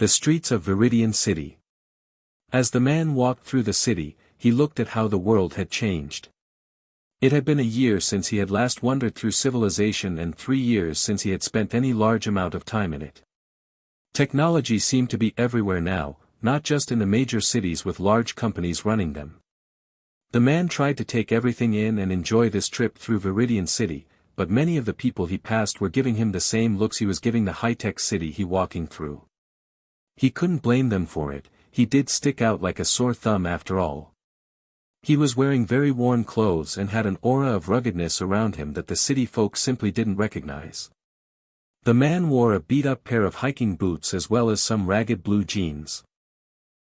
The streets of Viridian City. As the man walked through the city, he looked at how the world had changed. It had been a year since he had last wandered through civilization and 3 years since he had spent any large amount of time in it. Technology seemed to be everywhere now, not just in the major cities with large companies running them. The man tried to take everything in and enjoy this trip through Viridian City, but many of the people he passed were giving him the same looks he was giving the high-tech city he walking through. He couldn't blame them for it, he did stick out like a sore thumb after all. He was wearing very worn clothes and had an aura of ruggedness around him that the city folk simply didn't recognize. The man wore a beat-up pair of hiking boots as well as some ragged blue jeans.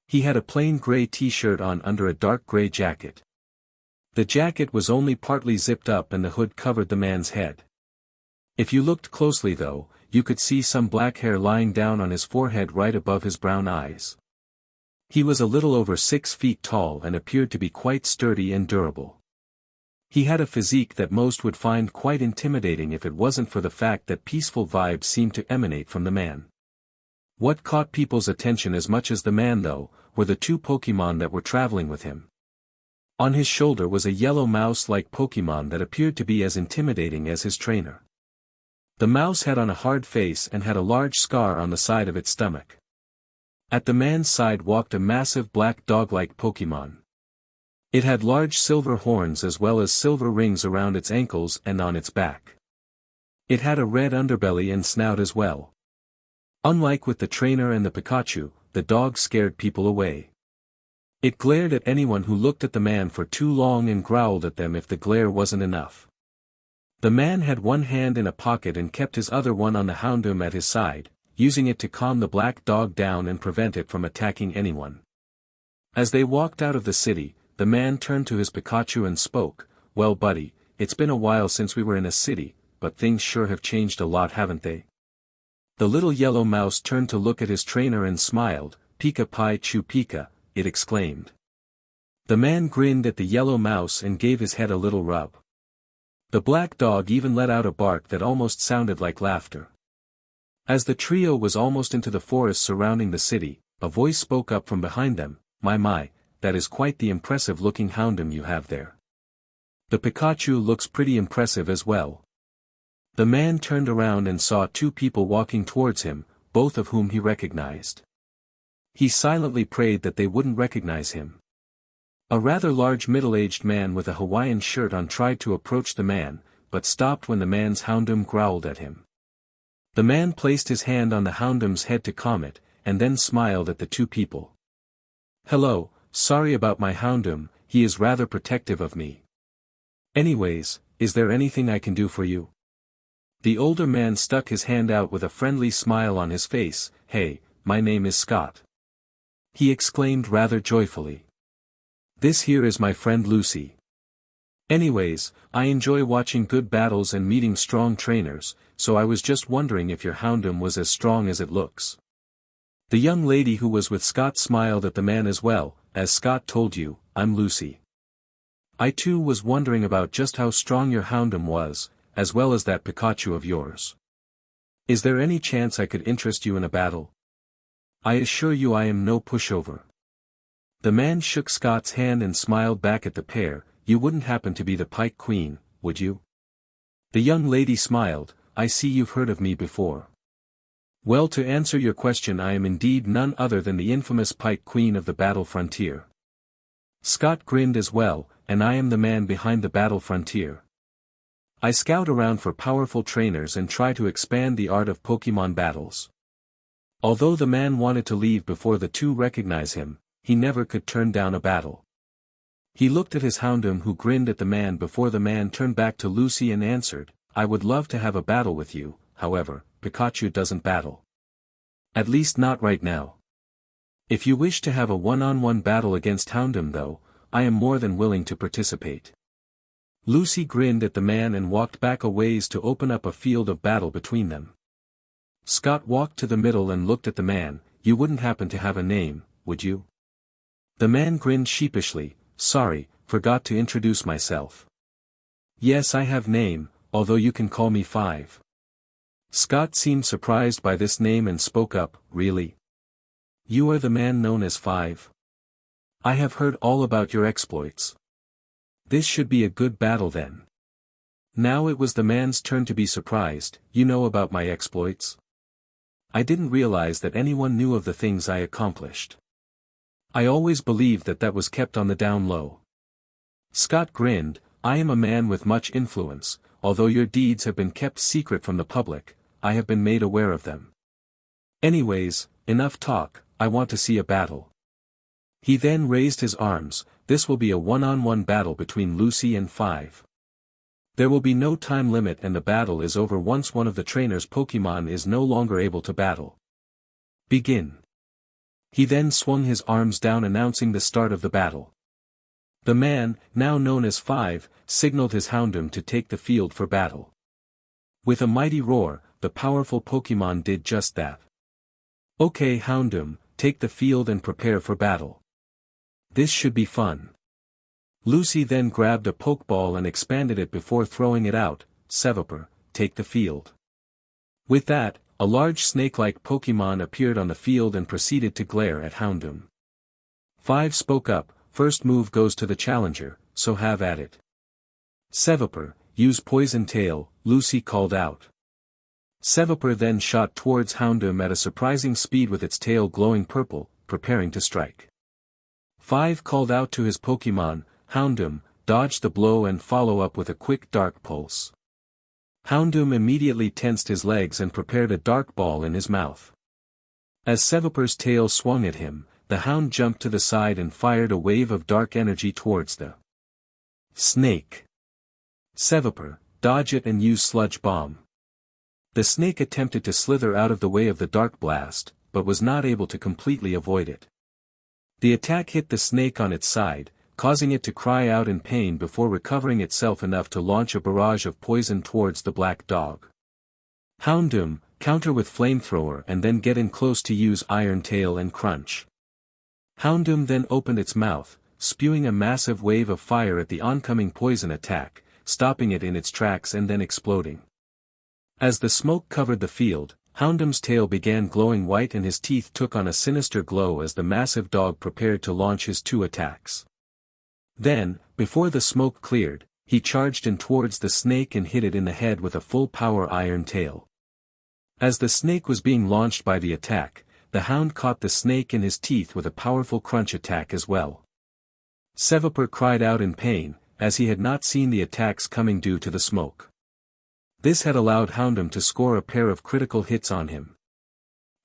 He had a plain gray t-shirt on under a dark gray jacket. The jacket was only partly zipped up and the hood covered the man's head. If you looked closely though, you could see some black hair lying down on his forehead right above his brown eyes. He was a little over 6 feet tall and appeared to be quite sturdy and durable. He had a physique that most would find quite intimidating if it wasn't for the fact that peaceful vibes seemed to emanate from the man. What caught people's attention as much as the man though, were the 2 Pokémon that were traveling with him. On his shoulder was a yellow mouse-like Pokémon that appeared to be as intimidating as his trainer. The mouse had on a hard face and had a large scar on the side of its stomach. At the man's side walked a massive black dog-like Pokémon. It had large silver horns as well as silver rings around its ankles and on its back. It had a red underbelly and snout as well. Unlike with the trainer and the Pikachu, the dog scared people away. It glared at anyone who looked at the man for too long and growled at them if the glare wasn't enough. The man had one hand in a pocket and kept his other one on the Houndoom at his side, using it to calm the black dog down and prevent it from attacking anyone. As they walked out of the city, the man turned to his Pikachu and spoke, "Well buddy, it's been a while since we were in a city, but things sure have changed a lot haven't they?" The little yellow mouse turned to look at his trainer and smiled, "Pika Pi Chu Pika," it exclaimed. The man grinned at the yellow mouse and gave his head a little rub. The black dog even let out a bark that almost sounded like laughter. As the trio was almost into the forest surrounding the city, a voice spoke up from behind them, My, that is quite the impressive-looking Houndoom you have there. The Pikachu looks pretty impressive as well." The man turned around and saw 2 people walking towards him, both of whom he recognized. He silently prayed that they wouldn't recognize him. A rather large middle-aged man with a Hawaiian shirt on tried to approach the man, but stopped when the man's Houndoom growled at him. The man placed his hand on the Houndoom's head to calm it, and then smiled at the 2 people. "Hello, sorry about my Houndoom, he is rather protective of me. Anyways, is there anything I can do for you?" The older man stuck his hand out with a friendly smile on his face. "Hey, my name is Scott," he exclaimed rather joyfully. "This here is my friend Lucy. Anyways, I enjoy watching good battles and meeting strong trainers, so I was just wondering if your Houndoom was as strong as it looks." The young lady who was with Scott smiled at the man as well. "As Scott told you, I'm Lucy. I too was wondering about just how strong your Houndoom was, as well as that Pikachu of yours. Is there any chance I could interest you in a battle? I assure you I am no pushover." The man shook Scott's hand and smiled back at the pair. "You wouldn't happen to be the Pike Queen, would you?" The young lady smiled. "I see you've heard of me before. Well, to answer your question, I am indeed none other than the infamous Pike Queen of the Battle Frontier." Scott grinned as well, "And I am the man behind the Battle Frontier. I scout around for powerful trainers and try to expand the art of Pokemon battles." Although the man wanted to leave before the 2 recognize him, he never could turn down a battle. He looked at his Houndoom who grinned at the man before the man turned back to Lucy and answered, "I would love to have a battle with you, however, Pikachu doesn't battle. At least not right now. If you wish to have a one-on-one battle against Houndoom though, I am more than willing to participate." Lucy grinned at the man and walked back a ways to open up a field of battle between them. Scott walked to the middle and looked at the man. "You wouldn't happen to have a name, would you?" The man grinned sheepishly. "Sorry, forgot to introduce myself. Yes, I have name, although you can call me Five." Scott seemed surprised by this name and spoke up, "Really? You are the man known as 5. I have heard all about your exploits. This should be a good battle then. Now it was the man's turn to be surprised. You know about my exploits? I didn't realize that anyone knew of the things I accomplished. I always believed that that was kept on the down low. Scott grinned. I am a man with much influence. Although your deeds have been kept secret from the public, I have been made aware of them. Anyways, enough talk, I want to see a battle. He then raised his arms. This will be a one-on-one battle between Lucy and 5. There will be no time limit and the battle is over once one of the trainer's Pokemon is no longer able to battle. Begin. He then swung his arms down announcing the start of the battle. The man, now known as 5, signaled his Houndoom to take the field for battle. With a mighty roar, the powerful Pokemon did just that. Okay Houndoom, take the field and prepare for battle. This should be fun. Lucy then grabbed a Pokeball and expanded it before throwing it out. Seviper, take the field. With that, a large snake-like Pokemon appeared on the field and proceeded to glare at Houndoom. 5 spoke up. First move goes to the challenger, so have at it. Seviper, use Poison Tail, Lucy called out. Seviper then shot towards Houndoom at a surprising speed with its tail glowing purple, preparing to strike. 5 called out to his Pokemon. Houndoom, dodge the blow and follow up with a quick Dark Pulse. Houndoom immediately tensed his legs and prepared a Dark Ball in his mouth. As Seviper's tail swung at him, the Hound jumped to the side and fired a wave of dark energy towards the snake. Seviper, dodge it and use Sludge Bomb. The snake attempted to slither out of the way of the Dark Blast, but was not able to completely avoid it. The attack hit the snake on its side, causing it to cry out in pain before recovering itself enough to launch a barrage of poison towards the black dog. Houndoom, counter with Flamethrower and then get in close to use Iron Tail and Crunch. Houndoom then opened its mouth, spewing a massive wave of fire at the oncoming poison attack, stopping it in its tracks and then exploding. As the smoke covered the field, Houndoom's tail began glowing white and his teeth took on a sinister glow as the massive dog prepared to launch his 2 attacks. Then, before the smoke cleared, he charged in towards the snake and hit it in the head with a full-power Iron Tail. As the snake was being launched by the attack, the Hound caught the snake in his teeth with a powerful Crunch attack as well. Seviper cried out in pain, as he had not seen the attacks coming due to the smoke. This had allowed Houndoom to score a pair of critical hits on him.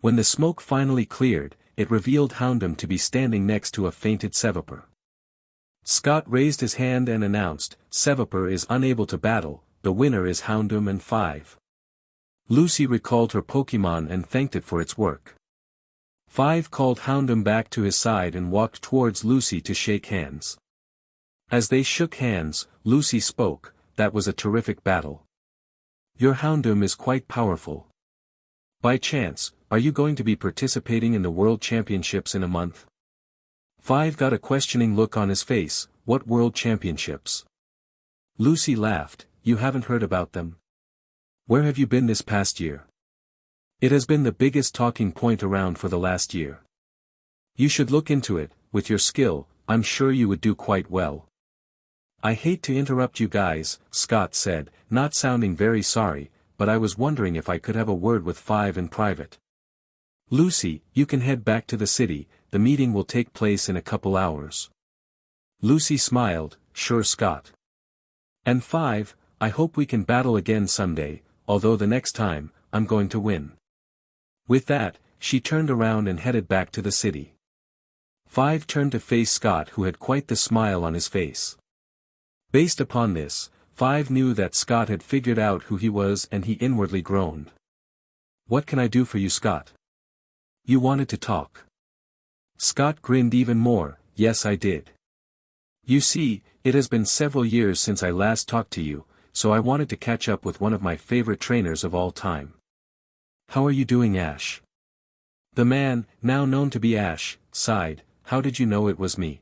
When the smoke finally cleared, it revealed Houndoom to be standing next to a fainted Seviper. Scott raised his hand and announced, Seviper is unable to battle, the winner is Houndoom and 5. Lucy recalled her Pokemon and thanked it for its work. 5 called Houndoom back to his side and walked towards Lucy to shake hands. As they shook hands, Lucy spoke, that was a terrific battle. Your Houndoom is quite powerful. By chance, are you going to be participating in the World Championships in a month? 5 got a questioning look on his face. What World Championships? Lucy laughed. You haven't heard about them? Where have you been this past year? It has been the biggest talking point around for the last year. You should look into it. With your skill, I'm sure you would do quite well. I hate to interrupt you guys, Scott said, not sounding very sorry, but I was wondering if I could have a word with 5 in private. Lucy, you can head back to the city, the meeting will take place in a couple hours. Lucy smiled, sure Scott. And 5, I hope we can battle again someday, although the next time, I'm going to win. With that, she turned around and headed back to the city. 5 turned to face Scott who had quite the smile on his face. Based upon this, 5 knew that Scott had figured out who he was and he inwardly groaned. What can I do for you Scott? You wanted to talk. Scott grinned even more, yes I did. You see, it has been several years since I last talked to you, so I wanted to catch up with one of my favorite trainers of all time. How are you doing Ash? The man, now known to be Ash, sighed, how did you know it was me?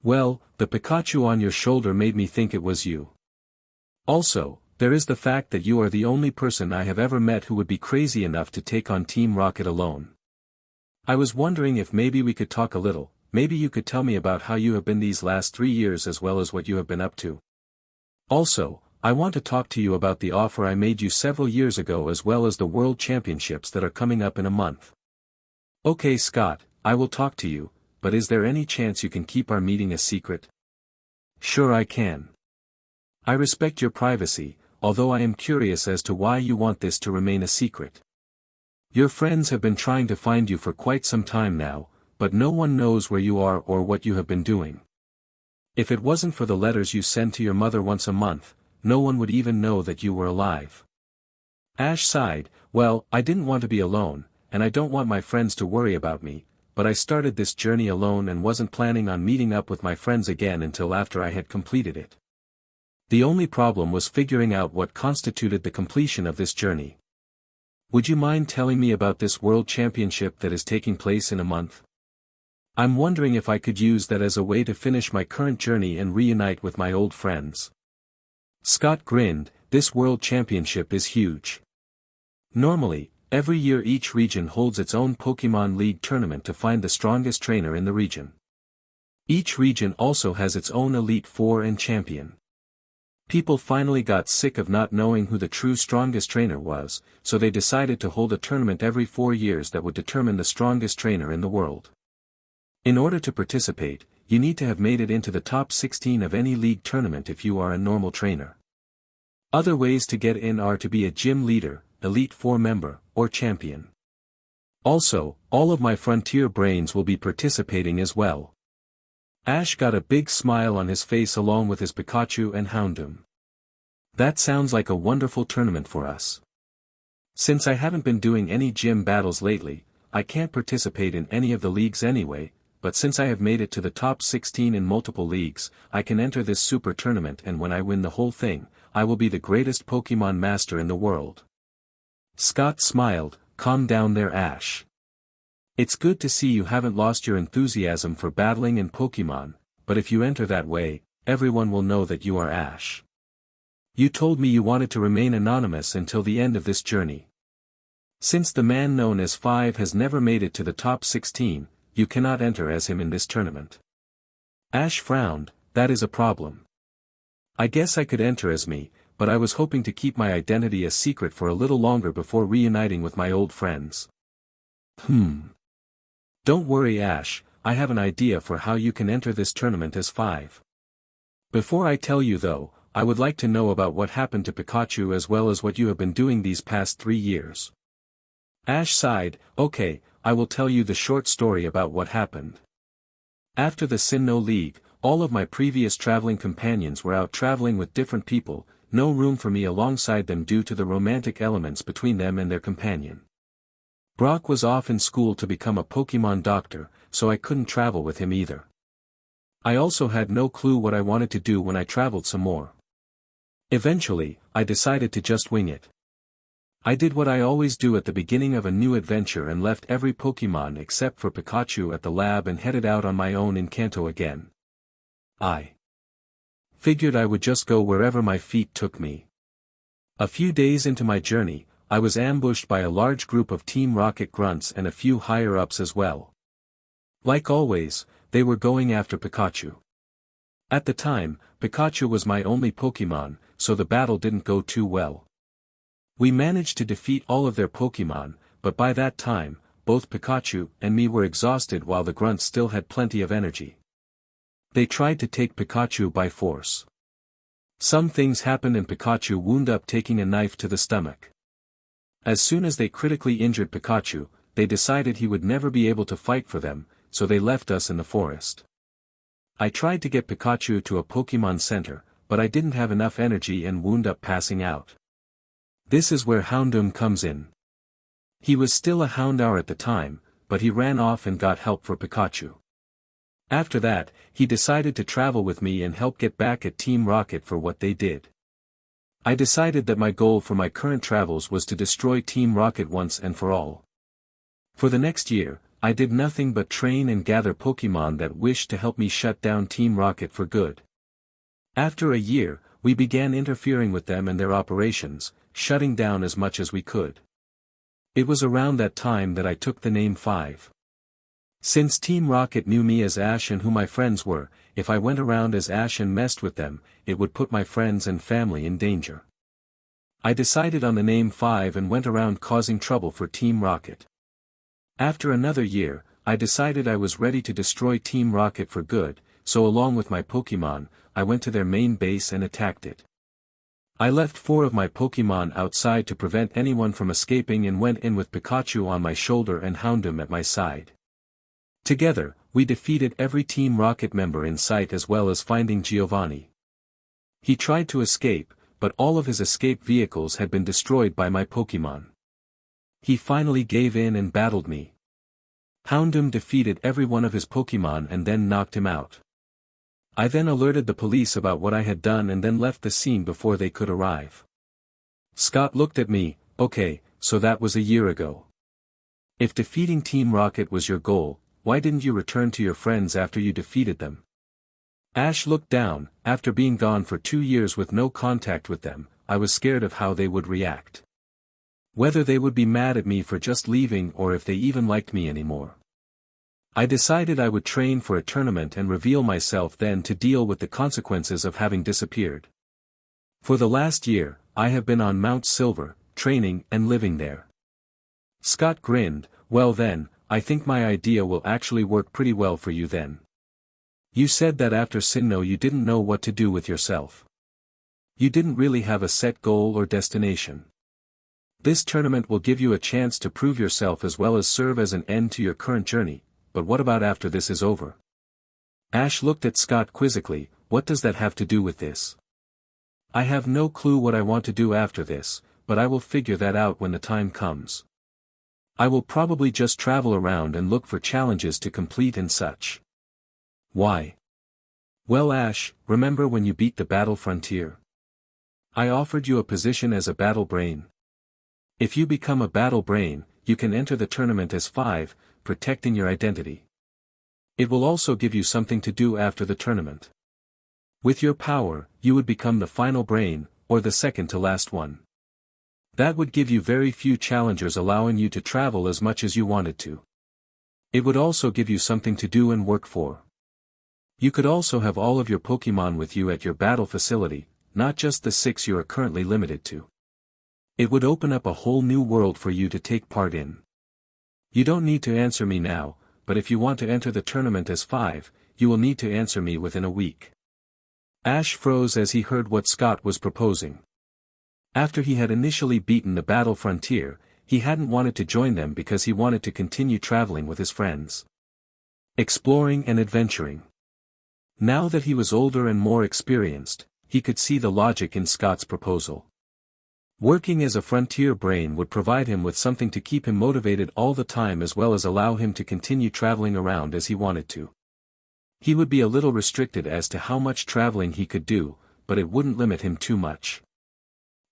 Well, the Pikachu on your shoulder made me think it was you. Also, there is the fact that you are the only person I have ever met who would be crazy enough to take on Team Rocket alone. I was wondering if maybe we could talk a little, maybe you could tell me about how you have been these last 3 years as well as what you have been up to. Also, I want to talk to you about the offer I made you several years ago as well as the World Championships that are coming up in a month. Okay Scott, I will talk to you, but is there any chance you can keep our meeting a secret? Sure I can. I respect your privacy, although I am curious as to why you want this to remain a secret. Your friends have been trying to find you for quite some time now, but no one knows where you are or what you have been doing. If it wasn't for the letters you send to your mother once a month, no one would even know that you were alive. Ash sighed, well, I didn't want to be alone, and I don't want my friends to worry about me, but I started this journey alone and wasn't planning on meeting up with my friends again until after I had completed it. The only problem was figuring out what constituted the completion of this journey. Would you mind telling me about this World Championship that is taking place in a month? I'm wondering if I could use that as a way to finish my current journey and reunite with my old friends. Scott grinned, this World Championship is huge. Normally, every year each region holds its own Pokemon League tournament to find the strongest trainer in the region. Each region also has its own Elite Four and champion. People finally got sick of not knowing who the true strongest trainer was, so they decided to hold a tournament every 4 years that would determine the strongest trainer in the world. In order to participate, you need to have made it into the top 16 of any league tournament if you are a normal trainer. Other ways to get in are to be a gym leader, Elite Four member, or champion. Also, all of my Frontier brains will be participating as well. Ash got a big smile on his face along with his Pikachu and Houndoom. That sounds like a wonderful tournament for us. Since I haven't been doing any gym battles lately, I can't participate in any of the leagues anyway, but since I have made it to the top 16 in multiple leagues, I can enter this super tournament and when I win the whole thing, I will be the greatest Pokemon master in the world. Scott smiled, calm down there Ash. It's good to see you haven't lost your enthusiasm for battling and Pokemon, but if you enter that way, everyone will know that you are Ash. You told me you wanted to remain anonymous until the end of this journey. Since the man known as 5 has never made it to the top 16, you cannot enter as him in this tournament. Ash frowned, that is a problem. I guess I could enter as me, but I was hoping to keep my identity a secret for a little longer before reuniting with my old friends. Don't worry Ash, I have an idea for how you can enter this tournament as 5. Before I tell you though, I would like to know about what happened to Pikachu as well as what you have been doing these past 3 years. Ash sighed, okay, I will tell you the short story about what happened. After the Sinnoh League, all of my previous traveling companions were out traveling with different people, no room for me alongside them due to the romantic elements between them and their companion. Brock was off in school to become a Pokemon doctor, so I couldn't travel with him either. I also had no clue what I wanted to do when I traveled some more. Eventually, I decided to just wing it. I did what I always do at the beginning of a new adventure and left every Pokemon except for Pikachu at the lab and headed out on my own in Kanto again. I figured I would just go wherever my feet took me. A few days into my journey, I was ambushed by a large group of Team Rocket grunts and a few higher-ups as well. Like always, they were going after Pikachu. At the time, Pikachu was my only Pokemon, so the battle didn't go too well. We managed to defeat all of their Pokemon, but by that time, both Pikachu and me were exhausted while the grunts still had plenty of energy. They tried to take Pikachu by force. Some things happened and Pikachu wound up taking a knife to the stomach. As soon as they critically injured Pikachu, they decided he would never be able to fight for them, so they left us in the forest. I tried to get Pikachu to a Pokemon Center, but I didn't have enough energy and wound up passing out. This is where Houndoom comes in. He was still a Houndour at the time, but he ran off and got help for Pikachu. After that, he decided to travel with me and help get back at Team Rocket for what they did. I decided that my goal for my current travels was to destroy Team Rocket once and for all. For the next year, I did nothing but train and gather Pokemon that wished to help me shut down Team Rocket for good. After a year, we began interfering with them and their operations, shutting down as much as we could. It was around that time that I took the name 5. Since Team Rocket knew me as Ash and who my friends were, if I went around as Ash and messed with them, it would put my friends and family in danger. I decided on the name 5 and went around causing trouble for Team Rocket. After another year, I decided I was ready to destroy Team Rocket for good, so along with my Pokemon, I went to their main base and attacked it. I left 4 of my Pokemon outside to prevent anyone from escaping and went in with Pikachu on my shoulder and Houndoom at my side. Together, we defeated every Team Rocket member in sight as well as finding Giovanni. He tried to escape, but all of his escape vehicles had been destroyed by my Pokemon. He finally gave in and battled me. Houndoom defeated every one of his Pokemon and then knocked him out. I then alerted the police about what I had done and then left the scene before they could arrive. Scott looked at me, okay, so that was a year ago. If defeating Team Rocket was your goal, why didn't you return to your friends after you defeated them? Ash looked down. After being gone for 2 years with no contact with them, I was scared of how they would react. Whether they would be mad at me for just leaving or if they even liked me anymore. I decided I would train for a tournament and reveal myself then to deal with the consequences of having disappeared. For the last year, I have been on Mount Silver, training and living there. Scott grinned. Well then, I think my idea will actually work pretty well for you then. You said that after Sinnoh you didn't know what to do with yourself. You didn't really have a set goal or destination. This tournament will give you a chance to prove yourself as well as serve as an end to your current journey, but what about after this is over? Ash looked at Scott quizzically. What does that have to do with this? I have no clue what I want to do after this, but I will figure that out when the time comes. I will probably just travel around and look for challenges to complete and such. Why? Well Ash, remember when you beat the Battle Frontier? I offered you a position as a Battle Brain. If you become a Battle Brain, you can enter the tournament as 5, protecting your identity. It will also give you something to do after the tournament. With your power, you would become the final Brain, or the second to last one. That would give you very few challengers, allowing you to travel as much as you wanted to. It would also give you something to do and work for. You could also have all of your Pokemon with you at your battle facility, not just the 6 you are currently limited to. It would open up a whole new world for you to take part in. You don't need to answer me now, but if you want to enter the tournament as 5, you will need to answer me within a week. Ash froze as he heard what Scott was proposing. After he had initially beaten the Battle Frontier, he hadn't wanted to join them because he wanted to continue traveling with his friends. Exploring and adventuring. Now that he was older and more experienced, he could see the logic in Scott's proposal. Working as a frontier brain would provide him with something to keep him motivated all the time as well as allow him to continue traveling around as he wanted to. He would be a little restricted as to how much traveling he could do, but it wouldn't limit him too much.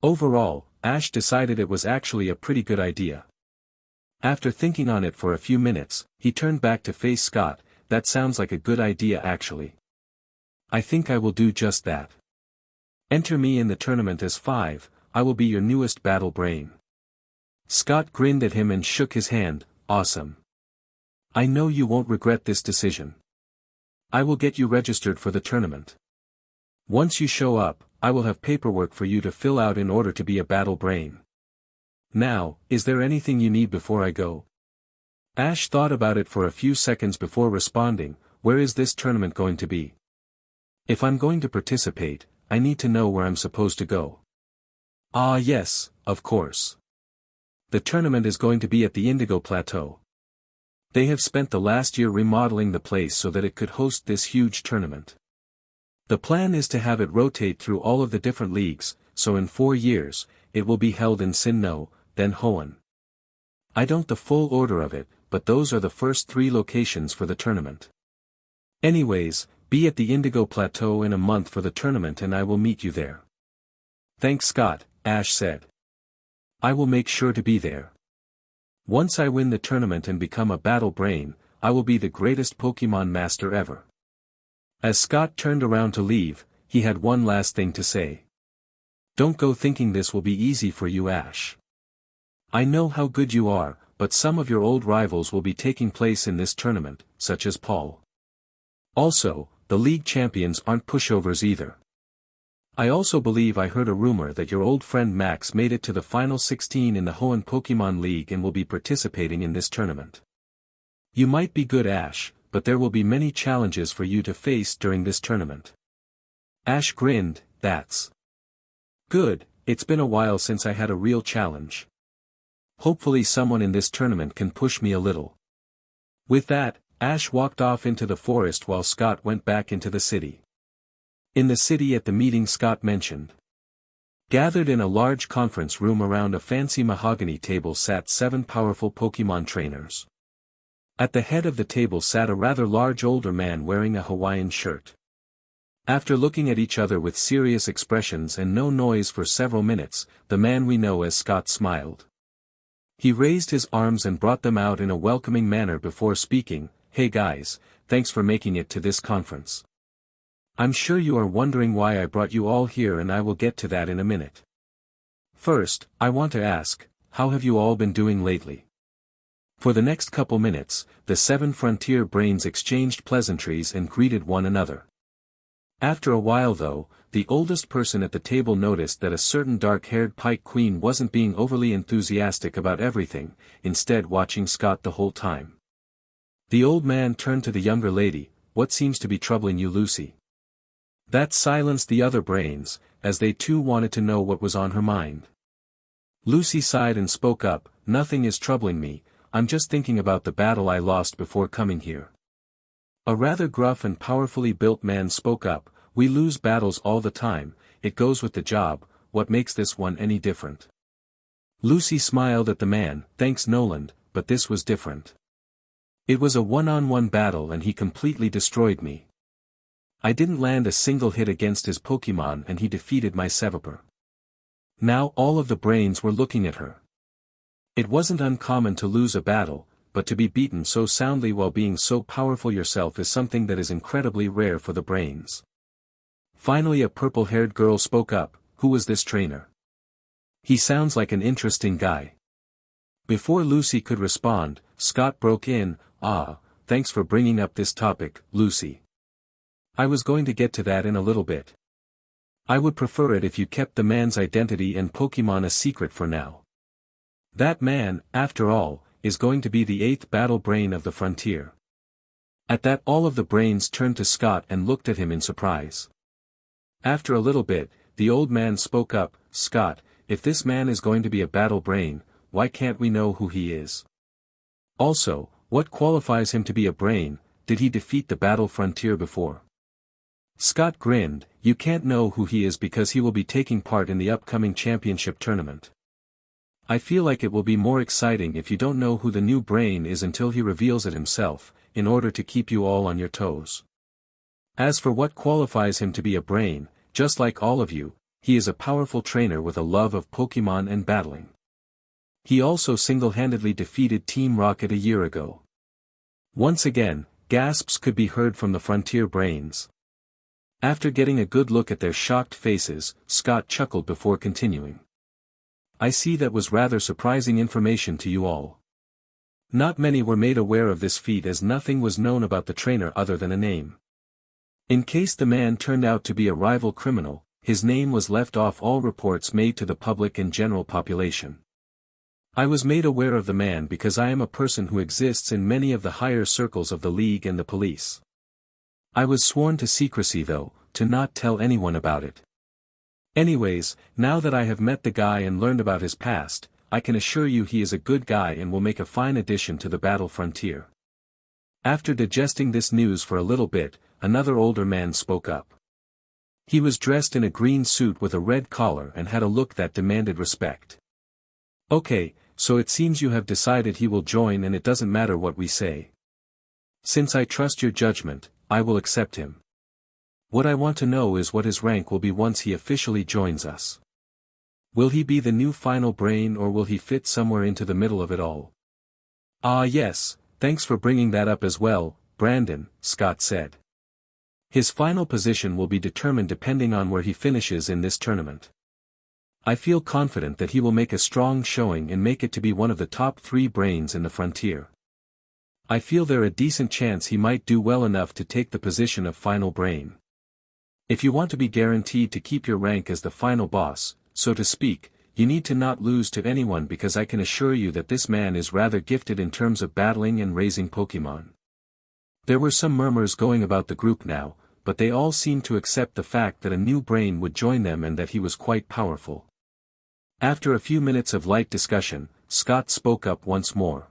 Overall, Ash decided it was actually a pretty good idea. After thinking on it for a few minutes, he turned back to face Scott. That sounds like a good idea actually. I think I will do just that. Enter me in the tournament as 5, I will be your newest Battle Brain. Scott grinned at him and shook his hand. Awesome. I know you won't regret this decision. I will get you registered for the tournament. Once you show up, I will have paperwork for you to fill out in order to be a Battle Brain. Now, is there anything you need before I go? Ash thought about it for a few seconds before responding. Where is this tournament going to be? If I'm going to participate, I need to know where I'm supposed to go. Ah yes, of course. The tournament is going to be at the Indigo Plateau. They have spent the last year remodeling the place so that it could host this huge tournament. The plan is to have it rotate through all of the different leagues, so in 4 years, it will be held in Sinnoh, then Hoenn. I don't the full order of it, but those are the first 3 locations for the tournament. Anyways, be at the Indigo Plateau in a month for the tournament and I will meet you there. Thanks Scott, Ash said. I will make sure to be there. Once I win the tournament and become a Battle Brain, I will be the greatest Pokemon master ever. As Scott turned around to leave, he had one last thing to say. Don't go thinking this will be easy for you Ash. I know how good you are, but some of your old rivals will be taking place in this tournament, such as Paul. Also, the league champions aren't pushovers either. I also believe I heard a rumor that your old friend Max made it to the final 16 in the Hoenn Pokemon League and will be participating in this tournament. You might be good, Ash, but there will be many challenges for you to face during this tournament. Ash grinned. That's good, it's been a while since I had a real challenge. Hopefully someone in this tournament can push me a little. With that, Ash walked off into the forest while Scott went back into the city. In the city at the meeting Scott mentioned. Gathered in a large conference room around a fancy mahogany table sat 7 powerful Pokemon trainers. At the head of the table sat a rather large older man wearing a Hawaiian shirt. After looking at each other with serious expressions and no noise for several minutes, the man we know as Scott smiled. He raised his arms and brought them out in a welcoming manner before speaking. Hey guys, thanks for making it to this conference. I'm sure you are wondering why I brought you all here, and I will get to that in a minute. First, I want to ask, how have you all been doing lately? For the next couple minutes, the 7 Frontier Brains exchanged pleasantries and greeted one another. After a while though, the oldest person at the table noticed that a certain dark-haired Pike Queen wasn't being overly enthusiastic about everything, instead watching Scott the whole time. The old man turned to the younger lady. What seems to be troubling you, Lucy? That silenced the other brains, as they too wanted to know what was on her mind. Lucy sighed and spoke up. Nothing is troubling me, I'm just thinking about the battle I lost before coming here. A rather gruff and powerfully built man spoke up. We lose battles all the time, it goes with the job, what makes this one any different? Lucy smiled at the man. Thanks Noland, but this was different. It was a one-on-one battle and he completely destroyed me. I didn't land a single hit against his Pokemon and he defeated my Seviper. Now all of the brains were looking at her. It wasn't uncommon to lose a battle, but to be beaten so soundly while being so powerful yourself is something that is incredibly rare for the brains. Finally a purple-haired girl spoke up. Who was this trainer? He sounds like an interesting guy. Before Lucy could respond, Scott broke in. Thanks for bringing up this topic, Lucy. I was going to get to that in a little bit. I would prefer it if you kept the man's identity and Pokemon a secret for now. That man, after all, is going to be the 8th battle brain of the frontier. At that all of the brains turned to Scott and looked at him in surprise. After a little bit, the old man spoke up. Scott, if this man is going to be a battle brain, why can't we know who he is? Also, what qualifies him to be a brain? Did he defeat the battle frontier before? Scott grinned. You can't know who he is because he will be taking part in the upcoming championship tournament. I feel like it will be more exciting if you don't know who the new brain is until he reveals it himself, in order to keep you all on your toes. As for what qualifies him to be a brain, just like all of you, he is a powerful trainer with a love of Pokemon and battling. He also single-handedly defeated Team Rocket a year ago. Once again, gasps could be heard from the Frontier brains. After getting a good look at their shocked faces, Scott chuckled before continuing. I see that was rather surprising information to you all. Not many were made aware of this feat as nothing was known about the trainer other than a name. In case the man turned out to be a rival criminal, his name was left off all reports made to the public and general population. I was made aware of the man because I am a person who exists in many of the higher circles of the League and the police. I was sworn to secrecy though, to not tell anyone about it. Anyways, now that I have met the guy and learned about his past, I can assure you he is a good guy and will make a fine addition to the battle frontier. After digesting this news for a little bit, another older man spoke up. He was dressed in a green suit with a red collar and had a look that demanded respect. Okay, so it seems you have decided he will join and it doesn't matter what we say. Since I trust your judgment, I will accept him. What I want to know is what his rank will be once he officially joins us. Will he be the new final brain or will he fit somewhere into the middle of it all? Ah yes, thanks for bringing that up as well, Brandon, Scott said. His final position will be determined depending on where he finishes in this tournament. I feel confident that he will make a strong showing and make it to be one of the top 3 brains in the frontier. I feel there a decent chance he might do well enough to take the position of final brain. If you want to be guaranteed to keep your rank as the final boss, so to speak, you need to not lose to anyone, because I can assure you that this man is rather gifted in terms of battling and raising Pokemon. There were some murmurs going about the group now, but they all seemed to accept the fact that a new brain would join them and that he was quite powerful. After a few minutes of light discussion, Scott spoke up once more.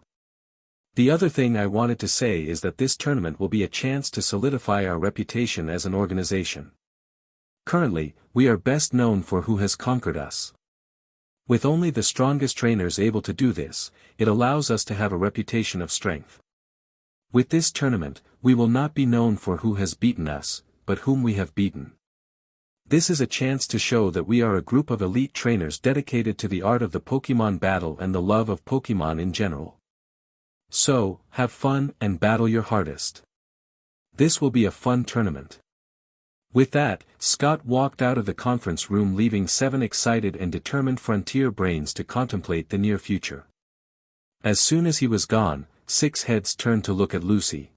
The other thing I wanted to say is that this tournament will be a chance to solidify our reputation as an organization. Currently, we are best known for who has conquered us. With only the strongest trainers able to do this, it allows us to have a reputation of strength. With this tournament, we will not be known for who has beaten us, but whom we have beaten. This is a chance to show that we are a group of elite trainers dedicated to the art of the Pokemon battle and the love of Pokemon in general. So, have fun and battle your hardest. This will be a fun tournament. With that, Scott walked out of the conference room, leaving 7 excited and determined frontier brains to contemplate the near future. As soon as he was gone, 6 heads turned to look at Lucy.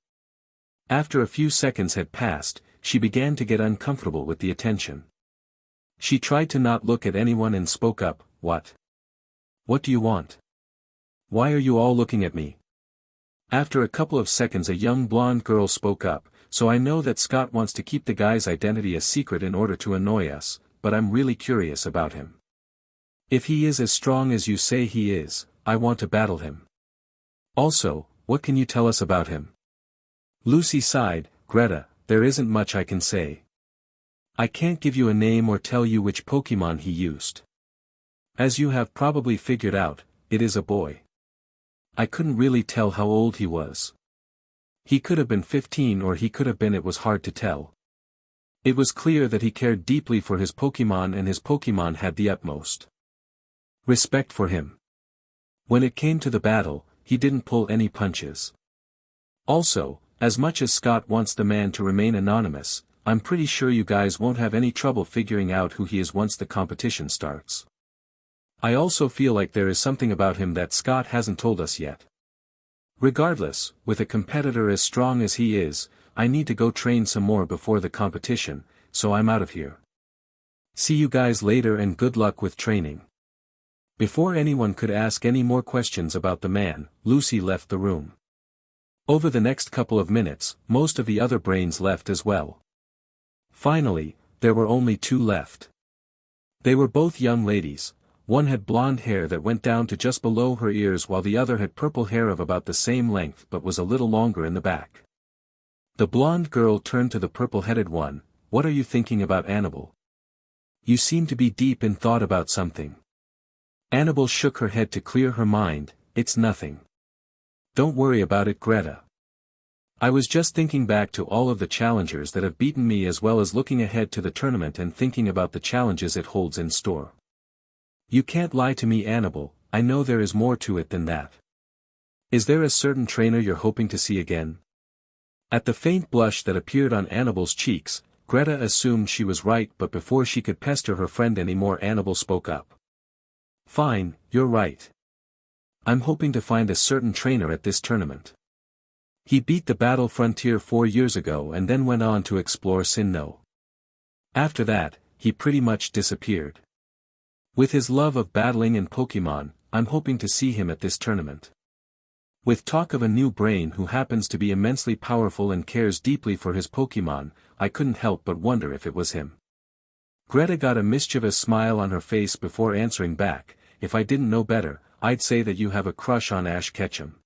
After a few seconds had passed, she began to get uncomfortable with the attention. She tried to not look at anyone and spoke up, "What? What do you want? Why are you all looking at me?" After a couple of seconds a young blonde girl spoke up, "So I know that Scott wants to keep the guy's identity a secret in order to annoy us, but I'm really curious about him. If he is as strong as you say he is, I want to battle him. Also, what can you tell us about him?" Lucy sighed, "Greta, there isn't much I can say. I can't give you a name or tell you which Pokemon he used. As you have probably figured out, it is a boy. I couldn't really tell how old he was. He could have been 15 or he could have been, it was hard to tell. It was clear that he cared deeply for his Pokemon and his Pokemon had the utmost respect for him. When it came to the battle, he didn't pull any punches. Also, as much as Scott wants the man to remain anonymous, I'm pretty sure you guys won't have any trouble figuring out who he is once the competition starts. I also feel like there is something about him that Scott hasn't told us yet. Regardless, with a competitor as strong as he is, I need to go train some more before the competition, so I'm out of here. See you guys later and good luck with training." Before anyone could ask any more questions about the man, Lucy left the room. Over the next couple of minutes, most of the other brains left as well. Finally, there were only 2 left. They were both young ladies. One had blonde hair that went down to just below her ears while the other had purple hair of about the same length but was a little longer in the back. The blonde girl turned to the purple-headed one, "What are you thinking about, Anabel? You seem to be deep in thought about something." Anabel shook her head to clear her mind, "It's nothing. Don't worry about it, Greta. I was just thinking back to all of the challengers that have beaten me as well as looking ahead to the tournament and thinking about the challenges it holds in store." "You can't lie to me, Anabel, I know there is more to it than that. Is there a certain trainer you're hoping to see again?" At the faint blush that appeared on Anabel's cheeks, Greta assumed she was right, but before she could pester her friend anymore, Anabel spoke up. "Fine, you're right. I'm hoping to find a certain trainer at this tournament. He beat the Battle Frontier 4 years ago and then went on to explore Sinnoh. After that, he pretty much disappeared. With his love of battling and Pokemon, I'm hoping to see him at this tournament." With talk of a new brain who happens to be immensely powerful and cares deeply for his Pokemon, I couldn't help but wonder if it was him. Greta got a mischievous smile on her face before answering back, "If I didn't know better, I'd say that you have a crush on Ash Ketchum."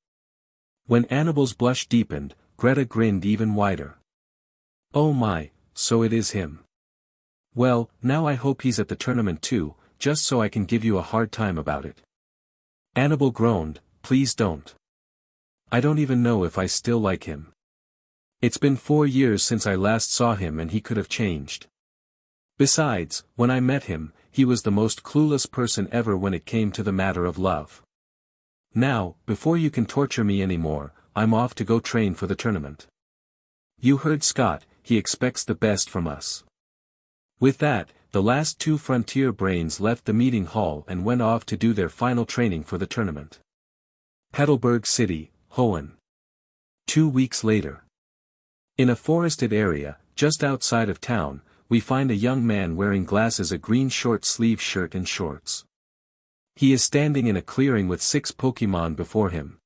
When Anabel's blush deepened, Greta grinned even wider. "Oh my, so it is him. Well, now I hope he's at the tournament too, just so I can give you a hard time about it." Anabel groaned, "Please don't. I don't even know if I still like him. It's been 4 years since I last saw him and he could have changed. Besides, when I met him, he was the most clueless person ever when it came to the matter of love. Now, before you can torture me anymore, I'm off to go train for the tournament. You heard Scott, he expects the best from us." With that, the last two Frontier Brains left the meeting hall and went off to do their final training for the tournament. Heidelberg City, Hoenn. 2 weeks later. In a forested area, just outside of town, we find a young man wearing glasses, a green short-sleeve shirt and shorts. He is standing in a clearing with 6 Pokémon before him.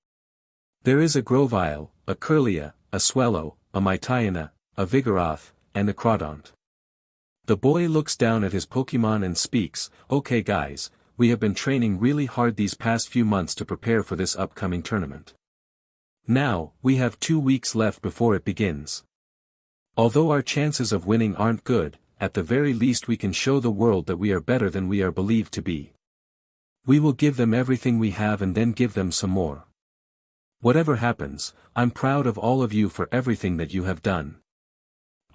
There is a Grovyle, a Kirlia, a Swellow, a Mytiana, a Vigoroth, and a Crawdaunt. The boy looks down at his Pokémon and speaks, "Okay guys, we have been training really hard these past few months to prepare for this upcoming tournament. Now, we have 2 weeks left before it begins. Although our chances of winning aren't good, at the very least we can show the world that we are better than we are believed to be. We will give them everything we have and then give them some more. Whatever happens, I'm proud of all of you for everything that you have done."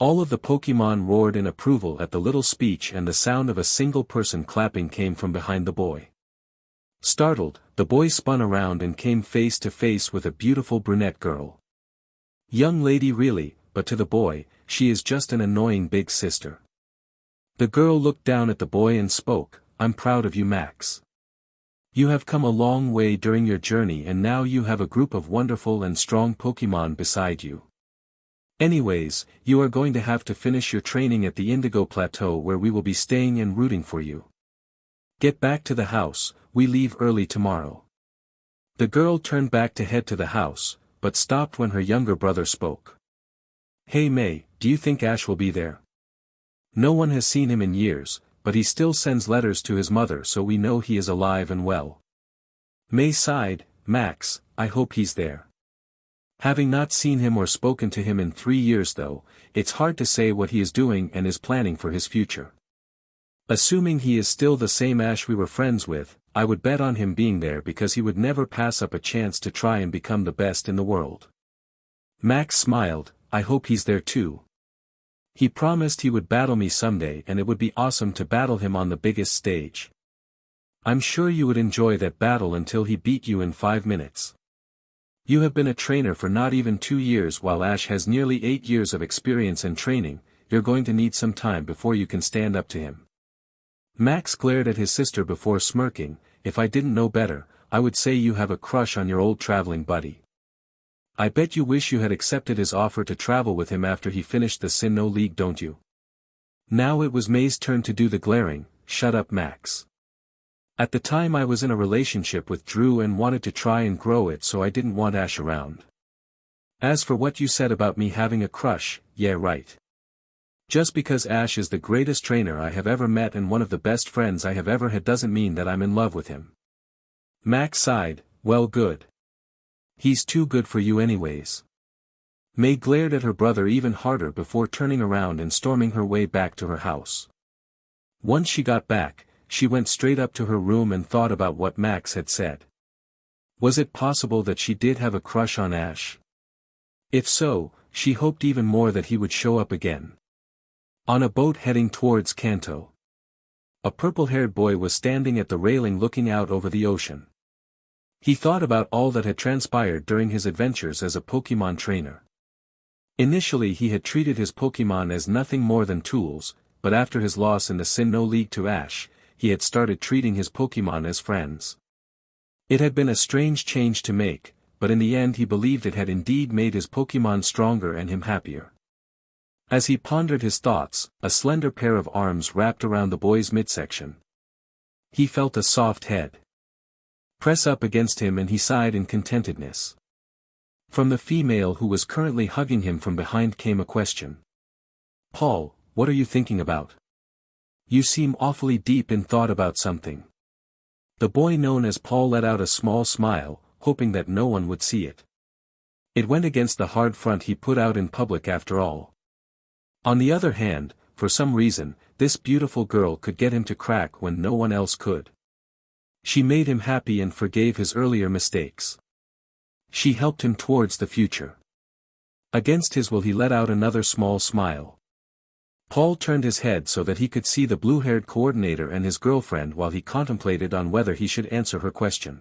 All of the Pokémon roared in approval at the little speech, and the sound of a single person clapping came from behind the boy. Startled, the boy spun around and came face to face with a beautiful brunette girl. Young lady really, but to the boy, she is just an annoying big sister. The girl looked down at the boy and spoke, "I'm proud of you, Max. You have come a long way during your journey and now you have a group of wonderful and strong Pokémon beside you. Anyways, you are going to have to finish your training at the Indigo Plateau where we will be staying and rooting for you. Get back to the house, we leave early tomorrow." The girl turned back to head to the house, but stopped when her younger brother spoke. "Hey May, do you think Ash will be there? No one has seen him in years, but he still sends letters to his mother so we know he is alive and well." May sighed, "Max, I hope he's there. Having not seen him or spoken to him in 3 years though, it's hard to say what he is doing and is planning for his future. Assuming he is still the same Ash we were friends with, I would bet on him being there because he would never pass up a chance to try and become the best in the world." Max smiled, "I hope he's there too. He promised he would battle me someday and it would be awesome to battle him on the biggest stage. I'm sure you would enjoy that battle until he beat you in 5 minutes. You have been a trainer for not even 2 years while Ash has nearly 8 years of experience and training, you're going to need some time before you can stand up to him." Max glared at his sister before smirking, "If I didn't know better, I would say you have a crush on your old traveling buddy. I bet you wish you had accepted his offer to travel with him after he finished the Sinnoh League, don't you?" Now it was May's turn to do the glaring, "Shut up Max. At the time I was in a relationship with Drew and wanted to try and grow it so I didn't want Ash around. As for what you said about me having a crush, yeah right. Just because Ash is the greatest trainer I have ever met and one of the best friends I have ever had doesn't mean that I'm in love with him." Max sighed, "Well good. He's too good for you anyways." May glared at her brother even harder before turning around and storming her way back to her house. Once she got back, she went straight up to her room and thought about what Max had said. Was it possible that she did have a crush on Ash? If so, she hoped even more that he would show up again. On a boat heading towards Kanto. A purple-haired boy was standing at the railing looking out over the ocean. He thought about all that had transpired during his adventures as a Pokémon trainer. Initially he had treated his Pokémon as nothing more than tools, but after his loss in the Sinnoh League to Ash, he had started treating his Pokémon as friends. It had been a strange change to make, but in the end he believed it had indeed made his Pokémon stronger and him happier. As he pondered his thoughts, a slender pair of arms wrapped around the boy's midsection. He felt a soft head press up against him and he sighed in contentedness. From the female who was currently hugging him from behind came a question. "Paul, what are you thinking about? You seem awfully deep in thought about something." The boy known as Paul let out a small smile, hoping that no one would see it. It went against the hard front he put out in public after all. On the other hand, for some reason, this beautiful girl could get him to crack when no one else could. She made him happy and forgave his earlier mistakes. She helped him towards the future. Against his will he let out another small smile. Paul turned his head so that he could see the blue-haired coordinator and his girlfriend while he contemplated on whether he should answer her question.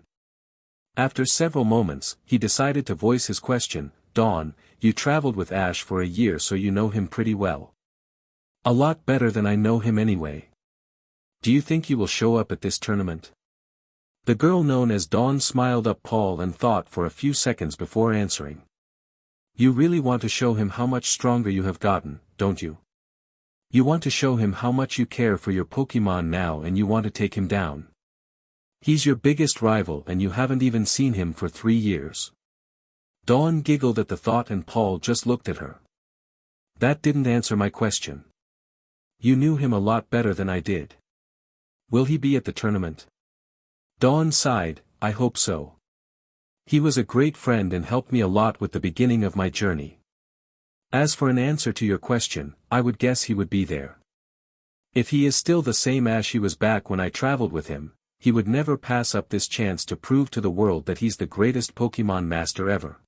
After several moments, he decided to voice his question. "Dawn, you traveled with Ash for a year so you know him pretty well. A lot better than I know him anyway. do you think you will show up at this tournament? The girl known as Dawn smiled up Paul and thought for a few seconds before answering. You really want to show him how much stronger you have gotten, don't you? You want to show him how much you care for your Pokemon now and you want to take him down. He's your biggest rival and you haven't even seen him for 3 years. Dawn giggled at the thought and Paul just looked at her. That didn't answer my question. You knew him a lot better than I did. Will he be at the tournament? Dawn sighed, I hope so. He was a great friend and helped me a lot with the beginning of my journey. As for an answer to your question, I would guess he would be there. If he is still the same Ash he was back when I traveled with him, he would never pass up this chance to prove to the world that he's the greatest Pokemon master ever.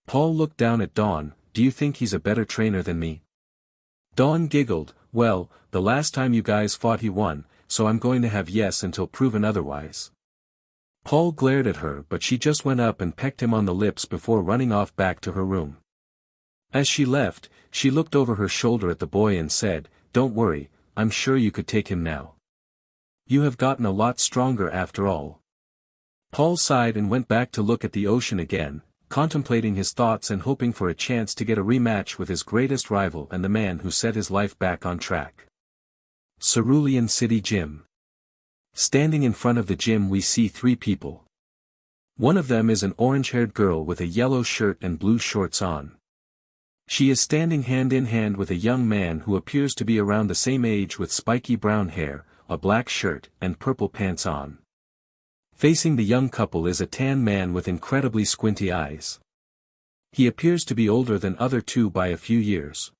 Paul looked down at Dawn, do you think he's a better trainer than me? Dawn giggled, well, the last time you guys fought he won, so I'm going to have yes until proven otherwise. Paul glared at her but she just went up and pecked him on the lips before running off back to her room. As she left, she looked over her shoulder at the boy and said, don't worry, I'm sure you could take him now. You have gotten a lot stronger after all. Paul sighed and went back to look at the ocean again, contemplating his thoughts and hoping for a chance to get a rematch with his greatest rival and the man who set his life back on track. Cerulean City Gym. Standing in front of the gym we see 3 people. One of them is an orange-haired girl with a yellow shirt and blue shorts on. She is standing hand in hand with a young man who appears to be around the same age with spiky brown hair, a black shirt, and purple pants on. Facing the young couple is a tan man with incredibly squinty eyes. He appears to be older than other 2 by a few years.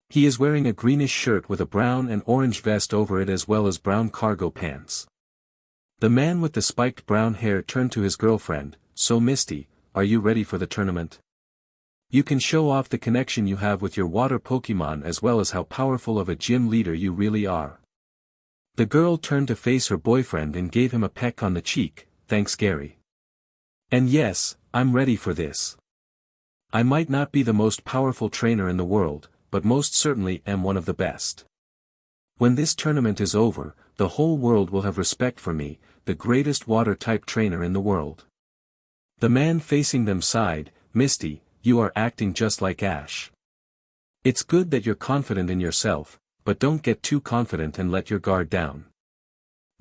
He is wearing a greenish shirt with a brown and orange vest over it as well as brown cargo pants. The man with the spiked brown hair turned to his girlfriend, so Misty, are you ready for the tournament? You can show off the connection you have with your water Pokemon as well as how powerful of a gym leader you really are. The girl turned to face her boyfriend and gave him a peck on the cheek, thanks Gary. And yes, I'm ready for this. I might not be the most powerful trainer in the world, but most certainly am one of the best. When this tournament is over, the whole world will have respect for me, the greatest water-type trainer in the world. The man facing them sighed, Misty, you are acting just like Ash. It's good that you're confident in yourself, but don't get too confident and let your guard down.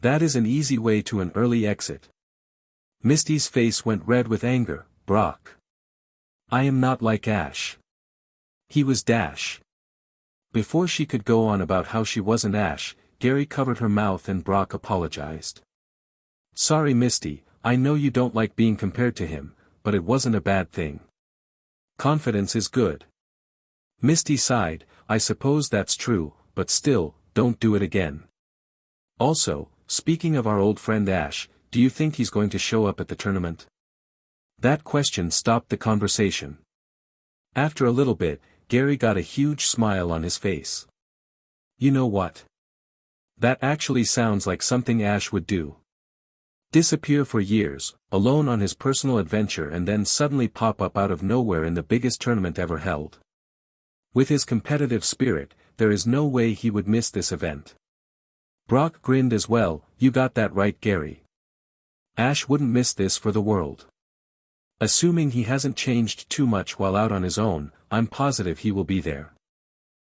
That is an easy way to an early exit. Misty's face went red with anger, Brock. I am not like Ash. He was Dash. Before she could go on about how she wasn't Ash, Gary covered her mouth and Brock apologized. Sorry Misty, I know you don't like being compared to him, but it wasn't a bad thing. Confidence is good. Misty sighed, I suppose that's true, but still, don't do it again. Also, speaking of our old friend Ash, do you think he's going to show up at the tournament? That question stopped the conversation. After a little bit, Gary got a huge smile on his face. You know what? That actually sounds like something Ash would do. Disappear for years, alone on his personal adventure and then suddenly pop up out of nowhere in the biggest tournament ever held. With his competitive spirit, there is no way he would miss this event. Brock grinned as well, you got that right Gary. Ash wouldn't miss this for the world. Assuming he hasn't changed too much while out on his own, I'm positive he will be there.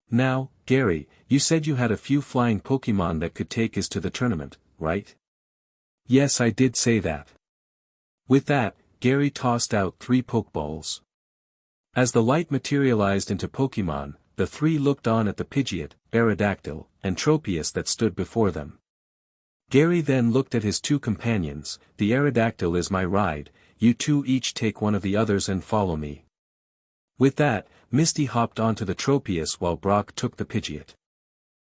Now, Gary, you said you had a few flying Pokemon that could take us to the tournament, right? Yes, I did say that. With that, Gary tossed out 3 Pokeballs. As the light materialized into Pokemon, the 3 looked on at the Pidgeot, Aerodactyl, and Tropius that stood before them. Gary then looked at his 2 companions, the Aerodactyl is my ride, you 2 each take one of the others and follow me. With that, Misty hopped onto the Tropius while Brock took the Pidgeot.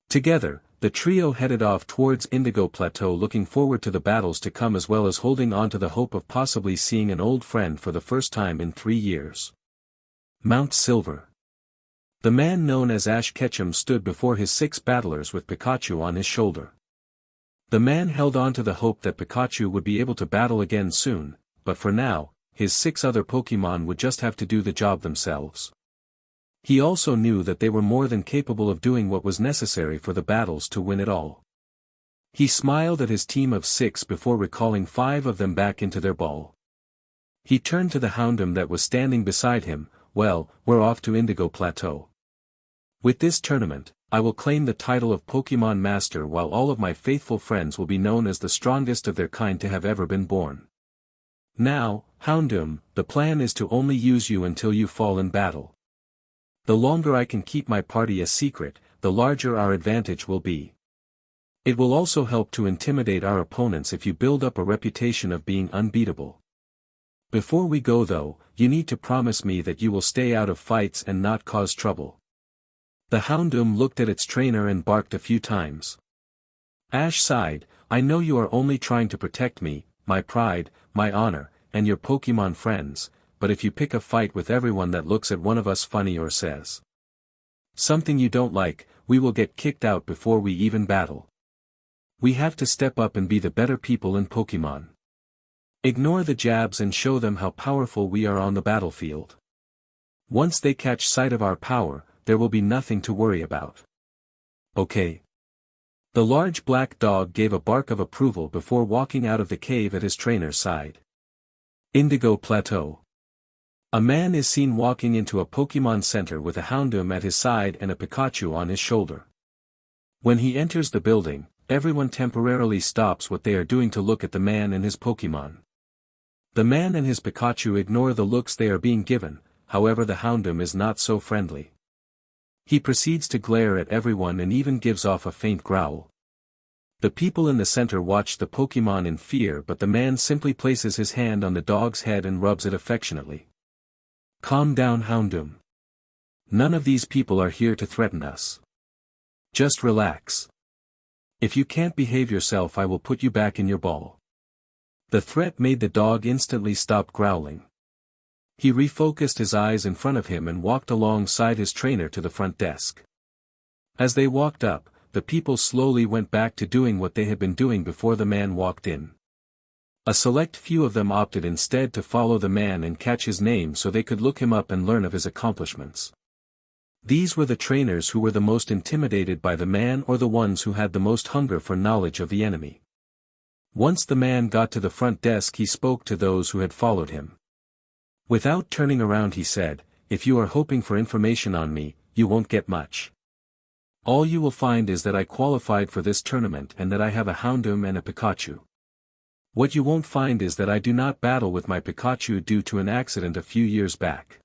Together, the trio headed off towards Indigo Plateau looking forward to the battles to come as well as holding on to the hope of possibly seeing an old friend for the first time in 3 years. Mount Silver. The man known as Ash Ketchum stood before his 6 battlers with Pikachu on his shoulder. The man held on to the hope that Pikachu would be able to battle again soon, but for now, his 6 other Pokemon would just have to do the job themselves. He also knew that they were more than capable of doing what was necessary for the battles to win it all. He smiled at his team of 6 before recalling 5 of them back into their ball. He turned to the Houndoom that was standing beside him. Well, we're off to Indigo Plateau. With this tournament, I will claim the title of Pokemon Master while all of my faithful friends will be known as the strongest of their kind to have ever been born. Now, Houndoom, the plan is to only use you until you fall in battle. The longer I can keep my party a secret, the larger our advantage will be. It will also help to intimidate our opponents if you build up a reputation of being unbeatable. Before we go though, you need to promise me that you will stay out of fights and not cause trouble. The Houndoom looked at its trainer and barked a few times. Ash sighed, I know you are only trying to protect me, my pride, my honor, and your Pokemon friends, but if you pick a fight with everyone that looks at one of us funny or says something you don't like, we will get kicked out before we even battle. We have to step up and be the better people in Pokemon. Ignore the jabs and show them how powerful we are on the battlefield. Once they catch sight of our power, there will be nothing to worry about. Okay. The large black dog gave a bark of approval before walking out of the cave at his trainer's side. Indigo Plateau. A man is seen walking into a Pokemon Center with a Houndoom at his side and a Pikachu on his shoulder. When he enters the building, everyone temporarily stops what they are doing to look at the man and his Pokemon. The man and his Pikachu ignore the looks they are being given, however the Houndoom is not so friendly. He proceeds to glare at everyone and even gives off a faint growl. The people in the center watch the Pokemon in fear, but the man simply places his hand on the dog's head and rubs it affectionately. Calm down, Houndoom. None of these people are here to threaten us. Just relax. If you can't behave yourself, I will put you back in your ball. The threat made the dog instantly stop growling. He refocused his eyes in front of him and walked alongside his trainer to the front desk. As they walked up, the people slowly went back to doing what they had been doing before the man walked in. A select few of them opted instead to follow the man and catch his name so they could look him up and learn of his accomplishments. These were the trainers who were the most intimidated by the man or the ones who had the most hunger for knowledge of the enemy. Once the man got to the front desk, he spoke to those who had followed him. Without turning around, he said, if you are hoping for information on me, you won't get much. All you will find is that I qualified for this tournament and that I have a Houndoom and a Pikachu. What you won't find is that I do not battle with my Pikachu due to an accident a few years back.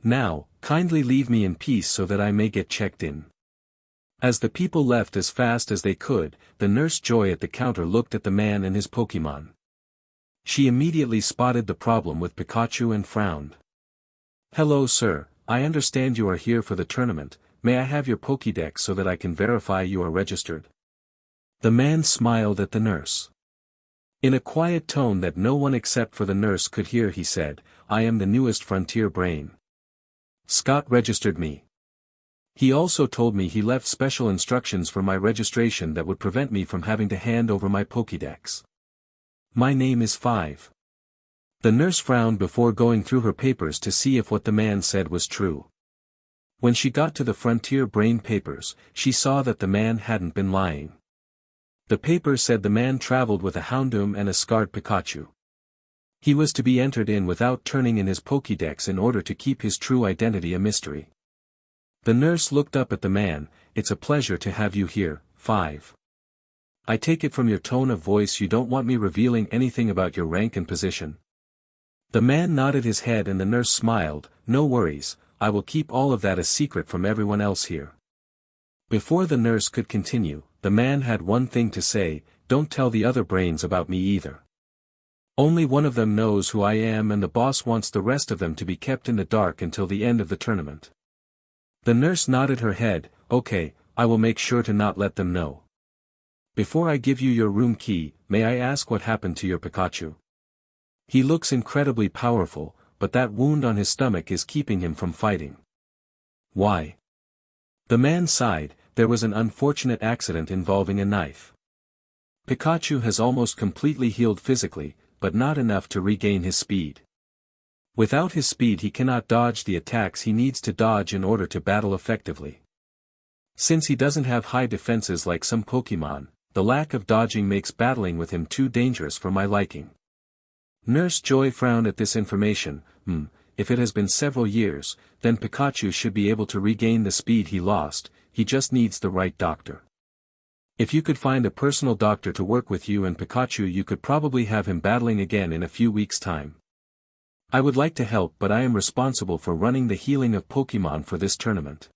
Now, kindly leave me in peace so that I may get checked in. As the people left as fast as they could, the nurse Joy at the counter looked at the man and his Pokemon. She immediately spotted the problem with Pikachu and frowned. Hello sir, I understand you are here for the tournament, may I have your Pokédex so that I can verify you are registered? The man smiled at the nurse. In a quiet tone that no one except for the nurse could hear, he said, I am the newest Frontier Brain. Scott registered me. He also told me he left special instructions for my registration that would prevent me from having to hand over my Pokédex. My name is 5. The nurse frowned before going through her papers to see if what the man said was true. When she got to the Frontier Brain papers, she saw that the man hadn't been lying. The paper said the man traveled with a Houndoom and a scarred Pikachu. He was to be entered in without turning in his Pokédex in order to keep his true identity a mystery. The nurse looked up at the man, it's a pleasure to have you here, 5. I take it from your tone of voice you don't want me revealing anything about your rank and position. The man nodded his head and the nurse smiled, no worries, I will keep all of that a secret from everyone else here. Before the nurse could continue, the man had one thing to say, don't tell the other brains about me either. Only one of them knows who I am and the boss wants the rest of them to be kept in the dark until the end of the tournament. The nurse nodded her head, okay, I will make sure to not let them know. Before I give you your room key, may I ask what happened to your Pikachu? He looks incredibly powerful, but that wound on his stomach is keeping him from fighting. Why? The man sighed, there was an unfortunate accident involving a knife. Pikachu has almost completely healed physically, but not enough to regain his speed. Without his speed he cannot dodge the attacks he needs to dodge in order to battle effectively. Since he doesn't have high defenses like some Pokemon, the lack of dodging makes battling with him too dangerous for my liking. Nurse Joy frowned at this information. If it has been several years, then Pikachu should be able to regain the speed he lost, he just needs the right doctor. If you could find a personal doctor to work with you and Pikachu, you could probably have him battling again in a few weeks' time. I would like to help, but I am responsible for running the healing of Pokemon for this tournament.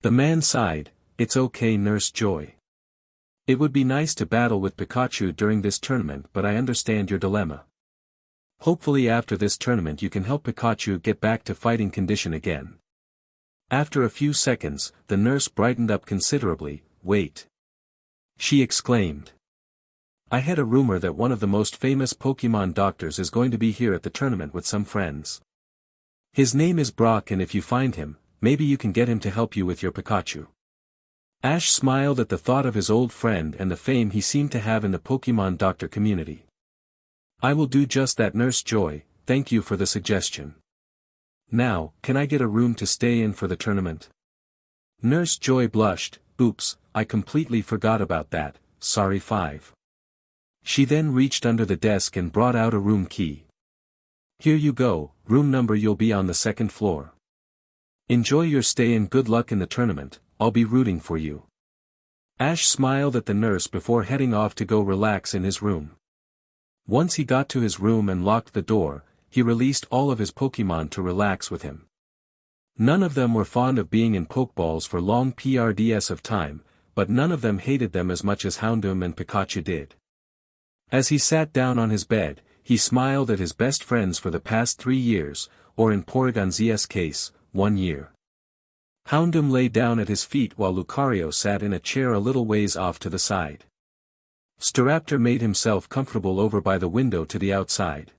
The man sighed. It's okay, Nurse Joy. It would be nice to battle with Pikachu during this tournament, but I understand your dilemma. Hopefully after this tournament you can help Pikachu get back to fighting condition again. After a few seconds, the nurse brightened up considerably. Wait! She exclaimed. I had a rumor that one of the most famous Pokemon doctors is going to be here at the tournament with some friends. His name is Brock, and if you find him, maybe you can get him to help you with your Pikachu. Ash smiled at the thought of his old friend and the fame he seemed to have in the Pokemon doctor community. I will do just that, Nurse Joy, thank you for the suggestion. Now, can I get a room to stay in for the tournament? Nurse Joy blushed. Oops, I completely forgot about that, sorry. 5. She then reached under the desk and brought out a room key. Here you go, room number, you'll be on the 2nd floor. Enjoy your stay and good luck in the tournament, I'll be rooting for you. Ash smiled at the nurse before heading off to go relax in his room. Once he got to his room and locked the door, he released all of his Pokemon to relax with him. None of them were fond of being in Pokeballs for long periods of time, but none of them hated them as much as Houndoom and Pikachu did. As he sat down on his bed, he smiled at his best friends for the past 3 years, or in Porygon's case, 1 year. Houndoom lay down at his feet while Lucario sat in a chair a little ways off to the side. Staraptor made himself comfortable over by the window to the outside.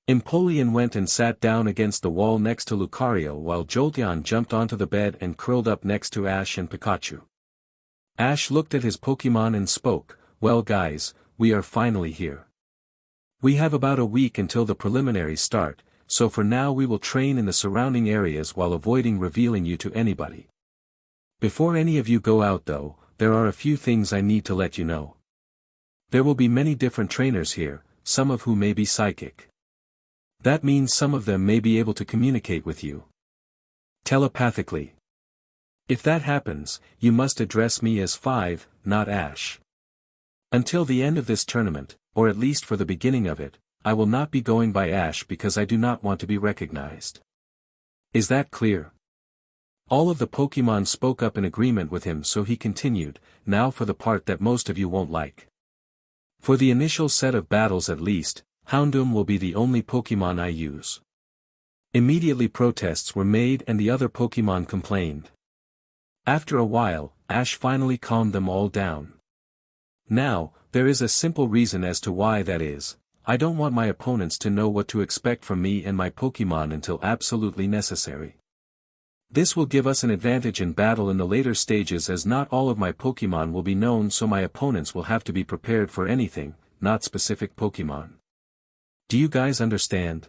Empoleon went and sat down against the wall next to Lucario, while Jolteon jumped onto the bed and curled up next to Ash and Pikachu. Ash looked at his Pokemon and spoke, well guys, we are finally here. We have about a week until the preliminaries start, so for now we will train in the surrounding areas while avoiding revealing you to anybody. Before any of you go out though, there are a few things I need to let you know. There will be many different trainers here, some of whom may be psychic. That means some of them may be able to communicate with you telepathically. If that happens, you must address me as 5, not Ash. Until the end of this tournament, or at least for the beginning of it, I will not be going by Ash because I do not want to be recognized. Is that clear? All of the Pokemon spoke up in agreement with him, so he continued, now for the part that most of you won't like. For the initial set of battles at least, Houndoom will be the only Pokemon I use. Immediately protests were made and the other Pokemon complained. After a while, Ash finally calmed them all down. Now, there is a simple reason as to why that is. I don't want my opponents to know what to expect from me and my Pokemon until absolutely necessary. This will give us an advantage in battle in the later stages, as not all of my Pokemon will be known, so my opponents will have to be prepared for anything, not specific Pokemon. Do you guys understand?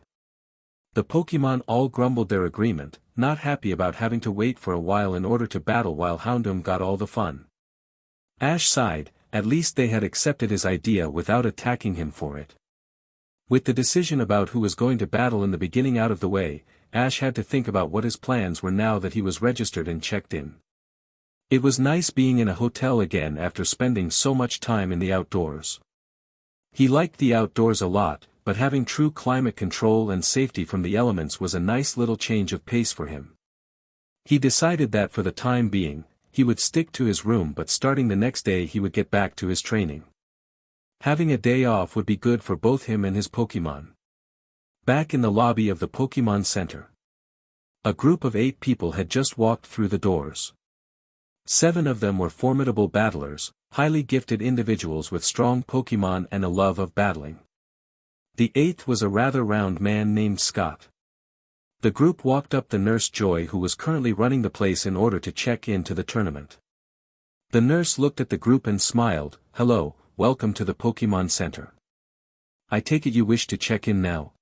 The Pokemon all grumbled their agreement, not happy about having to wait for a while in order to battle while Houndoom got all the fun. Ash sighed, at least they had accepted his idea without attacking him for it. With the decision about who was going to battle in the beginning out of the way, Ash had to think about what his plans were now that he was registered and checked in. It was nice being in a hotel again after spending so much time in the outdoors. He liked the outdoors a lot, but having true climate control and safety from the elements was a nice little change of pace for him. He decided that for the time being, he would stick to his room, but starting the next day he would get back to his training. Having a day off would be good for both him and his Pokemon. Back in the lobby of the Pokemon Center, a group of 8 people had just walked through the doors. 7 of them were formidable battlers, highly gifted individuals with strong Pokemon and a love of battling. The 8th was a rather round man named Scott. The group walked up to Nurse Joy, who was currently running the place in order to check in to the tournament. The nurse looked at the group and smiled, "Hello, welcome to the Pokemon Center. I take it you wish to check in now?"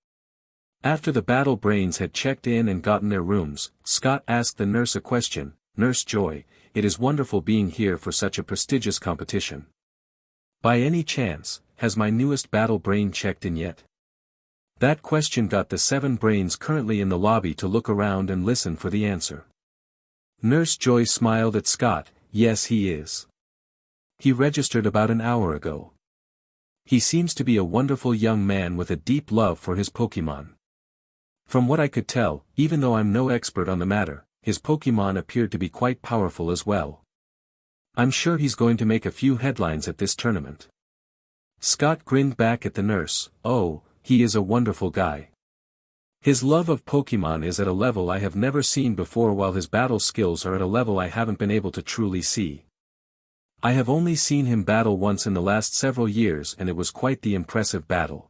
After the Battle Brains had checked in and gotten their rooms, Scott asked the nurse a question. "Nurse Joy, it is wonderful being here for such a prestigious competition. By any chance, has my newest battle brain checked in yet? That question got the 7 brains currently in the lobby to look around and listen for the answer. Nurse Joy smiled at Scott. Yes, he is. He registered about an hour ago. He seems to be a wonderful young man with a deep love for his Pokemon. From what I could tell, even though I'm no expert on the matter, his Pokemon appeared to be quite powerful as well. I'm sure he's going to make a few headlines at this tournament. Scott grinned back at the nurse. Oh, he is a wonderful guy. His love of Pokemon is at a level I have never seen before, while his battle skills are at a level I haven't been able to truly see. I have only seen him battle once in the last several years, and it was quite the impressive battle.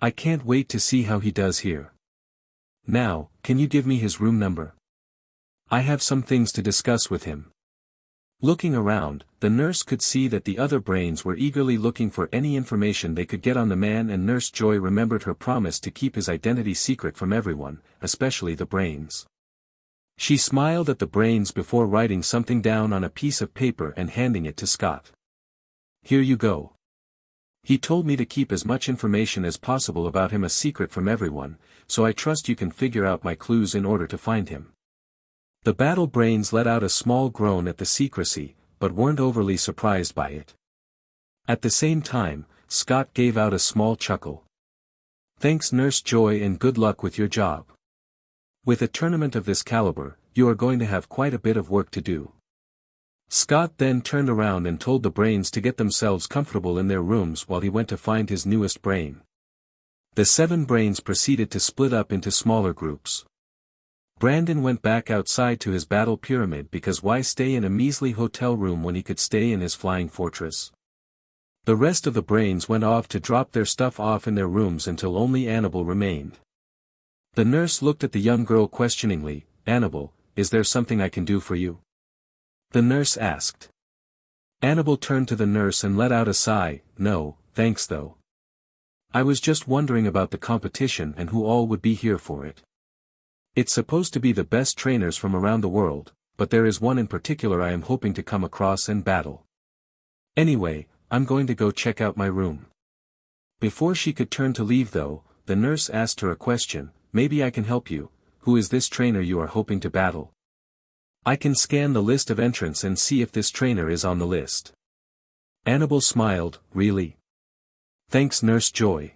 I can't wait to see how he does here. Now, can you give me his room number? I have some things to discuss with him. Looking around, the nurse could see that the other brains were eagerly looking for any information they could get on the man, and Nurse Joy remembered her promise to keep his identity secret from everyone, especially the brains. She smiled at the brains before writing something down on a piece of paper and handing it to Scott. Here you go. He told me to keep as much information as possible about him a secret from everyone, so I trust you can figure out my clues in order to find him. The battle brains let out a small groan at the secrecy, but weren't overly surprised by it. At the same time, Scott gave out a small chuckle. Thanks Nurse Joy, and good luck with your job. With a tournament of this caliber, you are going to have quite a bit of work to do. Scott then turned around and told the brains to get themselves comfortable in their rooms while he went to find his newest brain. The 7 brains proceeded to split up into smaller groups. Brandon went back outside to his battle pyramid, because why stay in a measly hotel room when he could stay in his flying fortress? The rest of the brains went off to drop their stuff off in their rooms until only Anabel remained. The nurse looked at the young girl questioningly. Anabel, is there something I can do for you? The nurse asked. Anabel turned to the nurse and let out a sigh. No, thanks though. I was just wondering about the competition and who all would be here for it. It's supposed to be the best trainers from around the world, but there is one in particular I am hoping to come across and battle. Anyway, I'm going to go check out my room. Before she could turn to leave though, the nurse asked her a question. Maybe I can help you. Who is this trainer you are hoping to battle? I can scan the list of entrants and see if this trainer is on the list. Anabel smiled. Really? Thanks Nurse Joy.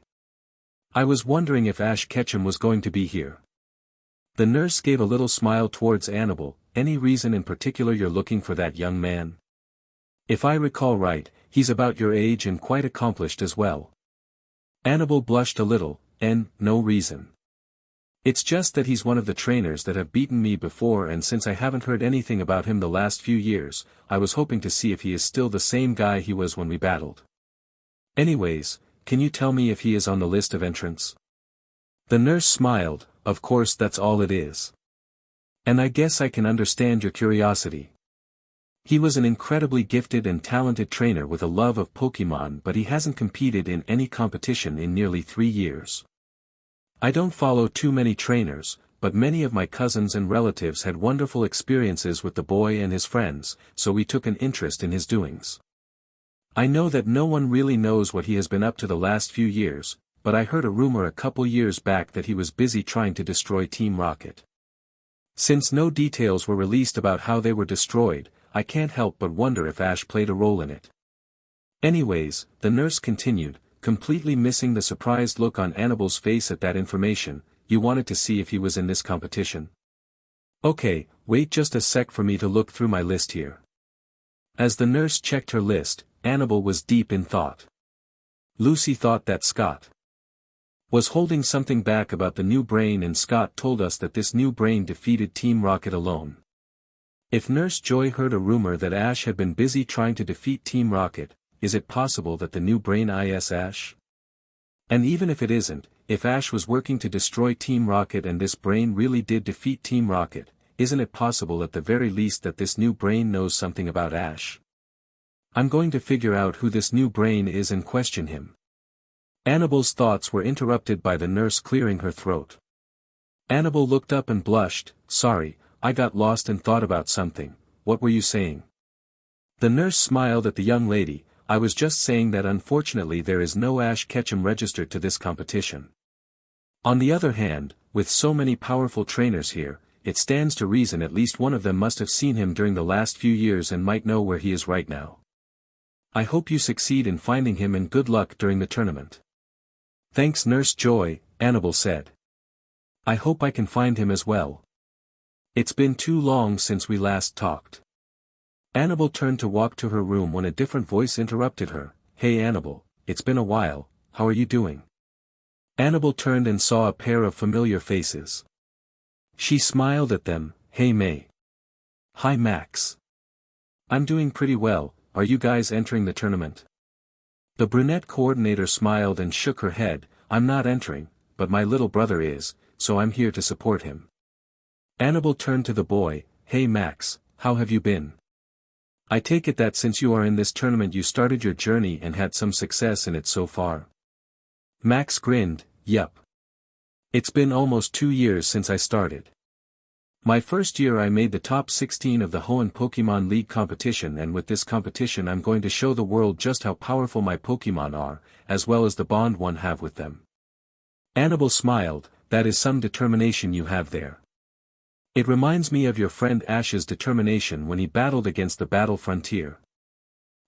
I was wondering if Ash Ketchum was going to be here. The nurse gave a little smile towards Anabel. Any reason in particular you're looking for that young man? If I recall right, he's about your age and quite accomplished as well. Anabel blushed a little. No reason. It's just that he's one of the trainers that have beaten me before, and since I haven't heard anything about him the last few years, I was hoping to see if he is still the same guy he was when we battled. Anyways, can you tell me if he is on the list of entrants? The nurse smiled. Of course, that's all it is. And I guess I can understand your curiosity. He was an incredibly gifted and talented trainer with a love of Pokemon, but he hasn't competed in any competition in nearly 3 years. I don't follow too many trainers, but many of my cousins and relatives had wonderful experiences with the boy and his friends, so we took an interest in his doings. I know that no one really knows what he has been up to the last few years, but I heard a rumor a couple years back that he was busy trying to destroy Team Rocket. Since no details were released about how they were destroyed, I can't help but wonder if Ash played a role in it. Anyways, the nurse continued, completely missing the surprised look on Anabel's face at that information. You wanted to see if he was in this competition? Okay, wait just a sec for me to look through my list here. As the nurse checked her list, Anabel was deep in thought. Lucy thought that Scott was holding something back about the new brain, and Scott told us that this new brain defeated Team Rocket alone. If Nurse Joy heard a rumor that Ash had been busy trying to defeat Team Rocket, is it possible that the new brain is Ash? And even if it isn't, if Ash was working to destroy Team Rocket and this brain really did defeat Team Rocket, isn't it possible at the very least that this new brain knows something about Ash? I'm going to figure out who this new brain is and question him. Anabel's thoughts were interrupted by the nurse clearing her throat. Anabel looked up and blushed. Sorry, I got lost and thought about something. What were you saying? The nurse smiled at the young lady. I was just saying that unfortunately there is no Ash Ketchum registered to this competition. On the other hand, with so many powerful trainers here, it stands to reason at least one of them must have seen him during the last few years and might know where he is right now. I hope you succeed in finding him and good luck during the tournament. Thanks Nurse Joy, Anabel said. I hope I can find him as well. It's been too long since we last talked. Anabel turned to walk to her room when a different voice interrupted her. Hey Anabel, it's been a while, how are you doing? Anabel turned and saw a pair of familiar faces. She smiled at them. Hey May. Hi Max. I'm doing pretty well, are you guys entering the tournament? The brunette coordinator smiled and shook her head. I'm not entering, but my little brother is, so I'm here to support him. Anabel turned to the boy. Hey Max, how have you been? I take it that since you are in this tournament you started your journey and had some success in it so far. Max grinned. Yup. It's been almost 2 years since I started. My first year I made the top 16 of the Hoenn Pokemon League competition, and with this competition I'm going to show the world just how powerful my Pokemon are, as well as the bond one have with them. Anabel smiled. That is some determination you have there. It reminds me of your friend Ash's determination when he battled against the Battle Frontier.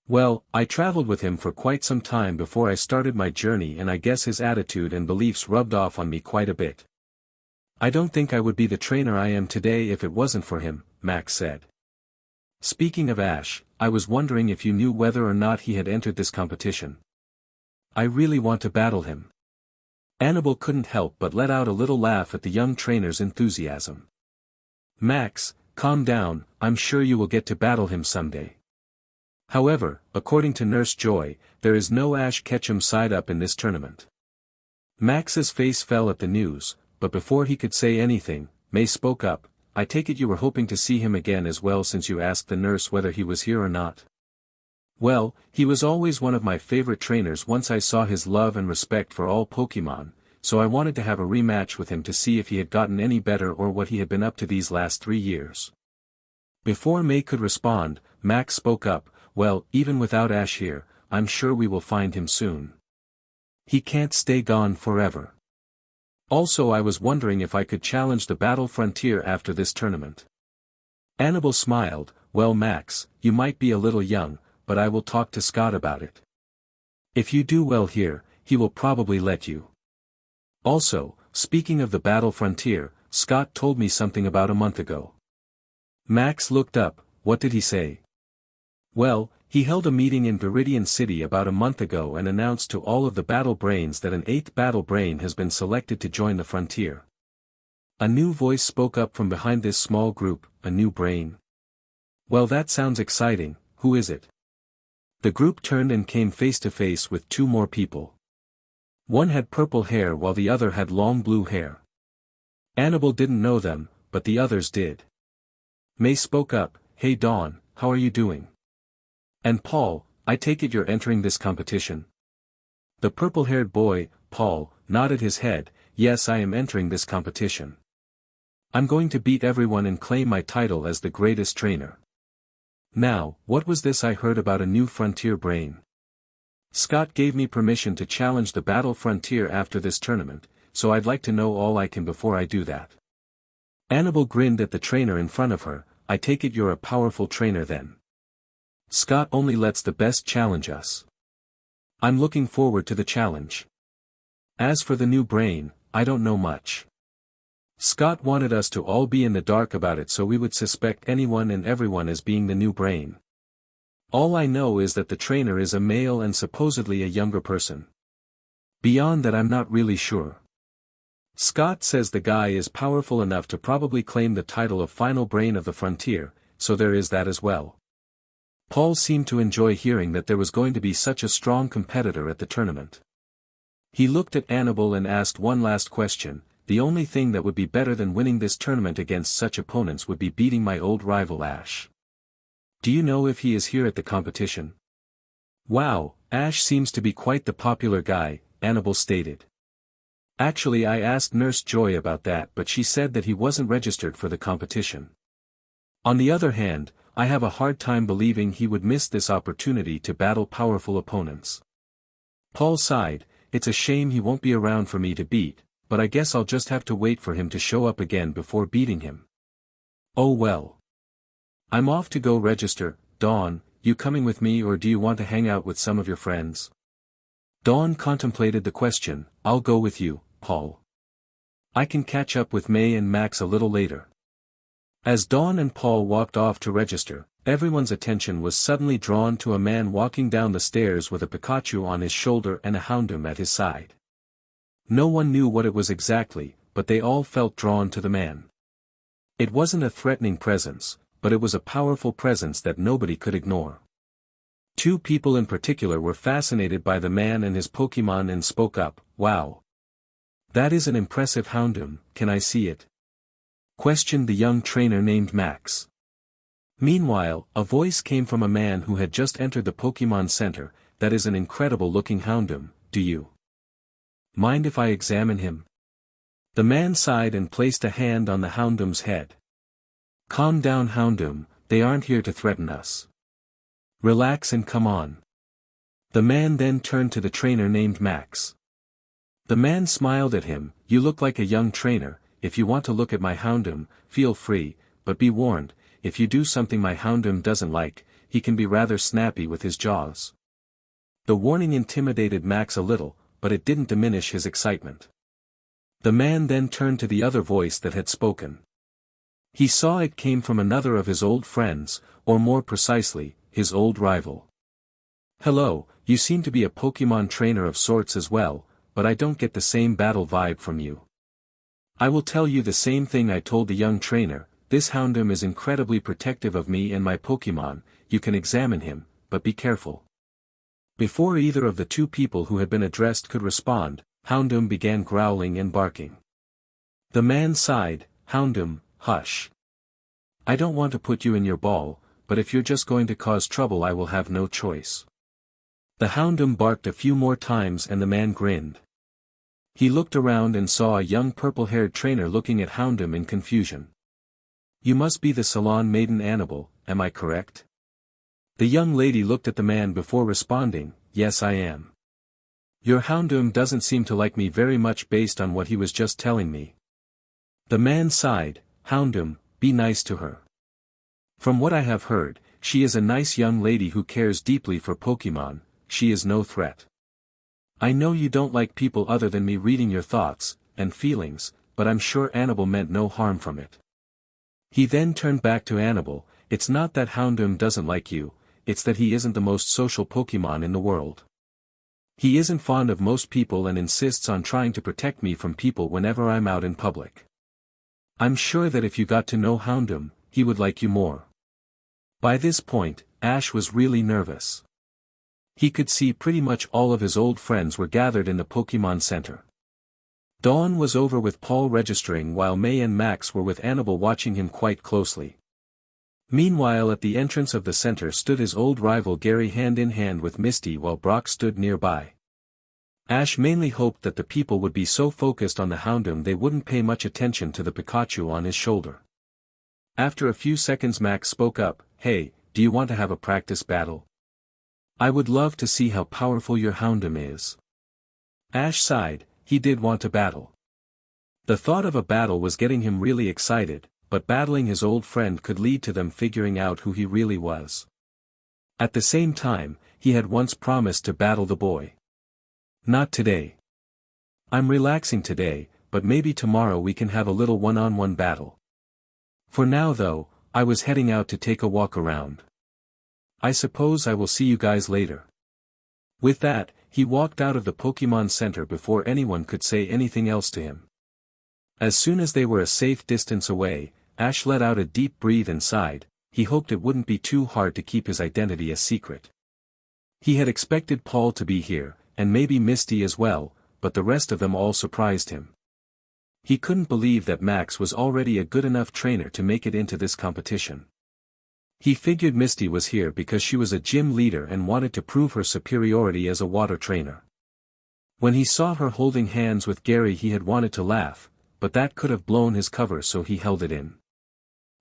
Well, I traveled with him for quite some time before I started my journey, and I guess his attitude and beliefs rubbed off on me quite a bit. I don't think I would be the trainer I am today if it wasn't for him, Max said. Speaking of Ash, I was wondering if you knew whether or not he had entered this competition. I really want to battle him. Anabel couldn't help but let out a little laugh at the young trainer's enthusiasm. Max, calm down, I'm sure you will get to battle him someday. However, according to Nurse Joy, there is no Ash Ketchum side up in this tournament. Max's face fell at the news, but before he could say anything, May spoke up. I take it you were hoping to see him again as well since you asked the nurse whether he was here or not. Well, he was always one of my favorite trainers once I saw his love and respect for all Pokemon, so I wanted to have a rematch with him to see if he had gotten any better or what he had been up to these last 3 years. Before May could respond, Max spoke up. Well, even without Ash here, I'm sure we will find him soon. He can't stay gone forever. Also I was wondering if I could challenge the Battle Frontier after this tournament. Anabel smiled. Well Max, you might be a little young, but I will talk to Scott about it. If you do well here, he will probably let you. Also, speaking of the Battle Frontier, Scott told me something about a month ago. Max looked up. What did he say? Well, he held a meeting in Viridian City about a month ago and announced to all of the Battle Brains that an 8th Battle Brain has been selected to join the frontier. A new voice spoke up from behind this small group. A new brain? Well, that sounds exciting. Who is it? The group turned and came face to face with 2 more people. One had purple hair while the other had long blue hair. Anabel didn't know them, but the others did. May spoke up. Hey Dawn, how are you doing? And Paul, I take it you're entering this competition? The purple-haired boy, Paul, nodded his head. Yes, I am entering this competition. I'm going to beat everyone and claim my title as the greatest trainer. Now, what was this I heard about a new frontier brain? Scott gave me permission to challenge the Battle Frontier after this tournament, so I'd like to know all I can before I do that. Anabel grinned at the trainer in front of her. I take it you're a powerful trainer then. Scott only lets the best challenge us. I'm looking forward to the challenge. As for the new brain, I don't know much. Scott wanted us to all be in the dark about it so we would suspect anyone and everyone as being the new brain. All I know is that the trainer is a male and supposedly a younger person. Beyond that I'm not really sure. Scott says the guy is powerful enough to probably claim the title of final brain of the frontier, so there is that as well. Paul seemed to enjoy hearing that there was going to be such a strong competitor at the tournament. He looked at Anabel and asked one last question. The only thing that would be better than winning this tournament against such opponents would be beating my old rival Ash. Do you know if he is here at the competition? Wow, Ash seems to be quite the popular guy, Anabel stated. Actually I asked Nurse Joy about that, but she said that he wasn't registered for the competition. On the other hand, I have a hard time believing he would miss this opportunity to battle powerful opponents. Paul sighed, it's a shame he won't be around for me to beat, but I guess I'll just have to wait for him to show up again before beating him. Oh well. I'm off to go register. Dawn, you coming with me or do you want to hang out with some of your friends? Dawn contemplated the question. I'll go with you, Paul. I can catch up with May and Max a little later. As Dawn and Paul walked off to register, everyone's attention was suddenly drawn to a man walking down the stairs with a Pikachu on his shoulder and a Houndoom at his side. No one knew what it was exactly, but they all felt drawn to the man. It wasn't a threatening presence, but it was a powerful presence that nobody could ignore. Two people in particular were fascinated by the man and his Pokémon and spoke up, "Wow! That is an impressive Houndoom, can I see it?" questioned the young trainer named Max. Meanwhile, a voice came from a man who had just entered the Pokémon Center. "That is an incredible-looking Houndoom, do you mind if I examine him?" The man sighed and placed a hand on the Houndoom's head. "Calm down, Houndoom, they aren't here to threaten us. Relax and come on." The man then turned to the trainer named Max. The man smiled at him. "You look like a young trainer. If you want to look at my Houndoom, feel free, but be warned, if you do something my Houndoom doesn't like, he can be rather snappy with his jaws." The warning intimidated Max a little, but it didn't diminish his excitement. The man then turned to the other voice that had spoken. He saw it came from another of his old friends, or more precisely, his old rival. "Hello, you seem to be a Pokémon trainer of sorts as well, but I don't get the same battle vibe from you. I will tell you the same thing I told the young trainer, this Houndoom is incredibly protective of me and my Pokémon. You can examine him, but be careful." Before either of the two people who had been addressed could respond, Houndoom began growling and barking. The man sighed, "Houndoom, hush. I don't want to put you in your ball, but if you're just going to cause trouble I will have no choice." The Houndoom barked a few more times and the man grinned. He looked around and saw a young purple-haired trainer looking at Houndoom in confusion. "You must be the salon maiden Anabel, am I correct?" The young lady looked at the man before responding, "Yes I am. Your Houndoom doesn't seem to like me very much based on what he was just telling me." The man sighed, "Houndoom, be nice to her. From what I have heard, she is a nice young lady who cares deeply for Pokémon. She is no threat. I know you don't like people other than me reading your thoughts and feelings, but I'm sure Anabel meant no harm from it." He then turned back to Anabel. "It's not that Houndoom doesn't like you, it's that he isn't the most social Pokémon in the world. He isn't fond of most people and insists on trying to protect me from people whenever I'm out in public. I'm sure that if you got to know Houndoom, he would like you more." By this point, Ash was really nervous. He could see pretty much all of his old friends were gathered in the Pokémon Center. Dawn was over with Paul registering while May and Max were with Anabel watching him quite closely. Meanwhile at the entrance of the center stood his old rival Gary hand in hand with Misty while Brock stood nearby. Ash mainly hoped that the people would be so focused on the Houndoom they wouldn't pay much attention to the Pikachu on his shoulder. After a few seconds Max spoke up, "Hey, do you want to have a practice battle? I would love to see how powerful your Houndoom is." Ash sighed, he did want to battle. The thought of a battle was getting him really excited, but battling his old friend could lead to them figuring out who he really was. At the same time, he had once promised to battle the boy. "Not today. I'm relaxing today, but maybe tomorrow we can have a little one-on-one battle. For now though, I was heading out to take a walk around. I suppose I will see you guys later." With that, he walked out of the Pokémon Center before anyone could say anything else to him. As soon as they were a safe distance away, Ash let out a deep breath and sighed. He hoped it wouldn't be too hard to keep his identity a secret. He had expected Paul to be here, and maybe Misty as well, but the rest of them all surprised him. He couldn't believe that Max was already a good enough trainer to make it into this competition. He figured Misty was here because she was a gym leader and wanted to prove her superiority as a water trainer. When he saw her holding hands with Gary he had wanted to laugh, but that could have blown his cover so he held it in.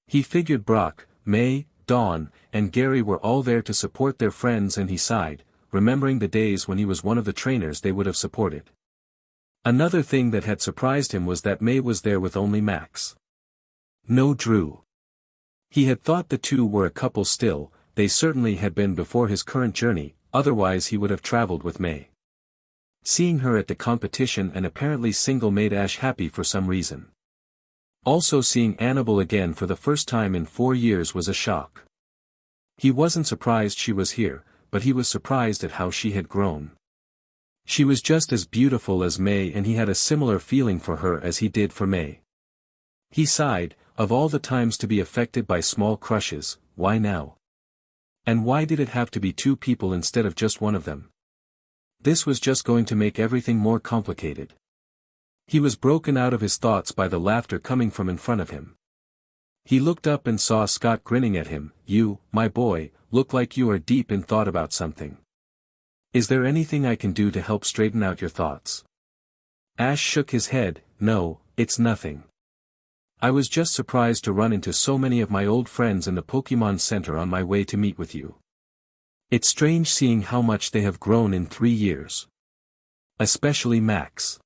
He figured Brock, May, Dawn, and Gary were all there to support their friends, and he sighed, remembering the days when he was one of the trainers they would have supported. Another thing that had surprised him was that May was there with only Max. No Drew. He had thought the two were a couple still. They certainly had been before his current journey, otherwise he would have traveled with May. Seeing her at the competition and apparently single made Ash happy for some reason. Also seeing Anabel again for the first time in 4 years was a shock. He wasn't surprised she was here, but he was surprised at how she had grown. She was just as beautiful as May, and he had a similar feeling for her as he did for May. He sighed, of all the times to be affected by small crushes, why now? And why did it have to be 2 people instead of just one of them? This was just going to make everything more complicated. He was broken out of his thoughts by the laughter coming from in front of him. He looked up and saw Scott grinning at him. You, my boy, look like you are deep in thought about something. Is there anything I can do to help straighten out your thoughts? Ash shook his head. No, it's nothing. I was just surprised to run into so many of my old friends in the Pokemon Center on my way to meet with you. It's strange seeing how much they have grown in 3 years. Especially Max.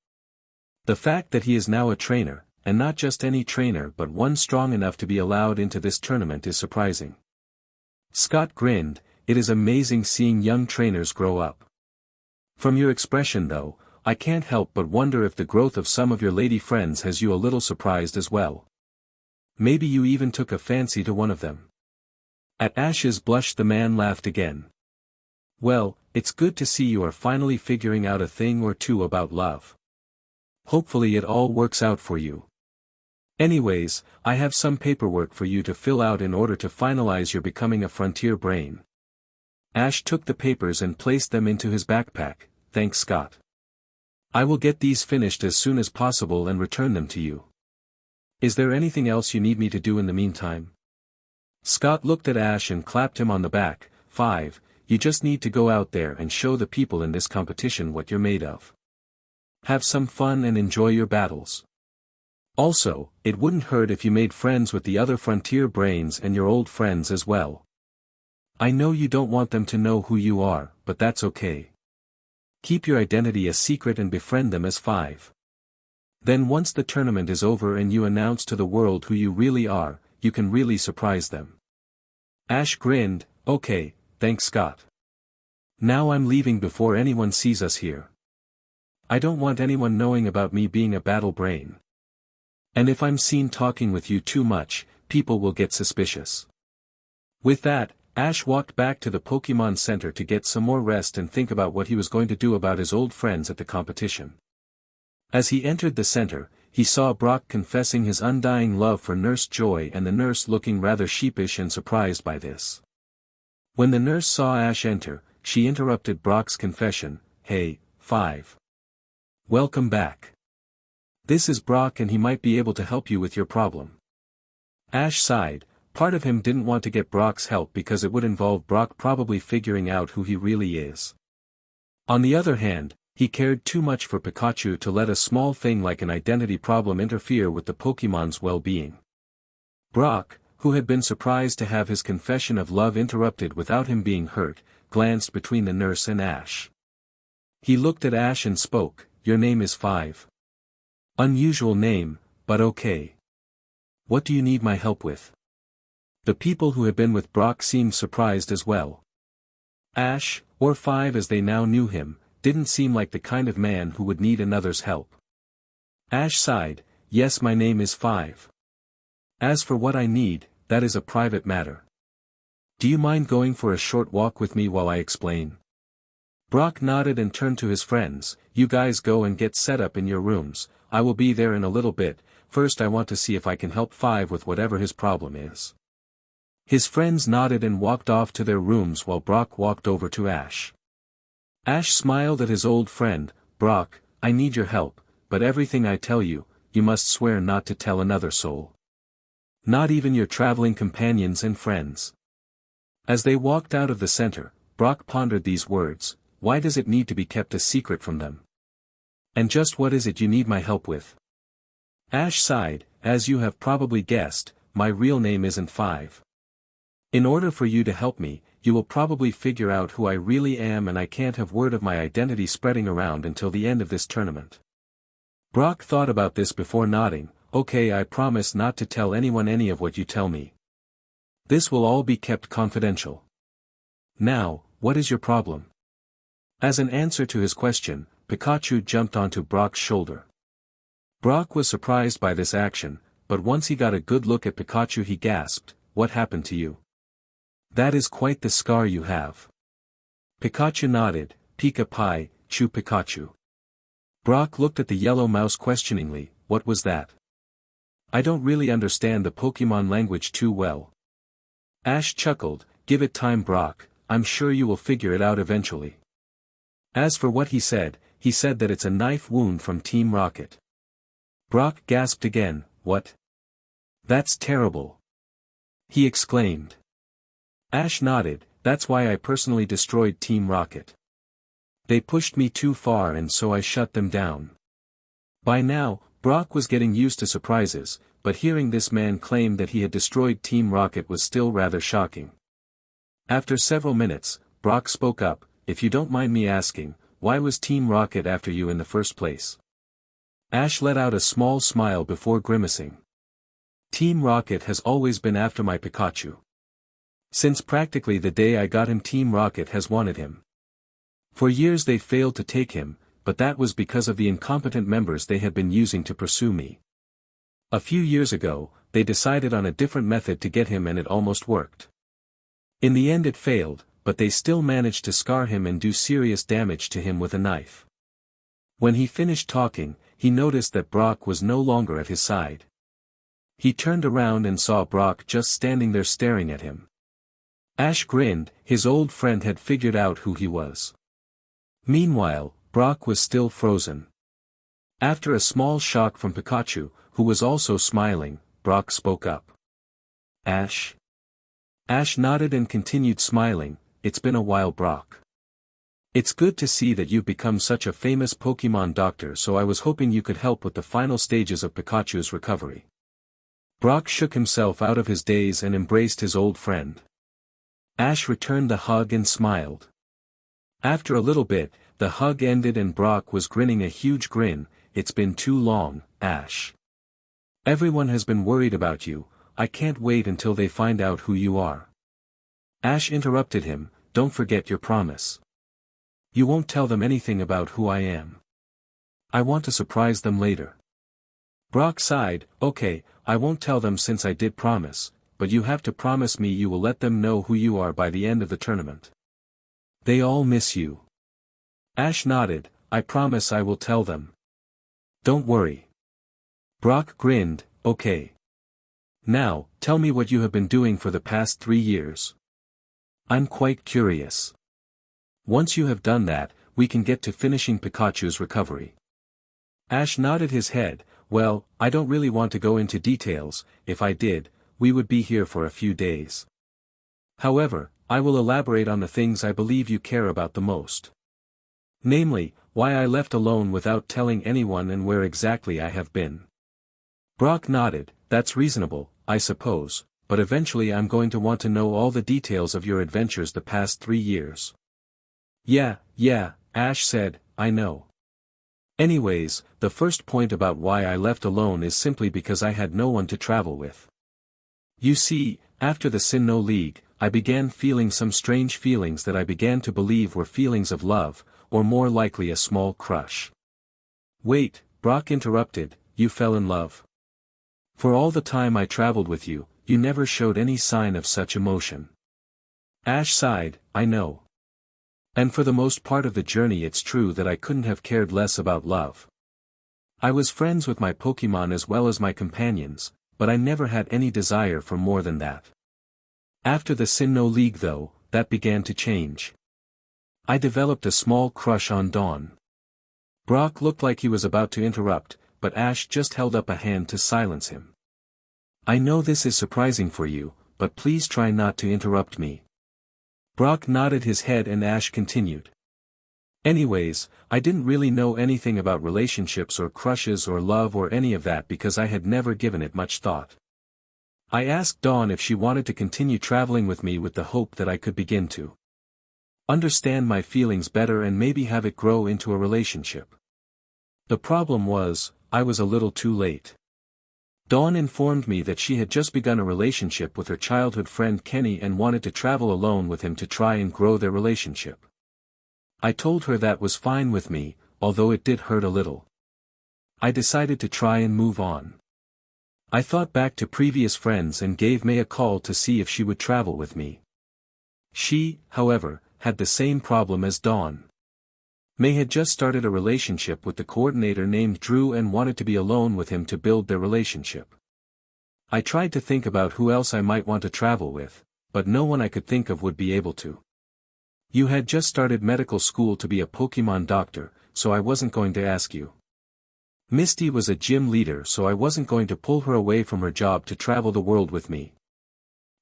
The fact that he is now a trainer, and not just any trainer but one strong enough to be allowed into this tournament, is surprising. Scott grinned. It is amazing seeing young trainers grow up. From your expression though, I can't help but wonder if the growth of some of your lady friends has you a little surprised as well. Maybe you even took a fancy to one of them. At Ash's blush the man laughed again. Well, it's good to see you are finally figuring out a thing or two about love. Hopefully it all works out for you. Anyways, I have some paperwork for you to fill out in order to finalize your becoming a frontier brain. Ash took the papers and placed them into his backpack. Thanks, Scott. I will get these finished as soon as possible and return them to you. Is there anything else you need me to do in the meantime? Scott looked at Ash and clapped him on the back. 5. You just need to go out there and show the people in this competition what you're made of. Have some fun and enjoy your battles. Also, it wouldn't hurt if you made friends with the other frontier brains and your old friends as well. I know you don't want them to know who you are, but that's okay. Keep your identity a secret and befriend them as 5. Then once the tournament is over and you announce to the world who you really are, you can really surprise them. Ash grinned. Okay, thanks, Scott. Now I'm leaving before anyone sees us here. I don't want anyone knowing about me being a battle brain. And if I'm seen talking with you too much, people will get suspicious. With that, Ash walked back to the Pokemon Center to get some more rest and think about what he was going to do about his old friends at the competition. As he entered the center, he saw Brock confessing his undying love for Nurse Joy and the nurse looking rather sheepish and surprised by this. When the nurse saw Ash enter, she interrupted Brock's confession. Hey, 5. Welcome back. This is Brock and he might be able to help you with your problem. Ash sighed. Part of him didn't want to get Brock's help because it would involve Brock probably figuring out who he really is. On the other hand, he cared too much for Pikachu to let a small thing like an identity problem interfere with the Pokemon's well-being. Brock, who had been surprised to have his confession of love interrupted without him being hurt, glanced between the nurse and Ash. He looked at Ash and spoke. Your name is 5. Unusual name, but okay. What do you need my help with? The people who had been with Brock seemed surprised as well. Ash, or 5 as they now knew him, didn't seem like the kind of man who would need another's help. Ash sighed. Yes, my name is 5. As for what I need, that is a private matter. Do you mind going for a short walk with me while I explain? Brock nodded and turned to his friends. You guys go and get set up in your rooms, I will be there in a little bit. First I want to see if I can help 5 with whatever his problem is. His friends nodded and walked off to their rooms while Brock walked over to Ash. Ash smiled at his old friend. Brock, I need your help, but everything I tell you, you must swear not to tell another soul. Not even your traveling companions and friends. As they walked out of the center, Brock pondered these words. Why does it need to be kept a secret from them? And just what is it you need my help with? Ash sighed. As you have probably guessed, my real name isn't 5. In order for you to help me, you will probably figure out who I really am, and I can't have word of my identity spreading around until the end of this tournament. Brock thought about this before nodding. Okay, I promise not to tell anyone any of what you tell me. This will all be kept confidential. Now, what is your problem? As an answer to his question, Pikachu jumped onto Brock's shoulder. Brock was surprised by this action, but once he got a good look at Pikachu he gasped, "What happened to you? That is quite the scar you have." Pikachu nodded, "Pika Pi, Chu Pikachu." Brock looked at the yellow mouse questioningly. "What was that? I don't really understand the Pokemon language too well." Ash chuckled, "Give it time, Brock, I'm sure you will figure it out eventually." As for what he said that it's a knife wound from Team Rocket. Brock gasped again. "What? That's terrible!" he exclaimed. Ash nodded, "That's why I personally destroyed Team Rocket. They pushed me too far and so I shut them down." By now, Brock was getting used to surprises, but hearing this man claim that he had destroyed Team Rocket was still rather shocking. After several minutes, Brock spoke up, "If you don't mind me asking, why was Team Rocket after you in the first place?" Ash let out a small smile before grimacing. "Team Rocket has always been after my Pikachu. Since practically the day I got him, Team Rocket has wanted him. For years they failed to take him, but that was because of the incompetent members they had been using to pursue me. A few years ago, they decided on a different method to get him and it almost worked. In the end it failed, but they still managed to scar him and do serious damage to him with a knife." When he finished talking, he noticed that Brock was no longer at his side. He turned around and saw Brock just standing there staring at him. Ash grinned, his old friend had figured out who he was. Meanwhile, Brock was still frozen. After a small shock from Pikachu, who was also smiling, Brock spoke up. "Ash?" Ash nodded and continued smiling. "It's been a while, Brock. It's good to see that you've become such a famous Pokemon doctor, so I was hoping you could help with the final stages of Pikachu's recovery." Brock shook himself out of his daze and embraced his old friend. Ash returned the hug and smiled. After a little bit, the hug ended and Brock was grinning a huge grin. "It's been too long, Ash. Everyone has been worried about you, I can't wait until they find out who you are." Ash interrupted him, "Don't forget your promise. You won't tell them anything about who I am. I want to surprise them later." Brock sighed, "Okay, I won't tell them since I did promise, but you have to promise me you will let them know who you are by the end of the tournament. They all miss you." Ash nodded, "I promise I will tell them. Don't worry." Brock grinned, "Okay. Now, tell me what you have been doing for the past 3 years. I'm quite curious. Once you have done that, we can get to finishing Pikachu's recovery." Ash nodded his head, "Well, I don't really want to go into details. If I did, we would be here for a few days. However, I will elaborate on the things I believe you care about the most. Namely, why I left alone without telling anyone and where exactly I have been." Brock nodded, "That's reasonable, I suppose, but eventually I'm going to want to know all the details of your adventures the past 3 years. Yeah, Ash said, "I know. Anyways, the first point about why I left alone is simply because I had no one to travel with. You see, after the Sinnoh League, I began feeling some strange feelings that I began to believe were feelings of love, or more likely a small crush." "Wait," Brock interrupted, "you fell in love? For all the time I traveled with you, you never showed any sign of such emotion." Ash sighed, "I know. And for the most part of the journey it's true that I couldn't have cared less about love. I was friends with my Pokemon as well as my companions, but I never had any desire for more than that. After the Sinnoh League though, that began to change. I developed a small crush on Dawn." Brock looked like he was about to interrupt, but Ash just held up a hand to silence him. "I know this is surprising for you, but please try not to interrupt me." Brock nodded his head and Ash continued. "Anyways, I didn't really know anything about relationships or crushes or love or any of that because I had never given it much thought. I asked Dawn if she wanted to continue traveling with me with the hope that I could begin to understand my feelings better and maybe have it grow into a relationship. The problem was, I was a little too late. Dawn informed me that she had just begun a relationship with her childhood friend Kenny and wanted to travel alone with him to try and grow their relationship. I told her that was fine with me, although it did hurt a little. I decided to try and move on. I thought back to previous friends and gave May a call to see if she would travel with me. She, however, had the same problem as Dawn. May had just started a relationship with the coordinator named Drew and wanted to be alone with him to build their relationship. I tried to think about who else I might want to travel with, but no one I could think of would be able to. You had just started medical school to be a Pokemon doctor, so I wasn't going to ask you. Misty was a gym leader, so I wasn't going to pull her away from her job to travel the world with me.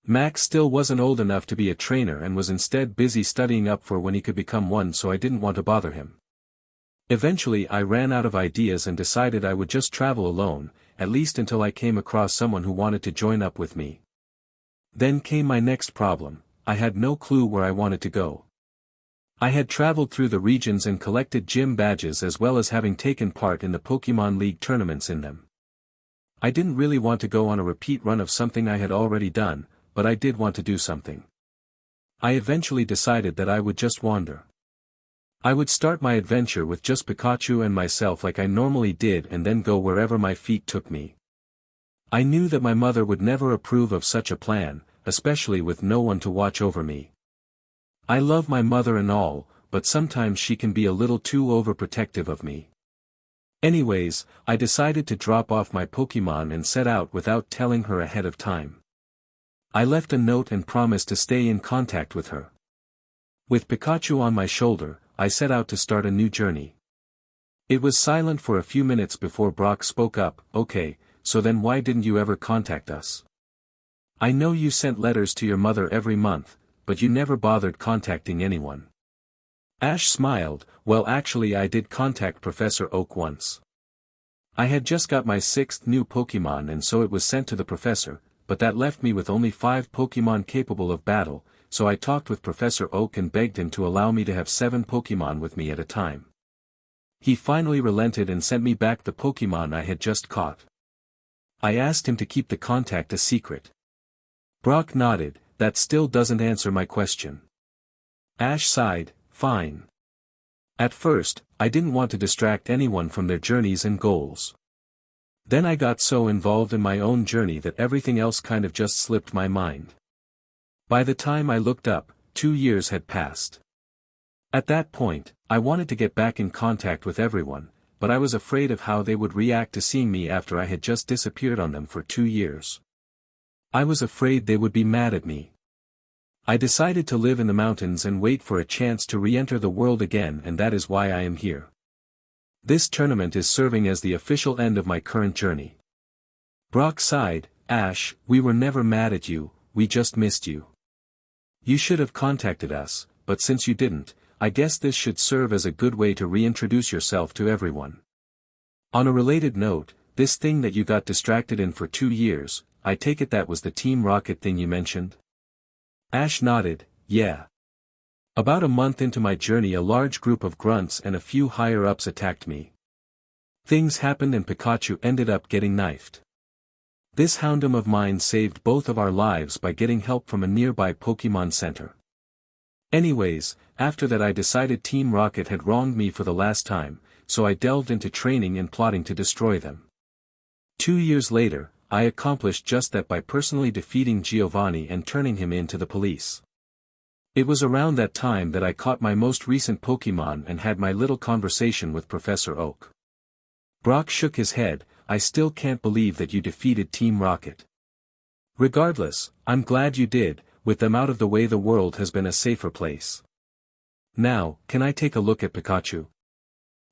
Max still wasn't old enough to be a trainer and was instead busy studying up for when he could become one, so I didn't want to bother him. Eventually I ran out of ideas and decided I would just travel alone, at least until I came across someone who wanted to join up with me. Then came my next problem. I had no clue where I wanted to go. I had traveled through the regions and collected gym badges as well as having taken part in the Pokemon League tournaments in them. I didn't really want to go on a repeat run of something I had already done, but I did want to do something. I eventually decided that I would just wander. I would start my adventure with just Pikachu and myself like I normally did and then go wherever my feet took me. I knew that my mother would never approve of such a plan, especially with no one to watch over me. I love my mother and all, but sometimes she can be a little too overprotective of me. Anyways, I decided to drop off my Pokemon and set out without telling her ahead of time. I left a note and promised to stay in contact with her. With Pikachu on my shoulder, I set out to start a new journey. It was silent for a few minutes before Brock spoke up. Okay, so then why didn't you ever contact us? I know you sent letters to your mother every month, but you never bothered contacting anyone. Ash smiled. Well, actually I did contact Professor Oak once. I had just got my 6th new Pokemon and so it was sent to the professor, but that left me with only 5 Pokemon capable of battle, so I talked with Professor Oak and begged him to allow me to have 7 Pokemon with me at a time. He finally relented and sent me back the Pokemon I had just caught. I asked him to keep the contact a secret. Brock nodded. That still doesn't answer my question. Ash sighed. Fine. At first, I didn't want to distract anyone from their journeys and goals. Then I got so involved in my own journey that everything else kind of just slipped my mind. By the time I looked up, 2 years had passed. At that point, I wanted to get back in contact with everyone, but I was afraid of how they would react to seeing me after I had just disappeared on them for 2 years. I was afraid they would be mad at me. I decided to live in the mountains and wait for a chance to re-enter the world again, and that is why I am here. This tournament is serving as the official end of my current journey. Brock sighed. Ash, we were never mad at you, we just missed you. You should have contacted us, but since you didn't, I guess this should serve as a good way to reintroduce yourself to everyone. On a related note, this thing that you got distracted in for 2 years, I take it that was the Team Rocket thing you mentioned? Ash nodded. Yeah. About a month into my journey, a large group of grunts and a few higher-ups attacked me. Things happened and Pikachu ended up getting knifed. This Houndoom of mine saved both of our lives by getting help from a nearby Pokemon Center. Anyways, after that I decided Team Rocket had wronged me for the last time, so I delved into training and plotting to destroy them. 2 years later, I accomplished just that by personally defeating Giovanni and turning him in to the police. It was around that time that I caught my most recent Pokemon and had my little conversation with Professor Oak. Brock shook his head. I still can't believe that you defeated Team Rocket. Regardless, I'm glad you did. With them out of the way, the world has been a safer place. Now, can I take a look at Pikachu?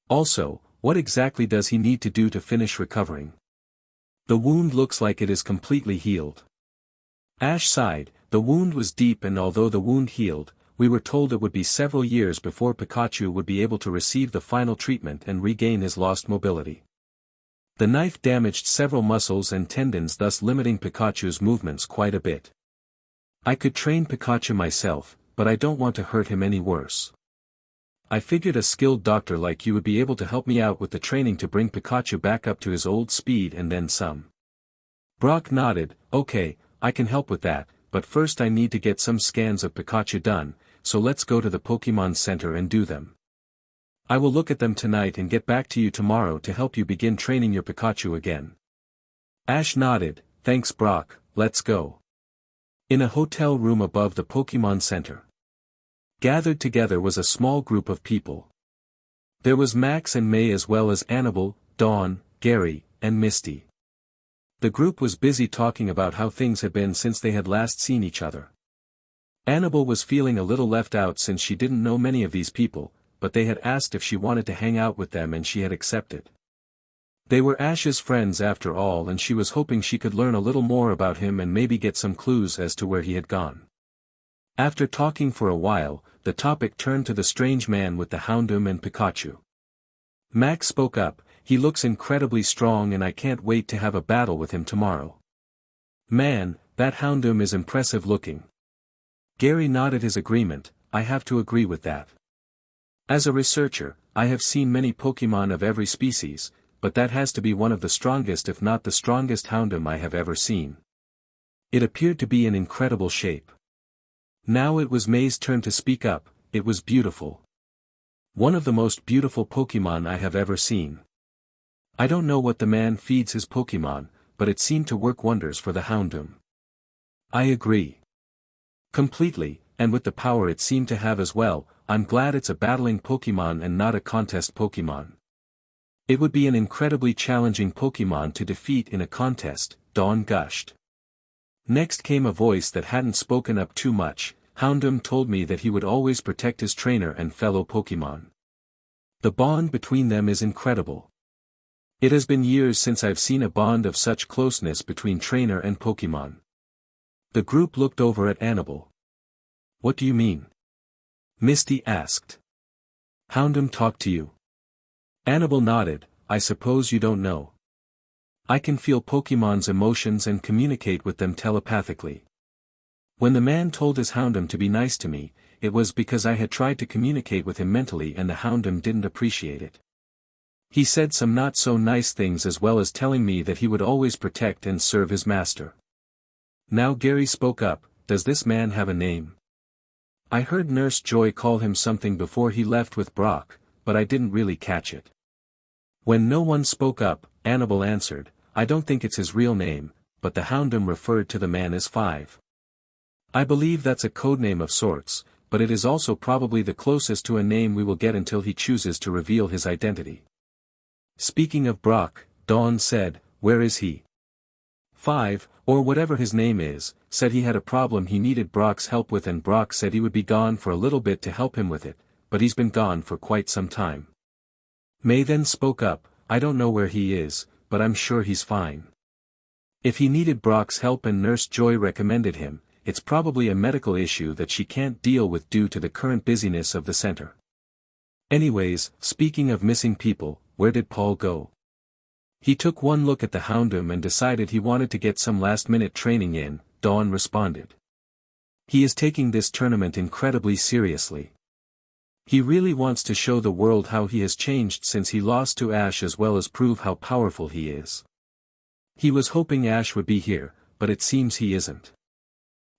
Also, what exactly does he need to do to finish recovering? The wound looks like it is completely healed. Ash sighed. The wound was deep, and although the wound healed, we were told it would be several years before Pikachu would be able to receive the final treatment and regain his lost mobility. The knife damaged several muscles and tendons, thus limiting Pikachu's movements quite a bit. I could train Pikachu myself, but I don't want to hurt him any worse. I figured a skilled doctor like you would be able to help me out with the training to bring Pikachu back up to his old speed and then some. Brock nodded. Okay, I can help with that, but first I need to get some scans of Pikachu done, so let's go to the Pokemon Center and do them. I will look at them tonight and get back to you tomorrow to help you begin training your Pikachu again. Ash nodded. Thanks Brock, let's go. In a hotel room above the Pokemon Center. Gathered together was a small group of people. There was Max and May as well as Anabel, Dawn, Gary, and Misty. The group was busy talking about how things had been since they had last seen each other. Anabel was feeling a little left out since she didn't know many of these people, but they had asked if she wanted to hang out with them and she had accepted. They were Ash's friends after all, and she was hoping she could learn a little more about him and maybe get some clues as to where he had gone. After talking for a while, the topic turned to the strange man with the Houndoom and Pikachu. Max spoke up. He looks incredibly strong and I can't wait to have a battle with him tomorrow. Man, that Houndoom is impressive looking. Gary nodded his agreement. I have to agree with that. As a researcher, I have seen many Pokemon of every species, but that has to be one of the strongest if not the strongest Houndoom I have ever seen. It appeared to be in incredible shape. Now it was May's turn to speak up. It was beautiful. One of the most beautiful Pokemon I have ever seen. I don't know what the man feeds his Pokemon, but it seemed to work wonders for the Houndoom. I agree. Completely, and with the power it seemed to have as well. I'm glad it's a battling Pokemon and not a contest Pokemon. It would be an incredibly challenging Pokemon to defeat in a contest, Dawn gushed. Next came a voice that hadn't spoken up too much. Houndoom told me that he would always protect his trainer and fellow Pokemon. The bond between them is incredible. It has been years since I've seen a bond of such closeness between trainer and Pokemon. The group looked over at Anabel. What do you mean? Misty asked. Houndoom talked to you? Anabel nodded. I suppose you don't know. I can feel Pokemon's emotions and communicate with them telepathically. When the man told his Houndoom to be nice to me, it was because I had tried to communicate with him mentally and the Houndoom didn't appreciate it. He said some not so nice things as well as telling me that he would always protect and serve his master. Now Gary spoke up. Does this man have a name? I heard Nurse Joy call him something before he left with Brock, but I didn't really catch it. When no one spoke up, Anabel answered, I don't think it's his real name, but the Houndoom referred to the man as 5. I believe that's a codename of sorts, but it is also probably the closest to a name we will get until he chooses to reveal his identity. Speaking of Brock, Dawn said, where is he? 5, or whatever his name is, said he had a problem he needed Brock's help with and Brock said he would be gone for a little bit to help him with it, but he's been gone for quite some time. May then spoke up, I don't know where he is, but I'm sure he's fine. If he needed Brock's help and Nurse Joy recommended him, it's probably a medical issue that she can't deal with due to the current busyness of the center. Anyways, speaking of missing people, where did Paul go? He took one look at the Houndoom and decided he wanted to get some last-minute training in, Dawn responded. He is taking this tournament incredibly seriously. He really wants to show the world how he has changed since he lost to Ash as well as prove how powerful he is. He was hoping Ash would be here, but it seems he isn't.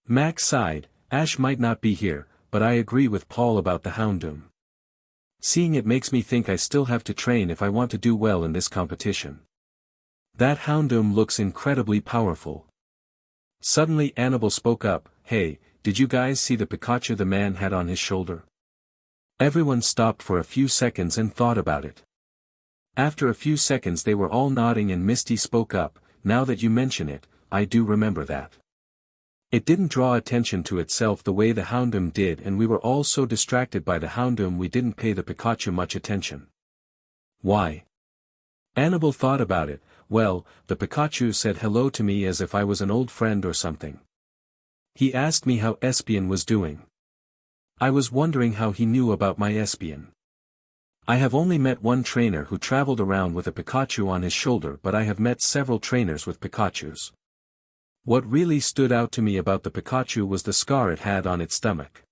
Max sighed. Ash might not be here, but I agree with Paul about the Houndoom. Seeing it makes me think I still have to train if I want to do well in this competition. That Houndoom looks incredibly powerful. Suddenly Anabel spoke up, hey, did you guys see the Pikachu the man had on his shoulder? Everyone stopped for a few seconds and thought about it. After a few seconds they were all nodding and Misty spoke up, now that you mention it, I do remember that. It didn't draw attention to itself the way the Houndoom did and we were all so distracted by the Houndoom we didn't pay the Pikachu much attention. Why? Anabel thought about it. Well, the Pikachu said hello to me as if I was an old friend or something. He asked me how Espion was doing. I was wondering how he knew about my Espion. I have only met one trainer who traveled around with a Pikachu on his shoulder, but I have met several trainers with Pikachus. What really stood out to me about the Pikachu was the scar it had on its stomach.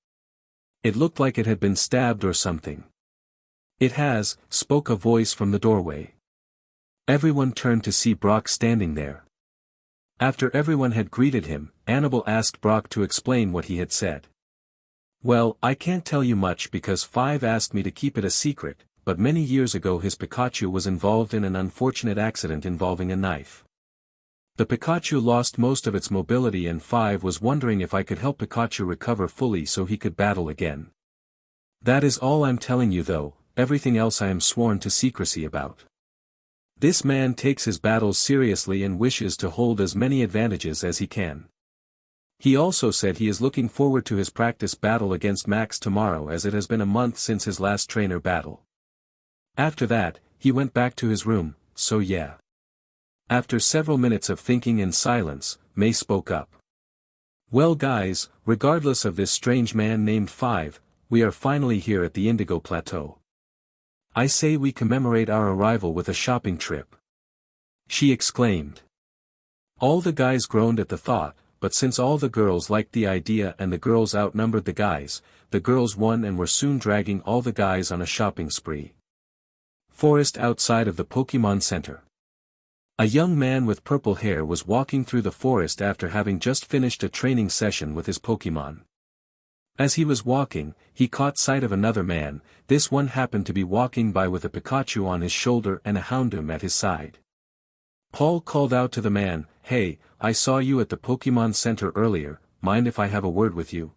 It looked like it had been stabbed or something. It has, spoke a voice from the doorway. Everyone turned to see Brock standing there. After everyone had greeted him, Anabel asked Brock to explain what he had said. Well, I can't tell you much because Five asked me to keep it a secret, but many years ago his Pikachu was involved in an unfortunate accident involving a knife. The Pikachu lost most of its mobility and Five was wondering if I could help Pikachu recover fully so he could battle again. That is all I'm telling you though, everything else I am sworn to secrecy about. This man takes his battles seriously and wishes to hold as many advantages as he can. He also said he is looking forward to his practice battle against Max tomorrow as it has been a month since his last trainer battle. After that, he went back to his room, so yeah. After several minutes of thinking and silence, May spoke up. Well guys, regardless of this strange man named Five, we are finally here at the Indigo Plateau. I say we commemorate our arrival with a shopping trip. She exclaimed. All the guys groaned at the thought, but since all the girls liked the idea and the girls outnumbered the guys won and were soon dragging all the guys on a shopping spree. Forest outside of the Pokemon Center. A young man with purple hair was walking through the forest after having just finished a training session with his Pokemon. As he was walking, he caught sight of another man. This one happened to be walking by with a Pikachu on his shoulder and a Houndoom at his side. Paul called out to the man, "Hey, I saw you at the Pokemon Center earlier, mind if I have a word with you?"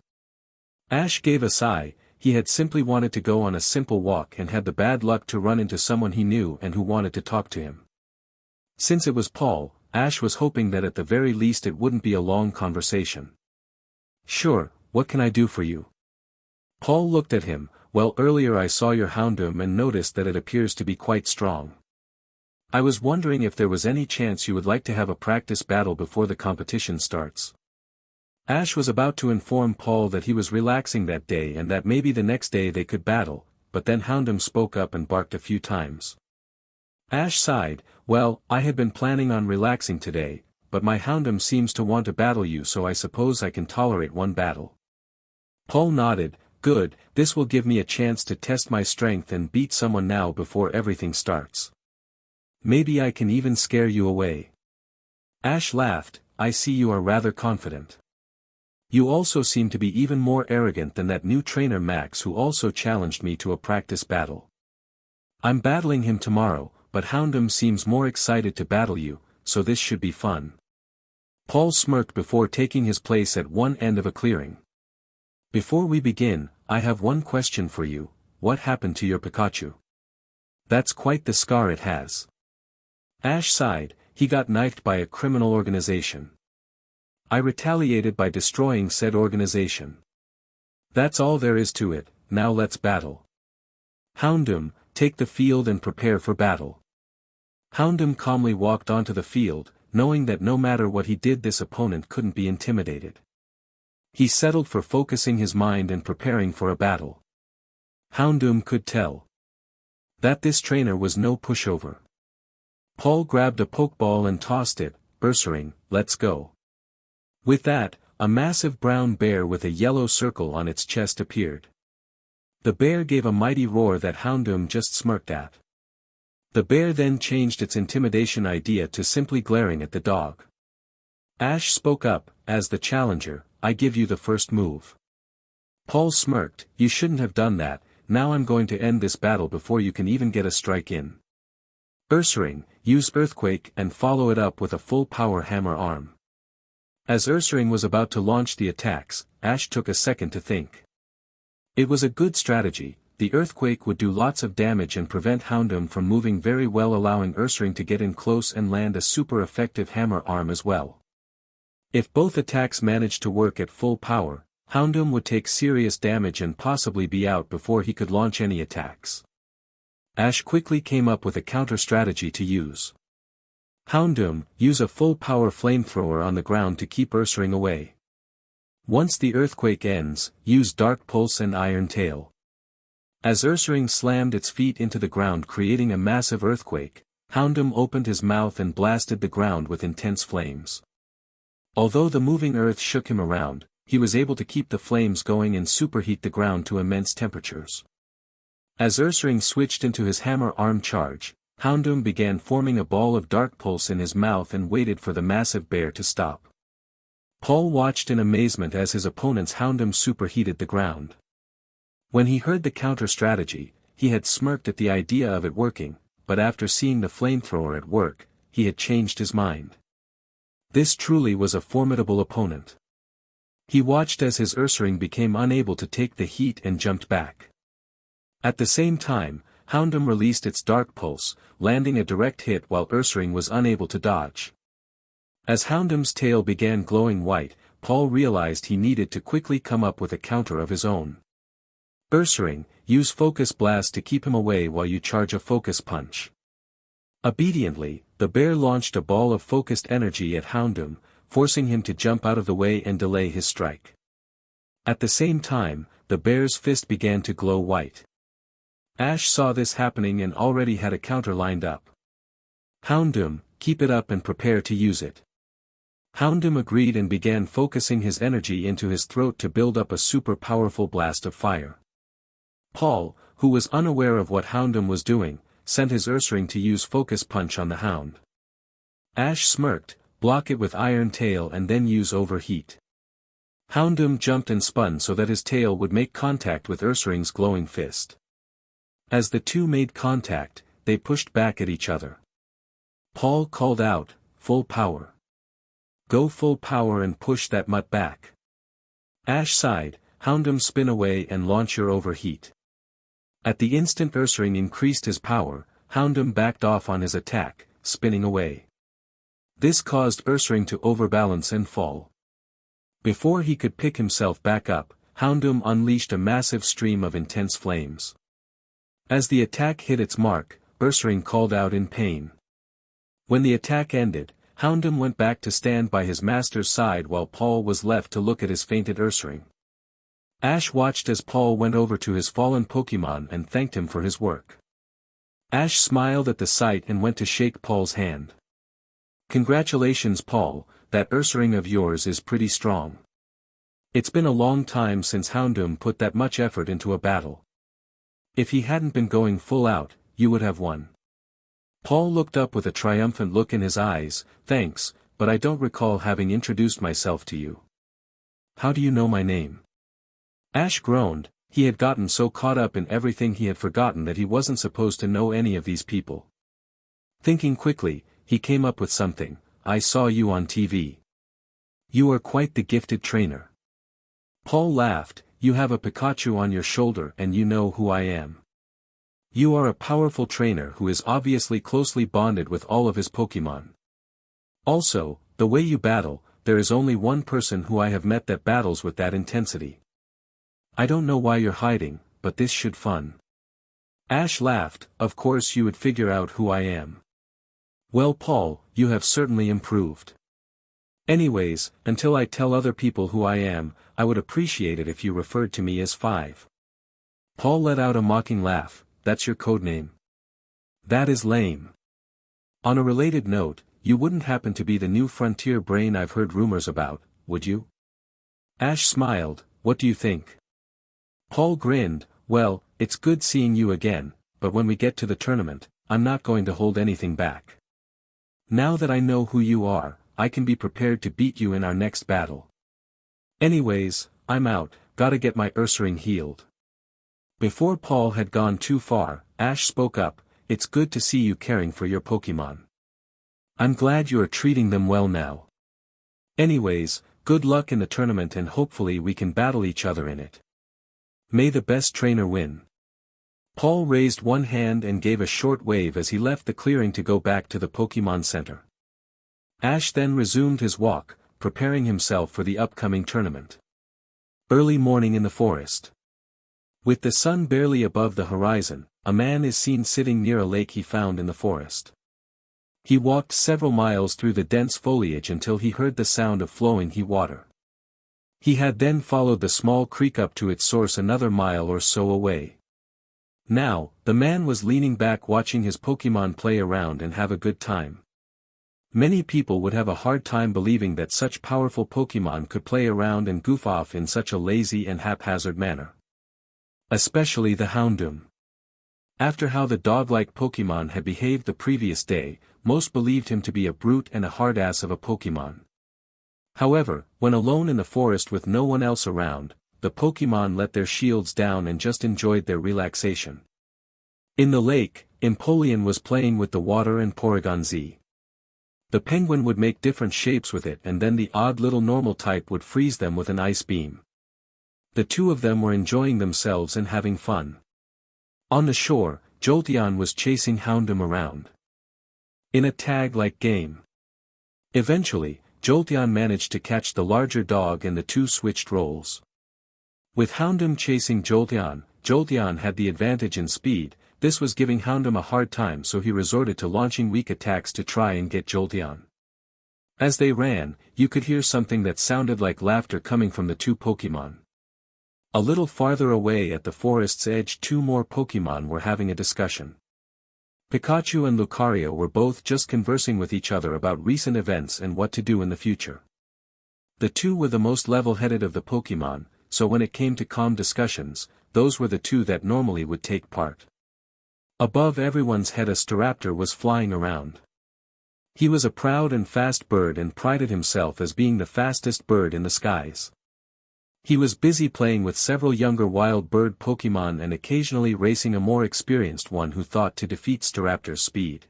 Ash gave a sigh. He had simply wanted to go on a simple walk and had the bad luck to run into someone he knew and who wanted to talk to him. Since it was Paul, Ash was hoping that at the very least it wouldn't be a long conversation. "Sure, what can I do for you?" Paul looked at him. "Well, earlier I saw your Houndoom and noticed that it appears to be quite strong. I was wondering if there was any chance you would like to have a practice battle before the competition starts." Ash was about to inform Paul that he was relaxing that day and that maybe the next day they could battle, but then Houndoom spoke up and barked a few times. Ash sighed. "Well, I had been planning on relaxing today, but my Houndoom seems to want to battle you, so I suppose I can tolerate one battle." Paul nodded. "Good, this will give me a chance to test my strength and beat someone now before everything starts. Maybe I can even scare you away." Ash laughed. "I see you are rather confident. You also seem to be even more arrogant than that new trainer Max who also challenged me to a practice battle. I'm battling him tomorrow, but Houndoom seems more excited to battle you, so this should be fun." Paul smirked before taking his place at one end of a clearing. "Before we begin, I have one question for you. What happened to your Pikachu? That's quite the scar it has." Ash sighed. "He got knifed by a criminal organization. I retaliated by destroying said organization. That's all there is to it. Now let's battle. Houndoom, take the field and prepare for battle." Houndoom calmly walked onto the field, knowing that no matter what he did this opponent couldn't be intimidated. He settled for focusing his mind and preparing for a battle. Houndoom could tell that this trainer was no pushover. Paul grabbed a Pokeball and tossed it, ursering, "Let's go." With that, a massive brown bear with a yellow circle on its chest appeared. The bear gave a mighty roar that Houndoom just smirked at. The bear then changed its intimidation idea to simply glaring at the dog. Ash spoke up. "As the challenger, I give you the first move." Paul smirked. "You shouldn't have done that. Now I'm going to end this battle before you can even get a strike in." Ursaring, use Earthquake and follow it up with a full power hammer arm. As Ursaring was about to launch the attacks, Ash took a second to think. It was a good strategy. The Earthquake would do lots of damage and prevent Houndoom from moving very well, allowing Ursaring to get in close and land a super effective hammer arm as well. If both attacks managed to work at full power, Houndoom would take serious damage and possibly be out before he could launch any attacks. Ash quickly came up with a counter-strategy to use. Houndoom, use a full-power flamethrower on the ground to keep Ursaring away. Once the Earthquake ends, use Dark Pulse and Iron Tail. As Ursaring slammed its feet into the ground creating a massive earthquake, Houndoom opened his mouth and blasted the ground with intense flames. Although the moving earth shook him around, he was able to keep the flames going and superheat the ground to immense temperatures. As Ursaring switched into his hammer arm charge, Houndoom began forming a ball of dark pulse in his mouth and waited for the massive bear to stop. Paul watched in amazement as his opponent's Houndoom superheated the ground. When he heard the counter-strategy, he had smirked at the idea of it working, but after seeing the flamethrower at work, he had changed his mind. This truly was a formidable opponent. He watched as his Ursaring became unable to take the heat and jumped back. At the same time, Houndoom released its dark pulse, landing a direct hit while Ursaring was unable to dodge. As Houndoom's tail began glowing white, Paul realized he needed to quickly come up with a counter of his own. Ursaring, use Focus Blast to keep him away while you charge a Focus Punch. Obediently, the bear launched a ball of focused energy at Houndoom, forcing him to jump out of the way and delay his strike. At the same time, the bear's fist began to glow white. Ash saw this happening and already had a counter lined up. Houndoom, keep it up and prepare to use it. Houndoom agreed and began focusing his energy into his throat to build up a super powerful blast of fire. Paul, who was unaware of what Houndoom was doing, sent his Ursaring to use Focus Punch on the hound. Ash smirked, block it with Iron Tail and then use Overheat. Houndoom jumped and spun so that his tail would make contact with Ursaring's glowing fist. As the two made contact, they pushed back at each other. Paul called out, full power. Go full power and push that mutt back. Ash sighed, Houndoom spin away and launch your Overheat. At the instant Ursaring increased his power, Houndoom backed off on his attack, spinning away. This caused Ursaring to overbalance and fall. Before he could pick himself back up, Houndoom unleashed a massive stream of intense flames. As the attack hit its mark, Ursaring called out in pain. When the attack ended, Houndoom went back to stand by his master's side while Paul was left to look at his fainted Ursaring. Ash watched as Paul went over to his fallen Pokemon and thanked him for his work. Ash smiled at the sight and went to shake Paul's hand. Congratulations Paul, that Ursaring of yours is pretty strong. It's been a long time since Houndoom put that much effort into a battle. If he hadn't been going full out, you would have won. Paul looked up with a triumphant look in his eyes, thanks, but I don't recall having introduced myself to you. How do you know my name? Ash groaned, he had gotten so caught up in everything he had forgotten that he wasn't supposed to know any of these people. Thinking quickly, he came up with something, I saw you on TV. You are quite the gifted trainer. Paul laughed, you have a Pikachu on your shoulder and you know who I am. You are a powerful trainer who is obviously closely bonded with all of his Pokemon. Also, the way you battle, there is only one person who I have met that battles with that intensity. I don't know why you're hiding, but this should fun. Ash laughed, of course you would figure out who I am. Well Paul, you have certainly improved. Anyways, until I tell other people who I am, I would appreciate it if you referred to me as 5. Paul let out a mocking laugh, that's your codename. That is lame. On a related note, you wouldn't happen to be the new frontier brain I've heard rumors about, would you? Ash smiled, what do you think? Paul grinned, well, it's good seeing you again, but when we get to the tournament, I'm not going to hold anything back. Now that I know who you are, I can be prepared to beat you in our next battle. Anyways, I'm out, gotta get my Ursaring healed. Before Paul had gone too far, Ash spoke up, it's good to see you caring for your Pokemon. I'm glad you are treating them well now. Anyways, good luck in the tournament and hopefully we can battle each other in it. May the best trainer win. Paul raised one hand and gave a short wave as he left the clearing to go back to the Pokemon Center. Ash then resumed his walk, preparing himself for the upcoming tournament. Early morning in the forest. With the sun barely above the horizon, a man is seen sitting near a lake he found in the forest. He walked several miles through the dense foliage until he heard the sound of flowing water. He had then followed the small creek up to its source another mile or so away. Now, the man was leaning back watching his Pokemon play around and have a good time. Many people would have a hard time believing that such powerful Pokemon could play around and goof off in such a lazy and haphazard manner. Especially the Houndoom. After how the dog-like Pokemon had behaved the previous day, most believed him to be a brute and a hard ass of a Pokemon. However, when alone in the forest with no one else around, the Pokemon let their shields down and just enjoyed their relaxation. In the lake, Empoleon was playing with the water and Porygon Z. The penguin would make different shapes with it and then the odd little normal type would freeze them with an ice beam. The two of them were enjoying themselves and having fun. On the shore, Jolteon was chasing Houndoom around. In a tag-like game. Eventually, Jolteon managed to catch the larger dog and the two switched roles. With Houndoom chasing Jolteon, Jolteon had the advantage in speed. This was giving Houndoom a hard time, so he resorted to launching weak attacks to try and get Jolteon. As they ran, you could hear something that sounded like laughter coming from the two Pokemon. A little farther away at the forest's edge, two more Pokemon were having a discussion. Pikachu and Lucario were both just conversing with each other about recent events and what to do in the future. The two were the most level-headed of the Pokemon, so when it came to calm discussions, those were the two that normally would take part. Above everyone's head a Staraptor was flying around. He was a proud and fast bird and prided himself as being the fastest bird in the skies. He was busy playing with several younger wild bird Pokemon and occasionally racing a more experienced one who thought to defeat Staraptor's speed.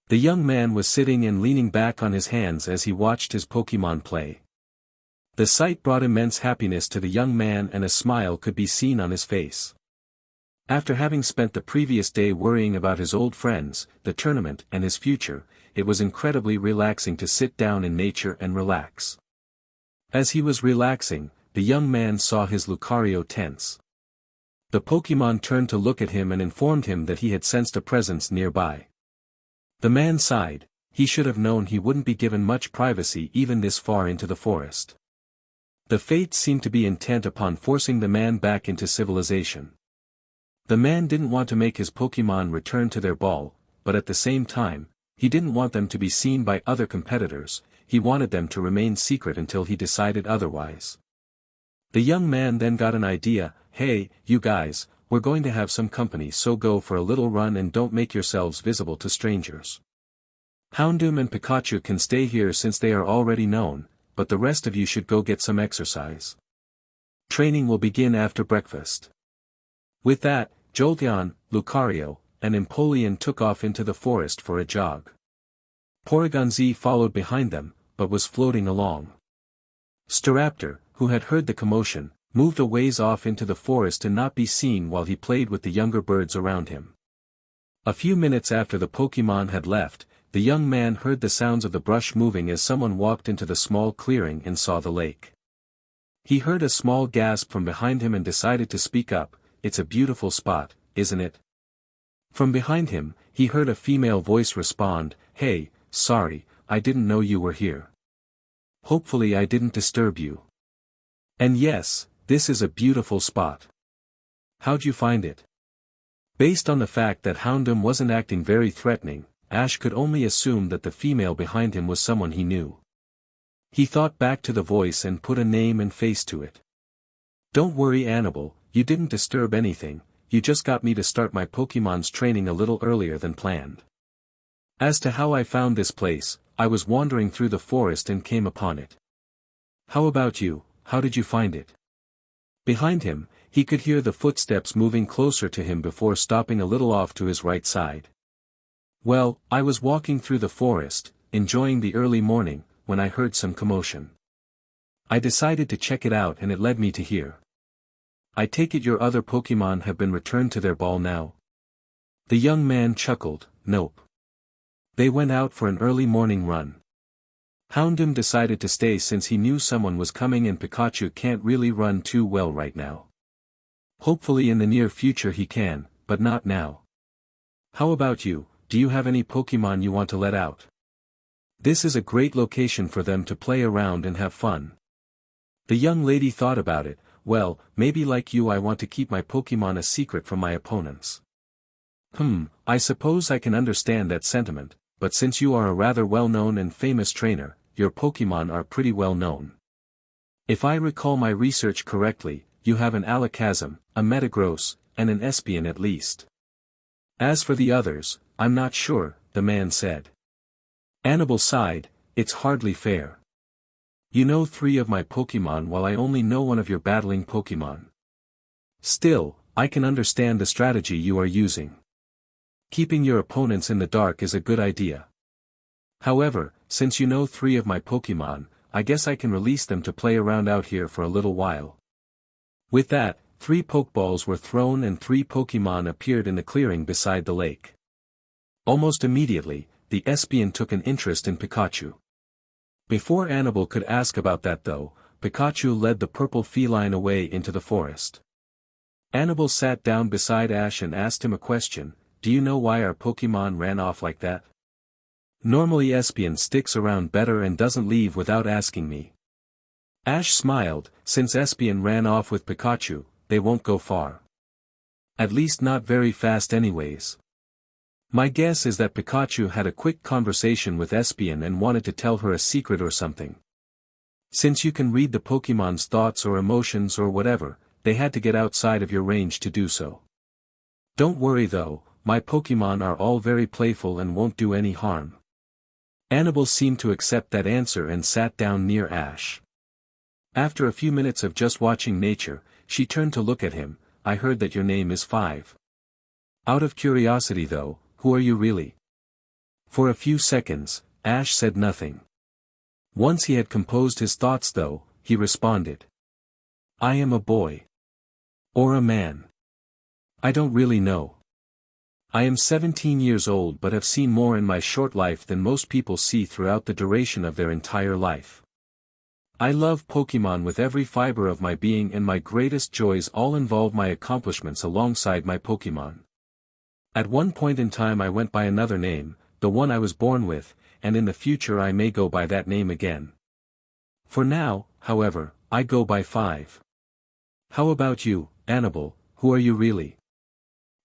The young man was sitting and leaning back on his hands as he watched his Pokemon play. The sight brought immense happiness to the young man and a smile could be seen on his face. After having spent the previous day worrying about his old friends, the tournament, and his future, it was incredibly relaxing to sit down in nature and relax. As he was relaxing, the young man saw his Lucario tense. The Pokemon turned to look at him and informed him that he had sensed a presence nearby. The man sighed. He should have known he wouldn't be given much privacy even this far into the forest. The fates seemed to be intent upon forcing the man back into civilization. The man didn't want to make his Pokemon return to their ball, but at the same time, he didn't want them to be seen by other competitors. He wanted them to remain secret until he decided otherwise. The young man then got an idea. Hey, you guys, we're going to have some company, so go for a little run and don't make yourselves visible to strangers. Houndoom and Pikachu can stay here since they are already known, but the rest of you should go get some exercise. Training will begin after breakfast. With that, Jolteon, Lucario, and Empoleon took off into the forest for a jog. Porygon Z followed behind them, but was floating along. Staraptor, who had heard the commotion, moved a ways off into the forest to not be seen while he played with the younger birds around him. A few minutes after the Pokemon had left, the young man heard the sounds of the brush moving as someone walked into the small clearing and saw the lake. He heard a small gasp from behind him and decided to speak up. It's a beautiful spot, isn't it? From behind him, he heard a female voice respond, Hey, sorry, I didn't know you were here. Hopefully I didn't disturb you. And yes, this is a beautiful spot. How'd you find it? Based on the fact that Houndoom wasn't acting very threatening, Ash could only assume that the female behind him was someone he knew. He thought back to the voice and put a name and face to it. Don't worry, Anabel, you didn't disturb anything, you just got me to start my Pokemon's training a little earlier than planned. As to how I found this place, I was wandering through the forest and came upon it. How about you, how did you find it? Behind him, he could hear the footsteps moving closer to him before stopping a little off to his right side. Well, I was walking through the forest, enjoying the early morning, when I heard some commotion. I decided to check it out and it led me to here. I take it your other Pokemon have been returned to their ball now? The young man chuckled, Nope. They went out for an early morning run. Houndoom decided to stay since he knew someone was coming and Pikachu can't really run too well right now. Hopefully in the near future he can, but not now. How about you, do you have any Pokemon you want to let out? This is a great location for them to play around and have fun. The young lady thought about it. well, maybe like you I want to keep my Pokemon a secret from my opponents. I suppose I can understand that sentiment, but since you are a rather well-known and famous trainer, your Pokemon are pretty well-known. If I recall my research correctly, you have an Alakazam, a Metagross, and an Espeon at least. As for the others, I'm not sure, the man said. Anabel sighed, it's hardly fair. You know 3 of my Pokemon while I only know one of your battling Pokemon. Still, I can understand the strategy you are using. Keeping your opponents in the dark is a good idea. However, since you know 3 of my Pokemon, I guess I can release them to play around out here for a little while. With that, 3 Pokeballs were thrown and 3 Pokemon appeared in the clearing beside the lake. Almost immediately, the Espeon took an interest in Pikachu. Before Anabel could ask about that though, Pikachu led the purple feline away into the forest. Anabel sat down beside Ash and asked him a question, do you know why our Pokemon ran off like that? Normally Espeon sticks around better and doesn't leave without asking me. Ash smiled, since Espeon ran off with Pikachu, they won't go far. At least not very fast anyways. My guess is that Pikachu had a quick conversation with Espeon and wanted to tell her a secret or something. Since you can read the Pokemon's thoughts or emotions or whatever, they had to get outside of your range to do so. Don't worry though, my Pokemon are all very playful and won't do any harm. Anabel seemed to accept that answer and sat down near Ash. After a few minutes of just watching nature, she turned to look at him, I heard that your name is 5. Out of curiosity though, who are you really? For a few seconds, Ash said nothing. Once he had composed his thoughts though, he responded. I am a boy. Or a man. I don't really know. I am 17 years old but have seen more in my short life than most people see throughout the duration of their entire life. I love Pokemon with every fiber of my being and my greatest joys all involve my accomplishments alongside my Pokemon. At one point in time I went by another name, the one I was born with, and in the future I may go by that name again. For now, however, I go by 5. How about you, Anabel, who are you really?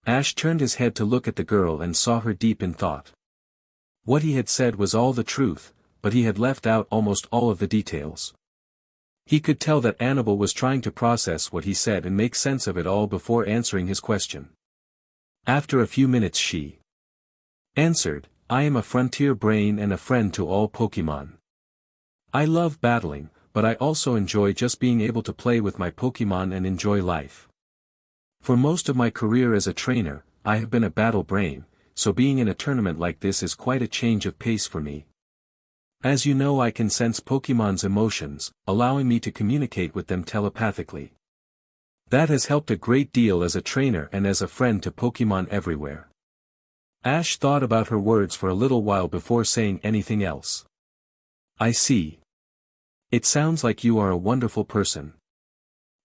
Ash turned his head to look at the girl and saw her deep in thought. What he had said was all the truth, but he had left out almost all of the details. He could tell that Anabel was trying to process what he said and make sense of it all before answering his question. After a few minutes she answered, I am a frontier brain and a friend to all Pokemon. I love battling, but I also enjoy just being able to play with my Pokemon and enjoy life. For most of my career as a trainer, I have been a battle brain, so being in a tournament like this is quite a change of pace for me. As you know, I can sense Pokemon's emotions, allowing me to communicate with them telepathically. That has helped a great deal as a trainer and as a friend to Pokemon everywhere. Ash thought about her words for a little while before saying anything else. I see. It sounds like you are a wonderful person.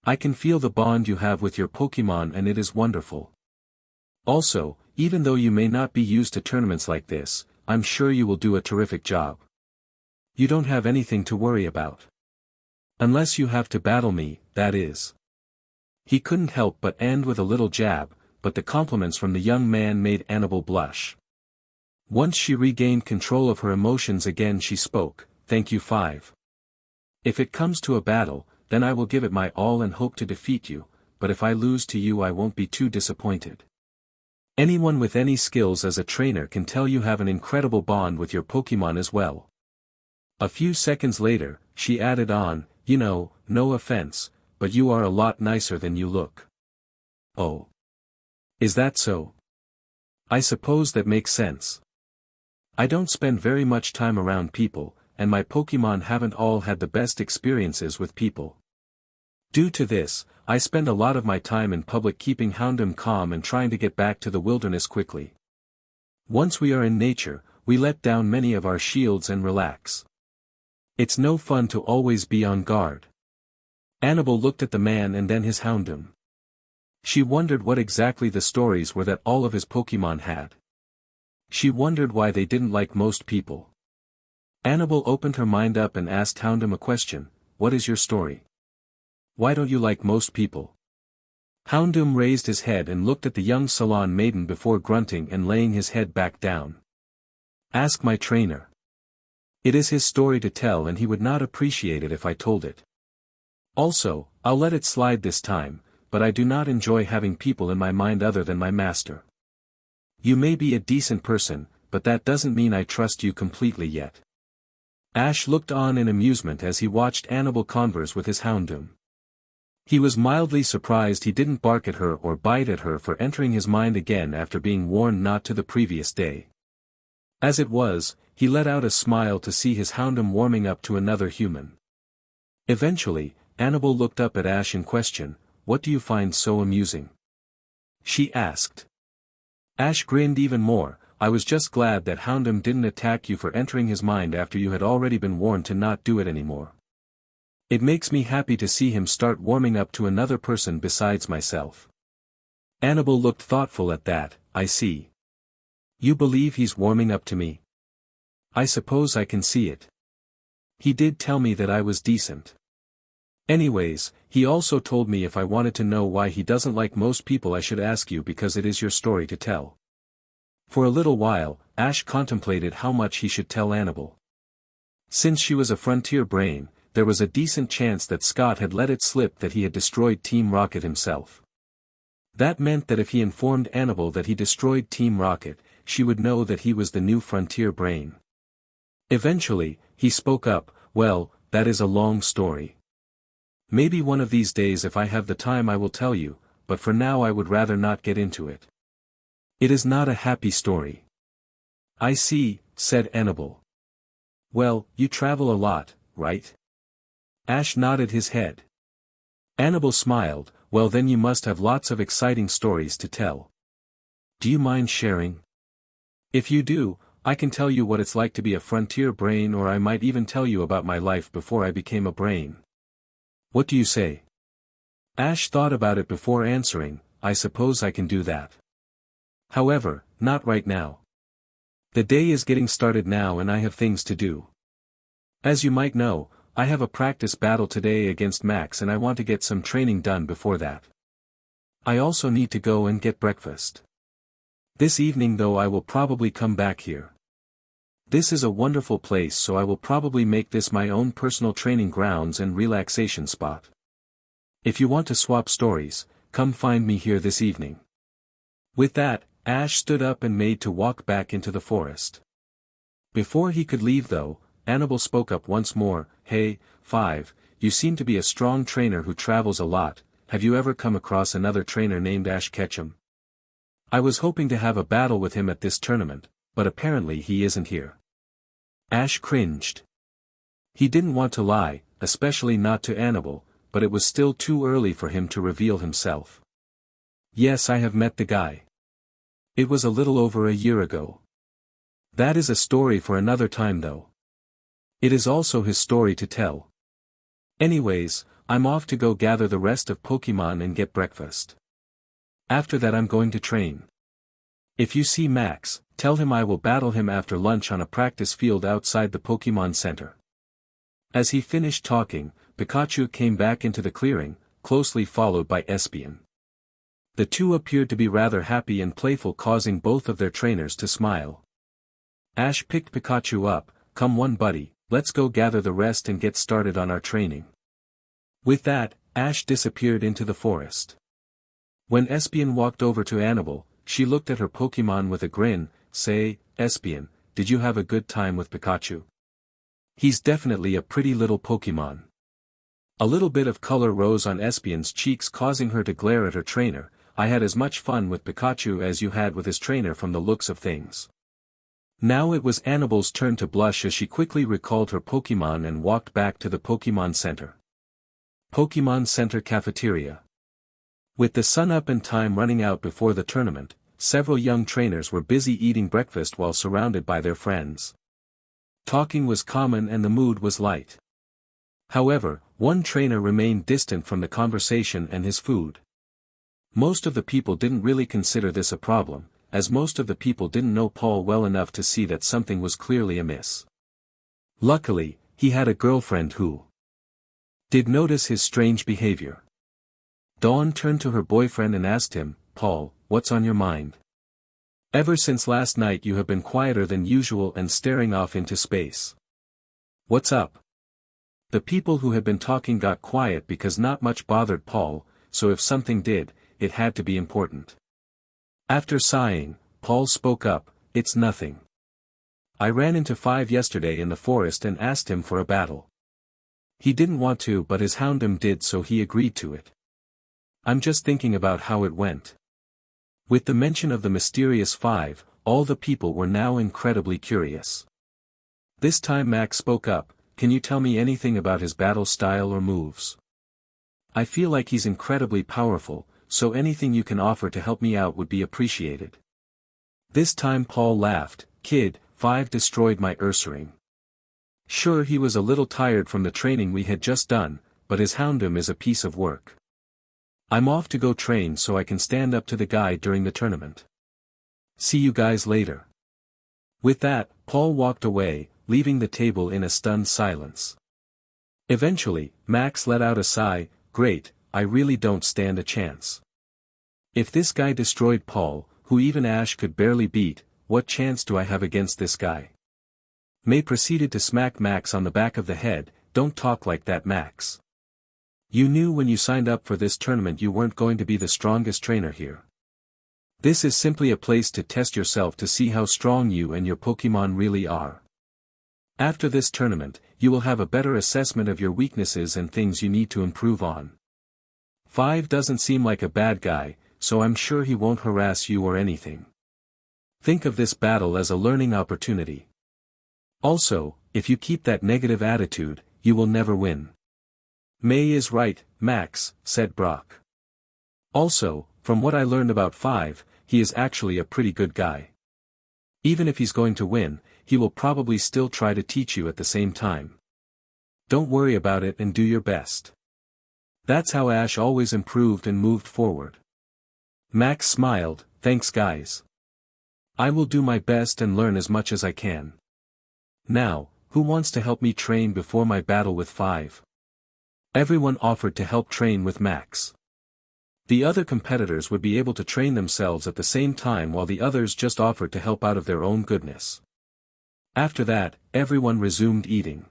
I can feel the bond you have with your Pokemon and it is wonderful. Also, even though you may not be used to tournaments like this, I'm sure you will do a terrific job. You don't have anything to worry about. Unless you have to battle me, that is. He couldn't help but end with a little jab, but the compliments from the young man made Anabel blush. Once she regained control of her emotions again she spoke, thank you 5. If it comes to a battle, then I will give it my all and hope to defeat you, but if I lose to you I won't be too disappointed. Anyone with any skills as a trainer can tell you have an incredible bond with your Pokemon as well. A few seconds later, she added on, you know, no offense, but you are a lot nicer than you look. Oh. Is that so? I suppose that makes sense. I don't spend very much time around people, and my Pokemon haven't all had the best experiences with people. Due to this, I spend a lot of my time in public keeping Houndoom calm and trying to get back to the wilderness quickly. Once we are in nature, we let down many of our shields and relax. It's no fun to always be on guard. Anabel looked at the man and then his Houndoom. She wondered what exactly the stories were that all of his Pokemon had. She wondered why they didn't like most people. Anabel opened her mind up and asked Houndoom a question, what is your story? Why don't you like most people? Houndoom raised his head and looked at the young salon maiden before grunting and laying his head back down. Ask my trainer. It is his story to tell and he would not appreciate it if I told it. Also, I'll let it slide this time, but I do not enjoy having people in my mind other than my master. You may be a decent person, but that doesn't mean I trust you completely yet. Ash looked on in amusement as he watched Anabel converse with his Houndoom. He was mildly surprised he didn't bark at her or bite at her for entering his mind again after being warned not to the previous day. As it was, he let out a smile to see his Houndoom warming up to another human. Eventually, Anabel looked up at Ash in question. What do you find so amusing? She asked. Ash grinned even more. I was just glad that Houndoom didn't attack you for entering his mind after you had already been warned to not do it anymore. It makes me happy to see him start warming up to another person besides myself. Anabel looked thoughtful at that. I see. You believe he's warming up to me? I suppose I can see it. He did tell me that I was decent. Anyways, he also told me if I wanted to know why he doesn't like most people I should ask you because it is your story to tell. For a little while, Ash contemplated how much he should tell Anabel. Since she was a frontier brain, there was a decent chance that Scott had let it slip that he had destroyed Team Rocket himself. That meant that if he informed Anabel that he destroyed Team Rocket, she would know that he was the new frontier brain. Eventually, he spoke up. Well, that is a long story. Maybe one of these days if I have the time I will tell you, but for now I would rather not get into it. It is not a happy story. I see, said Anabel. Well, you travel a lot, right? Ash nodded his head. Anabel smiled. Well then you must have lots of exciting stories to tell. Do you mind sharing? If you do, I can tell you what it's like to be a frontier brain, or I might even tell you about my life before I became a brain. What do you say? Ash thought about it before answering. I suppose I can do that. However, not right now. The day is getting started now and I have things to do. As you might know, I have a practice battle today against Max and I want to get some training done before that. I also need to go and get breakfast. This evening though I will probably come back here. This is a wonderful place, so I will probably make this my own personal training grounds and relaxation spot. If you want to swap stories, come find me here this evening. With that, Ash stood up and made to walk back into the forest. Before he could leave though, Anabel spoke up once more. Hey, 5, you seem to be a strong trainer who travels a lot. Have you ever come across another trainer named Ash Ketchum? I was hoping to have a battle with him at this tournament, but apparently he isn't here. Ash cringed. He didn't want to lie, especially not to Anabel, but it was still too early for him to reveal himself. Yes, I have met the guy. It was a little over a year ago. That is a story for another time though. It is also his story to tell. Anyways, I'm off to go gather the rest of Pokemon and get breakfast. After that I'm going to train. If you see Max, tell him I will battle him after lunch on a practice field outside the Pokemon Center. As he finished talking, Pikachu came back into the clearing, closely followed by Espion. The two appeared to be rather happy and playful, causing both of their trainers to smile. Ash picked Pikachu up. Come on buddy, let's go gather the rest and get started on our training. With that, Ash disappeared into the forest. When Espion walked over to Anabel, she looked at her Pokemon with a grin. Say, Espion, did you have a good time with Pikachu? He's definitely a pretty little Pokemon. A little bit of color rose on Espion's cheeks, causing her to glare at her trainer. I had as much fun with Pikachu as you had with his trainer from the looks of things. Now it was Anabel's turn to blush as she quickly recalled her Pokemon and walked back to the Pokemon Center. Pokemon Center Cafeteria. With the sun up and time running out before the tournament, several young trainers were busy eating breakfast while surrounded by their friends. Talking was common and the mood was light. However, one trainer remained distant from the conversation and his food. Most of the people didn't really consider this a problem, as most of the people didn't know Paul well enough to see that something was clearly amiss. Luckily, he had a girlfriend who did notice his strange behavior. Dawn turned to her boyfriend and asked him, "Paul, what's on your mind? Ever since last night you have been quieter than usual and staring off into space. What's up?" The people who had been talking got quiet because not much bothered Paul, so if something did, it had to be important. After sighing, Paul spoke up, "It's nothing. I ran into 5 yesterday in the forest and asked him for a battle. He didn't want to but his houndom did so he agreed to it. I'm just thinking about how it went." With the mention of the mysterious 5, all the people were now incredibly curious. This time Max spoke up, "Can you tell me anything about his battle style or moves? I feel like he's incredibly powerful, so anything you can offer to help me out would be appreciated." This time Paul laughed, "Kid, 5 destroyed my Ursaring. Sure, he was a little tired from the training we had just done, but his houndom is a piece of work. I'm off to go train so I can stand up to the guy during the tournament. See you guys later." With that, Paul walked away, leaving the table in a stunned silence. Eventually, Max let out a sigh, "Great, I really don't stand a chance. If this guy destroyed Paul, who even Ash could barely beat, what chance do I have against this guy?" May proceeded to smack Max on the back of the head, "Don't talk like that, Max. You knew when you signed up for this tournament you weren't going to be the strongest trainer here. This is simply a place to test yourself to see how strong you and your Pokémon really are. After this tournament, you will have a better assessment of your weaknesses and things you need to improve on. 5 doesn't seem like a bad guy, so I'm sure he won't harass you or anything. Think of this battle as a learning opportunity. Also, if you keep that negative attitude, you will never win." "May is right, Max," said Brock. "Also, from what I learned about 5, he is actually a pretty good guy. Even if he's going to win, he will probably still try to teach you at the same time. Don't worry about it and do your best. That's how Ash always improved and moved forward." Max smiled, "Thanks guys. I will do my best and learn as much as I can. Now, who wants to help me train before my battle with 5? Everyone offered to help train with Max. The other competitors would be able to train themselves at the same time while the others just offered to help out of their own goodness. After that, everyone resumed eating.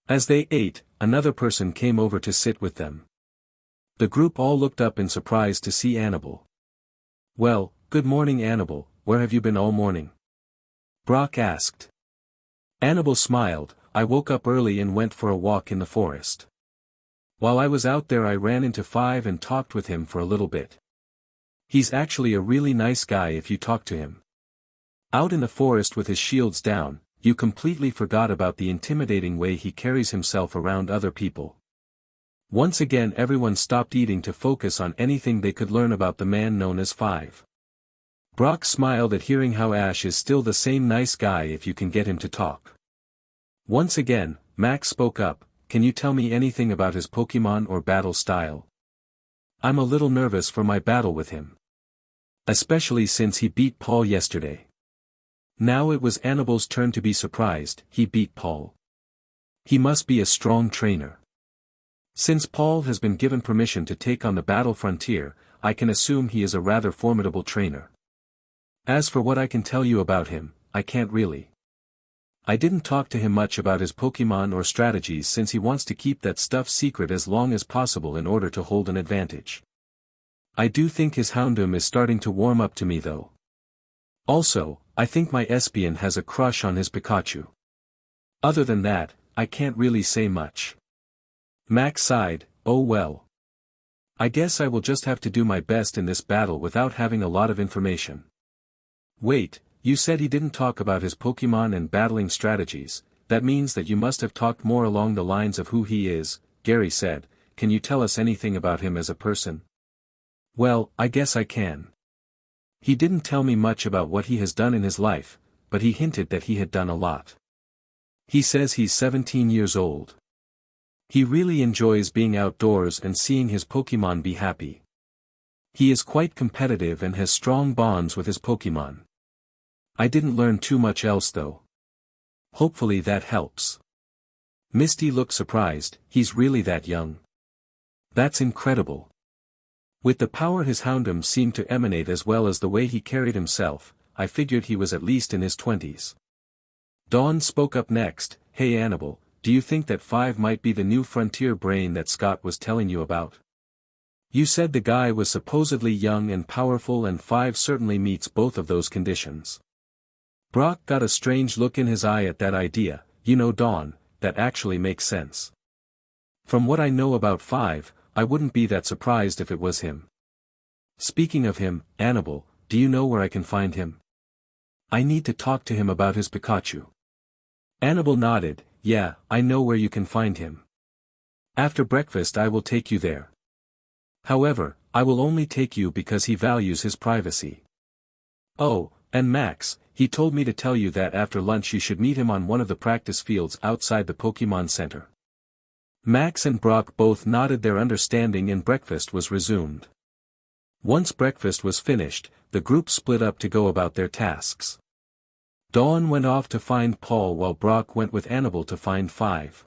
As they ate, another person came over to sit with them. The group all looked up in surprise to see Anabel. "Well, good morning Anabel, where have you been all morning?" Brock asked. Anabel smiled, "I woke up early and went for a walk in the forest. While I was out there I ran into 5 and talked with him for a little bit. He's actually a really nice guy if you talk to him. Out in the forest with his shields down, you completely forgot about the intimidating way he carries himself around other people." Once again everyone stopped eating to focus on anything they could learn about the man known as 5. Brock smiled at hearing how Ash is still the same nice guy if you can get him to talk. Once again, Max spoke up, "Can you tell me anything about his Pokémon or battle style? I'm a little nervous for my battle with him. Especially since he beat Paul yesterday." Now it was Anabel's turn to be surprised. "He beat Paul. He must be a strong trainer. Since Paul has been given permission to take on the battle frontier, I can assume he is a rather formidable trainer. As for what I can tell you about him, I can't really. I didn't talk to him much about his Pokémon or strategies since he wants to keep that stuff secret as long as possible in order to hold an advantage. I do think his houndom is starting to warm up to me though. Also, I think my Espion has a crush on his Pikachu. Other than that, I can't really say much." Max sighed, "Oh well. I guess I will just have to do my best in this battle without having a lot of information." "Wait, you said he didn't talk about his Pokémon and battling strategies, that means that you must have talked more along the lines of who he is," Gary said. "Can you tell us anything about him as a person?" "Well, I guess I can. He didn't tell me much about what he has done in his life, but he hinted that he had done a lot. He says he's 17 years old. He really enjoys being outdoors and seeing his Pokémon be happy. He is quite competitive and has strong bonds with his Pokémon. I didn't learn too much else though. Hopefully that helps." Misty looked surprised. He's really that young? That's incredible. With the power his houndom seemed to emanate as well as the way he carried himself, I figured he was at least in his 20s. Dawn spoke up next. Hey Anabel, do you think that 5 might be the new frontier brain that Scott was telling you about? You said the guy was supposedly young and powerful, and 5 certainly meets both of those conditions. Brock got a strange look in his eye at that idea. You know Dawn, that actually makes sense. From what I know about 5, I wouldn't be that surprised if it was him. Speaking of him, Anabel, do you know where I can find him? I need to talk to him about his Pikachu. Anabel nodded. Yeah, I know where you can find him. After breakfast I will take you there. However, I will only take you because he values his privacy. Oh, and Max, he told me to tell you that after lunch you should meet him on one of the practice fields outside the Pokemon Center. Max and Brock both nodded their understanding and breakfast was resumed. Once breakfast was finished, the group split up to go about their tasks. Dawn went off to find Paul while Brock went with Anabel to find 5.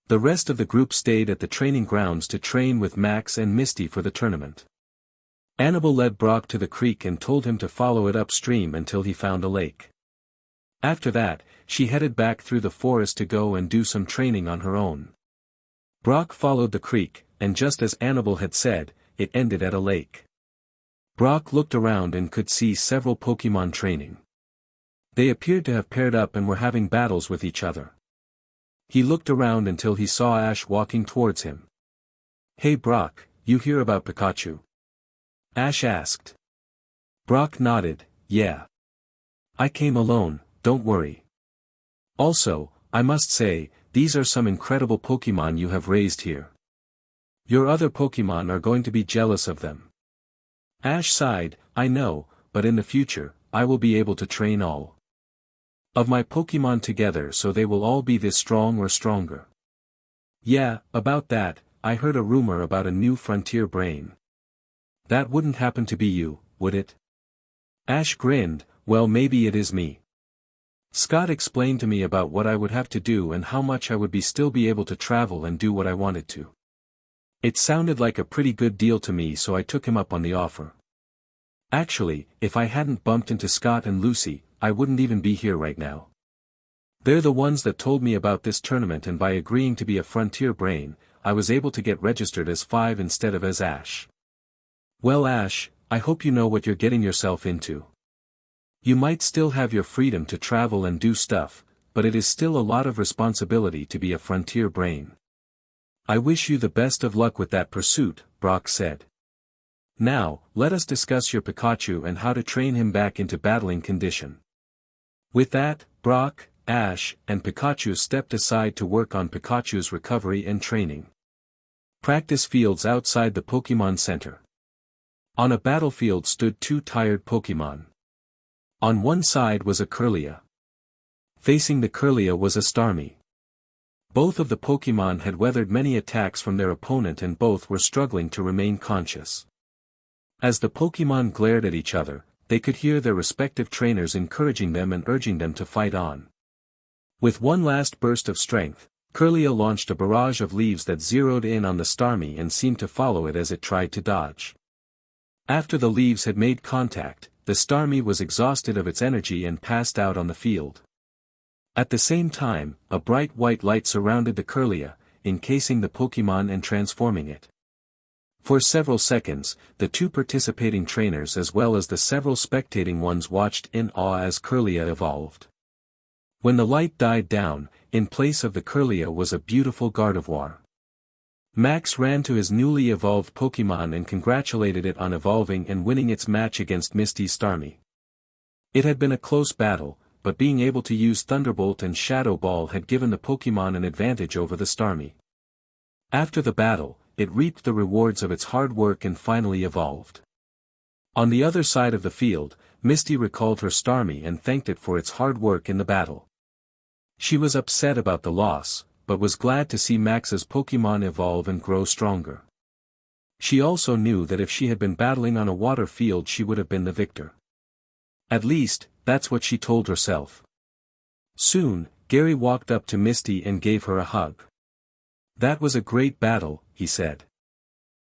The rest of the group stayed at the training grounds to train with Max and Misty for the tournament. Anabel led Brock to the creek and told him to follow it upstream until he found a lake. After that, she headed back through the forest to go and do some training on her own. Brock followed the creek, and just as Anabel had said, it ended at a lake. Brock looked around and could see several Pokemon training. They appeared to have paired up and were having battles with each other. He looked around until he saw Ash walking towards him. Hey Brock, you hear about Pikachu? Ash asked. Brock nodded. Yeah. I came alone, don't worry. Also, I must say, these are some incredible Pokemon you have raised here. Your other Pokemon are going to be jealous of them. Ash sighed. I know, but in the future, I will be able to train all of my Pokemon together so they will all be this strong or stronger. Yeah, about that, I heard a rumor about a new frontier brain. That wouldn't happen to be you, would it? Ash grinned. Well, maybe it is me. Scott explained to me about what I would have to do and how much I would still be able to travel and do what I wanted to. It sounded like a pretty good deal to me, so I took him up on the offer. Actually, if I hadn't bumped into Scott and Lucy, I wouldn't even be here right now. They're the ones that told me about this tournament, and by agreeing to be a frontier brain, I was able to get registered as 5 instead of as Ash. Well Ash, I hope you know what you're getting yourself into. You might still have your freedom to travel and do stuff, but it is still a lot of responsibility to be a frontier brain. I wish you the best of luck with that pursuit, Brock said. Now, let us discuss your Pikachu and how to train him back into battling condition. With that, Brock, Ash, and Pikachu stepped aside to work on Pikachu's recovery and training. Practice fields outside the Pokemon Center. On a battlefield stood 2 tired Pokemon. On one side was a Kirlia. Facing the Kirlia was a Starmie. Both of the Pokemon had weathered many attacks from their opponent and both were struggling to remain conscious. As the Pokemon glared at each other, they could hear their respective trainers encouraging them and urging them to fight on. With one last burst of strength, Kirlia launched a barrage of leaves that zeroed in on the Starmie and seemed to follow it as it tried to dodge. After the leaves had made contact, the Starmie was exhausted of its energy and passed out on the field. At the same time, a bright white light surrounded the Kirlia, encasing the Pokemon and transforming it. For several seconds, the 2 participating trainers as well as the several spectating ones watched in awe as Kirlia evolved. When the light died down, in place of the Kirlia was a beautiful Gardevoir. Max ran to his newly evolved Pokemon and congratulated it on evolving and winning its match against Misty's Starmie. It had been a close battle, but being able to use Thunderbolt and Shadow Ball had given the Pokemon an advantage over the Starmie. After the battle, it reaped the rewards of its hard work and finally evolved. On the other side of the field, Misty recalled her Starmie and thanked it for its hard work in the battle. She was upset about the loss, but was glad to see Max's Pokemon evolve and grow stronger. She also knew that if she had been battling on a water field she would have been the victor. At least, that's what she told herself. Soon, Gary walked up to Misty and gave her a hug. "That was a great battle," he said.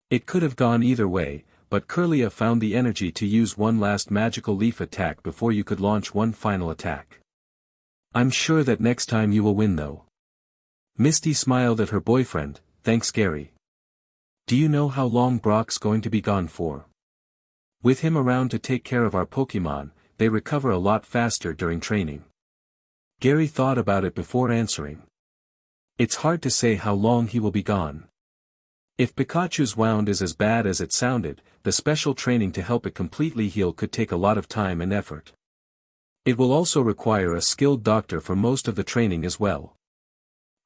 "It could have gone either way, but Curlia found the energy to use one last magical leaf attack before you could launch one final attack. I'm sure that next time you will win though." Misty smiled at her boyfriend. "Thanks Gary. Do you know how long Brock's going to be gone for? With him around to take care of our Pokemon, they recover a lot faster during training." Gary thought about it before answering. "It's hard to say how long he will be gone. If Pikachu's wound is as bad as it sounded, the special training to help it completely heal could take a lot of time and effort. It will also require a skilled doctor for most of the training as well.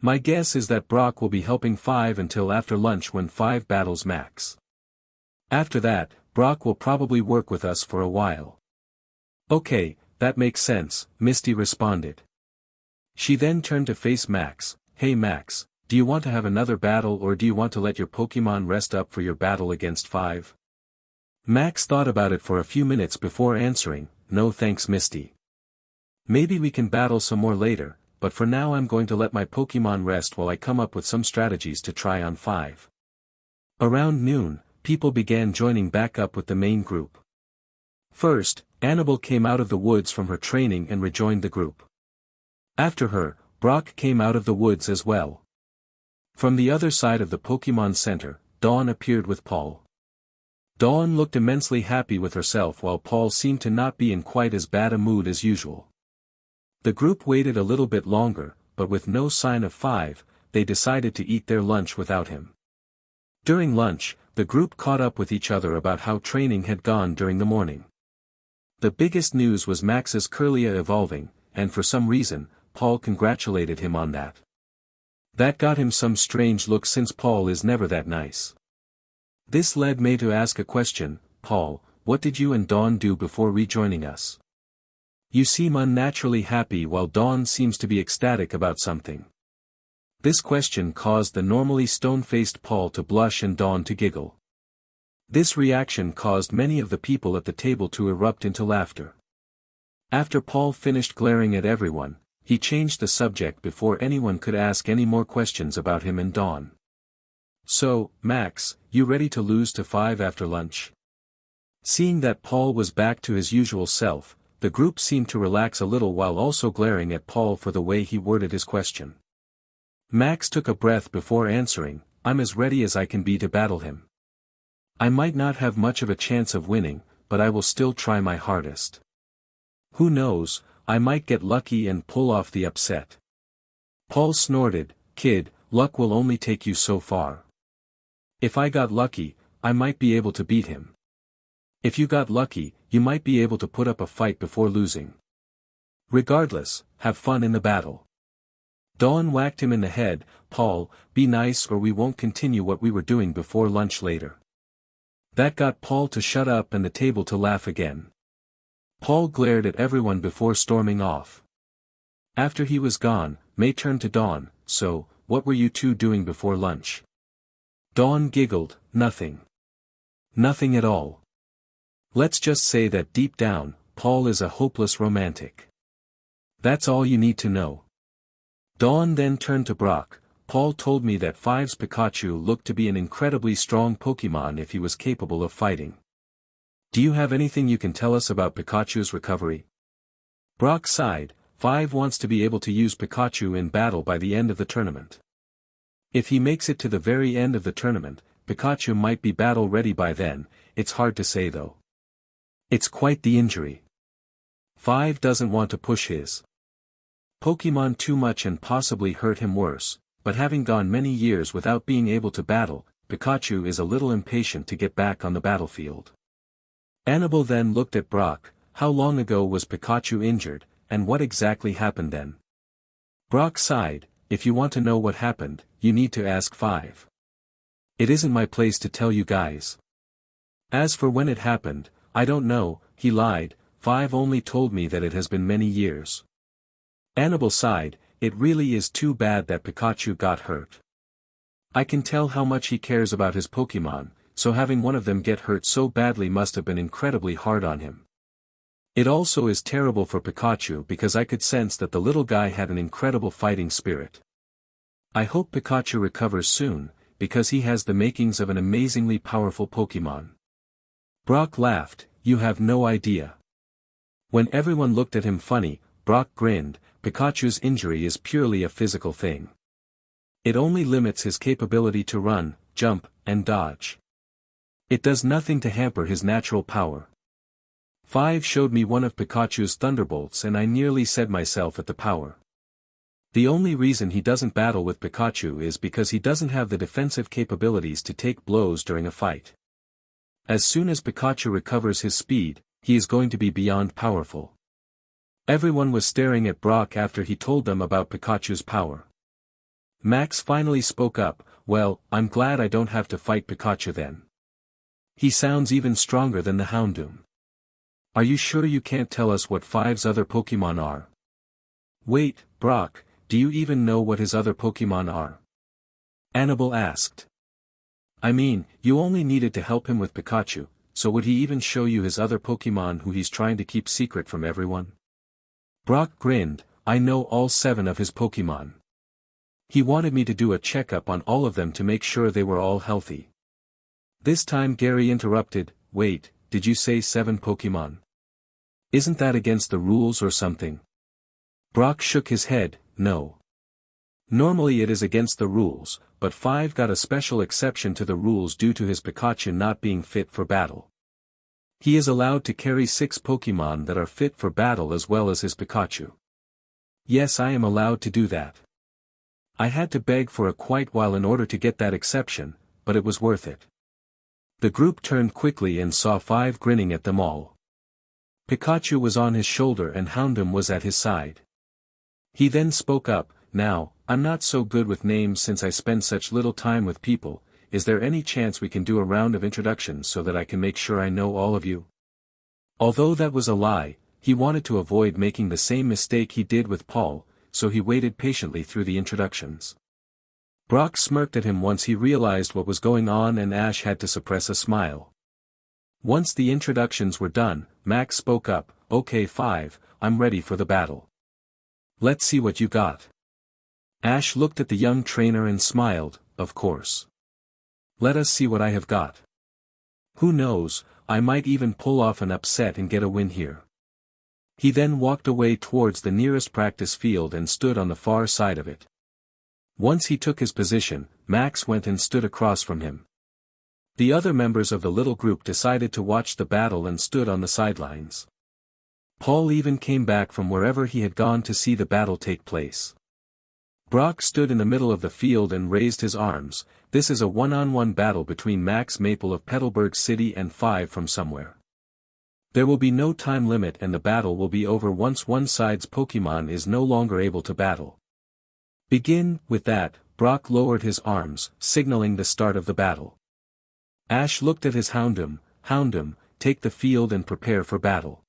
My guess is that Brock will be helping 5 until after lunch when 5 battles max. After that, Brock will probably work with us for a while." "Okay, that makes sense," Misty responded. She then turned to face Max. "Hey Max, do you want to have another battle or do you want to let your Pokemon rest up for your battle against 5? Max thought about it for a few minutes before answering, "No thanks Misty. Maybe we can battle some more later, but for now I'm going to let my Pokemon rest while I come up with some strategies to try on 5. Around noon, people began joining back up with the main group. First, Anabel came out of the woods from her training and rejoined the group. After her, Brock came out of the woods as well. From the other side of the Pokemon Center, Dawn appeared with Paul. Dawn looked immensely happy with herself while Paul seemed to not be in quite as bad a mood as usual. The group waited a little bit longer, but with no sign of 5, they decided to eat their lunch without him. During lunch, the group caught up with each other about how training had gone during the morning. The biggest news was Max's Curlia evolving, and for some reason, Paul congratulated him on that. That got him some strange looks since Paul is never that nice. This led May to ask a question, "Paul, what did you and Dawn do before rejoining us? You seem unnaturally happy while Dawn seems to be ecstatic about something." This question caused the normally stone-faced Paul to blush and Dawn to giggle. This reaction caused many of the people at the table to erupt into laughter. After Paul finished glaring at everyone, he changed the subject before anyone could ask any more questions about him and Dawn. "So, Max, you ready to lose to 5 after lunch?" Seeing that Paul was back to his usual self, the group seemed to relax a little while also glaring at Paul for the way he worded his question. Max took a breath before answering, "I'm as ready as I can be to battle him. I might not have much of a chance of winning, but I will still try my hardest. Who knows, I might get lucky and pull off the upset." Paul snorted, "Kid, luck will only take you so far. If I got lucky, I might be able to beat him. If you got lucky, you might be able to put up a fight before losing. Regardless, have fun in the battle." Dawn whacked him in the head, "Paul, be nice or we won't continue what we were doing before lunch later." That got Paul to shut up and the table to laugh again. Paul glared at everyone before storming off. After he was gone, May turned to Dawn, "So, what were you two doing before lunch?" Dawn giggled, "Nothing. Nothing at all. Let's just say that deep down, Paul is a hopeless romantic. That's all you need to know." Dawn then turned to Brock. "Paul told me that 5's Pikachu looked to be an incredibly strong Pokemon if he was capable of fighting. Do you have anything you can tell us about Pikachu's recovery?" Brock sighed. 5 wants to be able to use Pikachu in battle by the end of the tournament. If he makes it to the very end of the tournament, Pikachu might be battle ready by then, it's hard to say though. It's quite the injury. 5 doesn't want to push his Pokemon too much and possibly hurt him worse, but having gone many years without being able to battle, Pikachu is a little impatient to get back on the battlefield. Anabel then looked at Brock. "How long ago was Pikachu injured, and what exactly happened then?" Brock sighed, "If you want to know what happened, you need to ask 5. It isn't my place to tell you guys. As for when it happened, I don't know," he lied. 5 only told me that it has been many years." Anabel sighed, "It really is too bad that Pikachu got hurt. I can tell how much he cares about his Pokemon, so having one of them get hurt so badly must have been incredibly hard on him." It also is terrible for Pikachu because I could sense that the little guy had an incredible fighting spirit. I hope Pikachu recovers soon, because he has the makings of an amazingly powerful Pokemon. Brock laughed, "You have no idea." When everyone looked at him funny, Brock grinned, "Pikachu's injury is purely a physical thing. It only limits his capability to run, jump, and dodge. It does nothing to hamper his natural power. 5 showed me one of Pikachu's thunderbolts and I nearly said myself at the power. The only reason he doesn't battle with Pikachu is because he doesn't have the defensive capabilities to take blows during a fight. As soon as Pikachu recovers his speed, he is going to be beyond powerful." Everyone was staring at Brock after he told them about Pikachu's power. Max finally spoke up, "Well, I'm glad I don't have to fight Pikachu then. He sounds even stronger than the Houndoom. Are you sure you can't tell us what 5's other Pokemon are?" "Wait, Brock, do you even know what his other Pokemon are?" Anabel asked. "I mean, you only needed to help him with Pikachu, so would he even show you his other Pokemon who he's trying to keep secret from everyone?" Brock grinned, "I know all 7 of his Pokemon. He wanted me to do a checkup on all of them to make sure they were all healthy." This time Gary interrupted, "Wait, did you say 7 Pokemon? Isn't that against the rules or something?" Brock shook his head, "No. Normally it is against the rules, but 5 got a special exception to the rules due to his Pikachu not being fit for battle. He is allowed to carry 6 Pokemon that are fit for battle as well as his Pikachu. Yes, I am allowed to do that. I had to beg for quite while in order to get that exception, but it was worth it." The group turned quickly and saw 5 grinning at them all. Pikachu was on his shoulder and Houndoom was at his side. He then spoke up, "Now, I'm not so good with names since I spend such little time with people. Is there any chance we can do a round of introductions so that I can make sure I know all of you?" Although that was a lie, he wanted to avoid making the same mistake he did with Paul, so he waited patiently through the introductions. Brock smirked at him once he realized what was going on and Ash had to suppress a smile. Once the introductions were done, Max spoke up, "Okay 5, I'm ready for the battle. Let's see what you got." Ash looked at the young trainer and smiled, "Of course. Let us see what I have got. Who knows, I might even pull off an upset and get a win here." He then walked away towards the nearest practice field and stood on the far side of it. Once he took his position, Max went and stood across from him. The other members of the little group decided to watch the battle and stood on the sidelines. Paul even came back from wherever he had gone to see the battle take place. Brock stood in the middle of the field and raised his arms. "This is a one-on-one battle between Max Maple of Petalburg City and 5 from somewhere. There will be no time limit and the battle will be over once one side's Pokemon is no longer able to battle. Begin." With that, Brock lowered his arms, signaling the start of the battle. Ash looked at his Houndoom. "Houndoom, take the field and prepare for battle."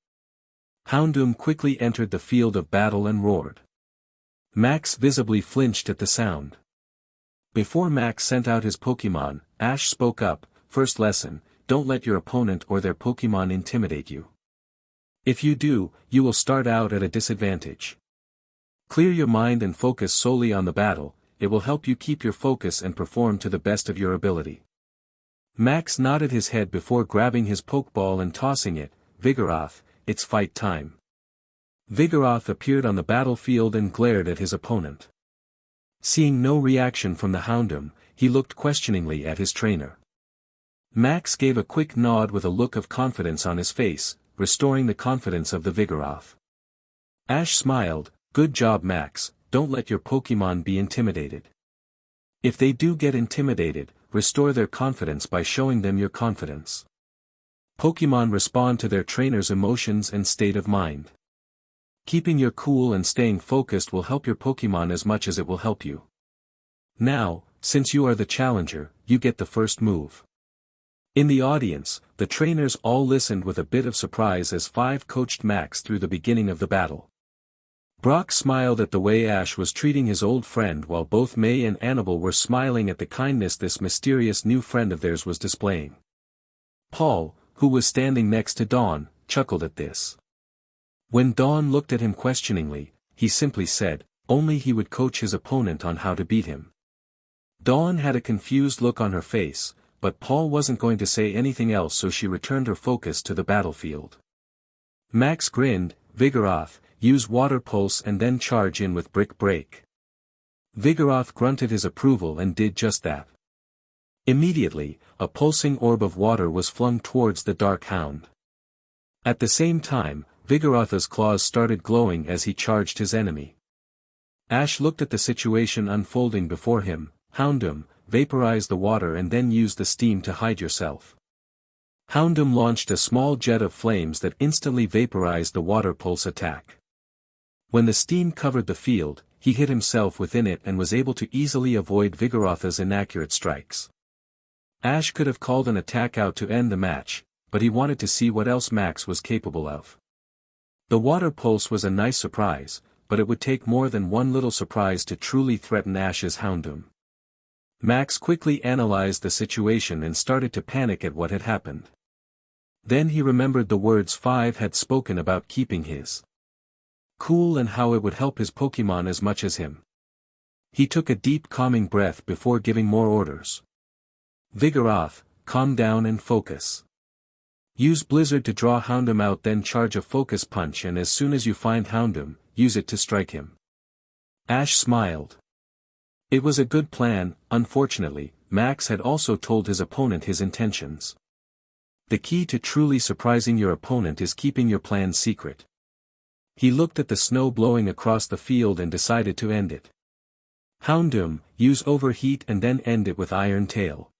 Houndoom quickly entered the field of battle and roared. Max visibly flinched at the sound. Before Max sent out his Pokemon, Ash spoke up, "First lesson, don't let your opponent or their Pokemon intimidate you. If you do, you will start out at a disadvantage. Clear your mind and focus solely on the battle, it will help you keep your focus and perform to the best of your ability." Max nodded his head before grabbing his Pokeball and tossing it. "Vigoroth, it's fight time." Vigoroth appeared on the battlefield and glared at his opponent. Seeing no reaction from the Houndoom, he looked questioningly at his trainer. Max gave a quick nod with a look of confidence on his face, restoring the confidence of the Vigoroth. Ash smiled, "Good job Max, don't let your Pokemon be intimidated. If they do get intimidated, restore their confidence by showing them your confidence. Pokemon respond to their trainer's emotions and state of mind. Keeping your cool and staying focused will help your Pokemon as much as it will help you. Now, since you are the challenger, you get the first move." In the audience, the trainers all listened with a bit of surprise as 5 coached Max through the beginning of the battle. Brock smiled at the way Ash was treating his old friend while both May and Anabel were smiling at the kindness this mysterious new friend of theirs was displaying. Paul, who was standing next to Dawn, chuckled at this. When Dawn looked at him questioningly, he simply said, only he would coach his opponent on how to beat him. Dawn had a confused look on her face, but Paul wasn't going to say anything else, so she returned her focus to the battlefield. Max grinned, Vigoroth, use water pulse and then charge in with brick break. Vigoroth grunted his approval and did just that. Immediately, a pulsing orb of water was flung towards the Dark Hound. At the same time, Vigoroth's claws started glowing as he charged his enemy. Ash looked at the situation unfolding before him. Houndoom, vaporize the water and then use the steam to hide yourself. Houndoom launched a small jet of flames that instantly vaporized the water pulse attack. When the steam covered the field, he hid himself within it and was able to easily avoid Vigoroth's inaccurate strikes. Ash could have called an attack out to end the match, but he wanted to see what else Max was capable of. The water pulse was a nice surprise, but it would take more than one little surprise to truly threaten Ash's Houndoom. Max quickly analyzed the situation and started to panic at what had happened. Then he remembered the words Five had spoken about keeping his cool and how it would help his Pokémon as much as him. He took a deep calming breath before giving more orders. Vigoroth, calm down and focus. Use Blizzard to draw Houndoom out, then charge a focus punch, and as soon as you find Houndoom, use it to strike him. Ash smiled. It was a good plan. Unfortunately, Max had also told his opponent his intentions. The key to truly surprising your opponent is keeping your plan secret. He looked at the snow blowing across the field and decided to end it. Houndoom, use Overheat and then end it with Iron Tail.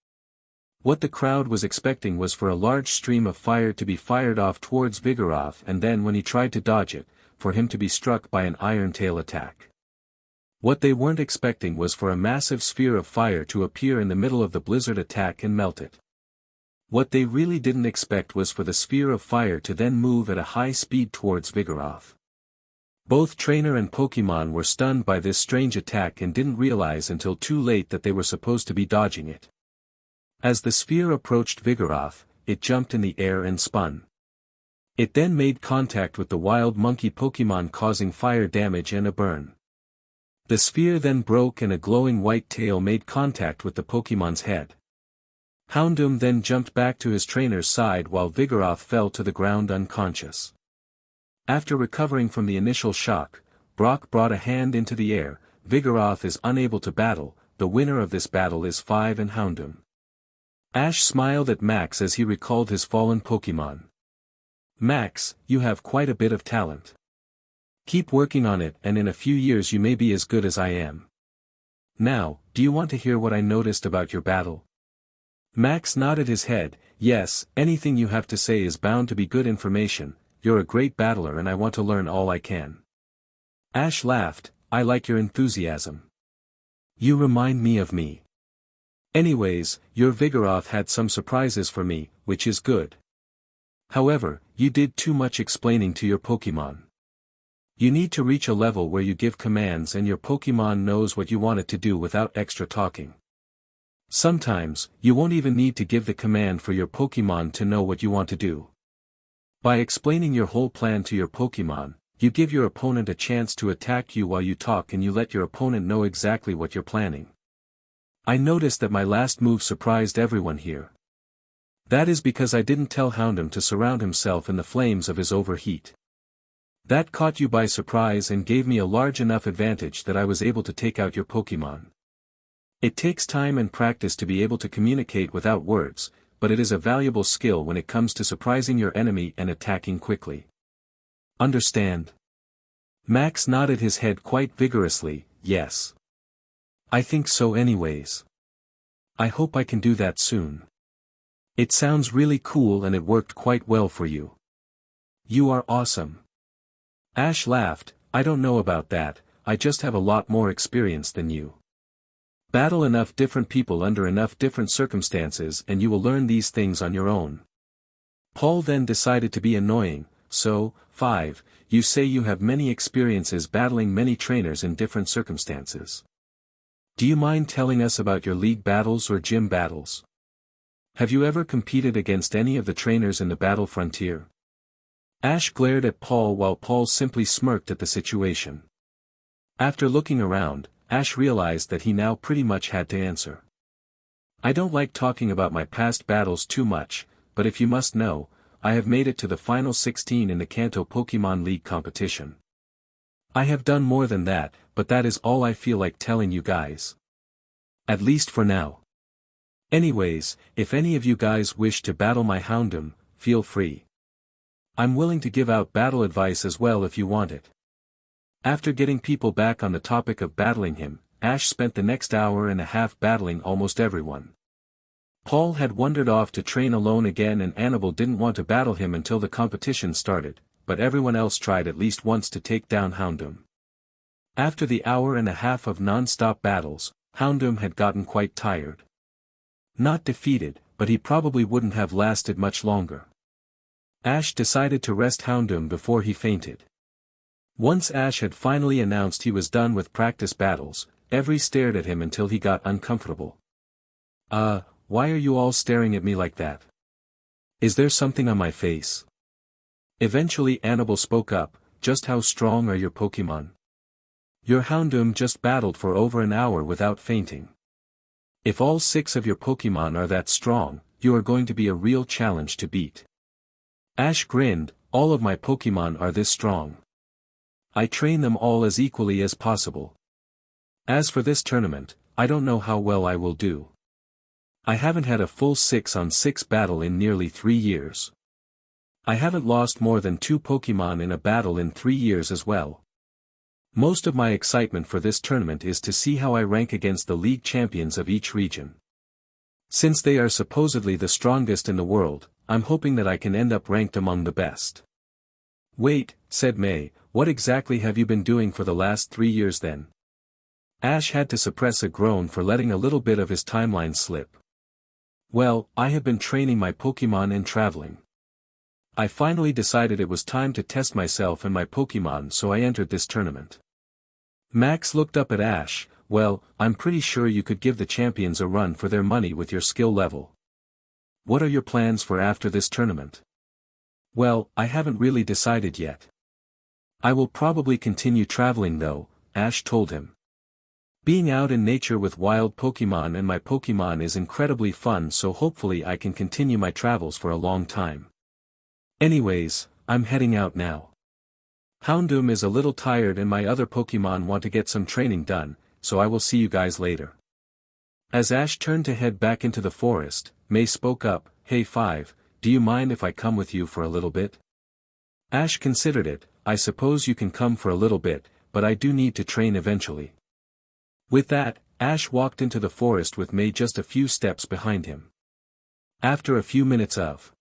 What the crowd was expecting was for a large stream of fire to be fired off towards Vigoroth, and then when he tried to dodge it, for him to be struck by an Iron Tail attack. What they weren't expecting was for a massive sphere of fire to appear in the middle of the blizzard attack and melt it. What they really didn't expect was for the sphere of fire to then move at a high speed towards Vigoroth. Both trainer and Pokémon were stunned by this strange attack and didn't realize until too late that they were supposed to be dodging it. As the sphere approached Vigoroth, it jumped in the air and spun. It then made contact with the wild monkey Pokémon, causing fire damage and a burn. The sphere then broke and a glowing white tail made contact with the Pokémon's head. Houndoom then jumped back to his trainer's side while Vigoroth fell to the ground unconscious. After recovering from the initial shock, Brock brought a hand into the air. Vigoroth is unable to battle. The winner of this battle is Five and Houndoom. Ash smiled at Max as he recalled his fallen Pokémon. Max, you have quite a bit of talent. Keep working on it, and in a few years you may be as good as I am. Now, do you want to hear what I noticed about your battle? Max nodded his head. Yes, anything you have to say is bound to be good information. You're a great battler and I want to learn all I can. Ash laughed. I like your enthusiasm. You remind me of me. Anyways, your Vigoroth had some surprises for me, which is good. However, you did too much explaining to your Pokémon. You need to reach a level where you give commands and your Pokémon knows what you want it to do without extra talking. Sometimes, you won't even need to give the command for your Pokémon to know what you want to do. By explaining your whole plan to your Pokémon, you give your opponent a chance to attack you while you talk and you let your opponent know exactly what you're planning. I noticed that my last move surprised everyone here. That is because I didn't tell Houndoom to surround himself in the flames of his overheat. That caught you by surprise and gave me a large enough advantage that I was able to take out your Pokémon. It takes time and practice to be able to communicate without words, but it is a valuable skill when it comes to surprising your enemy and attacking quickly. Understand? Max nodded his head quite vigorously. Yes. I think so anyways. I hope I can do that soon. It sounds really cool and it worked quite well for you. You are awesome. Ash laughed. I don't know about that, I just have a lot more experience than you. Battle enough different people under enough different circumstances and you will learn these things on your own. Paul then decided to be annoying. So, 5, you say you have many experiences battling many trainers in different circumstances. Do you mind telling us about your league battles or gym battles? Have you ever competed against any of the trainers in the battle frontier? Ash glared at Paul while Paul simply smirked at the situation. After looking around, Ash realized that he now pretty much had to answer. I don't like talking about my past battles too much, but if you must know, I have made it to the final 16 in the Kanto Pokemon League competition. I have done more than that, but that is all I feel like telling you guys. At least for now. Anyways, if any of you guys wish to battle my Houndoom, feel free. I'm willing to give out battle advice as well if you want it. After getting people back on the topic of battling him, Ash spent the next hour and a half battling almost everyone. Paul had wandered off to train alone again and Anabel didn't want to battle him until the competition started, but everyone else tried at least once to take down Houndoom. After the hour and a half of non-stop battles, Houndoom had gotten quite tired. Not defeated, but he probably wouldn't have lasted much longer. Ash decided to rest Houndoom before he fainted. Once Ash had finally announced he was done with practice battles, everyone stared at him until he got uncomfortable. Why are you all staring at me like that? Is there something on my face? Eventually Anabel spoke up, just how strong are your Pokemon? Your Houndoom just battled for over an hour without fainting. If all 6 of your Pokemon are that strong, you are going to be a real challenge to beat. Ash grinned, all of my Pokemon are this strong. I train them all as equally as possible. As for this tournament, I don't know how well I will do. I haven't had a full 6-on-6 battle in nearly 3 years. I haven't lost more than 2 Pokemon in a battle in 3 years as well. Most of my excitement for this tournament is to see how I rank against the league champions of each region. Since they are supposedly the strongest in the world, I'm hoping that I can end up ranked among the best. Wait, said May, what exactly have you been doing for the last 3 years then? Ash had to suppress a groan for letting a little bit of his timeline slip. Well, I have been training my Pokemon and traveling. I finally decided it was time to test myself and my Pokemon, so I entered this tournament. Max looked up at Ash. Well, I'm pretty sure you could give the champions a run for their money with your skill level. What are your plans for after this tournament? Well, I haven't really decided yet. I will probably continue traveling though, Ash told him. Being out in nature with wild Pokemon and my Pokemon is incredibly fun, so hopefully I can continue my travels for a long time. Anyways, I'm heading out now. Houndoom is a little tired and my other Pokemon want to get some training done, so I will see you guys later. As Ash turned to head back into the forest, May spoke up, Hey 5, do you mind if I come with you for a little bit? Ash considered it. I suppose you can come for a little bit, but I do need to train eventually. With that, Ash walked into the forest with May just a few steps behind him. After a few minutes of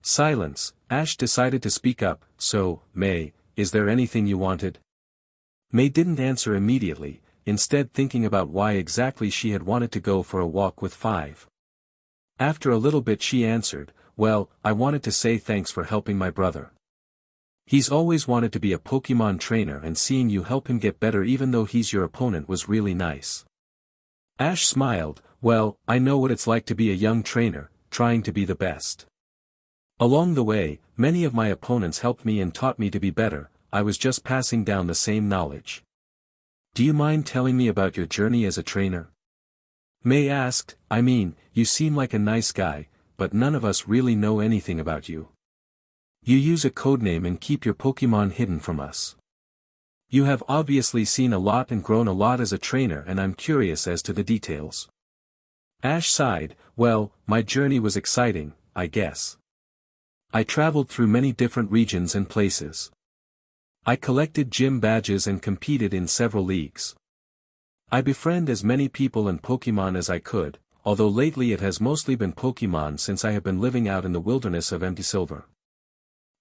silence, Ash decided to speak up, So, May, is there anything you wanted? May didn't answer immediately, instead thinking about why exactly she had wanted to go for a walk with 5. After a little bit she answered, Well, I wanted to say thanks for helping my brother. He's always wanted to be a Pokemon trainer and seeing you help him get better even though he's your opponent was really nice. Ash smiled, Well, I know what it's like to be a young trainer, trying to be the best. Along the way, many of my opponents helped me and taught me to be better, I was just passing down the same knowledge. Do you mind telling me about your journey as a trainer? May asked, I mean, you seem like a nice guy, but none of us really know anything about you. You use a codename and keep your Pokemon hidden from us. You have obviously seen a lot and grown a lot as a trainer and I'm curious as to the details. Ash sighed, Well, my journey was exciting, I guess. I traveled through many different regions and places. I collected gym badges and competed in several leagues. I befriend as many people and Pokemon as I could, although lately it has mostly been Pokemon since I have been living out in the wilderness of Empty Silver.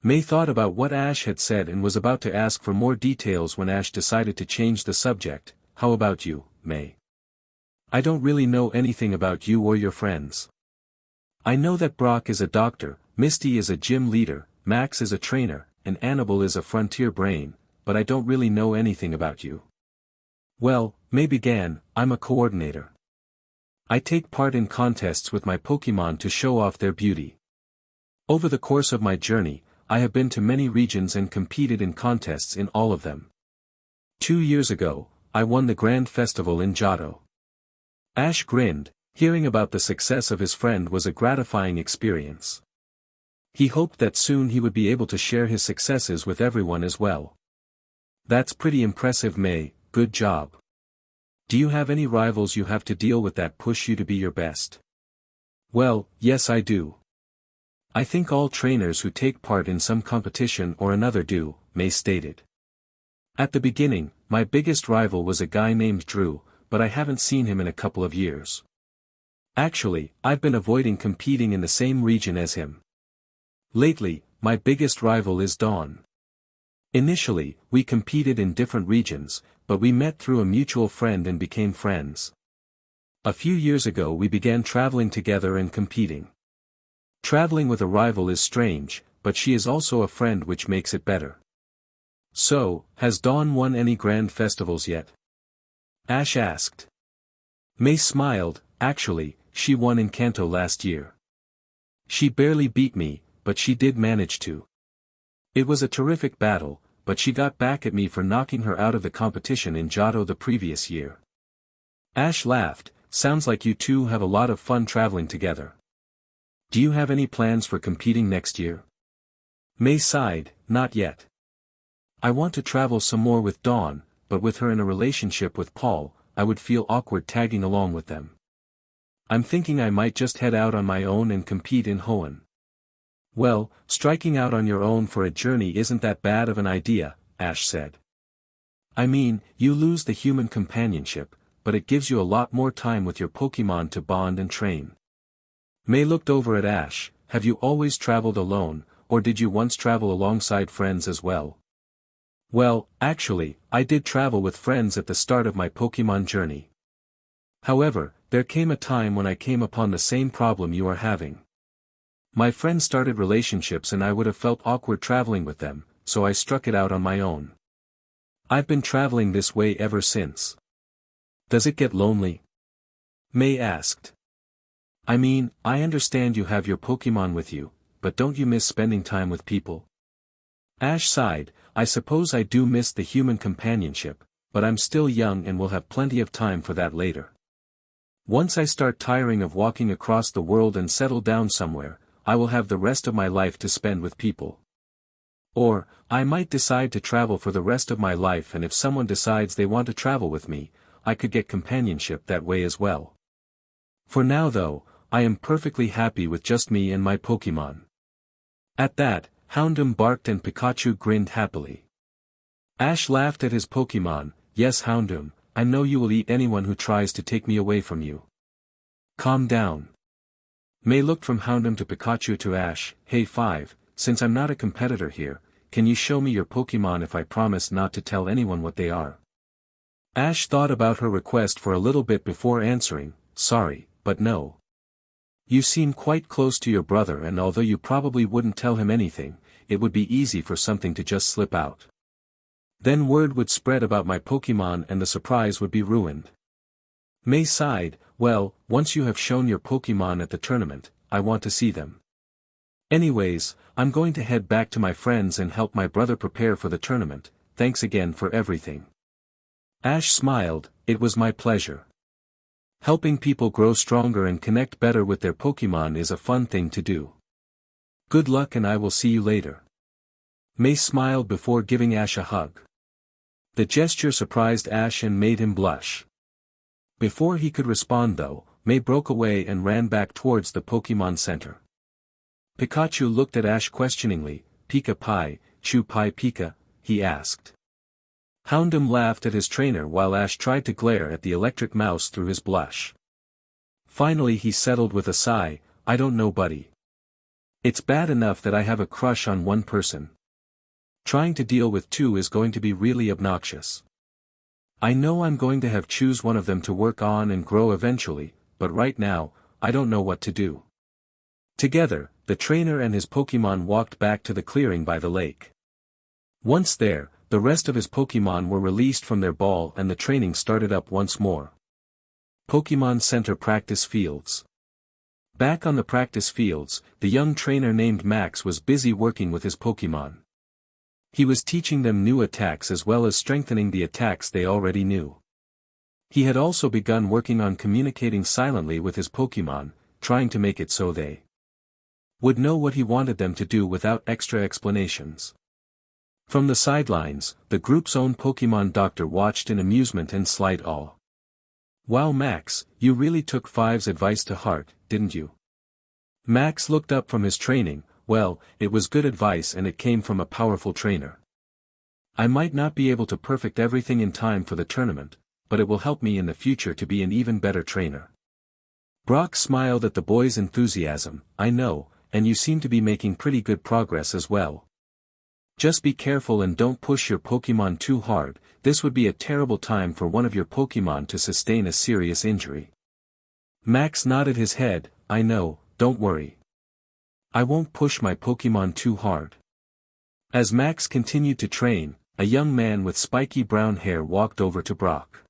May thought about what Ash had said and was about to ask for more details when Ash decided to change the subject. How about you, May? I don't really know anything about you or your friends. I know that Brock is a doctor, Misty is a gym leader, Max is a trainer, and Anabel is a frontier brain, but I don't really know anything about you. Well, May began, I'm a coordinator. I take part in contests with my Pokemon to show off their beauty. Over the course of my journey, I have been to many regions and competed in contests in all of them. 2 years ago, I won the Grand Festival in Johto. Ash grinned. Hearing about the success of his friend was a gratifying experience. He hoped that soon he would be able to share his successes with everyone as well. That's pretty impressive, May, good job. Do you have any rivals you have to deal with that push you to be your best? Well, yes I do. I think all trainers who take part in some competition or another do, May stated. At the beginning, my biggest rival was a guy named Drew, but I haven't seen him in a couple of years. Actually, I've been avoiding competing in the same region as him. Lately, my biggest rival is Dawn. Initially, we competed in different regions, but we met through a mutual friend and became friends. A few years ago we began traveling together and competing. Traveling with a rival is strange, but she is also a friend, which makes it better. So, has Dawn won any grand festivals yet? Ash asked. May smiled. Actually, she won in Kanto last year. She barely beat me, but she did manage to. It was a terrific battle, but she got back at me for knocking her out of the competition in Johto the previous year. Ash laughed. Sounds like you two have a lot of fun traveling together. Do you have any plans for competing next year? May sighed. Not yet. I want to travel some more with Dawn, but with her in a relationship with Paul, I would feel awkward tagging along with them. I'm thinking I might just head out on my own and compete in Hoenn. Well, striking out on your own for a journey isn't that bad of an idea, Ash said. I mean, you lose the human companionship, but it gives you a lot more time with your Pokémon to bond and train. May looked over at Ash. Have you always traveled alone, or did you once travel alongside friends as well? Well, actually, I did travel with friends at the start of my Pokémon journey. However, there came a time when I came upon the same problem you are having. My friends started relationships and I would have felt awkward traveling with them, so I struck it out on my own. I've been traveling this way ever since. Does it get lonely? May asked. I mean, I understand you have your Pokémon with you, but don't you miss spending time with people? Ash sighed. I suppose I do miss the human companionship, but I'm still young and will have plenty of time for that later. Once I start tiring of walking across the world and settle down somewhere, I will have the rest of my life to spend with people. Or, I might decide to travel for the rest of my life, and if someone decides they want to travel with me, I could get companionship that way as well. For now though, I am perfectly happy with just me and my Pokémon. At that, Houndoom barked and Pikachu grinned happily. Ash laughed at his Pokémon. Yes Houndoom, I know you will eat anyone who tries to take me away from you. Calm down. May looked from Houndoom to Pikachu to Ash. Hey 5, since I'm not a competitor here, can you show me your Pokémon if I promise not to tell anyone what they are? Ash thought about her request for a little bit before answering. Sorry, but no. You seem quite close to your brother, and although you probably wouldn't tell him anything, it would be easy for something to just slip out. Then word would spread about my Pokémon and the surprise would be ruined. May sighed. Well, once you have shown your Pokémon at the tournament, I want to see them. Anyways, I'm going to head back to my friends and help my brother prepare for the tournament. Thanks again for everything. Ash smiled. It was my pleasure. Helping people grow stronger and connect better with their Pokémon is a fun thing to do. Good luck and I will see you later. May smiled before giving Ash a hug. The gesture surprised Ash and made him blush. Before he could respond though, May broke away and ran back towards the Pokémon Center. Pikachu looked at Ash questioningly. Pika Pi, Chu Pi Pika, he asked. Houndoom laughed at his trainer while Ash tried to glare at the electric mouse through his blush. Finally he settled with a sigh. I don't know buddy. It's bad enough that I have a crush on one person. Trying to deal with two is going to be really obnoxious. I know I'm going to have choose one of them to work on and grow eventually, but right now, I don't know what to do. Together, the trainer and his Pokémon walked back to the clearing by the lake. Once there, the rest of his Pokémon were released from their ball and the training started up once more. Pokémon Center Practice Fields. Back on the practice fields, the young trainer named Max was busy working with his Pokémon. He was teaching them new attacks as well as strengthening the attacks they already knew. He had also begun working on communicating silently with his Pokémon, trying to make it so they would know what he wanted them to do without extra explanations. From the sidelines, the group's own Pokémon doctor watched in amusement and slight awe. "Wow, Max, you really took Five's advice to heart, didn't you?" Max looked up from his training. "Well, it was good advice and it came from a powerful trainer. I might not be able to perfect everything in time for the tournament, but it will help me in the future to be an even better trainer." Brock smiled at the boy's enthusiasm. "I know, and you seem to be making pretty good progress as well. Just be careful and don't push your Pokémon too hard, this would be a terrible time for one of your Pokémon to sustain a serious injury." Max nodded his head. "I know, don't worry. I won't push my Pokémon too hard." As Max continued to train, a young man with spiky brown hair walked over to Brock.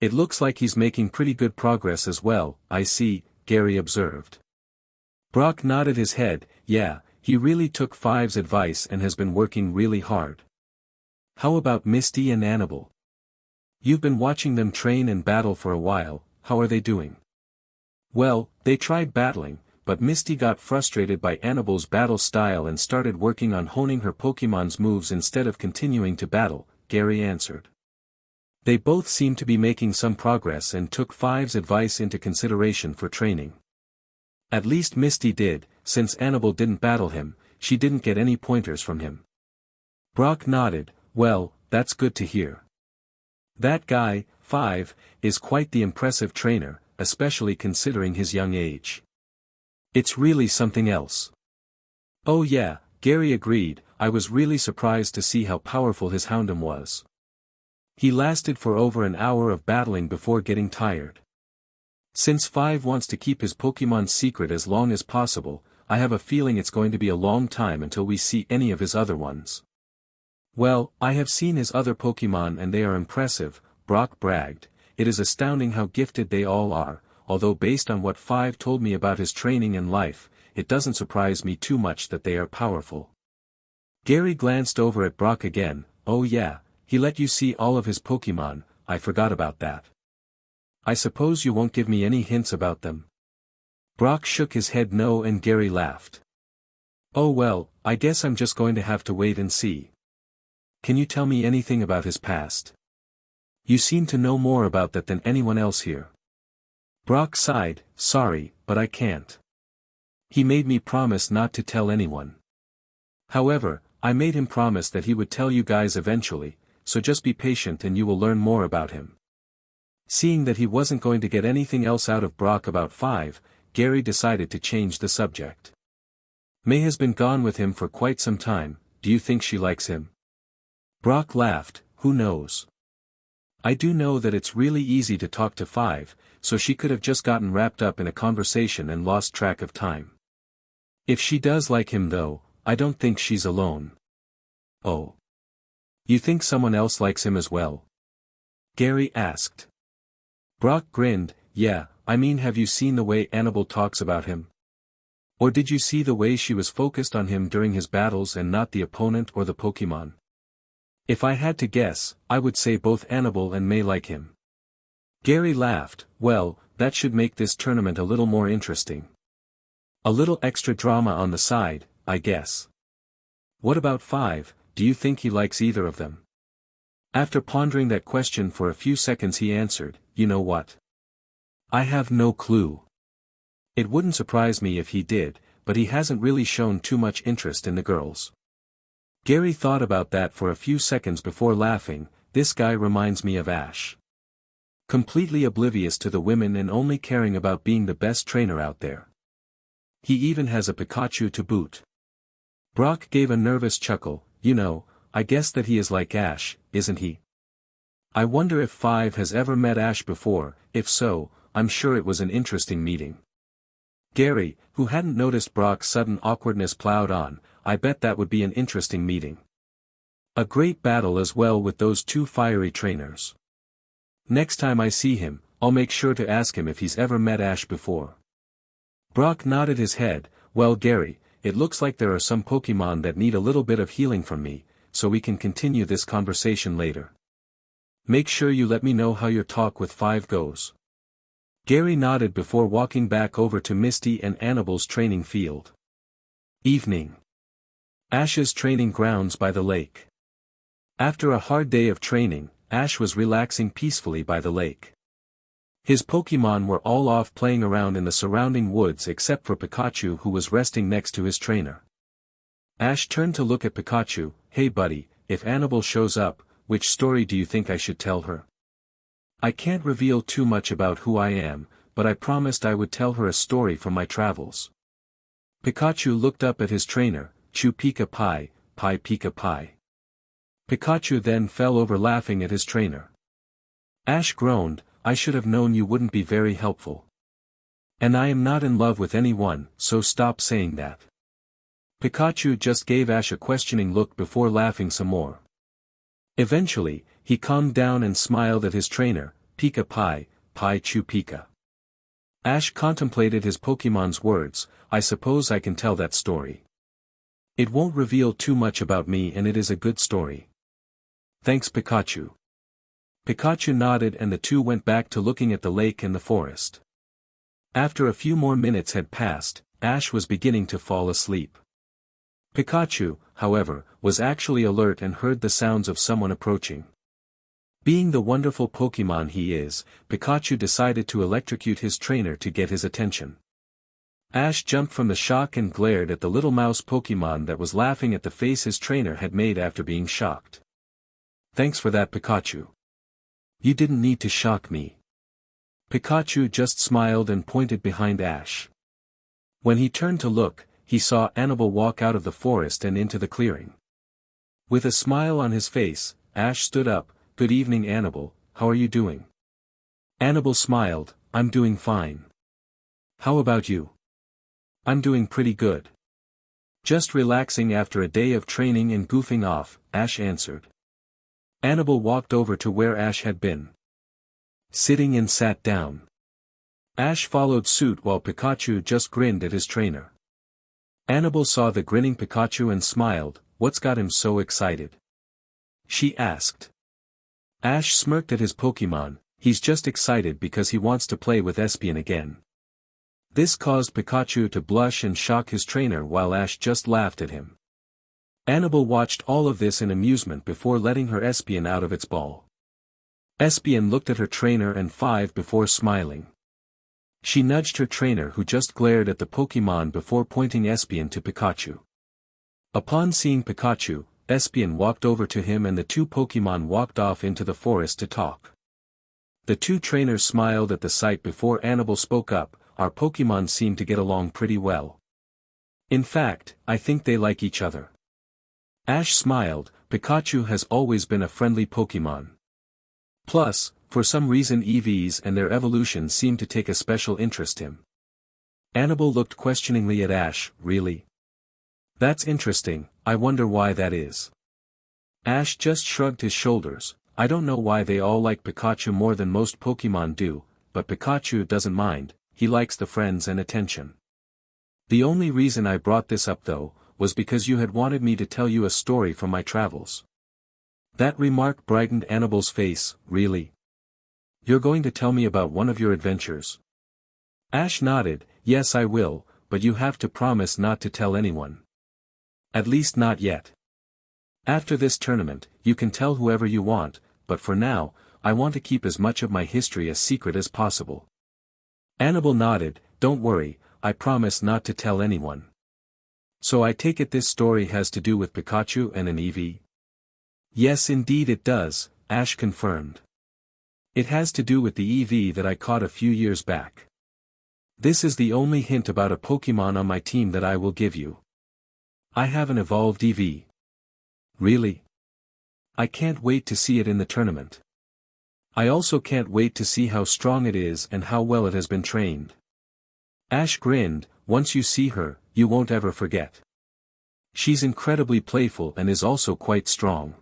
"It looks like he's making pretty good progress as well, I see," Gary observed. Brock nodded his head. "Yeah, he really took Five's advice and has been working really hard." "How about Misty and Anabel? You've been watching them train and battle for a while, how are they doing?" "Well, they tried battling, but Misty got frustrated by Anabel's battle style and started working on honing her Pokémon's moves instead of continuing to battle," Gary answered. "They both seem to be making some progress and took Five's advice into consideration for training. At least Misty did, since Anabel didn't battle him, she didn't get any pointers from him." Brock nodded. "Well, that's good to hear. That guy, Five, is quite the impressive trainer, especially considering his young age. It's really something else." "Oh yeah," Gary agreed, "I was really surprised to see how powerful his Houndoom was. He lasted for over an hour of battling before getting tired. Since Five wants to keep his Pokémon secret as long as possible, I have a feeling it's going to be a long time until we see any of his other ones." "Well, I have seen his other Pokémon and they are impressive," Brock bragged. "It is astounding how gifted they all are, although based on what Five told me about his training and life, it doesn't surprise me too much that they are powerful." Gary glanced over at Brock again. "Oh yeah, he let you see all of his Pokémon, I forgot about that. I suppose you won't give me any hints about them?" Brock shook his head no, and Gary laughed. "Oh well, I guess I'm just going to have to wait and see. Can you tell me anything about his past? You seem to know more about that than anyone else here." Brock sighed. "Sorry, but I can't. He made me promise not to tell anyone. However, I made him promise that he would tell you guys eventually, so just be patient and you will learn more about him." Seeing that he wasn't going to get anything else out of Brock about Five, Gary decided to change the subject. "May has been gone with him for quite some time, do you think she likes him?" Brock laughed. "Who knows? I do know that it's really easy to talk to Five, so she could have just gotten wrapped up in a conversation and lost track of time. If she does like him though, I don't think she's alone." "Oh. You think someone else likes him as well?" Gary asked. Brock grinned. "Yeah, I mean, have you seen the way Anabel talks about him? Or did you see the way she was focused on him during his battles and not the opponent or the Pokémon? If I had to guess, I would say both Anabel and May like him." Gary laughed. "Well, that should make this tournament a little more interesting. A little extra drama on the side, I guess. What about Five, do you think he likes either of them?" After pondering that question for a few seconds he answered, "You know what? I have no clue. It wouldn't surprise me if he did, but he hasn't really shown too much interest in the girls." Gary thought about that for a few seconds before laughing. "This guy reminds me of Ash. Completely oblivious to the women and only caring about being the best trainer out there. He even has a Pikachu to boot." Brock gave a nervous chuckle. "You know, I guess that he is like Ash, isn't he? I wonder if Five has ever met Ash before. If so, I'm sure it was an interesting meeting." Gary, who hadn't noticed Brock's sudden awkwardness, plowed on. "I bet that would be an interesting meeting. A great battle as well with those two fiery trainers. Next time I see him, I'll make sure to ask him if he's ever met Ash before." Brock nodded his head. Well Gary, it looks like there are some Pokemon that need a little bit of healing from me, so we can continue this conversation later. Make sure you let me know how your talk with 5 goes. Gary nodded before walking back over to Misty and Anabel's training field. Evening. Ash's training grounds by the lake. After a hard day of training, Ash was relaxing peacefully by the lake. His Pokemon were all off playing around in the surrounding woods except for Pikachu, who was resting next to his trainer. Ash turned to look at Pikachu. Hey buddy, if Anabel shows up, which story do you think I should tell her? I can't reveal too much about who I am, but I promised I would tell her a story from my travels. Pikachu looked up at his trainer. Chew Pika Pie, Pie Pika Pie. Pikachu then fell over laughing at his trainer. Ash groaned, I should have known you wouldn't be very helpful. And I am not in love with anyone, so stop saying that. Pikachu just gave Ash a questioning look before laughing some more. Eventually, he calmed down and smiled at his trainer. Pika Pie, Pie Chew Pika. Ash contemplated his Pokemon's words. I suppose I can tell that story. It won't reveal too much about me and it is a good story. Thanks Pikachu. Pikachu nodded and the two went back to looking at the lake and the forest. After a few more minutes had passed, Ash was beginning to fall asleep. Pikachu, however, was actually alert and heard the sounds of someone approaching. Being the wonderful Pokemon he is, Pikachu decided to electrocute his trainer to get his attention. Ash jumped from the shock and glared at the little mouse Pokemon that was laughing at the face his trainer had made after being shocked. Thanks for that Pikachu. You didn't need to shock me. Pikachu just smiled and pointed behind Ash. When he turned to look, he saw Anabel walk out of the forest and into the clearing. With a smile on his face, Ash stood up. Good evening Anabel, how are you doing? Anabel smiled, I'm doing fine. How about you? I'm doing pretty good. Just relaxing after a day of training and goofing off, Ash answered. Anabel walked over to where Ash had been sitting and sat down. Ash followed suit while Pikachu just grinned at his trainer. Anabel saw the grinning Pikachu and smiled. What's got him so excited? She asked. Ash smirked at his Pokemon. He's just excited because he wants to play with Espeon again. This caused Pikachu to blush and shock his trainer while Ash just laughed at him. Anabel watched all of this in amusement before letting her Espeon out of its ball. Espeon looked at her trainer and 5 before smiling. She nudged her trainer who just glared at the Pokemon before pointing Espeon to Pikachu. Upon seeing Pikachu, Espeon walked over to him and the two Pokemon walked off into the forest to talk. The two trainers smiled at the sight before Anabel spoke up. Our Pokemon seem to get along pretty well. In fact, I think they like each other. Ash smiled. Pikachu has always been a friendly Pokemon. Plus, for some reason EVs and their evolution seem to take a special interest in him. Anabel looked questioningly at Ash. Really? That's interesting, I wonder why that is. Ash just shrugged his shoulders. I don't know why they all like Pikachu more than most Pokemon do, but Pikachu doesn't mind, he likes the friends and attention. The only reason I brought this up though, was because you had wanted me to tell you a story from my travels. That remark brightened Anabel's face. Really? You're going to tell me about one of your adventures? Ash nodded. Yes I will, but you have to promise not to tell anyone. At least not yet. After this tournament, you can tell whoever you want, but for now, I want to keep as much of my history a secret as possible. Anabel nodded. Don't worry, I promise not to tell anyone. So I take it this story has to do with Pikachu and an Eevee? Yes indeed it does, Ash confirmed. It has to do with the Eevee that I caught a few years back. This is the only hint about a Pokemon on my team that I will give you. I have an evolved Eevee. Really? I can't wait to see it in the tournament. I also can't wait to see how strong it is and how well it has been trained. Ash grinned. Once you see her, you won't ever forget. She's incredibly playful and is also quite strong.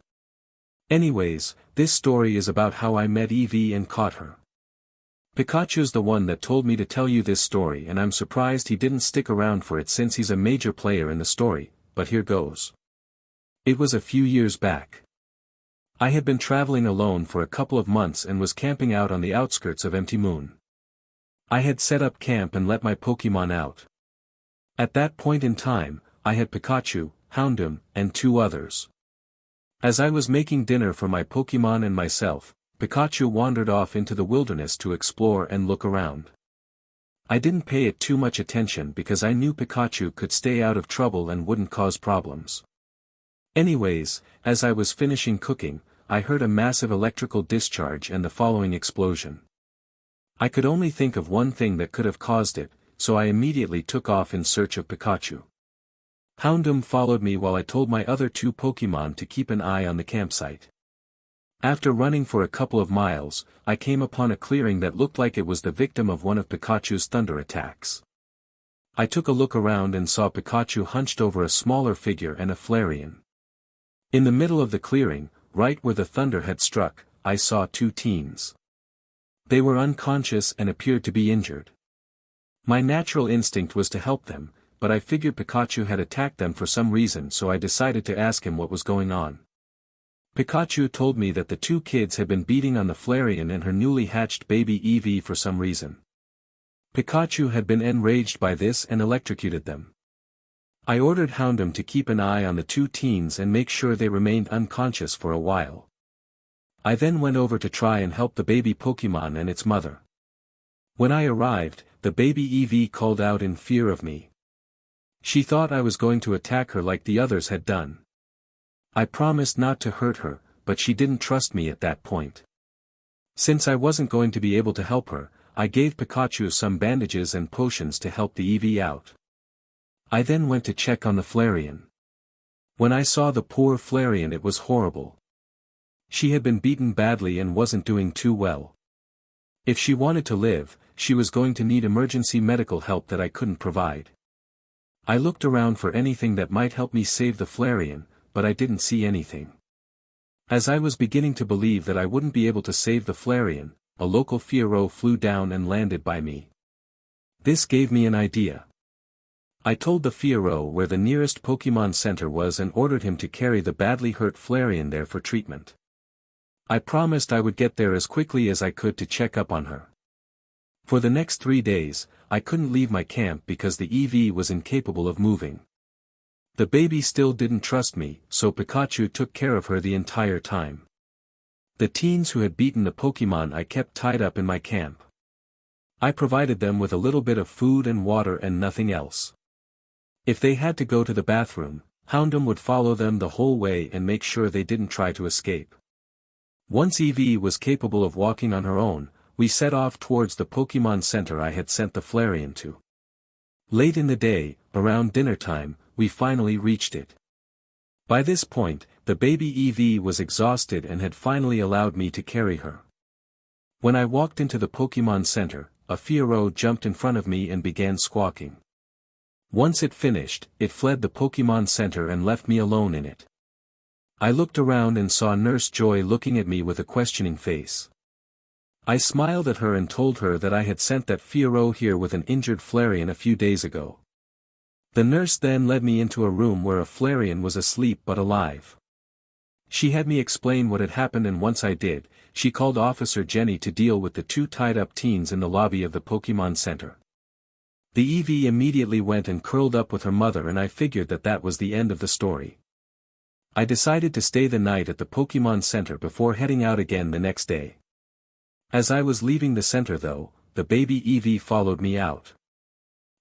Anyways, this story is about how I met Eevee and caught her. Pikachu's the one that told me to tell you this story, and I'm surprised he didn't stick around for it since he's a major player in the story, but here goes. It was a few years back. I had been traveling alone for a couple of months and was camping out on the outskirts of Empty Moon. I had set up camp and let my Pokemon out. At that point in time, I had Pikachu, Houndoom, and 2 others. As I was making dinner for my Pokemon and myself, Pikachu wandered off into the wilderness to explore and look around. I didn't pay it too much attention because I knew Pikachu could stay out of trouble and wouldn't cause problems. Anyways, as I was finishing cooking, I heard a massive electrical discharge and the following explosion. I could only think of one thing that could have caused it, so I immediately took off in search of Pikachu. Houndoom followed me while I told my other 2 Pokemon to keep an eye on the campsite. After running for a couple of miles, I came upon a clearing that looked like it was the victim of one of Pikachu's thunder attacks. I took a look around and saw Pikachu hunched over a smaller figure and a Flareon. In the middle of the clearing, right where the thunder had struck, I saw 2 teens. They were unconscious and appeared to be injured. My natural instinct was to help them, but I figured Pikachu had attacked them for some reason, so I decided to ask him what was going on. Pikachu told me that the 2 kids had been beating on the Flareon and her newly hatched baby Eevee for some reason. Pikachu had been enraged by this and electrocuted them. I ordered Houndoom to keep an eye on the 2 teens and make sure they remained unconscious for a while. I then went over to try and help the baby Pokemon and its mother. When I arrived, the baby Eevee called out in fear of me. She thought I was going to attack her like the others had done. I promised not to hurt her, but she didn't trust me at that point. Since I wasn't going to be able to help her, I gave Pikachu some bandages and potions to help the Eevee out. I then went to check on the Flareon. When I saw the poor Flareon, it was horrible. She had been beaten badly and wasn't doing too well. If she wanted to live, she was going to need emergency medical help that I couldn't provide. I looked around for anything that might help me save the Flareon, but I didn't see anything. As I was beginning to believe that I wouldn't be able to save the Flareon, a local Fearow flew down and landed by me. This gave me an idea. I told the Fearow where the nearest Pokemon Center was and ordered him to carry the badly hurt Flareon there for treatment. I promised I would get there as quickly as I could to check up on her. For the next 3 days, I couldn't leave my camp because the Eevee was incapable of moving. The baby still didn't trust me, so Pikachu took care of her the entire time. The teens who had beaten the Pokemon I kept tied up in my camp. I provided them with a little bit of food and water and nothing else. If they had to go to the bathroom, Houndoom would follow them the whole way and make sure they didn't try to escape. Once Eevee was capable of walking on her own, we set off towards the Pokemon Center I had sent the Flareon to. Late in the day, around dinner time, we finally reached it. By this point, the baby Eevee was exhausted and had finally allowed me to carry her. When I walked into the Pokemon Center, a Fearow jumped in front of me and began squawking. Once it finished, it fled the Pokemon Center and left me alone in it. I looked around and saw Nurse Joy looking at me with a questioning face. I smiled at her and told her that I had sent that Fearow here with an injured Flareon a few days ago. The nurse then led me into a room where a Flareon was asleep but alive. She had me explain what had happened, and once I did, she called Officer Jenny to deal with the 2 tied-up teens in the lobby of the Pokemon Center. The Eevee immediately went and curled up with her mother, and I figured that that was the end of the story. I decided to stay the night at the Pokemon Center before heading out again the next day. As I was leaving the center though, the baby Eevee followed me out.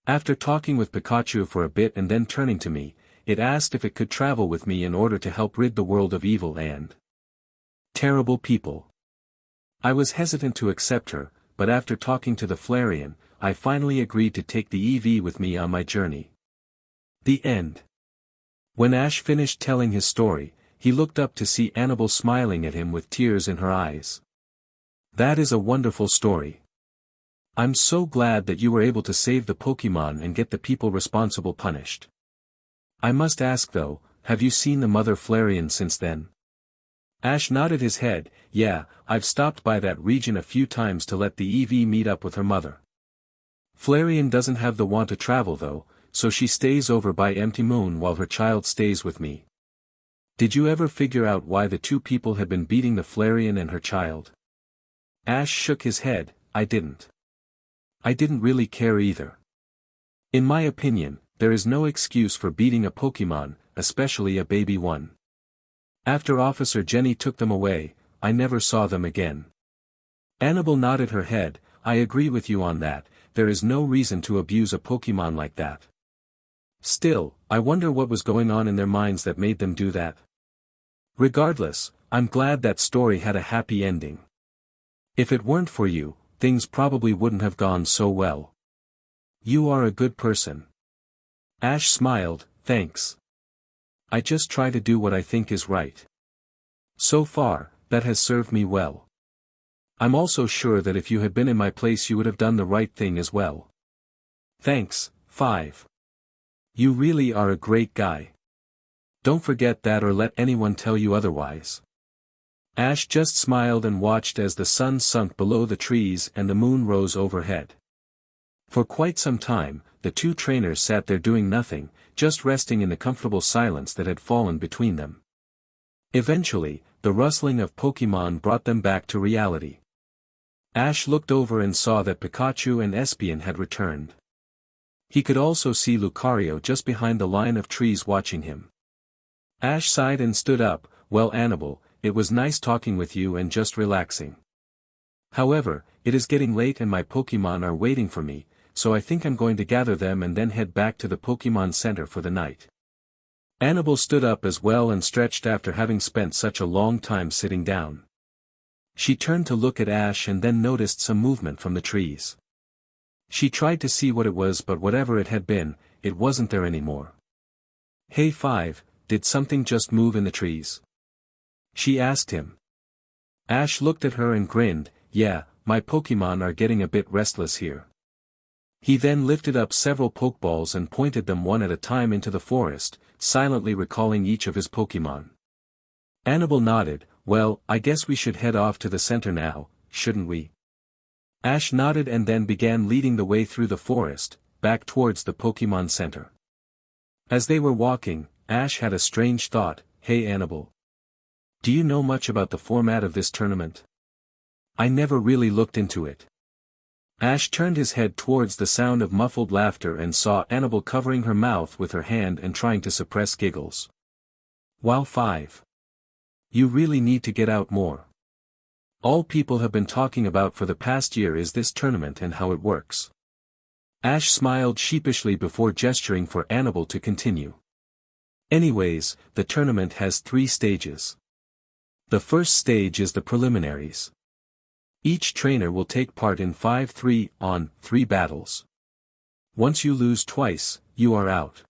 After talking with Pikachu for a bit and then turning to me, it asked if it could travel with me in order to help rid the world of evil and terrible people. I was hesitant to accept her, but after talking to the Flareon, I finally agreed to take the Eevee with me on my journey. The end. When Ash finished telling his story, he looked up to see Anabel smiling at him with tears in her eyes. That is a wonderful story. I'm so glad that you were able to save the Pokemon and get the people responsible punished. I must ask though, have you seen the mother Flareon since then? Ash nodded his head. Yeah, I've stopped by that region a few times to let the EV meet up with her mother. Flareon doesn't have the want to travel though, so she stays over by Empty Moon while her child stays with me. Did you ever figure out why the two people had been beating the Flareon and her child? Ash shook his head. I didn't. I didn't really care either. In my opinion, there is no excuse for beating a Pokemon, especially a baby one. After Officer Jenny took them away, I never saw them again. Anabel nodded her head. I agree with you on that, there is no reason to abuse a Pokemon like that. Still, I wonder what was going on in their minds that made them do that. Regardless, I'm glad that story had a happy ending. If it weren't for you, things probably wouldn't have gone so well. You are a good person. Ash smiled. Thanks. I just try to do what I think is right. So far, that has served me well. I'm also sure that if you had been in my place you would have done the right thing as well. Thanks, 5. You really are a great guy. Don't forget that or let anyone tell you otherwise. Ash just smiled and watched as the sun sunk below the trees and the moon rose overhead. For quite some time, the two trainers sat there doing nothing, just resting in the comfortable silence that had fallen between them. Eventually, the rustling of Pokemon brought them back to reality. Ash looked over and saw that Pikachu and Espeon had returned. He could also see Lucario just behind the line of trees watching him. Ash sighed and stood up. Well, Anabel, it was nice talking with you and just relaxing. However, it is getting late and my Pokemon are waiting for me, so I think I'm going to gather them and then head back to the Pokemon Center for the night. Anabel stood up as well and stretched after having spent such a long time sitting down. She turned to look at Ash and then noticed some movement from the trees. She tried to see what it was, but whatever it had been, it wasn't there anymore. Hey 5, did something just move in the trees? She asked him. Ash looked at her and grinned. Yeah, my Pokemon are getting a bit restless here. He then lifted up several Pokeballs and pointed them one at a time into the forest, silently recalling each of his Pokemon. Anabel nodded. Well, I guess we should head off to the center now, shouldn't we? Ash nodded and then began leading the way through the forest, back towards the Pokemon Center. As they were walking, Ash had a strange thought. Hey Anabel. Do you know much about the format of this tournament? I never really looked into it. Ash turned his head towards the sound of muffled laughter and saw Anabel covering her mouth with her hand and trying to suppress giggles. Wow 5. You really need to get out more. All people have been talking about for the past year is this tournament and how it works. Ash smiled sheepishly before gesturing for Anabel to continue. Anyways, the tournament has 3 stages. The first stage is the preliminaries. Each trainer will take part in 5 3-on-3 battles. Once you lose twice, you are out.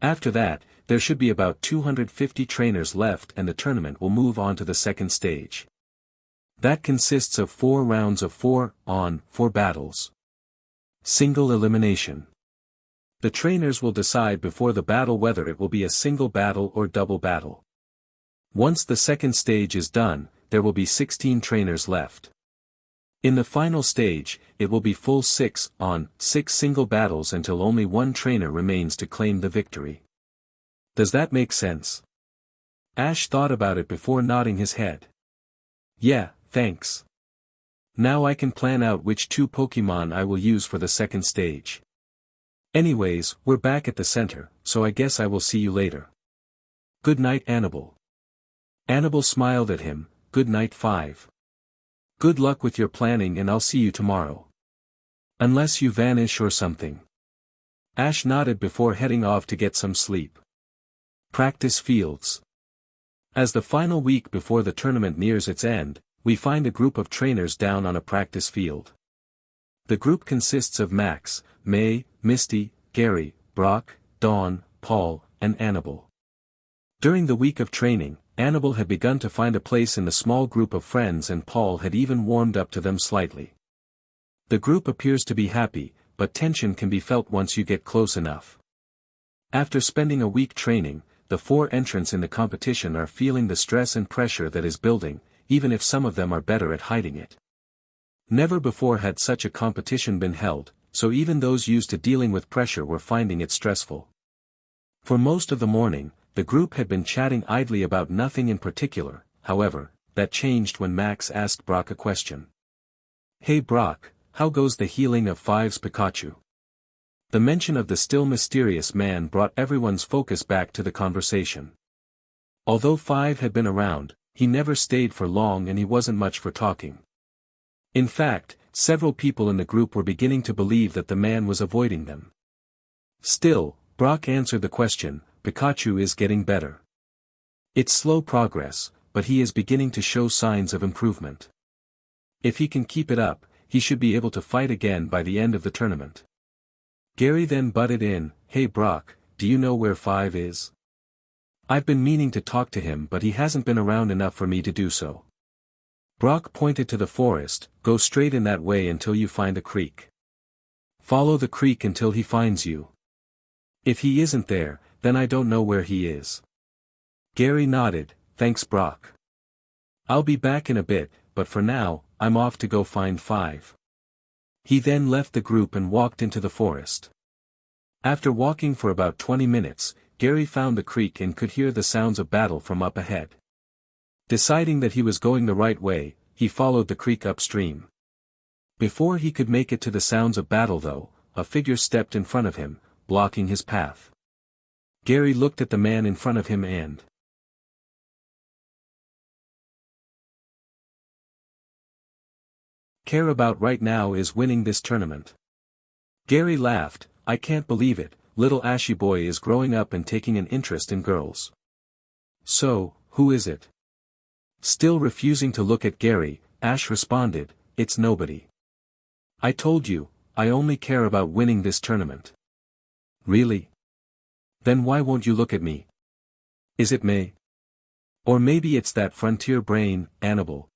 After that, there should be about 250 trainers left and the tournament will move on to the second stage. That consists of 4 rounds of 4-on-4 battles. Single elimination. The trainers will decide before the battle whether it will be a single battle or double battle. Once the second stage is done, there will be 16 trainers left. In the final stage, it will be full 6-on-6 single battles until only one trainer remains to claim the victory. Does that make sense? Ash thought about it before nodding his head. Yeah, thanks. Now I can plan out which 2 Pokemon I will use for the second stage. Anyways, we're back at the center, so I guess I will see you later. Good night Anabel. Anabel smiled at him. Good night 5. Good luck with your planning and I'll see you tomorrow. Unless you vanish or something. Ash nodded before heading off to get some sleep. Practice fields. As the final week before the tournament nears its end, we find a group of trainers down on a practice field. The group consists of Max, May, Misty, Gary, Brock, Dawn, Paul, and Anabel. During the week of training, Anabel had begun to find a place in the small group of friends and Paul had even warmed up to them slightly. The group appears to be happy, but tension can be felt once you get close enough. After spending a week training, the 4 entrants in the competition are feeling the stress and pressure that is building, even if some of them are better at hiding it. Never before had such a competition been held, so even those used to dealing with pressure were finding it stressful. For most of the morning, the group had been chatting idly about nothing in particular. However, that changed when Max asked Brock a question. "Hey Brock, how goes the healing of Five's Pikachu?" The mention of the still mysterious man brought everyone's focus back to the conversation. Although Five had been around, he never stayed for long and he wasn't much for talking. In fact, several people in the group were beginning to believe that the man was avoiding them. Still, Brock answered the question. "Pikachu is getting better. It's slow progress, but he is beginning to show signs of improvement. If he can keep it up, he should be able to fight again by the end of the tournament." Gary then butted in, "Hey Brock, do you know where Five is? I've been meaning to talk to him but he hasn't been around enough for me to do so." Brock pointed to the forest. "Go straight in that way until you find a creek. Follow the creek until he finds you. If he isn't there, then I don't know where he is." Gary nodded, "Thanks Brock. I'll be back in a bit, but for now, I'm off to go find Five." He then left the group and walked into the forest. After walking for about 20 minutes, Gary found the creek and could hear the sounds of battle from up ahead. Deciding that he was going the right way, he followed the creek upstream. Before he could make it to the sounds of battle though, a figure stepped in front of him, blocking his path. Gary looked at the man in front of him and care about right now is winning this tournament. Gary laughed, "I can't believe it, little Ashy boy is growing up and taking an interest in girls. So, who is it?" Still refusing to look at Gary, Ash responded, "It's nobody. I told you, I only care about winning this tournament." "Really? Then why won't you look at me? Is it May? Or maybe it's that frontier brain, Anabel.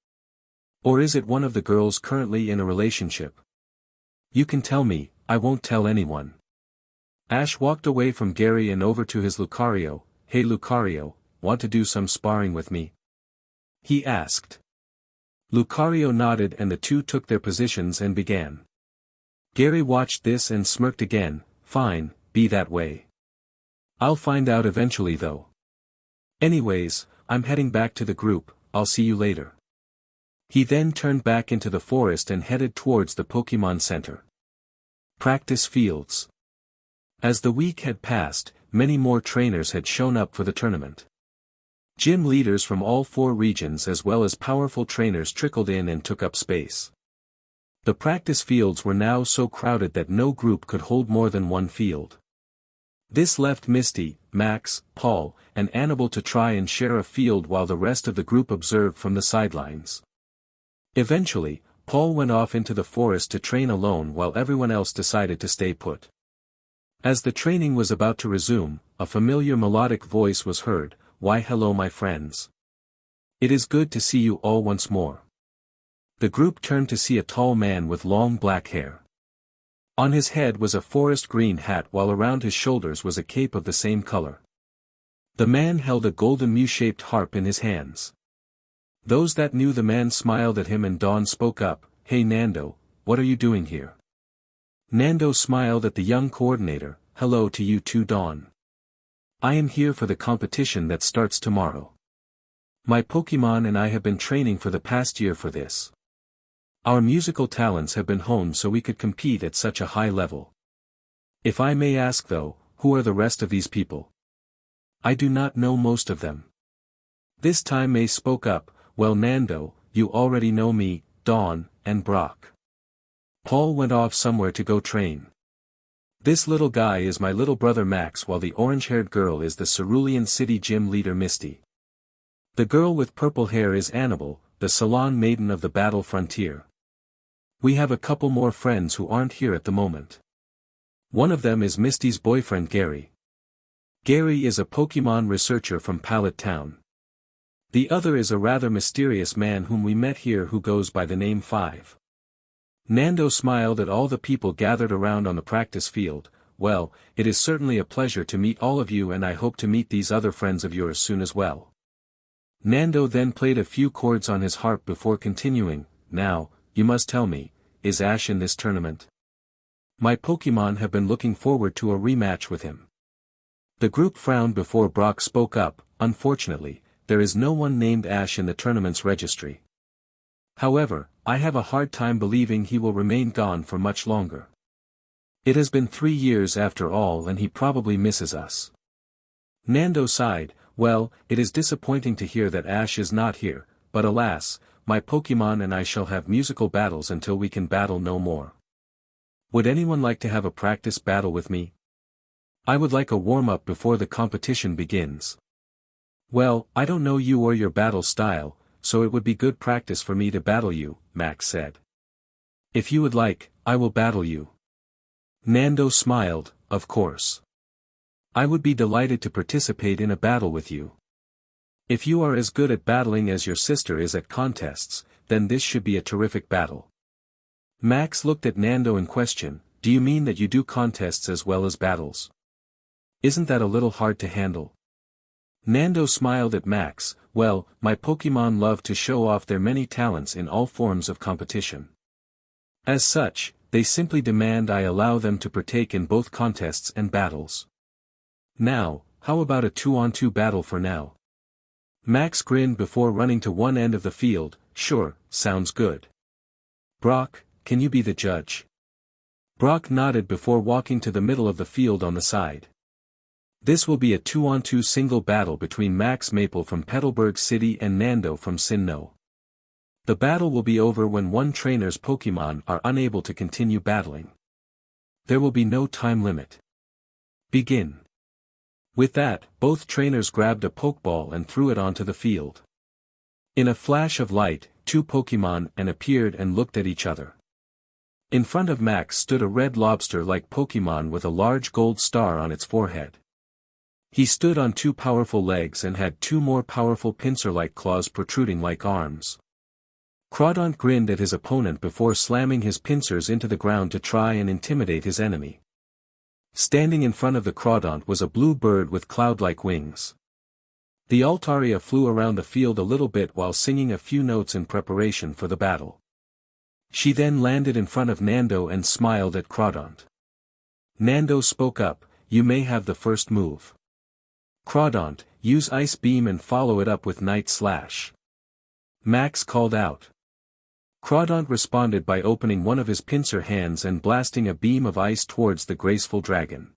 Or is it one of the girls currently in a relationship? You can tell me, I won't tell anyone." Ash walked away from Gary and over to his Lucario. "Hey Lucario, want to do some sparring with me?" he asked. Lucario nodded and the two took their positions and began. Gary watched this and smirked again. "Fine, be that way. I'll find out eventually though. Anyways, I'm heading back to the group, I'll see you later." He then turned back into the forest and headed towards the Pokemon Center. Practice fields. As the week had passed, many more trainers had shown up for the tournament. Gym leaders from all 4 regions as well as powerful trainers trickled in and took up space. The practice fields were now so crowded that no group could hold more than one field. This left Misty, Max, Paul, and Anabel to try and share a field while the rest of the group observed from the sidelines. Eventually, Paul went off into the forest to train alone while everyone else decided to stay put. As the training was about to resume, a familiar melodic voice was heard. "Why hello my friends. It is good to see you all once more." The group turned to see a tall man with long black hair. On his head was a forest green hat while around his shoulders was a cape of the same color. The man held a golden mu-shaped harp in his hands. Those that knew the man smiled at him and Dawn spoke up, "Hey Nando, what are you doing here?" Nando smiled at the young coordinator. "Hello to you too Dawn. I am here for the competition that starts tomorrow. My Pokemon and I have been training for the past year for this. Our musical talents have been honed so we could compete at such a high level. If I may ask though, who are the rest of these people? I do not know most of them." This time May spoke up, "Well Nando, you already know me, Dawn, and Brock. Paul went off somewhere to go train. This little guy is my little brother Max while the orange-haired girl is the Cerulean City gym leader Misty. The girl with purple hair is Anabel, the salon maiden of the battle frontier. We have a couple more friends who aren't here at the moment. One of them is Misty's boyfriend Gary. Gary is a Pokemon researcher from Pallet Town. The other is a rather mysterious man whom we met here who goes by the name Five." Nando smiled at all the people gathered around on the practice field. well, it is certainly a pleasure to meet all of you and I hope to meet these other friends of yours soon as well. Nando then played a few chords on his harp before continuing, now, you must tell me, is Ash in this tournament? My Pokémon have been looking forward to a rematch with him. The group frowned before Brock spoke up, unfortunately, there is no one named Ash in the tournament's registry. However, I have a hard time believing he will remain gone for much longer. It has been 3 years after all and he probably misses us. Nando sighed, well, it is disappointing to hear that Ash is not here, but alas, my Pokémon and I shall have musical battles until we can battle no more. Would anyone like to have a practice battle with me? I would like a warm-up before the competition begins. Well, I don't know you or your battle style, so it would be good practice for me to battle you, Max said. If you would like, I will battle you. Nando smiled, of course. I would be delighted to participate in a battle with you. If you are as good at battling as your sister is at contests, then this should be a terrific battle. Max looked at Nando in question, do you mean that you do contests as well as battles? Isn't that a little hard to handle? Nando smiled at Max, well, my Pokémon love to show off their many talents in all forms of competition. As such, they simply demand I allow them to partake in both contests and battles. Now, how about a 2-on-2 battle for now? Max grinned before running to one end of the field, sure, sounds good. Brock, can you be the judge? Brock nodded before walking to the middle of the field on the side. This will be a 2-on-2 single battle between Max Maple from Petalburg City and Nando from Sinnoh. The battle will be over when one trainer's Pokémon are unable to continue battling. There will be no time limit. Begin. With that, both trainers grabbed a Pokeball and threw it onto the field. In a flash of light, 2 Pokémon appeared and looked at each other. In front of Max stood a red lobster-like Pokémon with a large gold star on its forehead. He stood on 2 powerful legs and had 2 more powerful pincer-like claws protruding like arms. Crawdaunt grinned at his opponent before slamming his pincers into the ground to try and intimidate his enemy. Standing in front of the Crawdaunt was a blue bird with cloud-like wings. The Altaria flew around the field a little bit while singing a few notes in preparation for the battle. She then landed in front of Nando and smiled at Crawdaunt. Nando spoke up, you may have the first move. Crawdaunt, use Ice Beam and follow it up with Night Slash. Max called out. Crawdaunt responded by opening one of his pincer hands and blasting a beam of ice towards the graceful dragon.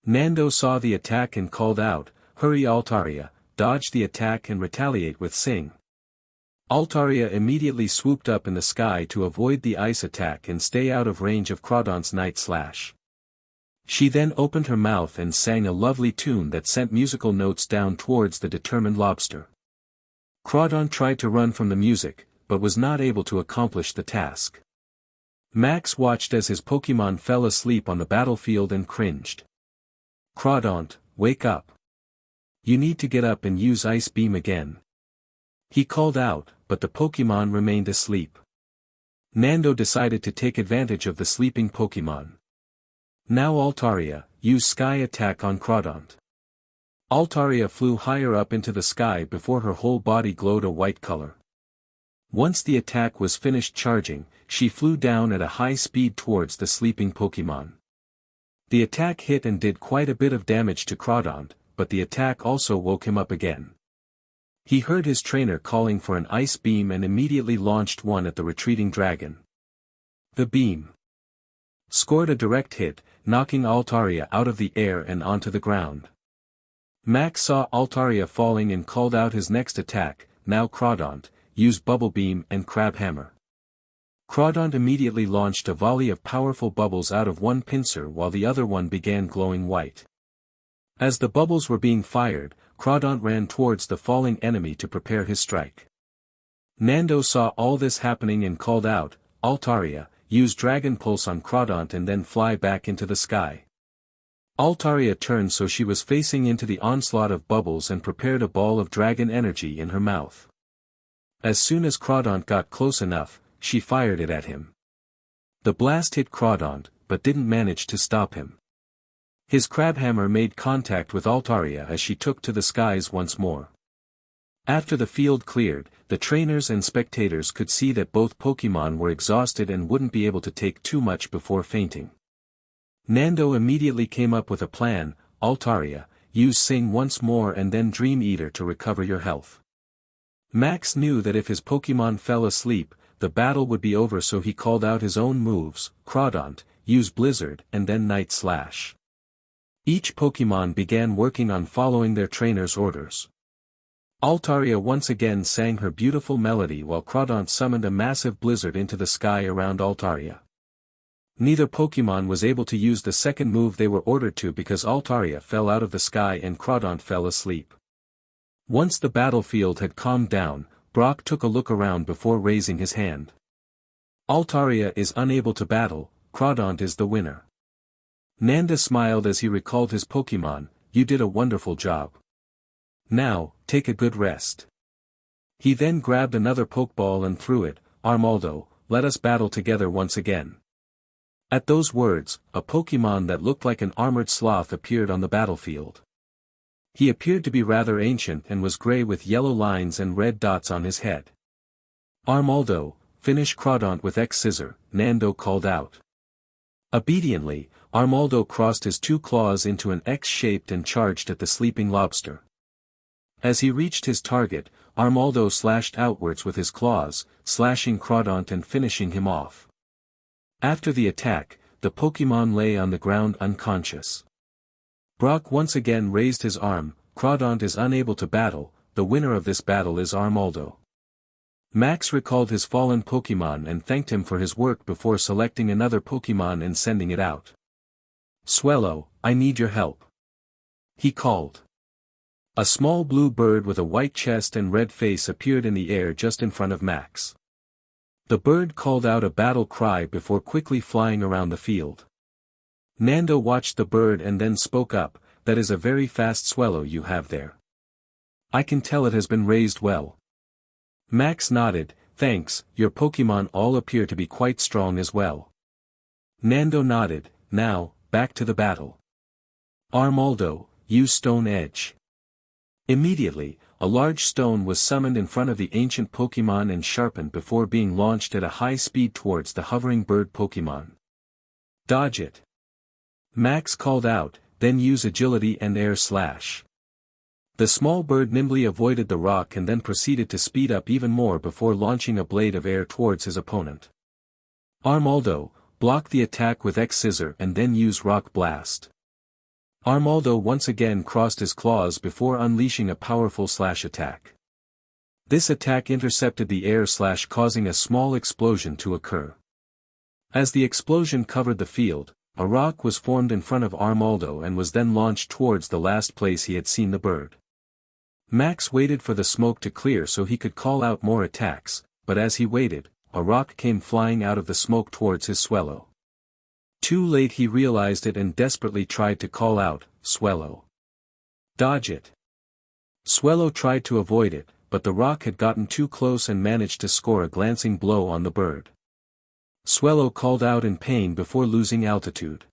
Nando saw the attack and called out, hurry Altaria, dodge the attack and retaliate with Sing. Altaria immediately swooped up in the sky to avoid the ice attack and stay out of range of Crawdaunt's Night Slash. She then opened her mouth and sang a lovely tune that sent musical notes down towards the determined lobster. Crawdaunt tried to run from the music, but was not able to accomplish the task. Max watched as his Pokémon fell asleep on the battlefield and cringed. Crawdaunt, wake up. You need to get up and use Ice Beam again. He called out, but the Pokémon remained asleep. Nando decided to take advantage of the sleeping Pokémon. Now Altaria, use Sky Attack on Crawdaunt. Altaria flew higher up into the sky before her whole body glowed a white color. Once the attack was finished charging, she flew down at a high speed towards the sleeping Pokémon. The attack hit and did quite a bit of damage to Crawdaunt, but the attack also woke him up again. He heard his trainer calling for an Ice Beam and immediately launched one at the retreating dragon. The beam scored a direct hit, knocking Altaria out of the air and onto the ground. Max saw Altaria falling and called out his next attack, now Crawdaunt, use Bubble Beam and Crab Hammer. Crawdaunt immediately launched a volley of powerful bubbles out of one pincer while the other one began glowing white. As the bubbles were being fired, Crawdaunt ran towards the falling enemy to prepare his strike. Nando saw all this happening and called out, Altaria, use Dragon Pulse on Crawdaunt and then fly back into the sky. Altaria turned so she was facing into the onslaught of bubbles and prepared a ball of dragon energy in her mouth. As soon as Crawdaunt got close enough, she fired it at him. The blast hit Crawdaunt, but didn't manage to stop him. His crabhammer made contact with Altaria as she took to the skies once more. After the field cleared, the trainers and spectators could see that both Pokémon were exhausted and wouldn't be able to take too much before fainting. Nando immediately came up with a plan. Altaria, use Sing once more and then Dream Eater to recover your health. Max knew that if his Pokémon fell asleep, the battle would be over, so he called out his own moves. Crawdaunt, use Blizzard and then Night Slash. Each Pokémon began working on following their trainer's orders. Altaria once again sang her beautiful melody while Crawdaunt summoned a massive blizzard into the sky around Altaria. Neither Pokémon was able to use the second move they were ordered to because Altaria fell out of the sky and Crawdaunt fell asleep. Once the battlefield had calmed down, Brock took a look around before raising his hand. Altaria is unable to battle, Crawdaunt is the winner. Nanda smiled as he recalled his Pokémon. You did a wonderful job. Now, take a good rest. He then grabbed another Pokeball and threw it. Armaldo, let us battle together once again. At those words, a Pokémon that looked like an armored sloth appeared on the battlefield. He appeared to be rather ancient and was gray with yellow lines and red dots on his head. Armaldo, finish Crawdaunt with X-Scissor, Nando called out. Obediently, Armaldo crossed his two claws into an X-shaped and charged at the sleeping lobster. As he reached his target, Armaldo slashed outwards with his claws, slashing Crawdaunt and finishing him off. After the attack, the Pokémon lay on the ground unconscious. Brock once again raised his arm. Crawdaunt is unable to battle, the winner of this battle is Armaldo. Max recalled his fallen Pokémon and thanked him for his work before selecting another Pokémon and sending it out. Swellow, I need your help. He called. A small blue bird with a white chest and red face appeared in the air just in front of Max. The bird called out a battle cry before quickly flying around the field. Nando watched the bird and then spoke up. That is a very fast Swellow you have there. I can tell it has been raised well. Max nodded. Thanks, your Pokémon all appear to be quite strong as well. Nando nodded. Now, back to the battle. Armaldo, use Stone Edge. Immediately, a large stone was summoned in front of the ancient Pokémon and sharpened before being launched at a high speed towards the hovering bird Pokémon. Dodge it. Max called out, then use Agility and Air Slash. The small bird nimbly avoided the rock and then proceeded to speed up even more before launching a blade of air towards his opponent. Armaldo, block the attack with X-Scissor and then use Rock Blast. Armaldo once again crossed his claws before unleashing a powerful slash attack. This attack intercepted the air slash, causing a small explosion to occur. As the explosion covered the field, a rock was formed in front of Armaldo and was then launched towards the last place he had seen the bird. Max waited for the smoke to clear so he could call out more attacks, but as he waited, a rock came flying out of the smoke towards his Swellow. Too late, he realized it and desperately tried to call out, Swellow. Dodge it. Swellow tried to avoid it, but the rock had gotten too close and managed to score a glancing blow on the bird. Swellow called out in pain before losing altitude.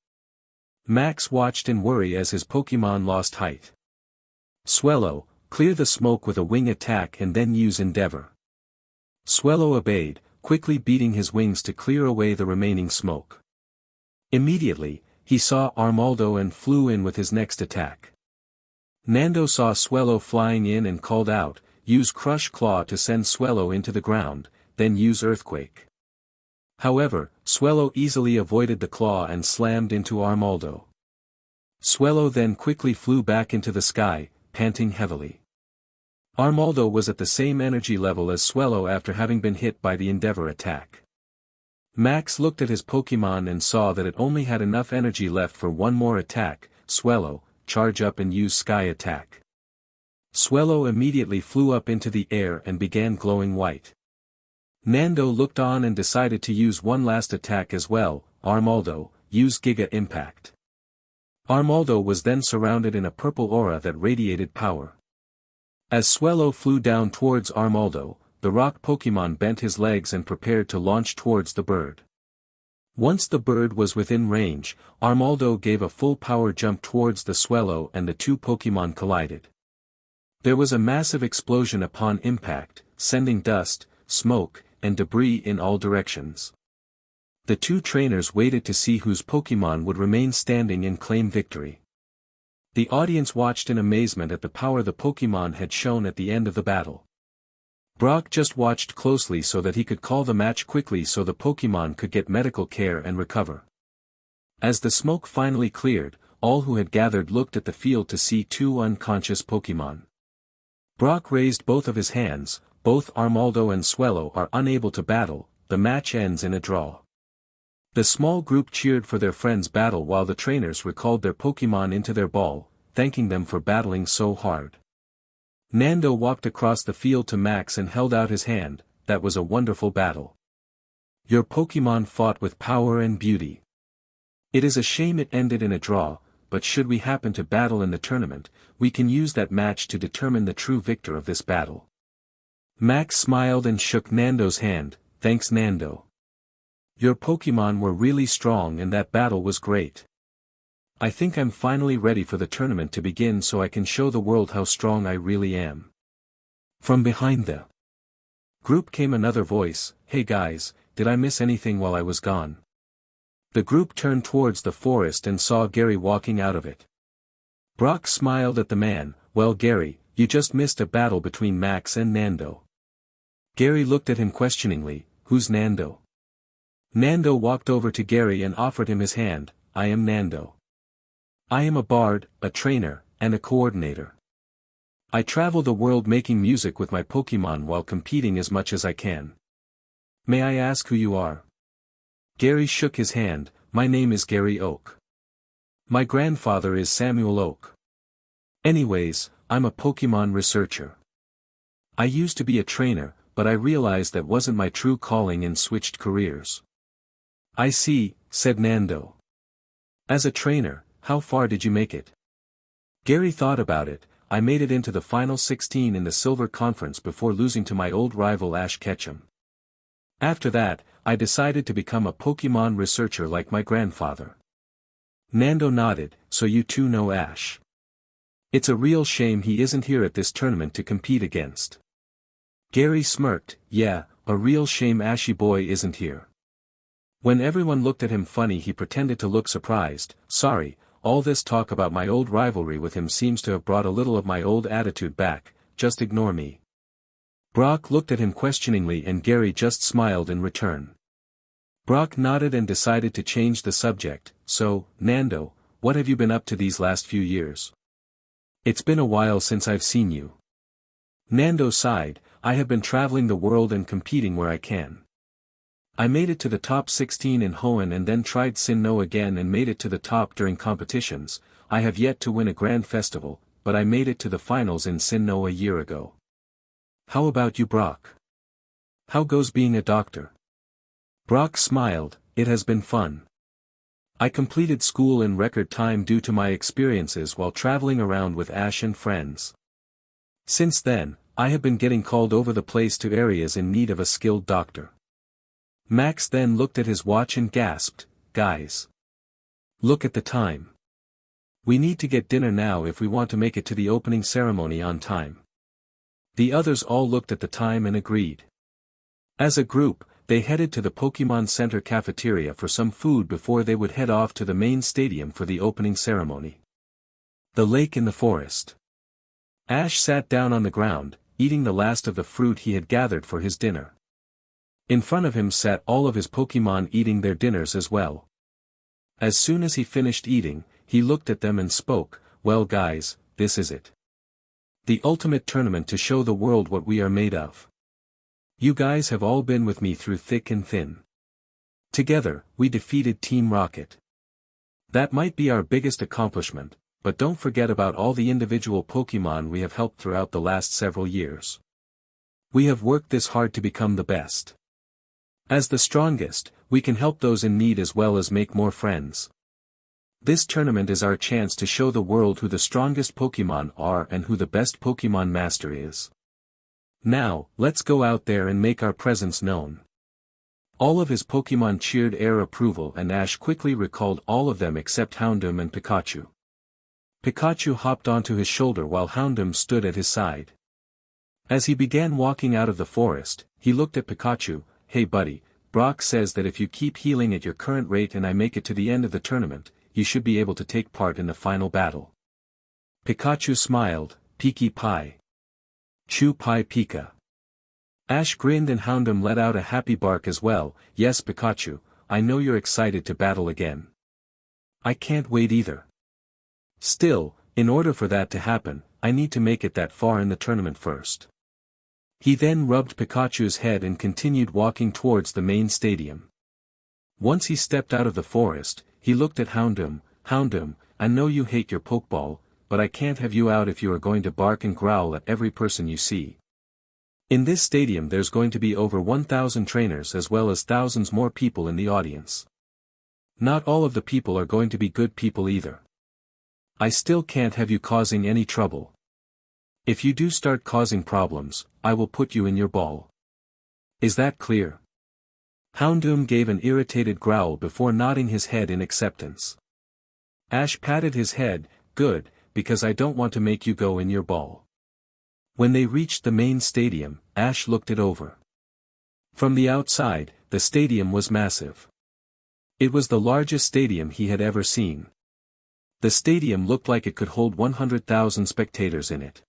Max watched in worry as his Pokémon lost height. Swellow, clear the smoke with a wing attack and then use Endeavor. Swellow obeyed, quickly beating his wings to clear away the remaining smoke. Immediately, he saw Armaldo and flew in with his next attack. Nando saw Swellow flying in and called out, use Crush Claw to send Swellow into the ground, then use Earthquake. However, Swellow easily avoided the claw and slammed into Armaldo. Swellow then quickly flew back into the sky, panting heavily. Armaldo was at the same energy level as Swellow after having been hit by the Endeavor attack. Max looked at his Pokémon and saw that it only had enough energy left for one more attack. Swellow, charge up and use Sky Attack. Swellow immediately flew up into the air and began glowing white. Nando looked on and decided to use one last attack as well. Armaldo, use Giga Impact. Armaldo was then surrounded in a purple aura that radiated power. As Swellow flew down towards Armaldo, the rock Pokémon bent his legs and prepared to launch towards the bird. Once the bird was within range, Armaldo gave a full power jump towards the Swellow and the two Pokémon collided. There was a massive explosion upon impact, sending dust, smoke, and debris in all directions. The two trainers waited to see whose Pokémon would remain standing and claim victory. The audience watched in amazement at the power the Pokémon had shown at the end of the battle. Brock just watched closely so that he could call the match quickly so the Pokémon could get medical care and recover. As the smoke finally cleared, all who had gathered looked at the field to see two unconscious Pokémon. Brock raised both of his hands, both Armaldo and Swellow are unable to battle, the match ends in a draw. The small group cheered for their friends' battle while the trainers recalled their Pokémon into their ball, thanking them for battling so hard. Nando walked across the field to Max and held out his hand. That was a wonderful battle. Your Pokémon fought with power and beauty. It is a shame it ended in a draw, but should we happen to battle in the tournament, we can use that match to determine the true victor of this battle. Max smiled and shook Nando's hand. Thanks Nando. Your Pokémon were really strong and that battle was great. I think I'm finally ready for the tournament to begin so I can show the world how strong I really am. From behind the group came another voice. Hey guys, did I miss anything while I was gone? The group turned towards the forest and saw Gary walking out of it. Brock smiled at the man. Well Gary, you just missed a battle between Max and Nando. Gary looked at him questioningly. Who's Nando? Nando walked over to Gary and offered him his hand. I am Nando. I am a bard, a trainer, and a coordinator. I travel the world making music with my Pokémon while competing as much as I can. May I ask who you are? Gary shook his hand. My name is Gary Oak. My grandfather is Samuel Oak. Anyways, I'm a Pokémon researcher. I used to be a trainer, but I realized that wasn't my true calling and switched careers. I see, said Nando. As a trainer, how far did you make it? Gary thought about it. I made it into the final 16 in the Silver Conference before losing to my old rival Ash Ketchum. After that, I decided to become a Pokémon researcher like my grandfather. Nando nodded. So you too know Ash. It's a real shame he isn't here at this tournament to compete against. Gary smirked. Yeah, a real shame Ashy boy isn't here. When everyone looked at him funny he pretended to look surprised. Sorry, all this talk about my old rivalry with him seems to have brought a little of my old attitude back, just ignore me. Brock looked at him questioningly and Gary just smiled in return. Brock nodded and decided to change the subject. So, Nando, what have you been up to these last few years? It's been a while since I've seen you. Nando sighed. I have been traveling the world and competing where I can. I made it to the top 16 in Hoenn and then tried Sinnoh again and made it to the top during competitions. I have yet to win a grand festival, but I made it to the finals in Sinnoh a year ago. How about you Brock? How goes being a doctor? Brock smiled. It has been fun. I completed school in record time due to my experiences while traveling around with Ash and friends. Since then, I have been getting called over the place to areas in need of a skilled doctor. Max then looked at his watch and gasped, guys. Look at the time. We need to get dinner now if we want to make it to the opening ceremony on time. The others all looked at the time and agreed. As a group, they headed to the Pokémon Center cafeteria for some food before they would head off to the main stadium for the opening ceremony. The lake in the forest. Ash sat down on the ground, eating the last of the fruit he had gathered for his dinner. In front of him sat all of his Pokémon eating their dinners as well. As soon as he finished eating, he looked at them and spoke. Well guys, this is it. The ultimate tournament to show the world what we are made of. You guys have all been with me through thick and thin. Together, we defeated Team Rocket. That might be our biggest accomplishment, but don't forget about all the individual Pokémon we have helped throughout the last several years. We have worked this hard to become the best. As the strongest, we can help those in need as well as make more friends. This tournament is our chance to show the world who the strongest Pokémon are and who the best Pokémon Master is. Now, let's go out there and make our presence known. All of his Pokémon cheered air approval and Ash quickly recalled all of them except Houndoom and Pikachu. Pikachu hopped onto his shoulder while Houndoom stood at his side. As he began walking out of the forest, he looked at Pikachu. "Hey buddy, Brock says that if you keep healing at your current rate and I make it to the end of the tournament, you should be able to take part in the final battle." Pikachu smiled, "Peaky pie. Chew pie Pika." Ash grinned and Houndoom let out a happy bark as well. "Yes Pikachu, I know you're excited to battle again. I can't wait either. Still, in order for that to happen, I need to make it that far in the tournament first." He then rubbed Pikachu's head and continued walking towards the main stadium. Once he stepped out of the forest, he looked at Houndoom. "Houndoom, I know you hate your Pokeball, but I can't have you out if you are going to bark and growl at every person you see. In this stadium there's going to be over 1,000 trainers as well as thousands more people in the audience. Not all of the people are going to be good people either. I still can't have you causing any trouble. If you do start causing problems, I will put you in your ball. Is that clear?" Houndoom gave an irritated growl before nodding his head in acceptance. Ash patted his head. "Good, because I don't want to make you go in your ball." When they reached the main stadium, Ash looked it over. From the outside, the stadium was massive. It was the largest stadium he had ever seen. The stadium looked like it could hold 100,000 spectators in it.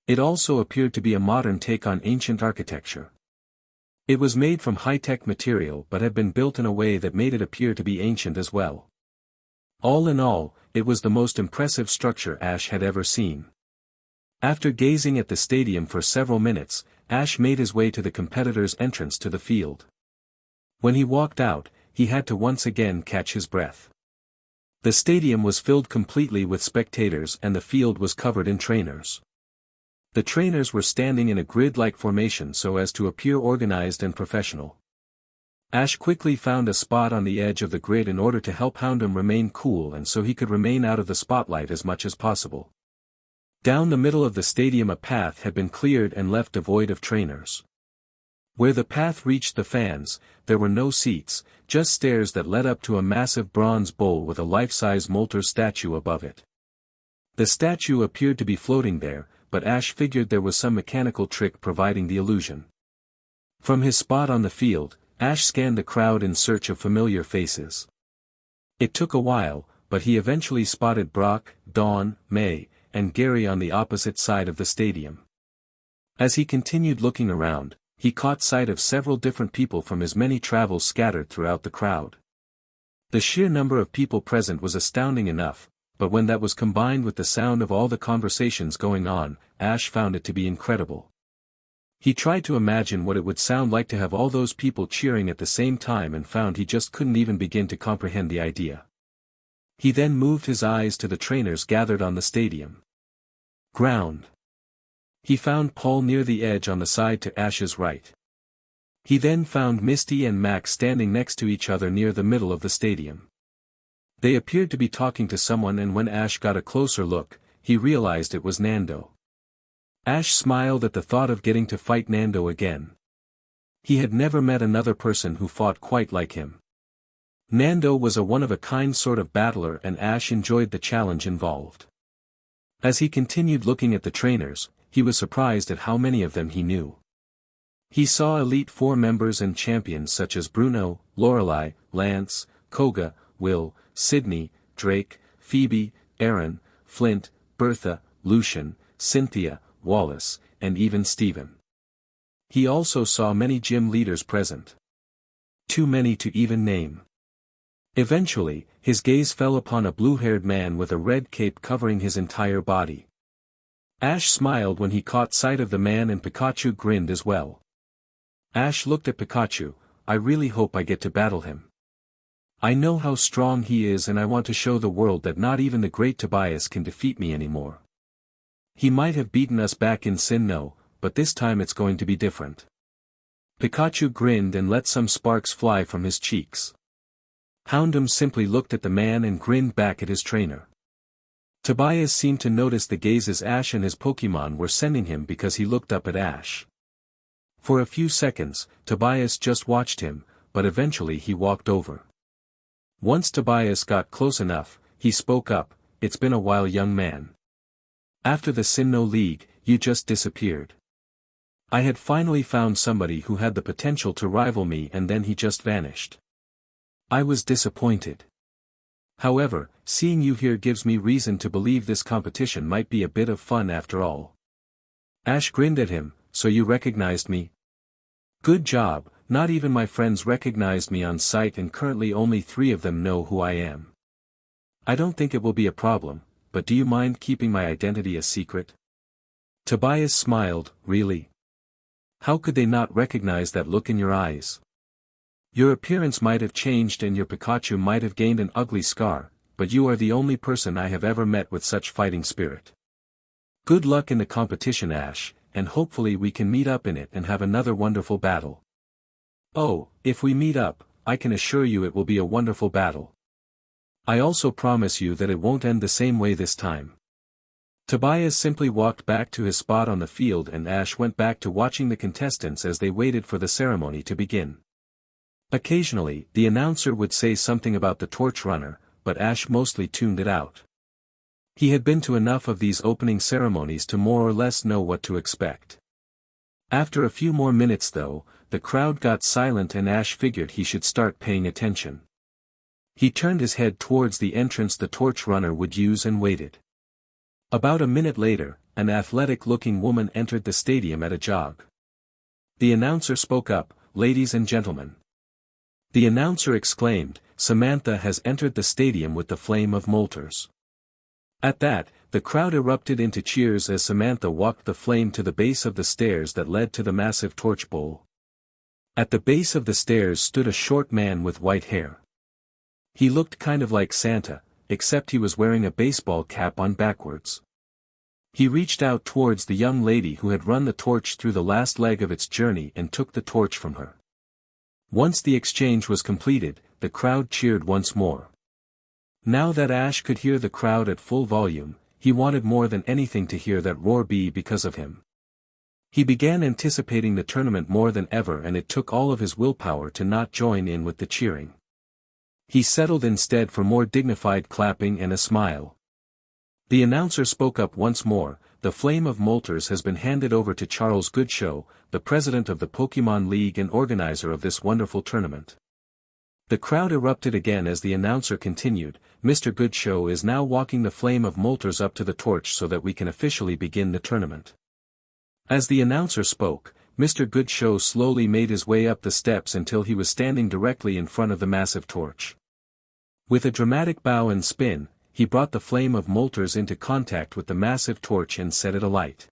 It also appeared to be a modern take on ancient architecture. It was made from high-tech material but had been built in a way that made it appear to be ancient as well. All in all, it was the most impressive structure Ash had ever seen. After gazing at the stadium for several minutes, Ash made his way to the competitor's entrance to the field. When he walked out, he had to once again catch his breath. The stadium was filled completely with spectators and the field was covered in trainers. The trainers were standing in a grid-like formation so as to appear organized and professional. Ash quickly found a spot on the edge of the grid in order to help Houndoom remain cool and so he could remain out of the spotlight as much as possible. Down the middle of the stadium a path had been cleared and left devoid of trainers. Where the path reached the fans, there were no seats, just stairs that led up to a massive bronze bowl with a life-size Moltres statue above it. The statue appeared to be floating there, but Ash figured there was some mechanical trick providing the illusion. From his spot on the field, Ash scanned the crowd in search of familiar faces. It took a while, but he eventually spotted Brock, Dawn, May, and Gary on the opposite side of the stadium. As he continued looking around, he caught sight of several different people from his many travels scattered throughout the crowd. The sheer number of people present was astounding enough, but when that was combined with the sound of all the conversations going on, Ash found it to be incredible. He tried to imagine what it would sound like to have all those people cheering at the same time and found he just couldn't even begin to comprehend the idea. He then moved his eyes to the trainers gathered on the stadium ground. He found Paul near the edge on the side to Ash's right. He then found Misty and Max standing next to each other near the middle of the stadium. They appeared to be talking to someone and when Ash got a closer look, he realized it was Nando. Ash smiled at the thought of getting to fight Nando again. He had never met another person who fought quite like him. Nando was a one-of-a-kind sort of battler and Ash enjoyed the challenge involved. As he continued looking at the trainers, he was surprised at how many of them he knew. He saw Elite Four members and champions such as Bruno, Lorelei, Lance, Koga, Will, Sydney, Drake, Phoebe, Aaron, Flint, Bertha, Lucian, Cynthia, Wallace, and even Steven. He also saw many gym leaders present. Too many to even name. Eventually, his gaze fell upon a blue-haired man with a red cape covering his entire body. Ash smiled when he caught sight of the man and Pikachu grinned as well. Ash looked at Pikachu. "I really hope I get to battle him. I know how strong he is and I want to show the world that not even the great Tobias can defeat me anymore. He might have beaten us back in Sinnoh, but this time it's going to be different." Pikachu grinned and let some sparks fly from his cheeks. Houndoom simply looked at the man and grinned back at his trainer. Tobias seemed to notice the gazes Ash and his Pokémon were sending him because he looked up at Ash. For a few seconds, Tobias just watched him, but eventually he walked over. Once Tobias got close enough, he spoke up, "It's been a while, young man. After the Sinnoh League, you just disappeared. I had finally found somebody who had the potential to rival me and then he just vanished. I was disappointed. However, seeing you here gives me reason to believe this competition might be a bit of fun after all." Ash grinned at him, "So you recognized me? Good job. Not even my friends recognized me on sight and currently only 3 of them know who I am. I don't think it will be a problem, but do you mind keeping my identity a secret?" Tobias smiled, "Really? How could they not recognize that look in your eyes? Your appearance might have changed and your Pikachu might have gained an ugly scar, but you are the only person I have ever met with such fighting spirit. Good luck in the competition, Ash, and hopefully we can meet up in it and have another wonderful battle." "Oh, if we meet up, I can assure you it will be a wonderful battle. I also promise you that it won't end the same way this time." Tobias simply walked back to his spot on the field and Ash went back to watching the contestants as they waited for the ceremony to begin. Occasionally, the announcer would say something about the torch runner, but Ash mostly tuned it out. He had been to enough of these opening ceremonies to more or less know what to expect. After a few more minutes though, the crowd got silent and Ash figured he should start paying attention. He turned his head towards the entrance the torch runner would use and waited. About a minute later, an athletic-looking woman entered the stadium at a jog. The announcer spoke up, "Ladies and gentlemen." The announcer exclaimed, "Samantha has entered the stadium with the flame of molters." At that, the crowd erupted into cheers as Samantha walked the flame to the base of the stairs that led to the massive torch bowl. At the base of the stairs stood a short man with white hair. He looked kind of like Santa, except he was wearing a baseball cap on backwards. He reached out towards the young lady who had run the torch through the last leg of its journey and took the torch from her. Once the exchange was completed, the crowd cheered once more. Now that Ash could hear the crowd at full volume, he wanted more than anything to hear that roar be because of him. He began anticipating the tournament more than ever and it took all of his willpower to not join in with the cheering. He settled instead for more dignified clapping and a smile. The announcer spoke up once more, "The Flame of Molters has been handed over to Charles Goodshow, the president of the Pokemon League and organizer of this wonderful tournament." The crowd erupted again as the announcer continued, "Mr. Goodshow is now walking the Flame of Molters up to the torch so that we can officially begin the tournament." As the announcer spoke, Mr. Goodshow slowly made his way up the steps until he was standing directly in front of the massive torch. With a dramatic bow and spin, he brought the Flame of Molters into contact with the massive torch and set it alight.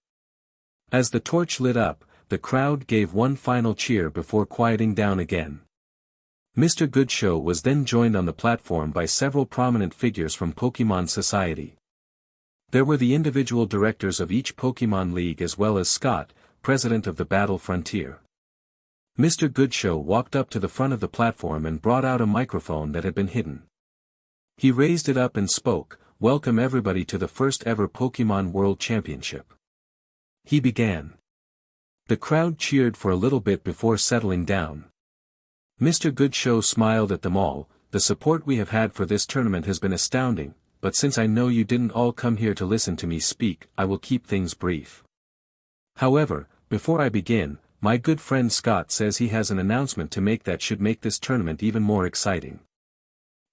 As the torch lit up, the crowd gave one final cheer before quieting down again. Mr. Goodshow was then joined on the platform by several prominent figures from Pokemon Society. There were the individual directors of each Pokemon League as well as Scott, president of the Battle Frontier. Mr. Goodshow walked up to the front of the platform and brought out a microphone that had been hidden. He raised it up and spoke, "Welcome everybody to the first ever Pokemon World Championship." He began. The crowd cheered for a little bit before settling down. Mr. Goodshow smiled at them all, "The support we have had for this tournament has been astounding, but since I know you didn't all come here to listen to me speak, I will keep things brief. However, before I begin, my good friend Scott says he has an announcement to make that should make this tournament even more exciting.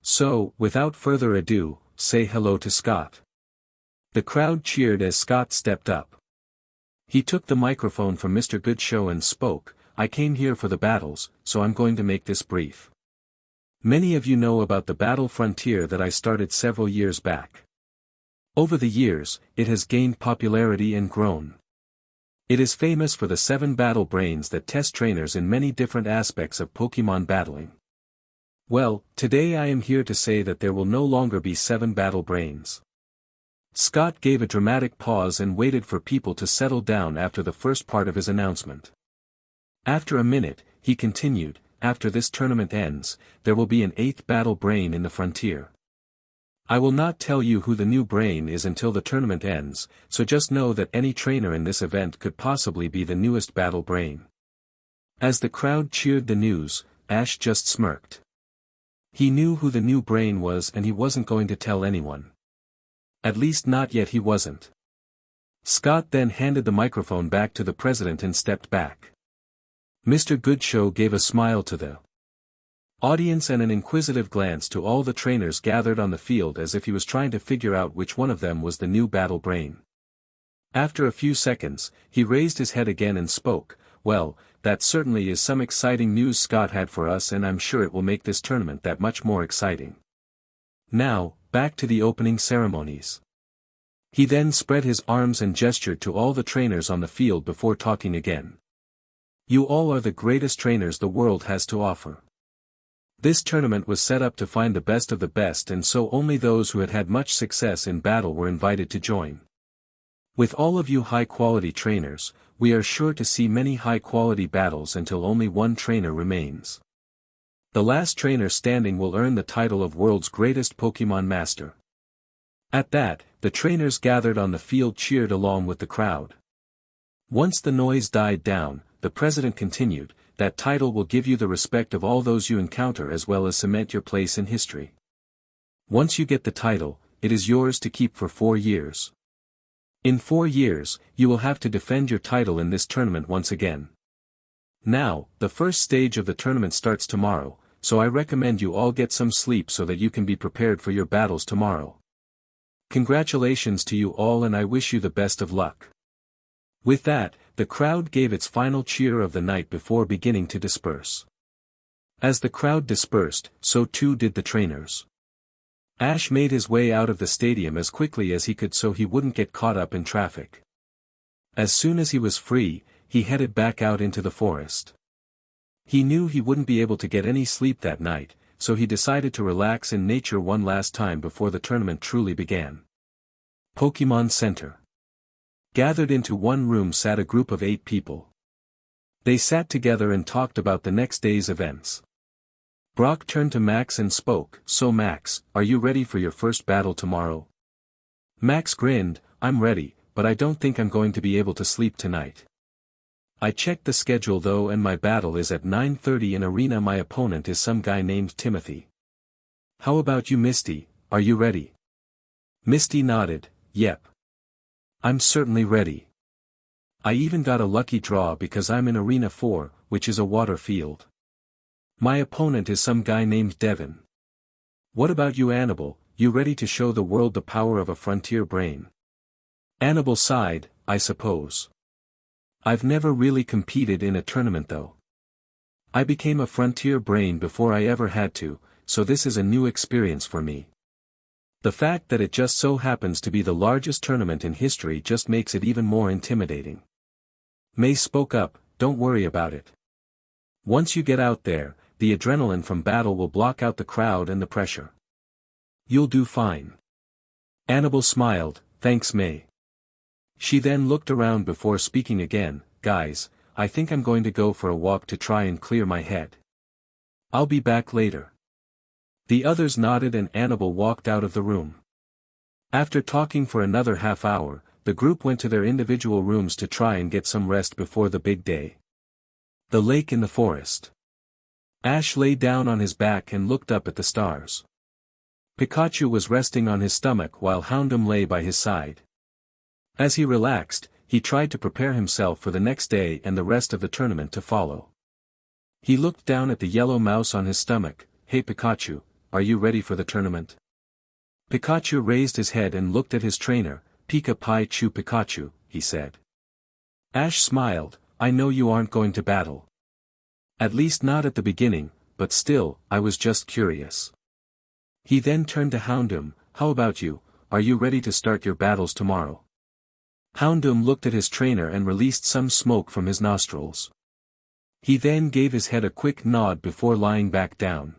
So, without further ado, say hello to Scott." The crowd cheered as Scott stepped up. He took the microphone from Mr. Goodshow and spoke, "I came here for the battles, so I'm going to make this brief. Many of you know about the Battle Frontier that I started several years back. Over the years, it has gained popularity and grown. It is famous for the 7 battle brains that test trainers in many different aspects of Pokemon battling. Well, today I am here to say that there will no longer be 7 battle brains." Scott gave a dramatic pause and waited for people to settle down after the first part of his announcement. After a minute, he continued, "After this tournament ends, there will be an 8th battle brain in the frontier. I will not tell you who the new brain is until the tournament ends, so just know that any trainer in this event could possibly be the newest battle brain." As the crowd cheered the news, Ash just smirked. He knew who the new brain was and he wasn't going to tell anyone. At least not yet, he wasn't. Scott then handed the microphone back to the president and stepped back. Mr. Goodshow gave a smile to the audience and an inquisitive glance to all the trainers gathered on the field as if he was trying to figure out which one of them was the new battle brain. After a few seconds, he raised his head again and spoke, "Well, that certainly is some exciting news Scott had for us, and I'm sure it will make this tournament that much more exciting. Now, back to the opening ceremonies." He then spread his arms and gestured to all the trainers on the field before talking again. "You all are the greatest trainers the world has to offer. This tournament was set up to find the best of the best, and so only those who had had much success in battle were invited to join. With all of you high-quality trainers, we are sure to see many high-quality battles until only one trainer remains. The last trainer standing will earn the title of World's Greatest Pokemon Master." At that, the trainers gathered on the field cheered along with the crowd. Once the noise died down, the president continued, "That title will give you the respect of all those you encounter as well as cement your place in history. Once you get the title, it is yours to keep for 4 years. In 4 years, you will have to defend your title in this tournament once again. Now, the first stage of the tournament starts tomorrow, so I recommend you all get some sleep so that you can be prepared for your battles tomorrow. Congratulations to you all and I wish you the best of luck." With that, the crowd gave its final cheer of the night before beginning to disperse. As the crowd dispersed, so too did the trainers. Ash made his way out of the stadium as quickly as he could so he wouldn't get caught up in traffic. As soon as he was free, he headed back out into the forest. He knew he wouldn't be able to get any sleep that night, so he decided to relax in nature one last time before the tournament truly began. Pokemon Center. Gathered into one room sat a group of 8 people. They sat together and talked about the next day's events. Brock turned to Max and spoke, "So Max, are you ready for your first battle tomorrow?" Max grinned, "I'm ready, but I don't think I'm going to be able to sleep tonight. I checked the schedule though and my battle is at 9:30 in arena. My opponent is some guy named Timothy. How about you Misty, are you ready?" Misty nodded, "Yep. I'm certainly ready. I even got a lucky draw because I'm in Arena 4, which is a water field. My opponent is some guy named Devin. What about you Anabel, you ready to show the world the power of a frontier brain?" Anabel sighed, "I suppose. I've never really competed in a tournament though. I became a frontier brain before I ever had to, so this is a new experience for me. The fact that it just so happens to be the largest tournament in history just makes it even more intimidating." May spoke up, "Don't worry about it. Once you get out there, the adrenaline from battle will block out the crowd and the pressure. You'll do fine." Anabel smiled, "Thanks May." She then looked around before speaking again, "Guys, I think I'm going to go for a walk to try and clear my head. I'll be back later." The others nodded and Anabel walked out of the room. After talking for another half hour, the group went to their individual rooms to try and get some rest before the big day. The lake in the forest. Ash lay down on his back and looked up at the stars. Pikachu was resting on his stomach while Houndoom lay by his side. As he relaxed, he tried to prepare himself for the next day and the rest of the tournament to follow. He looked down at the yellow mouse on his stomach. "Hey Pikachu, are you ready for the tournament?" Pikachu raised his head and looked at his trainer. "Pika Pi Chu Pikachu," he said. Ash smiled, "I know you aren't going to battle. At least not at the beginning, but still, I was just curious." He then turned to Houndoom, "How about you, are you ready to start your battles tomorrow?" Houndoom looked at his trainer and released some smoke from his nostrils. He then gave his head a quick nod before lying back down.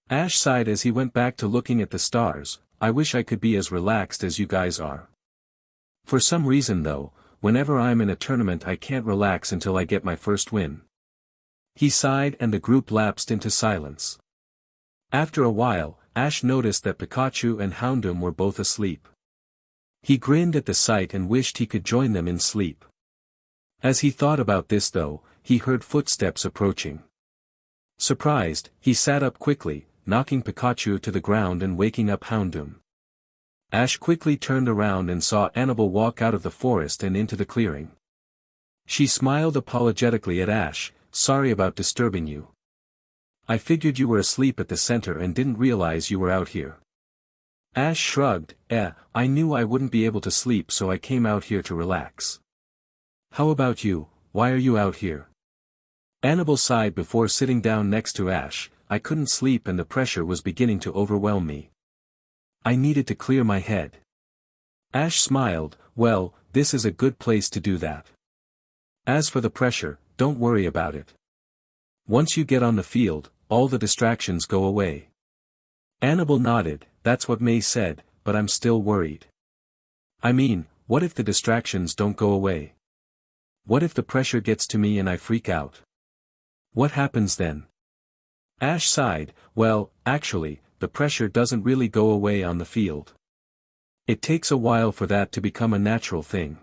Ash sighed as he went back to looking at the stars. "I wish I could be as relaxed as you guys are. For some reason though, whenever I'm in a tournament I can't relax until I get my first win." He sighed and the group lapsed into silence. After a while, Ash noticed that Pikachu and Houndoom were both asleep. He grinned at the sight and wished he could join them in sleep. As he thought about this though, he heard footsteps approaching. Surprised, he sat up quickly, knocking Pikachu to the ground and waking up Houndoom. Ash quickly turned around and saw Anabel walk out of the forest and into the clearing. She smiled apologetically at Ash, "Sorry about disturbing you. I figured you were asleep at the center and didn't realize you were out here." Ash shrugged, I knew I wouldn't be able to sleep, so I came out here to relax." "How about you, why are you out here?" Anabel sighed before sitting down next to Ash. "I couldn't sleep and the pressure was beginning to overwhelm me. I needed to clear my head." Ash smiled, "Well, this is a good place to do that. As for the pressure, don't worry about it. Once you get on the field, all the distractions go away." Anabel nodded. "That's what May said, but I'm still worried. I mean, what if the distractions don't go away? What if the pressure gets to me and I freak out? What happens then?" Ash sighed, "Well, actually, the pressure doesn't really go away on the field. It takes a while for that to become a natural thing.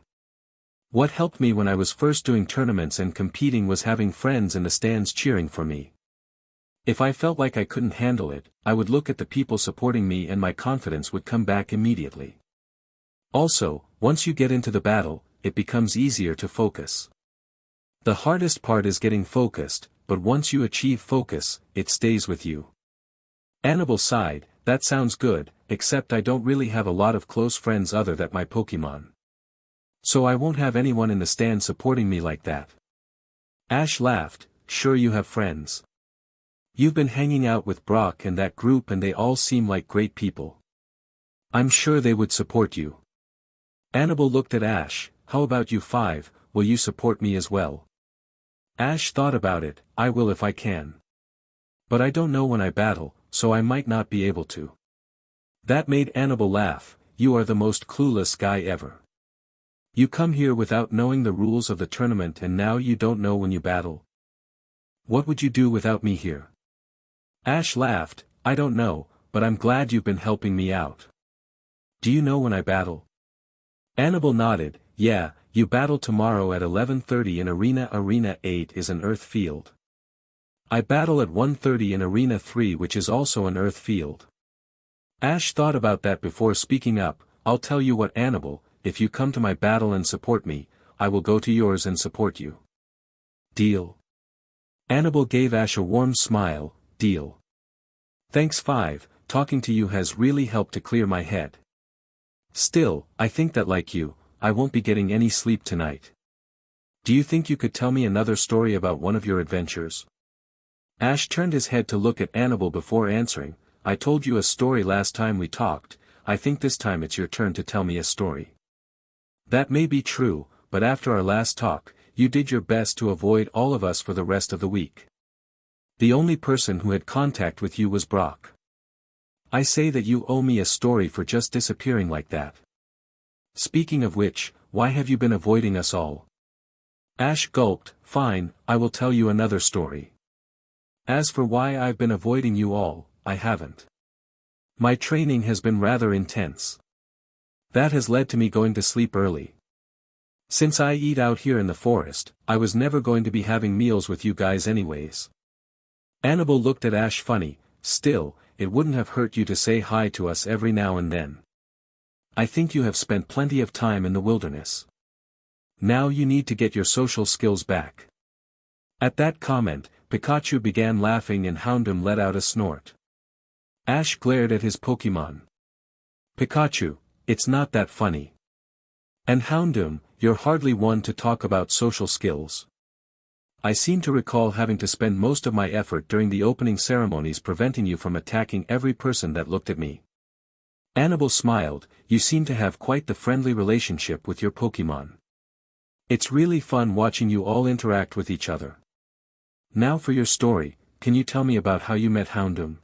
What helped me when I was first doing tournaments and competing was having friends in the stands cheering for me. If I felt like I couldn't handle it, I would look at the people supporting me and my confidence would come back immediately. Also, once you get into the battle, it becomes easier to focus. The hardest part is getting focused, but once you achieve focus, it stays with you." Anabel sighed, "That sounds good, except I don't really have a lot of close friends other than my Pokemon. So I won't have anyone in the stand supporting me like that." Ash laughed, "Sure you have friends. You've been hanging out with Brock and that group and they all seem like great people. I'm sure they would support you." Anabel looked at Ash, "How about you 5, will you support me as well?" Ash thought about it, "I will if I can. But I don't know when I battle, so I might not be able to." That made Anabel laugh, "You are the most clueless guy ever. You come here without knowing the rules of the tournament and now you don't know when you battle. What would you do without me here?" Ash laughed, "I don't know, but I'm glad you've been helping me out. Do you know when I battle?" Anabel nodded, "Yeah, you battle tomorrow at 11:30 in Arena 8 is an earth field. I battle at 1:30 in Arena 3 which is also an earth field." Ash thought about that before speaking up, "I'll tell you what Anabel, if you come to my battle and support me, I will go to yours and support you. Deal?" Anabel gave Ash a warm smile, "Deal. Thanks 5, talking to you has really helped to clear my head. Still, I think that like you, I won't be getting any sleep tonight. Do you think you could tell me another story about one of your adventures?" Ash turned his head to look at Anabel before answering, "I told you a story last time we talked, I think this time it's your turn to tell me a story." "That may be true, but after our last talk, you did your best to avoid all of us for the rest of the week. The only person who had contact with you was Brock. I say that you owe me a story for just disappearing like that. Speaking of which, why have you been avoiding us all?" Ash gulped, "Fine, I will tell you another story. As for why I've been avoiding you all, I haven't. My training has been rather intense. That has led to me going to sleep early. Since I eat out here in the forest, I was never going to be having meals with you guys anyways." Anabel looked at Ash funny, "Still, it wouldn't have hurt you to say hi to us every now and then. I think you have spent plenty of time in the wilderness. Now you need to get your social skills back." At that comment, Pikachu began laughing and Houndoom let out a snort. Ash glared at his Pokemon. "Pikachu, it's not that funny. And Houndoom, you're hardly one to talk about social skills. I seem to recall having to spend most of my effort during the opening ceremonies preventing you from attacking every person that looked at me." Anabel smiled, "You seem to have quite the friendly relationship with your Pokemon. It's really fun watching you all interact with each other. Now for your story, can you tell me about how you met Houndoom?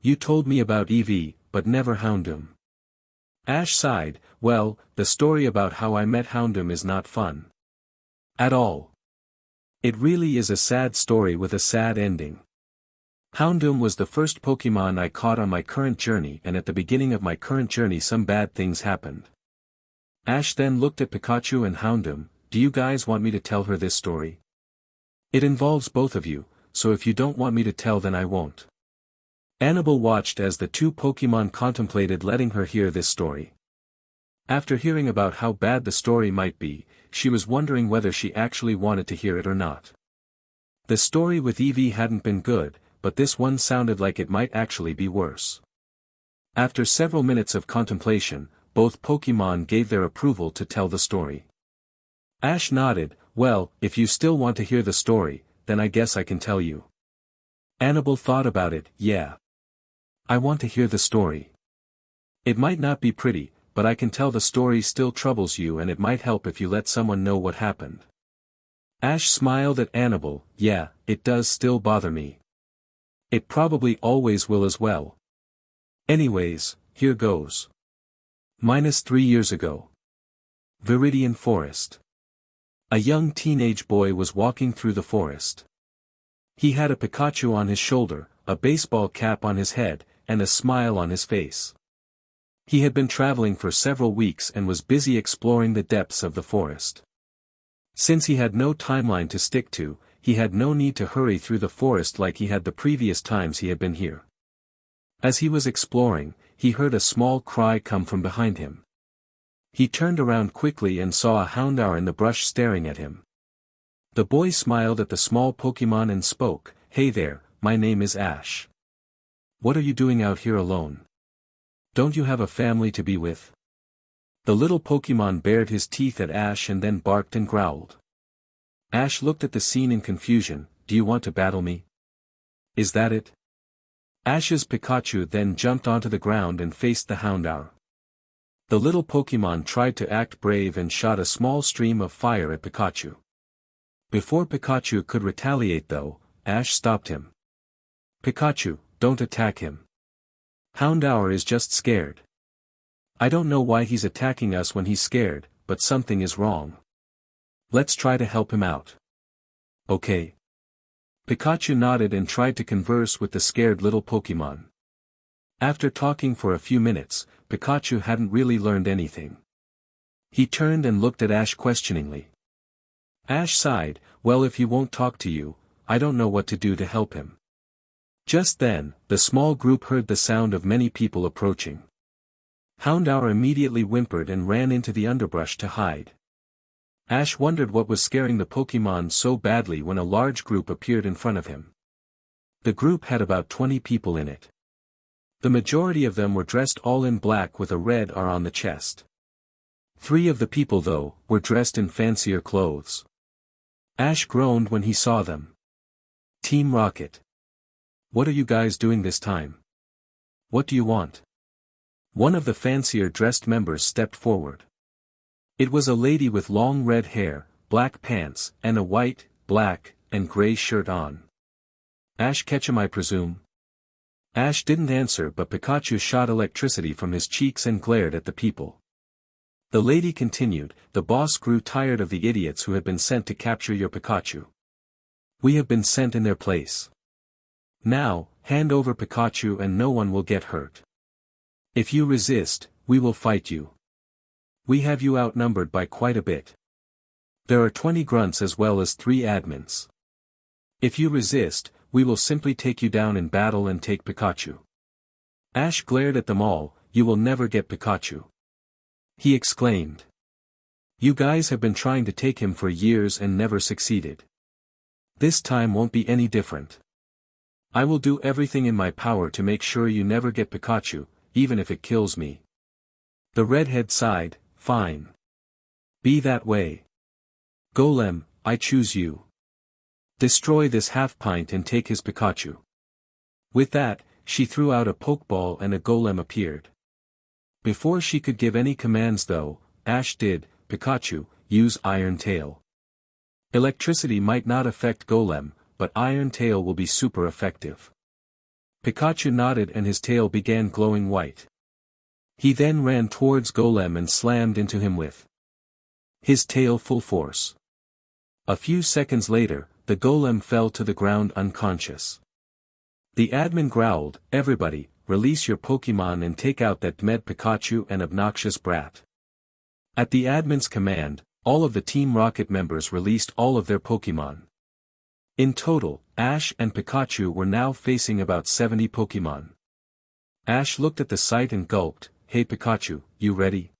You told me about Eevee, but never Houndoom." Ash sighed, "Well, the story about how I met Houndoom is not fun. At all. It really is a sad story with a sad ending. Houndoom was the first Pokemon I caught on my current journey and at the beginning of my current journey some bad things happened." Ash then looked at Pikachu and Houndoom, "Do you guys want me to tell her this story? It involves both of you, so if you don't want me to tell then I won't. Anabel watched as the two Pokemon contemplated letting her hear this story. After hearing about how bad the story might be, she was wondering whether she actually wanted to hear it or not. The story with Eevee hadn't been good, but this one sounded like it might actually be worse. After several minutes of contemplation, both Pokemon gave their approval to tell the story. Ash nodded, "Well, if you still want to hear the story, then I guess I can tell you." Anabel thought about it. "Yeah. I want to hear the story. It might not be pretty, but I can tell the story still troubles you and it might help if you let someone know what happened." Ash smiled at Anabel. "Yeah, it does still bother me. It probably always will as well. Anyways, here goes. -3 years ago. Viridian Forest. A young teenage boy was walking through the forest. He had a Pikachu on his shoulder, a baseball cap on his head, and a smile on his face. He had been traveling for several weeks and was busy exploring the depths of the forest. Since he had no timeline to stick to, he had no need to hurry through the forest like he had the previous times he had been here. As he was exploring, he heard a small cry come from behind him. He turned around quickly and saw a Houndour in the brush staring at him. The boy smiled at the small Pokemon and spoke, "Hey there, my name is Ash. What are you doing out here alone? Don't you have a family to be with?" The little Pokemon bared his teeth at Ash and then barked and growled. Ash looked at the scene in confusion. "Do you want to battle me? Is that it?" Ash's Pikachu then jumped onto the ground and faced the Houndour. The little Pokemon tried to act brave and shot a small stream of fire at Pikachu. Before Pikachu could retaliate though, Ash stopped him. "Pikachu, don't attack him. Houndour is just scared. I don't know why he's attacking us when he's scared, but something is wrong. Let's try to help him out." "Okay." Pikachu nodded and tried to converse with the scared little Pokemon. After talking for a few minutes, Pikachu hadn't really learned anything. He turned and looked at Ash questioningly. Ash sighed, "Well, if he won't talk to you, I don't know what to do to help him." Just then, the small group heard the sound of many people approaching. Houndour immediately whimpered and ran into the underbrush to hide. Ash wondered what was scaring the Pokemon so badly when a large group appeared in front of him. The group had about 20 people in it. The majority of them were dressed all in black with a red R on the chest. 3 of the people though, were dressed in fancier clothes. Ash groaned when he saw them. "Team Rocket. What are you guys doing this time? What do you want?" One of the fancier dressed members stepped forward. It was a lady with long red hair, black pants, and a white, black, and gray shirt on. "Ash Ketchum, I presume?" Ash didn't answer, but Pikachu shot electricity from his cheeks and glared at the people. The lady continued, "The boss grew tired of the idiots who had been sent to capture your Pikachu. We have been sent in their place. Now, hand over Pikachu and no one will get hurt. If you resist, we will fight you. We have you outnumbered by quite a bit. There are 20 grunts as well as 3 admins. If you resist, we will simply take you down in battle and take Pikachu." Ash glared at them all. "You will never get Pikachu," he exclaimed. "You guys have been trying to take him for years and never succeeded. This time won't be any different. I will do everything in my power to make sure you never get Pikachu, even if it kills me." The redhead sighed, "Fine. Be that way. Golem, I choose you. Destroy this half-pint and take his Pikachu." With that, she threw out a Pokeball and a Golem appeared. Before she could give any commands though, Ash did. "Pikachu, use Iron Tail. Electricity might not affect Golem, but Iron Tail will be super effective." Pikachu nodded and his tail began glowing white. He then ran towards Golem and slammed into him with his tail full force. A few seconds later, the Golem fell to the ground unconscious. The admin growled, "Everybody, release your Pokemon and take out that med Pikachu and obnoxious brat." At the admin's command, all of the Team Rocket members released all of their Pokemon. In total, Ash and Pikachu were now facing about 70 Pokemon. Ash looked at the sight and gulped, "Hey Pikachu, you ready?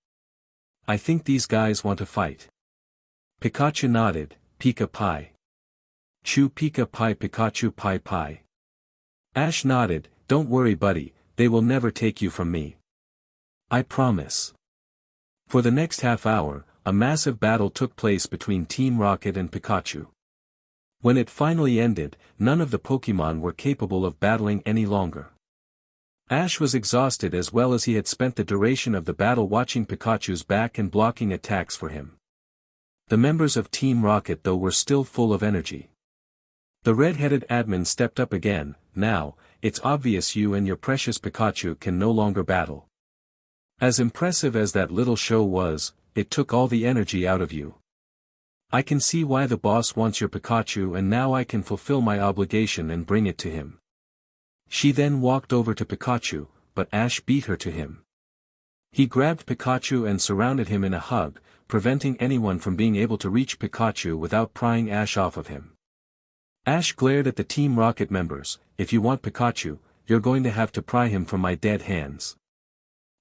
I think these guys want to fight." Pikachu nodded, "Pika Pie. Chew Pika Pie Pikachu Pie Pie." Ash nodded, "Don't worry buddy, they will never take you from me. I promise." For the next half hour, a massive battle took place between Team Rocket and Pikachu. When it finally ended, none of the Pokemon were capable of battling any longer. Ash was exhausted as well as he had spent the duration of the battle watching Pikachu's back and blocking attacks for him. The members of Team Rocket though were still full of energy. The red-headed admin stepped up again, "Now, it's obvious you and your precious Pikachu can no longer battle. As impressive as that little show was, it took all the energy out of you. I can see why the boss wants your Pikachu and now I can fulfill my obligation and bring it to him." She then walked over to Pikachu, but Ash beat her to him. He grabbed Pikachu and surrounded him in a hug, preventing anyone from being able to reach Pikachu without prying Ash off of him. Ash glared at the Team Rocket members, "If you want Pikachu, you're going to have to pry him from my dead hands."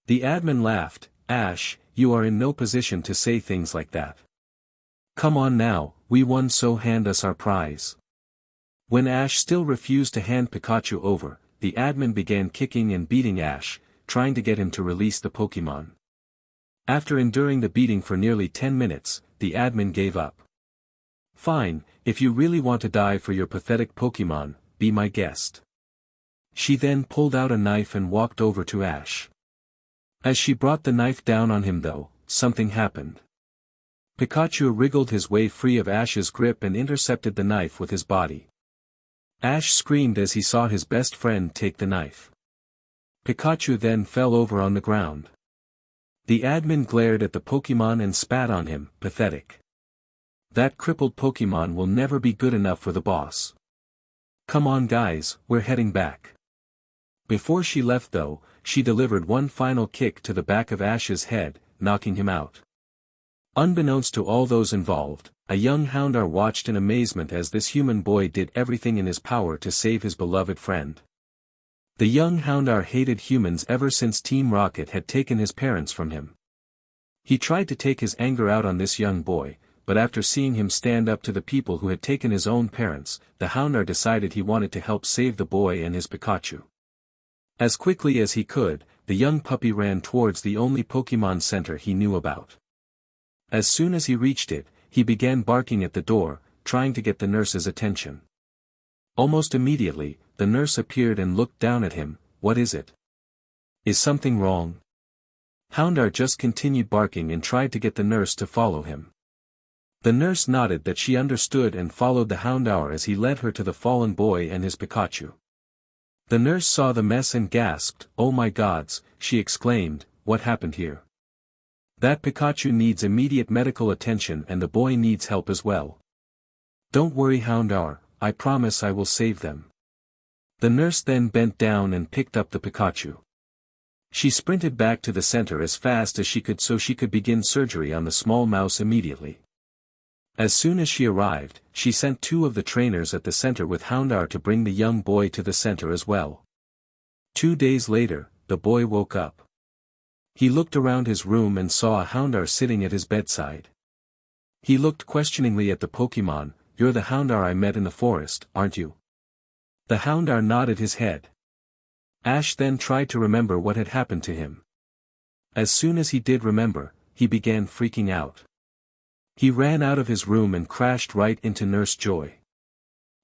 The admin laughed, "Ash, you are in no position to say things like that. Come on now, we won, so hand us our prize." When Ash still refused to hand Pikachu over, the admin began kicking and beating Ash, trying to get him to release the Pokemon. After enduring the beating for nearly 10 minutes, the admin gave up. "Fine, if you really want to die for your pathetic Pokemon, be my guest." She then pulled out a knife and walked over to Ash. As she brought the knife down on him though, something happened. Pikachu wriggled his way free of Ash's grip and intercepted the knife with his body. Ash screamed as he saw his best friend take the knife. Pikachu then fell over on the ground. The admin glared at the Pokemon and spat on him, "Pathetic. That crippled Pokemon will never be good enough for the boss. Come on guys, we're heading back." Before she left though, she delivered one final kick to the back of Ash's head, knocking him out. Unbeknownst to all those involved, a young Houndour watched in amazement as this human boy did everything in his power to save his beloved friend. The young Houndour hated humans ever since Team Rocket had taken his parents from him. He tried to take his anger out on this young boy, but after seeing him stand up to the people who had taken his own parents, the Houndour decided he wanted to help save the boy and his Pikachu. As quickly as he could, the young puppy ran towards the only Pokemon Center he knew about. As soon as he reached it, he began barking at the door, trying to get the nurse's attention. Almost immediately, the nurse appeared and looked down at him. "What is it? Is something wrong?" Houndour just continued barking and tried to get the nurse to follow him. The nurse nodded that she understood and followed the Houndour as he led her to the fallen boy and his Pikachu. The nurse saw the mess and gasped, "Oh my gods," she exclaimed, "what happened here? That Pikachu needs immediate medical attention and the boy needs help as well. Don't worry Houndour, I promise I will save them." The nurse then bent down and picked up the Pikachu. She sprinted back to the center as fast as she could so she could begin surgery on the small mouse immediately. As soon as she arrived, she sent 2 of the trainers at the center with Houndour to bring the young boy to the center as well. 2 days later, the boy woke up. He looked around his room and saw a Houndour sitting at his bedside. He looked questioningly at the Pokemon. "You're the Houndour I met in the forest, aren't you?" The Houndour nodded his head. Ash then tried to remember what had happened to him. As soon as he did remember, he began freaking out. He ran out of his room and crashed right into Nurse Joy.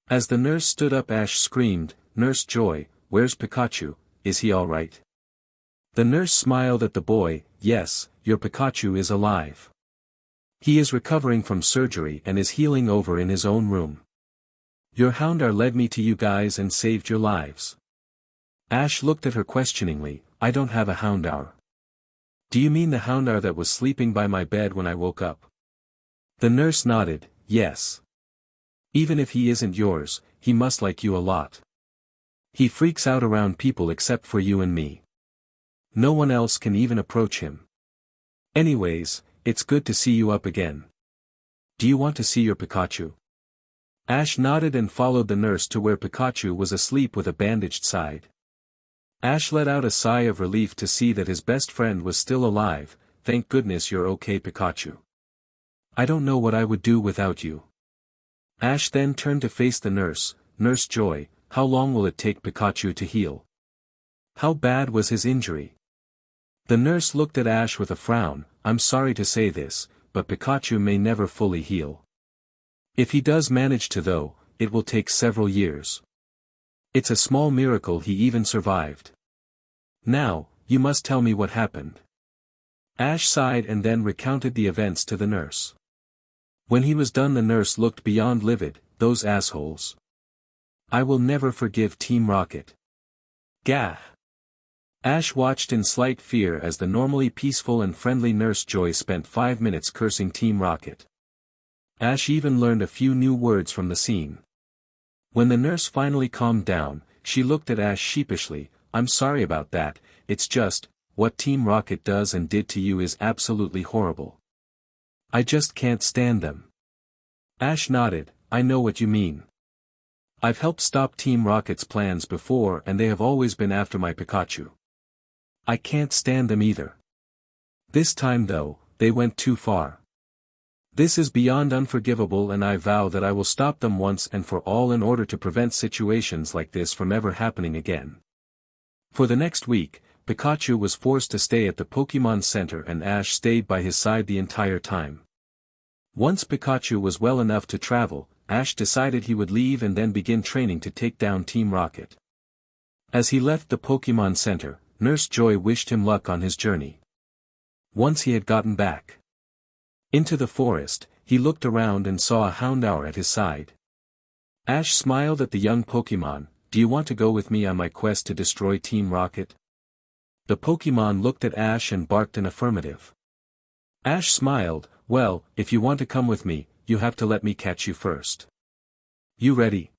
As the nurse stood up, Ash screamed, "Nurse Joy, where's Pikachu, is he all right?" The nurse smiled at the boy. "Yes, your Pikachu is alive. He is recovering from surgery and is healing over in his own room. Your Houndour led me to you guys and saved your lives." Ash looked at her questioningly. "I don't have a Houndour." "Do you mean the Houndour that was sleeping by my bed when I woke up?" The nurse nodded, "Yes. Even if he isn't yours, he must like you a lot. He freaks out around people except for you and me. No one else can even approach him. Anyways, it's good to see you up again. Do you want to see your Pikachu?" Ash nodded and followed the nurse to where Pikachu was asleep with a bandaged side. Ash let out a sigh of relief to see that his best friend was still alive. Thank goodness you're okay, Pikachu. I don't know what I would do without you. Ash then turned to face the nurse. Nurse Joy, how long will it take Pikachu to heal? How bad was his injury? The nurse looked at Ash with a frown. I'm sorry to say this, but Pikachu may never fully heal. If he does manage to though, it will take several years. It's a small miracle he even survived. Now, you must tell me what happened. Ash sighed and then recounted the events to the nurse. When he was done, the nurse looked beyond livid. Those assholes. I will never forgive Team Rocket. Gah! Ash watched in slight fear as the normally peaceful and friendly Nurse Joy spent 5 minutes cursing Team Rocket. Ash even learned a few new words from the scene. When the nurse finally calmed down, she looked at Ash sheepishly. I'm sorry about that, it's just, what Team Rocket does and did to you is absolutely horrible. I just can't stand them. Ash nodded. I know what you mean. I've helped stop Team Rocket's plans before and they have always been after my Pikachu. I can't stand them either. This time though, they went too far. This is beyond unforgivable and I vow that I will stop them once and for all in order to prevent situations like this from ever happening again. For the next week, Pikachu was forced to stay at the Pokémon Center and Ash stayed by his side the entire time. Once Pikachu was well enough to travel, Ash decided he would leave and then begin training to take down Team Rocket. As he left the Pokémon Center, Nurse Joy wished him luck on his journey. Once he had gotten back into the forest, he looked around and saw a Houndour at his side. Ash smiled at the young Pokémon. Do you want to go with me on my quest to destroy Team Rocket? The Pokémon looked at Ash and barked an affirmative. Ash smiled. Well, if you want to come with me, you have to let me catch you first. You ready?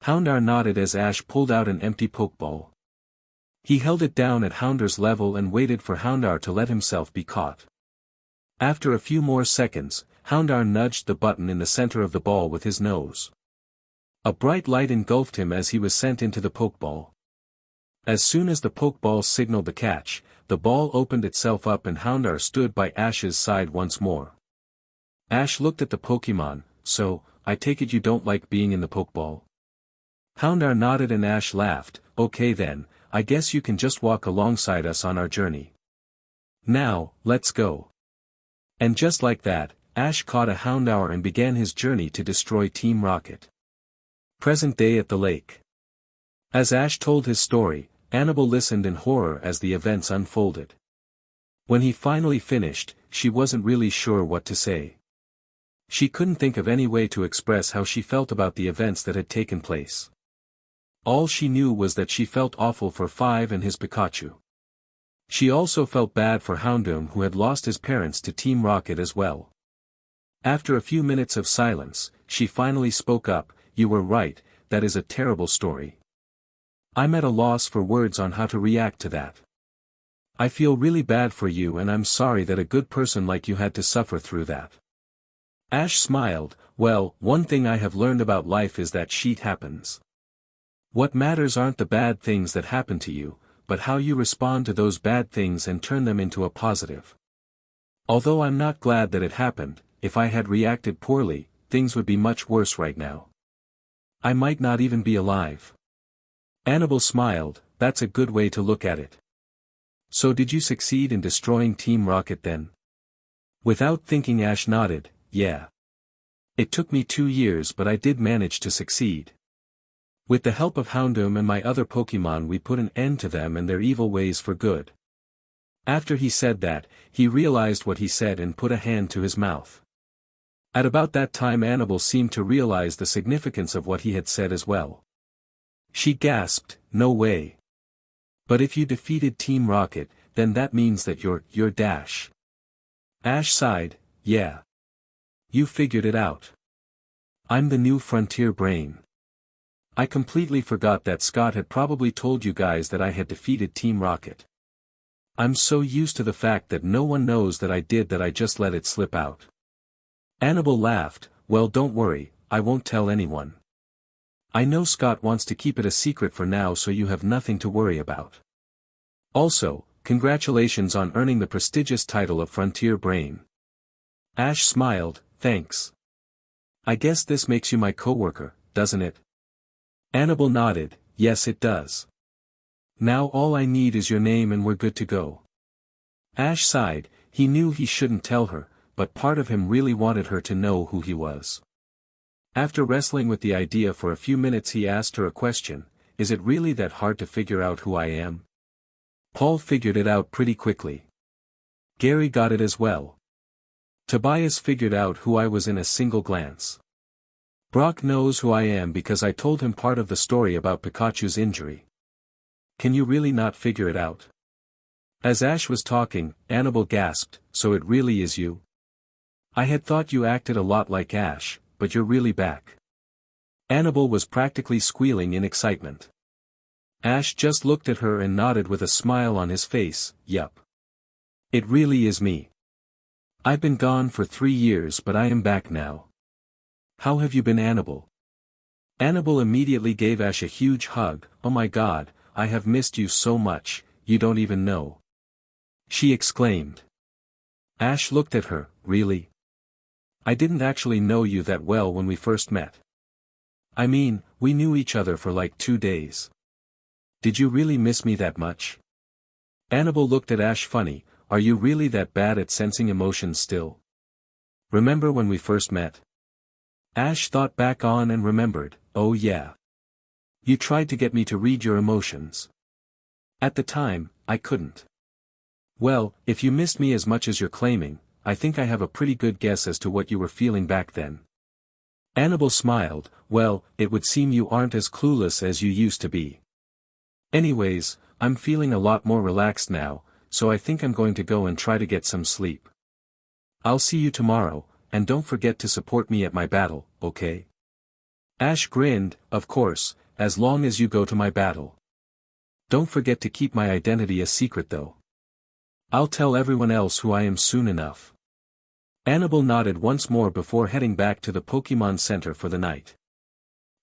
Houndour nodded as Ash pulled out an empty Pokeball. He held it down at Houndour's level and waited for Houndour to let himself be caught. After a few more seconds, Houndour nudged the button in the center of the ball with his nose. A bright light engulfed him as he was sent into the Pokeball. As soon as the Pokeball signaled the catch, the ball opened itself up and Houndour stood by Ash's side once more. Ash looked at the Pokémon. So, I take it you don't like being in the Pokeball? Houndour nodded and Ash laughed. Okay then, I guess you can just walk alongside us on our journey. Now, let's go. And just like that, Ash caught a Houndour and began his journey to destroy Team Rocket. Present day at the lake. As Ash told his story, Anabel listened in horror as the events unfolded. When he finally finished, she wasn't really sure what to say. She couldn't think of any way to express how she felt about the events that had taken place. All she knew was that she felt awful for Five and his Pikachu. She also felt bad for Houndour who had lost his parents to Team Rocket as well. After a few minutes of silence, she finally spoke up. You were right, that is a terrible story. I'm at a loss for words on how to react to that. I feel really bad for you and I'm sorry that a good person like you had to suffer through that. Ash smiled. Well, one thing I have learned about life is that shit happens. What matters aren't the bad things that happen to you, but how you respond to those bad things and turn them into a positive. Although I'm not glad that it happened, if I had reacted poorly, things would be much worse right now. I might not even be alive. Anabel smiled. That's a good way to look at it. So did you succeed in destroying Team Rocket then? Without thinking Ash nodded. Yeah. It took me 2 years but I did manage to succeed. With the help of Houndour and my other Pokémon we put an end to them and their evil ways for good. After he said that, he realized what he said and put a hand to his mouth. At about that time Anabel seemed to realize the significance of what he had said as well. She gasped, no way. But if you defeated Team Rocket, then that means that you're Dash. Ash sighed. Yeah. You figured it out. I'm the new frontier brain. I completely forgot that Scott had probably told you guys that I had defeated Team Rocket. I'm so used to the fact that no one knows that I did that I just let it slip out. Anabel laughed. Well, don't worry, I won't tell anyone. I know Scott wants to keep it a secret for now, so you have nothing to worry about. Also, congratulations on earning the prestigious title of Frontier Brain. Ash smiled, thanks. I guess this makes you my coworker, doesn't it? Anabel nodded, yes it does. Now all I need is your name and we're good to go. Ash sighed, he knew he shouldn't tell her, but part of him really wanted her to know who he was. After wrestling with the idea for a few minutes he asked her a question, is it really that hard to figure out who I am? Paul figured it out pretty quickly. Gary got it as well. Tobias figured out who I was in a single glance. Brock knows who I am because I told him part of the story about Pikachu's injury. Can you really not figure it out? As Ash was talking, Anabel gasped, so it really is you? I had thought you acted a lot like Ash, but you're really back. Anabel was practically squealing in excitement. Ash just looked at her and nodded with a smile on his face, yup. It really is me. I've been gone for 3 years but I am back now. How have you been, Anabel? Anabel immediately gave Ash a huge hug. Oh my god, I have missed you so much, you don't even know. She exclaimed. Ash looked at her, really? I didn't actually know you that well when we first met. I mean, we knew each other for like 2 days. Did you really miss me that much? Anabel looked at Ash funny, are you really that bad at sensing emotions still? Remember when we first met? Ash thought back on and remembered, oh yeah. You tried to get me to read your emotions. At the time, I couldn't. Well, if you missed me as much as you're claiming, I think I have a pretty good guess as to what you were feeling back then. Anabel smiled, well, it would seem you aren't as clueless as you used to be. Anyways, I'm feeling a lot more relaxed now, so I think I'm going to go and try to get some sleep. I'll see you tomorrow, and don't forget to support me at my battle, okay? Ash grinned, of course, as long as you go to my battle. Don't forget to keep my identity a secret though. I'll tell everyone else who I am soon enough. Anabel nodded once more before heading back to the Pokemon Center for the night.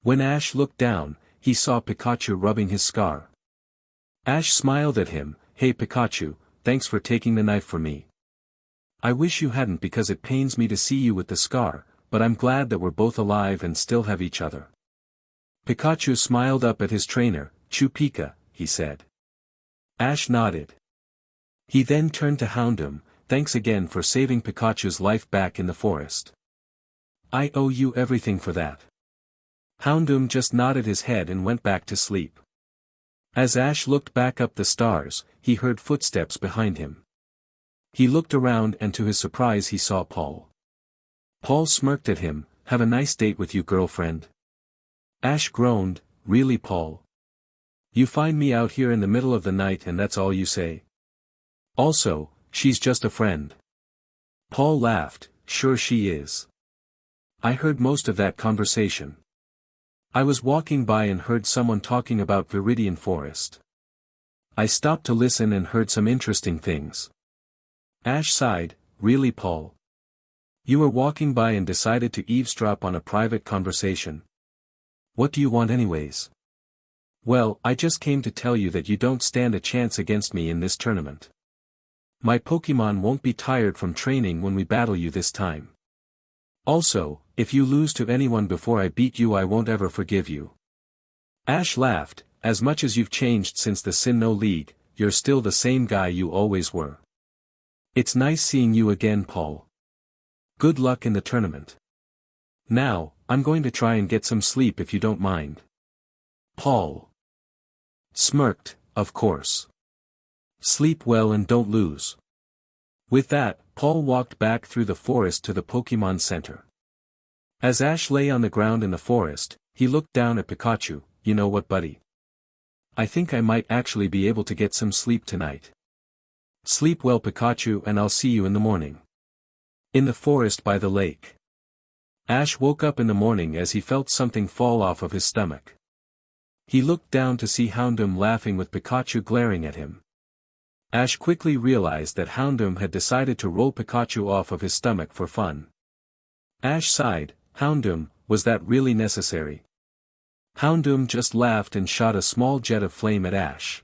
When Ash looked down, he saw Pikachu rubbing his scar. Ash smiled at him, hey Pikachu, thanks for taking the knife for me. I wish you hadn't because it pains me to see you with the scar, but I'm glad that we're both alive and still have each other. Pikachu smiled up at his trainer, Chupika, he said. Ash nodded. He then turned to Houndoom, thanks again for saving Pikachu's life back in the forest. I owe you everything for that. Houndoom just nodded his head and went back to sleep. As Ash looked back up the stars, he heard footsteps behind him. He looked around and to his surprise he saw Paul. Paul smirked at him, have a nice date with you girlfriend. Ash groaned, really Paul? You find me out here in the middle of the night and that's all you say? Also, she's just a friend. Paul laughed, sure she is. I heard most of that conversation. I was walking by and heard someone talking about Viridian Forest. I stopped to listen and heard some interesting things. Ash sighed, really Paul? You were walking by and decided to eavesdrop on a private conversation. What do you want anyways? Well, I just came to tell you that you don't stand a chance against me in this tournament. My Pokemon won't be tired from training when we battle you this time. Also, if you lose to anyone before I beat you I won't ever forgive you. Ash laughed, as much as you've changed since the Sinnoh League, you're still the same guy you always were. It's nice seeing you again Paul. Good luck in the tournament. Now, I'm going to try and get some sleep if you don't mind. Paul smirked, of course. Sleep well and don't lose. With that, Paul walked back through the forest to the Pokemon Center. As Ash lay on the ground in the forest, he looked down at Pikachu, you know what buddy? I think I might actually be able to get some sleep tonight. Sleep well Pikachu and I'll see you in the morning. In the forest by the lake. Ash woke up in the morning as he felt something fall off of his stomach. He looked down to see Houndoom laughing with Pikachu glaring at him. Ash quickly realized that Houndoom had decided to roll Pikachu off of his stomach for fun. Ash sighed, Houndoom, was that really necessary? Houndoom just laughed and shot a small jet of flame at Ash.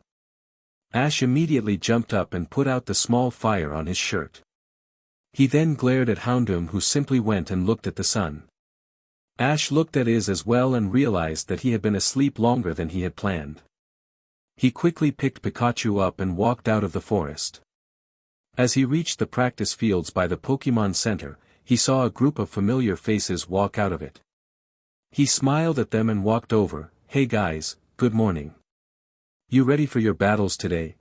Ash immediately jumped up and put out the small fire on his shirt. He then glared at Houndoom, who simply went and looked at the sun. Ash looked at Iz as well and realized that he had been asleep longer than he had planned. He quickly picked Pikachu up and walked out of the forest. As he reached the practice fields by the Pokemon Center, he saw a group of familiar faces walk out of it. He smiled at them and walked over. "Hey guys, good morning. You ready for your battles today?"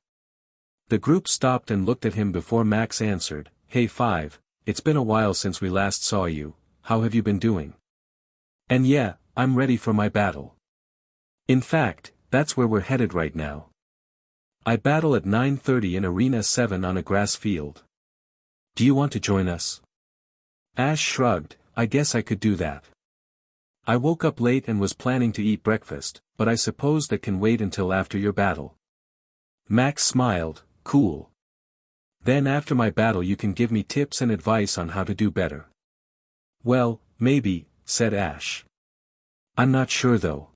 The group stopped and looked at him before Max answered, "Hey 5, it's been a while since we last saw you, how have you been doing?" "And yeah, I'm ready for my battle. In fact, that's where we're headed right now. I battle at 9:30 in Arena 7 on a grass field. Do you want to join us?" Ash shrugged. "I guess I could do that. I woke up late and was planning to eat breakfast, but I suppose that can wait until after your battle." Max smiled. "Cool. Then after my battle you can give me tips and advice on how to do better." "Well, maybe," said Ash. "I'm not sure though.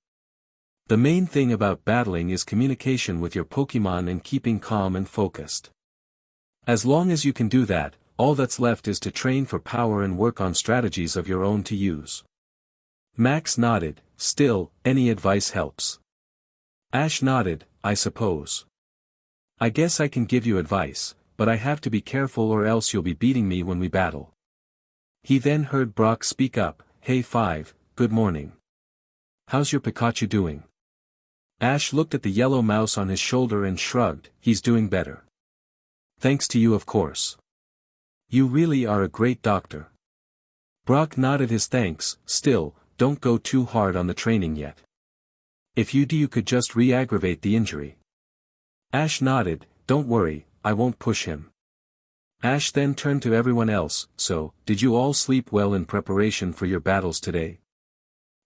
The main thing about battling is communication with your Pokemon and keeping calm and focused. As long as you can do that, all that's left is to train for power and work on strategies of your own to use." Max nodded. "Still, any advice helps." Ash nodded. "I suppose. I guess I can give you advice, but I have to be careful or else you'll be beating me when we battle." He then heard Brock speak up. "Hey 5, good morning. How's your Pikachu doing?" Ash looked at the yellow mouse on his shoulder and shrugged. "He's doing better. Thanks to you of course. You really are a great doctor." Brock nodded his thanks. "Still, don't go too hard on the training yet. If you do you could just re-aggravate the injury." Ash nodded. "Don't worry, I won't push him." Ash then turned to everyone else. "So, did you all sleep well in preparation for your battles today?"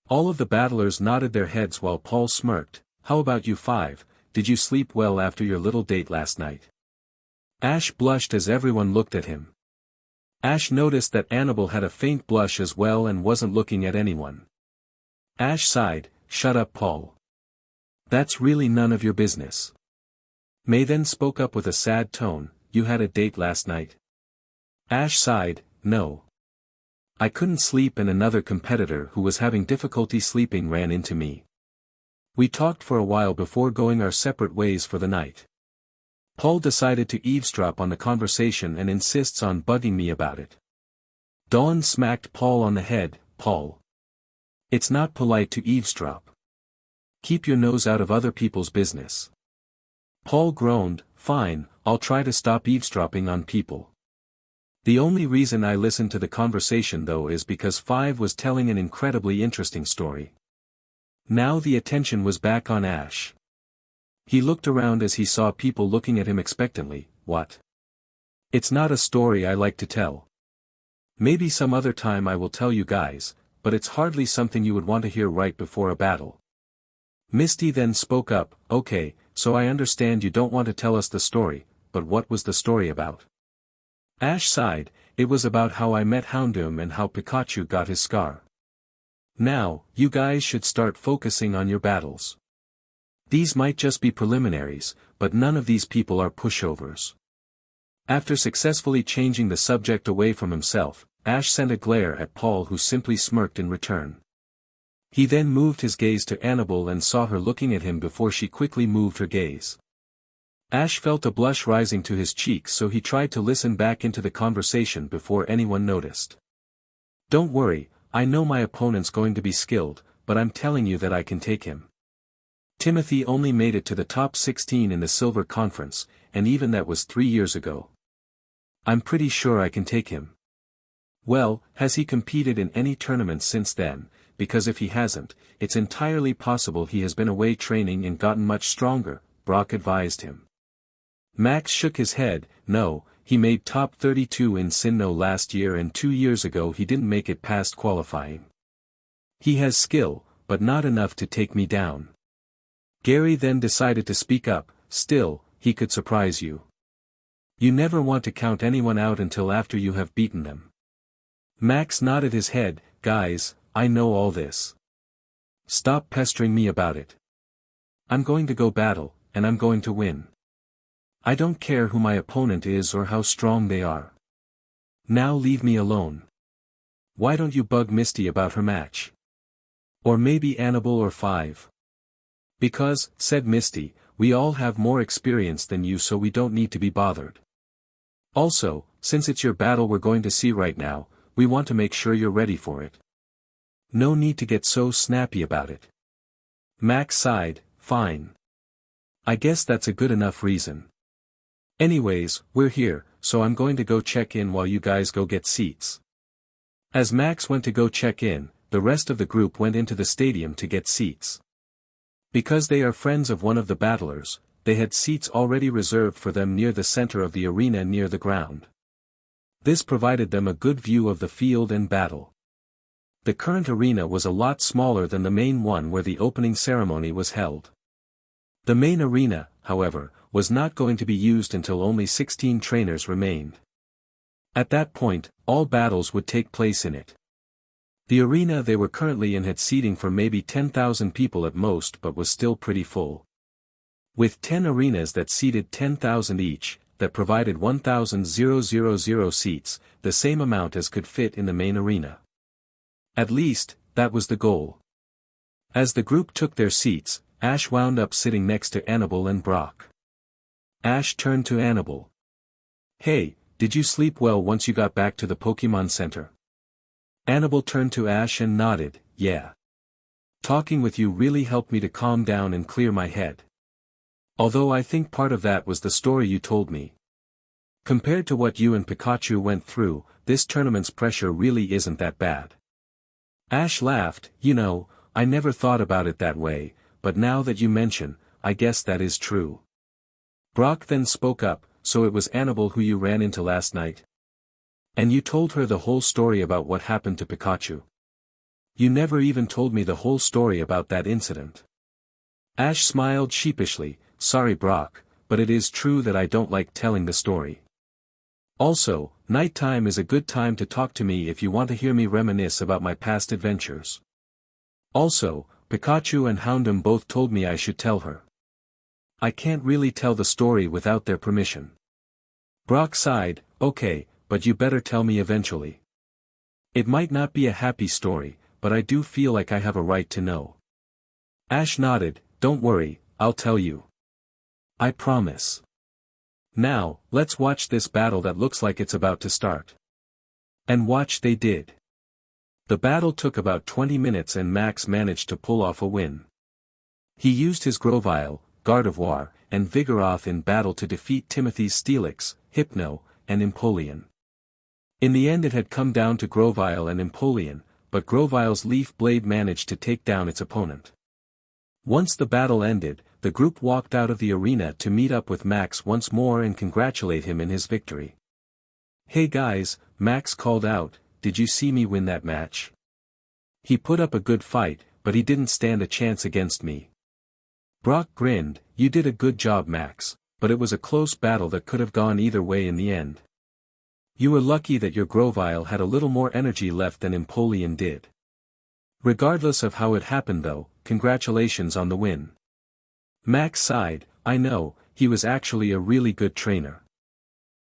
All of the battlers nodded their heads while Paul smirked. "How about you 5, did you sleep well after your little date last night?" Ash blushed as everyone looked at him. Ash noticed that Anabel had a faint blush as well and wasn't looking at anyone. Ash sighed. "Shut up Paul. That's really none of your business." May then spoke up with a sad tone. "You had a date last night?" Ash sighed. "No. I couldn't sleep and another competitor who was having difficulty sleeping ran into me. We talked for a while before going our separate ways for the night. Paul decided to eavesdrop on the conversation and insists on bugging me about it." Dawn smacked Paul on the head. "Paul. It's not polite to eavesdrop. Keep your nose out of other people's business." Paul groaned. "Fine, I'll try to stop eavesdropping on people. The only reason I listened to the conversation though is because 5 was telling an incredibly interesting story." Now the attention was back on Ash. He looked around as he saw people looking at him expectantly. "What? It's not a story I like to tell. Maybe some other time I will tell you guys, but it's hardly something you would want to hear right before a battle." Misty then spoke up. "Okay, so I understand you don't want to tell us the story, but what was the story about?" Ash sighed. "It was about how I met Houndoom and how Pikachu got his scar. Now, you guys should start focusing on your battles. These might just be preliminaries, but none of these people are pushovers." After successfully changing the subject away from himself, Ash sent a glare at Paul who simply smirked in return. He then moved his gaze to Anabel and saw her looking at him before she quickly moved her gaze. Ash felt a blush rising to his cheeks, so he tried to listen back into the conversation before anyone noticed. "Don't worry, I know my opponent's going to be skilled, but I'm telling you that I can take him. Timothy only made it to the top 16 in the Silver Conference, and even that was 3 years ago. I'm pretty sure I can take him." "Well, has he competed in any tournaments since then? Because if he hasn't, it's entirely possible he has been away training and gotten much stronger," Brock advised him. Max shook his head. "No, he made top 32 in Sinnoh last year and 2 years ago he didn't make it past qualifying. He has skill, but not enough to take me down." Gary then decided to speak up. "Still, he could surprise you. You never want to count anyone out until after you have beaten them." Max nodded his head. "Guys, I know all this. Stop pestering me about it. I'm going to go battle, and I'm going to win. I don't care who my opponent is or how strong they are. Now leave me alone. Why don't you bug Misty about her match? Or maybe Anabel or Five? Because, said Misty, we all have more experience than you, so we don't need to be bothered. Also, since it's your battle we're going to see right now, we want to make sure you're ready for it. No need to get so snappy about it. Max sighed, fine. I guess that's a good enough reason. Anyways, we're here, so I'm going to go check in while you guys go get seats. As Max went to go check in, the rest of the group went into the stadium to get seats. Because they are friends of one of the battlers, they had seats already reserved for them near the center of the arena near the ground. This provided them a good view of the field and battle. The current arena was a lot smaller than the main one where the opening ceremony was held. The main arena, however, was not going to be used until only 16 trainers remained. At that point, all battles would take place in it. The arena they were currently in had seating for maybe 10,000 people at most, but was still pretty full. With 10 arenas that seated 10,000 each, that provided 1,000 seats, the same amount as could fit in the main arena. At least, that was the goal. As the group took their seats, Ash wound up sitting next to Anabel and Brock. Ash turned to Anabel. Hey, did you sleep well once you got back to the Pokemon Center? Anabel turned to Ash and nodded, yeah. Talking with you really helped me to calm down and clear my head. Although I think part of that was the story you told me. Compared to what you and Pikachu went through, this tournament's pressure really isn't that bad. Ash laughed, you know, I never thought about it that way, but now that you mention, I guess that is true. Brock then spoke up, so it was Anabel who you ran into last night? And you told her the whole story about what happened to Pikachu? You never even told me the whole story about that incident. Ash smiled sheepishly, sorry Brock, but it is true that I don't like telling the story. Also, nighttime is a good time to talk to me if you want to hear me reminisce about my past adventures. Also, Pikachu and Houndoom both told me I should tell her. I can't really tell the story without their permission. Brock sighed, okay, but you better tell me eventually. It might not be a happy story, but I do feel like I have a right to know. Ash nodded, don't worry, I'll tell you. I promise. Now, let's watch this battle that looks like it's about to start. And watch they did. The battle took about 20 minutes and Max managed to pull off a win. He used his Grovyle, Gardevoir, and Vigoroth in battle to defeat Timothy's Steelix, Hypno, and Empoleon. In the end it had come down to Grovyle and Empoleon, but Grovyle's Leaf Blade managed to take down its opponent. Once the battle ended, the group walked out of the arena to meet up with Max once more and congratulate him in his victory. Hey guys, Max called out, did you see me win that match? He put up a good fight, but he didn't stand a chance against me. Brock grinned, you did a good job Max, but it was a close battle that could have gone either way in the end. You were lucky that your Grovyle had a little more energy left than Empoleon did. Regardless of how it happened though, congratulations on the win. Max sighed, I know, he was actually a really good trainer.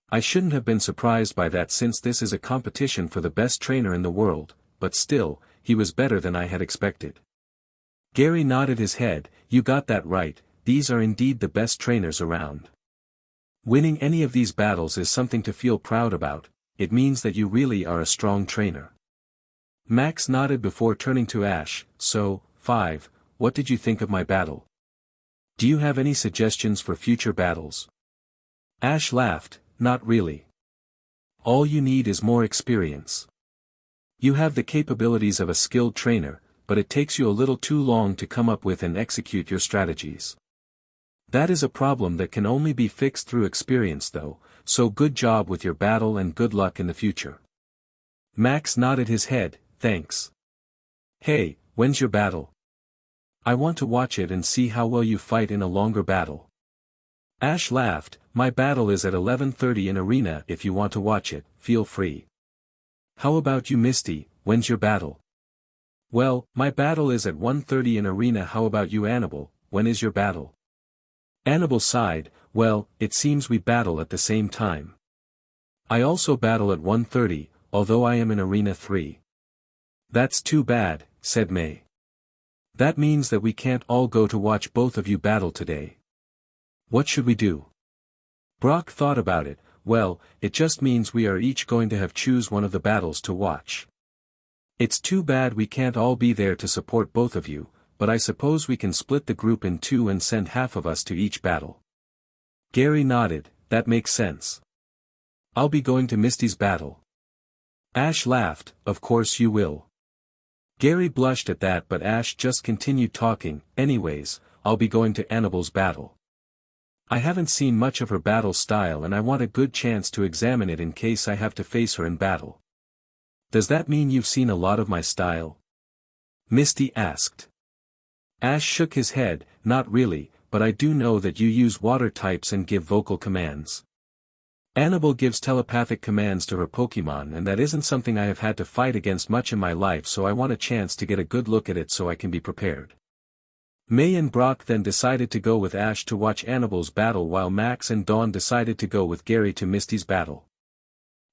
I shouldn't have been surprised by that since this is a competition for the best trainer in the world, but still, he was better than I had expected. Gary nodded his head, you got that right, these are indeed the best trainers around. Winning any of these battles is something to feel proud about, it means that you really are a strong trainer. Max nodded before turning to Ash, so, 5, what did you think of my battle? Do you have any suggestions for future battles? Ash laughed, not really. All you need is more experience. You have the capabilities of a skilled trainer, but it takes you a little too long to come up with and execute your strategies. That is a problem that can only be fixed through experience though, so good job with your battle and good luck in the future. Max nodded his head, thanks. Hey, when's your battle? I want to watch it and see how well you fight in a longer battle. Ash laughed, my battle is at 11:30 in arena if you want to watch it, feel free. How about you Misty, when's your battle? Well, my battle is at 1:30 in arena. How about you, Anabel? When is your battle? Anabel sighed, well, it seems we battle at the same time. I also battle at 1:30, although I am in arena 3. That's too bad, said May. That means that we can't all go to watch both of you battle today. What should we do? Brock thought about it. Well, it just means we are each going to have choose one of the battles to watch. It's too bad we can't all be there to support both of you, but I suppose we can split the group in two and send half of us to each battle. Gary nodded, that makes sense. I'll be going to Misty's battle. Ash laughed, of course you will. Gary blushed at that, but Ash just continued talking. Anyways, I'll be going to Anabel's battle. I haven't seen much of her battle style and I want a good chance to examine it in case I have to face her in battle. Does that mean you've seen a lot of my style? Misty asked. Ash shook his head, not really, but I do know that you use water types and give vocal commands. Anabel gives telepathic commands to her Pokemon, and that isn't something I have had to fight against much in my life, so I want a chance to get a good look at it so I can be prepared. May and Brock then decided to go with Ash to watch Anabel's battle, while Max and Dawn decided to go with Gary to Misty's battle.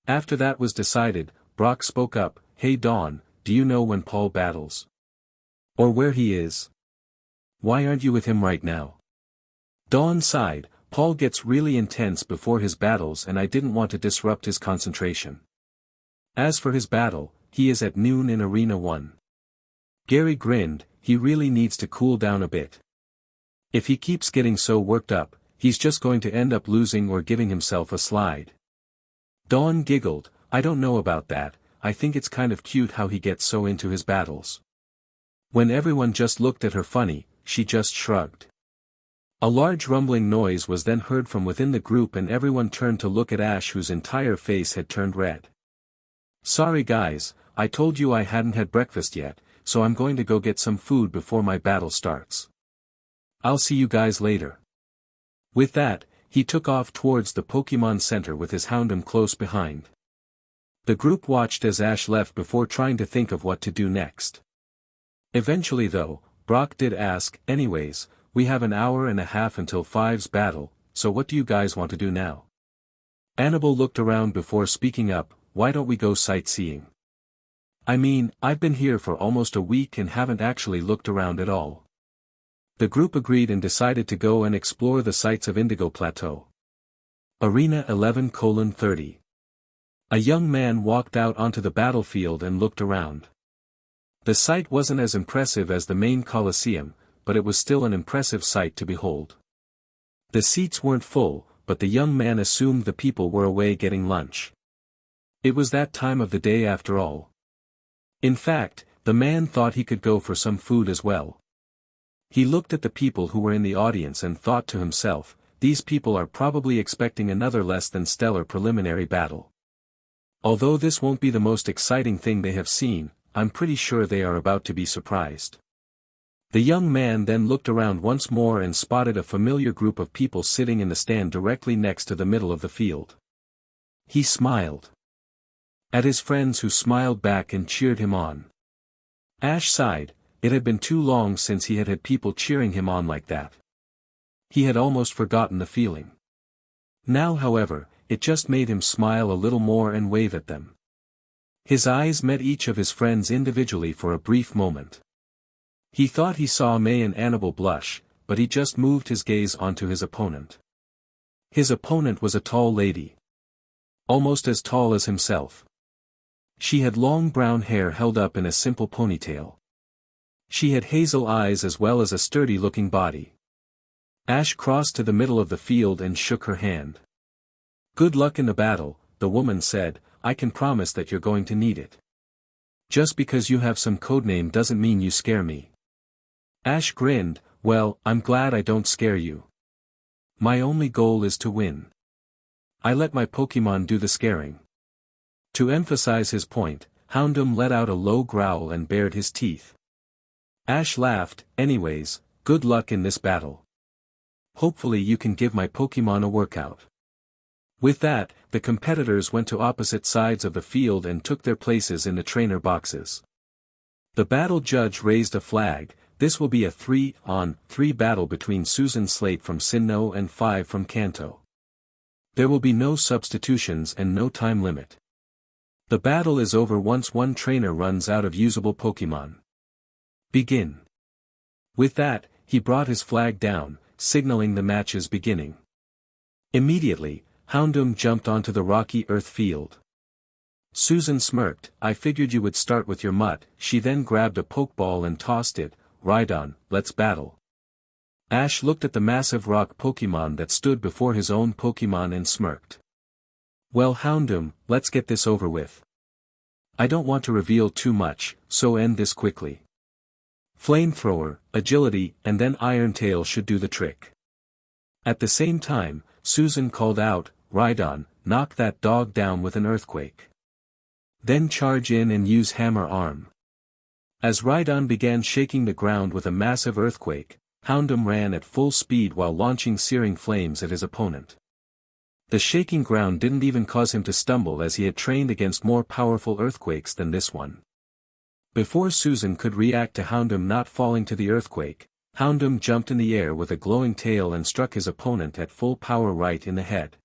After that was decided, Brock spoke up, hey Dawn, do you know when Paul battles? Or where he is? Why aren't you with him right now? Dawn sighed. Paul gets really intense before his battles and I didn't want to disrupt his concentration. As for his battle, he is at noon in Arena 1. Gary grinned, he really needs to cool down a bit. If he keeps getting so worked up, he's just going to end up losing or giving himself a slide. Dawn giggled, I don't know about that, I think it's kind of cute how he gets so into his battles. When everyone just looked at her funny, she just shrugged. A large rumbling noise was then heard from within the group and everyone turned to look at Ash, whose entire face had turned red. Sorry guys, I told you I hadn't had breakfast yet, so I'm going to go get some food before my battle starts. I'll see you guys later. With that, he took off towards the Pokemon Center with his Houndoom close behind. The group watched as Ash left before trying to think of what to do next. Eventually though, Brock did ask, anyways, we have an hour and a half until 5's battle, so what do you guys want to do now? Anabel looked around before speaking up, why don't we go sightseeing? I mean, I've been here for almost a week and haven't actually looked around at all. The group agreed and decided to go and explore the sights of Indigo Plateau. Arena 11:30. A young man walked out onto the battlefield and looked around. The sight wasn't as impressive as the main Colosseum, but it was still an impressive sight to behold. The seats weren't full, but the young man assumed the people were away getting lunch. It was that time of the day after all. In fact, the man thought he could go for some food as well. He looked at the people who were in the audience and thought to himself, these people are probably expecting another less than stellar preliminary battle. Although this won't be the most exciting thing they have seen, I'm pretty sure they are about to be surprised. The young man then looked around once more and spotted a familiar group of people sitting in the stand directly next to the middle of the field. He smiled at his friends, who smiled back and cheered him on. Ash sighed, it had been too long since he had had people cheering him on like that. He had almost forgotten the feeling. Now however, it just made him smile a little more and wave at them. His eyes met each of his friends individually for a brief moment. He thought he saw May and Anabel blush, but he just moved his gaze onto his opponent. His opponent was a tall lady. Almost as tall as himself. She had long brown hair held up in a simple ponytail. She had hazel eyes as well as a sturdy-looking body. Ash crossed to the middle of the field and shook her hand. Good luck in the battle, the woman said, I can promise that you're going to need it. Just because you have some codename doesn't mean you scare me. Ash grinned, well, I'm glad I don't scare you. My only goal is to win. I let my Pokemon do the scaring. To emphasize his point, Houndoom let out a low growl and bared his teeth. Ash laughed, anyways, good luck in this battle. Hopefully you can give my Pokemon a workout. With that, the competitors went to opposite sides of the field and took their places in the trainer boxes. The battle judge raised a flag. This will be a 3-on-3 battle between Susan Slate from Sinnoh and 5 from Kanto. There will be no substitutions and no time limit. The battle is over once one trainer runs out of usable Pokemon. Begin. With that, he brought his flag down, signaling the match's beginning. Immediately, Houndoom jumped onto the rocky earth field. Susan smirked. I figured you would start with your mutt. She then grabbed a Pokeball and tossed it. Rhydon, let's battle. Ash looked at the massive rock Pokemon that stood before his own Pokemon and smirked. Well Houndoom, let's get this over with. I don't want to reveal too much, so end this quickly. Flamethrower, agility, and then Iron Tail should do the trick. At the same time, Susan called out, Rhydon, knock that dog down with an earthquake. Then charge in and use Hammer Arm. As Rhydon began shaking the ground with a massive earthquake, Houndoom ran at full speed while launching searing flames at his opponent. The shaking ground didn't even cause him to stumble as he had trained against more powerful earthquakes than this one. Before Susan could react to Houndoom not falling to the earthquake, Houndoom jumped in the air with a glowing tail and struck his opponent at full power right in the head.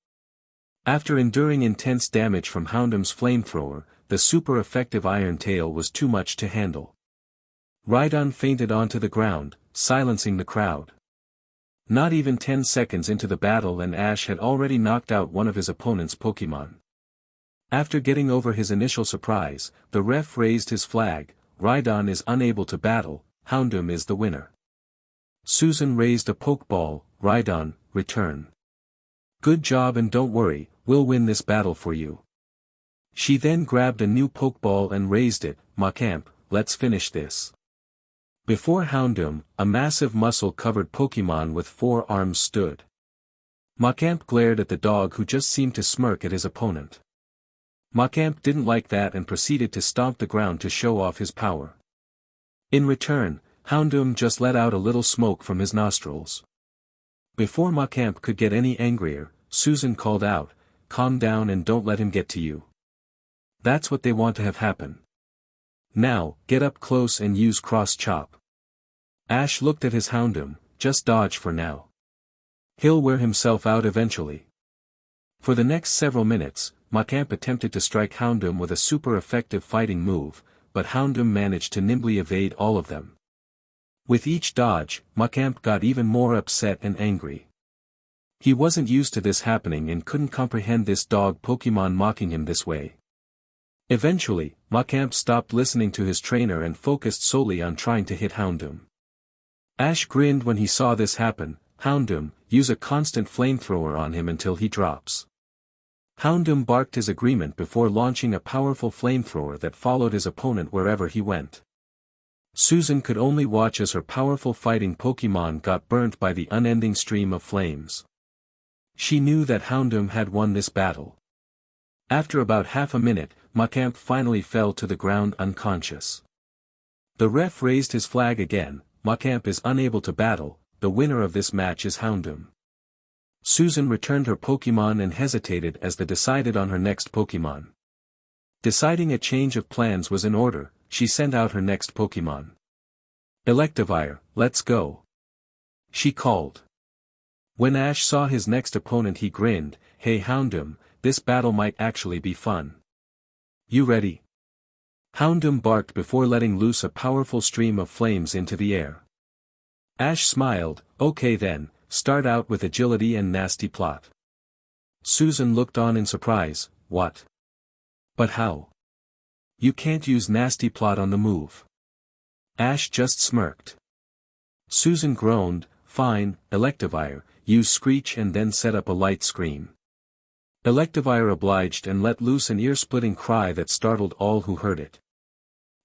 After enduring intense damage from Houndoom's flamethrower, the super effective Iron Tail was too much to handle. Rhydon fainted onto the ground, silencing the crowd. Not even 10 seconds into the battle and Ash had already knocked out one of his opponent's Pokemon. After getting over his initial surprise, the ref raised his flag. Rhydon is unable to battle, Houndoom is the winner. Susan raised a Pokeball. Rhydon, return. Good job and don't worry, we'll win this battle for you. She then grabbed a new Pokeball and raised it. Macamp, let's finish this. Before Houndoom, a massive muscle-covered Pokemon with 4 arms stood. Macamp glared at the dog who just seemed to smirk at his opponent. Macamp didn't like that and proceeded to stomp the ground to show off his power. In return, Houndoom just let out a little smoke from his nostrils. Before Macamp could get any angrier, Susan called out, calm down and don't let him get to you. That's what they want to have happen. Now, get up close and use Cross Chop. Ash looked at his Houndoom, just dodge for now. He'll wear himself out eventually. For the next several minutes, Macamp attempted to strike Houndoom with a super effective fighting move, but Houndoom managed to nimbly evade all of them. With each dodge, Macamp got even more upset and angry. He wasn't used to this happening and couldn't comprehend this dog Pokemon mocking him this way. Eventually, Macamp stopped listening to his trainer and focused solely on trying to hit Houndoom. Ash grinned when he saw this happen. Houndoom, use a constant flamethrower on him until he drops. Houndoom barked his agreement before launching a powerful flamethrower that followed his opponent wherever he went. Susan could only watch as her powerful fighting Pokemon got burnt by the unending stream of flames. She knew that Houndoom had won this battle. After about half a minute, Macamp finally fell to the ground unconscious. The ref raised his flag again. Macamp is unable to battle, the winner of this match is Houndoom. Susan returned her Pokemon and hesitated as they decided on her next Pokemon. Deciding a change of plans was in order, she sent out her next Pokemon. Electivire, let's go. She called. When Ash saw his next opponent he grinned, hey Houndoom, this battle might actually be fun. You ready? Houndoom barked before letting loose a powerful stream of flames into the air. Ash smiled, okay then, start out with agility and nasty plot. Susan looked on in surprise, what? But how? You can't use nasty plot on the move. Ash just smirked. Susan groaned, fine, Electivire, use Screech and then set up a light scream. Electivire obliged and let loose an ear-splitting cry that startled all who heard it.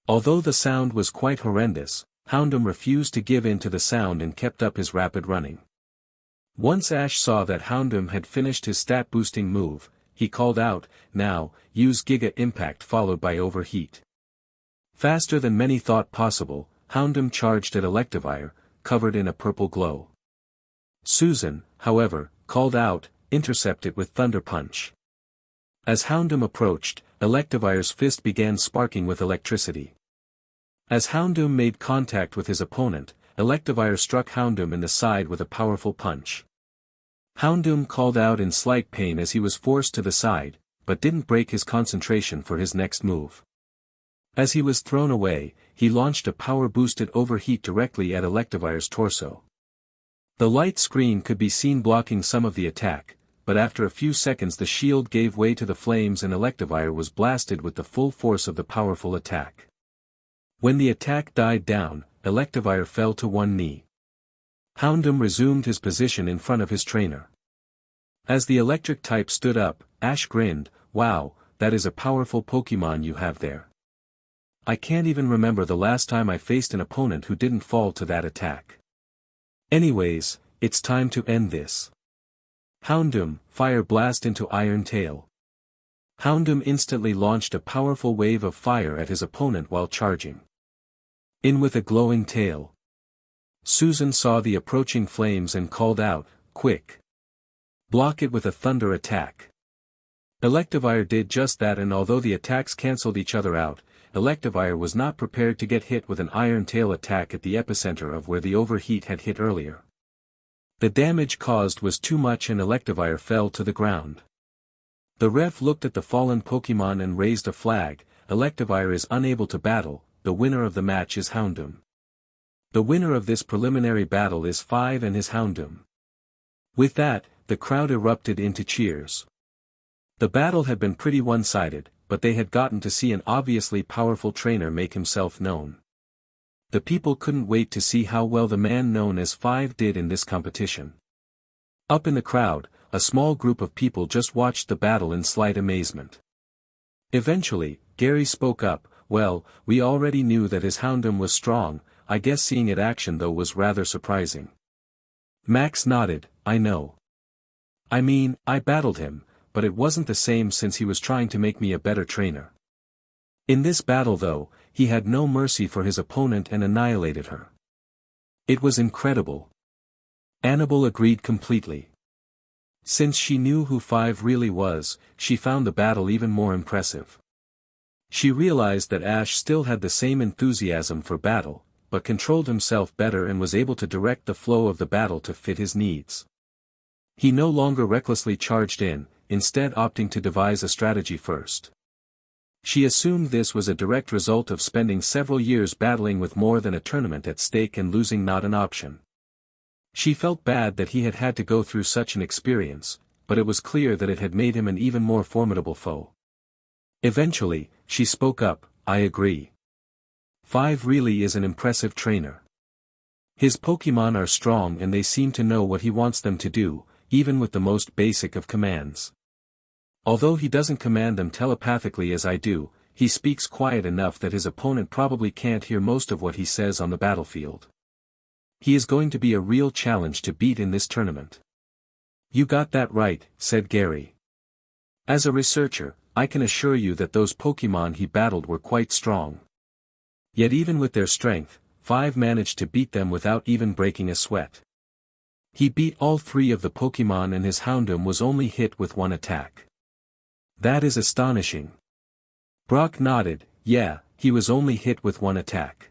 Although the sound was quite horrendous, Houndoom refused to give in to the sound and kept up his rapid running. Once Ash saw that Houndoom had finished his stat-boosting move, he called out, now, use Giga Impact followed by Overheat. Faster than many thought possible, Houndoom charged at Electivire, covered in a purple glow. Susan, however, called out, intercept it with Thunder Punch. As Houndoom approached, Electivire's fist began sparking with electricity. As Houndoom made contact with his opponent, Electivire struck Houndoom in the side with a powerful punch. Houndoom called out in slight pain as he was forced to the side, but didn't break his concentration for his next move. As he was thrown away, he launched a power-boosted overheat directly at Electivire's torso. The light screen could be seen blocking some of the attack, but after a few seconds the shield gave way to the flames and Electivire was blasted with the full force of the powerful attack. When the attack died down, Electivire fell to one knee. Houndoom resumed his position in front of his trainer. As the electric type stood up, Ash grinned, "Wow, that is a powerful Pokemon you have there. I can't even remember the last time I faced an opponent who didn't fall to that attack. Anyways, it's time to end this." Houndoom, fire blast into Iron Tail. Houndoom instantly launched a powerful wave of fire at his opponent while charging in with a glowing tail. Susan saw the approaching flames and called out, "Quick! Block it with a thunder attack." Electivire did just that, and although the attacks cancelled each other out, Electivire was not prepared to get hit with an Iron Tail attack at the epicenter of where the overheat had hit earlier. The damage caused was too much and Electivire fell to the ground. The ref looked at the fallen Pokemon and raised a flag. Electivire is unable to battle, the winner of the match is Houndoom. The winner of this preliminary battle is 5 and his Houndoom. With that, the crowd erupted into cheers. The battle had been pretty one-sided, but they had gotten to see an obviously powerful trainer make himself known. The people couldn't wait to see how well the man known as 5 did in this competition. Up in the crowd, a small group of people just watched the battle in slight amazement. Eventually, Gary spoke up, "Well, we already knew that his Houndoom was strong, I guess seeing it action though was rather surprising." Max nodded, "I know. I mean, I battled him, but it wasn't the same since he was trying to make me a better trainer. In this battle though, he had no mercy for his opponent and annihilated her. It was incredible." Anabel agreed completely. Since she knew who 5 really was, she found the battle even more impressive. She realized that Ash still had the same enthusiasm for battle, but controlled himself better and was able to direct the flow of the battle to fit his needs. He no longer recklessly charged in, instead opting to devise a strategy first. She assumed this was a direct result of spending several years battling with more than a tournament at stake and losing not an option. She felt bad that he had had to go through such an experience, but it was clear that it had made him an even more formidable foe. Eventually, she spoke up, "I agree. 5 really is an impressive trainer. His Pokemon are strong and they seem to know what he wants them to do, even with the most basic of commands. Although he doesn't command them telepathically as I do, he speaks quiet enough that his opponent probably can't hear most of what he says on the battlefield. He is going to be a real challenge to beat in this tournament." "You got that right," said Gary. "As a researcher, I can assure you that those Pokemon he battled were quite strong. Yet even with their strength, 5 managed to beat them without even breaking a sweat. He beat all 3 of the Pokemon and his Houndoom was only hit with 1 attack. That is astonishing." Brock nodded, "Yeah, he was only hit with 1 attack.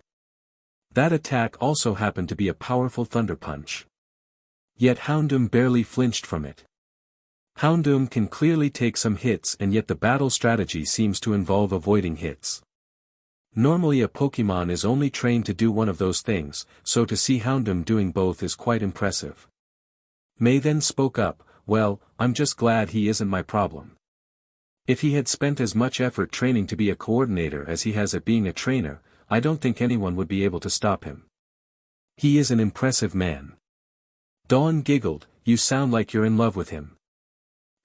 That attack also happened to be a powerful Thunder Punch. Yet Houndoom barely flinched from it. Houndoom can clearly take some hits and yet the battle strategy seems to involve avoiding hits. Normally a Pokemon is only trained to do one of those things, so to see Houndoom doing both is quite impressive." May then spoke up, "Well, I'm just glad he isn't my problem. If he had spent as much effort training to be a coordinator as he has at being a trainer, I don't think anyone would be able to stop him. He is an impressive man." Dawn giggled, "You sound like you're in love with him."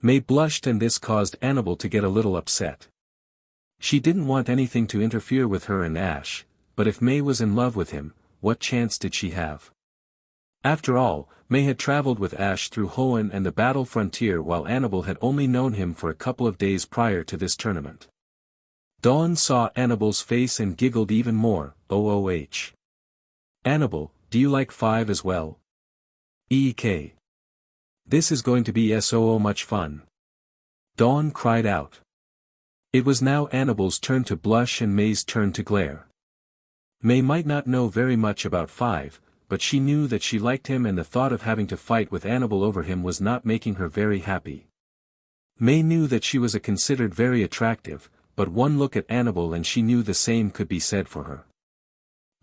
May blushed and this caused Anabel to get a little upset. She didn't want anything to interfere with her and Ash, but if May was in love with him, what chance did she have? After all, May had traveled with Ash through Hoenn and the battle frontier while Anabel had only known him for a couple of days prior to this tournament. Dawn saw Anabel's face and giggled even more, "OOH. Anabel, do you like 5 as well? Eek. This is going to be so much fun." Dawn cried out. It was now Anabel's turn to blush and May's turn to glare. May might not know very much about Five, but she knew that she liked him and the thought of having to fight with Anabel over him was not making her very happy. May knew that she was considered very attractive, but one look at Anabel and she knew the same could be said for her.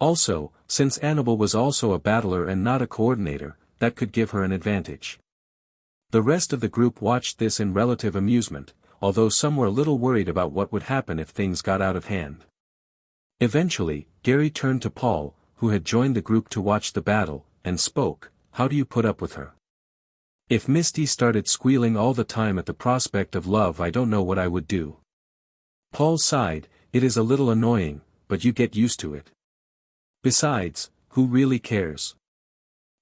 Also, since Anabel was also a battler and not a coordinator, that could give her an advantage. The rest of the group watched this in relative amusement, although some were a little worried about what would happen if things got out of hand. Eventually, Gary turned to Paul, who had joined the group to watch the battle, and spoke, "How do you put up with her? If Misty started squealing all the time at the prospect of love, I don't know what I would do." Paul sighed, "It is a little annoying, but you get used to it. Besides, who really cares?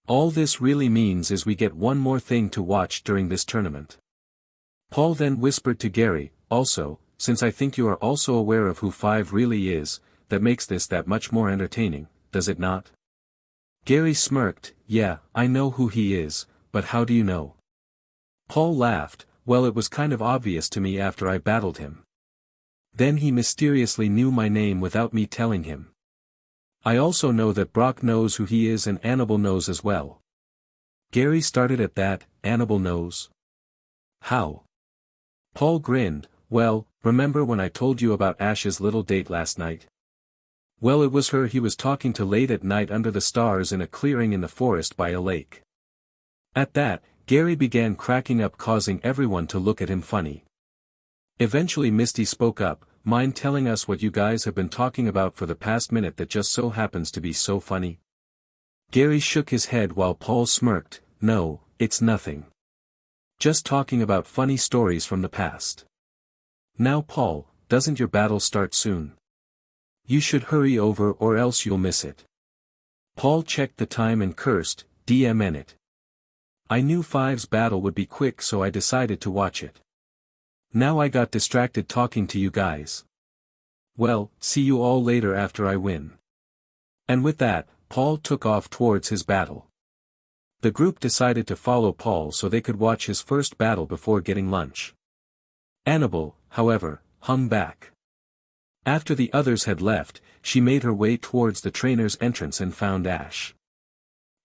All this really means is we get one more thing to watch during this tournament." Paul then whispered to Gary, "Also, since I think you are also aware of who Five really is, that makes this that much more entertaining, does it not?" Gary smirked, "Yeah, I know who he is, but how do you know?" Paul laughed, "Well, it was kind of obvious to me after I battled him. Then he mysteriously knew my name without me telling him. I also know that Brock knows who he is and Anabel knows as well." Gary started at that. "Anabel knows? How?" Paul grinned, "Well, remember when I told you about Ash's little date last night? Well, it was her he was talking to late at night under the stars in a clearing in the forest by a lake." At that, Gary began cracking up, causing everyone to look at him funny. Eventually Misty spoke up, "Mind telling us what you guys have been talking about for the past minute that just so happens to be so funny?" Gary shook his head while Paul smirked, "No, it's nothing. Just talking about funny stories from the past. Now Paul, doesn't your battle start soon? You should hurry over or else you'll miss it." Paul checked the time and cursed, "DMN it. I knew Five's battle would be quick, so I decided to watch it. Now I got distracted talking to you guys. Well, see you all later after I win." And with that, Paul took off towards his battle. The group decided to follow Paul so they could watch his first battle before getting lunch. Anabel, however, hung back. After the others had left, she made her way towards the trainer's entrance and found Ash.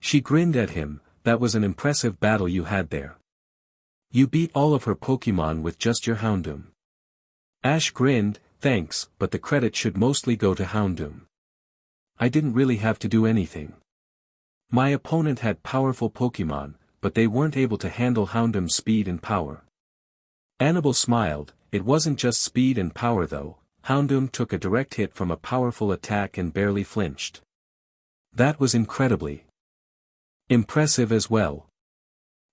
She grinned at him, "That was an impressive battle you had there. You beat all of her Pokemon with just your Houndoom." Ash grinned, "Thanks, but the credit should mostly go to Houndoom. I didn't really have to do anything. My opponent had powerful Pokemon, but they weren't able to handle Houndoom's speed and power." Anabel smiled, "It wasn't just speed and power though. Houndoom took a direct hit from a powerful attack and barely flinched. That was incredibly impressive as well."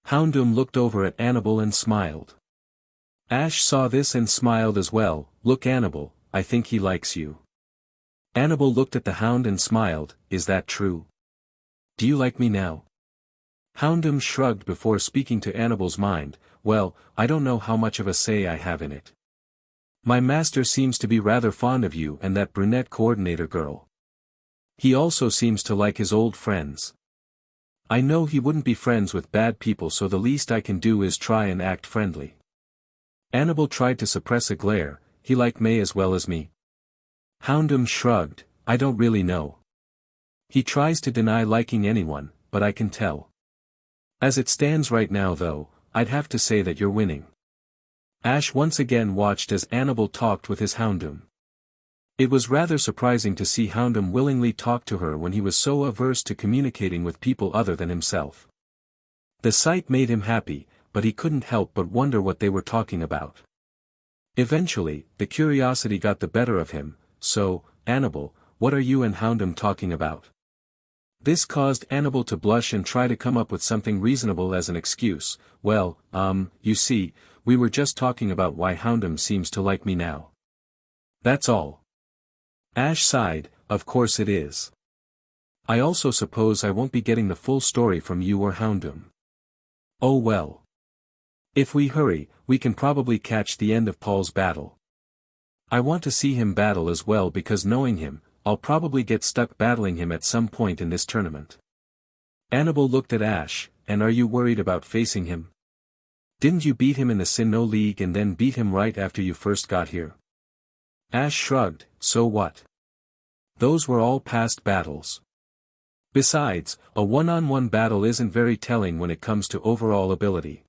Houndoom looked over at Anabel and smiled. Ash saw this and smiled as well. "Look, Anabel, I think he likes you." Anabel looked at the Hound and smiled, "Is that true? Do you like me now?" Houndoom shrugged before speaking to Anabel's mind, "Well, I don't know how much of a say I have in it. My master seems to be rather fond of you and that brunette coordinator girl. He also seems to like his old friends. I know he wouldn't be friends with bad people, so the least I can do is try and act friendly." Anabel tried to suppress a glare, "He like May as well as me?" Houndoom shrugged, "I don't really know. He tries to deny liking anyone, but I can tell. As it stands right now though, I'd have to say that you're winning." Ash once again watched as Anabel talked with his Houndoom. It was rather surprising to see Houndoom willingly talk to her when he was so averse to communicating with people other than himself. The sight made him happy, but he couldn't help but wonder what they were talking about. Eventually, the curiosity got the better of him, "So, Anabel, what are you and Houndoom talking about?" This caused Anabel to blush and try to come up with something reasonable as an excuse. "Well, you see, we were just talking about why Houndoom seems to like me now. That's all." Ash sighed, "Of course it is. I also suppose I won't be getting the full story from you or Houndoom. Oh well. If we hurry, we can probably catch the end of Paul's battle. I want to see him battle as well because knowing him, I'll probably get stuck battling him at some point in this tournament." Anabel looked at Ash, "And are you worried about facing him? Didn't you beat him in the Sinnoh League and then beat him right after you first got here?" Ash shrugged, "So what? Those were all past battles. Besides, a one-on-one battle isn't very telling when it comes to overall ability.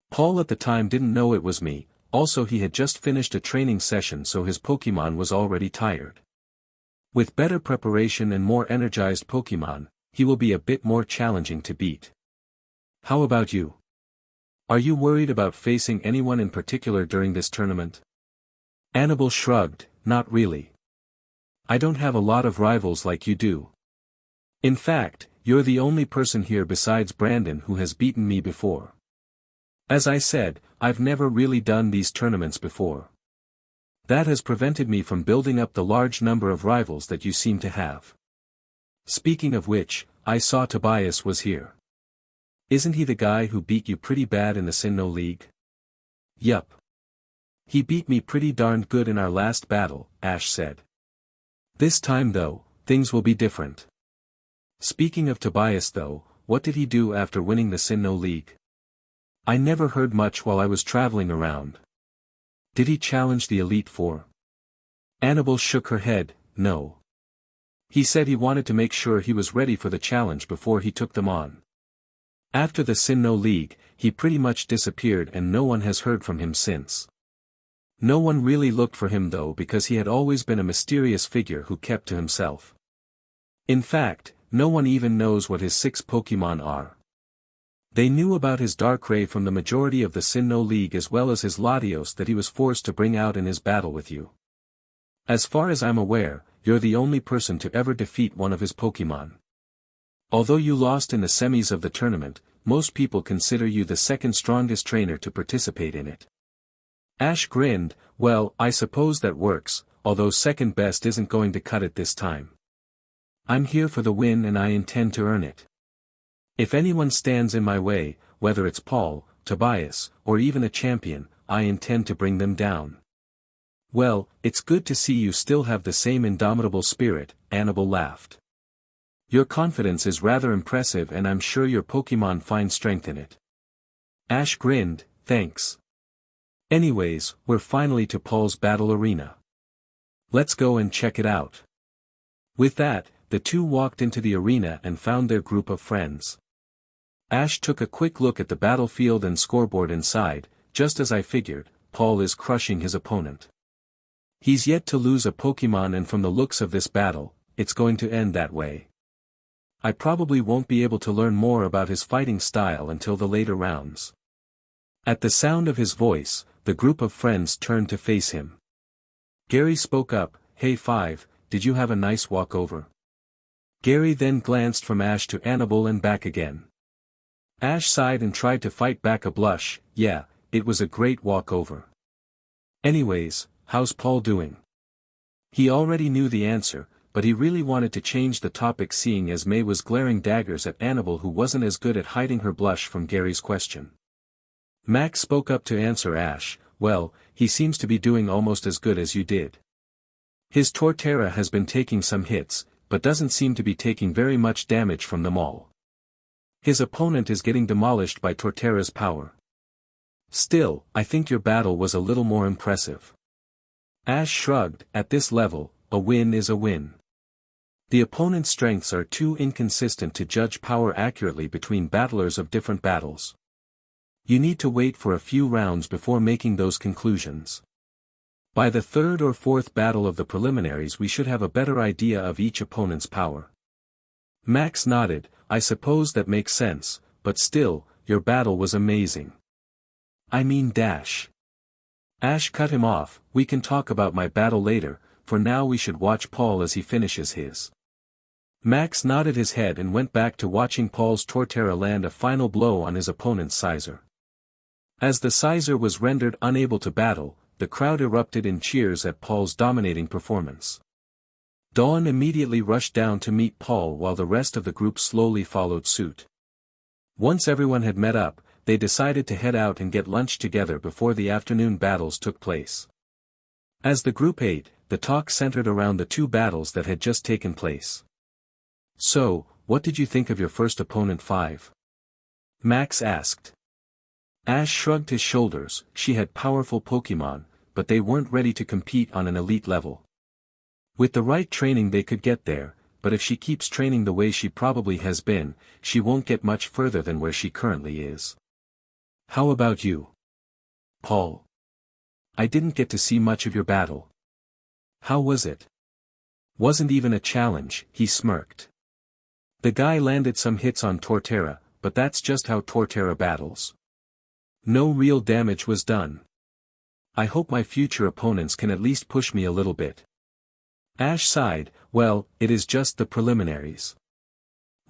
Paul at the time didn't know it was me, also he had just finished a training session so his Pokemon was already tired. With better preparation and more energized Pokemon, he will be a bit more challenging to beat. How about you? Are you worried about facing anyone in particular during this tournament? Anabel shrugged, not really. I don't have a lot of rivals like you do. In fact, you're the only person here besides Brandon who has beaten me before. As I said, I've never really done these tournaments before. That has prevented me from building up the large number of rivals that you seem to have. Speaking of which, I saw Tobias was here. Isn't he the guy who beat you pretty bad in the Sinnoh League? Yup. He beat me pretty darned good in our last battle, Ash said. This time though, things will be different. Speaking of Tobias though, what did he do after winning the Sinnoh League? I never heard much while I was traveling around. Did he challenge the Elite Four? Anabel shook her head, no. He said he wanted to make sure he was ready for the challenge before he took them on. After the Sinnoh League, he pretty much disappeared and no one has heard from him since. No one really looked for him though because he had always been a mysterious figure who kept to himself. In fact, no one even knows what his 6 Pokemon are. They knew about his Darkrai from the majority of the Sinnoh League as well as his Latios that he was forced to bring out in his battle with you. As far as I'm aware, you're the only person to ever defeat one of his Pokemon. Although you lost in the semis of the tournament, most people consider you the second strongest trainer to participate in it. Ash grinned, well, I suppose that works, although second best isn't going to cut it this time. I'm here for the win and I intend to earn it. If anyone stands in my way, whether it's Paul, Tobias, or even a champion, I intend to bring them down. Well, it's good to see you still have the same indomitable spirit, Anabel laughed. Your confidence is rather impressive and I'm sure your Pokemon find strength in it. Ash grinned, thanks. Anyways, we're finally to Paul's battle arena. Let's go and check it out. With that, the two walked into the arena and found their group of friends. Ash took a quick look at the battlefield and scoreboard inside, just as I figured, Paul is crushing his opponent. He's yet to lose a Pokemon and from the looks of this battle, it's going to end that way. I probably won't be able to learn more about his fighting style until the later rounds. At the sound of his voice, the group of friends turned to face him. Gary spoke up, hey Five, did you have a nice walkover? Gary then glanced from Ash to Anabel and back again. Ash sighed and tried to fight back a blush, yeah, it was a great walkover. Anyways, how's Paul doing? He already knew the answer, but he really wanted to change the topic seeing as May was glaring daggers at Anabel who wasn't as good at hiding her blush from Gary's question. Max spoke up to answer Ash, well, he seems to be doing almost as good as you did. His Torterra has been taking some hits, but doesn't seem to be taking very much damage from them all. His opponent is getting demolished by Torterra's power. Still, I think your battle was a little more impressive. Ash shrugged, at this level, a win is a win. The opponent's strengths are too inconsistent to judge power accurately between battlers of different battles. You need to wait for a few rounds before making those conclusions. By the third or fourth battle of the preliminaries we should have a better idea of each opponent's power. Max nodded, I suppose that makes sense, but still, your battle was amazing. I mean Dash. Ash cut him off, we can talk about my battle later, for now we should watch Paul as he finishes his. Max nodded his head and went back to watching Paul's Torterra land a final blow on his opponent's Sizer. As the Sizer was rendered unable to battle, the crowd erupted in cheers at Paul's dominating performance. Dawn immediately rushed down to meet Paul while the rest of the group slowly followed suit. Once everyone had met up, they decided to head out and get lunch together before the afternoon battles took place. As the group ate, the talk centered around the two battles that had just taken place. So, what did you think of your first opponent 5? Max asked. Ash shrugged his shoulders, she had powerful Pokemon, but they weren't ready to compete on an elite level. With the right training they could get there, but if she keeps training the way she probably has been, she won't get much further than where she currently is. How about you, Paul? I didn't get to see much of your battle. How was it? Wasn't even a challenge, he smirked. The guy landed some hits on Torterra, but that's just how Torterra battles. No real damage was done. I hope my future opponents can at least push me a little bit. Ash sighed, well, it is just the preliminaries.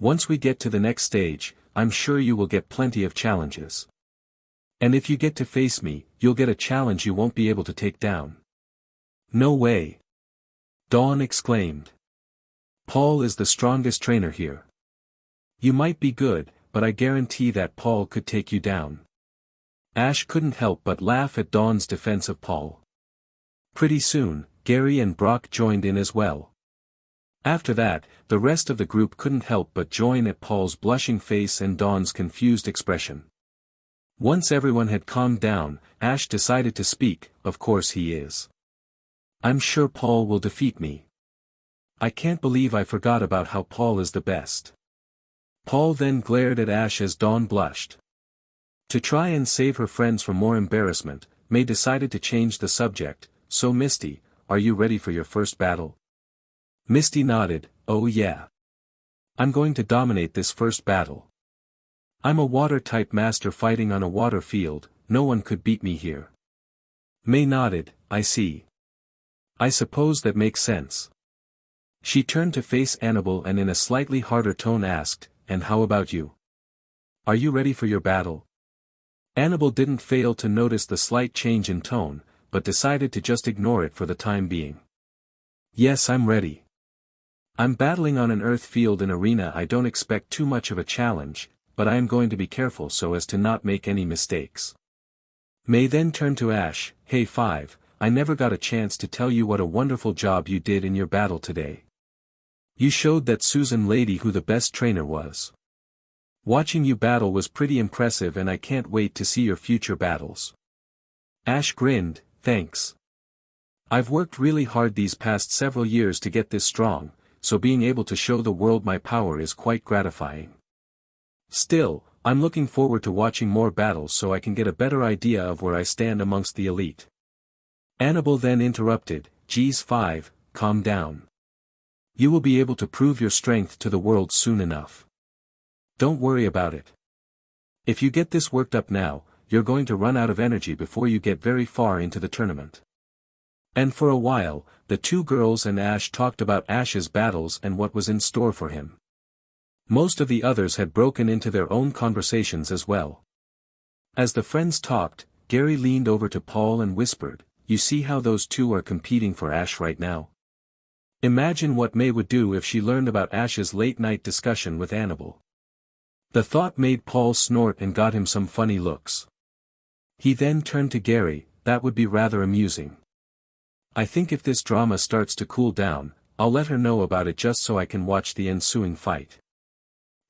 Once we get to the next stage, I'm sure you will get plenty of challenges. And if you get to face me, you'll get a challenge you won't be able to take down. No way. Dawn exclaimed. Paul is the strongest trainer here. You might be good, but I guarantee that Paul could take you down. Ash couldn't help but laugh at Dawn's defense of Paul. Pretty soon, Gary and Brock joined in as well. After that, the rest of the group couldn't help but join at Paul's blushing face and Dawn's confused expression. Once everyone had calmed down, Ash decided to speak. Of course he is. I'm sure Paul will defeat me. I can't believe I forgot about how Paul is the best. Paul then glared at Ash as Dawn blushed. To try and save her friends from more embarrassment, May decided to change the subject. So Misty, are you ready for your first battle? Misty nodded. Oh yeah. I'm going to dominate this first battle. I'm a water-type master fighting on a water field, no one could beat me here. May nodded. I see. I suppose that makes sense. She turned to face Anabel and in a slightly harder tone asked, and how about you? Are you ready for your battle? Anabel didn't fail to notice the slight change in tone, but decided to just ignore it for the time being. Yes, I'm ready. I'm battling on an earth field and arena. I don't expect too much of a challenge, but I am going to be careful so as to not make any mistakes. May then turned to Ash. Hey 5, I never got a chance to tell you what a wonderful job you did in your battle today. You showed that Susan lady who the best trainer was. Watching you battle was pretty impressive and I can't wait to see your future battles. Ash grinned. Thanks. I've worked really hard these past several years to get this strong, so being able to show the world my power is quite gratifying. Still, I'm looking forward to watching more battles so I can get a better idea of where I stand amongst the elite. Anabel then interrupted. Geez 5, calm down. You will be able to prove your strength to the world soon enough. Don't worry about it. If you get this worked up now, you're going to run out of energy before you get very far into the tournament. And for a while, the two girls and Ash talked about Ash's battles and what was in store for him. Most of the others had broken into their own conversations as well. As the friends talked, Gary leaned over to Paul and whispered, you see how those two are competing for Ash right now? Imagine what May would do if she learned about Ash's late-night discussion with Anabel. The thought made Paul snort and got him some funny looks. He then turned to Gary. That would be rather amusing. I think if this drama starts to cool down, I'll let her know about it just so I can watch the ensuing fight.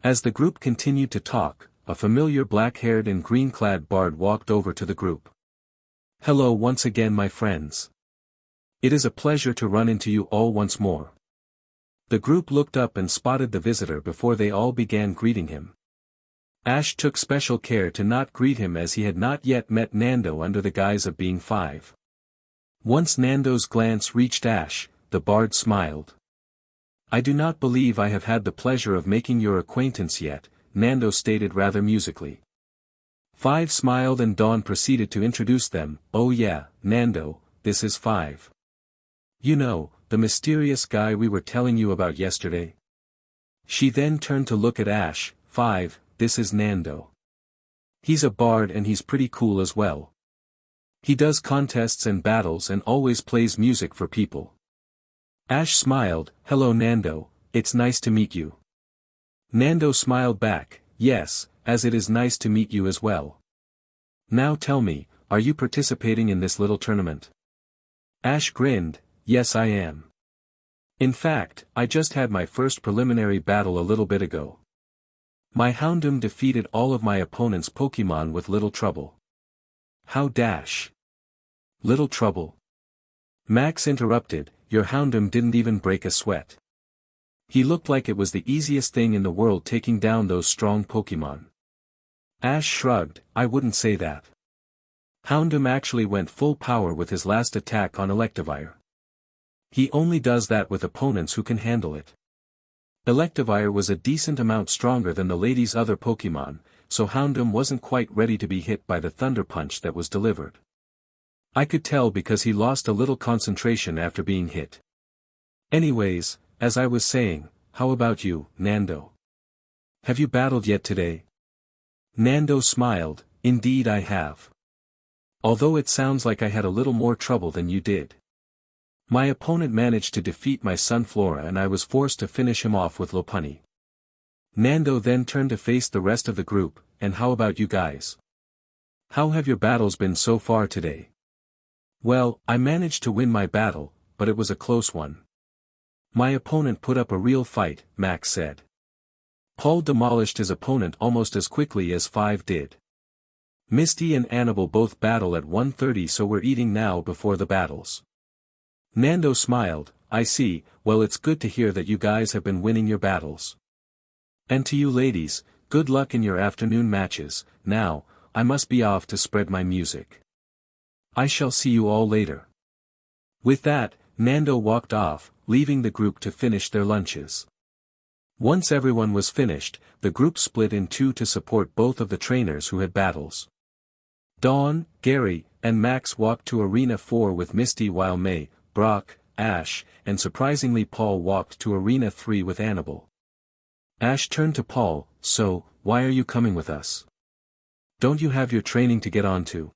As the group continued to talk, a familiar black-haired and green-clad bard walked over to the group. Hello once again my friends. It is a pleasure to run into you all once more. The group looked up and spotted the visitor before they all began greeting him. Ash took special care to not greet him as he had not yet met Nando under the guise of being 5. Once Nando's glance reached Ash, the bard smiled. I do not believe I have had the pleasure of making your acquaintance yet, Nando stated rather musically. 5 smiled and Dawn proceeded to introduce them. Oh yeah, Nando, this is 5. You know, the mysterious guy we were telling you about yesterday? She then turned to look at Ash. 5, this is Nando. He's a bard and he's pretty cool as well. He does contests and battles and always plays music for people. Ash smiled. Hello Nando, it's nice to meet you. Nando smiled back. Yes, as it is nice to meet you as well. Now tell me, are you participating in this little tournament? Ash grinned. Yes I am. In fact, I just had my first preliminary battle a little bit ago. My Houndoom defeated all of my opponent's Pokemon with little trouble. How dash. Little trouble. Max interrupted. your Houndoom didn't even break a sweat. He looked like it was the easiest thing in the world taking down those strong Pokemon. Ash shrugged, I wouldn't say that. Houndoom actually went full power with his last attack on Electivire. He only does that with opponents who can handle it. Electivire was a decent amount stronger than the lady's other Pokemon, so Houndoom wasn't quite ready to be hit by the Thunder Punch that was delivered. I could tell because he lost a little concentration after being hit. Anyways, as I was saying, how about you, Nando? Have you battled yet today? Nando smiled, indeed I have. Although it sounds like I had a little more trouble than you did. My opponent managed to defeat my Sunflora and I was forced to finish him off with Lopunny. Nando then turned to face the rest of the group, and how about you guys? How have your battles been so far today? Well, I managed to win my battle, but it was a close one. My opponent put up a real fight, Max said. Paul demolished his opponent almost as quickly as 5 did. Misty and Anabel both battle at 1:30, so we're eating now before the battles. Nando smiled, I see, well it's good to hear that you guys have been winning your battles. And to you ladies, good luck in your afternoon matches. Now, I must be off to spread my music. I shall see you all later. With that, Nando walked off, leaving the group to finish their lunches. Once everyone was finished, the group split in two to support both of the trainers who had battles. Dawn, Gary, and Max walked to Arena 4 with Misty while May, Brock, Ash, and surprisingly Paul walked to Arena 3 with Anabel. Ash turned to Paul, so, why are you coming with us? Don't you have your training to get on to?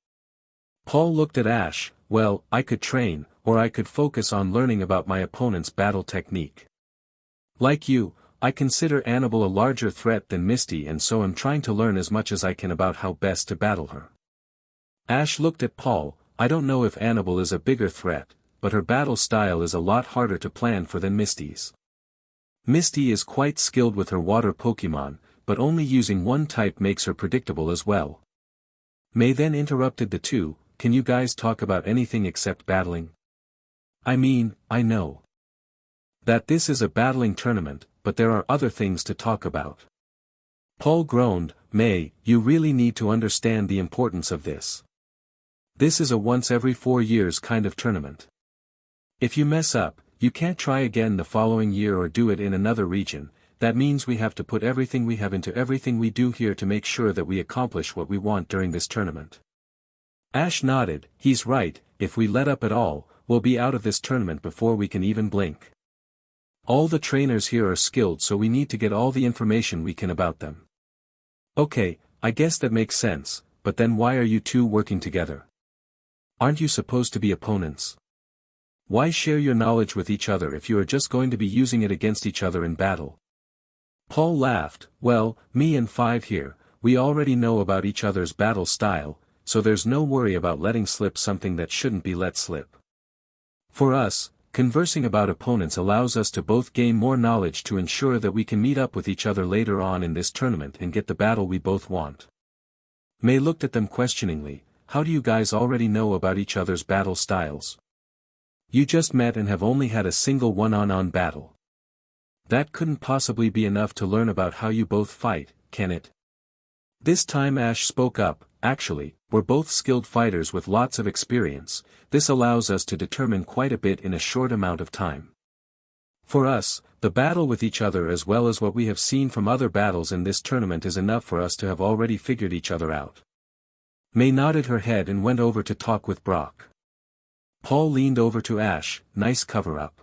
Paul looked at Ash, well, I could train, or I could focus on learning about my opponent's battle technique. Like you, I consider Anabel a larger threat than Misty and so I'm trying to learn as much as I can about how best to battle her. Ash looked at Paul, I don't know if Anabel is a bigger threat, but her battle style is a lot harder to plan for than Misty's. Misty is quite skilled with her water Pokemon, but only using one type makes her predictable as well. May then interrupted the two, can you guys talk about anything except battling? I mean, I know that this is a battling tournament, but there are other things to talk about. Paul groaned, May, you really need to understand the importance of this. This is a once every 4 years kind of tournament. If you mess up, you can't try again the following year or do it in another region. That means we have to put everything we have into everything we do here to make sure that we accomplish what we want during this tournament. Ash nodded, he's right, if we let up at all, we'll be out of this tournament before we can even blink. All the trainers here are skilled so we need to get all the information we can about them. Okay, I guess that makes sense, but then why are you two working together? Aren't you supposed to be opponents? Why share your knowledge with each other if you are just going to be using it against each other in battle? Paul laughed, well, me and 5 here, we already know about each other's battle style, so there's no worry about letting slip something that shouldn't be let slip. For us, conversing about opponents allows us to both gain more knowledge to ensure that we can meet up with each other later on in this tournament and get the battle we both want. May looked at them questioningly, how do you guys already know about each other's battle styles? You just met and have only had a single one-on-one battle. That couldn't possibly be enough to learn about how you both fight, can it? This time Ash spoke up, actually, we're both skilled fighters with lots of experience, this allows us to determine quite a bit in a short amount of time. For us, the battle with each other as well as what we have seen from other battles in this tournament is enough for us to have already figured each other out. May nodded her head and went over to talk with Brock. Paul leaned over to Ash, nice cover-up.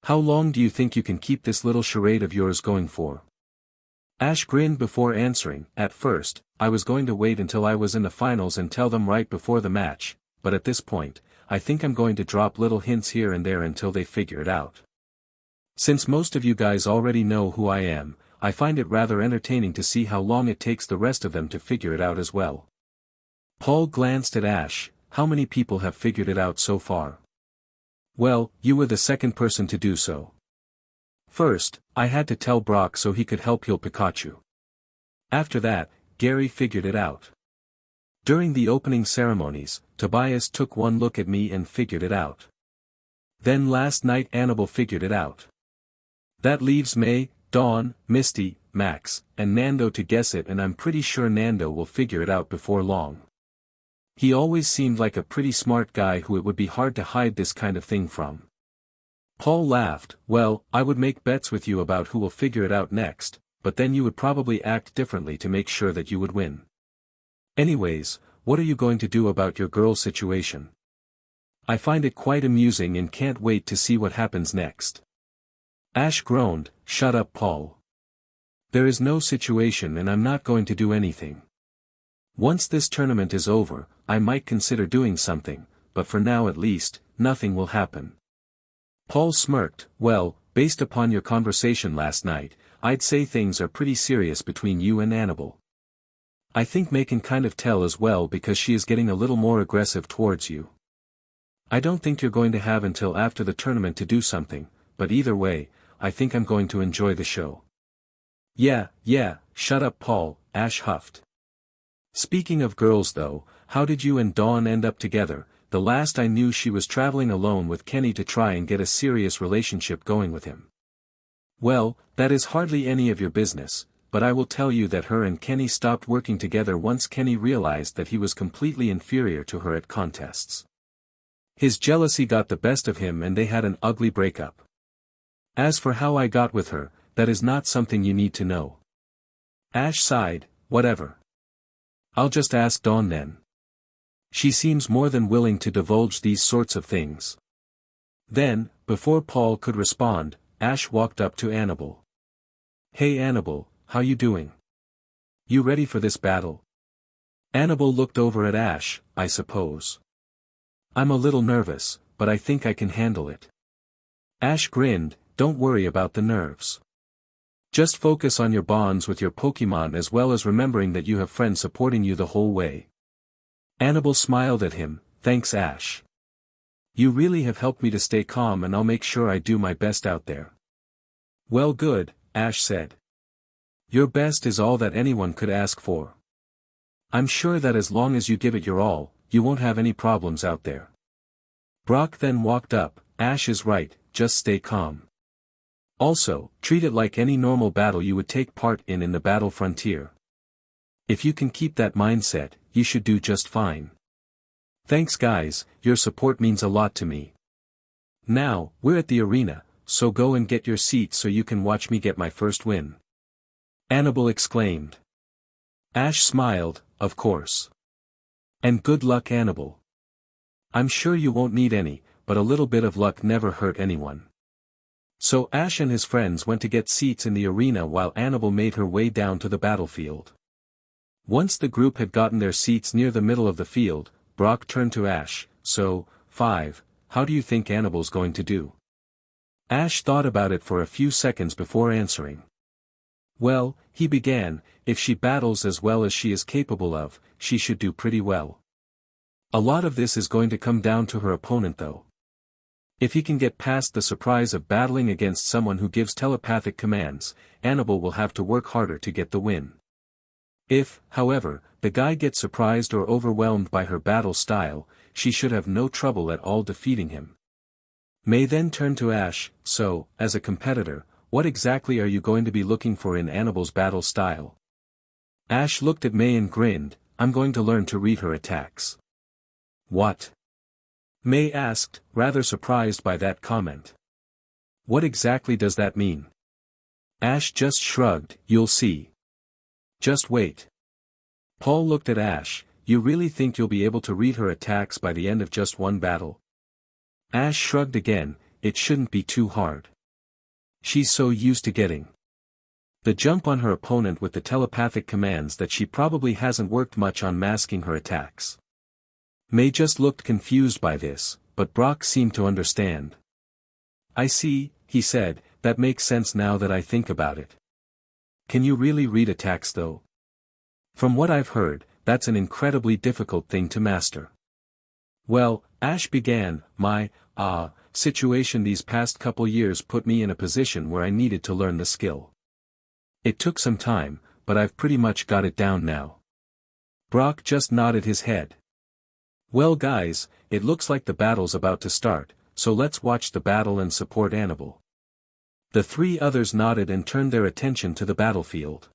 How long do you think you can keep this little charade of yours going for? Ash grinned before answering, at first, I was going to wait until I was in the finals and tell them right before the match, but at this point, I think I'm going to drop little hints here and there until they figure it out. Since most of you guys already know who I am, I find it rather entertaining to see how long it takes the rest of them to figure it out as well. Paul glanced at Ash, how many people have figured it out so far? Well, you were the second person to do so. First, I had to tell Brock so he could help heal Pikachu. After that, Gary figured it out. During the opening ceremonies, Tobias took one look at me and figured it out. Then last night Anabel figured it out. That leaves May, Dawn, Misty, Max, and Nando to guess it, and I'm pretty sure Nando will figure it out before long. He always seemed like a pretty smart guy who it would be hard to hide this kind of thing from. Paul laughed. Well, I would make bets with you about who will figure it out next, but then you would probably act differently to make sure that you would win. Anyways, what are you going to do about your girl situation? I find it quite amusing and can't wait to see what happens next. Ash groaned. Shut up, Paul. There is no situation and I'm not going to do anything. Once this tournament is over, I might consider doing something, but for now at least, nothing will happen. Paul smirked. Well, based upon your conversation last night, I'd say things are pretty serious between you and Anabel. I think May can kind of tell as well because she is getting a little more aggressive towards you. I don't think you're going to have until after the tournament to do something, but either way, I think I'm going to enjoy the show. Yeah, shut up, Paul, Ash huffed. Speaking of girls though, how did you and Dawn end up together? The last I knew she was traveling alone with Kenny to try and get a serious relationship going with him. Well, that is hardly any of your business, but I will tell you that her and Kenny stopped working together once Kenny realized that he was completely inferior to her at contests. His jealousy got the best of him and they had an ugly breakup. As for how I got with her, that is not something you need to know. Ash sighed. Whatever. I'll just ask Dawn then. She seems more than willing to divulge these sorts of things. Then, before Paul could respond, Ash walked up to Anabel. Hey Anabel, how you doing? You ready for this battle? Anabel looked over at Ash. I suppose. I'm a little nervous, but I think I can handle it. Ash grinned. Don't worry about the nerves. Just focus on your bonds with your Pokemon as well as remembering that you have friends supporting you the whole way. Anabel smiled at him. Thanks, Ash. You really have helped me to stay calm and I'll make sure I do my best out there. Well, good, Ash said. Your best is all that anyone could ask for. I'm sure that as long as you give it your all, you won't have any problems out there. Brock then walked up. Ash is right, just stay calm. Also, treat it like any normal battle you would take part in the battle frontier. If you can keep that mindset, you should do just fine. Thanks guys, your support means a lot to me. Now, we're at the arena, so go and get your seat so you can watch me get my first win. Anabel exclaimed. Ash smiled, of course. And good luck, Anabel. I'm sure you won't need any, but a little bit of luck never hurt anyone. So Ash and his friends went to get seats in the arena while Anabel made her way down to the battlefield. Once the group had gotten their seats near the middle of the field, Brock turned to Ash. So, 5, how do you think Anabel's going to do? Ash thought about it for a few seconds before answering. Well, he began, if she battles as well as she is capable of, she should do pretty well. A lot of this is going to come down to her opponent though. If he can get past the surprise of battling against someone who gives telepathic commands, Anabel will have to work harder to get the win. If, however, the guy gets surprised or overwhelmed by her battle style, she should have no trouble at all defeating him. May then turned to Ash. So, as a competitor, what exactly are you going to be looking for in Anabel's battle style? Ash looked at May and grinned. I'm going to learn to read her attacks. What? May asked, rather surprised by that comment. What exactly does that mean? Ash just shrugged. You'll see. Just wait. Paul looked at Ash. You really think you'll be able to read her attacks by the end of just one battle? Ash shrugged again. It shouldn't be too hard. She's so used to getting the jump on her opponent with the telepathic commands that she probably hasn't worked much on masking her attacks. May just looked confused by this, but Brock seemed to understand. I see, he said, that makes sense now that I think about it. Can you really read attacks though? From what I've heard, that's an incredibly difficult thing to master. Well, Ash began, my situation these past couple years put me in a position where I needed to learn the skill. It took some time, but I've pretty much got it down now. Brock just nodded his head. Well guys, it looks like the battle's about to start, so let's watch the battle and support Anabel. The three others nodded and turned their attention to the battlefield.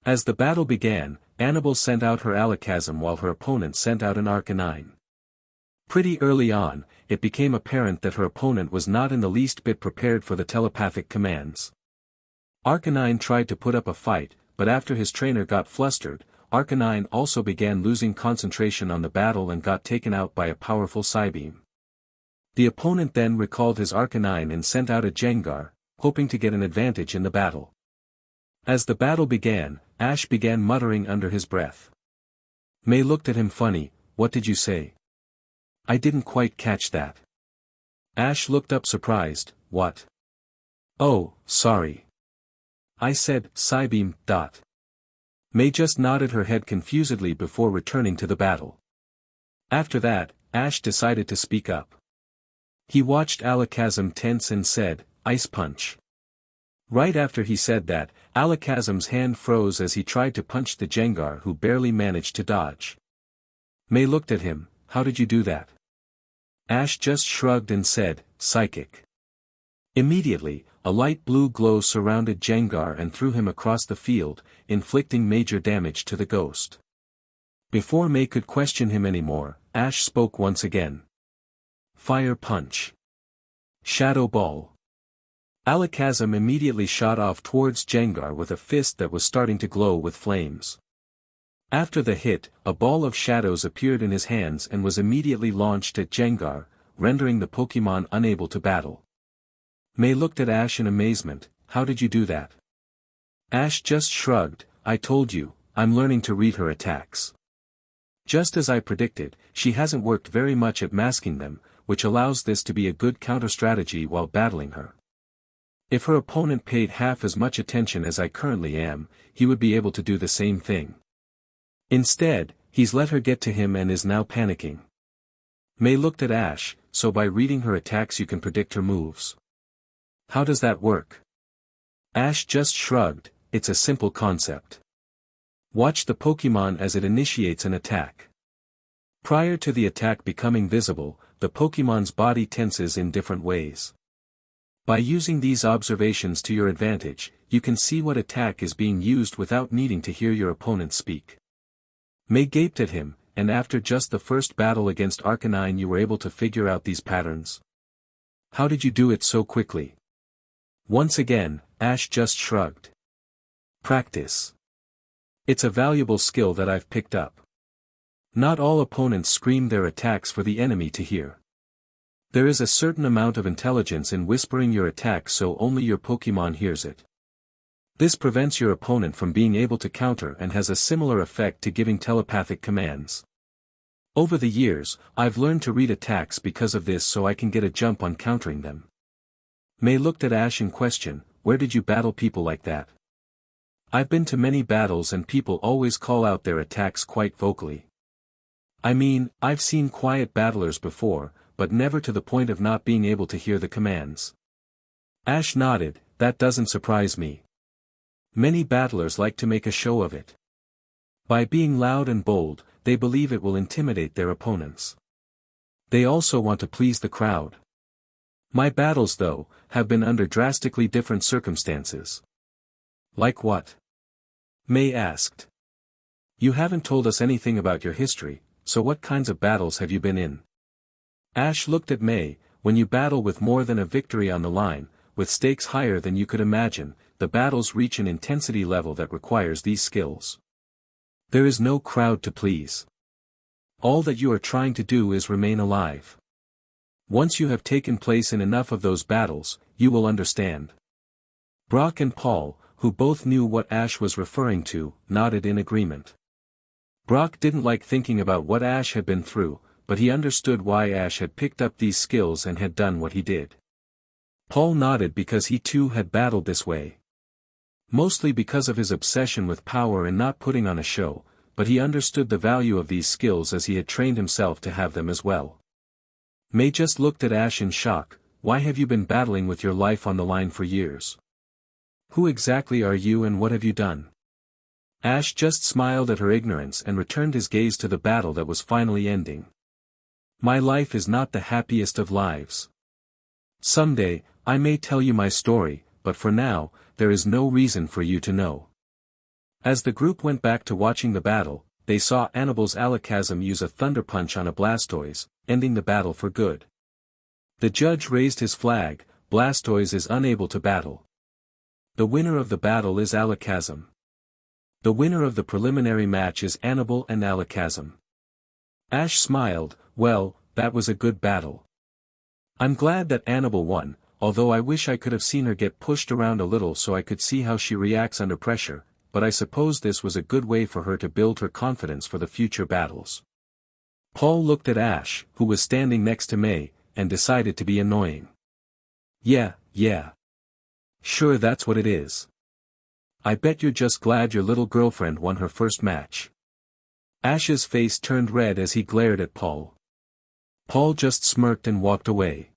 As the battle began, Anabel sent out her Alakazam while her opponent sent out an Arcanine. Pretty early on, it became apparent that her opponent was not in the least bit prepared for the telepathic commands. Arcanine tried to put up a fight, but after his trainer got flustered, Arcanine also began losing concentration on the battle and got taken out by a powerful Psybeam. The opponent then recalled his Arcanine and sent out a Gengar, hoping to get an advantage in the battle. As the battle began, Ash began muttering under his breath. May looked at him funny. What did you say? I didn't quite catch that. Ash looked up surprised. What? Oh, sorry. I said, Psybeam. May just nodded her head confusedly before returning to the battle. After that, Ash decided to speak up. He watched Alakazam tense and said, Ice Punch. Right after he said that, Alakazam's hand froze as he tried to punch the Gengar who barely managed to dodge. May looked at him. How did you do that? Ash just shrugged and said, Psychic. Immediately, a light blue glow surrounded Gengar and threw him across the field, inflicting major damage to the ghost. Before May could question him anymore, Ash spoke once again. Fire Punch. Shadow Ball. Alakazam immediately shot off towards Gengar with a fist that was starting to glow with flames. After the hit, a ball of shadows appeared in his hands and was immediately launched at Gengar, rendering the Pokémon unable to battle. May looked at Ash in amazement. How did you do that? Ash just shrugged. I told you, I'm learning to read her attacks. Just as I predicted, she hasn't worked very much at masking them, which allows this to be a good counter-strategy while battling her. If her opponent paid half as much attention as I currently am, he would be able to do the same thing. Instead, he's let her get to him and is now panicking. May looked at Ash. So by reading her attacks you can predict her moves. How does that work? Ash just shrugged. It's a simple concept. Watch the Pokémon as it initiates an attack. Prior to the attack becoming visible, the Pokémon's body tenses in different ways. By using these observations to your advantage, you can see what attack is being used without needing to hear your opponent speak. May gaped at him, and after just the first battle against Arcanine you were able to figure out these patterns. How did you do it so quickly? Once again, Ash just shrugged. Practice. It's a valuable skill that I've picked up. Not all opponents scream their attacks for the enemy to hear. There is a certain amount of intelligence in whispering your attack so only your Pokémon hears it. This prevents your opponent from being able to counter and has a similar effect to giving telepathic commands. Over the years, I've learned to read attacks because of this so I can get a jump on countering them. May looked at Ash in question. Where did you battle people like that? I've been to many battles and people always call out their attacks quite vocally. I mean, I've seen quiet battlers before, but never to the point of not being able to hear the commands. Ash nodded. That doesn't surprise me. Many battlers like to make a show of it. By being loud and bold, they believe it will intimidate their opponents. They also want to please the crowd. My battles though, have been under drastically different circumstances. Like what? May asked. You haven't told us anything about your history, so what kinds of battles have you been in? Ash looked at May. When you battle with more than a victory on the line, with stakes higher than you could imagine, the battles reach an intensity level that requires these skills. There is no crowd to please. All that you are trying to do is remain alive. Once you have taken place in enough of those battles, you will understand. Brock and Paul, who both knew what Ash was referring to, nodded in agreement. Brock didn't like thinking about what Ash had been through, but he understood why Ash had picked up these skills and had done what he did. Paul nodded because he too had battled this way. Mostly because of his obsession with power and not putting on a show, but he understood the value of these skills as he had trained himself to have them as well. May just looked at Ash in shock. Why have you been battling with your life on the line for years? Who exactly are you and what have you done? Ash just smiled at her ignorance and returned his gaze to the battle that was finally ending. My life is not the happiest of lives. Someday, I may tell you my story, but for now, there is no reason for you to know. As the group went back to watching the battle, they saw Anabel's Alakazam use a Thunder Punch on a Blastoise, ending the battle for good. The judge raised his flag. Blastoise is unable to battle. The winner of the battle is Alakazam. The winner of the preliminary match is Anabel and Alakazam. Ash smiled. Well, that was a good battle. I'm glad that Anabel won, although I wish I could have seen her get pushed around a little so I could see how she reacts under pressure, but I suppose this was a good way for her to build her confidence for the future battles. Paul looked at Ash, who was standing next to May, and decided to be annoying. Yeah. Sure, that's what it is. I bet you're just glad your little girlfriend won her first match. Ash's face turned red as he glared at Paul. Paul just smirked and walked away.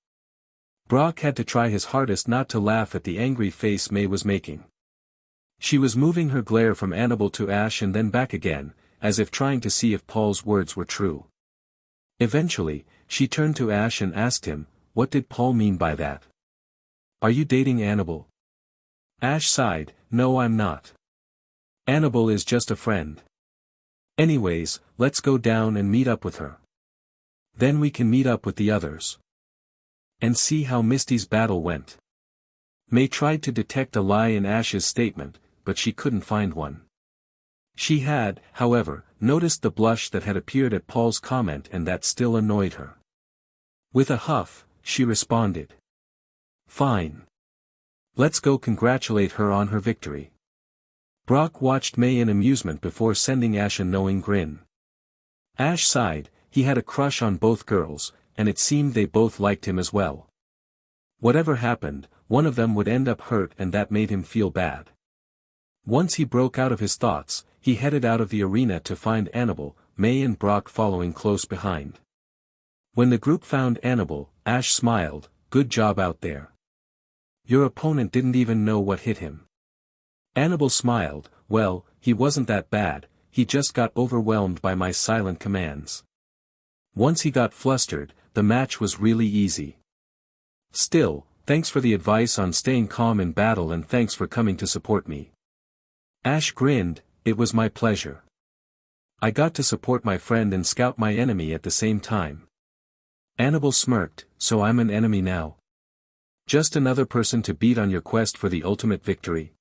Brock had to try his hardest not to laugh at the angry face May was making. She was moving her glare from Anabel to Ash and then back again, as if trying to see if Paul's words were true. Eventually, she turned to Ash and asked him, what did Paul mean by that? Are you dating Anabel? Ash sighed, no, I'm not. Anabel is just a friend. Anyways, let's go down and meet up with her. Then we can meet up with the others. And see how Misty's battle went. May tried to detect a lie in Ash's statement, but she couldn't find one. She had, however, noticed the blush that had appeared at Paul's comment and that still annoyed her. With a huff, she responded. Fine. Let's go congratulate her on her victory. Brock watched May in amusement before sending Ash a knowing grin. Ash sighed. He had a crush on both girls, and it seemed they both liked him as well. Whatever happened, one of them would end up hurt and that made him feel bad. Once he broke out of his thoughts, he headed out of the arena to find Anabel, May and Brock following close behind. When the group found Anabel, Ash smiled, good job out there. Your opponent didn't even know what hit him. Anabel smiled, well, he wasn't that bad, he just got overwhelmed by my silent commands. Once he got flustered, the match was really easy. Still, thanks for the advice on staying calm in battle and thanks for coming to support me. Ash grinned, it was my pleasure. I got to support my friend and scout my enemy at the same time. Anabel smirked, so I'm an enemy now? Just another person to beat on your quest for the ultimate victory?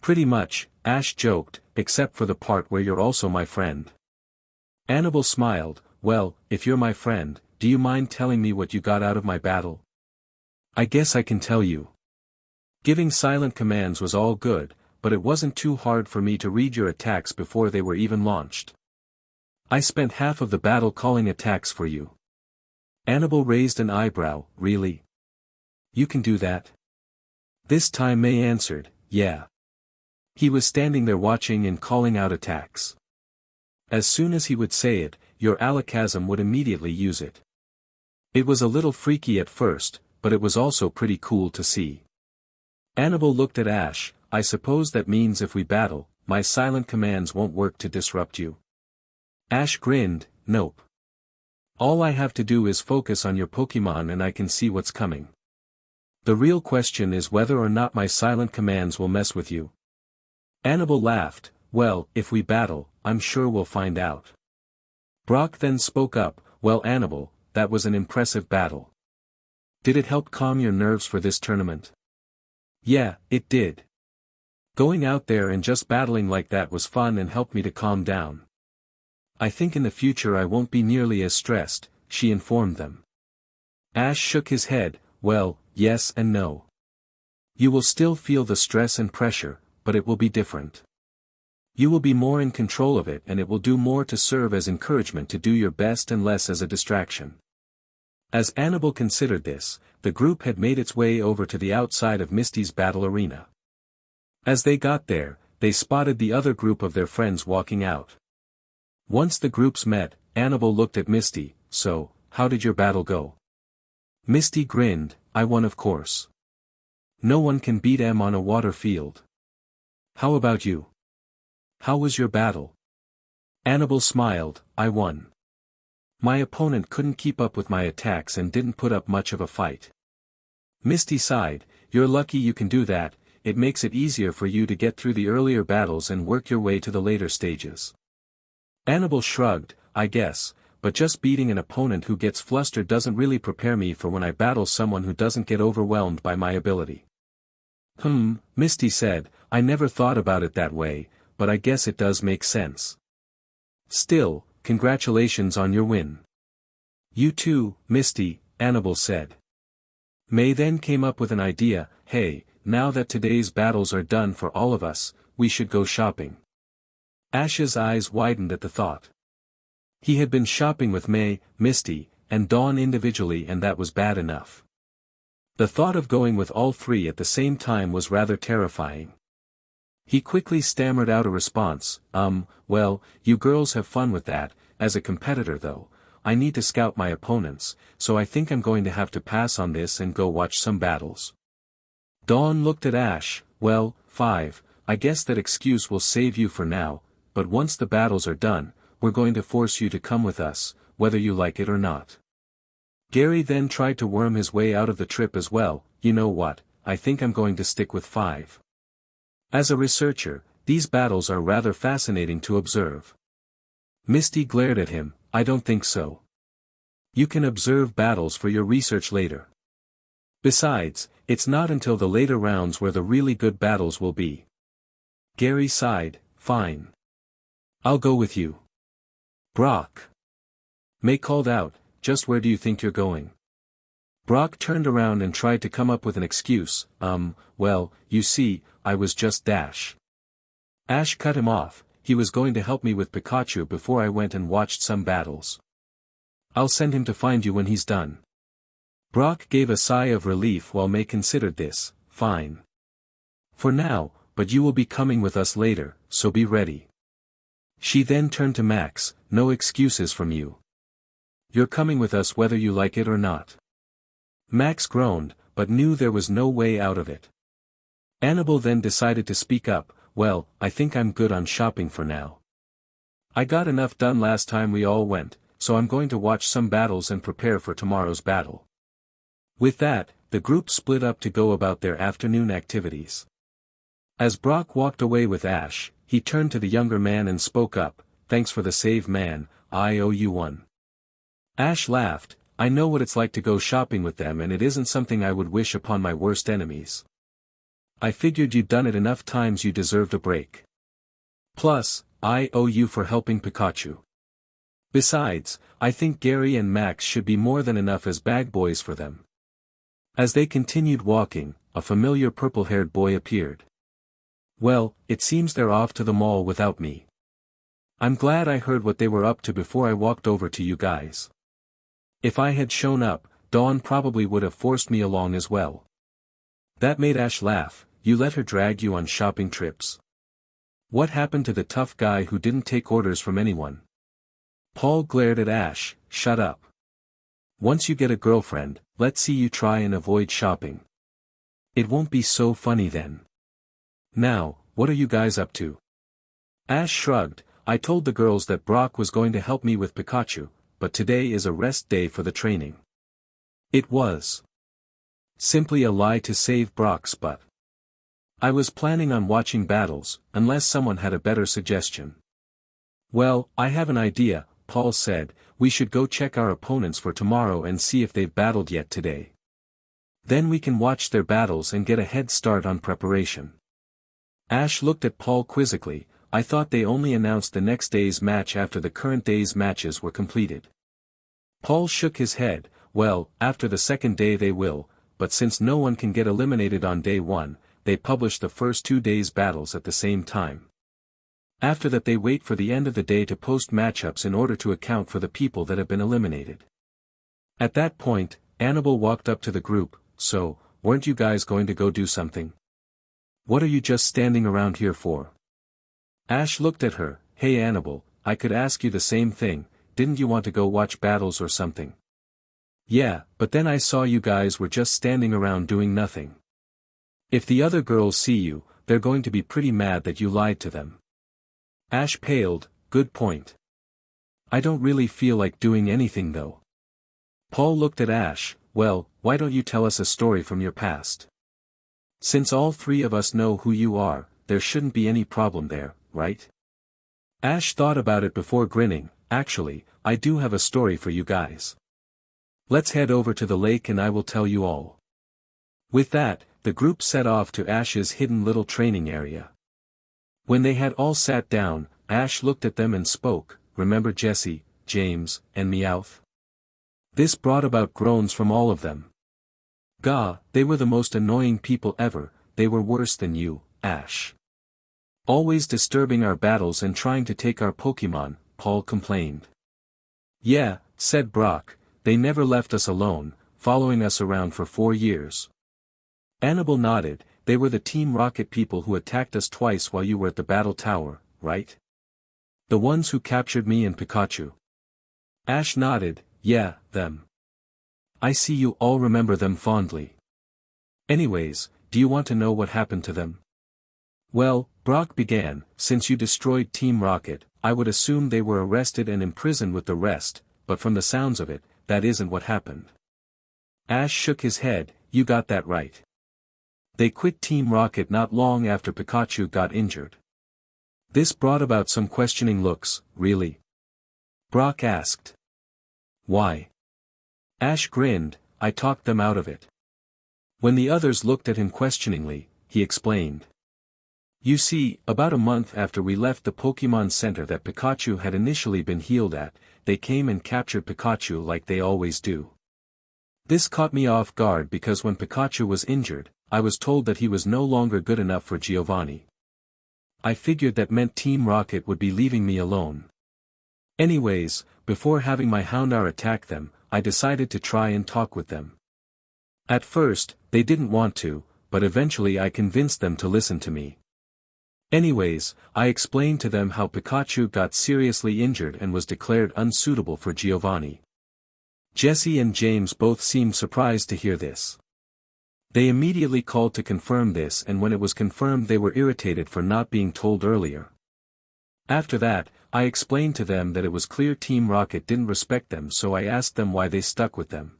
Pretty much, Ash joked, except for the part where you're also my friend. Anabel smiled, well, if you're my friend, do you mind telling me what you got out of my battle? I guess I can tell you. Giving silent commands was all good, but it wasn't too hard for me to read your attacks before they were even launched. I spent half of the battle calling attacks for you. Anabel raised an eyebrow, really? You can do that? This time May answered, yeah. He was standing there watching and calling out attacks. As soon as he would say it, your Alakazam would immediately use it. It was a little freaky at first, but it was also pretty cool to see. Anabel looked at Ash, I suppose that means if we battle, my silent commands won't work to disrupt you. Ash grinned, nope. All I have to do is focus on your Pokemon and I can see what's coming. The real question is whether or not my silent commands will mess with you. Anabel laughed, well, if we battle, I'm sure we'll find out. Brock then spoke up, well Anabel, that was an impressive battle. Did it help calm your nerves for this tournament? Yeah, it did. Going out there and just battling like that was fun and helped me to calm down. I think in the future I won't be nearly as stressed, she informed them. Ash shook his head, well, yes and no. You will still feel the stress and pressure, but it will be different. You will be more in control of it and it will do more to serve as encouragement to do your best and less as a distraction. As Anabel considered this, the group had made its way over to the outside of Misty's battle arena. As they got there, they spotted the other group of their friends walking out. Once the groups met, Anabel looked at Misty, so, how did your battle go? Misty grinned, I won of course. No one can beat M on a water field. How about you? How was your battle? Anabel smiled, I won. My opponent couldn't keep up with my attacks and didn't put up much of a fight. Misty sighed, you're lucky you can do that, it makes it easier for you to get through the earlier battles and work your way to the later stages. Anabel shrugged, I guess, but just beating an opponent who gets flustered doesn't really prepare me for when I battle someone who doesn't get overwhelmed by my ability. Misty said, I never thought about it that way, but I guess it does make sense. Still, congratulations on your win. You too, Misty, Anabel said. May then came up with an idea, hey, now that today's battles are done for all of us, we should go shopping. Ash's eyes widened at the thought. He had been shopping with May, Misty, and Dawn individually and that was bad enough. The thought of going with all three at the same time was rather terrifying. He quickly stammered out a response, well, you girls have fun with that, as a competitor though, I need to scout my opponents, so I think I'm going to have to pass on this and go watch some battles. Dawn looked at Ash, well, 5, I guess that excuse will save you for now, but once the battles are done, we're going to force you to come with us, whether you like it or not. Gary then tried to worm his way out of the trip as well, you know what, I think I'm going to stick with 5. As a researcher, these battles are rather fascinating to observe. Misty glared at him, I don't think so. You can observe battles for your research later. Besides, it's not until the later rounds where the really good battles will be. Gary sighed, fine. I'll go with you. Brock. May called out, just where do you think you're going? Brock turned around and tried to come up with an excuse, well, you see, I was just Dash. Ash cut him off, he was going to help me with Pikachu before I went and watched some battles. I'll send him to find you when he's done. Brock gave a sigh of relief while May considered this, fine. For now, but you will be coming with us later, so be ready. She then turned to Max, no excuses from you. You're coming with us whether you like it or not. Max groaned, but knew there was no way out of it. Anabel then decided to speak up, well, I think I'm good on shopping for now. I got enough done last time we all went, so I'm going to watch some battles and prepare for tomorrow's battle. With that, the group split up to go about their afternoon activities. As Brock walked away with Ash, he turned to the younger man and spoke up, thanks for the save man, I owe you one. Ash laughed, I know what it's like to go shopping with them and it isn't something I would wish upon my worst enemies. I figured you'd done it enough times you deserved a break. Plus, I owe you for helping Pikachu. Besides, I think Gary and Max should be more than enough as bag boys for them. As they continued walking, a familiar purple-haired boy appeared. Well, it seems they're off to the mall without me. I'm glad I heard what they were up to before I walked over to you guys. If I had shown up, Dawn probably would have forced me along as well. That made Ash laugh, you let her drag you on shopping trips. What happened to the tough guy who didn't take orders from anyone? Paul glared at Ash, shut up. Once you get a girlfriend, let's see you try and avoid shopping. It won't be so funny then. Now, what are you guys up to? Ash shrugged, I told the girls that Brock was going to help me with Pikachu, but today is a rest day for the training. It was simply a lie to save Brock's butt. I was planning on watching battles, unless someone had a better suggestion. Well, I have an idea, Paul said, we should go check our opponents for tomorrow and see if they've battled yet today. Then we can watch their battles and get a head start on preparation. Ash looked at Paul quizzically, I thought they only announced the next day's match after the current day's matches were completed. Paul shook his head, well, after the second day they will, but since no one can get eliminated on day 1, they publish the first 2 days' battles at the same time. After that they wait for the end of the day to post matchups in order to account for the people that have been eliminated. At that point, Anabel walked up to the group, so, weren't you guys going to go do something? What are you just standing around here for? Ash looked at her, hey Anabel, I could ask you the same thing, didn't you want to go watch battles or something? Yeah, but then I saw you guys were just standing around doing nothing. If the other girls see you, they're going to be pretty mad that you lied to them. Ash paled, good point. I don't really feel like doing anything though. Paul looked at Ash. Well, why don't you tell us a story from your past? Since all three of us know who you are, there shouldn't be any problem there, right? Ash thought about it before grinning. Actually, I do have a story for you guys. Let's head over to the lake and I will tell you all. With that, the group set off to Ash's hidden little training area. When they had all sat down, Ash looked at them and spoke. Remember Jesse, James, and Meowth? This brought about groans from all of them. Gah, they were the most annoying people ever. They were worse than you, Ash. Always disturbing our battles and trying to take our Pokemon, Paul complained. Yeah, said Brock, they never left us alone, following us around for 4 years. Anabel nodded. They were the Team Rocket people who attacked us twice while you were at the battle tower, right? The ones who captured me and Pikachu. Ash nodded. Yeah, them. I see you all remember them fondly. Anyways, do you want to know what happened to them? Well, Brock began, since you destroyed Team Rocket, I would assume they were arrested and imprisoned with the rest, but from the sounds of it, that isn't what happened. Ash shook his head. You got that right. They quit Team Rocket not long after Pikachu got injured. This brought about some questioning looks. Really? Brock asked. Why? Ash grinned. I talked them out of it. When the others looked at him questioningly, he explained. You see, about a month after we left the Pokemon Center that Pikachu had initially been healed at, they came and captured Pikachu like they always do. This caught me off guard because when Pikachu was injured, I was told that he was no longer good enough for Giovanni. I figured that meant Team Rocket would be leaving me alone. Anyways, before having my Houndour attack them, I decided to try and talk with them. At first, they didn't want to, but eventually I convinced them to listen to me. Anyways, I explained to them how Pikachu got seriously injured and was declared unsuitable for Giovanni. Jesse and James both seemed surprised to hear this. They immediately called to confirm this, and when it was confirmed they were irritated for not being told earlier. After that, I explained to them that it was clear Team Rocket didn't respect them, so I asked them why they stuck with them.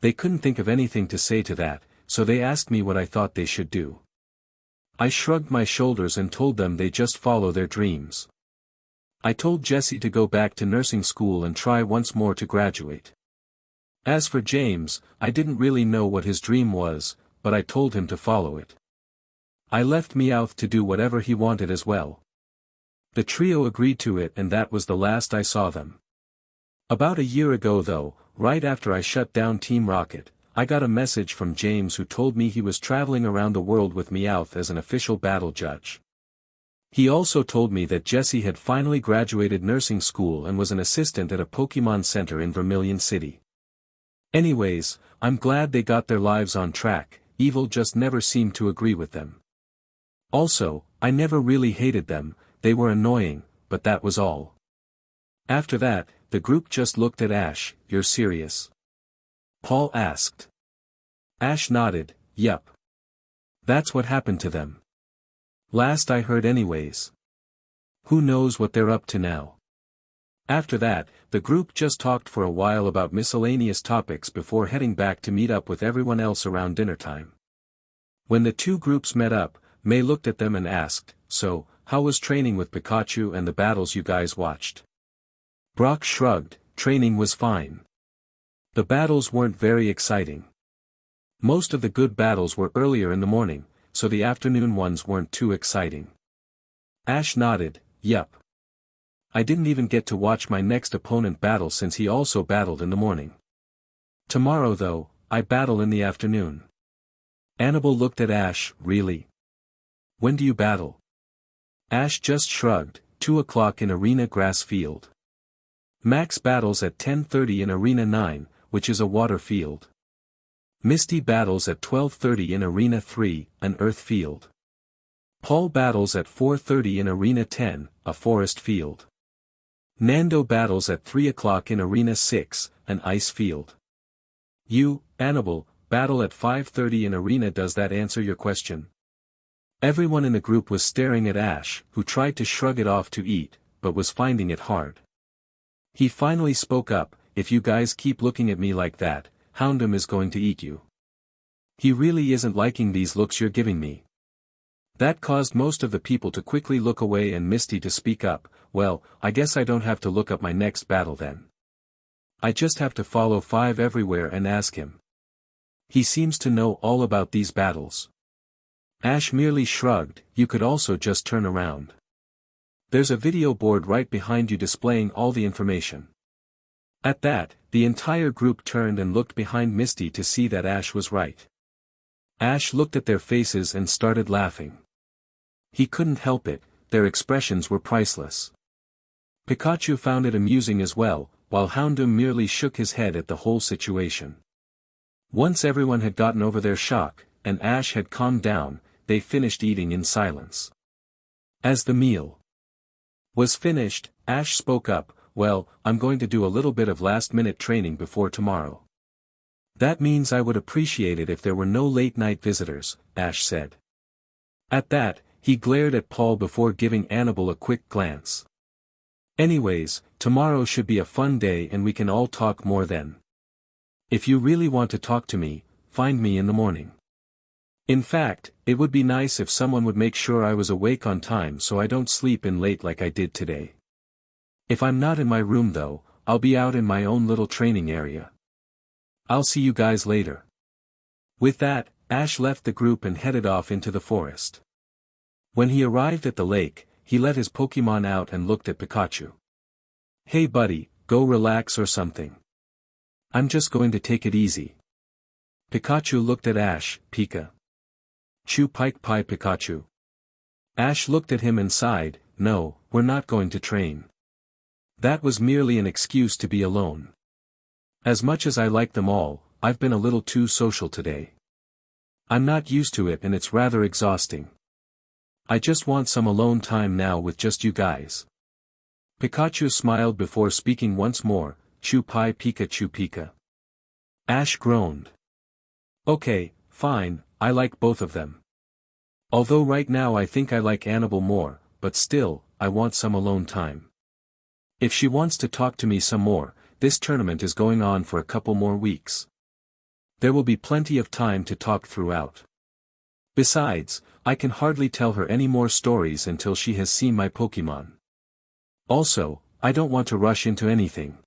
They couldn't think of anything to say to that, so they asked me what I thought they should do. I shrugged my shoulders and told them they just follow their dreams. I told Jesse to go back to nursing school and try once more to graduate. As for James, I didn't really know what his dream was, but I told him to follow it. I left Meowth to do whatever he wanted as well. The trio agreed to it, and that was the last I saw them. About a year ago though, right after I shut down Team Rocket, I got a message from James who told me he was traveling around the world with Meowth as an official battle judge. He also told me that Jesse had finally graduated nursing school and was an assistant at a Pokemon Center in Vermilion City. Anyways, I'm glad they got their lives on track. Evil just never seemed to agree with them. Also, I never really hated them. They were annoying, but that was all. After that, the group just looked at Ash. You're serious? Paul asked. Ash nodded. Yup. That's what happened to them. Last I heard anyways. Who knows what they're up to now? After that, the group just talked for a while about miscellaneous topics before heading back to meet up with everyone else around dinner time. When the two groups met up, May looked at them and asked, So, how was training with Pikachu and the battles you guys watched? Brock shrugged. Training was fine. The battles weren't very exciting. Most of the good battles were earlier in the morning, so the afternoon ones weren't too exciting. Ash nodded. Yup. I didn't even get to watch my next opponent battle since he also battled in the morning. Tomorrow though, I battle in the afternoon. Anabel looked at Ash. Really? When do you battle? Ash just shrugged. 2 o'clock in Arena Grass Field. Max battles at 10:30 in Arena 9, which is a water field. Misty battles at 12:30 in Arena 3, an earth field. Paul battles at 4:30 in Arena 10, a forest field. Nando battles at 3 o'clock in Arena 6, an ice field. You, Anabel, battle at 5:30 in Arena. Does that answer your question? Everyone in the group was staring at Ash, who tried to shrug it off to eat, but was finding it hard. He finally spoke up, "If you guys keep looking at me like that, Houndoom is going to eat you. He really isn't liking these looks you're giving me." That caused most of the people to quickly look away and Misty to speak up, "Well, I guess I don't have to look up my next battle then. I just have to follow 5 everywhere and ask him. He seems to know all about these battles." Ash merely shrugged, "You could also just turn around. There's a video board right behind you displaying all the information." At that, the entire group turned and looked behind Misty to see that Ash was right. Ash looked at their faces and started laughing. He couldn't help it, their expressions were priceless. Pikachu found it amusing as well, while Houndoom merely shook his head at the whole situation. Once everyone had gotten over their shock, and Ash had calmed down, they finished eating in silence. As the meal was finished, Ash spoke up, "Well, I'm going to do a little bit of last-minute training before tomorrow. That means I would appreciate it if there were no late-night visitors," Ash said. At that, he glared at Paul before giving Anabel a quick glance. "Anyways, tomorrow should be a fun day and we can all talk more then. If you really want to talk to me, find me in the morning. In fact, it would be nice if someone would make sure I was awake on time so I don't sleep in late like I did today. If I'm not in my room though, I'll be out in my own little training area. I'll see you guys later." With that, Ash left the group and headed off into the forest. When he arrived at the lake, he let his Pokemon out and looked at Pikachu. "Hey buddy, go relax or something. I'm just going to take it easy." Pikachu looked at Ash, "Pika. Chu Pike Pi Pikachu." Ash looked at him and sighed, "No, we're not going to train. That was merely an excuse to be alone. As much as I like them all, I've been a little too social today. I'm not used to it and it's rather exhausting. I just want some alone time now with just you guys." Pikachu smiled before speaking once more, "Chu Pi Pikachu Pika." Ash groaned. "Okay, fine, I like both of them. Although right now I think I like Anabel more, but still, I want some alone time. If she wants to talk to me some more, this tournament is going on for a couple more weeks. There will be plenty of time to talk throughout. Besides, I can hardly tell her any more stories until she has seen my Pokemon. Also, I don't want to rush into anything.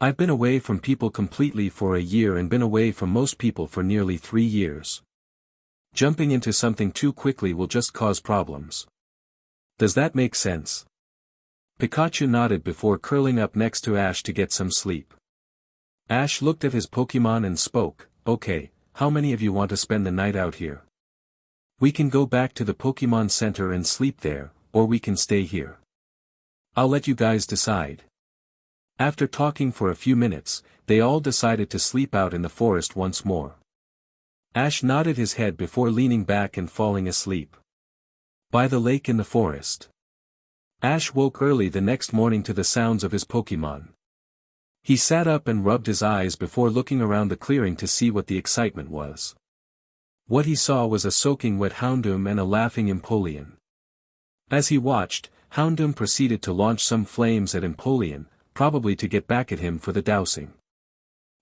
I've been away from people completely for a year and been away from most people for nearly 3 years. Jumping into something too quickly will just cause problems. Does that make sense?" Pikachu nodded before curling up next to Ash to get some sleep. Ash looked at his Pokemon and spoke, "Okay, how many of you want to spend the night out here? We can go back to the Pokemon Center and sleep there, or we can stay here. I'll let you guys decide." After talking for a few minutes, they all decided to sleep out in the forest once more. Ash nodded his head before leaning back and falling asleep. By the lake in the forest. Ash woke early the next morning to the sounds of his Pokemon. He sat up and rubbed his eyes before looking around the clearing to see what the excitement was. What he saw was a soaking wet Houndoom and a laughing Empoleon. As he watched, Houndoom proceeded to launch some flames at Empoleon, probably to get back at him for the dousing.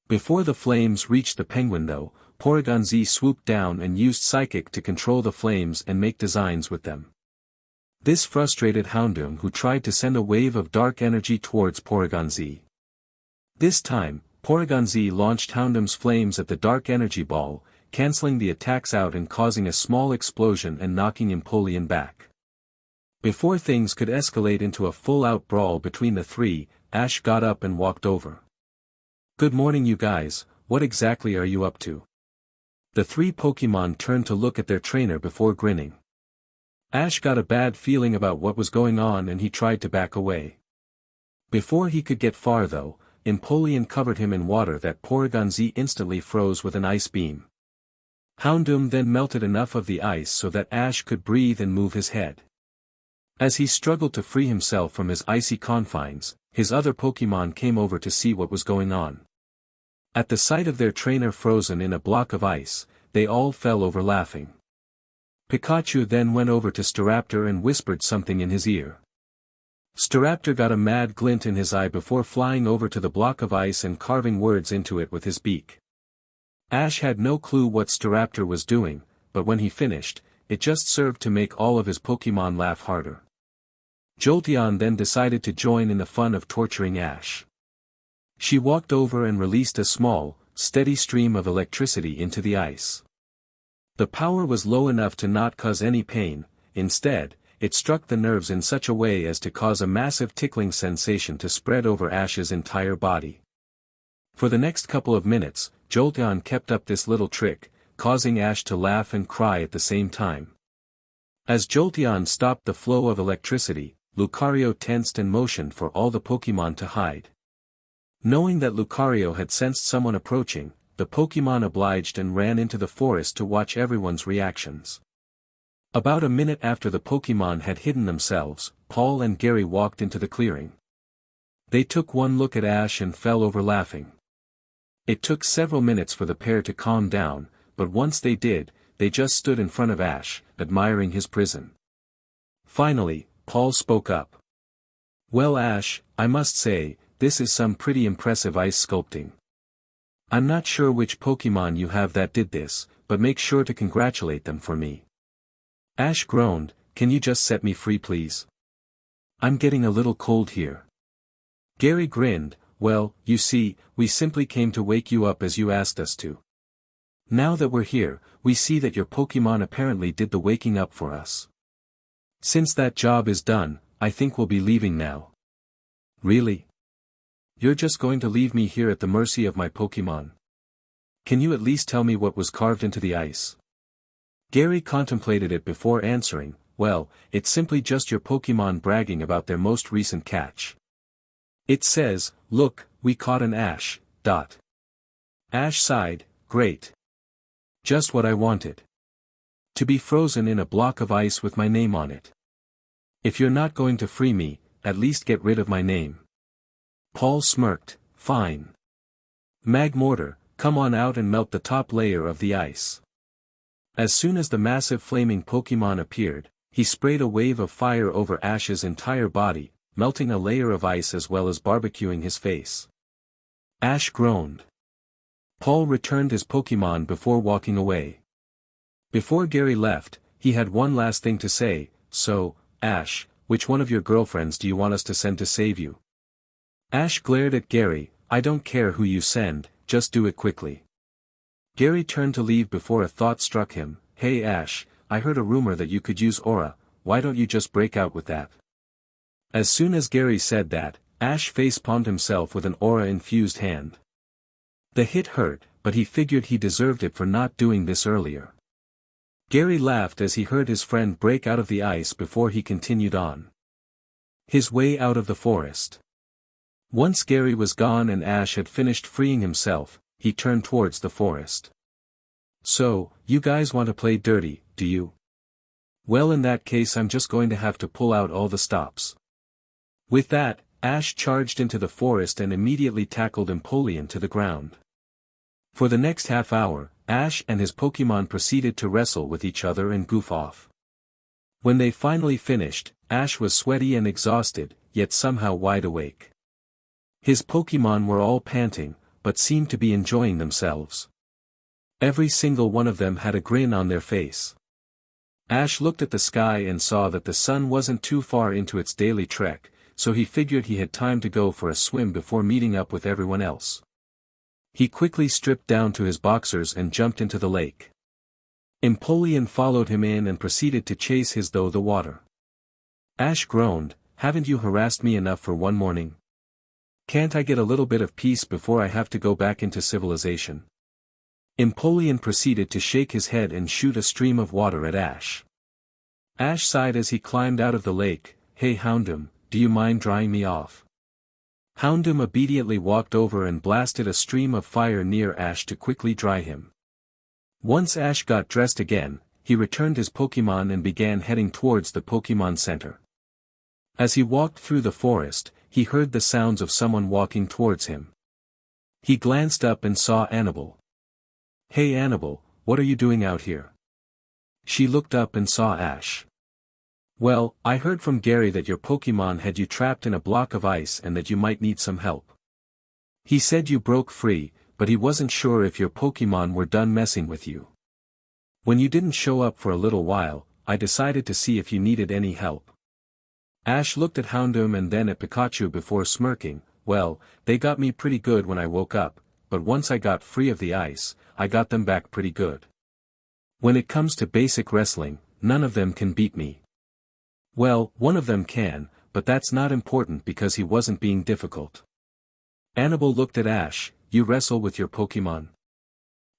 Before the flames reached the penguin though, Porygon Z swooped down and used Psychic to control the flames and make designs with them. This frustrated Houndoom, who tried to send a wave of dark energy towards Porygon Z. This time, Porygon Z launched Houndoom's flames at the dark energy ball, cancelling the attacks out and causing a small explosion and knocking Empoleon back. Before things could escalate into a full-out brawl between the three, Ash got up and walked over. "Good morning you guys, what exactly are you up to?" The 3 Pokemon turned to look at their trainer before grinning. Ash got a bad feeling about what was going on and he tried to back away. Before he could get far though, Empoleon covered him in water that Porygon Z instantly froze with an ice beam. Houndoom then melted enough of the ice so that Ash could breathe and move his head. As he struggled to free himself from his icy confines, his other Pokemon came over to see what was going on. At the sight of their trainer frozen in a block of ice, they all fell over laughing. Pikachu then went over to Staraptor and whispered something in his ear. Staraptor got a mad glint in his eye before flying over to the block of ice and carving words into it with his beak. Ash had no clue what Staraptor was doing, but when he finished, it just served to make all of his Pokémon laugh harder. Jolteon then decided to join in the fun of torturing Ash. She walked over and released a small, steady stream of electricity into the ice. The power was low enough to not cause any pain. Instead, it struck the nerves in such a way as to cause a massive tickling sensation to spread over Ash's entire body. For the next couple of minutes, Jolteon kept up this little trick, causing Ash to laugh and cry at the same time. As Jolteon stopped the flow of electricity, Lucario tensed and motioned for all the Pokémon to hide. Knowing that Lucario had sensed someone approaching, the Pokémon obliged and ran into the forest to watch everyone's reactions. About a minute after the Pokémon had hidden themselves, Paul and Gary walked into the clearing. They took one look at Ash and fell over laughing. It took several minutes for the pair to calm down, but once they did, they just stood in front of Ash, admiring his prison. Finally, Paul spoke up. "Well Ash, I must say, this is some pretty impressive ice sculpting. I'm not sure which Pokémon you have that did this, but make sure to congratulate them for me." Ash groaned, "Can you just set me free please? I'm getting a little cold here." Gary grinned, "Well, you see, we simply came to wake you up as you asked us to. Now that we're here, we see that your Pokémon apparently did the waking up for us. Since that job is done, I think we'll be leaving now." "Really? You're just going to leave me here at the mercy of my Pokémon? Can you at least tell me what was carved into the ice?" Gary contemplated it before answering, "Well, it's simply just your Pokémon bragging about their most recent catch. It says, 'Look, we caught an Ash.'" Ash sighed, "Great. Just what I wanted. To be frozen in a block of ice with my name on it. If you're not going to free me, at least get rid of my name." Paul smirked, "Fine. Magmortar, come on out and melt the top layer of the ice." As soon as the massive flaming Pokémon appeared, he sprayed a wave of fire over Ash's entire body, melting a layer of ice as well as barbecuing his face. Ash groaned. Paul returned his Pokémon before walking away. Before Gary left, he had one last thing to say, "So, Ash, which one of your girlfriends do you want us to send to save you?" Ash glared at Gary, "I don't care who you send, just do it quickly." Gary turned to leave before a thought struck him, "Hey Ash, I heard a rumor that you could use aura, why don't you just break out with that?" As soon as Gary said that, Ash face-palmed himself with an aura-infused hand. The hit hurt, but he figured he deserved it for not doing this earlier. Gary laughed as he heard his friend break out of the ice before he continued on his way out of the forest. Once Gary was gone and Ash had finished freeing himself, he turned towards the forest. "So, you guys want to play dirty, do you? Well in that case I'm just going to have to pull out all the stops." With that, Ash charged into the forest and immediately tackled Empoleon to the ground. For the next half hour, Ash and his Pokémon proceeded to wrestle with each other and goof off. When they finally finished, Ash was sweaty and exhausted, yet somehow wide awake. His Pokémon were all panting, but seemed to be enjoying themselves. Every single one of them had a grin on their face. Ash looked at the sky and saw that the sun wasn't too far into its daily trek, so he figured he had time to go for a swim before meeting up with everyone else. He quickly stripped down to his boxers and jumped into the lake. Empoleon followed him in and proceeded to chase his through the water. Ash groaned, "Haven't you harassed me enough for one morning? Can't I get a little bit of peace before I have to go back into civilization?" Empoleon proceeded to shake his head and shoot a stream of water at Ash. Ash sighed as he climbed out of the lake, "Hey Houndoom, do you mind drying me off?" Houndoom obediently walked over and blasted a stream of fire near Ash to quickly dry him. Once Ash got dressed again, he returned his Pokémon and began heading towards the Pokémon Center. As he walked through the forest, he heard the sounds of someone walking towards him. He glanced up and saw Anabel. "Hey Anabel, what are you doing out here?" She looked up and saw Ash. Well, I heard from Gary that your Pokemon had you trapped in a block of ice and that you might need some help. He said you broke free, but he wasn't sure if your Pokemon were done messing with you. When you didn't show up for a little while, I decided to see if you needed any help. Ash looked at Houndoom and then at Pikachu before smirking. Well, they got me pretty good when I woke up, but once I got free of the ice, I got them back pretty good. When it comes to basic wrestling, none of them can beat me. Well, one of them can, but that's not important because he wasn't being difficult. Anabel looked at Ash. You wrestle with your Pokemon?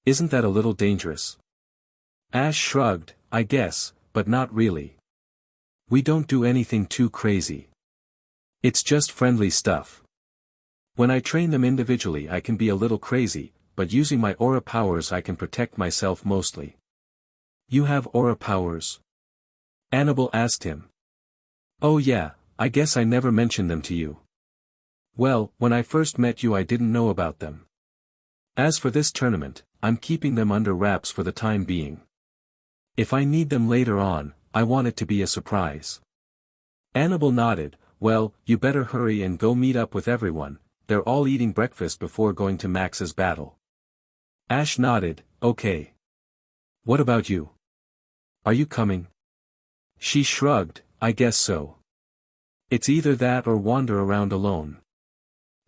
Isn't that a little dangerous? Ash shrugged. I guess, but not really. We don't do anything too crazy. It's just friendly stuff. When I train them individually I can be a little crazy, but using my aura powers I can protect myself mostly. You have aura powers? Anabel asked him. Oh yeah, I guess I never mentioned them to you. Well, when I first met you I didn't know about them. As for this tournament, I'm keeping them under wraps for the time being. If I need them later on, I want it to be a surprise. Anabel nodded. Well, you better hurry and go meet up with everyone, they're all eating breakfast before going to Max's battle. Ash nodded. Okay. What about you? Are you coming? She shrugged. I guess so. It's either that or wander around alone.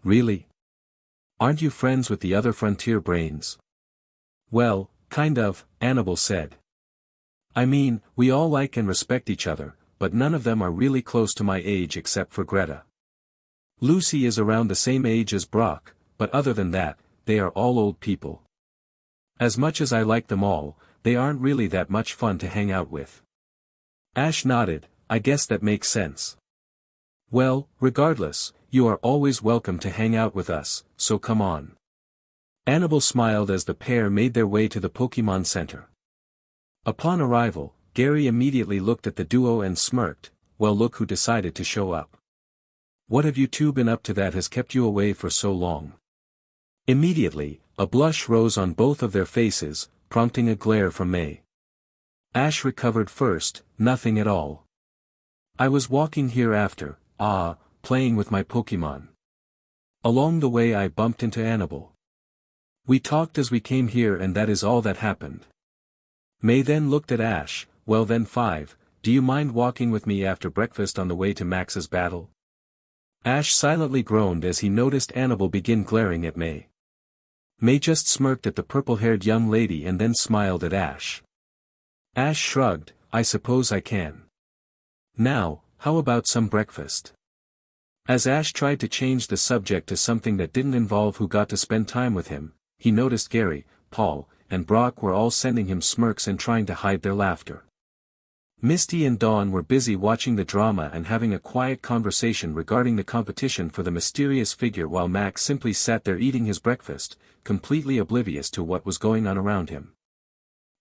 Really? Aren't you friends with the other frontier brains? Well, kind of, Anabel said. I mean, we all like and respect each other, but none of them are really close to my age except for Greta. Lucy is around the same age as Brock, but other than that, they are all old people. As much as I like them all, they aren't really that much fun to hang out with. Ash nodded. I guess that makes sense. Well, regardless, you are always welcome to hang out with us, so come on. Anabel smiled as the pair made their way to the Pokemon Center. Upon arrival, Gary immediately looked at the duo and smirked. Well, look who decided to show up. What have you two been up to that has kept you away for so long? Immediately, a blush rose on both of their faces, prompting a glare from May. Ash recovered first. Nothing at all. I was walking here after, playing with my Pokemon. Along the way I bumped into Anabel. We talked as we came here and that is all that happened. May then looked at Ash. Well then 5, do you mind walking with me after breakfast on the way to Max's battle? Ash silently groaned as he noticed Anabel begin glaring at May. May just smirked at the purple-haired young lady and then smiled at Ash. Ash shrugged. I suppose I can. Now, how about some breakfast? As Ash tried to change the subject to something that didn't involve who got to spend time with him, he noticed Gary, Paul, and Brock were all sending him smirks and trying to hide their laughter. Misty and Dawn were busy watching the drama and having a quiet conversation regarding the competition for the mysterious figure while Max simply sat there eating his breakfast, completely oblivious to what was going on around him.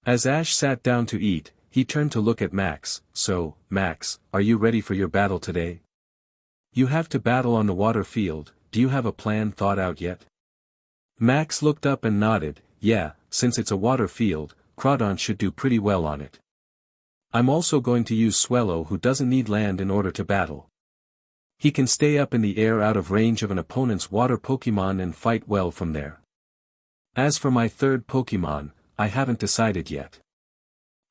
As Ash sat down to eat, he turned to look at Max. So, Max, are you ready for your battle today? You have to battle on the water field. Do you have a plan thought out yet? Max looked up and nodded. Yeah, since it's a water field, Crawdon should do pretty well on it. I'm also going to use Swellow who doesn't need land in order to battle. He can stay up in the air out of range of an opponent's water Pokemon and fight well from there. As for my third Pokemon, I haven't decided yet.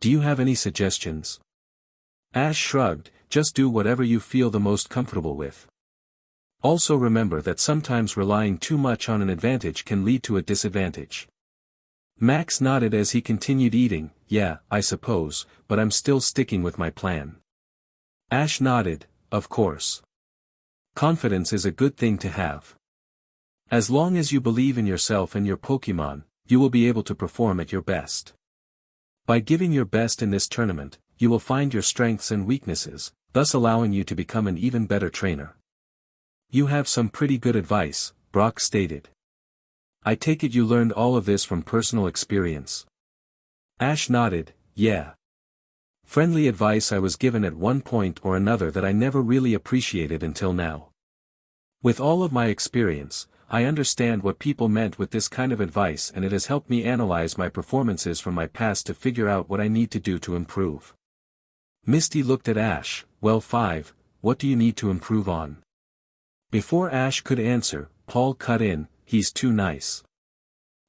Do you have any suggestions? Ash shrugged. Just do whatever you feel the most comfortable with. Also remember that sometimes relying too much on an advantage can lead to a disadvantage. Max nodded as he continued eating. Yeah, I suppose, but I'm still sticking with my plan. Ash nodded. Of course. Confidence is a good thing to have. As long as you believe in yourself and your Pokemon, you will be able to perform at your best. By giving your best in this tournament, you will find your strengths and weaknesses, thus allowing you to become an even better trainer. You have some pretty good advice, Brock stated. I take it you learned all of this from personal experience. Ash nodded. Yeah. Friendly advice I was given at one point or another that I never really appreciated until now. With all of my experience, I understand what people meant with this kind of advice and it has helped me analyze my performances from my past to figure out what I need to do to improve. Misty looked at Ash. well 5, what do you need to improve on? Before Ash could answer, Paul cut in, he's too nice.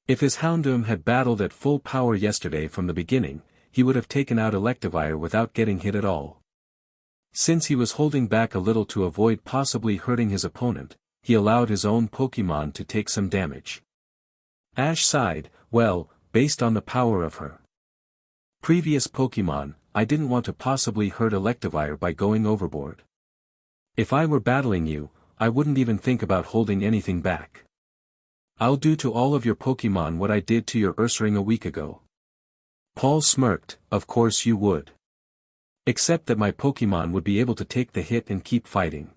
If his Houndoom had battled at full power yesterday from the beginning, he would have taken out Electivire without getting hit at all. Since he was holding back a little to avoid possibly hurting his opponent, he allowed his own Pokemon to take some damage. Ash sighed, well, based on the power of her previous Pokemon, I didn't want to possibly hurt Electivire by going overboard. If I were battling you, I wouldn't even think about holding anything back. I'll do to all of your Pokemon what I did to your Ursaring a week ago. Paul smirked, of course you would. Except that my Pokemon would be able to take the hit and keep fighting.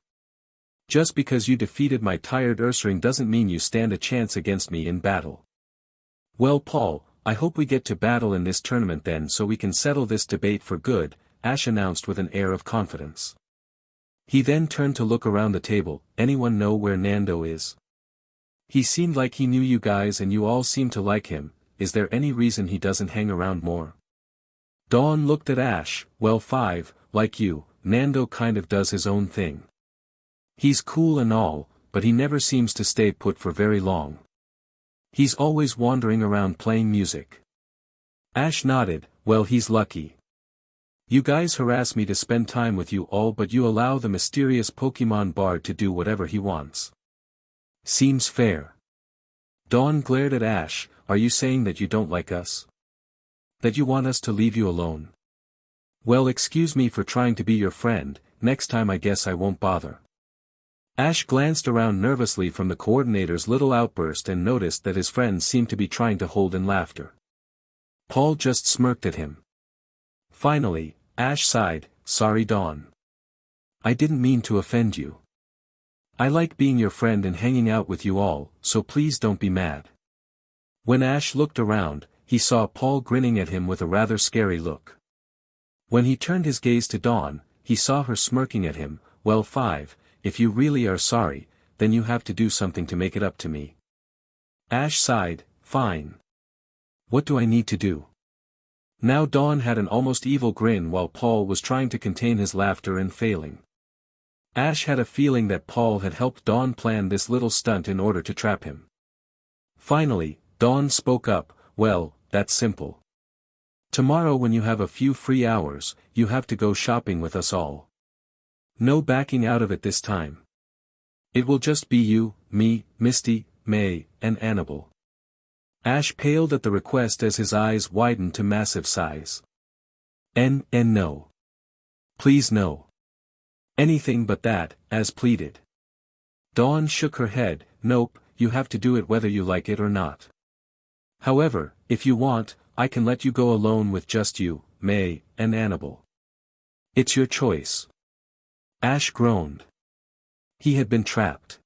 Just because you defeated my tired Ursaring doesn't mean you stand a chance against me in battle. Well Paul, I hope we get to battle in this tournament then so we can settle this debate for good, Ash announced with an air of confidence. He then turned to look around the table, anyone know where Nando is? He seemed like he knew you guys and you all seem to like him, is there any reason he doesn't hang around more? Dawn looked at Ash, well 5, like you, Nando kind of does his own thing. He's cool and all, but he never seems to stay put for very long. He's always wandering around playing music. Ash nodded, well he's lucky. You guys harass me to spend time with you all but you allow the mysterious Pokemon Bard to do whatever he wants. Seems fair. Dawn glared at Ash, are you saying that you don't like us? That you want us to leave you alone? Well excuse me for trying to be your friend, next time I guess I won't bother. Ash glanced around nervously from the coordinator's little outburst and noticed that his friends seemed to be trying to hold in laughter. Paul just smirked at him. Finally, Ash sighed, sorry Dawn. I didn't mean to offend you. I like being your friend and hanging out with you all, so please don't be mad. When Ash looked around, he saw Paul grinning at him with a rather scary look. When he turned his gaze to Dawn, he saw her smirking at him, well 5, if you really are sorry, then you have to do something to make it up to me. Ash sighed, fine. What do I need to do? Now Dawn had an almost evil grin while Paul was trying to contain his laughter and failing. Ash had a feeling that Paul had helped Dawn plan this little stunt in order to trap him. Finally, Dawn spoke up, well, that's simple. Tomorrow when you have a few free hours, you have to go shopping with us all. No backing out of it this time. It will just be you, me, Misty, May, and Anabel. Ash paled at the request as his eyes widened to massive size. No. Please no. Anything but that, as pleaded. Dawn shook her head, nope, you have to do it whether you like it or not. However, if you want, I can let you go alone with just you, May, and Anabel. It's your choice. Ash groaned. He had been trapped.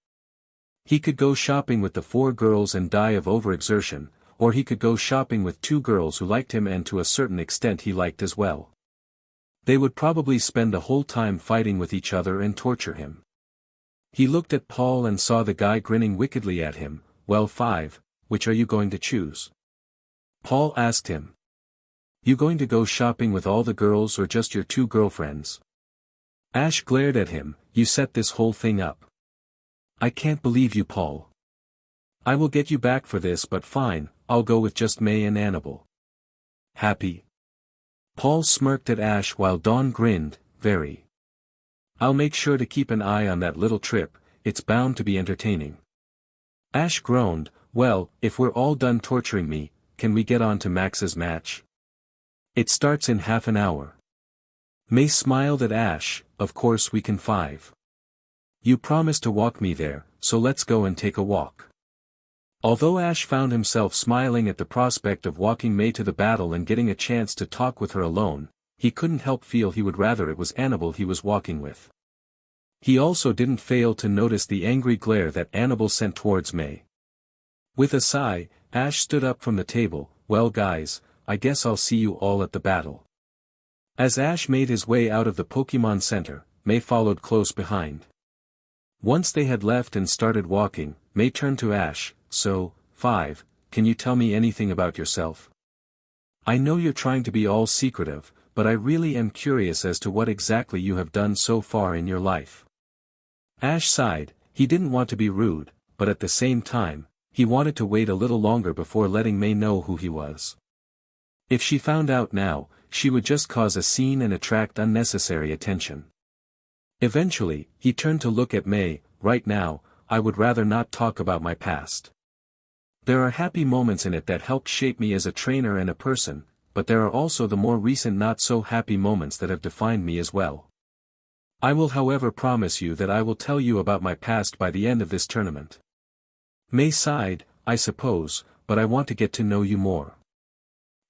He could go shopping with the 4 girls and die of overexertion, or he could go shopping with 2 girls who liked him and to a certain extent he liked as well. They would probably spend the whole time fighting with each other and torture him. He looked at Paul and saw the guy grinning wickedly at him, well 5, which are you going to choose? Paul asked him. You going to go shopping with all the girls or just your 2 girlfriends? Ash glared at him, you set this whole thing up. I can't believe you Paul. I will get you back for this but fine, I'll go with just May and Anabel. Happy? Paul smirked at Ash while Dawn grinned, very. I'll make sure to keep an eye on that little trip, it's bound to be entertaining. Ash groaned, well, if we're all done torturing me, can we get on to Max's match? It starts in half an hour. May smiled at Ash, of course we can 5. You promised to walk me there, so let's go and take a walk. Although Ash found himself smiling at the prospect of walking May to the battle and getting a chance to talk with her alone, he couldn't help feel he would rather it was Anabel he was walking with. He also didn't fail to notice the angry glare that Anabel sent towards May. With a sigh, Ash stood up from the table, well guys, I guess I'll see you all at the battle. As Ash made his way out of the Pokemon Center, May followed close behind. Once they had left and started walking, May turned to Ash, so, 5, can you tell me anything about yourself? I know you're trying to be all secretive, but I really am curious as to what exactly you have done so far in your life. Ash sighed. He didn't want to be rude, but at the same time, he wanted to wait a little longer before letting May know who he was. If she found out now, she would just cause a scene and attract unnecessary attention. Eventually, he turned to look at May. Right now, I would rather not talk about my past. There are happy moments in it that helped shape me as a trainer and a person, but there are also the more recent not-so-happy moments that have defined me as well. I will however promise you that I will tell you about my past by the end of this tournament. May sighed, I suppose, but I want to get to know you more.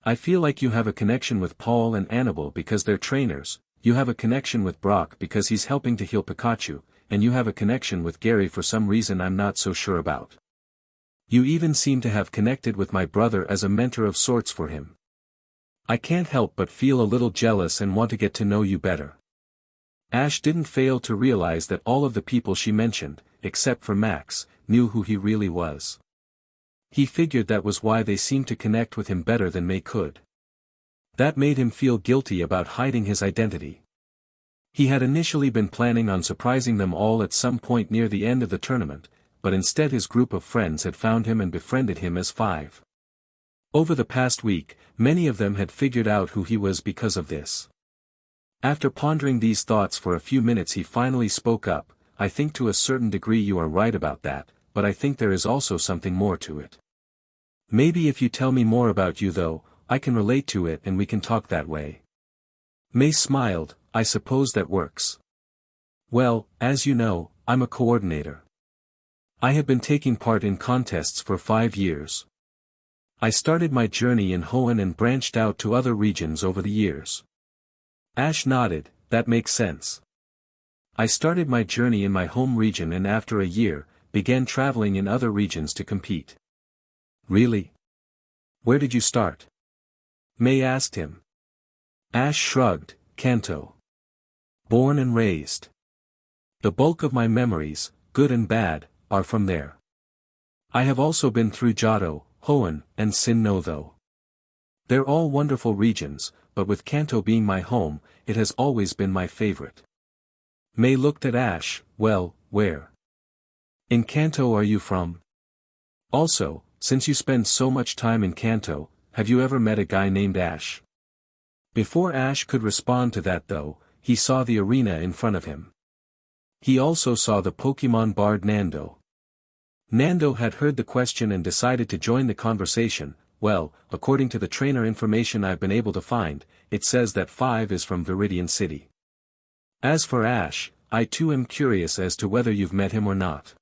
I feel like you have a connection with Paul and Anabel because they're trainers, you have a connection with Brock because he's helping to heal Pikachu, and you have a connection with Gary for some reason I'm not so sure about. You even seem to have connected with my brother as a mentor of sorts for him. I can't help but feel a little jealous and want to get to know you better. Ash didn't fail to realize that all of the people she mentioned, except for Max, knew who he really was. He figured that was why they seemed to connect with him better than May could. That made him feel guilty about hiding his identity. He had initially been planning on surprising them all at some point near the end of the tournament, but instead his group of friends had found him and befriended him as 5. Over the past week, many of them had figured out who he was because of this. After pondering these thoughts for a few minutes he finally spoke up, I think to a certain degree you are right about that, but I think there is also something more to it. Maybe if you tell me more about you though, I can relate to it and we can talk that way. May smiled, I suppose that works. Well, as you know, I'm a coordinator. I have been taking part in contests for 5 years. I started my journey in Hoenn and branched out to other regions over the years. Ash nodded, that makes sense. I started my journey in my home region and after a year, began traveling in other regions to compete. Really? Where did you start? May asked him. Ash shrugged, Kanto. Born and raised. The bulk of my memories, good and bad, are from there. I have also been through Johto, Hoenn, and Sinnoh though. They're all wonderful regions, but with Kanto being my home, it has always been my favorite. May looked at Ash, well, where? In Kanto are you from? Also, since you spend so much time in Kanto, have you ever met a guy named Ash? Before Ash could respond to that though, he saw the arena in front of him. He also saw the Pokemon bard Nando. Nando had heard the question and decided to join the conversation. Well, according to the trainer information I've been able to find, it says that 5 is from Viridian City. As for Ash, I too am curious as to whether you've met him or not.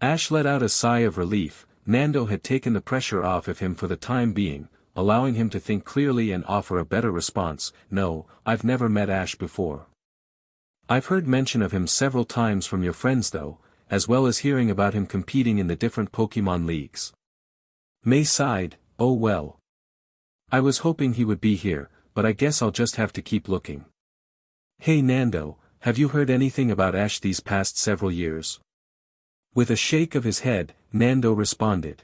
Ash let out a sigh of relief. Nando had taken the pressure off of him for the time being, allowing him to think clearly and offer a better response. No, I've never met Ash before. I've heard mention of him several times from your friends though, as well as hearing about him competing in the different Pokemon leagues. May sighed, oh well. I was hoping he would be here, but I guess I'll just have to keep looking. Hey Nando, have you heard anything about Ash these past several years? With a shake of his head, Nando responded.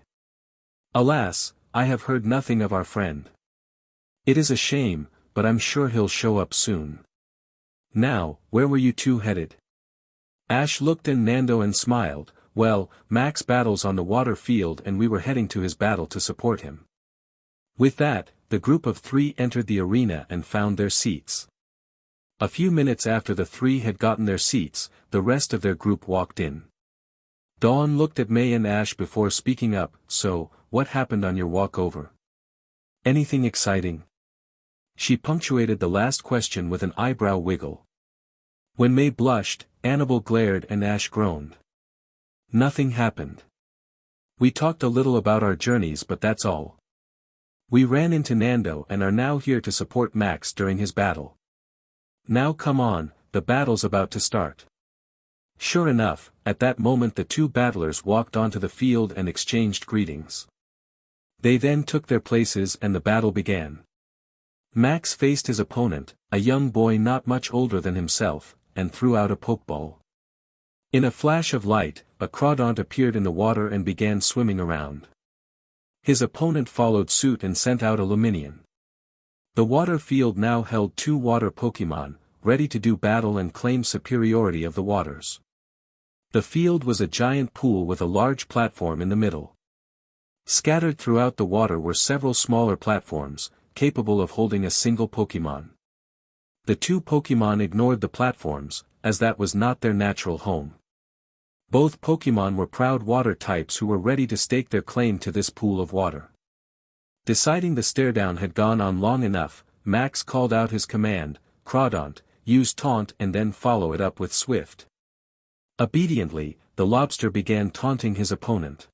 Alas, I have heard nothing of our friend. It is a shame, but I'm sure he'll show up soon. Now, where were you two headed? Ash looked at Nando and smiled. Well, Max battles on the water field and we were heading to his battle to support him. With that, the group of 3 entered the arena and found their seats. A few minutes after the 3 had gotten their seats, the rest of their group walked in. Dawn looked at May and Ash before speaking up. So, what happened on your walk over? Anything exciting? She punctuated the last question with an eyebrow wiggle. When May blushed, Anabel glared and Ash groaned. Nothing happened. We talked a little about our journeys but that's all. We ran into Nando and are now here to support Max during his battle. Now come on, the battle's about to start. Sure enough, at that moment the 2 battlers walked onto the field and exchanged greetings. They then took their places and the battle began. Max faced his opponent, a young boy not much older than himself, and threw out a Pokeball. In a flash of light, a Crawdaunt appeared in the water and began swimming around. His opponent followed suit and sent out a Luminion. The water field now held 2 water Pokemon, ready to do battle and claim superiority of the waters. The field was a giant pool with a large platform in the middle. Scattered throughout the water were several smaller platforms, capable of holding a single Pokemon. The 2 Pokemon ignored the platforms, as that was not their natural home. Both Pokemon were proud water types who were ready to stake their claim to this pool of water. Deciding the staredown had gone on long enough, Max called out his command, Crawdaunt, use Taunt and then follow it up with Swift. Obediently, the lobster began taunting his opponent.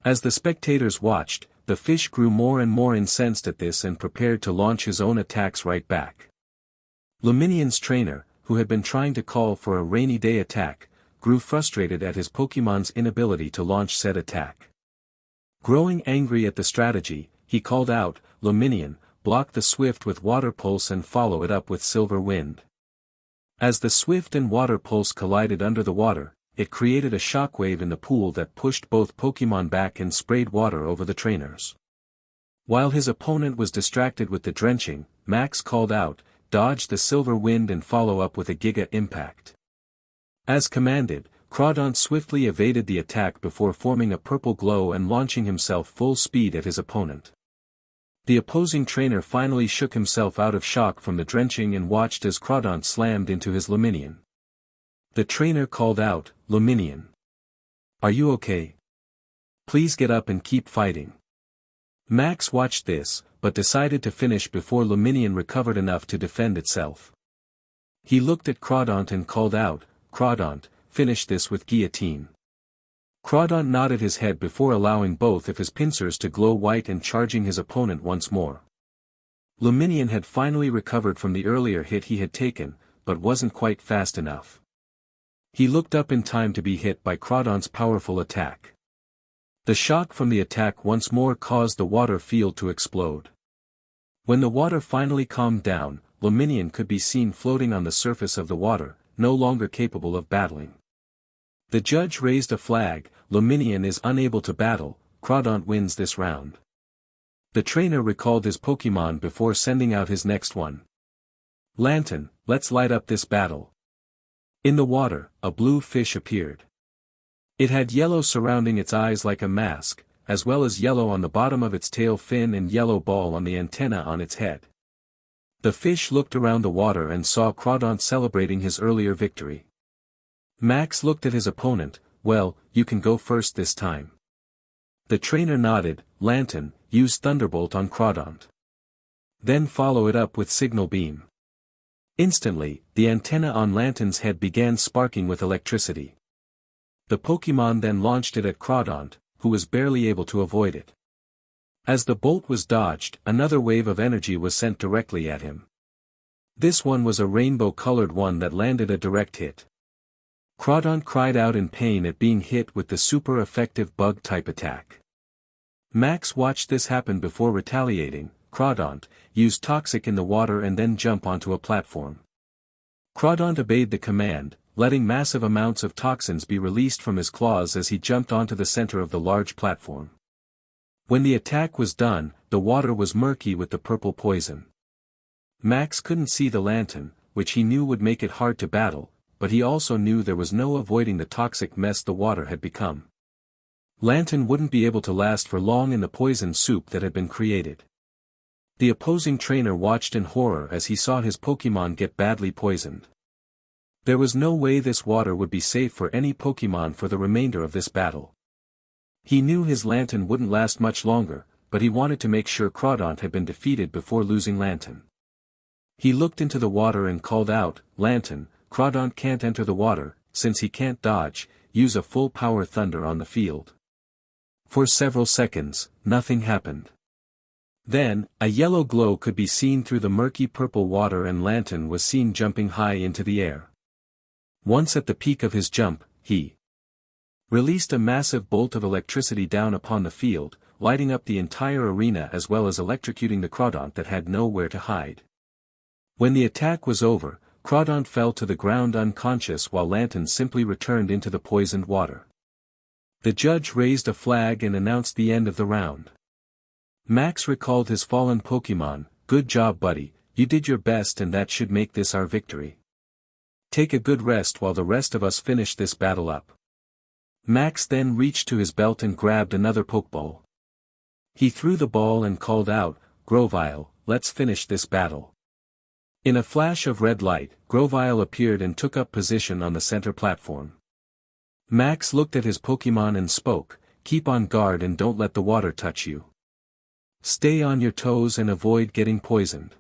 As the spectators watched, the fish grew more and more incensed at this and prepared to launch his own attacks right back. Luminion's trainer, who had been trying to call for a rainy day attack, grew frustrated at his Pokemon's inability to launch said attack. Growing angry at the strategy, he called out, Luminion, block the Swift with Water Pulse and follow it up with Silver Wind. As the Swift and Water Pulse collided under the water, it created a shockwave in the pool that pushed both Pokemon back and sprayed water over the trainers. While his opponent was distracted with the drenching, Max called out, dodge the Silver Wind and follow up with a Giga Impact. As commanded, Crawdaunt swiftly evaded the attack before forming a purple glow and launching himself full speed at his opponent. The opposing trainer finally shook himself out of shock from the drenching and watched as Crawdaunt slammed into his Luminion. The trainer called out, Luminion. Are you okay? Please get up and keep fighting. Max watched this, but decided to finish before Luminion recovered enough to defend itself. He looked at Crawdaunt and called out, Crawdaunt, finish this with Guillotine. Crawdaunt nodded his head before allowing both of his pincers to glow white and charging his opponent once more. Luminion had finally recovered from the earlier hit he had taken, but wasn't quite fast enough. He looked up in time to be hit by Crawdaunt's powerful attack. The shock from the attack once more caused the water field to explode. When the water finally calmed down, Luminion could be seen floating on the surface of the water, no longer capable of battling. The judge raised a flag, Luminion is unable to battle, Crawdaunt wins this round. The trainer recalled his Pokemon before sending out his next one. Lantern, let's light up this battle. In the water, a blue fish appeared. It had yellow surrounding its eyes like a mask, as well as yellow on the bottom of its tail fin and yellow ball on the antenna on its head. The fish looked around the water and saw Crawdaunt celebrating his earlier victory. Max looked at his opponent, well, you can go first this time. The trainer nodded, Lantern, use Thunderbolt on Crawdaunt. Then follow it up with Signal Beam. Instantly, the antenna on Lantern's head began sparking with electricity. The Pokemon then launched it at Crawdaunt, who was barely able to avoid it. As the bolt was dodged, another wave of energy was sent directly at him. This one was a rainbow-colored one that landed a direct hit. Crawdaunt cried out in pain at being hit with the super-effective bug-type attack. Max watched this happen before retaliating, Crawdaunt, use Toxic in the water and then jump onto a platform. Crawdaunt obeyed the command, letting massive amounts of toxins be released from his claws as he jumped onto the center of the large platform. When the attack was done, the water was murky with the purple poison. Max couldn't see the lantern, which he knew would make it hard to battle, but he also knew there was no avoiding the toxic mess the water had become. Lantern wouldn't be able to last for long in the poison soup that had been created. The opposing trainer watched in horror as he saw his Pokemon get badly poisoned. There was no way this water would be safe for any Pokemon for the remainder of this battle. He knew his Lantern wouldn't last much longer, but he wanted to make sure Crawdaunt had been defeated before losing Lantern. He looked into the water and called out, Lantern, Crawdaunt can't enter the water, since he can't dodge, use a full power thunder on the field. For several seconds, nothing happened. Then, a yellow glow could be seen through the murky purple water and Lantern was seen jumping high into the air. Once at the peak of his jump, he released a massive bolt of electricity down upon the field, lighting up the entire arena as well as electrocuting the Crawdaunt that had nowhere to hide. When the attack was over, Crawdaunt fell to the ground unconscious while Lantern simply returned into the poisoned water. The judge raised a flag and announced the end of the round. Max recalled his fallen Pokemon, good job buddy, you did your best and that should make this our victory. Take a good rest while the rest of us finish this battle up. Max then reached to his belt and grabbed another pokeball. He threw the ball and called out, Grovyle, let's finish this battle. In a flash of red light, Grovyle appeared and took up position on the center platform. Max looked at his Pokemon and spoke, keep on guard and don't let the water touch you. Stay on your toes and avoid getting poisoned.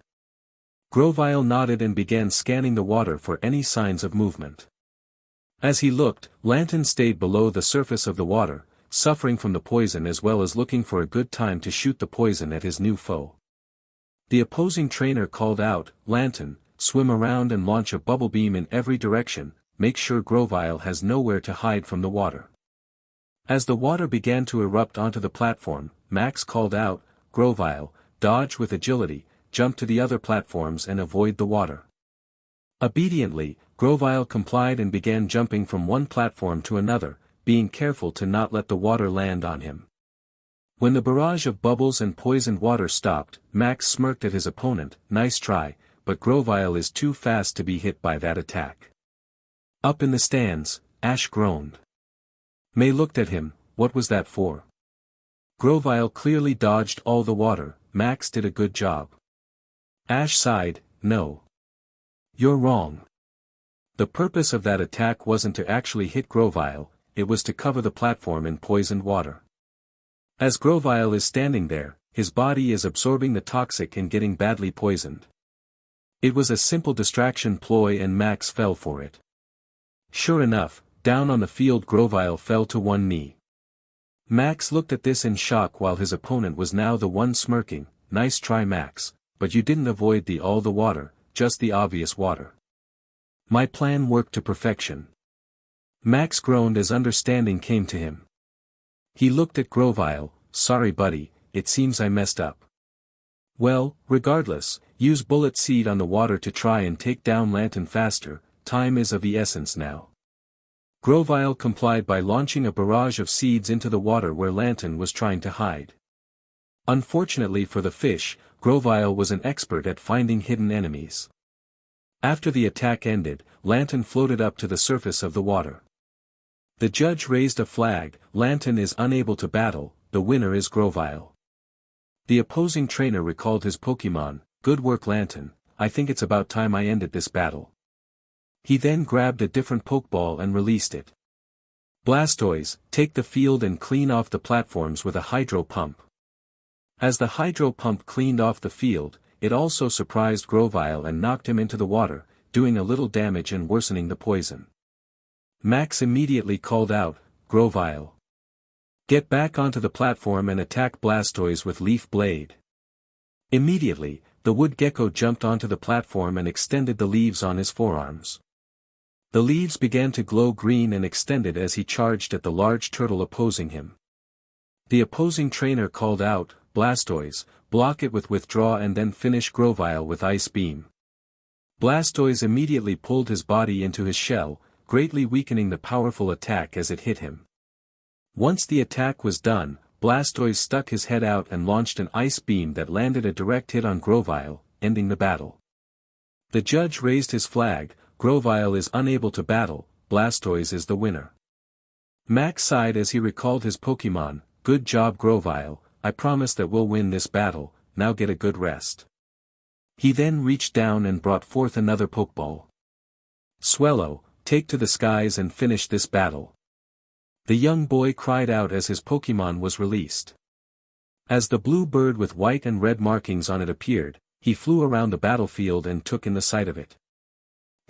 Grovyle nodded and began scanning the water for any signs of movement. As he looked, Lantern stayed below the surface of the water, suffering from the poison as well as looking for a good time to shoot the poison at his new foe. The opposing trainer called out, Lantern, swim around and launch a bubble beam in every direction, make sure Grovyle has nowhere to hide from the water. As the water began to erupt onto the platform, Max called out, Grovyle, dodge with agility, jump to the other platforms and avoid the water. Obediently, Grovyle complied and began jumping from one platform to another, being careful to not let the water land on him. When the barrage of bubbles and poisoned water stopped, Max smirked at his opponent, nice try, but Grovyle is too fast to be hit by that attack. Up in the stands, Ash groaned. May looked at him, what was that for? Grovyle clearly dodged all the water, Max did a good job. Ash sighed, no. You're wrong. The purpose of that attack wasn't to actually hit Grovyle, it was to cover the platform in poisoned water. As Grovyle is standing there, his body is absorbing the toxic and getting badly poisoned. It was a simple distraction ploy and Max fell for it. Sure enough, down on the field Grovyle fell to one knee. Max looked at this in shock while his opponent was now the one smirking, nice try Max, but you didn't avoid all the water, just the obvious water. My plan worked to perfection. Max groaned as understanding came to him. He looked at Grovyle, sorry buddy, it seems I messed up. Well, regardless, use Bullet Seed on the water to try and take down Lantern faster, time is of the essence now. Grovyle complied by launching a barrage of seeds into the water where Lantern was trying to hide. Unfortunately for the fish, Grovyle was an expert at finding hidden enemies. After the attack ended, Lantern floated up to the surface of the water. The judge raised a flag, Lantern is unable to battle, the winner is Grovyle. The opposing trainer recalled his Pokemon, good work Lantern, I think it's about time I ended this battle. He then grabbed a different Pokeball and released it. Blastoise, take the field and clean off the platforms with a hydro pump. As the hydro pump cleaned off the field, it also surprised Grovyle and knocked him into the water, doing a little damage and worsening the poison. Max immediately called out, Grovyle, get back onto the platform and attack Blastoise with Leaf Blade. Immediately, the wood gecko jumped onto the platform and extended the leaves on his forearms. The leaves began to glow green and extended as he charged at the large turtle opposing him. The opposing trainer called out, Blastoise, block it with Withdraw and then finish Grovyle with Ice Beam. Blastoise immediately pulled his body into his shell, greatly weakening the powerful attack as it hit him. Once the attack was done, Blastoise stuck his head out and launched an Ice Beam that landed a direct hit on Grovyle, ending the battle. The judge raised his flag, Grovyle is unable to battle, Blastoise is the winner. Max sighed as he recalled his Pokemon, good job Grovyle, I promise that we'll win this battle, now get a good rest. He then reached down and brought forth another Pokeball. Swellow, take to the skies and finish this battle. The young boy cried out as his Pokemon was released. As the blue bird with white and red markings on it appeared, he flew around the battlefield and took in the sight of it.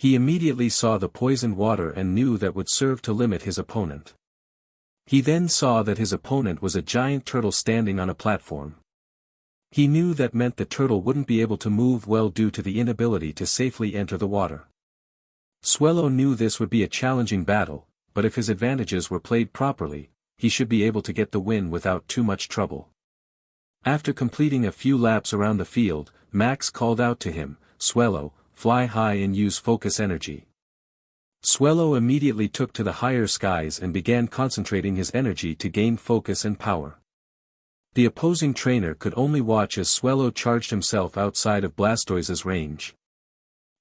He immediately saw the poisoned water and knew that would serve to limit his opponent. He then saw that his opponent was a giant turtle standing on a platform. He knew that meant the turtle wouldn't be able to move well due to the inability to safely enter the water. Swellow knew this would be a challenging battle, but if his advantages were played properly, he should be able to get the win without too much trouble. After completing a few laps around the field, Max called out to him, Swellow, fly high and use focus energy. Swellow immediately took to the higher skies and began concentrating his energy to gain focus and power. The opposing trainer could only watch as Swellow charged himself outside of Blastoise's range.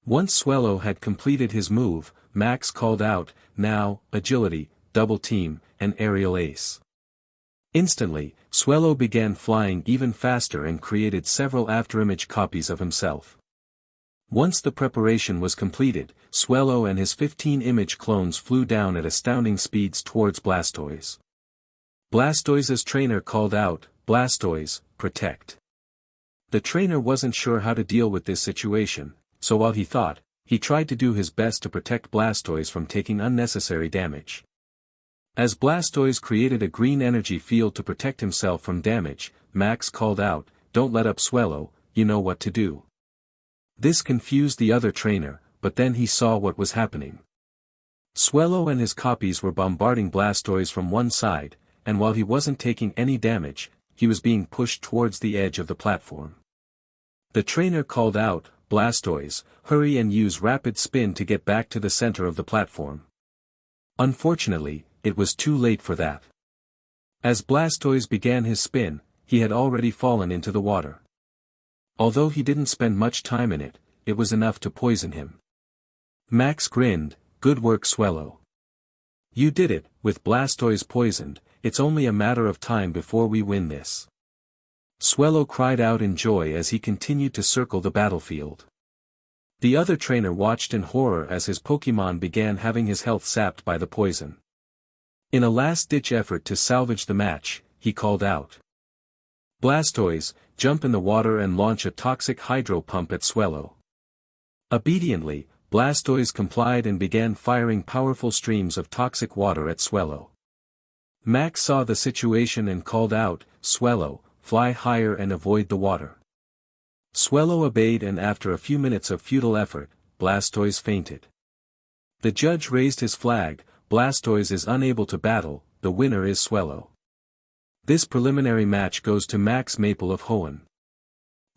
Once Swellow had completed his move, Max called out, "Now, agility, double team, and aerial ace." Instantly, Swellow began flying even faster and created several afterimage copies of himself. Once the preparation was completed, Swellow and his 15 image clones flew down at astounding speeds towards Blastoise. Blastoise's trainer called out, "Blastoise, protect." The trainer wasn't sure how to deal with this situation, so while he thought, he tried to do his best to protect Blastoise from taking unnecessary damage. As Blastoise created a green energy field to protect himself from damage, Max called out, "Don't let up Swellow, you know what to do." This confused the other trainer, but then he saw what was happening. Swellow and his copies were bombarding Blastoise from one side, and while he wasn't taking any damage, he was being pushed towards the edge of the platform. The trainer called out, "Blastoise, hurry and use rapid spin to get back to the center of the platform." Unfortunately, it was too late for that. As Blastoise began his spin, he had already fallen into the water. Although he didn't spend much time in it, it was enough to poison him. Max grinned, "Good work, Swellow. You did it. With Blastoise poisoned, it's only a matter of time before we win this." Swellow cried out in joy as he continued to circle the battlefield. The other trainer watched in horror as his Pokémon began having his health sapped by the poison. In a last-ditch effort to salvage the match, he called out, "Blastoise, jump in the water and launch a toxic hydro pump at Swellow." Obediently, Blastoise complied and began firing powerful streams of toxic water at Swellow. Max saw the situation and called out, "Swellow, fly higher and avoid the water." Swellow obeyed, and after a few minutes of futile effort, Blastoise fainted. The judge raised his flag. "Blastoise is unable to battle, the winner is Swellow." This preliminary match goes to Max Maple of Hoenn.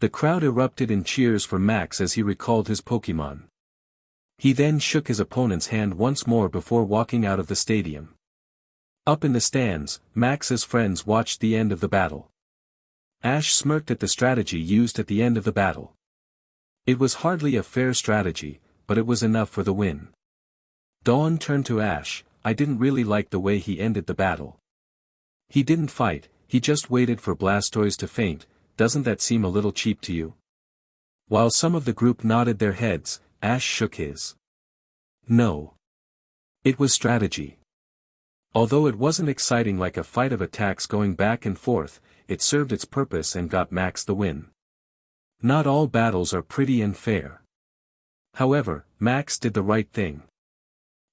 The crowd erupted in cheers for Max as he recalled his Pokémon. He then shook his opponent's hand once more before walking out of the stadium. Up in the stands, Max's friends watched the end of the battle. Ash smirked at the strategy used at the end of the battle. It was hardly a fair strategy, but it was enough for the win. Dawn turned to Ash, "I didn't really like the way he ended the battle. He didn't fight, he just waited for Blastoise to faint. Doesn't that seem a little cheap to you?" While some of the group nodded their heads, Ash shook his. "No. It was strategy." Although it wasn't exciting like a fight of attacks going back and forth, it served its purpose and got Max the win. Not all battles are pretty and fair. However, Max did the right thing.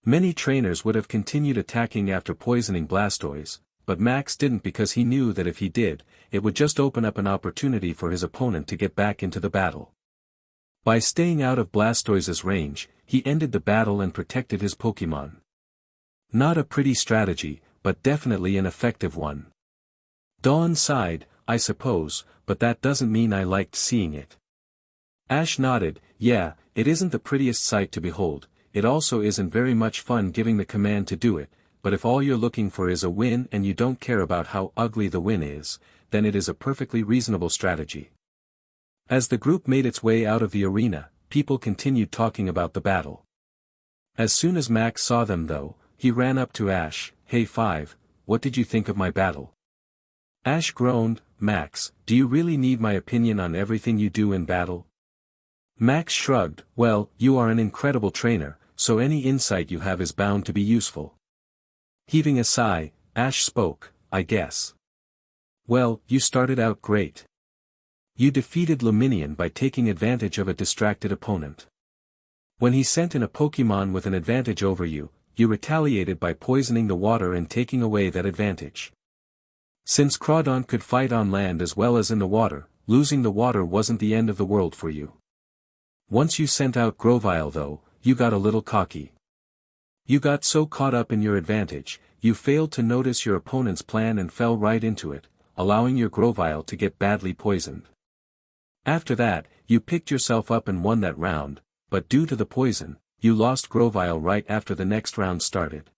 Many trainers would have continued attacking after poisoning Blastoise, but Max didn't because he knew that if he did, it would just open up an opportunity for his opponent to get back into the battle. By staying out of Blastoise's range, he ended the battle and protected his Pokémon. Not a pretty strategy, but definitely an effective one. Dawn sighed, "I suppose, but that doesn't mean I liked seeing it." Ash nodded, "Yeah, it isn't the prettiest sight to behold, it also isn't very much fun giving the command to do it, but if all you're looking for is a win and you don't care about how ugly the win is, then it is a perfectly reasonable strategy." As the group made its way out of the arena, people continued talking about the battle. As soon as Max saw them though, he ran up to Ash, "Hey 5, what did you think of my battle?" Ash groaned, "Max, do you really need my opinion on everything you do in battle?" Max shrugged, "Well, you are an incredible trainer, so any insight you have is bound to be useful." Heaving a sigh, Ash spoke, "I guess. Well, you started out great. You defeated Luminion by taking advantage of a distracted opponent. When he sent in a Pokémon with an advantage over you, you retaliated by poisoning the water and taking away that advantage. Since Crawdaunt could fight on land as well as in the water, losing the water wasn't the end of the world for you. Once you sent out Grovyle though, you got a little cocky. You got so caught up in your advantage, you failed to notice your opponent's plan and fell right into it, allowing your Grovyle to get badly poisoned. After that, you picked yourself up and won that round, but due to the poison, you lost Grovyle right after the next round started.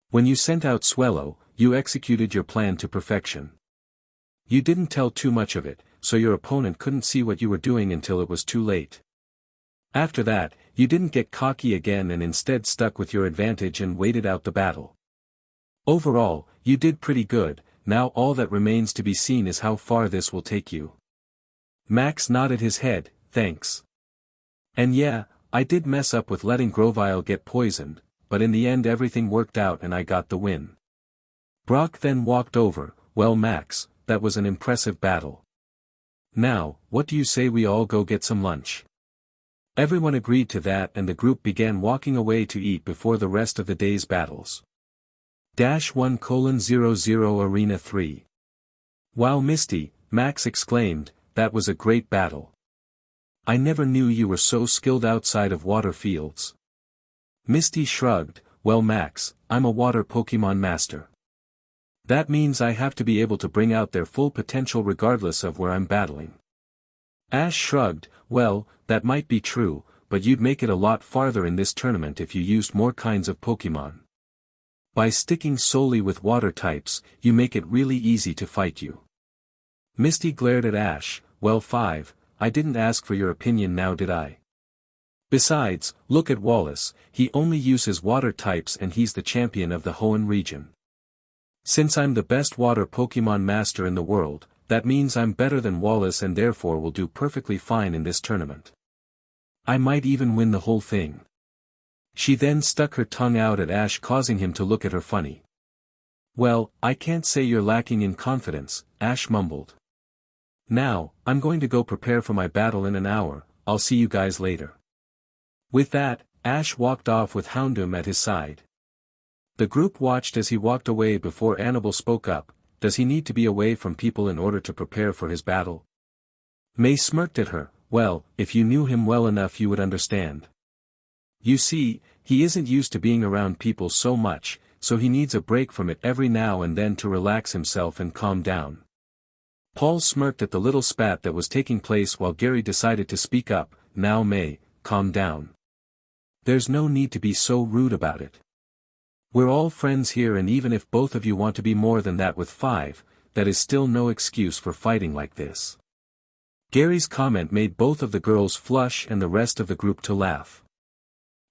When you sent out Swellow, you executed your plan to perfection. You didn't tell too much of it, so your opponent couldn't see what you were doing until it was too late. After that, you didn't get cocky again and instead stuck with your advantage and waited out the battle. Overall, you did pretty good. Now all that remains to be seen is how far this will take you. Max nodded his head, thanks. And yeah, I did mess up with letting Grovile get poisoned, but in the end everything worked out and I got the win. Brock then walked over. Well Max, that was an impressive battle. Now, what do you say we all go get some lunch? Everyone agreed to that and the group began walking away to eat before the rest of the day's battles. -1:00 Arena 3. Wow Misty, Max exclaimed, that was a great battle. I never knew you were so skilled outside of water fields. Misty shrugged, well Max, I'm a water Pokemon master. That means I have to be able to bring out their full potential regardless of where I'm battling. Ash shrugged, well, that might be true, but you'd make it a lot farther in this tournament if you used more kinds of Pokemon. By sticking solely with water types, you make it really easy to fight you. Misty glared at Ash, well 5, I didn't ask for your opinion now did I? Besides, look at Wallace, he only uses water types and he's the champion of the Hoenn region. Since I'm the best water Pokemon master in the world, that means I'm better than Wallace and therefore will do perfectly fine in this tournament. I might even win the whole thing. She then stuck her tongue out at Ash causing him to look at her funny. Well, I can't say you're lacking in confidence, Ash mumbled. Now, I'm going to go prepare for my battle in an hour, I'll see you guys later. With that, Ash walked off with Houndoom at his side. The group watched as he walked away before Anabel spoke up, does he need to be away from people in order to prepare for his battle? May smirked at her, well, if you knew him well enough you would understand. You see, he isn't used to being around people so much, so he needs a break from it every now and then to relax himself and calm down. Paul smirked at the little spat that was taking place while Gary decided to speak up, now May, calm down. There's no need to be so rude about it. We're all friends here and even if both of you want to be more than that with 5, that is still no excuse for fighting like this. Gary's comment made both of the girls flush and the rest of the group to laugh.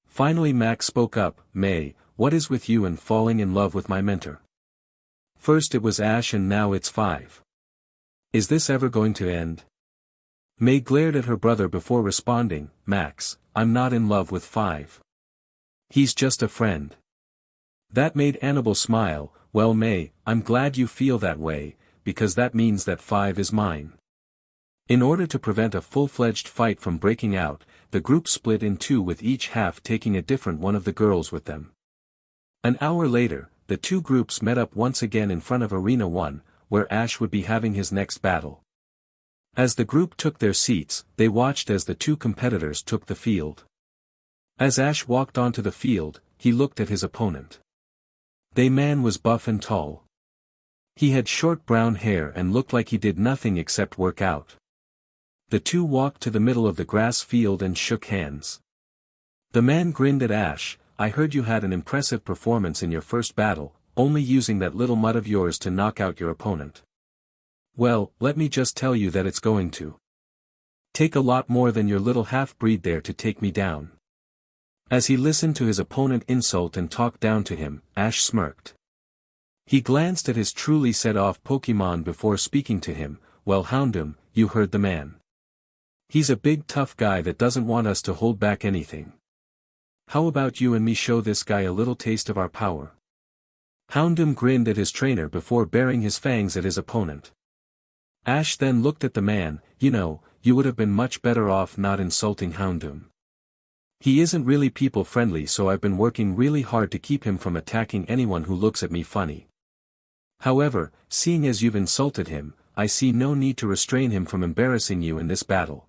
Finally Max spoke up, May, what is with you and falling in love with my mentor? First it was Ash and now it's 5. Is this ever going to end? May glared at her brother before responding, Max, I'm not in love with 5. He's just a friend. That made Anabel smile, well May, I'm glad you feel that way, because that means that 5 is mine. In order to prevent a full-fledged fight from breaking out, the group split in two with each half taking a different one of the girls with them. An hour later, the two groups met up once again in front of Arena 1, where Ash would be having his next battle. As the group took their seats, they watched as the two competitors took the field. As Ash walked onto the field, he looked at his opponent. The man was buff and tall. He had short brown hair and looked like he did nothing except work out. The two walked to the middle of the grass field and shook hands. The man grinned at Ash, I heard you had an impressive performance in your first battle, only using that little mutt of yours to knock out your opponent. Well, let me just tell you that it's going to take a lot more than your little half-breed there to take me down. As he listened to his opponent insult and talk down to him, Ash smirked. He glanced at his truly set-off Pokemon before speaking to him, well Houndoom, you heard the man. He's a big tough guy that doesn't want us to hold back anything. How about you and me show this guy a little taste of our power? Houndoom grinned at his trainer before baring his fangs at his opponent. Ash then looked at the man, you know, you would have been much better off not insulting Houndoom. He isn't really people-friendly so I've been working really hard to keep him from attacking anyone who looks at me funny. However, seeing as you've insulted him, I see no need to restrain him from embarrassing you in this battle.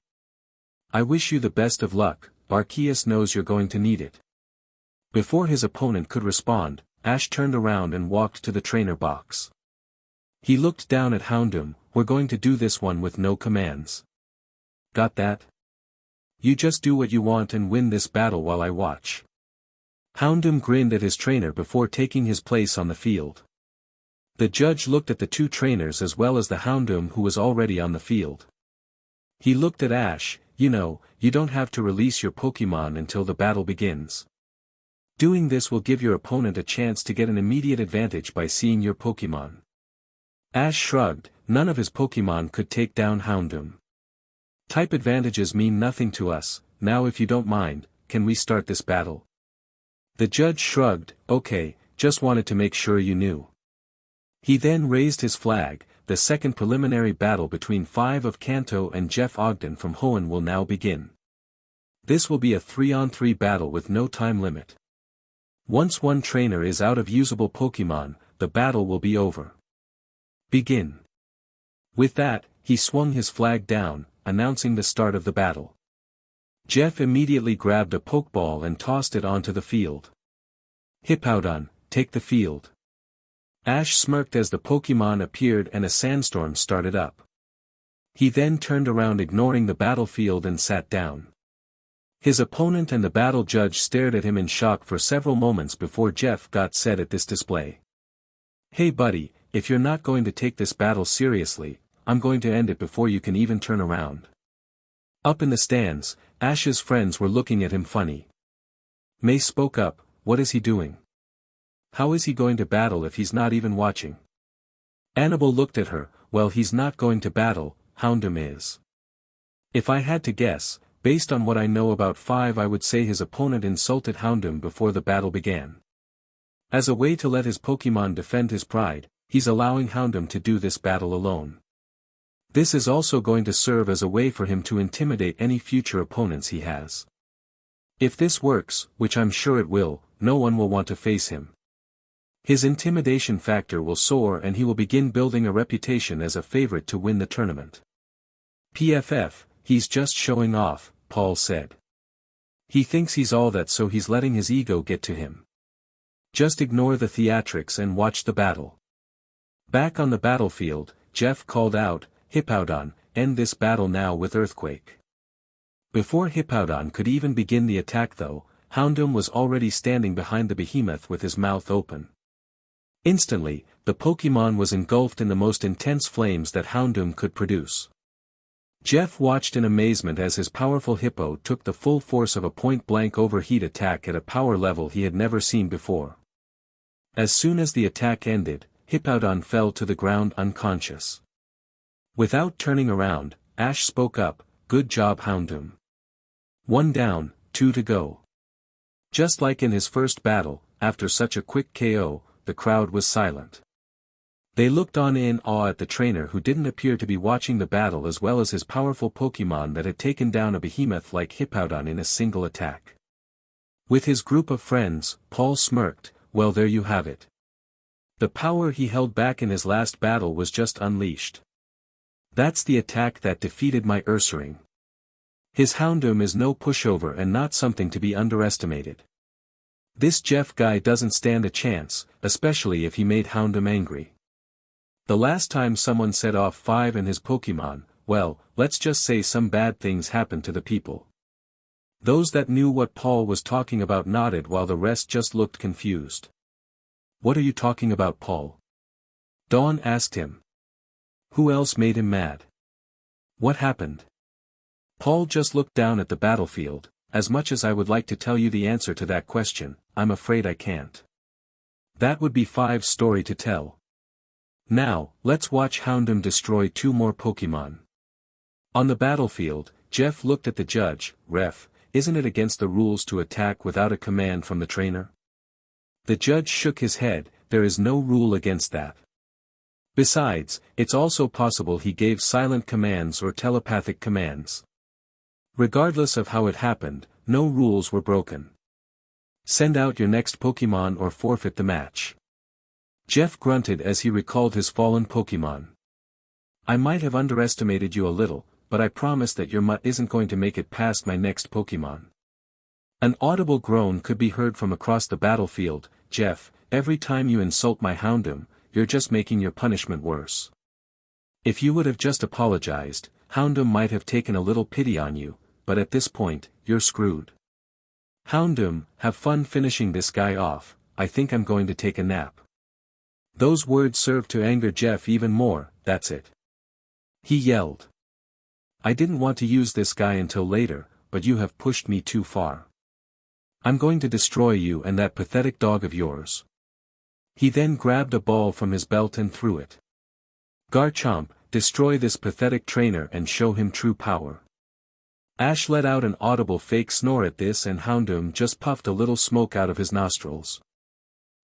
I wish you the best of luck, Arceus knows you're going to need it. Before his opponent could respond, Ash turned around and walked to the trainer box. He looked down at Houndoom, we're going to do this one with no commands. Got that? You just do what you want and win this battle while I watch. Houndoom grinned at his trainer before taking his place on the field. The judge looked at the two trainers as well as the Houndoom who was already on the field. He looked at Ash. You know, you don't have to release your Pokemon until the battle begins. Doing this will give your opponent a chance to get an immediate advantage by seeing your Pokemon. Ash shrugged. None of his Pokemon could take down Houndoom. Type advantages mean nothing to us. Now if you don't mind, can we start this battle? The judge shrugged. Okay, just wanted to make sure you knew. He then raised his flag. The second preliminary battle between 5 of Kanto and Jeff Ogden from Hoenn will now begin. This will be a 3-on-3 battle with no time limit. Once one trainer is out of usable Pokemon, the battle will be over. Begin. With that, he swung his flag down, announcing the start of the battle. Jeff immediately grabbed a Pokeball and tossed it onto the field. Hippowdon, take the field. Ash smirked as the Pokemon appeared and a sandstorm started up. He then turned around ignoring the battlefield and sat down. His opponent and the battle judge stared at him in shock for several moments before Jeff got set at this display. Hey buddy, if you're not going to take this battle seriously, I'm going to end it before you can even turn around. Up in the stands, Ash's friends were looking at him funny. May spoke up. What is he doing? How is he going to battle if he's not even watching? Anabel looked at her. Well, he's not going to battle, Houndoom is. If I had to guess, based on what I know about 5, I would say his opponent insulted Houndoom before the battle began. As a way to let his Pokemon defend his pride, he's allowing Houndoom to do this battle alone. This is also going to serve as a way for him to intimidate any future opponents he has. If this works, which I'm sure it will, no one will want to face him. His intimidation factor will soar and he will begin building a reputation as a favorite to win the tournament. PFF, he's just showing off, Paul said. He thinks he's all that, so he's letting his ego get to him. Just ignore the theatrics and watch the battle. Back on the battlefield, Jeff called out, Hippowdon, end this battle now with Earthquake. Before Hippowdon could even begin the attack though, Houndoom was already standing behind the behemoth with his mouth open. Instantly, the Pokemon was engulfed in the most intense flames that Houndoom could produce. Jeff watched in amazement as his powerful Hippo took the full force of a point-blank overheat attack at a power level he had never seen before. As soon as the attack ended, Hippowdon fell to the ground unconscious. Without turning around, Ash spoke up, good job Houndoom. 1 down, 2 to go. Just like in his first battle, after such a quick KO, the crowd was silent. They looked on in awe at the trainer who didn't appear to be watching the battle as well as his powerful Pokemon that had taken down a behemoth like Hippowdon in a single attack. With his group of friends, Paul smirked, well there you have it. The power he held back in his last battle was just unleashed. That's the attack that defeated my Ursaring. His Houndoom is no pushover and not something to be underestimated. This Jeff guy doesn't stand a chance, especially if he made Houndoom angry. The last time someone set off 5 and his Pokemon, well, let's just say some bad things happened to the people. Those that knew what Paul was talking about nodded while the rest just looked confused. What are you talking about, Paul? Dawn asked him. Who else made him mad? What happened? Paul just looked down at the battlefield. As much as I would like to tell you the answer to that question, I'm afraid I can't. That would be 5's story to tell. Now, let's watch Houndoom destroy 2 more Pokemon. On the battlefield, Jeff looked at the judge. Ref, isn't it against the rules to attack without a command from the trainer? The judge shook his head. There is no rule against that. Besides, it's also possible he gave silent commands or telepathic commands. Regardless of how it happened, no rules were broken. Send out your next Pokemon or forfeit the match. Jeff grunted as he recalled his fallen Pokemon. I might have underestimated you a little, but I promise that your mutt isn't going to make it past my next Pokemon. An audible groan could be heard from across the battlefield. Jeff, every time you insult my Houndoom, you're just making your punishment worse. If you would have just apologized, Houndoom might have taken a little pity on you, but at this point, you're screwed. Houndoom, have fun finishing this guy off. I think I'm going to take a nap. Those words served to anger Jeff even more. That's it. He yelled. I didn't want to use this guy until later, but you have pushed me too far. I'm going to destroy you and that pathetic dog of yours. He then grabbed a ball from his belt and threw it. Garchomp, destroy this pathetic trainer and show him true power. Ash let out an audible fake snore at this and Houndoom just puffed a little smoke out of his nostrils.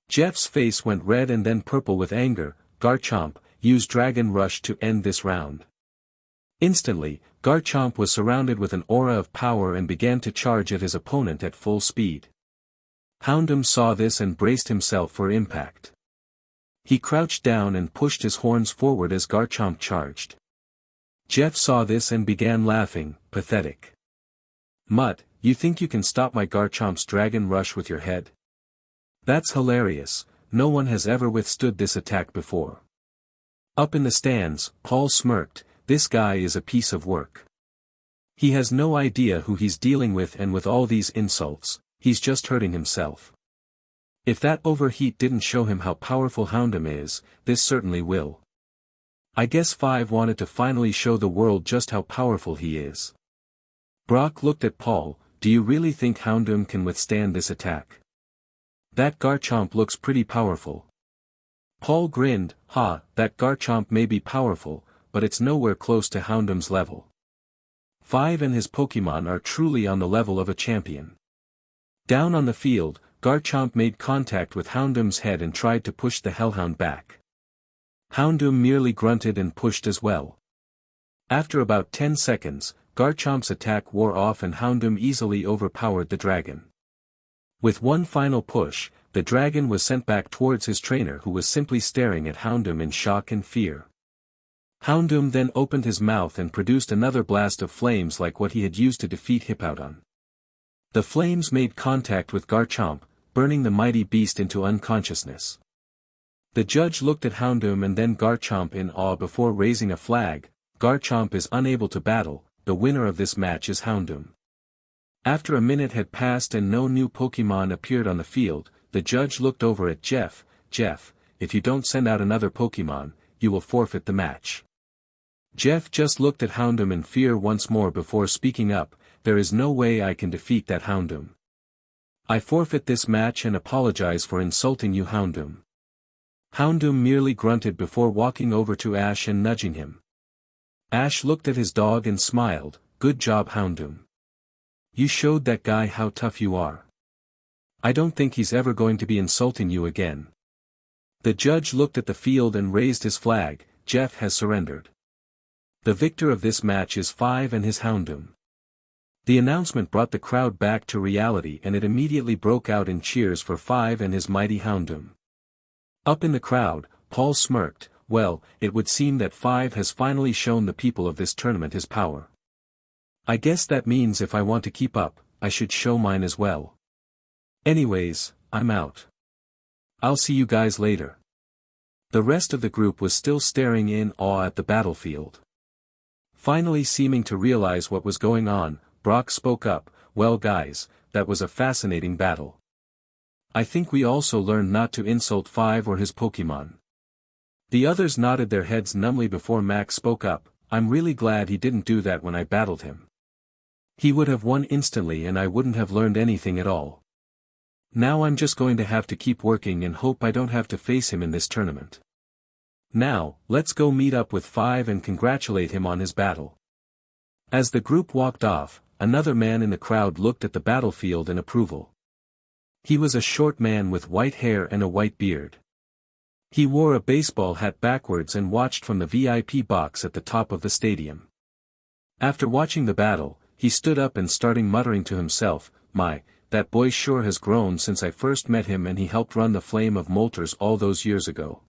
Jeff's face went red and then purple with anger. Garchomp, use Dragon Rush to end this round. Instantly, Garchomp was surrounded with an aura of power and began to charge at his opponent at full speed. Houndoom saw this and braced himself for impact. He crouched down and pushed his horns forward as Garchomp charged. Jeff saw this and began laughing. Pathetic. Mutt, you think you can stop my Garchomp's Dragon Rush with your head? That's hilarious, no one has ever withstood this attack before. Up in the stands, Paul smirked. This guy is a piece of work. He has no idea who he's dealing with, and with all these insults, he's just hurting himself. If that overheat didn't show him how powerful Houndoom is, this certainly will. I guess 5 wanted to finally show the world just how powerful he is. Brock looked at Paul. Do you really think Houndoom can withstand this attack? That Garchomp looks pretty powerful. Paul grinned. Ha, that Garchomp may be powerful, but it's nowhere close to Houndoom's level. 5 and his Pokemon are truly on the level of a champion. Down on the field, Garchomp made contact with Houndoom's head and tried to push the Hellhound back. Houndoom merely grunted and pushed as well. After about 10 seconds, Garchomp's attack wore off and Houndoom easily overpowered the dragon. With one final push, the dragon was sent back towards his trainer, who was simply staring at Houndoom in shock and fear. Houndoom then opened his mouth and produced another blast of flames like what he had used to defeat Hippowdon. The flames made contact with Garchomp, burning the mighty beast into unconsciousness. The judge looked at Houndoom and then Garchomp in awe before raising a flag. Garchomp is unable to battle, the winner of this match is Houndoom. After a minute had passed and no new Pokemon appeared on the field, the judge looked over at Jeff. Jeff, if you don't send out another Pokemon, you will forfeit the match. Jeff just looked at Houndoom in fear once more before speaking up. There is no way I can defeat that Houndoom. I forfeit this match and apologize for insulting you, Houndoom. Houndoom merely grunted before walking over to Ash and nudging him. Ash looked at his dog and smiled. Good job, Houndoom. You showed that guy how tough you are. I don't think he's ever going to be insulting you again. The judge looked at the field and raised his flag. Jeff has surrendered. The victor of this match is 5 and his Houndoom. The announcement brought the crowd back to reality and it immediately broke out in cheers for 5 and his mighty Houndoom. Up in the crowd, Paul smirked. Well, it would seem that 5 has finally shown the people of this tournament his power. I guess that means if I want to keep up, I should show mine as well. Anyways, I'm out. I'll see you guys later. The rest of the group was still staring in awe at the battlefield. Finally seeming to realize what was going on, Brock spoke up. Well guys, that was a fascinating battle. I think we also learned not to insult 5 or his Pokemon. The others nodded their heads numbly before Max spoke up. I'm really glad he didn't do that when I battled him. He would have won instantly and I wouldn't have learned anything at all. Now I'm just going to have to keep working and hope I don't have to face him in this tournament. Now, let's go meet up with 5 and congratulate him on his battle. As the group walked off, another man in the crowd looked at the battlefield in approval. He was a short man with white hair and a white beard. He wore a baseball hat backwards and watched from the VIP box at the top of the stadium. After watching the battle, he stood up and started muttering to himself, My, that boy sure has grown since I first met him and he helped run the Flame of Moltres all those years ago.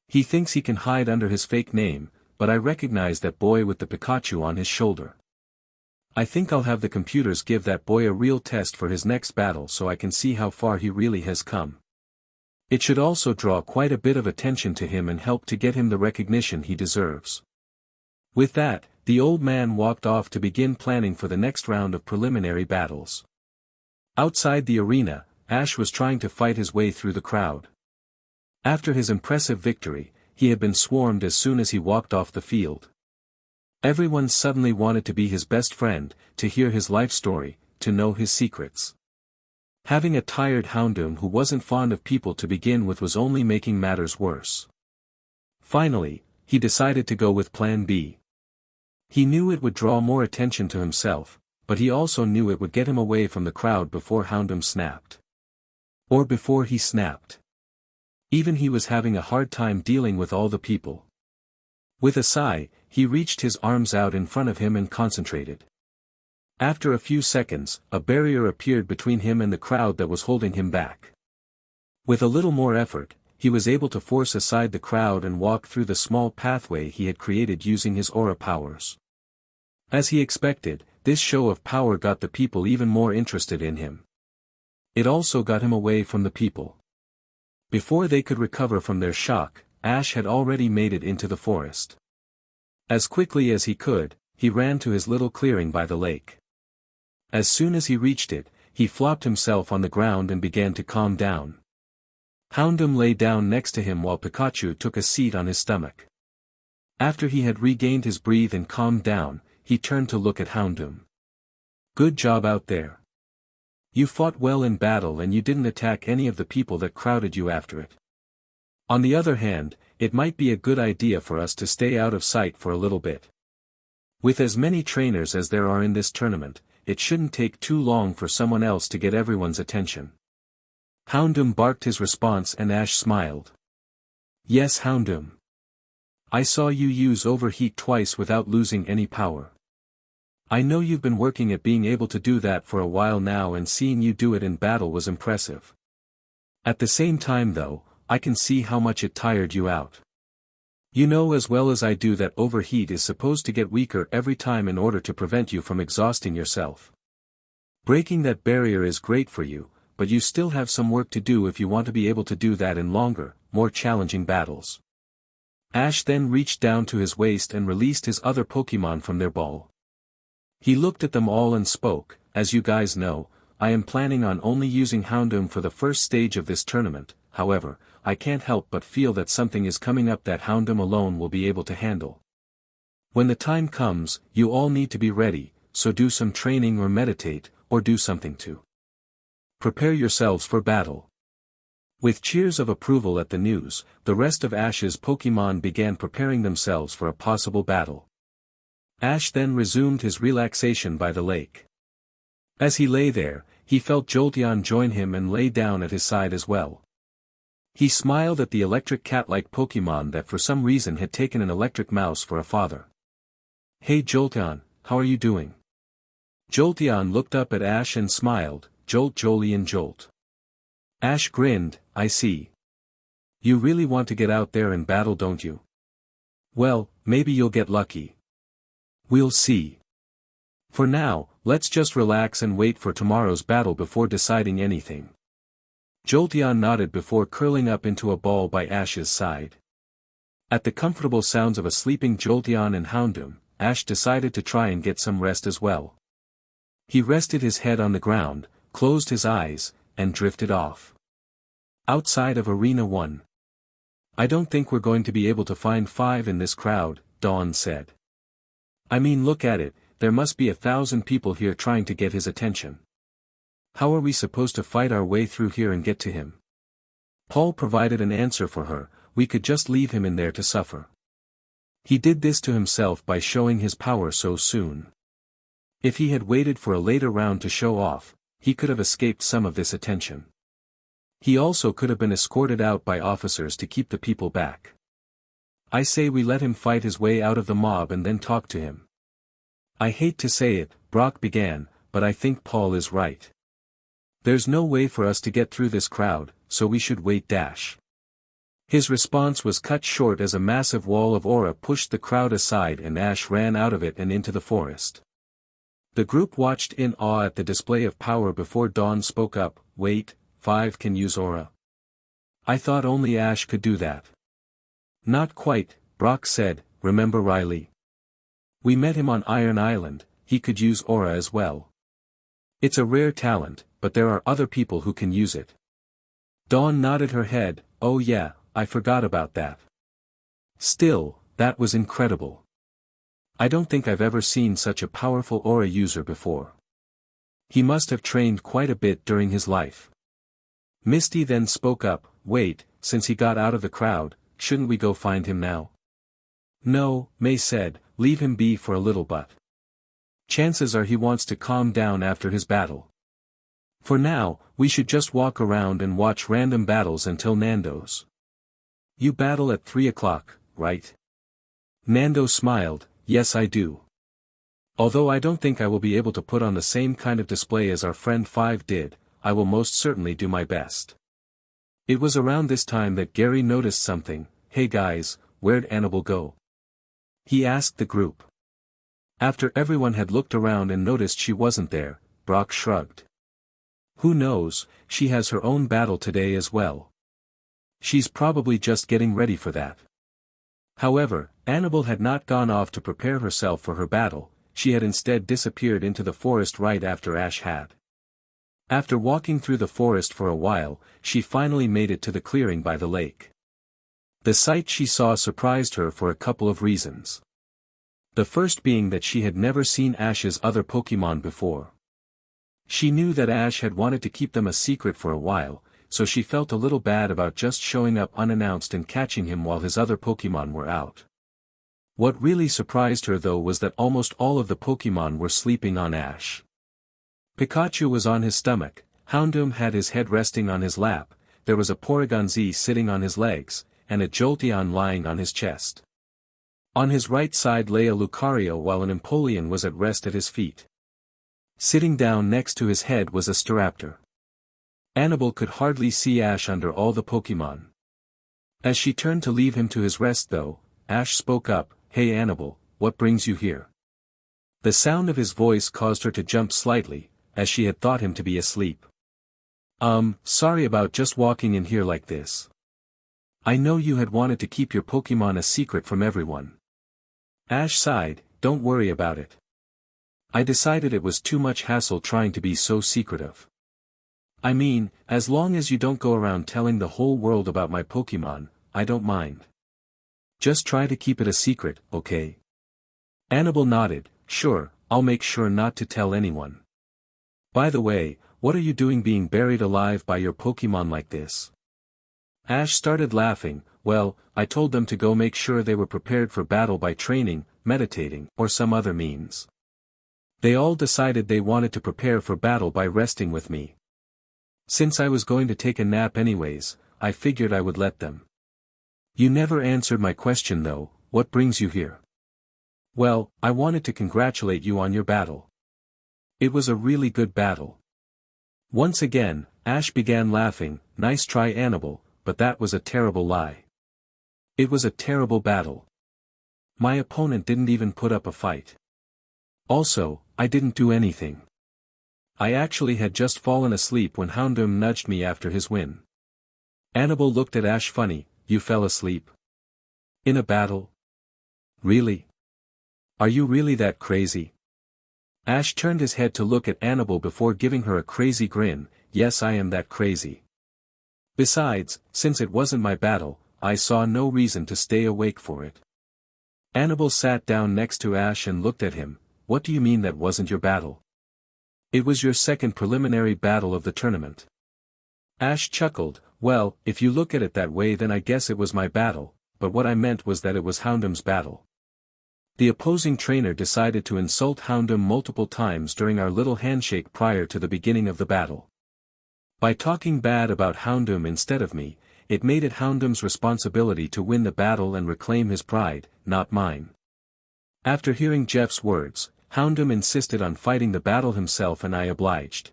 He thinks he can hide under his fake name, but I recognize that boy with the Pikachu on his shoulder. I think I'll have the computers give that boy a real test for his next battle so I can see how far he really has come. It should also draw quite a bit of attention to him and help to get him the recognition he deserves. With that, the old man walked off to begin planning for the next round of preliminary battles. Outside the arena, Ash was trying to fight his way through the crowd. After his impressive victory, he had been swarmed as soon as he walked off the field. Everyone suddenly wanted to be his best friend, to hear his life story, to know his secrets. Having a tired Houndoom who wasn't fond of people to begin with was only making matters worse. Finally, he decided to go with Plan B. He knew it would draw more attention to himself, but he also knew it would get him away from the crowd before Houndoom snapped. Or before he snapped. Even he was having a hard time dealing with all the people. With a sigh, he reached his arms out in front of him and concentrated. After a few seconds, a barrier appeared between him and the crowd that was holding him back. With a little more effort, he was able to force aside the crowd and walk through the small pathway he had created using his aura powers. As he expected, this show of power got the people even more interested in him. It also got him away from the people. Before they could recover from their shock, Ash had already made it into the forest. As quickly as he could, he ran to his little clearing by the lake. As soon as he reached it, he flopped himself on the ground and began to calm down. Houndoom lay down next to him while Pikachu took a seat on his stomach. After he had regained his breath and calmed down, he turned to look at Houndoom. "Good job out there. You fought well in battle and you didn't attack any of the people that crowded you after it. On the other hand, it might be a good idea for us to stay out of sight for a little bit. With as many trainers as there are in this tournament, it shouldn't take too long for someone else to get everyone's attention." Houndoom barked his response and Ash smiled. "Yes, Houndoom. I saw you use overheat twice without losing any power. I know you've been working at being able to do that for a while now, and seeing you do it in battle was impressive. At the same time though, I can see how much it tired you out. You know as well as I do that overheat is supposed to get weaker every time in order to prevent you from exhausting yourself. Breaking that barrier is great for you, but you still have some work to do if you want to be able to do that in longer, more challenging battles." Ash then reached down to his waist and released his other Pokémon from their ball. He looked at them all and spoke, "As you guys know, I am planning on only using Houndoom for the first stage of this tournament. However, I can't help but feel that something is coming up that Houndoom alone will be able to handle. When the time comes, you all need to be ready, so do some training or meditate, or do something to prepare yourselves for battle." With cheers of approval at the news, the rest of Ash's Pokémon began preparing themselves for a possible battle. Ash then resumed his relaxation by the lake. As he lay there, he felt Jolteon join him and lay down at his side as well. He smiled at the electric cat-like Pokémon that for some reason had taken an electric mouse for a father. "Hey Jolteon, how are you doing?" Jolteon looked up at Ash and smiled, "Jolt Jolien Jolt." Ash grinned, "I see. You really want to get out there and battle, don't you? Well, maybe you'll get lucky. We'll see. For now, let's just relax and wait for tomorrow's battle before deciding anything." Jolteon nodded before curling up into a ball by Ash's side. At the comfortable sounds of a sleeping Jolteon and Houndoom, Ash decided to try and get some rest as well. He rested his head on the ground, closed his eyes, and drifted off. Outside of Arena 1. "I don't think we're going to be able to find 5 in this crowd," Dawn said. "I mean, look at it, there must be 1,000 people here trying to get his attention. How are we supposed to fight our way through here and get to him?" Paul provided an answer for her, "We could just leave him in there to suffer. He did this to himself by showing his power so soon. If he had waited for a later round to show off, he could have escaped some of this attention. He also could have been escorted out by officers to keep the people back. I say we let him fight his way out of the mob and then talk to him." "I hate to say it," Brock began, "but I think Paul is right. There's no way for us to get through this crowd, so we should wait dash." His response was cut short as a massive wall of aura pushed the crowd aside and Ash ran out of it and into the forest. The group watched in awe at the display of power before Dawn spoke up, "Wait, 5 can use aura? I thought only Ash could do that." "Not quite," Brock said, "remember Riley? We met him on Iron Island, he could use aura as well. It's a rare talent, but there are other people who can use it." Dawn nodded her head, "Oh yeah, I forgot about that. Still, that was incredible. I don't think I've ever seen such a powerful aura user before. He must have trained quite a bit during his life. Misty then spoke up, wait, since he got out of the crowd, shouldn't we go find him now? No, May said, leave him be for a little but. Chances are he wants to calm down after his battle. For now, we should just walk around and watch random battles until Nando's. You battle at 3 o'clock, right? Nando smiled, yes I do. Although I don't think I will be able to put on the same kind of display as our friend Five did, I will most certainly do my best. It was around this time that Gary noticed something. Hey guys, where'd Anabel go? He asked the group. After everyone had looked around and noticed she wasn't there, Brock shrugged. Who knows, she has her own battle today as well. She's probably just getting ready for that. However, Anabel had not gone off to prepare herself for her battle, she had instead disappeared into the forest right after Ash had. After walking through the forest for a while, she finally made it to the clearing by the lake. The sight she saw surprised her for a couple of reasons. The first being that she had never seen Ash's other Pokémon before. She knew that Ash had wanted to keep them a secret for a while, so she felt a little bad about just showing up unannounced and catching him while his other Pokémon were out. What really surprised her though was that almost all of the Pokémon were sleeping on Ash. Pikachu was on his stomach, Houndoom had his head resting on his lap, there was a Porygon Z sitting on his legs, and a Jolteon lying on his chest. On his right side lay a Lucario while an Empoleon was at rest at his feet. Sitting down next to his head was a Staraptor. Anabel could hardly see Ash under all the Pokémon. As she turned to leave him to his rest though, Ash spoke up, hey Anabel, what brings you here? The sound of his voice caused her to jump slightly, as she had thought him to be asleep. Sorry about just walking in here like this. I know you had wanted to keep your Pokémon a secret from everyone. Ash sighed, don't worry about it. I decided it was too much hassle trying to be so secretive. I mean, as long as you don't go around telling the whole world about my Pokémon, I don't mind. Just try to keep it a secret, okay? Anabel nodded, sure, I'll make sure not to tell anyone. By the way, what are you doing being buried alive by your Pokémon like this? Ash started laughing, well, I told them to go make sure they were prepared for battle by training, meditating, or some other means. They all decided they wanted to prepare for battle by resting with me. Since I was going to take a nap anyways, I figured I would let them. You never answered my question though, what brings you here? Well, I wanted to congratulate you on your battle. It was a really good battle. Once again, Ash began laughing, nice try Anabel, but that was a terrible lie. It was a terrible battle. My opponent didn't even put up a fight. Also, I didn't do anything. I actually had just fallen asleep when Houndoom nudged me after his win. Anabel looked at Ash funny, you fell asleep? In a battle? Really? Are you really that crazy? Ash turned his head to look at Anabel before giving her a crazy grin, yes I am that crazy. Besides, since it wasn't my battle, I saw no reason to stay awake for it. Anabel sat down next to Ash and looked at him, what do you mean that wasn't your battle? It was your second preliminary battle of the tournament. Ash chuckled, well, if you look at it that way then I guess it was my battle, but what I meant was that it was Houndoom's battle. The opposing trainer decided to insult Houndoom multiple times during our little handshake prior to the beginning of the battle. By talking bad about Houndoom instead of me, it made it Houndoom's responsibility to win the battle and reclaim his pride, not mine. After hearing Jeff's words, Houndoom insisted on fighting the battle himself and I obliged.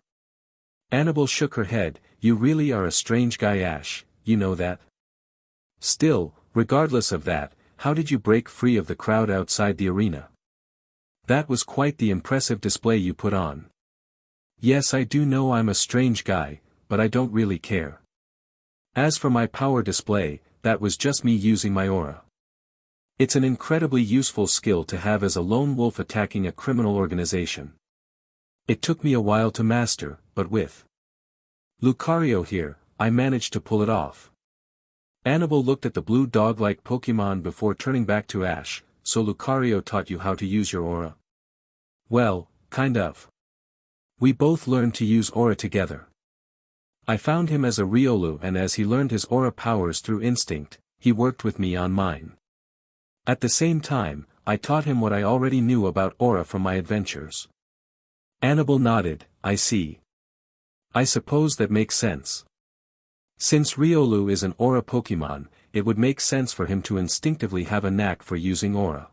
Anabel shook her head, you really are a strange guy Ash, you know that? Still, regardless of that, how did you break free of the crowd outside the arena? That was quite the impressive display you put on. Yes I do know I'm a strange guy, but I don't really care. As for my power display, that was just me using my aura. It's an incredibly useful skill to have as a lone wolf attacking a criminal organization. It took me a while to master, but with Lucario here, I managed to pull it off. Anabel looked at the blue dog-like Pokemon before turning back to Ash. So Lucario taught you how to use your aura? Well, kind of. We both learned to use aura together. I found him as a Riolu, and as he learned his aura powers through instinct, he worked with me on mine. At the same time, I taught him what I already knew about aura from my adventures. Anabel nodded. I see. I suppose that makes sense. Since Riolu is an aura Pokemon, it would make sense for him to instinctively have a knack for using aura.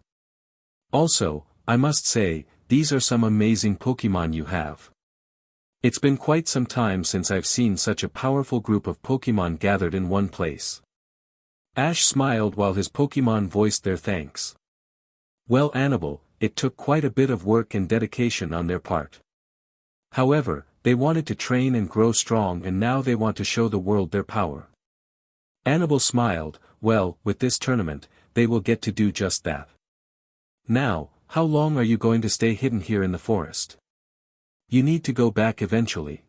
Also, I must say, these are some amazing Pokemon you have. It's been quite some time since I've seen such a powerful group of Pokemon gathered in one place. Ash smiled while his Pokemon voiced their thanks. Well, Anabel, it took quite a bit of work and dedication on their part. However, they wanted to train and grow strong, and now they want to show the world their power. Anabel smiled. Well, with this tournament, they will get to do just that. Now, how long are you going to stay hidden here in the forest? You need to go back eventually.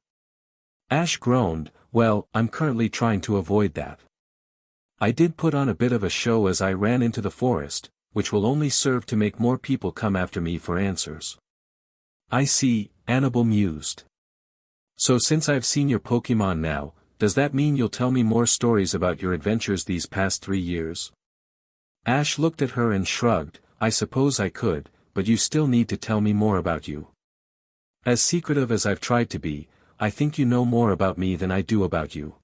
Ash groaned. Well, I'm currently trying to avoid that. I did put on a bit of a show as I ran into the forest, which will only serve to make more people come after me for answers. I see, Anabel mused. So since I've seen your Pokemon now, does that mean you'll tell me more stories about your adventures these past 3 years? Ash looked at her and shrugged. I suppose I could, but you still need to tell me more about you. As secretive as I've tried to be, I think you know more about me than I do about you.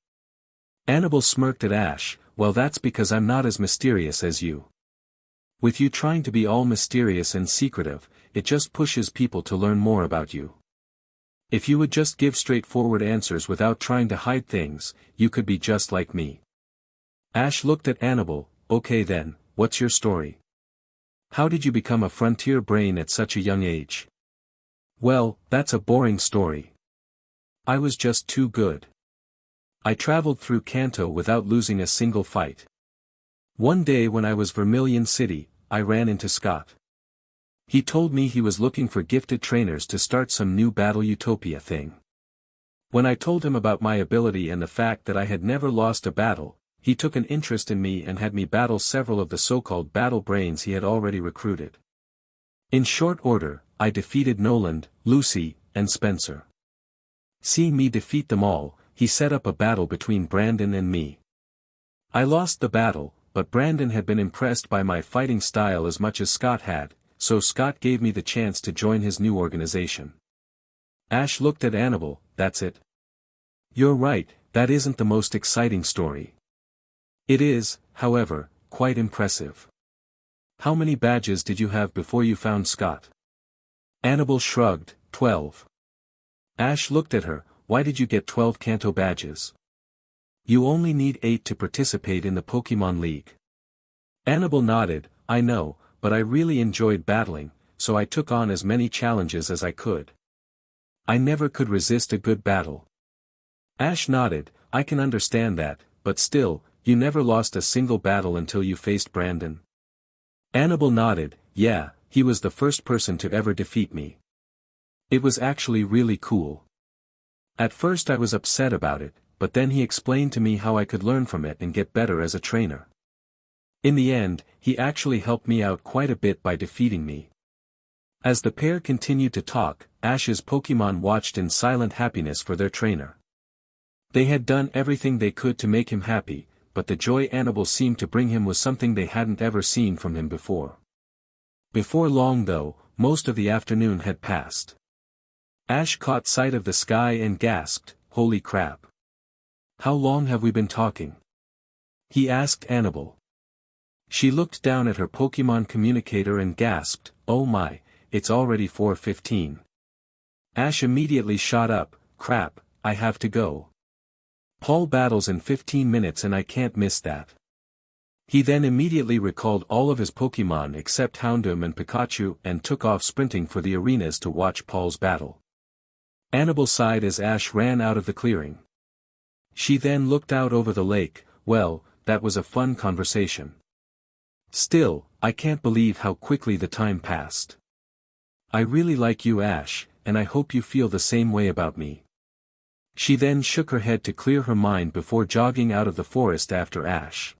Anabel smirked at Ash. Well, that's because I'm not as mysterious as you. With you trying to be all mysterious and secretive, it just pushes people to learn more about you. If you would just give straightforward answers without trying to hide things, you could be just like me. Ash looked at Anabel. Okay then, what's your story? How did you become a frontier brain at such a young age? Well, that's a boring story. I was just too good. I traveled through Kanto without losing a single fight. One day when I was Vermilion City, I ran into Scott. He told me he was looking for gifted trainers to start some new Battle Utopia thing. When I told him about my ability and the fact that I had never lost a battle, he took an interest in me and had me battle several of the so-called battle brains he had already recruited. In short order, I defeated Noland, Lucy, and Spencer. Seeing me defeat them all, he set up a battle between Brandon and me. I lost the battle, but Brandon had been impressed by my fighting style as much as Scott had, so Scott gave me the chance to join his new organization. Ash looked at Anabel. That's it? You're right, that isn't the most exciting story. It is, however, quite impressive. How many badges did you have before you found Scott? Anabel shrugged. 12. Ash looked at her. Why did you get 12 Kanto badges? You only need 8 to participate in the Pokemon League. Anabel nodded. I know, but I really enjoyed battling, so I took on as many challenges as I could. I never could resist a good battle. Ash nodded. I can understand that, but still, you never lost a single battle until you faced Brandon. Anabel nodded. Yeah, he was the first person to ever defeat me. It was actually really cool. At first I was upset about it, but then he explained to me how I could learn from it and get better as a trainer. In the end, he actually helped me out quite a bit by defeating me. As the pair continued to talk, Ash's Pokemon watched in silent happiness for their trainer. They had done everything they could to make him happy, but the joy Anabel seemed to bring him was something they hadn't ever seen from him before. Before long though, most of the afternoon had passed. Ash caught sight of the sky and gasped, "Holy crap! How long have we been talking?" he asked Anabel. She looked down at her Pokemon communicator and gasped, "Oh my, it's already 4:15. Ash immediately shot up. Crap, I have to go. Paul battles in 15 minutes and I can't miss that. He then immediately recalled all of his Pokemon except Houndoom and Pikachu and took off sprinting for the arenas to watch Paul's battle. Anabel sighed as Ash ran out of the clearing. She then looked out over the lake. Well, that was a fun conversation. Still, I can't believe how quickly the time passed. I really like you, Ash, and I hope you feel the same way about me. She then shook her head to clear her mind before jogging out of the forest after Ash.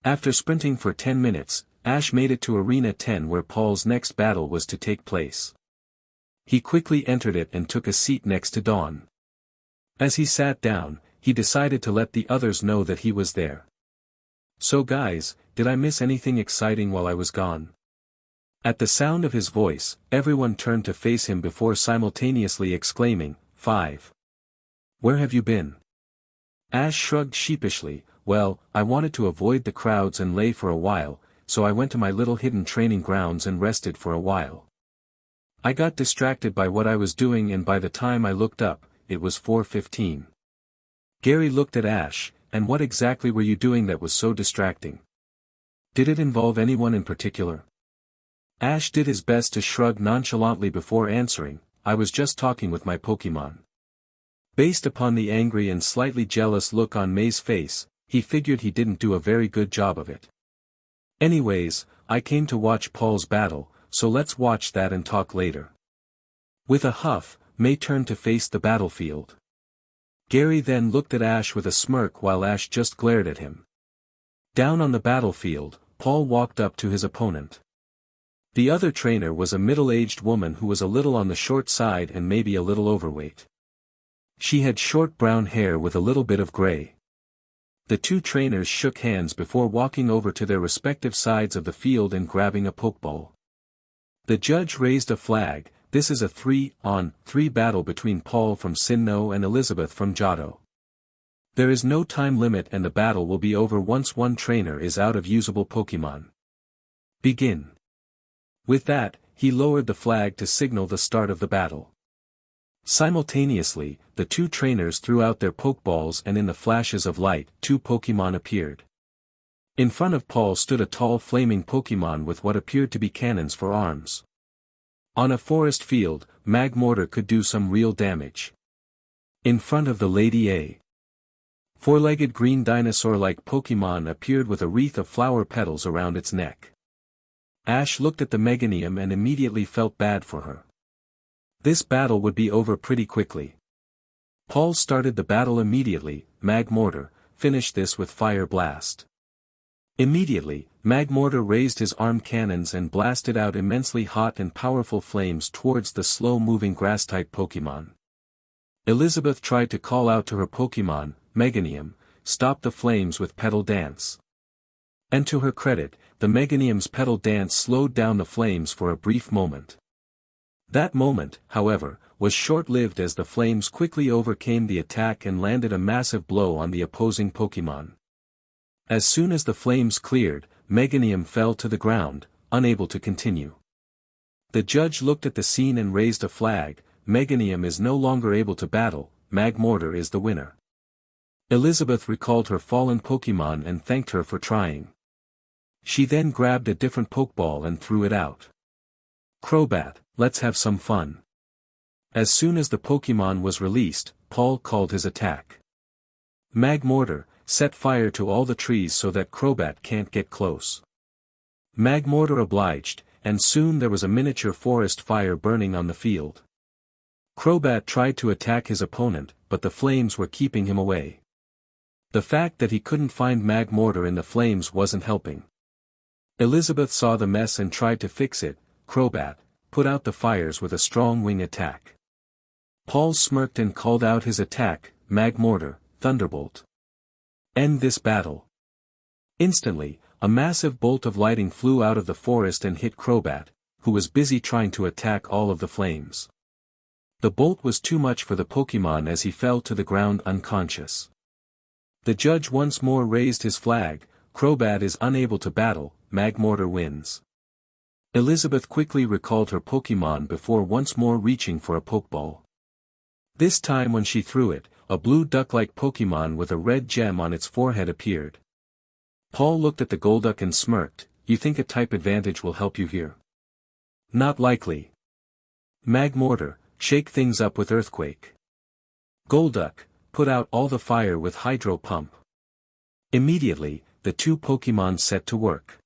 After sprinting for 10 minutes, Ash made it to Arena 10 where Paul's next battle was to take place. He quickly entered it and took a seat next to Dawn. As he sat down, he decided to let the others know that he was there. "So guys, did I miss anything exciting while I was gone?" At the sound of his voice, everyone turned to face him before simultaneously exclaiming, "5. Where have you been?" Ash shrugged sheepishly. "Well, I wanted to avoid the crowds and lay for a while, so I went to my little hidden training grounds and rested for a while. I got distracted by what I was doing and by the time I looked up, it was 4:15. Gary looked at Ash, "And what exactly were you doing that was so distracting? Did it involve anyone in particular?" Ash did his best to shrug nonchalantly before answering, "I was just talking with my Pokemon." Based upon the angry and slightly jealous look on May's face, he figured he didn't do a very good job of it. "Anyways, I came to watch Paul's battle, so let's watch that and talk later." With a huff, May turned to face the battlefield. Gary then looked at Ash with a smirk while Ash just glared at him. Down on the battlefield, Paul walked up to his opponent. The other trainer was a middle-aged woman who was a little on the short side and maybe a little overweight. She had short brown hair with a little bit of gray. The two trainers shook hands before walking over to their respective sides of the field and grabbing a pokeball. The judge raised a flag. This is a 3-on-3 battle between Paul from Sinnoh and Elizabeth from Johto. There is no time limit and the battle will be over once one trainer is out of usable Pokemon. Begin. With that, he lowered the flag to signal the start of the battle. Simultaneously, the two trainers threw out their Pokeballs and in the flashes of light, two Pokemon appeared. In front of Paul stood a tall flaming Pokemon with what appeared to be cannons for arms. On a forest field, Magmortar could do some real damage. In front of the Lady A. Four-legged green dinosaur-like Pokemon appeared with a wreath of flower petals around its neck. Ash looked at the Meganium and immediately felt bad for her. This battle would be over pretty quickly. Paul started the battle immediately. Magmortar finished this with Fire Blast. Immediately, Magmortar raised his armed cannons and blasted out immensely hot and powerful flames towards the slow-moving grass-type Pokemon. Elizabeth tried to call out to her Pokemon, Meganium, "Stop the flames" with Petal Dance. And to her credit, the Meganium's Petal Dance slowed down the flames for a brief moment. That moment, however, was short-lived as the flames quickly overcame the attack and landed a massive blow on the opposing Pokemon. As soon as the flames cleared, Meganium fell to the ground, unable to continue. The judge looked at the scene and raised a flag. Meganium is no longer able to battle, Magmortar is the winner. Elizabeth recalled her fallen Pokemon and thanked her for trying. She then grabbed a different Pokeball and threw it out. "Crobat, let's have some fun." As soon as the Pokemon was released, Paul called his attack. Magmortar, set fire to all the trees so that Crobat can't get close. Magmortar obliged, and soon there was a miniature forest fire burning on the field. Crobat tried to attack his opponent, but the flames were keeping him away. The fact that he couldn't find Magmortar in the flames wasn't helping. Elizabeth saw the mess and tried to fix it. Crobat put out the fires with a strong wing attack. Paul smirked and called out his attack, Magmortar, Thunderbolt. End this battle. Instantly, a massive bolt of lightning flew out of the forest and hit Crobat, who was busy trying to attack all of the flames. The bolt was too much for the Pokemon as he fell to the ground unconscious. The judge once more raised his flag. Crobat is unable to battle, Magmortar wins. Elizabeth quickly recalled her Pokemon before once more reaching for a Pokeball. This time when she threw it, a blue duck-like Pokemon with a red gem on its forehead appeared. Paul looked at the Golduck and smirked. "You think a type advantage will help you here?" "Not likely. Magmortar, shake things up with Earthquake." Golduck, put out all the fire with Hydro Pump. Immediately, the two Pokemon set to work.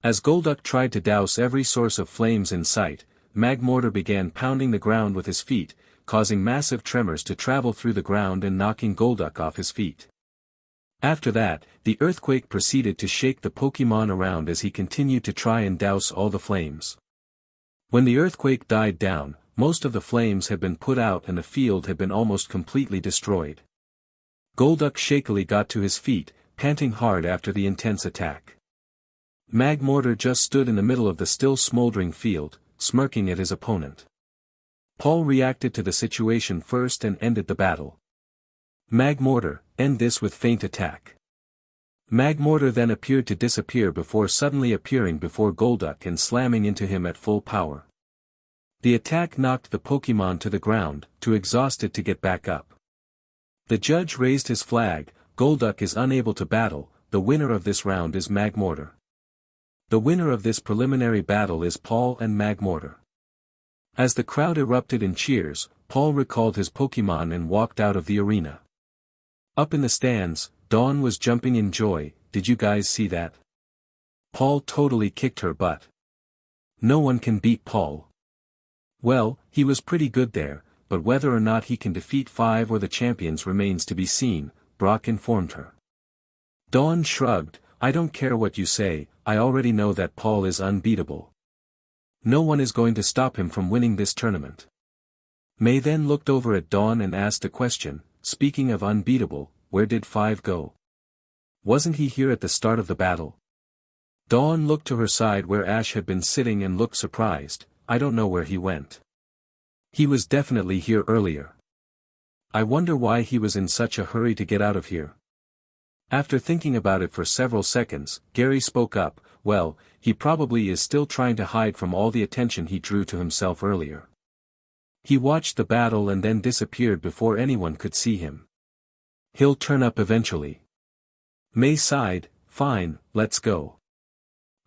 As Golduck tried to douse every source of flames in sight, Magmortar began pounding the ground with his feet, causing massive tremors to travel through the ground and knocking Golduck off his feet. After that, the earthquake proceeded to shake the Pokémon around as he continued to try and douse all the flames. When the earthquake died down, most of the flames had been put out and the field had been almost completely destroyed. Golduck shakily got to his feet, panting hard after the intense attack. Magmortar just stood in the middle of the still smoldering field, smirking at his opponent. Paul reacted to the situation first and ended the battle. Magmortar, end this with feint attack. Magmortar then appeared to disappear before suddenly appearing before Golduck and slamming into him at full power. The attack knocked the Pokémon to the ground, too exhausted to get back up. The judge raised his flag. Golduck is unable to battle. The winner of this round is Magmortar. The winner of this preliminary battle is Paul and Magmortar. As the crowd erupted in cheers, Paul recalled his Pokémon and walked out of the arena. Up in the stands, Dawn was jumping in joy. Did you guys see that? Paul totally kicked her butt. No one can beat Paul. Well, he was pretty good there, but whether or not he can defeat 5 or the champions remains to be seen, Brock informed her. Dawn shrugged, I don't care what you say, I already know that Paul is unbeatable. No one is going to stop him from winning this tournament. May then looked over at Dawn and asked a question, speaking of unbeatable, where did 5 go? Wasn't he here at the start of the battle? Dawn looked to her side where Ash had been sitting and looked surprised. I don't know where he went. He was definitely here earlier. I wonder why he was in such a hurry to get out of here. After thinking about it for several seconds, Gary spoke up, well, he probably is still trying to hide from all the attention he drew to himself earlier. He watched the battle and then disappeared before anyone could see him. He'll turn up eventually. May sighed, fine, let's go.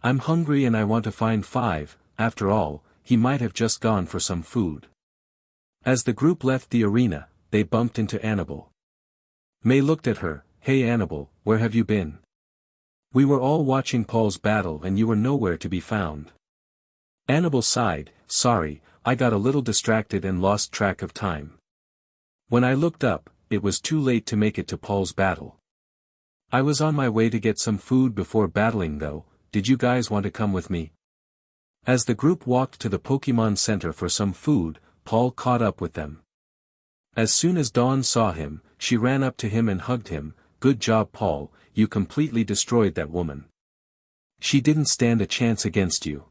I'm hungry and I want to find 5, after all, he might have just gone for some food. As the group left the arena, they bumped into Anabel. May looked at her, hey Anabel, where have you been? We were all watching Paul's battle and you were nowhere to be found. Anabel sighed, sorry, I got a little distracted and lost track of time. When I looked up, it was too late to make it to Paul's battle. I was on my way to get some food before battling though. Did you guys want to come with me? As the group walked to the Pokémon Center for some food, Paul caught up with them. As soon as Dawn saw him, she ran up to him and hugged him. Good job Paul, you completely destroyed that woman. She didn't stand a chance against you.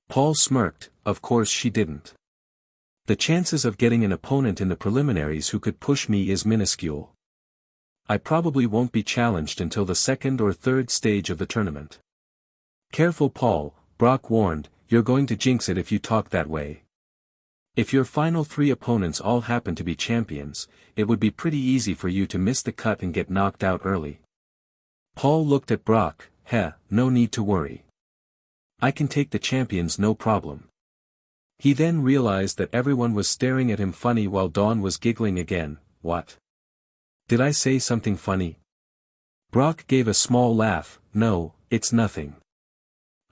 Paul smirked, of course she didn't. The chances of getting an opponent in the preliminaries who could push me is minuscule. I probably won't be challenged until the 2nd or 3rd stage of the tournament. Careful Paul, Brock warned, you're going to jinx it if you talk that way. If your final 3 opponents all happen to be champions, it would be pretty easy for you to miss the cut and get knocked out early. Paul looked at Brock, no need to worry. I can take the champions no problem. He then realized that everyone was staring at him funny while Dawn was giggling again. What? Did I say something funny? Brock gave a small laugh, no, it's nothing.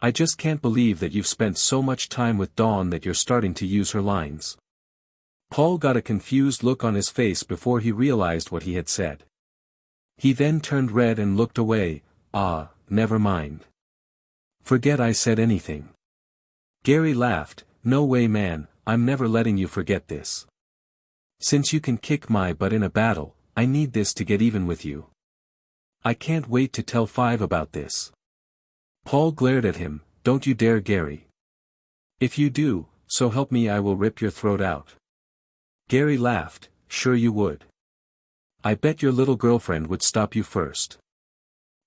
I just can't believe that you've spent so much time with Dawn that you're starting to use her lines. Paul got a confused look on his face before he realized what he had said. He then turned red and looked away. Never mind. Forget I said anything. Gary laughed, no way man, I'm never letting you forget this. Since you can kick my butt in a battle, I need this to get even with you. I can't wait to tell 5 about this. Paul glared at him, don't you dare Gary. If you do, so help me I will rip your throat out. Gary laughed, sure you would. I bet your little girlfriend would stop you first.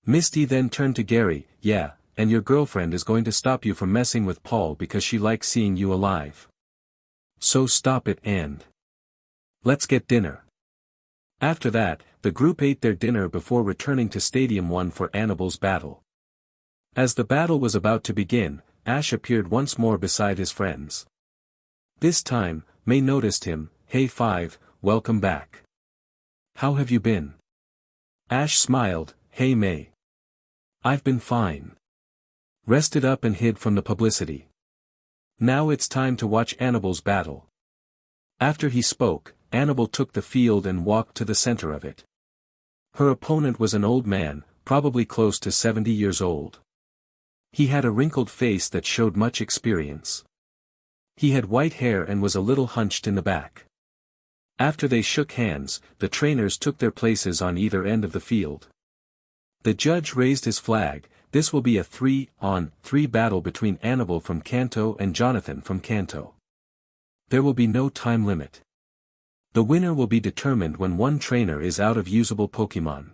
Misty then turned to Gary, yeah, and your girlfriend is going to stop you from messing with Paul because she likes seeing you alive. So stop it and let's get dinner. After that, the group ate their dinner before returning to Stadium 1 for Anabel's battle. As the battle was about to begin, Ash appeared once more beside his friends. This time, May noticed him, hey 5, welcome back. How have you been? Ash smiled, hey May. I've been fine. Rested up and hid from the publicity. Now it's time to watch Anabel's battle. After he spoke, Anabel took the field and walked to the center of it. Her opponent was an old man, probably close to 70 years old. He had a wrinkled face that showed much experience. He had white hair and was a little hunched in the back. After they shook hands, the trainers took their places on either end of the field. The judge raised his flag. This will be a 3-on-3 battle between Anabel from Kanto and Jonathan from Kanto. There will be no time limit. The winner will be determined when one trainer is out of usable Pokemon.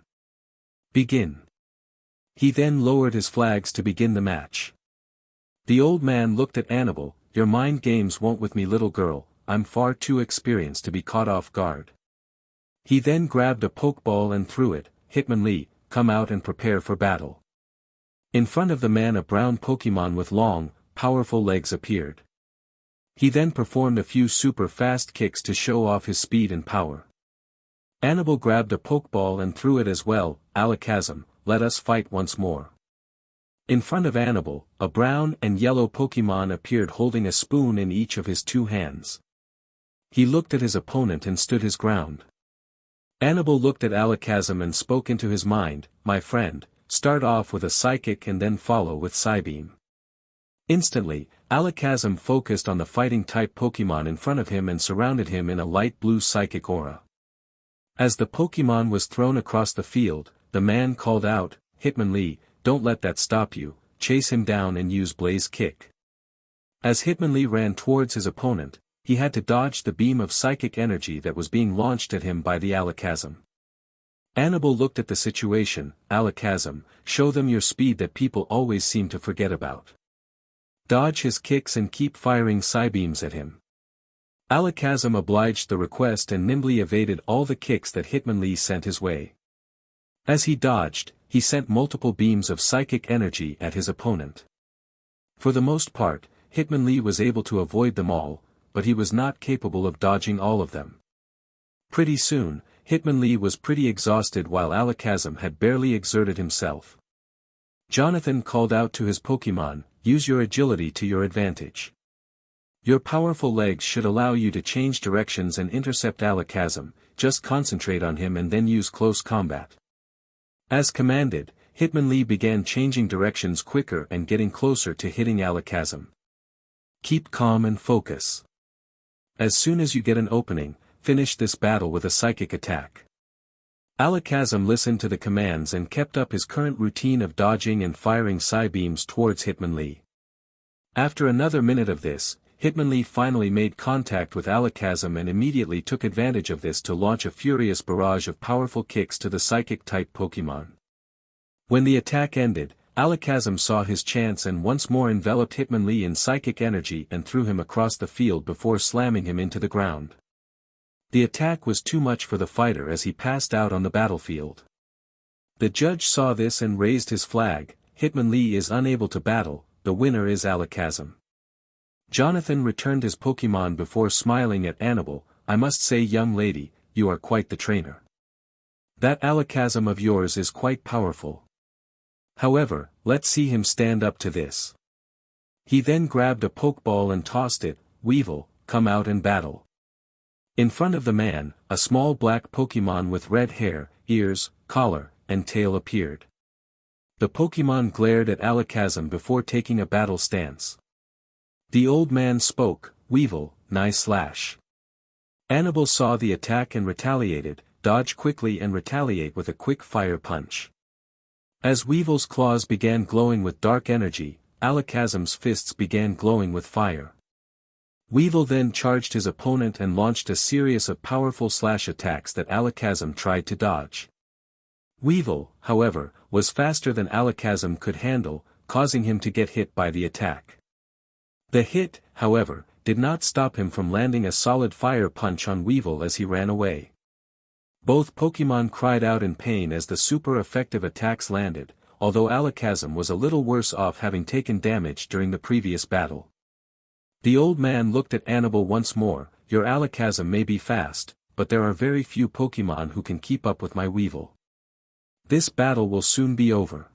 Begin. He then lowered his flags to begin the match. The old man looked at Anabel. Your mind games won't with me, little girl, I'm far too experienced to be caught off guard. He then grabbed a Pokeball and threw it. Hitmonlee, come out and prepare for battle. In front of the man a brown Pokemon with long, powerful legs appeared. He then performed a few super fast kicks to show off his speed and power. Anabel grabbed a Pokeball and threw it as well. Alakazam, let us fight once more. In front of Anabel, a brown and yellow Pokemon appeared holding a spoon in each of his two hands. He looked at his opponent and stood his ground. Anabel looked at Alakazam and spoke into his mind, my friend, start off with a Psychic and then follow with Psybeam. Instantly, Alakazam focused on the fighting-type Pokemon in front of him and surrounded him in a light blue psychic aura. As the Pokemon was thrown across the field, the man called out, Hitmonlee, don't let that stop you, chase him down and use Blaze Kick. As Hitmonlee ran towards his opponent, he had to dodge the beam of psychic energy that was being launched at him by the Alakazam. Anabel looked at the situation. Alakazam, show them your speed that people always seem to forget about. Dodge his kicks and keep firing Psybeams at him. Alakazam obliged the request and nimbly evaded all the kicks that Hitmonlee sent his way. As he dodged, he sent multiple beams of psychic energy at his opponent. For the most part, Hitmonlee was able to avoid them all, but he was not capable of dodging all of them. Pretty soon, Hitmonlee was pretty exhausted while Alakazam had barely exerted himself. Jonathan called out to his Pokemon, use your agility to your advantage. Your powerful legs should allow you to change directions and intercept Alakazam, just concentrate on him and then use close combat. As commanded, Hitmonlee began changing directions quicker and getting closer to hitting Alakazam. Keep calm and focus. As soon as you get an opening, finish this battle with a psychic attack. Alakazam listened to the commands and kept up his current routine of dodging and firing Psybeams towards Hitmonlee. After another minute of this, Hitmonlee finally made contact with Alakazam and immediately took advantage of this to launch a furious barrage of powerful kicks to the Psychic-type Pokemon. When the attack ended, Alakazam saw his chance and once more enveloped Hitmonlee in psychic energy and threw him across the field before slamming him into the ground. The attack was too much for the fighter as he passed out on the battlefield. The judge saw this and raised his flag. Hitmonlee is unable to battle, the winner is Alakazam. Jonathan returned his Pokemon before smiling at Anabel. I must say, young lady, you are quite the trainer. That Alakazam of yours is quite powerful. However, let's see him stand up to this. He then grabbed a Pokeball and tossed it. Weevil, come out and battle. In front of the man, a small black Pokemon with red hair, ears, collar, and tail appeared. The Pokemon glared at Alakazam before taking a battle stance. The old man spoke, Weevil, nice slash. Anabel saw the attack and retaliated, dodge quickly and retaliate with a quick fire punch. As Weevil's claws began glowing with dark energy, Alakazam's fists began glowing with fire. Weevil then charged his opponent and launched a series of powerful slash attacks that Alakazam tried to dodge. Weevil, however, was faster than Alakazam could handle, causing him to get hit by the attack. The hit, however, did not stop him from landing a solid fire punch on Weevil as he ran away. Both Pokemon cried out in pain as the super effective attacks landed, although Alakazam was a little worse off having taken damage during the previous battle. The old man looked at Anabel once more. Your Alakazam may be fast, but there are very few Pokemon who can keep up with my Weevil. This battle will soon be over.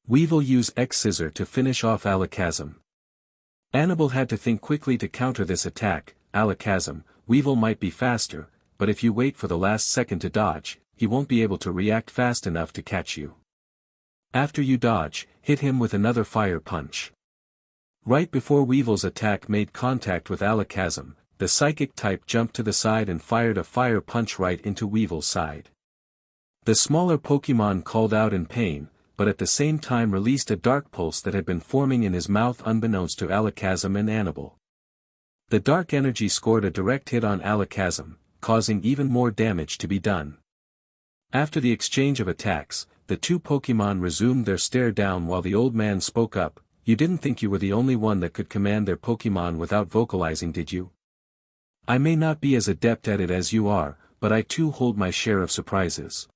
Weevil used X-Scissor to finish off Alakazam. Anabel had to think quickly to counter this attack. Alakazam, Weevil might be faster, but if you wait for the last second to dodge, he won't be able to react fast enough to catch you. After you dodge, hit him with another fire punch. Right before Weevil's attack made contact with Alakazam, the psychic type jumped to the side and fired a fire punch right into Weevil's side. The smaller Pokémon called out in pain, but at the same time released a dark pulse that had been forming in his mouth unbeknownst to Alakazam and Anabel. The dark energy scored a direct hit on Alakazam, causing even more damage to be done. After the exchange of attacks, the two Pokémon resumed their stare down while the old man spoke up. You didn't think you were the only one that could command their Pokémon without vocalizing, did you? I may not be as adept at it as you are, but I too hold my share of surprises.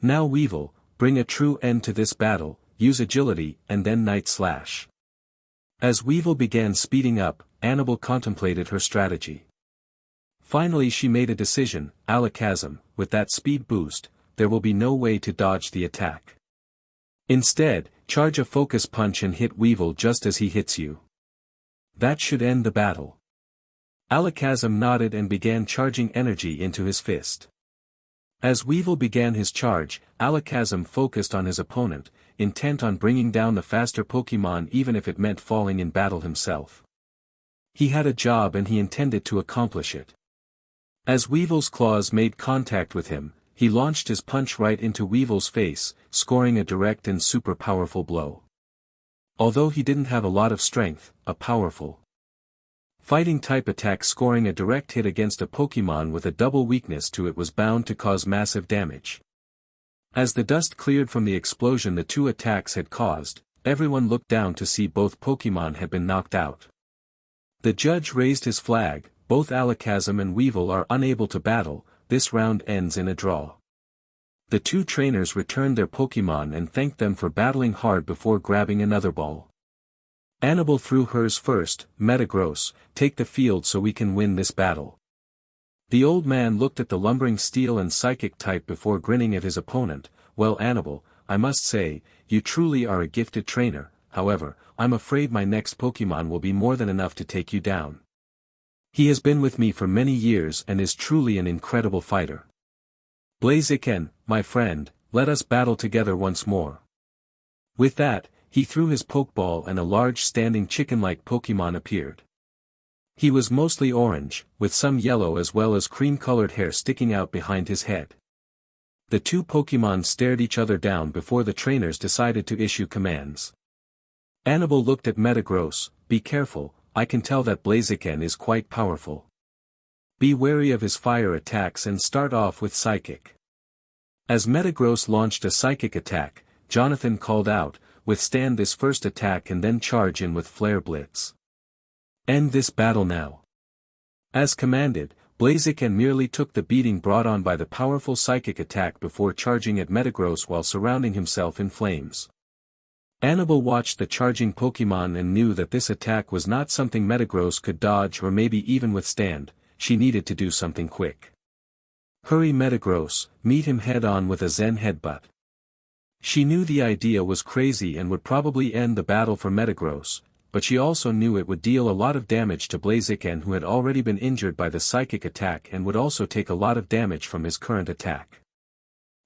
Now Weevil, bring a true end to this battle, use agility and then Night Slash. As Weevil began speeding up, Anabel contemplated her strategy. Finally she made a decision. Alakazam, with that speed boost, there will be no way to dodge the attack. Instead, charge a focus punch and hit Weevil just as he hits you. That should end the battle. Alakazam nodded and began charging energy into his fist. As Weevil began his charge, Alakazam focused on his opponent, intent on bringing down the faster Pokémon even if it meant falling in battle himself. He had a job and he intended to accomplish it. As Weevil's claws made contact with him, he launched his punch right into Weevil's face, scoring a direct and super powerful blow. Although he didn't have a lot of strength, a powerful fighting-type attack scoring a direct hit against a Pokémon with a double weakness to it was bound to cause massive damage. As the dust cleared from the explosion the two attacks had caused, everyone looked down to see both Pokémon had been knocked out. The judge raised his flag. Both Alakazam and Weevil are unable to battle. This round ends in a draw. The two trainers returned their Pokémon and thanked them for battling hard before grabbing another ball. Anabel threw hers first. Metagross, take the field so we can win this battle. The old man looked at the lumbering steel and psychic type before grinning at his opponent. Well Anabel, I must say, you truly are a gifted trainer, however, I'm afraid my next Pokémon will be more than enough to take you down. He has been with me for many years and is truly an incredible fighter. Blaziken, my friend, let us battle together once more. With that, he threw his Pokeball and a large standing chicken-like Pokémon appeared. He was mostly orange, with some yellow as well as cream-colored hair sticking out behind his head. The two Pokémon stared each other down before the trainers decided to issue commands. Anabel looked at Metagross. Be careful, I can tell that Blaziken is quite powerful. Be wary of his fire attacks and start off with Psychic. As Metagross launched a Psychic attack, Jonathan called out, withstand this first attack and then charge in with Flare Blitz. End this battle now. As commanded, Blaziken merely took the beating brought on by the powerful Psychic attack before charging at Metagross while surrounding himself in flames. Anabel watched the charging Pokémon and knew that this attack was not something Metagross could dodge or maybe even withstand. She needed to do something quick. Hurry Metagross, meet him head-on with a Zen Headbutt. She knew the idea was crazy and would probably end the battle for Metagross, but she also knew it would deal a lot of damage to Blaziken who had already been injured by the Psychic attack and would also take a lot of damage from his current attack.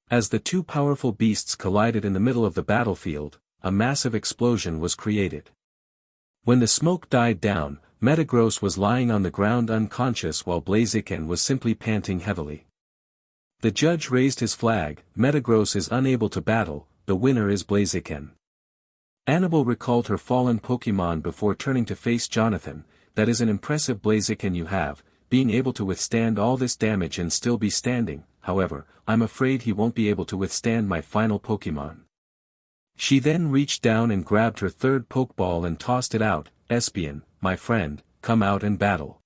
As the two powerful beasts collided in the middle of the battlefield, a massive explosion was created. When the smoke died down, Metagross was lying on the ground unconscious while Blaziken was simply panting heavily. The judge raised his flag. Metagross is unable to battle, the winner is Blaziken. Anabel recalled her fallen Pokémon before turning to face Jonathan. That is an impressive Blaziken you have, being able to withstand all this damage and still be standing. However, I'm afraid he won't be able to withstand my final Pokémon. She then reached down and grabbed her third Pokeball and tossed it out. Espion, my friend, come out and battle.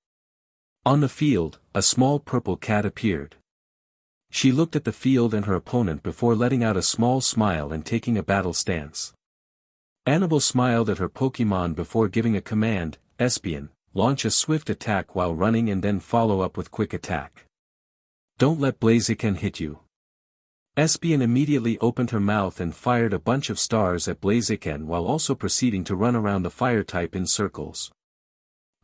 On the field, a small purple cat appeared. She looked at the field and her opponent before letting out a small smile and taking a battle stance. Anabel smiled at her Pokémon before giving a command. Espion, launch a swift attack while running and then follow up with quick attack. Don't let Blaziken hit you. Espion immediately opened her mouth and fired a bunch of stars at Blaziken while also proceeding to run around the fire type in circles.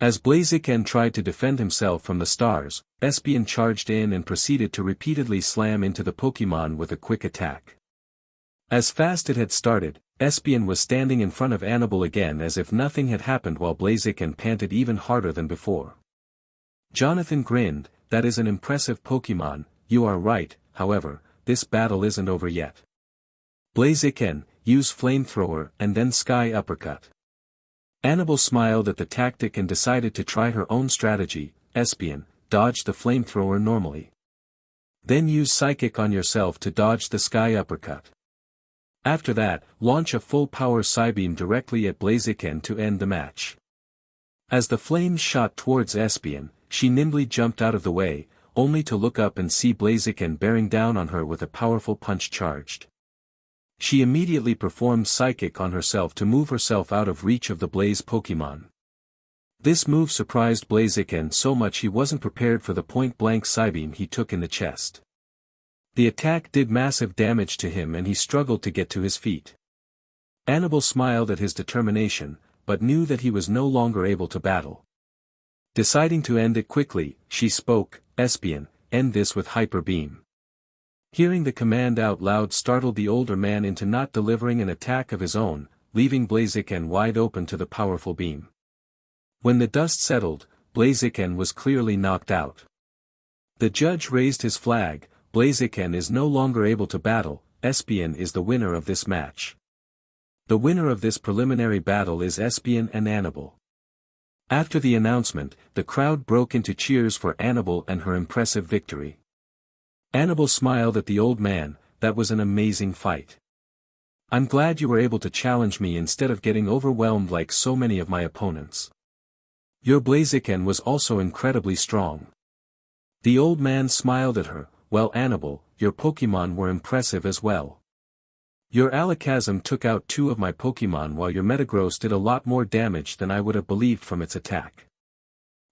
As Blaziken tried to defend himself from the stars, Espeon charged in and proceeded to repeatedly slam into the Pokémon with a quick attack. As fast as it had started, Espeon was standing in front of Anabel again as if nothing had happened while Blaziken panted even harder than before. Jonathan grinned, "That is an impressive Pokémon, you are right, however, this battle isn't over yet. Blaziken, use Flamethrower and then Sky Uppercut." Anabel smiled at the tactic and decided to try her own strategy. Espeon, dodge the Flamethrower normally. Then use Psychic on yourself to dodge the Sky Uppercut. After that, launch a full-power Psybeam directly at Blaziken to end the match. As the flames shot towards Espeon, she nimbly jumped out of the way, only to look up and see Blaziken bearing down on her with a powerful punch charged. She immediately performed Psychic on herself to move herself out of reach of the Blaze Pokémon. This move surprised Blaziken so much he wasn't prepared for the point-blank Psybeam he took in the chest. The attack did massive damage to him and he struggled to get to his feet. Anabel smiled at his determination, but knew that he was no longer able to battle. Deciding to end it quickly, she spoke, "Espeon, end this with Hyper Beam." Hearing the command out loud startled the older man into not delivering an attack of his own, leaving Blaziken wide open to the powerful beam. When the dust settled, Blaziken was clearly knocked out. The judge raised his flag. Blaziken is no longer able to battle. Espeon is the winner of this match. The winner of this preliminary battle is Espeon and Anabel. After the announcement, the crowd broke into cheers for Anabel and her impressive victory. Anabel smiled at the old man. "That was an amazing fight. I'm glad you were able to challenge me instead of getting overwhelmed like so many of my opponents. Your Blaziken was also incredibly strong." The old man smiled at her. "Well, Anabel, your Pokémon were impressive as well. Your Alakazam took out 2 of my Pokémon while your Metagross did a lot more damage than I would have believed from its attack.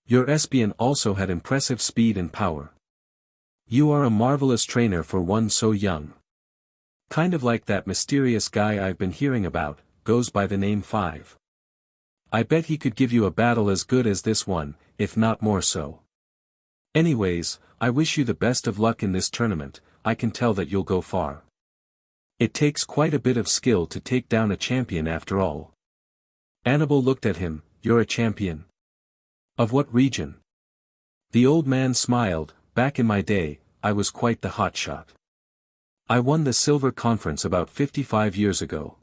Your Espeon also had impressive speed and power. You are a marvelous trainer for one so young. Kind of like that mysterious guy I've been hearing about, goes by the name 5. I bet he could give you a battle as good as this one, if not more so. Anyways, I wish you the best of luck in this tournament. I can tell that you'll go far. It takes quite a bit of skill to take down a champion after all." Anabel looked at him. "You're a champion? Of what region?" The old man smiled. "Back in my day, I was quite the hotshot. I won the Silver Conference about 55 years ago.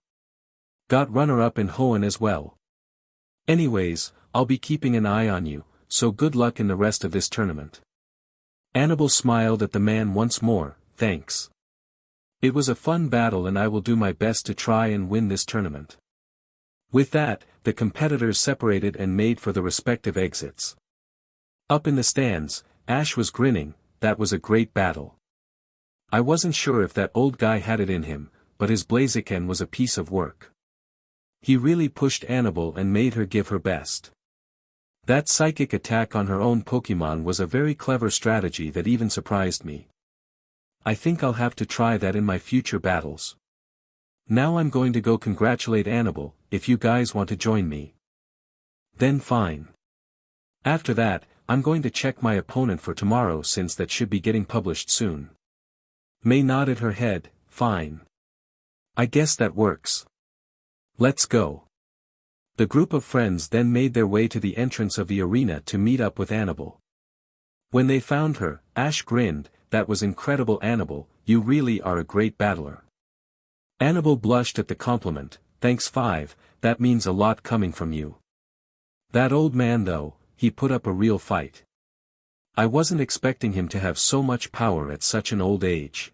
Got runner-up in Hoenn as well. Anyways, I'll be keeping an eye on you, so good luck in the rest of this tournament." Anabel smiled at the man once more. "Thanks. It was a fun battle and I will do my best to try and win this tournament." With that, the competitors separated and made for the respective exits. Up in the stands, Ash was grinning. "That was a great battle. I wasn't sure if that old guy had it in him, but his Blaziken was a piece of work. He really pushed Anabel and made her give her best. That psychic attack on her own Pokémon was a very clever strategy that even surprised me. I think I'll have to try that in my future battles. Now I'm going to go congratulate Anabel. If you guys want to join me, then fine. After that, I'm going to check my opponent for tomorrow since that should be getting published soon." May nodded her head. "Fine. I guess that works. Let's go." The group of friends then made their way to the entrance of the arena to meet up with Anabel. When they found her, Ash grinned. "That was incredible, Anabel, you really are a great battler." Anabel blushed at the compliment. "Thanks 5, that means a lot coming from you. That old man though, he put up a real fight. I wasn't expecting him to have so much power at such an old age."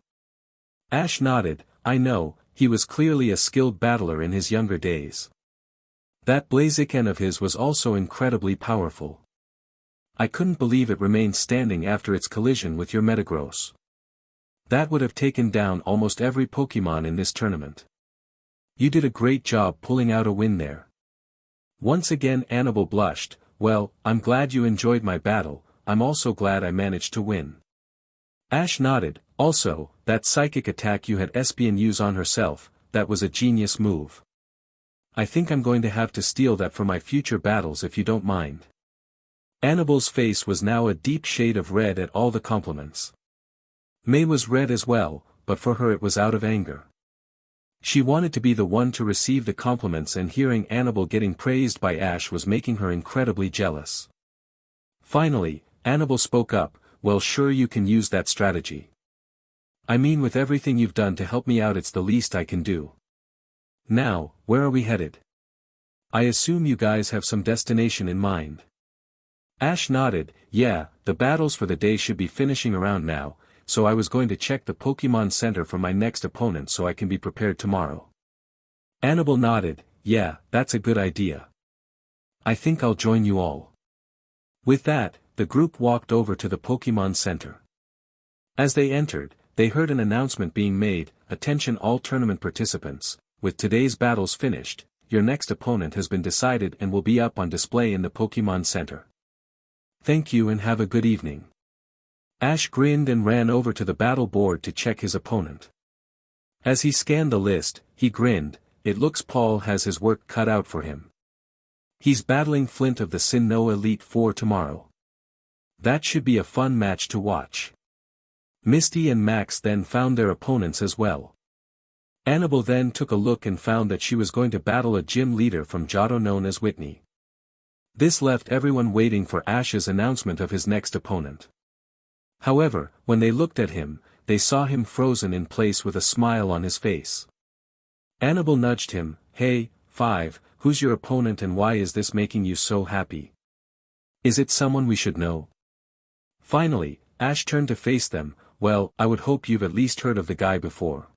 Ash nodded. "I know, he was clearly a skilled battler in his younger days. That Blaziken of his was also incredibly powerful. I couldn't believe it remained standing after its collision with your Metagross. That would have taken down almost every Pokémon in this tournament. You did a great job pulling out a win there." Once again Anabel blushed. "Well, I'm glad you enjoyed my battle. I'm also glad I managed to win." Ash nodded. "Also, that psychic attack you had Espeon use on herself, that was a genius move. I think I'm going to have to steal that for my future battles if you don't mind." Anabel's face was now a deep shade of red at all the compliments. May was red as well, but for her it was out of anger. She wanted to be the one to receive the compliments, and hearing Anabel getting praised by Ash was making her incredibly jealous. Finally, Anabel spoke up, "Well, sure, you can use that strategy. I mean, with everything you've done to help me out, it's the least I can do. Now, where are we headed? I assume you guys have some destination in mind." Ash nodded. "Yeah, the battles for the day should be finishing around now, so I was going to check the Pokemon Center for my next opponent so I can be prepared tomorrow." Anabel nodded. "Yeah, that's a good idea. I think I'll join you all." With that, the group walked over to the Pokemon Center. As they entered, they heard an announcement being made, "Attention all tournament participants, with today's battles finished, your next opponent has been decided and will be up on display in the Pokemon Center. Thank you and have a good evening." Ash grinned and ran over to the battle board to check his opponent. As he scanned the list, he grinned. It looks Paul has his work cut out for him. He's battling Flint of the Sinnoh Elite 4 tomorrow. That should be a fun match to watch. Misty and Max then found their opponents as well. Anabel then took a look and found that she was going to battle a gym leader from Johto known as Whitney. This left everyone waiting for Ash's announcement of his next opponent. However, when they looked at him, they saw him frozen in place with a smile on his face. Anabel nudged him. "Hey, 5, who's your opponent and why is this making you so happy? Is it someone we should know?" Finally, Ash turned to face them. "Well, I would hope you've at least heard of the guy before.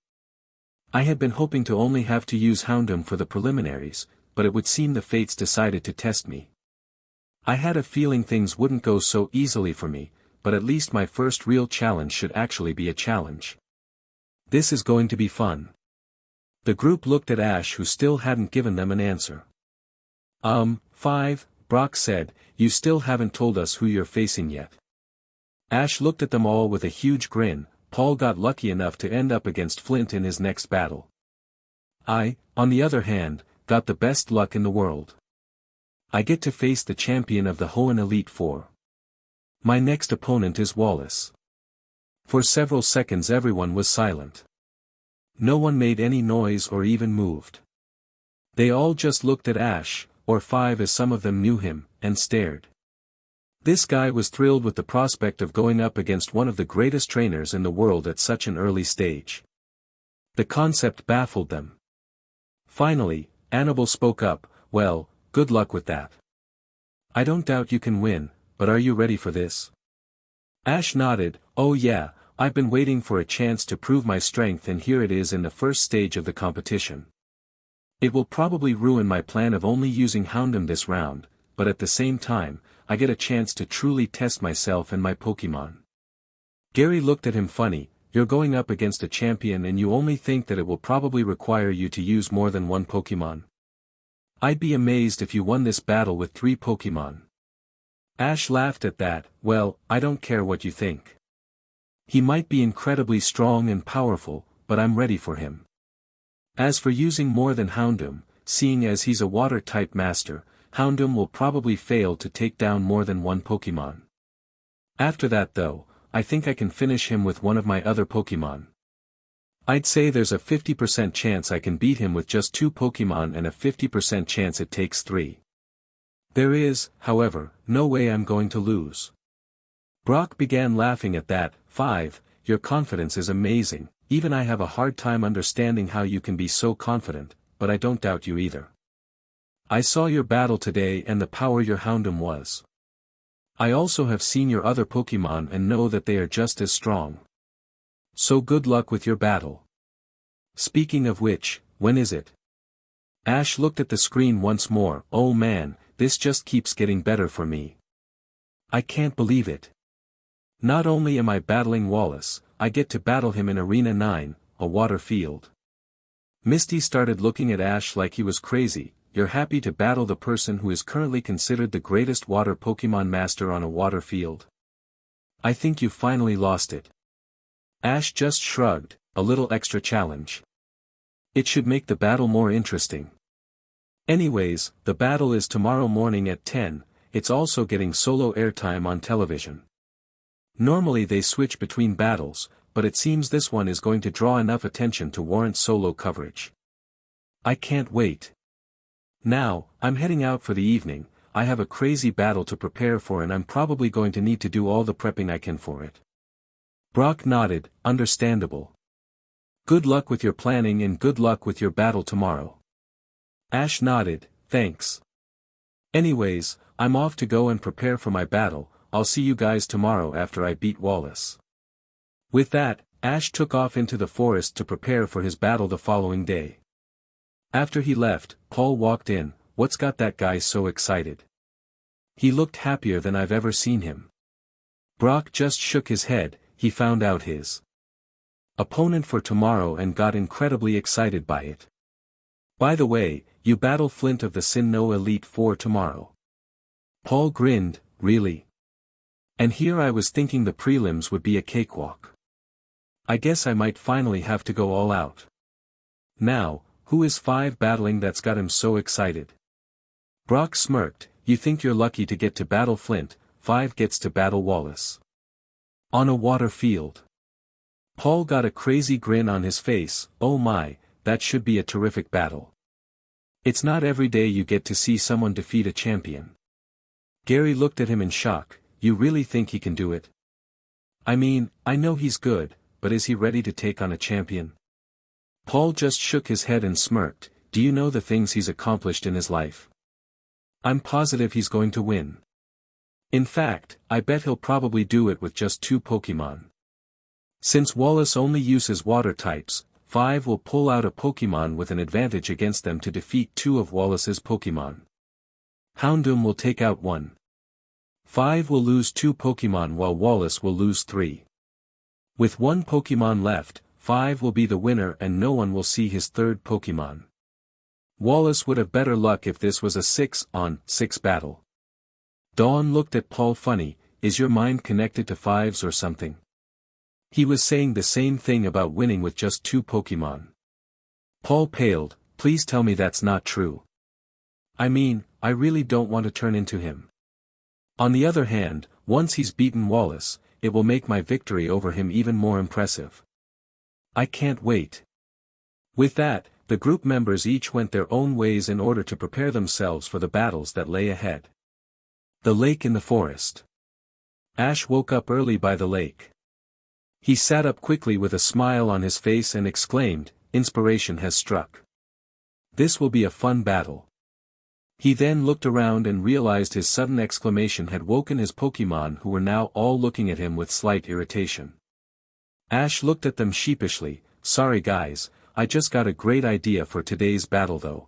I had been hoping to only have to use Houndoom for the preliminaries, but it would seem the fates decided to test me. I had a feeling things wouldn't go so easily for me, but at least my first real challenge should actually be a challenge. This is going to be fun." The group looked at Ash, who still hadn't given them an answer. 5, Brock said, "You still haven't told us who you're facing yet." Ash looked at them all with a huge grin. "Paul got lucky enough to end up against Flint in his next battle. I, on the other hand, got the best luck in the world. I get to face the champion of the Hoenn Elite 4. My next opponent is Wallace." For several seconds everyone was silent. No one made any noise or even moved. They all just looked at Ash, or 5 as some of them knew him, and stared. This guy was thrilled with the prospect of going up against one of the greatest trainers in the world at such an early stage. The concept baffled them. Finally, Anabel spoke up. "Well, good luck with that. I don't doubt you can win, but are you ready for this?" Ash nodded. "Oh yeah, I've been waiting for a chance to prove my strength, and here it is in the first stage of the competition. It will probably ruin my plan of only using Houndoom this round, but at the same time, I get a chance to truly test myself and my Pokemon." Gary looked at him funny. "You're going up against a champion and you only think that it will probably require you to use more than one Pokemon? I'd be amazed if you won this battle with 3 Pokemon." Ash laughed at that. "Well, I don't care what you think. He might be incredibly strong and powerful, but I'm ready for him. As for using more than Houndoom, seeing as he's a water-type master, Houndoom will probably fail to take down more than one Pokemon. After that though, I think I can finish him with one of my other Pokemon. I'd say there's a 50% chance I can beat him with just 2 Pokemon and a 50% chance it takes 3. There is, however, no way I'm going to lose." Brock began laughing at that. 5, your confidence is amazing. Even I have a hard time understanding how you can be so confident, but I don't doubt you either. I saw your battle today and the power your Houndoom was. I also have seen your other Pokemon and know that they are just as strong. So good luck with your battle. Speaking of which, when is it?" Ash looked at the screen once more. "Oh man, this just keeps getting better for me. I can't believe it. Not only am I battling Wallace, I get to battle him in Arena 9, a water field." Misty started looking at Ash like he was crazy. "You're happy to battle the person who is currently considered the greatest water Pokemon master on a water field? I think you finally lost it." Ash just shrugged. "A little extra challenge. It should make the battle more interesting. Anyways, the battle is tomorrow morning at 10, it's also getting solo airtime on television. Normally they switch between battles, but it seems this one is going to draw enough attention to warrant solo coverage. I can't wait. Now, I'm heading out for the evening. I have a crazy battle to prepare for and I'm probably going to need to do all the prepping I can for it. Brock nodded, understandable. Good luck with your planning and good luck with your battle tomorrow. Ash nodded, thanks. Anyways, I'm off to go and prepare for my battle. I'll see you guys tomorrow after I beat Wallace. With that, Ash took off into the forest to prepare for his battle the following day. After he left, Paul walked in. What's got that guy so excited? He looked happier than I've ever seen him. Brock just shook his head. He found out his opponent for tomorrow and got incredibly excited by it. By the way, you battle Flint of the Sinnoh Elite 4 tomorrow. Paul grinned, really? And here I was thinking the prelims would be a cakewalk. I guess I might finally have to go all out. Now, who is 5 battling that's got him so excited? Brock smirked, you think you're lucky to get to battle Flint, 5 gets to battle Wallace. On a water field. Paul got a crazy grin on his face, oh my, that should be a terrific battle. It's not every day you get to see someone defeat a champion. Gary looked at him in shock, you really think he can do it? I mean, I know he's good, but is he ready to take on a champion? Paul just shook his head and smirked, do you know the things he's accomplished in his life? I'm positive he's going to win. In fact, I bet he'll probably do it with just 2 Pokemon. Since Wallace only uses water types, 5 will pull out a Pokemon with an advantage against them to defeat 2 of Wallace's Pokemon. Houndoom will take out 1. 5 will lose 2 Pokemon while Wallace will lose 3. With 1 Pokemon left, 5 will be the winner and no one will see his 3rd Pokemon. Wallace would have better luck if this was a 6-on-6 battle. Dawn looked at Paul funny, is your mind connected to 5s or something? He was saying the same thing about winning with just 2 Pokemon. Paul paled, please tell me that's not true. I mean, I really don't want to turn into him. On the other hand, once he's beaten Wallace, it will make my victory over him even more impressive. I can't wait. With that, the group members each went their own ways in order to prepare themselves for the battles that lay ahead. The lake in the forest. Ash woke up early by the lake. He sat up quickly with a smile on his face and exclaimed, inspiration has struck. This will be a fun battle. He then looked around and realized his sudden exclamation had woken his Pokemon who were now all looking at him with slight irritation. Ash looked at them sheepishly, sorry guys, I just got a great idea for today's battle though.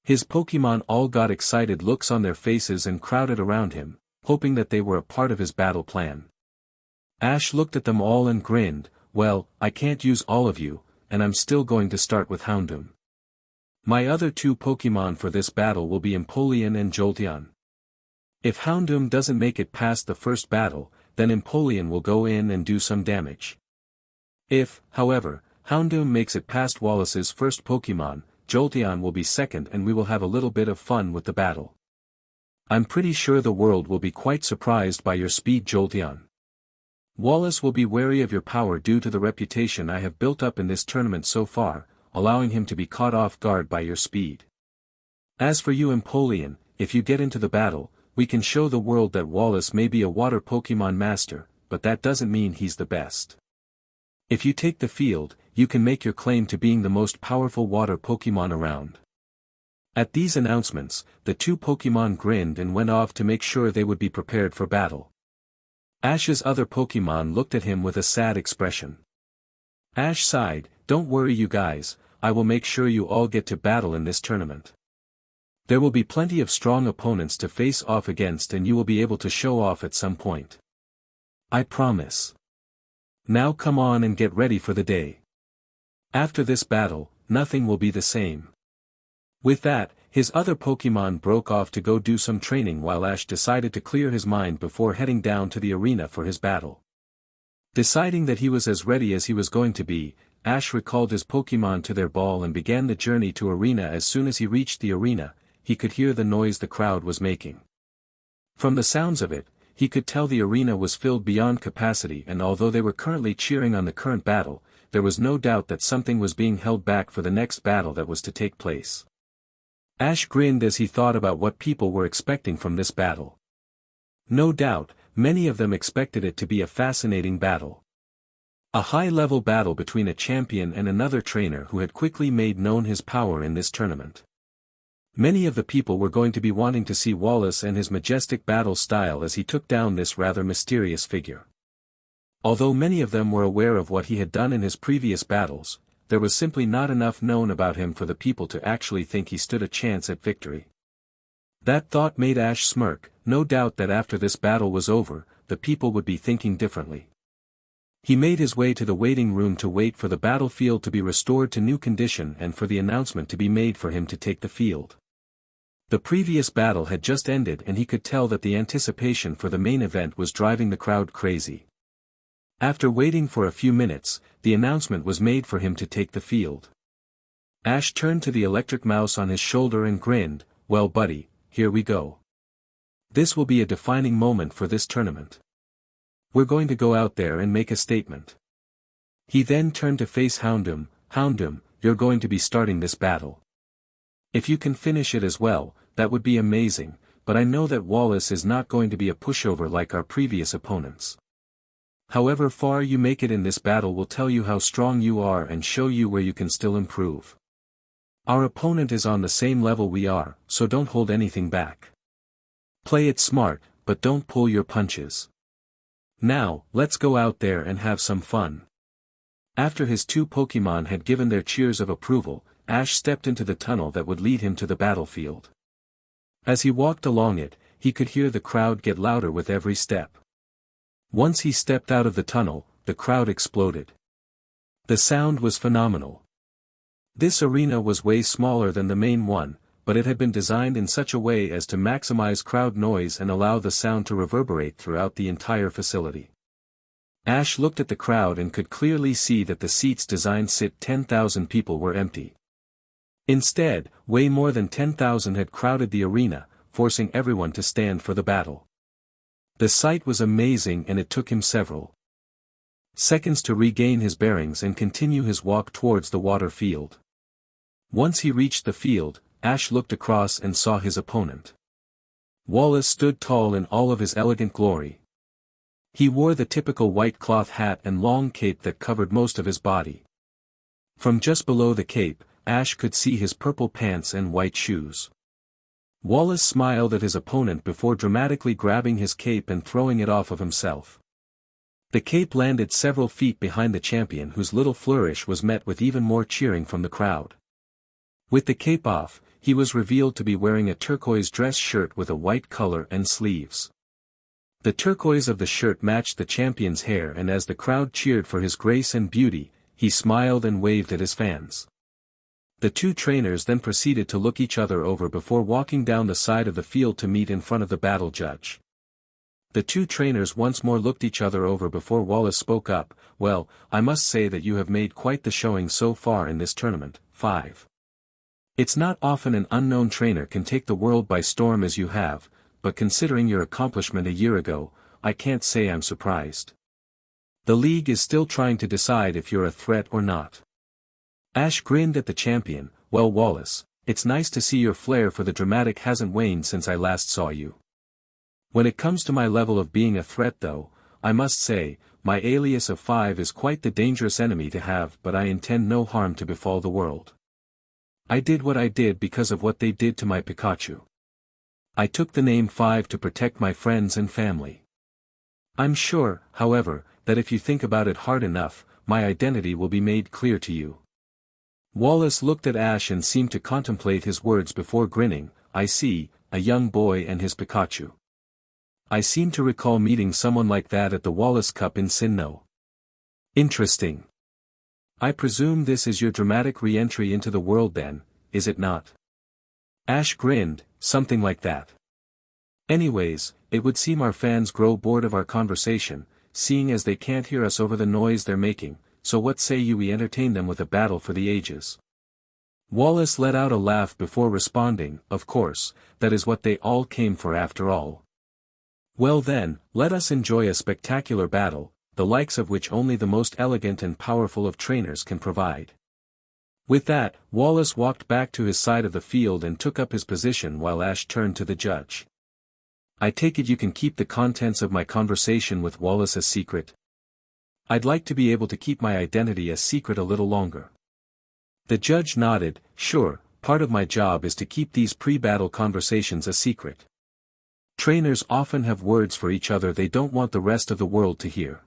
His Pokemon all got excited looks on their faces and crowded around him, hoping that they were a part of his battle plan. Ash looked at them all and grinned, well, I can't use all of you, and I'm still going to start with Houndoom. My other 2 Pokemon for this battle will be Empoleon and Jolteon. If Houndoom doesn't make it past the first battle, then Empoleon will go in and do some damage. If, however, Houndoom makes it past Wallace's first Pokemon, Jolteon will be second and we will have a little bit of fun with the battle. I'm pretty sure the world will be quite surprised by your speed Jolteon. Wallace will be wary of your power due to the reputation I have built up in this tournament so far, allowing him to be caught off guard by your speed. As for you Empoleon, if you get into the battle, we can show the world that Wallace may be a water Pokemon master, but that doesn't mean he's the best. If you take the field, you can make your claim to being the most powerful water Pokemon around. At these announcements, the 2 Pokemon grinned and went off to make sure they would be prepared for battle. Ash's other Pokemon looked at him with a sad expression. Ash sighed, don't worry you guys, I will make sure you all get to battle in this tournament. There will be plenty of strong opponents to face off against and you will be able to show off at some point. I promise. Now come on and get ready for the day. After this battle, nothing will be the same. With that, his other Pokemon broke off to go do some training while Ash decided to clear his mind before heading down to the arena for his battle. Deciding that he was as ready as he was going to be, Ash recalled his Pokemon to their ball and began the journey to arena. As soon as he reached the arena, he could hear the noise the crowd was making. From the sounds of it, he could tell the arena was filled beyond capacity, and although they were currently cheering on the current battle, there was no doubt that something was being held back for the next battle that was to take place. Ash grinned as he thought about what people were expecting from this battle. No doubt, many of them expected it to be a fascinating battle. A high-level battle between a champion and another trainer who had quickly made known his power in this tournament. Many of the people were going to be wanting to see Wallace and his majestic battle style as he took down this rather mysterious figure. Although many of them were aware of what he had done in his previous battles, there was simply not enough known about him for the people to actually think he stood a chance at victory. That thought made Ash smirk. No doubt that after this battle was over, the people would be thinking differently. He made his way to the waiting room to wait for the battlefield to be restored to new condition and for the announcement to be made for him to take the field. The previous battle had just ended and he could tell that the anticipation for the main event was driving the crowd crazy. After waiting for a few minutes, the announcement was made for him to take the field. Ash turned to the electric mouse on his shoulder and grinned. "Well buddy, here we go. This will be a defining moment for this tournament. We're going to go out there and make a statement." He then turned to face Houndoom. "Houndoom, you're going to be starting this battle. If you can finish it as well, that would be amazing, but I know that Wallace is not going to be a pushover like our previous opponents. However far you make it in this battle will tell you how strong you are and show you where you can still improve. Our opponent is on the same level we are, so don't hold anything back. Play it smart, but don't pull your punches. Now, let's go out there and have some fun." After his two Pokémon had given their cheers of approval, Ash stepped into the tunnel that would lead him to the battlefield. As he walked along it, he could hear the crowd get louder with every step. Once he stepped out of the tunnel, the crowd exploded. The sound was phenomenal. This arena was way smaller than the main one, but it had been designed in such a way as to maximize crowd noise and allow the sound to reverberate throughout the entire facility. Ash looked at the crowd and could clearly see that the seats designed to sit 10,000 people were empty. Instead, way more than 10,000 had crowded the arena, forcing everyone to stand for the battle. The sight was amazing and it took him several seconds to regain his bearings and continue his walk towards the water field. Once he reached the field, Ash looked across and saw his opponent. Wallace stood tall in all of his elegant glory. He wore the typical white cloth hat and long cape that covered most of his body. From just below the cape, Ash could see his purple pants and white shoes. Wallace smiled at his opponent before dramatically grabbing his cape and throwing it off of himself. The cape landed several feet behind the champion, whose little flourish was met with even more cheering from the crowd. With the cape off, he was revealed to be wearing a turquoise dress shirt with a white collar and sleeves. The turquoise of the shirt matched the champion's hair, and as the crowd cheered for his grace and beauty, he smiled and waved at his fans. The two trainers then proceeded to look each other over before walking down the side of the field to meet in front of the battle judge. The two trainers once more looked each other over before Wallace spoke up. "Well, I must say that you have made quite the showing so far in this tournament, 5. It's not often an unknown trainer can take the world by storm as you have, but considering your accomplishment a year ago, I can't say I'm surprised. The league is still trying to decide if you're a threat or not." Ash grinned at the champion. "Well Wallace, it's nice to see your flair for the dramatic hasn't waned since I last saw you. When it comes to my level of being a threat though, I must say, my alias of 5 is quite the dangerous enemy to have, but I intend no harm to befall the world. I did what I did because of what they did to my Pikachu. I took the name 5 to protect my friends and family. I'm sure, however, that if you think about it hard enough, my identity will be made clear to you." Wallace looked at Ash and seemed to contemplate his words before grinning. "I see, a young boy and his Pikachu. I seem to recall meeting someone like that at the Wallace Cup in Sinnoh. Interesting. I presume this is your dramatic re-entry into the world then, is it not?" Ash grinned. "Something like that. Anyways, it would seem our fans grow bored of our conversation, seeing as they can't hear us over the noise they're making, so what say you we entertain them with a battle for the ages?" Wallace let out a laugh before responding. "Of course, that is what they all came for after all. Well then, let us enjoy a spectacular battle, the likes of which only the most elegant and powerful of trainers can provide. With that, Wallace walked back to his side of the field and took up his position while Ash turned to the judge. I take it you can keep the contents of my conversation with Wallace a secret? I'd like to be able to keep my identity a secret a little longer. The judge nodded. Sure, part of my job is to keep these pre-battle conversations a secret. Trainers often have words for each other they don't want the rest of the world to hear.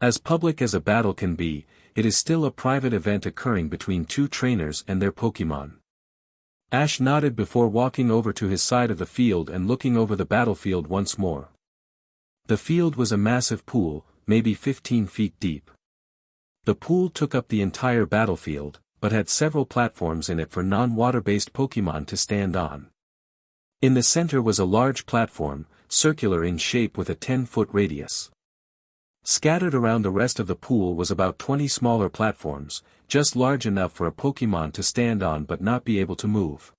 As public as a battle can be, it is still a private event occurring between two trainers and their Pokémon. Ash nodded before walking over to his side of the field and looking over the battlefield once more. The field was a massive pool, maybe 15 feet deep. The pool took up the entire battlefield, but had several platforms in it for non-water-based Pokémon to stand on. In the center was a large platform, circular in shape with a 10-foot radius. Scattered around the rest of the pool was about 20 smaller platforms, just large enough for a Pokémon to stand on but not be able to move.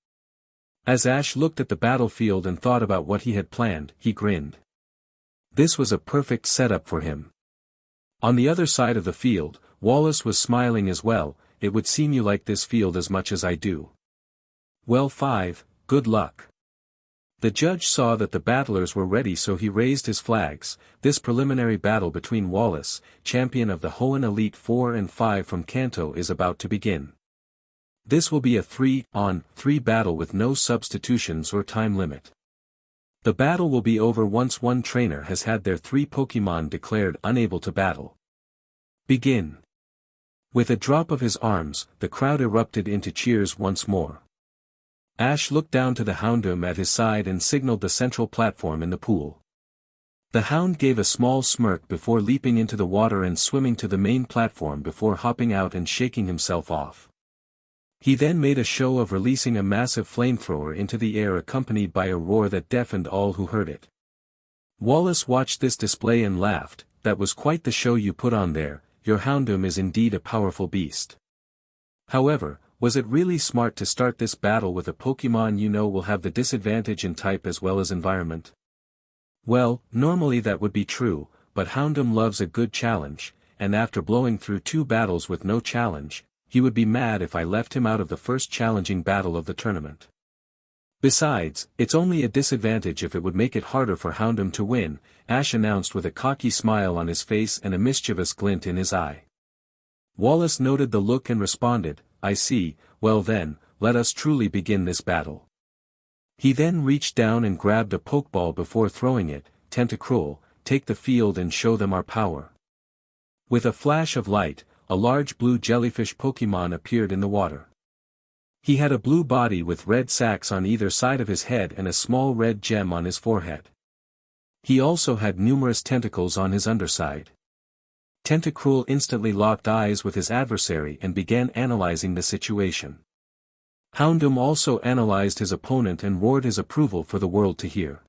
As Ash looked at the battlefield and thought about what he had planned, he grinned. This was a perfect setup for him. On the other side of the field, Wallace was smiling as well. It would seem you like this field as much as I do. Well, 5, good luck. The judge saw that the battlers were ready, so he raised his flags. This preliminary battle between Wallace, champion of the Hoenn Elite 4 and 5 from Kanto, is about to begin. This will be a 3-on-3 battle with no substitutions or time limit. The battle will be over once one trainer has had their 3 Pokémon declared unable to battle. Begin. With a drop of his arms, the crowd erupted into cheers once more. Ash looked down to the Houndoom at his side and signaled the central platform in the pool. The Hound gave a small smirk before leaping into the water and swimming to the main platform before hopping out and shaking himself off. He then made a show of releasing a massive flamethrower into the air accompanied by a roar that deafened all who heard it. Wallace watched this display and laughed. That was quite the show you put on there. Your Houndoom is indeed a powerful beast. However, was it really smart to start this battle with a Pokémon you know will have the disadvantage in type as well as environment? Well, normally that would be true, but Houndoom loves a good challenge, and after blowing through 2 battles with no challenge, he would be mad if I left him out of the first challenging battle of the tournament. Besides, it's only a disadvantage if it would make it harder for Houndoom to win, Ash announced with a cocky smile on his face and a mischievous glint in his eye. Wallace noted the look and responded, I see. Well then, let us truly begin this battle. He then reached down and grabbed a Pokeball before throwing it. Tentacruel, take the field and show them our power. With a flash of light, a large blue jellyfish Pokémon appeared in the water. He had a blue body with red sacs on either side of his head and a small red gem on his forehead. He also had numerous tentacles on his underside. Tentacruel instantly locked eyes with his adversary and began analyzing the situation. Houndoom also analyzed his opponent and roared his approval for the world to hear.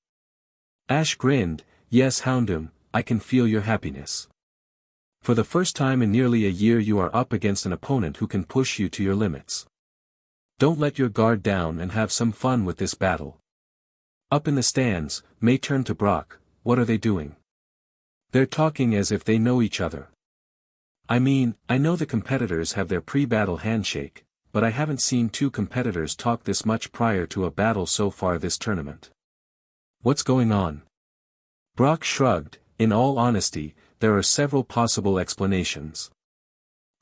Ash grinned, yes Houndoom, I can feel your happiness. For the first time in nearly a year you are up against an opponent who can push you to your limits. Don't let your guard down and have some fun with this battle. Up in the stands, May turned to Brock. What are they doing? They're talking as if they know each other. I mean, I know the competitors have their pre-battle handshake, but I haven't seen 2 competitors talk this much prior to a battle so far this tournament. What's going on? Brock shrugged. In all honesty, there are several possible explanations.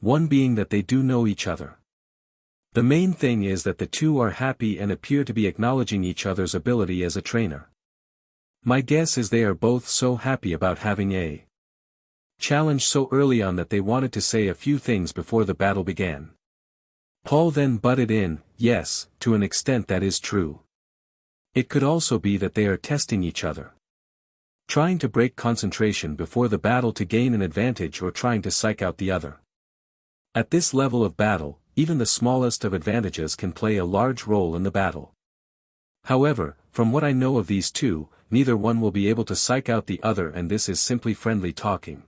One being that they do know each other. The main thing is that the 2 are happy and appear to be acknowledging each other's ability as a trainer. My guess is they are both so happy about having a challenge so early on that they wanted to say a few things before the battle began. Paul then butted in, yes, to an extent that is true. It could also be that they are testing each other. Trying to break concentration before the battle to gain an advantage or trying to psych out the other. At this level of battle, even the smallest of advantages can play a large role in the battle. However, from what I know of these 2, neither one will be able to psych out the other, and this is simply friendly talking.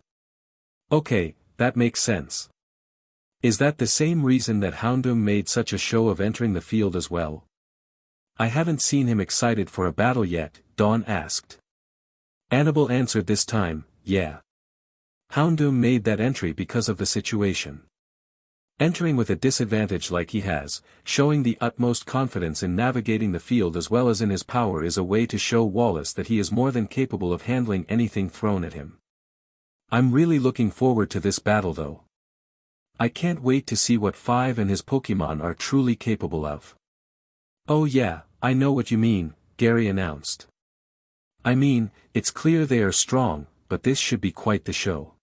Okay, that makes sense. Is that the same reason that Houndoom made such a show of entering the field as well? I haven't seen him excited for a battle yet, Dawn asked. Anabel answered this time, yeah. Houndoom made that entry because of the situation. Entering with a disadvantage like he has, showing the utmost confidence in navigating the field as well as in his power is a way to show Wallace that he is more than capable of handling anything thrown at him. I'm really looking forward to this battle though. I can't wait to see what 5 and his Pokemon are truly capable of. Oh yeah, I know what you mean, Gary announced. I mean, it's clear they are strong, but this should be quite the show.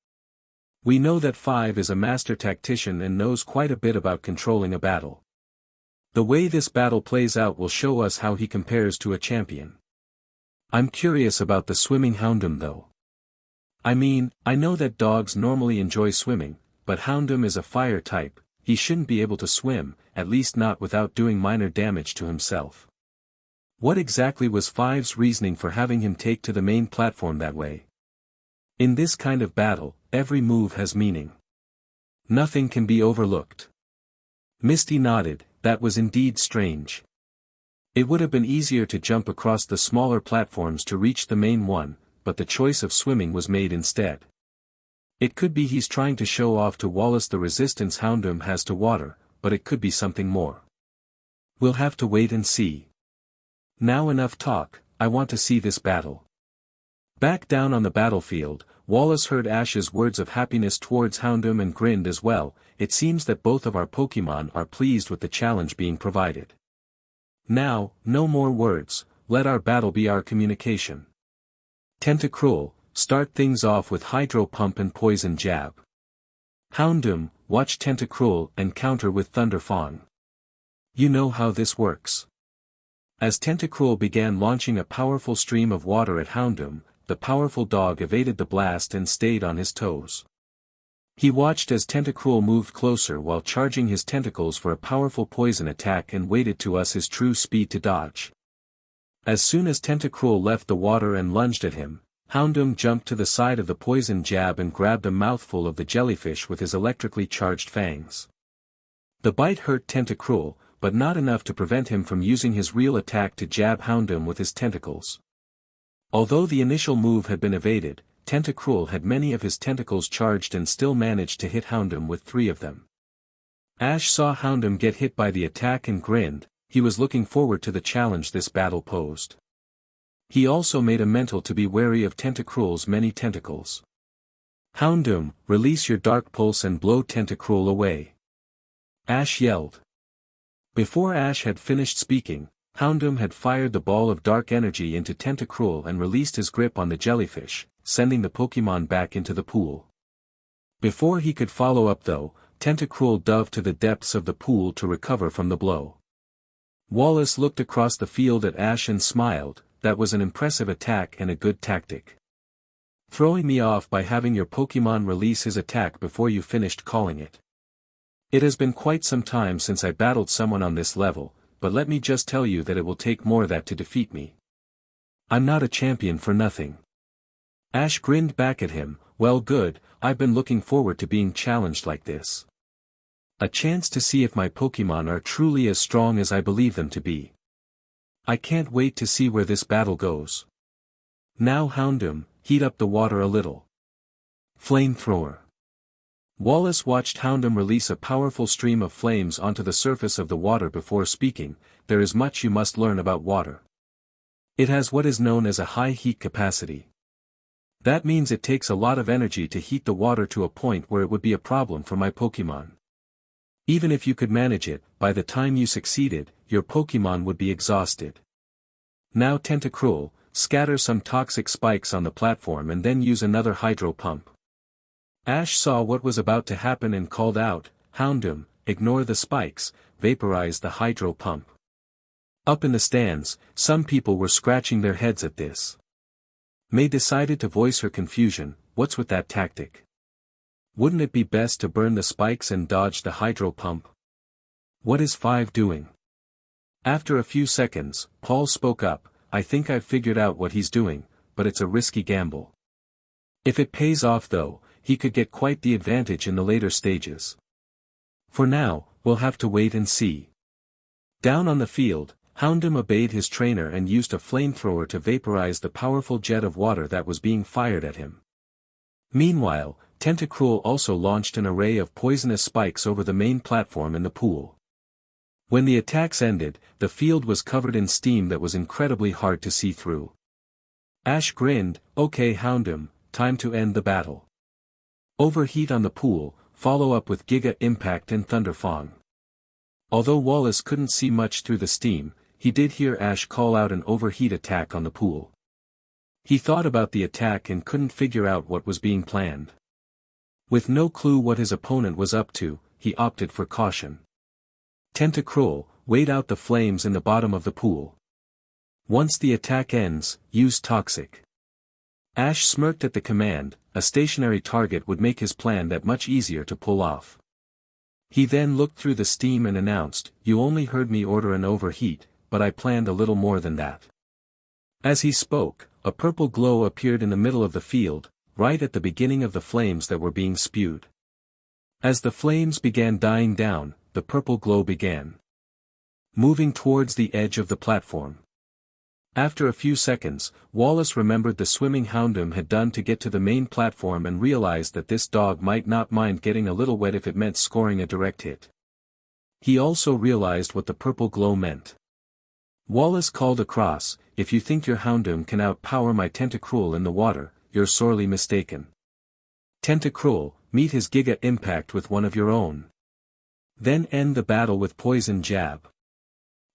We know that 5 is a master tactician and knows quite a bit about controlling a battle. The way this battle plays out will show us how he compares to a champion. I'm curious about the swimming Houndoom though. I mean, I know that dogs normally enjoy swimming, but Houndoom is a fire type, he shouldn't be able to swim, at least not without doing minor damage to himself. What exactly was 5's reasoning for having him take to the main platform that way? In this kind of battle, every move has meaning. Nothing can be overlooked. Misty nodded, that was indeed strange. It would have been easier to jump across the smaller platforms to reach the main one, but the choice of swimming was made instead. It could be he's trying to show off to Wallace the resistance Houndoom has to water, but it could be something more. We'll have to wait and see. Now enough talk, I want to see this battle. Back down on the battlefield, Wallace heard Ash's words of happiness towards Houndoom and grinned as well. It seems that both of our Pokemon are pleased with the challenge being provided. Now, no more words, let our battle be our communication. Tentacruel, start things off with Hydro Pump and Poison Jab. Houndoom, watch Tentacruel and counter with Thunder Fawn. You know how this works. As Tentacruel began launching a powerful stream of water at Houndoom, the powerful dog evaded the blast and stayed on his toes. He watched as Tentacruel moved closer while charging his tentacles for a powerful poison attack and waited to us his true speed to dodge. As soon as Tentacruel left the water and lunged at him, Houndoom jumped to the side of the poison jab and grabbed a mouthful of the jellyfish with his electrically charged fangs. The bite hurt Tentacruel, but not enough to prevent him from using his real attack to jab Houndoom with his tentacles. Although the initial move had been evaded, Tentacruel had many of his tentacles charged and still managed to hit Houndoom with 3 of them. Ash saw Houndoom get hit by the attack and grinned, he was looking forward to the challenge this battle posed. He also made a mental to be wary of Tentacruel's many tentacles. Houndoom, release your Dark Pulse and blow Tentacruel away. Ash yelled. Before Ash had finished speaking, Houndoom had fired the ball of dark energy into Tentacruel and released his grip on the jellyfish, sending the Pokemon back into the pool. Before he could follow up though, Tentacruel dove to the depths of the pool to recover from the blow. Wallace looked across the field at Ash and smiled, that was an impressive attack and a good tactic. Throwing me off by having your Pokemon release his attack before you finished calling it. It has been quite some time since I battled someone on this level, but let me just tell you that it will take more of that to defeat me. I'm not a champion for nothing. Ash grinned back at him, well good, I've been looking forward to being challenged like this. A chance to see if my Pokemon are truly as strong as I believe them to be. I can't wait to see where this battle goes. Now Houndoom, heat up the water a little. Flamethrower. Wallace watched Houndoom release a powerful stream of flames onto the surface of the water before speaking, there is much you must learn about water. It has what is known as a high heat capacity. That means it takes a lot of energy to heat the water to a point where it would be a problem for my Pokemon. Even if you could manage it, by the time you succeeded, your Pokemon would be exhausted. Now Tentacruel, scatter some toxic spikes on the platform and then use another Hydro Pump. Ash saw what was about to happen and called out, Houndoom, ignore the spikes, vaporize the Hydro Pump. Up in the stands, some people were scratching their heads at this. May decided to voice her confusion, what's with that tactic? Wouldn't it be best to burn the spikes and dodge the Hydro Pump? What is 5 doing? After a few seconds, Paul spoke up, I think I've figured out what he's doing, but it's a risky gamble. If it pays off though, he could get quite the advantage in the later stages. For now, we'll have to wait and see. Down on the field, Houndoom obeyed his trainer and used a flamethrower to vaporize the powerful jet of water that was being fired at him. Meanwhile, Tentacruel also launched an array of poisonous spikes over the main platform in the pool. When the attacks ended, the field was covered in steam that was incredibly hard to see through. Ash grinned, "Okay Houndoom, time to end the battle. Overheat on the pool, follow up with Giga Impact and Thunderfang." Although Wallace couldn't see much through the steam, he did hear Ash call out an overheat attack on the pool. He thought about the attack and couldn't figure out what was being planned. With no clue what his opponent was up to, he opted for caution. Tentacruel, wait out the flames in the bottom of the pool. Once the attack ends, use Toxic. Ash smirked at the command. A stationary target would make his plan that much easier to pull off. He then looked through the steam and announced, "You only heard me order an overheat, but I planned a little more than that." As he spoke, a purple glow appeared in the middle of the field, right at the beginning of the flames that were being spewed. As the flames began dying down, the purple glow began moving towards the edge of the platform. After a few seconds, Wallace remembered the swimming Houndoom had done to get to the main platform and realized that this dog might not mind getting a little wet if it meant scoring a direct hit. He also realized what the purple glow meant. Wallace called across, "If you think your Houndoom can outpower my Tentacruel in the water, you're sorely mistaken. Tentacruel, meet his Giga Impact with one of your own. Then end the battle with Poison Jab."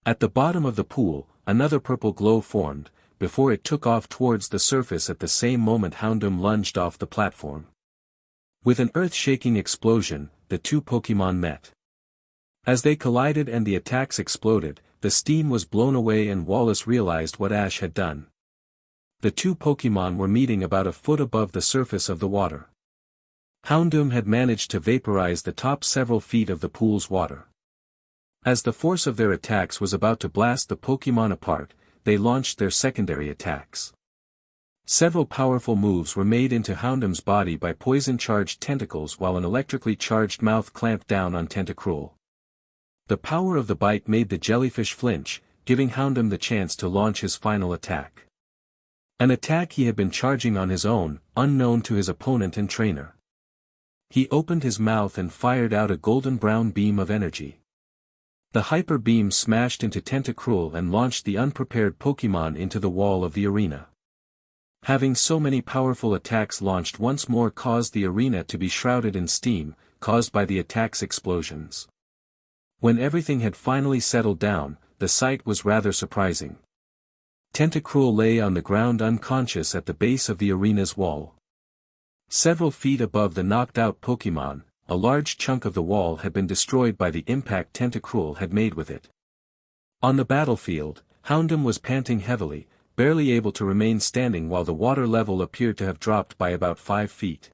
At the bottom of the pool, another purple glow formed, before it took off towards the surface at the same moment Houndoom lunged off the platform. With an earth-shaking explosion, the two Pokémon met. As they collided and the attacks exploded, the steam was blown away and Wallace realized what Ash had done. The two Pokémon were meeting about a foot above the surface of the water. Houndoom had managed to vaporize the top several feet of the pool's water. As the force of their attacks was about to blast the Pokémon apart, they launched their secondary attacks. Several powerful moves were made into Houndoom's body by poison-charged tentacles while an electrically charged mouth clamped down on Tentacruel. The power of the bite made the jellyfish flinch, giving Houndoom the chance to launch his final attack. An attack he had been charging on his own, unknown to his opponent and trainer. He opened his mouth and fired out a golden-brown beam of energy. The hyper beam smashed into Tentacruel and launched the unprepared Pokémon into the wall of the arena. Having so many powerful attacks launched once more caused the arena to be shrouded in steam, caused by the attack's explosions. When everything had finally settled down, the sight was rather surprising. Tentacruel lay on the ground unconscious at the base of the arena's wall. Several feet above the knocked-out Pokémon, a large chunk of the wall had been destroyed by the impact Tentacruel had made with it. On the battlefield, Houndoom was panting heavily, barely able to remain standing while the water level appeared to have dropped by about 5 feet.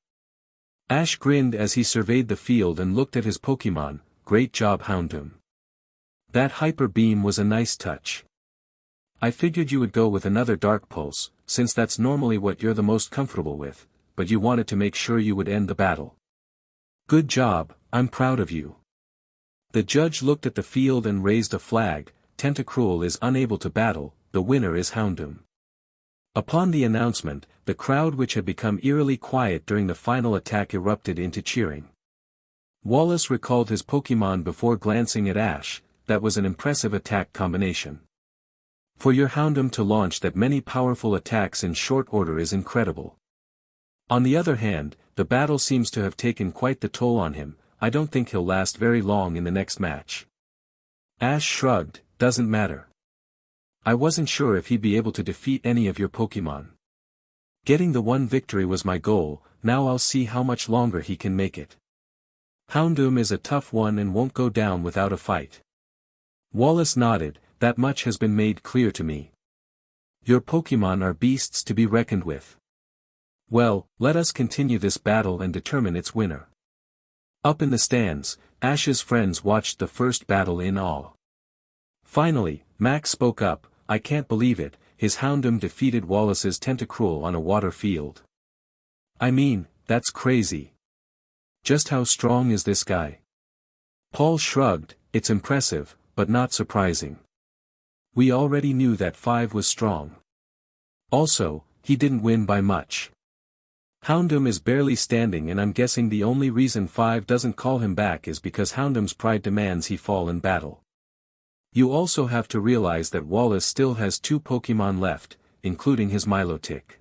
Ash grinned as he surveyed the field and looked at his Pokémon. "Great job Houndoom. That hyper beam was a nice touch. I figured you would go with another Dark Pulse, since that's normally what you're the most comfortable with, but you wanted to make sure you would end the battle. Good job, I'm proud of you." The judge looked at the field and raised a flag. "Tentacruel is unable to battle, the winner is Houndoom." Upon the announcement, the crowd which had become eerily quiet during the final attack erupted into cheering. Wallace recalled his Pokémon before glancing at Ash. That was an impressive attack combination. For your Houndoom to launch that many powerful attacks in short order is incredible. On the other hand, the battle seems to have taken quite the toll on him. I don't think he'll last very long in the next match. Ash shrugged, "Doesn't matter. I wasn't sure if he'd be able to defeat any of your Pokémon. Getting the one victory was my goal, now I'll see how much longer he can make it. Houndoom is a tough one and won't go down without a fight." Wallace nodded, "That much has been made clear to me. Your Pokémon are beasts to be reckoned with. Well, let us continue this battle and determine its winner." Up in the stands, Ash's friends watched the first battle in awe. Finally, Max spoke up, "I can't believe it, his Houndoom defeated Wallace's Tentacruel on a water field. I mean, that's crazy. Just how strong is this guy?" Paul shrugged, "It's impressive, but not surprising. We already knew that 5 was strong. Also, he didn't win by much. Houndoom is barely standing, and I'm guessing the only reason 5 doesn't call him back is because Houndoom's pride demands he fall in battle. You also have to realize that Wallace still has 2 Pokemon left, including his Milotic.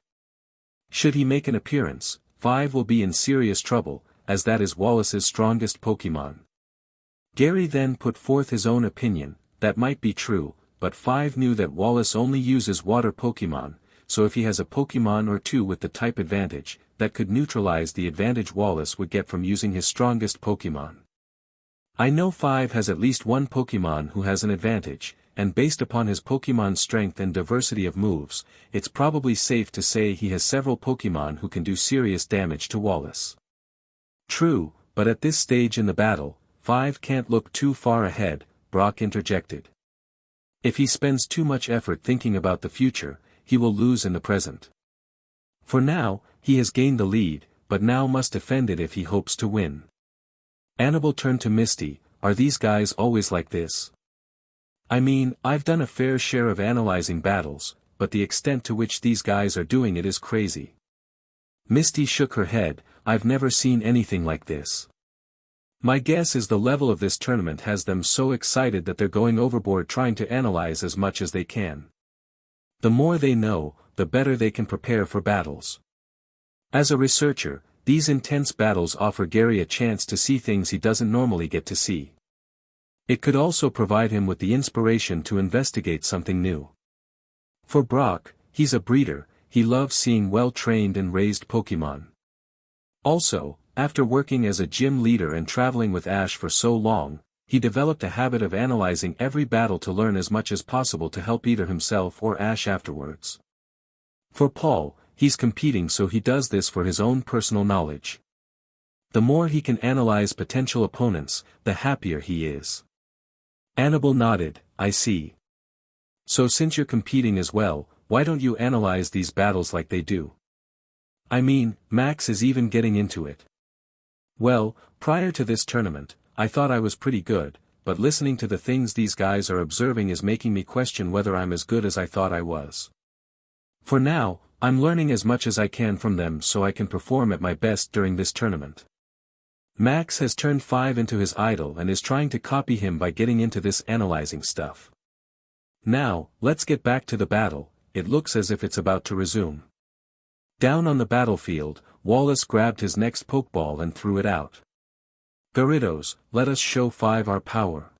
Should he make an appearance, 5 will be in serious trouble, as that is Wallace's strongest Pokemon. Gary then put forth his own opinion. That might be true, but 5 knew that Wallace only uses water Pokemon, so if he has a Pokemon or 2 with the type advantage, that could neutralize the advantage Wallace would get from using his strongest Pokemon. I know 5 has at least one Pokemon who has an advantage, and based upon his Pokemon's strength and diversity of moves, it's probably safe to say he has several Pokemon who can do serious damage to Wallace. True, but at this stage in the battle, 5 can't look too far ahead, Brock interjected. If he spends too much effort thinking about the future, he will lose in the present. For now, he has gained the lead, but now must defend it if he hopes to win. Anabel turned to Misty. Are these guys always like this? I mean, I've done a fair share of analyzing battles, but the extent to which these guys are doing it is crazy. Misty shook her head. I've never seen anything like this. My guess is the level of this tournament has them so excited that they're going overboard trying to analyze as much as they can. The more they know, the better they can prepare for battles. As a researcher, these intense battles offer Gary a chance to see things he doesn't normally get to see. It could also provide him with the inspiration to investigate something new. For Brock, he's a breeder, he loves seeing well-trained and raised Pokemon. Also, after working as a gym leader and traveling with Ash for so long, he developed a habit of analyzing every battle to learn as much as possible to help either himself or Ash afterwards. For Paul, he's competing, so he does this for his own personal knowledge. The more he can analyze potential opponents, the happier he is. Anabel nodded. I see. So since you're competing as well, why don't you analyze these battles like they do? I mean, Max is even getting into it. Well, prior to this tournament, I thought I was pretty good, but listening to the things these guys are observing is making me question whether I'm as good as I thought I was. For now, I'm learning as much as I can from them so I can perform at my best during this tournament. Max has turned 5 into his idol and is trying to copy him by getting into this analyzing stuff. Now, let's get back to the battle. It looks as if it's about to resume. Down on the battlefield, Wallace grabbed his next Pokeball and threw it out. Gyarados, let us show 5 our power.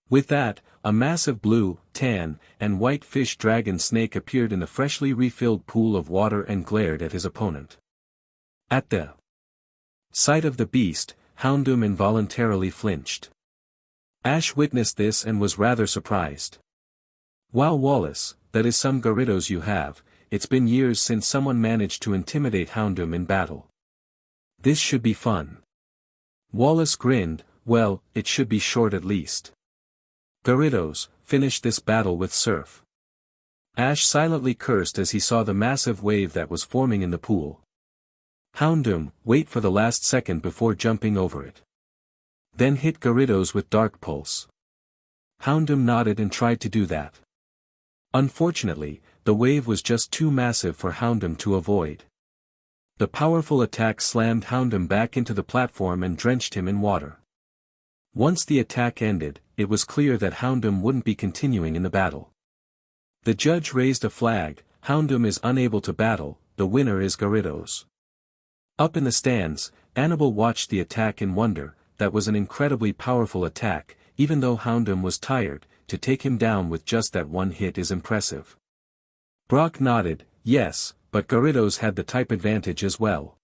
With that, a massive blue, tan, and white fish dragon snake appeared in the freshly refilled pool of water and glared at his opponent. At the sight of the beast, Houndoom involuntarily flinched. Ash witnessed this and was rather surprised. Wow, Wallace, that is some Gyarados you have. It's been years since someone managed to intimidate Houndoom in battle. This should be fun. Wallace grinned. Well, it should be short at least. Gyarados, finish this battle with Surf. Ash silently cursed as he saw the massive wave that was forming in the pool. Houndoom, wait for the last second before jumping over it. Then hit Gyarados with Dark Pulse. Houndoom nodded and tried to do that. Unfortunately, the wave was just too massive for Houndoom to avoid. The powerful attack slammed Houndoom back into the platform and drenched him in water. Once the attack ended, it was clear that Houndoom wouldn't be continuing in the battle. The judge raised a flag. Houndoom is unable to battle, the winner is Gyarados. Up in the stands, Anabel watched the attack in wonder. That was an incredibly powerful attack. Even though Houndoom was tired, to take him down with just that one hit is impressive. Brock nodded. Yes, but Gyarados had the type advantage as well.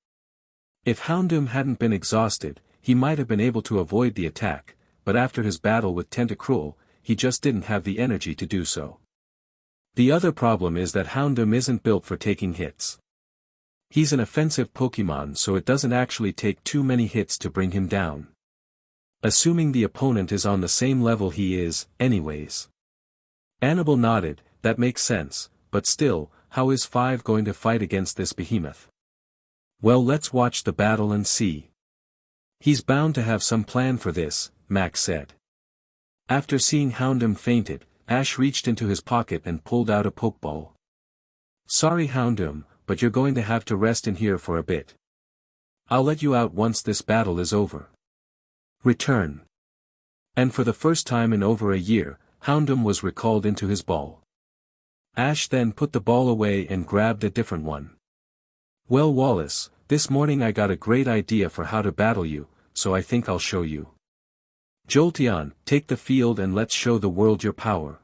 If Houndoom hadn't been exhausted, he might have been able to avoid the attack, but after his battle with Tentacruel, he just didn't have the energy to do so. The other problem is that Houndoom isn't built for taking hits. He's an offensive Pokemon, so it doesn't actually take too many hits to bring him down. Assuming the opponent is on the same level he is, anyways. Anabel nodded. That makes sense, but still, how is 5 going to fight against this behemoth? Well, let's watch the battle and see. He's bound to have some plan for this, Max said. After seeing Houndoom fainted, Ash reached into his pocket and pulled out a pokeball. "Sorry Houndoom, but you're going to have to rest in here for a bit. I'll let you out once this battle is over. Return." And for the first time in over a year, Houndoom was recalled into his ball. Ash then put the ball away and grabbed a different one. "Well Wallace, this morning I got a great idea for how to battle you, so I think I'll show you. Jolteon, take the field and let's show the world your power."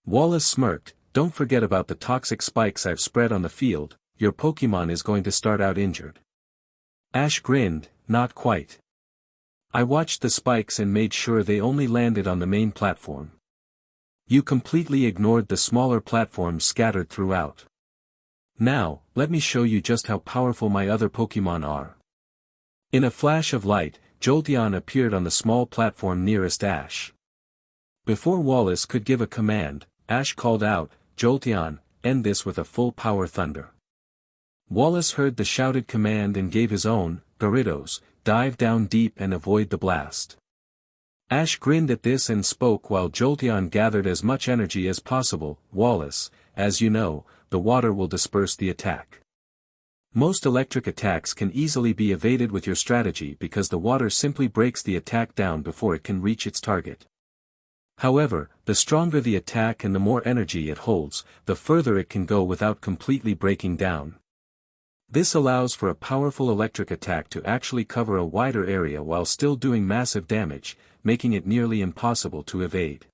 Wallace smirked, "Don't forget about the toxic spikes I've spread on the field, your Pokemon is going to start out injured." Ash grinned, "Not quite. I watched the spikes and made sure they only landed on the main platform. You completely ignored the smaller platforms scattered throughout. Now, let me show you just how powerful my other Pokemon are." In a flash of light, Jolteon appeared on the small platform nearest Ash. Before Wallace could give a command, Ash called out, "Jolteon, end this with a full power thunder." Wallace heard the shouted command and gave his own, "Gyarados, dive down deep and avoid the blast." Ash grinned at this and spoke while Jolteon gathered as much energy as possible. "Wallace, as you know, the water will disperse the attack. Most electric attacks can easily be evaded with your strategy because the water simply breaks the attack down before it can reach its target. However, the stronger the attack and the more energy it holds, the further it can go without completely breaking down. This allows for a powerful electric attack to actually cover a wider area while still doing massive damage, making it nearly impossible to evade."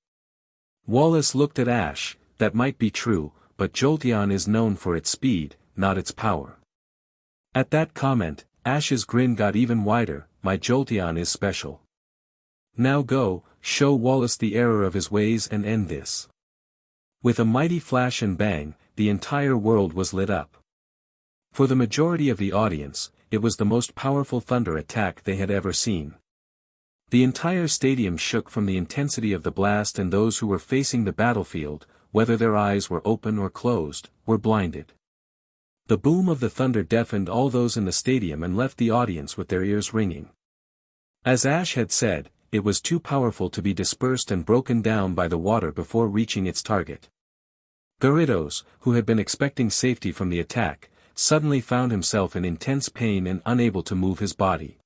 Wallace looked at Ash. "That might be true, but Jolteon is known for its speed, not its power." At that comment, Ash's grin got even wider. "My Jolteon is special. Now go, show Wallace the error of his ways and end this." With a mighty flash and bang, the entire world was lit up. For the majority of the audience, it was the most powerful thunder attack they had ever seen. The entire stadium shook from the intensity of the blast, and those who were facing the battlefield, whether their eyes were open or closed, were blinded. The boom of the thunder deafened all those in the stadium and left the audience with their ears ringing. As Ash had said, it was too powerful to be dispersed and broken down by the water before reaching its target. Gyarados, who had been expecting safety from the attack, suddenly found himself in intense pain and unable to move his body.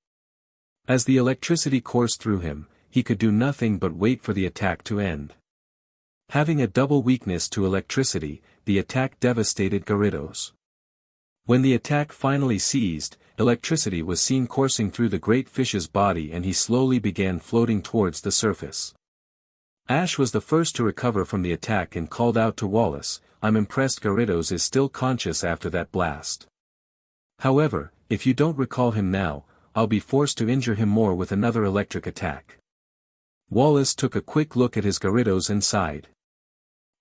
As the electricity coursed through him, he could do nothing but wait for the attack to end. Having a double weakness to electricity, the attack devastated Gyarados. When the attack finally ceased, electricity was seen coursing through the great fish's body and he slowly began floating towards the surface. Ash was the first to recover from the attack and called out to Wallace, "I'm impressed Gyarados is still conscious after that blast. However, if you don't recall him now, I'll be forced to injure him more with another electric attack." Wallace took a quick look at his Gyarados and sighed.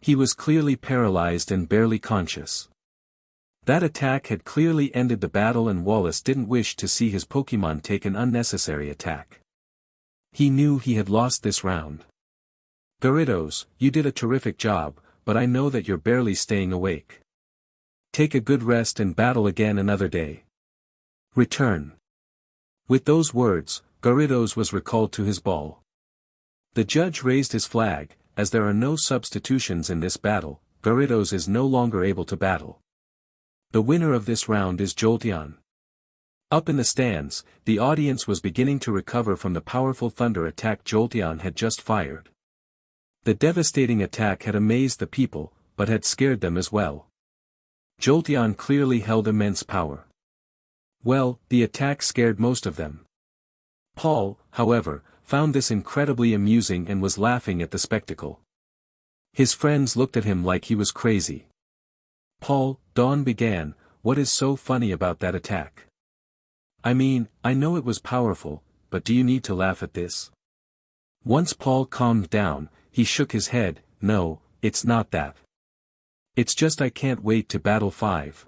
He was clearly paralyzed and barely conscious. That attack had clearly ended the battle, and Wallace didn't wish to see his Pokemon take an unnecessary attack. He knew he had lost this round. "Gyarados, you did a terrific job, but I know that you're barely staying awake. Take a good rest and battle again another day. Return." With those words, Gyarados was recalled to his ball. The judge raised his flag. "As there are no substitutions in this battle, Gyarados is no longer able to battle. The winner of this round is Jolteon." Up in the stands, the audience was beginning to recover from the powerful thunder attack Jolteon had just fired. The devastating attack had amazed the people, but had scared them as well. Jolteon clearly held immense power. Well, the attack scared most of them. Paul, however, found this incredibly amusing and was laughing at the spectacle. His friends looked at him like he was crazy. "Paul," Dawn began, "what is so funny about that attack? I mean, I know it was powerful, but do you need to laugh at this?" Once Paul calmed down, he shook his head. "No, it's not that. It's just I can't wait to battle 5.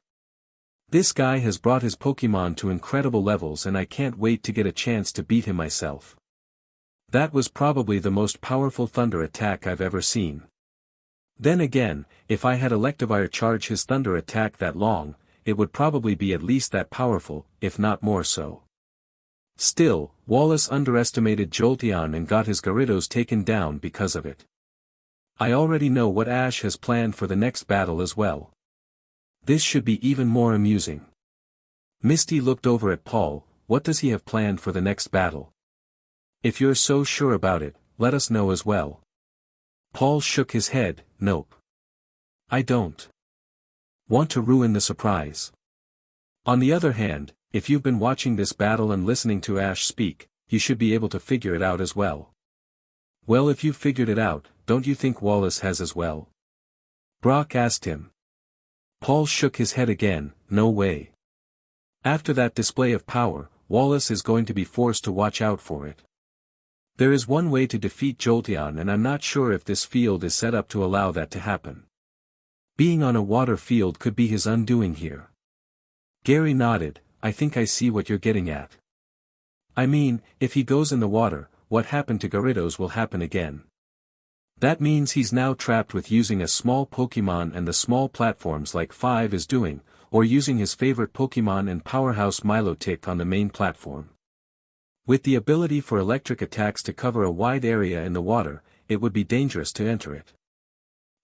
This guy has brought his Pokemon to incredible levels and I can't wait to get a chance to beat him myself. That was probably the most powerful thunder attack I've ever seen. Then again, if I had Electivire charge his thunder attack that long, it would probably be at least that powerful, if not more so." Still, Wallace underestimated Jolteon and got his Gyarados taken down because of it. I already know what Ash has planned for the next battle as well. This should be even more amusing. Misty looked over at Paul. What does he have planned for the next battle? If you're so sure about it, let us know as well. Paul shook his head. Nope. I don't want to ruin the surprise. On the other hand, if you've been watching this battle and listening to Ash speak, you should be able to figure it out as well. Well, if you've figured it out, don't you think Wallace has as well? Brock asked him. Paul shook his head again. No way. After that display of power, Wallace is going to be forced to watch out for it. There is one way to defeat Jolteon, and I'm not sure if this field is set up to allow that to happen. Being on a water field could be his undoing here. Gary nodded. I think I see what you're getting at. I mean, if he goes in the water, what happened to Gyarados will happen again. That means he's now trapped with using a small Pokemon and the small platforms like 5 is doing, or using his favorite Pokemon and powerhouse Milotic on the main platform. With the ability for electric attacks to cover a wide area in the water, it would be dangerous to enter it.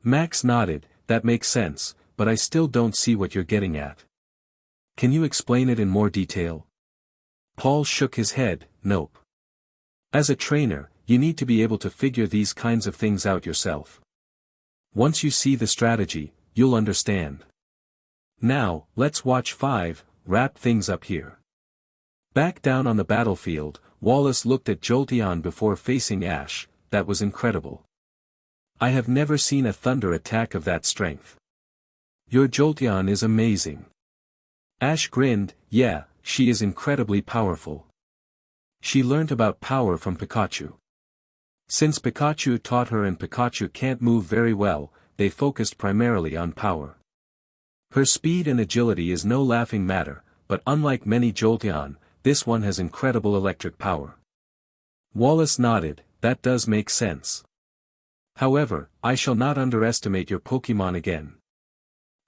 Max nodded. That makes sense, but I still don't see what you're getting at. Can you explain it in more detail? Paul shook his head. Nope. As a trainer, you need to be able to figure these kinds of things out yourself. Once you see the strategy, you'll understand. Now, let's watch 5, wrap things up here. Back down on the battlefield, Wallace looked at Jolteon before facing Ash. That was incredible. I have never seen a thunder attack of that strength. Your Jolteon is amazing. Ash grinned. Yeah, she is incredibly powerful. She learnt about power from Pikachu. Since Pikachu taught her and Pikachu can't move very well, they focused primarily on power. Her speed and agility is no laughing matter, but unlike many Jolteon, this one has incredible electric power. Wallace nodded. That does make sense. However, I shall not underestimate your Pokemon again.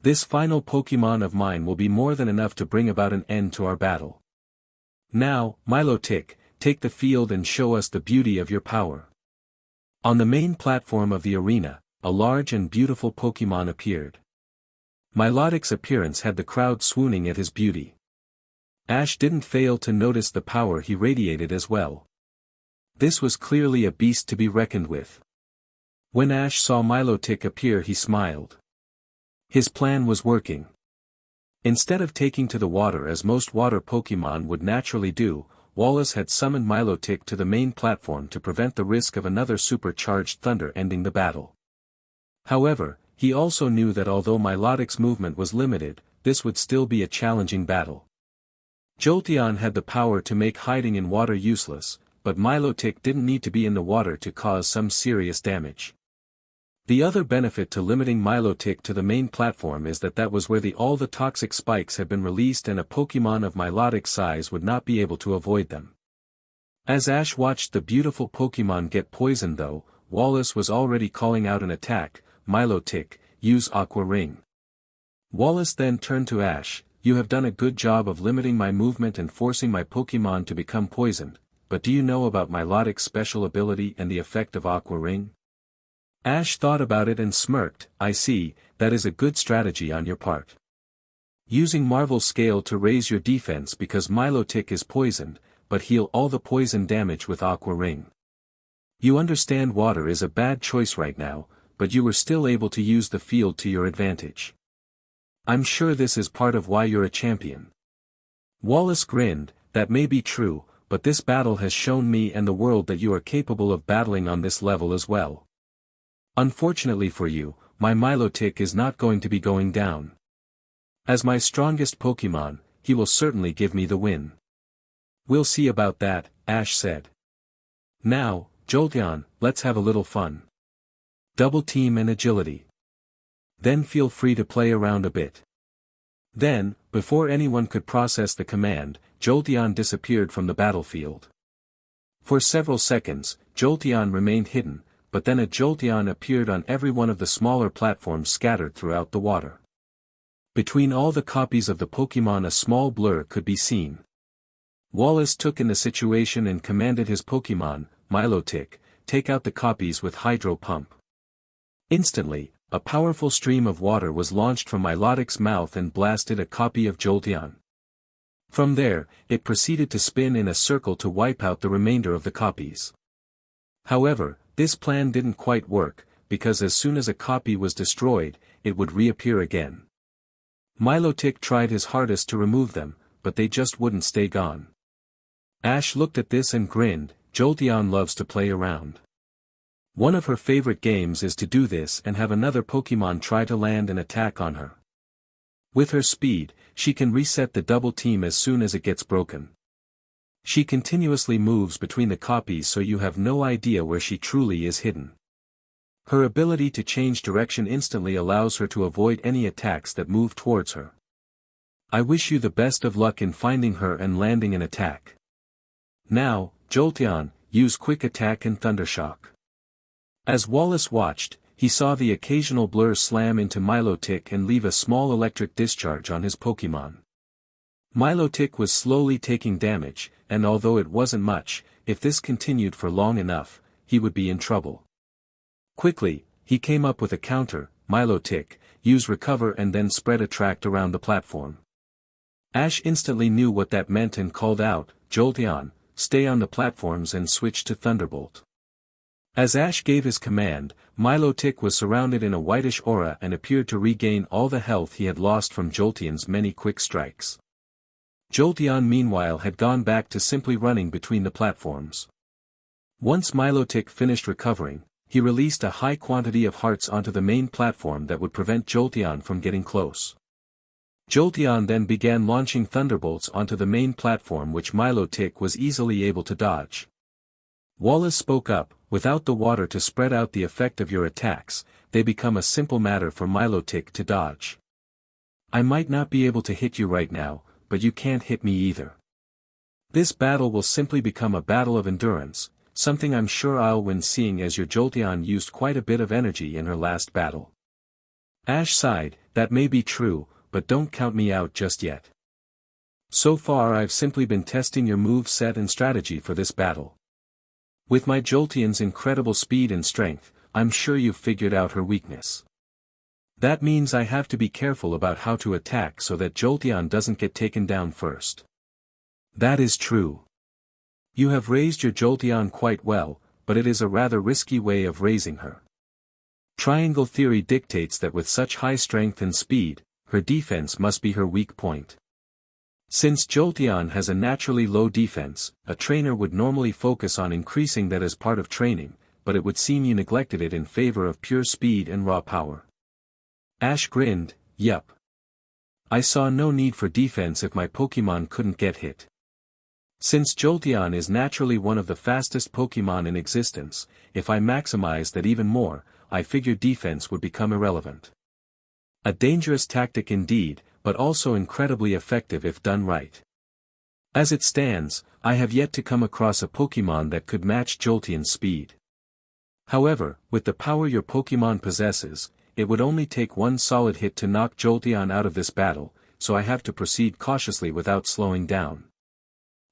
This final Pokemon of mine will be more than enough to bring about an end to our battle. Now, Milotic, take the field and show us the beauty of your power. On the main platform of the arena, a large and beautiful Pokemon appeared. Milotic's appearance had the crowd swooning at his beauty. Ash didn't fail to notice the power he radiated as well. This was clearly a beast to be reckoned with. When Ash saw Milotic appear, he smiled. His plan was working. Instead of taking to the water as most water Pokemon would naturally do, Wallace had summoned Milotic to the main platform to prevent the risk of another supercharged thunder ending the battle. However, he also knew that although Milotic's movement was limited, this would still be a challenging battle. Jolteon had the power to make hiding in water useless, but Milotic didn't need to be in the water to cause some serious damage. The other benefit to limiting Milotic to the main platform is that was where all the toxic spikes had been released, and a Pokemon of Milotic's size would not be able to avoid them. As Ash watched the beautiful Pokemon get poisoned though, Wallace was already calling out an attack. Milotic, use Aqua Ring. Wallace then turned to Ash. You have done a good job of limiting my movement and forcing my Pokemon to become poisoned, but do you know about Milotic's special ability and the effect of Aqua Ring? Ash thought about it and smirked. I see, that is a good strategy on your part. Using Marvel Scale to raise your defense because Milotic is poisoned, but heal all the poison damage with Aqua Ring. You understand water is a bad choice right now, but you were still able to use the field to your advantage. I'm sure this is part of why you're a champion. Wallace grinned. That may be true, but this battle has shown me and the world that you are capable of battling on this level as well. Unfortunately for you, my Milotic is not going to be going down. As my strongest Pokemon, he will certainly give me the win. We'll see about that, Ash said. Now, Jolteon, let's have a little fun. Double team and agility. Then feel free to play around a bit. Then, before anyone could process the command, Jolteon disappeared from the battlefield. For several seconds, Jolteon remained hidden, but then a Jolteon appeared on every one of the smaller platforms scattered throughout the water. Between all the copies of the Pokemon a small blur could be seen. Wallace took in the situation and commanded his Pokemon, Milotic, take out the copies with Hydro Pump. Instantly, a powerful stream of water was launched from Milotic's mouth and blasted a copy of Jolteon. From there, it proceeded to spin in a circle to wipe out the remainder of the copies. However, this plan didn't quite work, because as soon as a copy was destroyed, it would reappear again. Milotic tried his hardest to remove them, but they just wouldn't stay gone. Ash looked at this and grinned. Jolteon loves to play around. One of her favorite games is to do this and have another Pokémon try to land an attack on her. With her speed, she can reset the double team as soon as it gets broken. She continuously moves between the copies so you have no idea where she truly is hidden. Her ability to change direction instantly allows her to avoid any attacks that move towards her. I wish you the best of luck in finding her and landing an attack. Now, Jolteon, use Quick Attack and Thundershock. As Wallace watched, he saw the occasional blur slam into Milotic and leave a small electric discharge on his Pokémon. Milotic was slowly taking damage, and although it wasn't much, if this continued for long enough, he would be in trouble. Quickly, he came up with a counter. Milotic, use Recover and then spread Attract around the platform. Ash instantly knew what that meant and called out, Jolteon, stay on the platforms and switch to Thunderbolt. As Ash gave his command, Milotic was surrounded in a whitish aura and appeared to regain all the health he had lost from Jolteon's many quick strikes. Jolteon meanwhile had gone back to simply running between the platforms. Once Milotic finished recovering, he released a high quantity of hearts onto the main platform that would prevent Jolteon from getting close. Jolteon then began launching thunderbolts onto the main platform, which Milotic was easily able to dodge. Wallace spoke up, without the water to spread out the effect of your attacks, they become a simple matter for Milotic to dodge. I might not be able to hit you right now, but you can't hit me either. This battle will simply become a battle of endurance, something I'm sure I'll win, seeing as your Jolteon used quite a bit of energy in her last battle. Ash sighed, that may be true, but don't count me out just yet. So far I've simply been testing your move set and strategy for this battle. With my Jolteon's incredible speed and strength, I'm sure you've figured out her weakness. That means I have to be careful about how to attack so that Jolteon doesn't get taken down first. That is true. You have raised your Jolteon quite well, but it is a rather risky way of raising her. Triangle theory dictates that with such high strength and speed, her defense must be her weak point. Since Jolteon has a naturally low defense, a trainer would normally focus on increasing that as part of training, but it would seem you neglected it in favor of pure speed and raw power. Ash grinned, yup. I saw no need for defense if my Pokémon couldn't get hit. Since Jolteon is naturally one of the fastest Pokémon in existence, if I maximize that even more, I figured defense would become irrelevant. A dangerous tactic indeed, but also incredibly effective if done right. As it stands, I have yet to come across a Pokémon that could match Jolteon's speed. However, with the power your Pokémon possesses, it would only take one solid hit to knock Jolteon out of this battle, so I have to proceed cautiously without slowing down.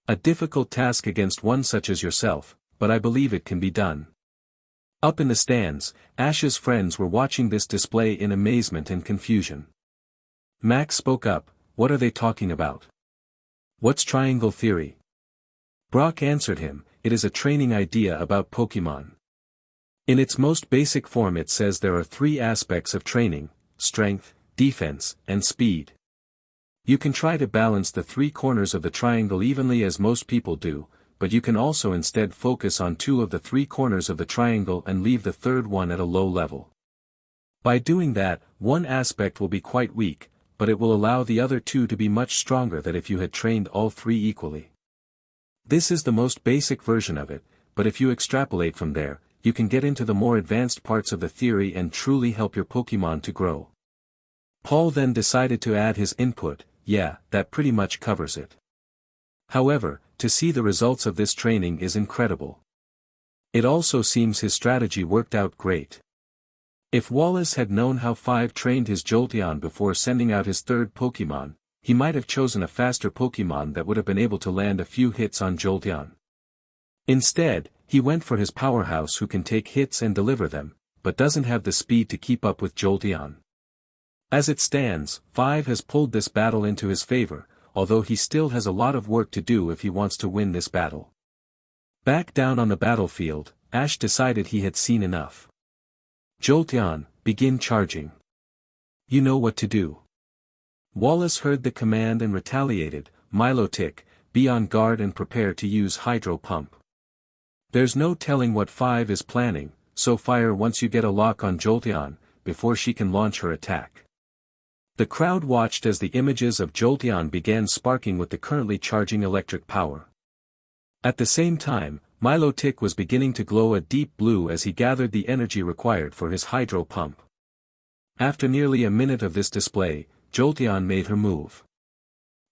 A difficult task against one such as yourself, but I believe it can be done. Up in the stands, Ash's friends were watching this display in amazement and confusion. Max spoke up, what are they talking about? What's triangle theory? Brock answered him, it is a training idea about Pokémon. In its most basic form it says there are three aspects of training: strength, defense, and speed. You can try to balance the three corners of the triangle evenly as most people do, but you can also instead focus on two of the three corners of the triangle and leave the third one at a low level. By doing that, one aspect will be quite weak, but it will allow the other two to be much stronger than if you had trained all three equally. This is the most basic version of it, but if you extrapolate from there, you can get into the more advanced parts of the theory and truly help your Pokémon to grow. Paul then decided to add his input, yeah, that pretty much covers it. However, to see the results of this training is incredible. It also seems his strategy worked out great. If Wallace had known how 5 trained his Jolteon before sending out his third Pokémon, he might have chosen a faster Pokémon that would have been able to land a few hits on Jolteon. Instead, he went for his powerhouse who can take hits and deliver them, but doesn't have the speed to keep up with Jolteon. As it stands, 5 has pulled this battle into his favor, although he still has a lot of work to do if he wants to win this battle. Back down on the battlefield, Ash decided he had seen enough. Jolteon, begin charging. You know what to do. Wallace heard the command and retaliated, Milotic, be on guard and prepare to use Hydro Pump. There's no telling what 5 is planning, so fire once you get a lock on Jolteon, before she can launch her attack. The crowd watched as the images of Jolteon began sparking with the currently charging electric power. At the same time, Milotic was beginning to glow a deep blue as he gathered the energy required for his Hydro Pump. After nearly a minute of this display, Jolteon made her move.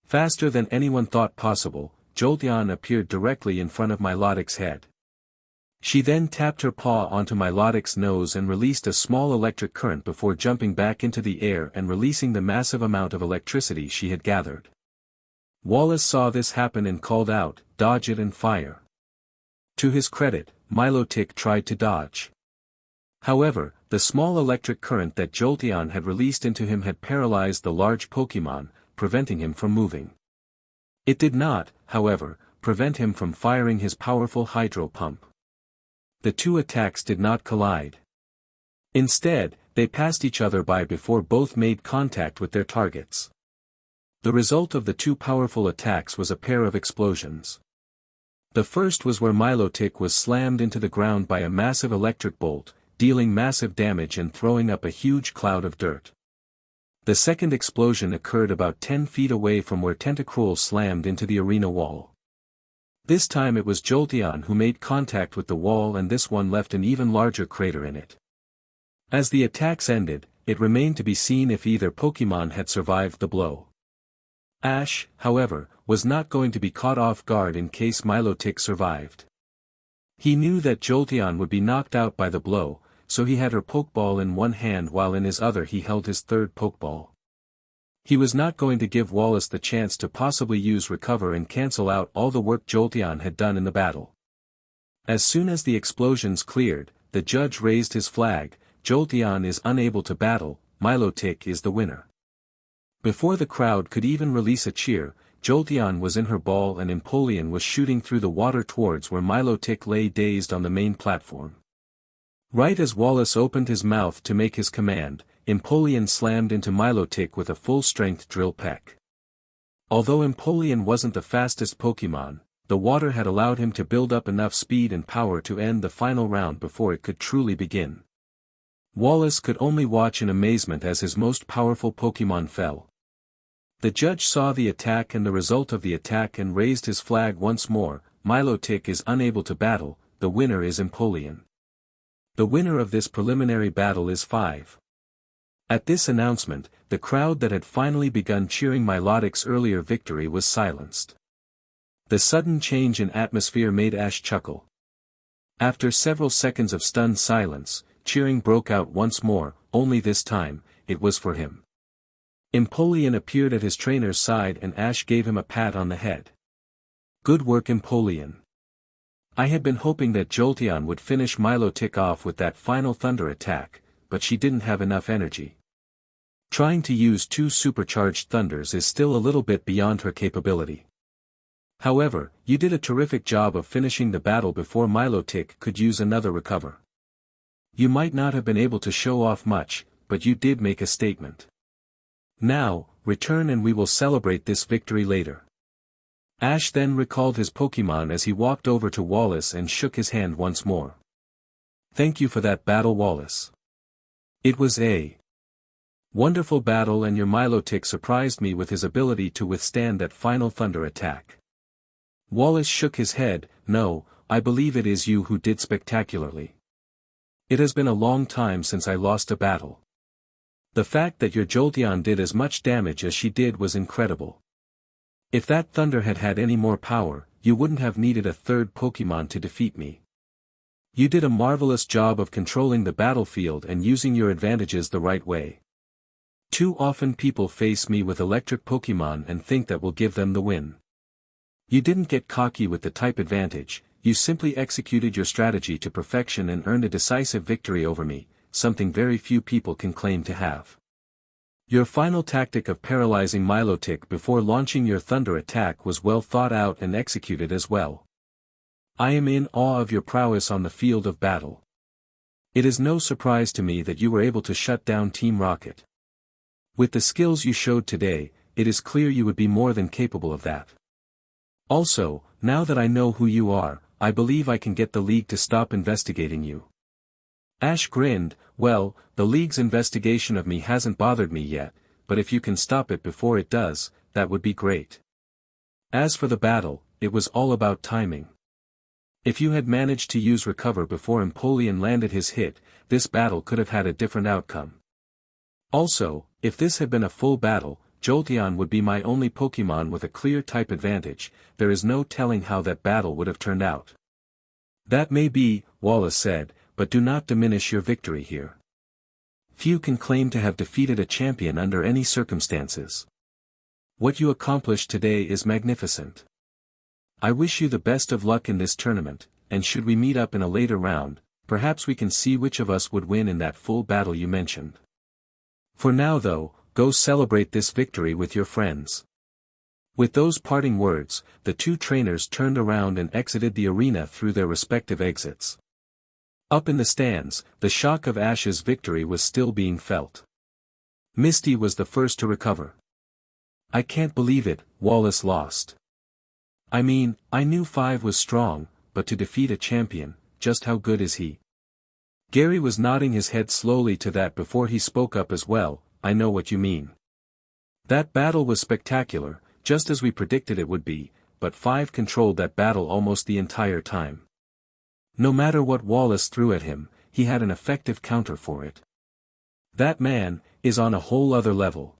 Faster than anyone thought possible, Jolteon appeared directly in front of Milotic's head. She then tapped her paw onto Milotic's nose and released a small electric current before jumping back into the air and releasing the massive amount of electricity she had gathered. Wallace saw this happen and called out, "Dodge it and fire." To his credit, Milotic tried to dodge. However, the small electric current that Jolteon had released into him had paralyzed the large Pokémon, preventing him from moving. It did not, however, prevent him from firing his powerful Hydro Pump. The two attacks did not collide. Instead, they passed each other by before both made contact with their targets. The result of the two powerful attacks was a pair of explosions. The first was where Milotic was slammed into the ground by a massive electric bolt, dealing massive damage and throwing up a huge cloud of dirt. The second explosion occurred about 10 feet away from where Tentacruel slammed into the arena wall. This time it was Jolteon who made contact with the wall, and this one left an even larger crater in it. As the attacks ended, it remained to be seen if either Pokémon had survived the blow. Ash, however, was not going to be caught off guard in case Milotic survived. He knew that Jolteon would be knocked out by the blow, so he had her Pokeball in one hand while in his other he held his third Pokeball. He was not going to give Wallace the chance to possibly use Recover and cancel out all the work Jolteon had done in the battle. As soon as the explosions cleared, the judge raised his flag, Jolteon is unable to battle, Milotic is the winner. Before the crowd could even release a cheer, Jolteon was in her ball and Empoleon was shooting through the water towards where Milotic lay dazed on the main platform. Right as Wallace opened his mouth to make his command, Empoleon slammed into Milotic with a full-strength drill peck. Although Empoleon wasn't the fastest Pokémon, the water had allowed him to build up enough speed and power to end the final round before it could truly begin. Wallace could only watch in amazement as his most powerful Pokémon fell. The judge saw the attack and the result of the attack and raised his flag once more. Milotic is unable to battle, the winner is Empoleon. The winner of this preliminary battle is 5. At this announcement, the crowd that had finally begun cheering Milotic's earlier victory was silenced. The sudden change in atmosphere made Ash chuckle. After several seconds of stunned silence, cheering broke out once more, only this time, it was for him. Empoleon appeared at his trainer's side and Ash gave him a pat on the head. Good work, Empoleon. I had been hoping that Jolteon would finish Milotic off with that final thunder attack, but she didn't have enough energy. Trying to use 2 supercharged thunders is still a little bit beyond her capability. However, you did a terrific job of finishing the battle before Milotic could use another recover. You might not have been able to show off much, but you did make a statement. Now, return and we will celebrate this victory later. Ash then recalled his Pokémon as he walked over to Wallace and shook his hand once more. Thank you for that battle, Wallace. It was a wonderful battle and your Milotic surprised me with his ability to withstand that final thunder attack. Wallace shook his head. No, I believe it is you who did spectacularly. It has been a long time since I lost a battle. The fact that your Jolteon did as much damage as she did was incredible. If that thunder had had any more power, you wouldn't have needed a third Pokémon to defeat me. You did a marvelous job of controlling the battlefield and using your advantages the right way. Too often people face me with electric Pokémon and think that will give them the win. You didn't get cocky with the type advantage, you simply executed your strategy to perfection and earned a decisive victory over me. something very few people can claim to have. Your final tactic of paralyzing Milotic before launching your thunder attack was well thought out and executed as well. I am in awe of your prowess on the field of battle. It is no surprise to me that you were able to shut down Team Rocket. With the skills you showed today, it is clear you would be more than capable of that. Also, now that I know who you are, I believe I can get the League to stop investigating you. Ash grinned. Well, the League's investigation of me hasn't bothered me yet, but if you can stop it before it does, that would be great. As for the battle, it was all about timing. If you had managed to use Recover before Empoleon landed his hit, this battle could have had a different outcome. Also, if this had been a full battle, Jolteon would be my only Pokémon with a clear type advantage. There is no telling how that battle would have turned out. That may be, Wallace said, but do not diminish your victory here. Few can claim to have defeated a champion under any circumstances. What you accomplished today is magnificent. I wish you the best of luck in this tournament, and should we meet up in a later round, perhaps we can see which of us would win in that full battle you mentioned. For now though, go celebrate this victory with your friends. With those parting words, the two trainers turned around and exited the arena through their respective exits. Up in the stands, the shock of Ash's victory was still being felt. Misty was the first to recover. I can't believe it, Wallace lost. I mean, I knew 5 was strong, but to defeat a champion, just how good is he? Gary was nodding his head slowly to that before he spoke up as well. I know what you mean. That battle was spectacular, just as we predicted it would be, but 5 controlled that battle almost the entire time. No matter what Wallace threw at him, he had an effective counter for it. That man is on a whole other level.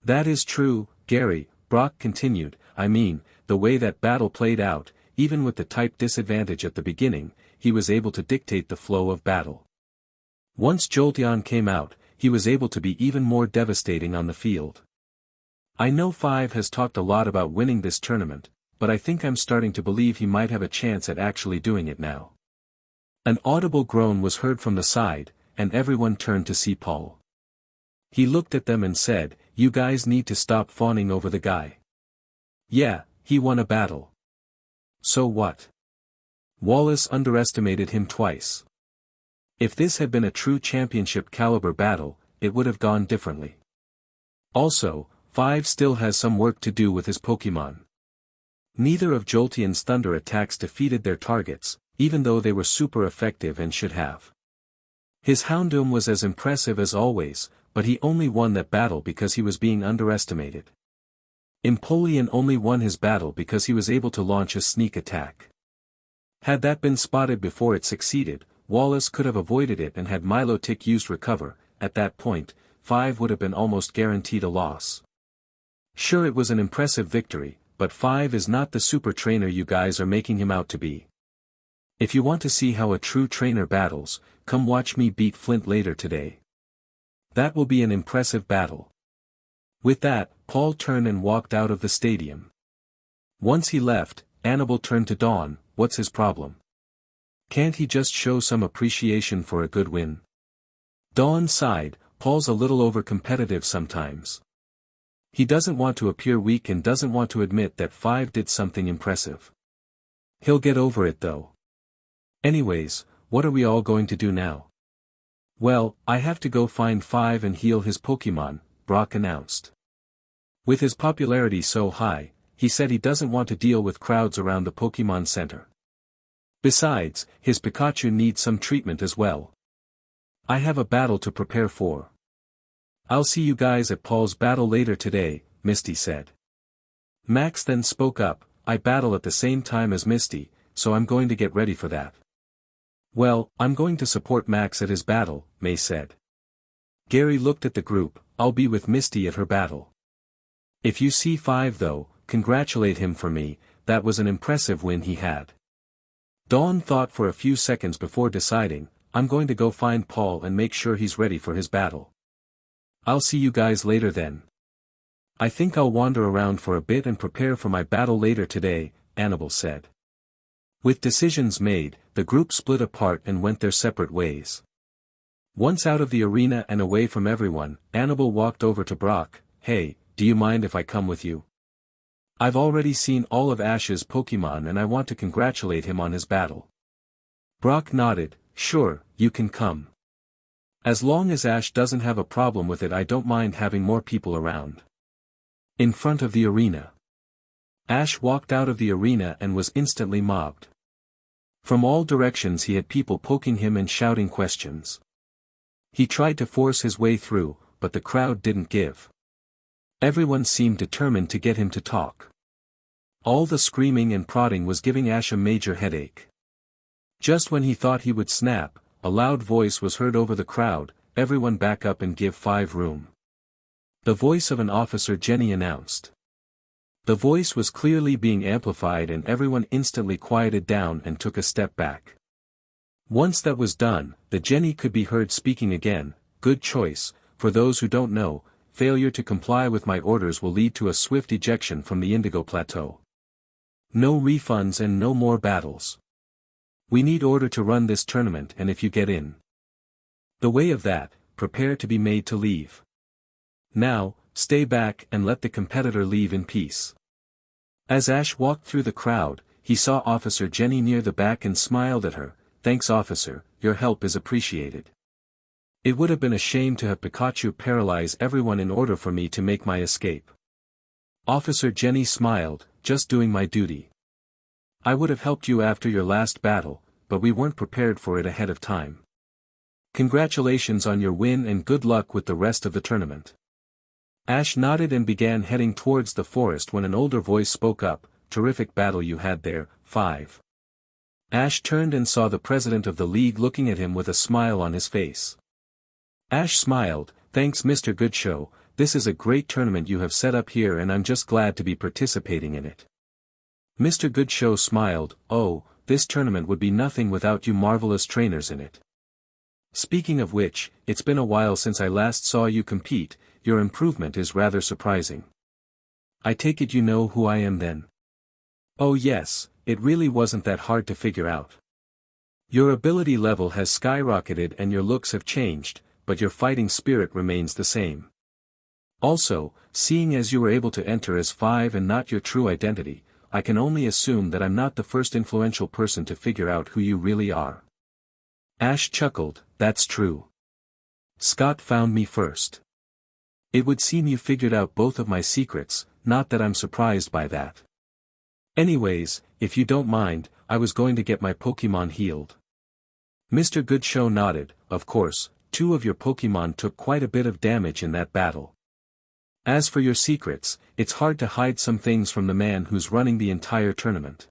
That is true, Gary, Brock continued. I mean, the way that battle played out, even with the type disadvantage at the beginning, he was able to dictate the flow of battle. Once Jolteon came out, he was able to be even more devastating on the field. I know 5 has talked a lot about winning this tournament, but I think I'm starting to believe he might have a chance at actually doing it now. An audible groan was heard from the side, and everyone turned to see Paul. He looked at them and said, "You guys need to stop fawning over the guy. Yeah, he won a battle. So what? Wallace underestimated him twice. If this had been a true championship caliber battle, it would have gone differently. Also, 5 still has some work to do with his Pokémon. Neither of Jolteon's thunder attacks defeated their targets, even though they were super effective and should have. His Houndoom was as impressive as always, but he only won that battle because he was being underestimated. Empoleon only won his battle because he was able to launch a sneak attack. Had that been spotted before it succeeded, Wallace could have avoided it and had Milotic used Recover. At that point, 5 would have been almost guaranteed a loss. Sure, it was an impressive victory, but 5 is not the super trainer you guys are making him out to be. If you want to see how a true trainer battles, come watch me beat Flint later today. That will be an impressive battle." With that, Paul turned and walked out of the stadium. Once he left, Anabel turned to Dawn. What's his problem? Can't he just show some appreciation for a good win? Dawn sighed. Paul's a little over-competitive sometimes. He doesn't want to appear weak and doesn't want to admit that 5 did something impressive. He'll get over it though. Anyways, what are we all going to do now? Well, I have to go find 5 and heal his Pokémon, Brock announced. With his popularity so high, he said he doesn't want to deal with crowds around the Pokémon Center. Besides, his Pikachu needs some treatment as well. I have a battle to prepare for. I'll see you guys at Paul's battle later today, Misty said. Max then spoke up. I battle at the same time as Misty, so I'm going to get ready for that. Well, I'm going to support Max at his battle, May said. Gary looked at the group. I'll be with Misty at her battle. If you see 5 though, congratulate him for me. That was an impressive win he had. Dawn thought for a few seconds before deciding, I'm going to go find Paul and make sure he's ready for his battle. I'll see you guys later then. I think I'll wander around for a bit and prepare for my battle later today, Anabel said. With decisions made, the group split apart and went their separate ways. Once out of the arena and away from everyone, Anabel walked over to Brock. "Hey, do you mind if I come with you? I've already seen all of Ash's Pokemon and I want to congratulate him on his battle." Brock nodded. "Sure, you can come. As long as Ash doesn't have a problem with it, I don't mind having more people around." In front of the arena. Ash walked out of the arena and was instantly mobbed. From all directions he had people poking him and shouting questions. He tried to force his way through, but the crowd didn't give. Everyone seemed determined to get him to talk. All the screaming and prodding was giving Ash a major headache. Just when he thought he would snap, a loud voice was heard over the crowd, "Everyone back up and give 5 room." The voice of an officer Jenny announced. The voice was clearly being amplified and everyone instantly quieted down and took a step back. Once that was done, the Jenny could be heard speaking again. "Good choice. For those who don't know, failure to comply with my orders will lead to a swift ejection from the Indigo Plateau. No refunds and no more battles. We need order to run this tournament, and if you get in the way of that, prepare to be made to leave. Now, stay back and let the competitor leave in peace." As Ash walked through the crowd, he saw Officer Jenny near the back and smiled at her. "Thanks, officer, your help is appreciated. It would have been a shame to have Pikachu paralyze everyone in order for me to make my escape." Officer Jenny smiled. "Just doing my duty. I would have helped you after your last battle, but we weren't prepared for it ahead of time. Congratulations on your win and good luck with the rest of the tournament." Ash nodded and began heading towards the forest when an older voice spoke up. "Terrific battle you had there, 5. Ash turned and saw the president of the league looking at him with a smile on his face. Ash smiled. "Thanks, Mr. Goodshow, this is a great tournament you have set up here and I'm just glad to be participating in it." Mr. Goodshow smiled. "Oh, this tournament would be nothing without you marvelous trainers in it. Speaking of which, it's been a while since I last saw you compete. Your improvement is rather surprising. I take it you know who I am then?" "Oh yes, it really wasn't that hard to figure out. Your ability level has skyrocketed and your looks have changed, but your fighting spirit remains the same. Also, seeing as you were able to enter as 5 and not your true identity, I can only assume that I'm not the first influential person to figure out who you really are." Ash chuckled. "That's true. Scott found me first. It would seem you figured out both of my secrets, not that I'm surprised by that. Anyways, if you don't mind, I was going to get my Pokemon healed." Mr. Goodshow nodded. "Of course, 2 of your Pokemon took quite a bit of damage in that battle. As for your secrets, it's hard to hide some things from the man who's running the entire tournament.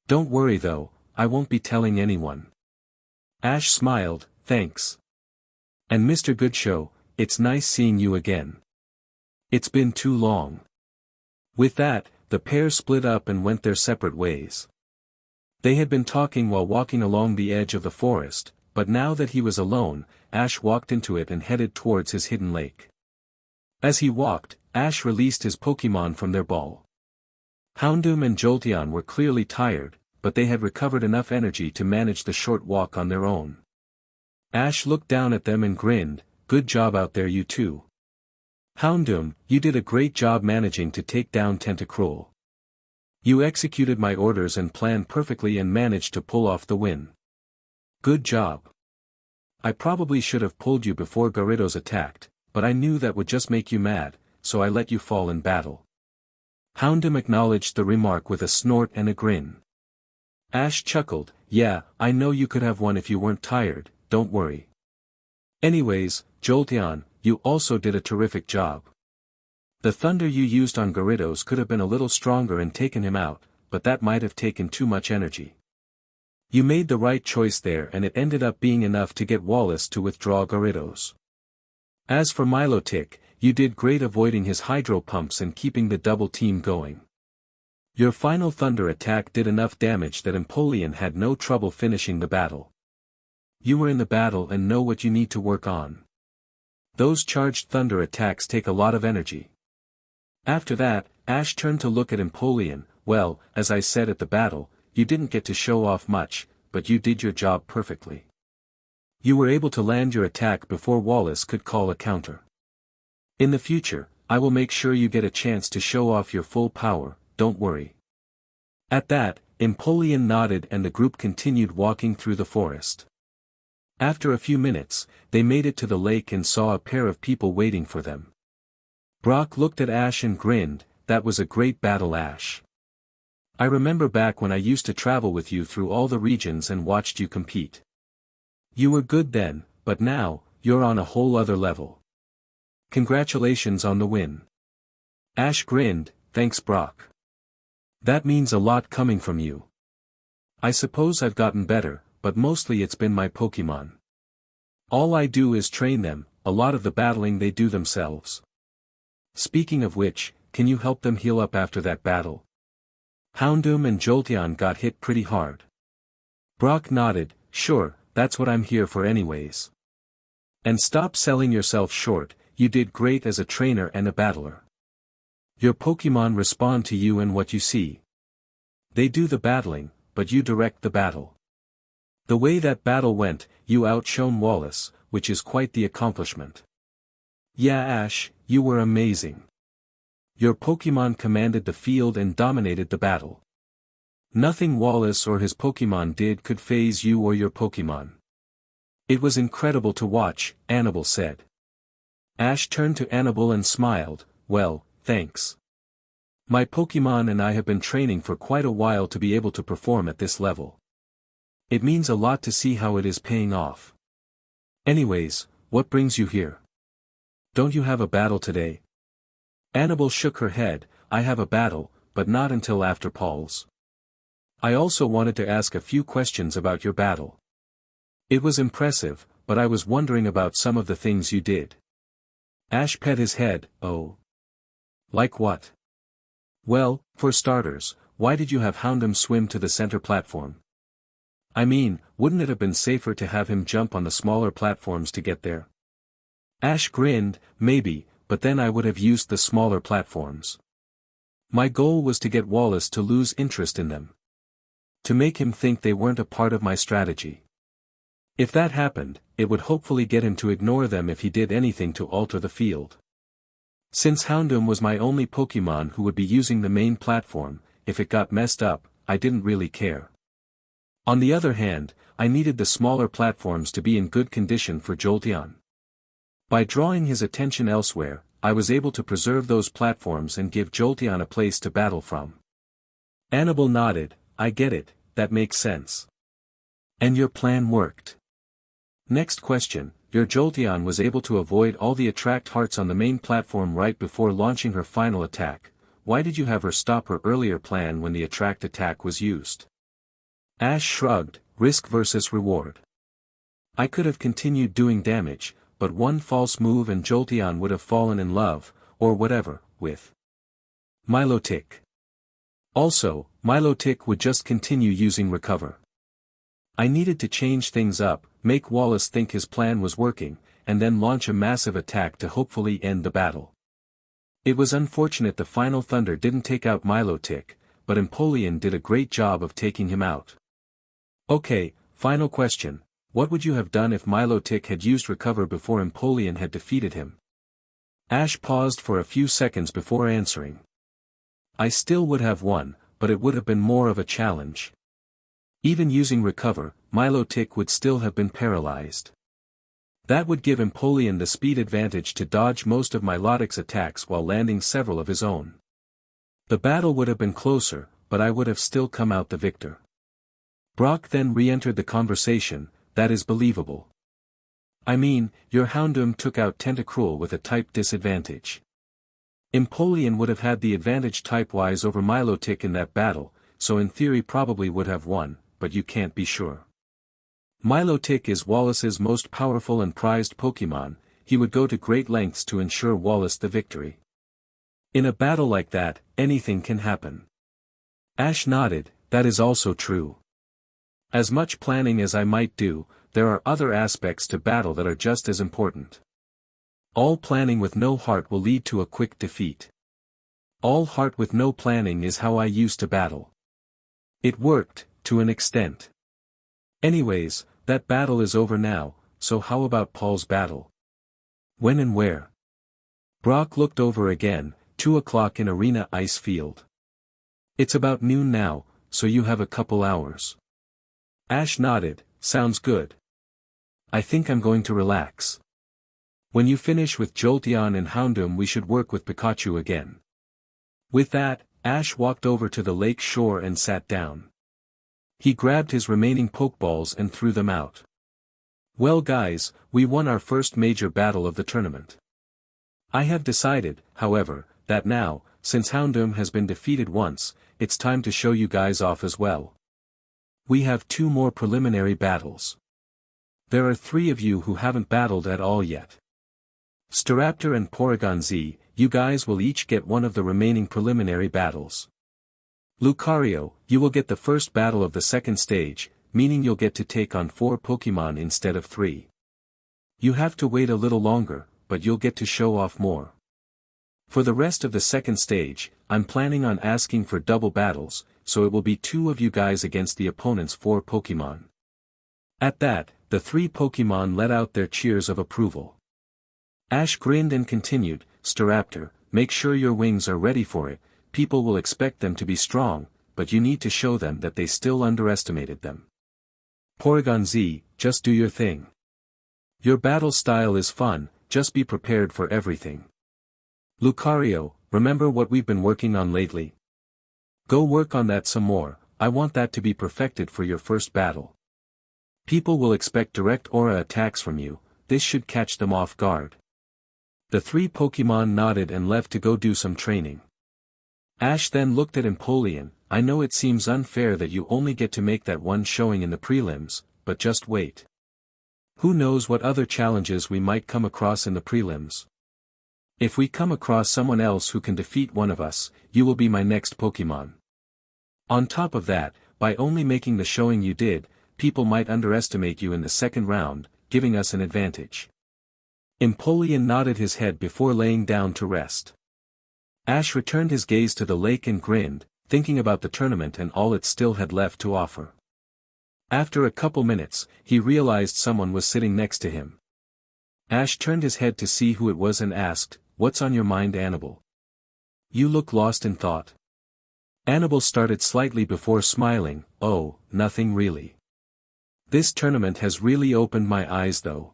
Don't worry though, I won't be telling anyone." Ash smiled. "Thanks. And Mr. Goodshow, it's nice seeing you again. It's been too long." With that, the pair split up and went their separate ways. They had been talking while walking along the edge of the forest, but now that he was alone, Ash walked into it and headed towards his hidden lake. As he walked, Ash released his Pokemon from their ball. Houndoom and Jolteon were clearly tired, but they had recovered enough energy to manage the short walk on their own. Ash looked down at them and grinned. "Good job out there you two. Houndoom, you did a great job managing to take down Tentacruel. You executed my orders and plan perfectly and managed to pull off the win. Good job. I probably should have pulled you before Gyarados attacked, but I knew that would just make you mad, so I let you fall in battle." Houndoom acknowledged the remark with a snort and a grin. Ash chuckled. "Yeah, I know you could have won if you weren't tired, don't worry. Anyways, Jolteon, you also did a terrific job. The thunder you used on Gyarados could have been a little stronger and taken him out, but that might have taken too much energy. You made the right choice there and it ended up being enough to get Wallace to withdraw Gyarados. As for Milotic, you did great avoiding his hydro pumps and keeping the double team going. Your final thunder attack did enough damage that Empoleon had no trouble finishing the battle. You were in the battle and know what you need to work on. Those charged thunder attacks take a lot of energy." After that, Ash turned to look at Empoleon. "Well, as I said at the battle, you didn't get to show off much, but you did your job perfectly. You were able to land your attack before Wallace could call a counter. In the future, I will make sure you get a chance to show off your full power, don't worry. At that, Empoleon nodded and the group continued walking through the forest. After a few minutes, they made it to the lake and saw a pair of people waiting for them. Brock looked at Ash and grinned. That was a great battle, Ash. I remember back when I used to travel with you through all the regions and watched you compete. You were good then, but now, you're on a whole other level. Congratulations on the win. Ash grinned. Thanks, Brock. That means a lot coming from you. I suppose I've gotten better, but mostly it's been my Pokemon. All I do is train them, a lot of the battling they do themselves. Speaking of which, can you help them heal up after that battle? Houndoom and Jolteon got hit pretty hard. Brock nodded. Sure, that's what I'm here for anyways. And stop selling yourself short, you did great as a trainer and a battler. Your Pokemon respond to you and what you see. They do the battling, but you direct the battle. The way that battle went, you outshone Wallace, which is quite the accomplishment. Yeah, Ash, you were amazing. Your Pokemon commanded the field and dominated the battle. Nothing Wallace or his Pokemon did could faze you or your Pokemon. It was incredible to watch, Anabel said. Ash turned to Anabel and smiled. Well, thanks. My Pokemon and I have been training for quite a while to be able to perform at this level. It means a lot to see how it is paying off. Anyways, what brings you here? Don't you have a battle today? Anabel shook her head. I have a battle, but not until after Paul's. I also wanted to ask a few questions about your battle. It was impressive, but I was wondering about some of the things you did. Ash pet his head. Oh. Like what? Well, for starters, why did you have Houndoom swim to the center platform? I mean, wouldn't it have been safer to have him jump on the smaller platforms to get there? Ash grinned. Maybe, but then I would have used the smaller platforms. My goal was to get Wallace to lose interest in them. To make him think they weren't a part of my strategy. If that happened, it would hopefully get him to ignore them if he did anything to alter the field. Since Houndoom was my only Pokemon who would be using the main platform, if it got messed up, I didn't really care. On the other hand, I needed the smaller platforms to be in good condition for Jolteon. By drawing his attention elsewhere, I was able to preserve those platforms and give Jolteon a place to battle from. Anabel nodded. I get it, that makes sense. And your plan worked. Next question, your Jolteon was able to avoid all the attract hearts on the main platform right before launching her final attack. Why did you have her stop her earlier plan when the attract attack was used? Ash shrugged. Risk versus reward. I could have continued doing damage, but one false move and Jolteon would have fallen in love, or whatever, with Milotic. Also, Milotic would just continue using Recover. I needed to change things up, make Wallace think his plan was working, and then launch a massive attack to hopefully end the battle. It was unfortunate the final Thunder didn't take out Milotic, but Empoleon did a great job of taking him out. Okay, final question. What would you have done if Milotic had used Recover before Empoleon had defeated him? Ash paused for a few seconds before answering. I still would have won, but it would have been more of a challenge. Even using Recover, Milotic would still have been paralyzed. That would give Empoleon the speed advantage to dodge most of Milotic's attacks while landing several of his own. The battle would have been closer, but I would have still come out the victor. Brock then re-entered the conversation. That is believable. I mean, your Houndoom took out Tentacruel with a type disadvantage. Empoleon would have had the advantage type-wise over Milotic in that battle, so in theory probably would have won, but you can't be sure. Milotic is Wallace's most powerful and prized Pokemon, he would go to great lengths to ensure Wallace the victory. In a battle like that, anything can happen. Ash nodded. That is also true. As much planning as I might do, there are other aspects to battle that are just as important. All planning with no heart will lead to a quick defeat. All heart with no planning is how I used to battle. It worked, to an extent. Anyways, that battle is over now, so how about Paul's battle? When and where? Brock looked over again, 2 o'clock in Arena Ice Field. It's about noon now, so you have a couple hours. Ash nodded, sounds good. I think I'm going to relax. When you finish with Jolteon and Houndoom we should work with Pikachu again. With that, Ash walked over to the lake shore and sat down. He grabbed his remaining Pokeballs and threw them out. Well guys, we won our first major battle of the tournament. I have decided, however, that now, since Houndoom has been defeated once, it's time to show you guys off as well. We have 2 more preliminary battles. There are 3 of you who haven't battled at all yet. Staraptor and Porygon Z, you guys will each get one of the remaining preliminary battles. Lucario, you will get the first battle of the second stage, meaning you'll get to take on 4 Pokemon instead of 3. You have to wait a little longer, but you'll get to show off more. For the rest of the second stage, I'm planning on asking for double battles, so it will be 2 of you guys against the opponent's 4 Pokemon. At that, the 3 Pokemon let out their cheers of approval. Ash grinned and continued, Staraptor, make sure your wings are ready for it, people will expect them to be strong, but you need to show them that they still underestimated them. Porygon Z, just do your thing. Your battle style is fun, just be prepared for everything. Lucario, remember what we've been working on lately? Go work on that some more, I want that to be perfected for your first battle. People will expect direct aura attacks from you, this should catch them off guard. The 3 Pokemon nodded and left to go do some training. Ash then looked at Empoleon, I know it seems unfair that you only get to make that one showing in the prelims, but just wait. Who knows what other challenges we might come across in the prelims. If we come across someone else who can defeat one of us, you will be my next Pokemon. On top of that, by only making the showing you did, people might underestimate you in the second round, giving us an advantage. Empoleon nodded his head before laying down to rest. Ash returned his gaze to the lake and grinned, thinking about the tournament and all it still had left to offer. After a couple minutes, he realized someone was sitting next to him. Ash turned his head to see who it was and asked, "What's on your mind, Anabel? You look lost in thought." Anabel started slightly before smiling, "Oh, nothing really. This tournament has really opened my eyes though.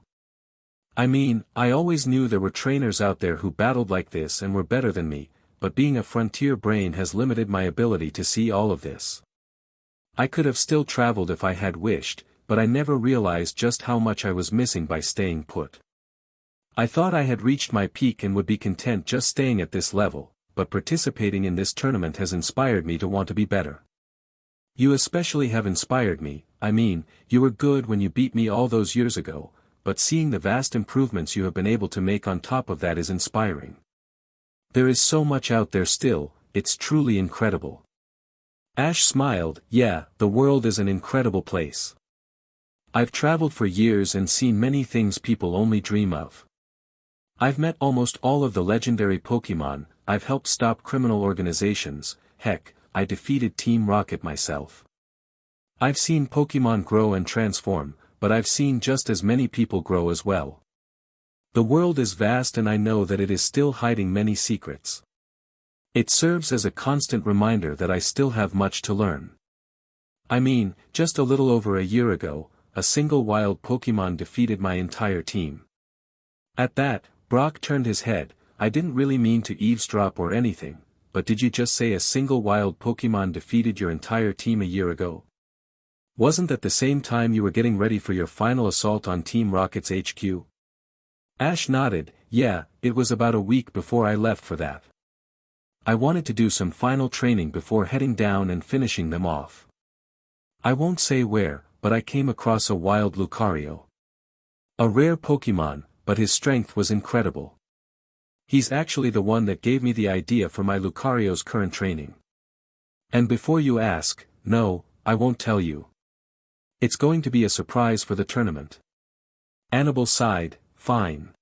I mean, I always knew there were trainers out there who battled like this and were better than me, but being a frontier brain has limited my ability to see all of this. I could have still traveled if I had wished, but I never realized just how much I was missing by staying put. I thought I had reached my peak and would be content just staying at this level, but participating in this tournament has inspired me to want to be better. You especially have inspired me, I mean, you were good when you beat me all those years ago, but seeing the vast improvements you have been able to make on top of that is inspiring. There is so much out there still, it's truly incredible." Ash smiled, "Yeah, the world is an incredible place. I've traveled for years and seen many things people only dream of. I've met almost all of the legendary Pokemon, I've helped stop criminal organizations, heck, I defeated Team Rocket myself. I've seen Pokemon grow and transform, but I've seen just as many people grow as well. The world is vast and I know that it is still hiding many secrets. It serves as a constant reminder that I still have much to learn. I mean, just a little over a year ago, a single wild Pokemon defeated my entire team." At that, Brock turned his head, "I didn't really mean to eavesdrop or anything, but did you just say a single wild Pokemon defeated your entire team a year ago? Wasn't that the same time you were getting ready for your final assault on Team Rocket's HQ?" Ash nodded, "Yeah, it was about a week before I left for that. I wanted to do some final training before heading down and finishing them off. I won't say where, but I came across a wild Lucario. A rare Pokemon, but his strength was incredible. He's actually the one that gave me the idea for my Lucario's current training. And before you ask, no, I won't tell you. It's going to be a surprise for the tournament." Anabel sighed, "Fine.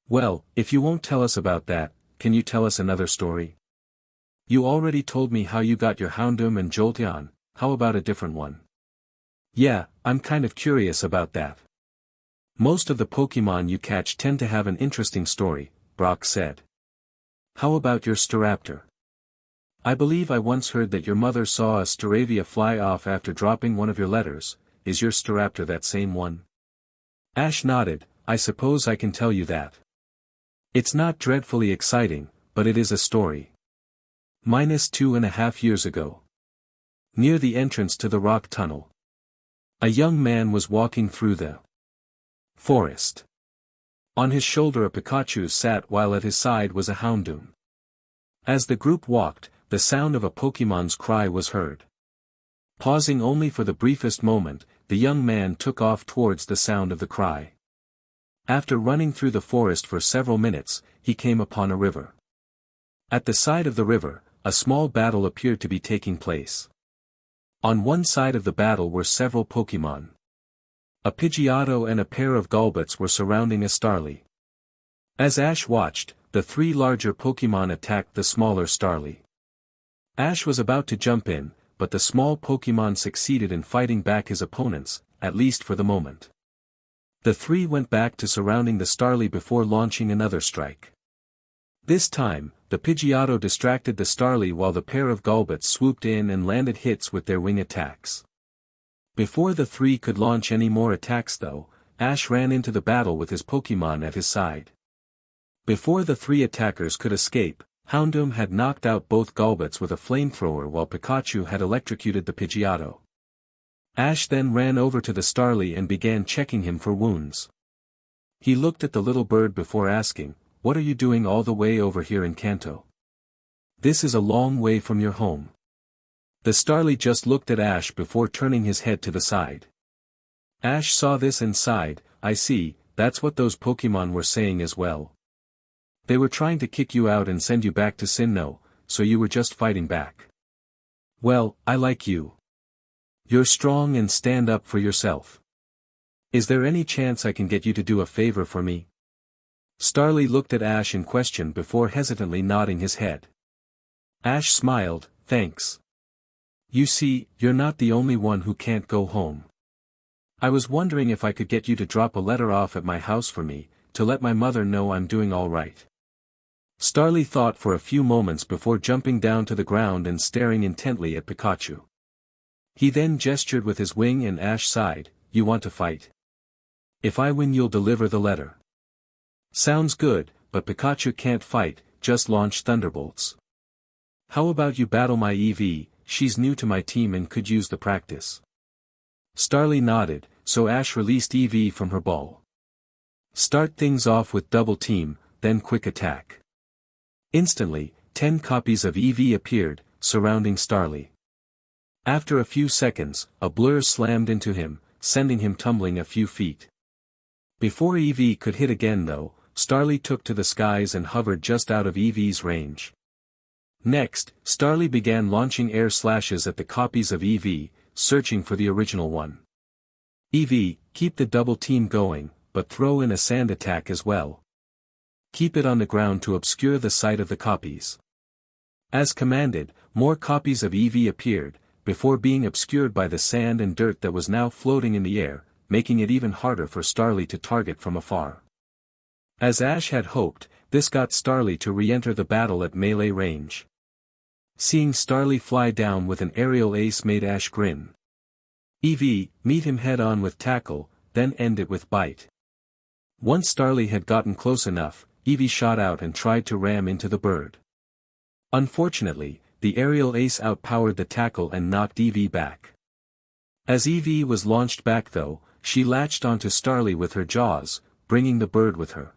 Well, if you won't tell us about that, can you tell us another story? You already told me how you got your Houndoom and Jolteon, how about a different one? Yeah, I'm kind of curious about that." Most of the Pokemon you catch tend to have an interesting story, Brock said. How about your Staraptor? I believe I once heard that your mother saw a Staravia fly off after dropping one of your letters. Is your Staraptor that same one? Ash nodded. I suppose I can tell you that. It's not dreadfully exciting, but it is a story. -2.5 years ago. Near the entrance to the rock tunnel. A young man was walking through the forest. On his shoulder a Pikachu sat while at his side was a Houndoom. As the group walked, the sound of a Pokemon's cry was heard. Pausing only for the briefest moment, the young man took off towards the sound of the cry. After running through the forest for several minutes, he came upon a river. At the side of the river, a small battle appeared to be taking place. On one side of the battle were several Pokemon. A Pidgeotto and a pair of Golbats were surrounding a Starly. As Ash watched, the three larger Pokemon attacked the smaller Starly. Ash was about to jump in, but the small Pokemon succeeded in fighting back his opponents, at least for the moment. The three went back to surrounding the Starly before launching another strike. This time, the Pidgeotto distracted the Starly while the pair of Golbats swooped in and landed hits with their wing attacks. Before the three could launch any more attacks though, Ash ran into the battle with his Pokemon at his side. Before the three attackers could escape, Houndoom had knocked out both Golbats with a flamethrower while Pikachu had electrocuted the Pidgeotto. Ash then ran over to the Starly and began checking him for wounds. He looked at the little bird before asking, "What are you doing all the way over here in Kanto? This is a long way from your home." The Starly just looked at Ash before turning his head to the side. Ash saw this and sighed. "I see, that's what those Pokemon were saying as well. They were trying to kick you out and send you back to Sinnoh, so you were just fighting back. Well, I like you. You're strong and stand up for yourself. Is there any chance I can get you to do a favor for me?" Starly looked at Ash in question before hesitantly nodding his head. Ash smiled, "Thanks. You see, you're not the only one who can't go home. I was wondering if I could get you to drop a letter off at my house for me, to let my mother know I'm doing all right." Starly thought for a few moments before jumping down to the ground and staring intently at Pikachu. He then gestured with his wing and Ash sighed, "You want to fight? If I win you'll deliver the letter." "Sounds good, but Pikachu can't fight, just launch thunderbolts. How about you battle my Eevee, she's new to my team and could use the practice." Starly nodded, so Ash released Eevee from her ball. "Start things off with double team, then quick attack." Instantly, 10 copies of Eevee appeared, surrounding Starly. After a few seconds, a blur slammed into him, sending him tumbling a few feet. Before Eevee could hit again though, Starly took to the skies and hovered just out of Eevee's range. Next, Starly began launching air slashes at the copies of Eevee, searching for the original one. "Eevee, keep the double team going, but throw in a sand attack as well. Keep it on the ground to obscure the sight of the copies." As commanded, more copies of Eevee appeared, before being obscured by the sand and dirt that was now floating in the air, making it even harder for Starly to target from afar. As Ash had hoped, this got Starly to re-enter the battle at melee range. Seeing Starly fly down with an aerial ace made Ash grin. "Eevee, meet him head-on with tackle, then end it with bite." Once Starly had gotten close enough, Eevee shot out and tried to ram into the bird. Unfortunately, the aerial ace outpowered the tackle and knocked Eevee back. As Eevee was launched back though, she latched onto Starly with her jaws, bringing the bird with her.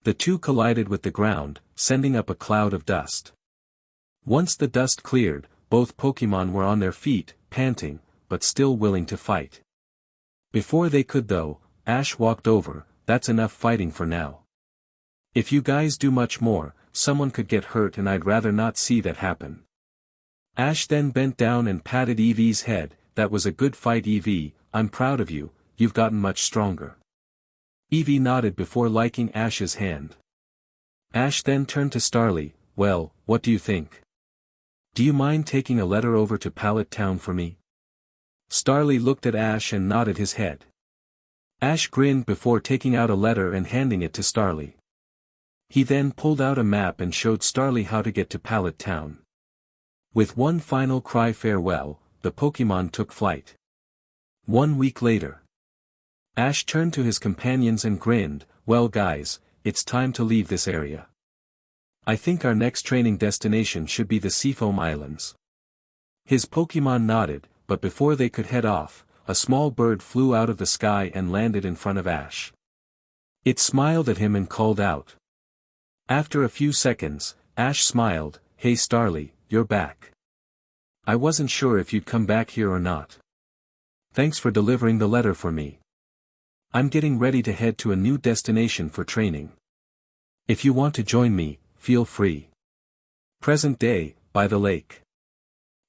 The two collided with the ground, sending up a cloud of dust. Once the dust cleared, both Pokemon were on their feet, panting, but still willing to fight. Before they could though, Ash walked over. "That's enough fighting for now. If you guys do much more, someone could get hurt and I'd rather not see that happen." Ash then bent down and patted Eevee's head. "That was a good fight Eevee, I'm proud of you, you've gotten much stronger." Eevee nodded before liking Ash's hand. Ash then turned to Starly, "Well, what do you think? Do you mind taking a letter over to Pallet Town for me?" Starly looked at Ash and nodded his head. Ash grinned before taking out a letter and handing it to Starly. He then pulled out a map and showed Starly how to get to Pallet Town. With one final cry farewell, the Pokémon took flight. 1 week later. Ash turned to his companions and grinned, "Well guys, it's time to leave this area. I think our next training destination should be the Seafoam Islands." His Pokémon nodded, but before they could head off, a small bird flew out of the sky and landed in front of Ash. It smiled at him and called out. After a few seconds, Ash smiled, "Hey Starly, you're back. I wasn't sure if you'd come back here or not. Thanks for delivering the letter for me. I'm getting ready to head to a new destination for training. If you want to join me, feel free." Present day, by the lake.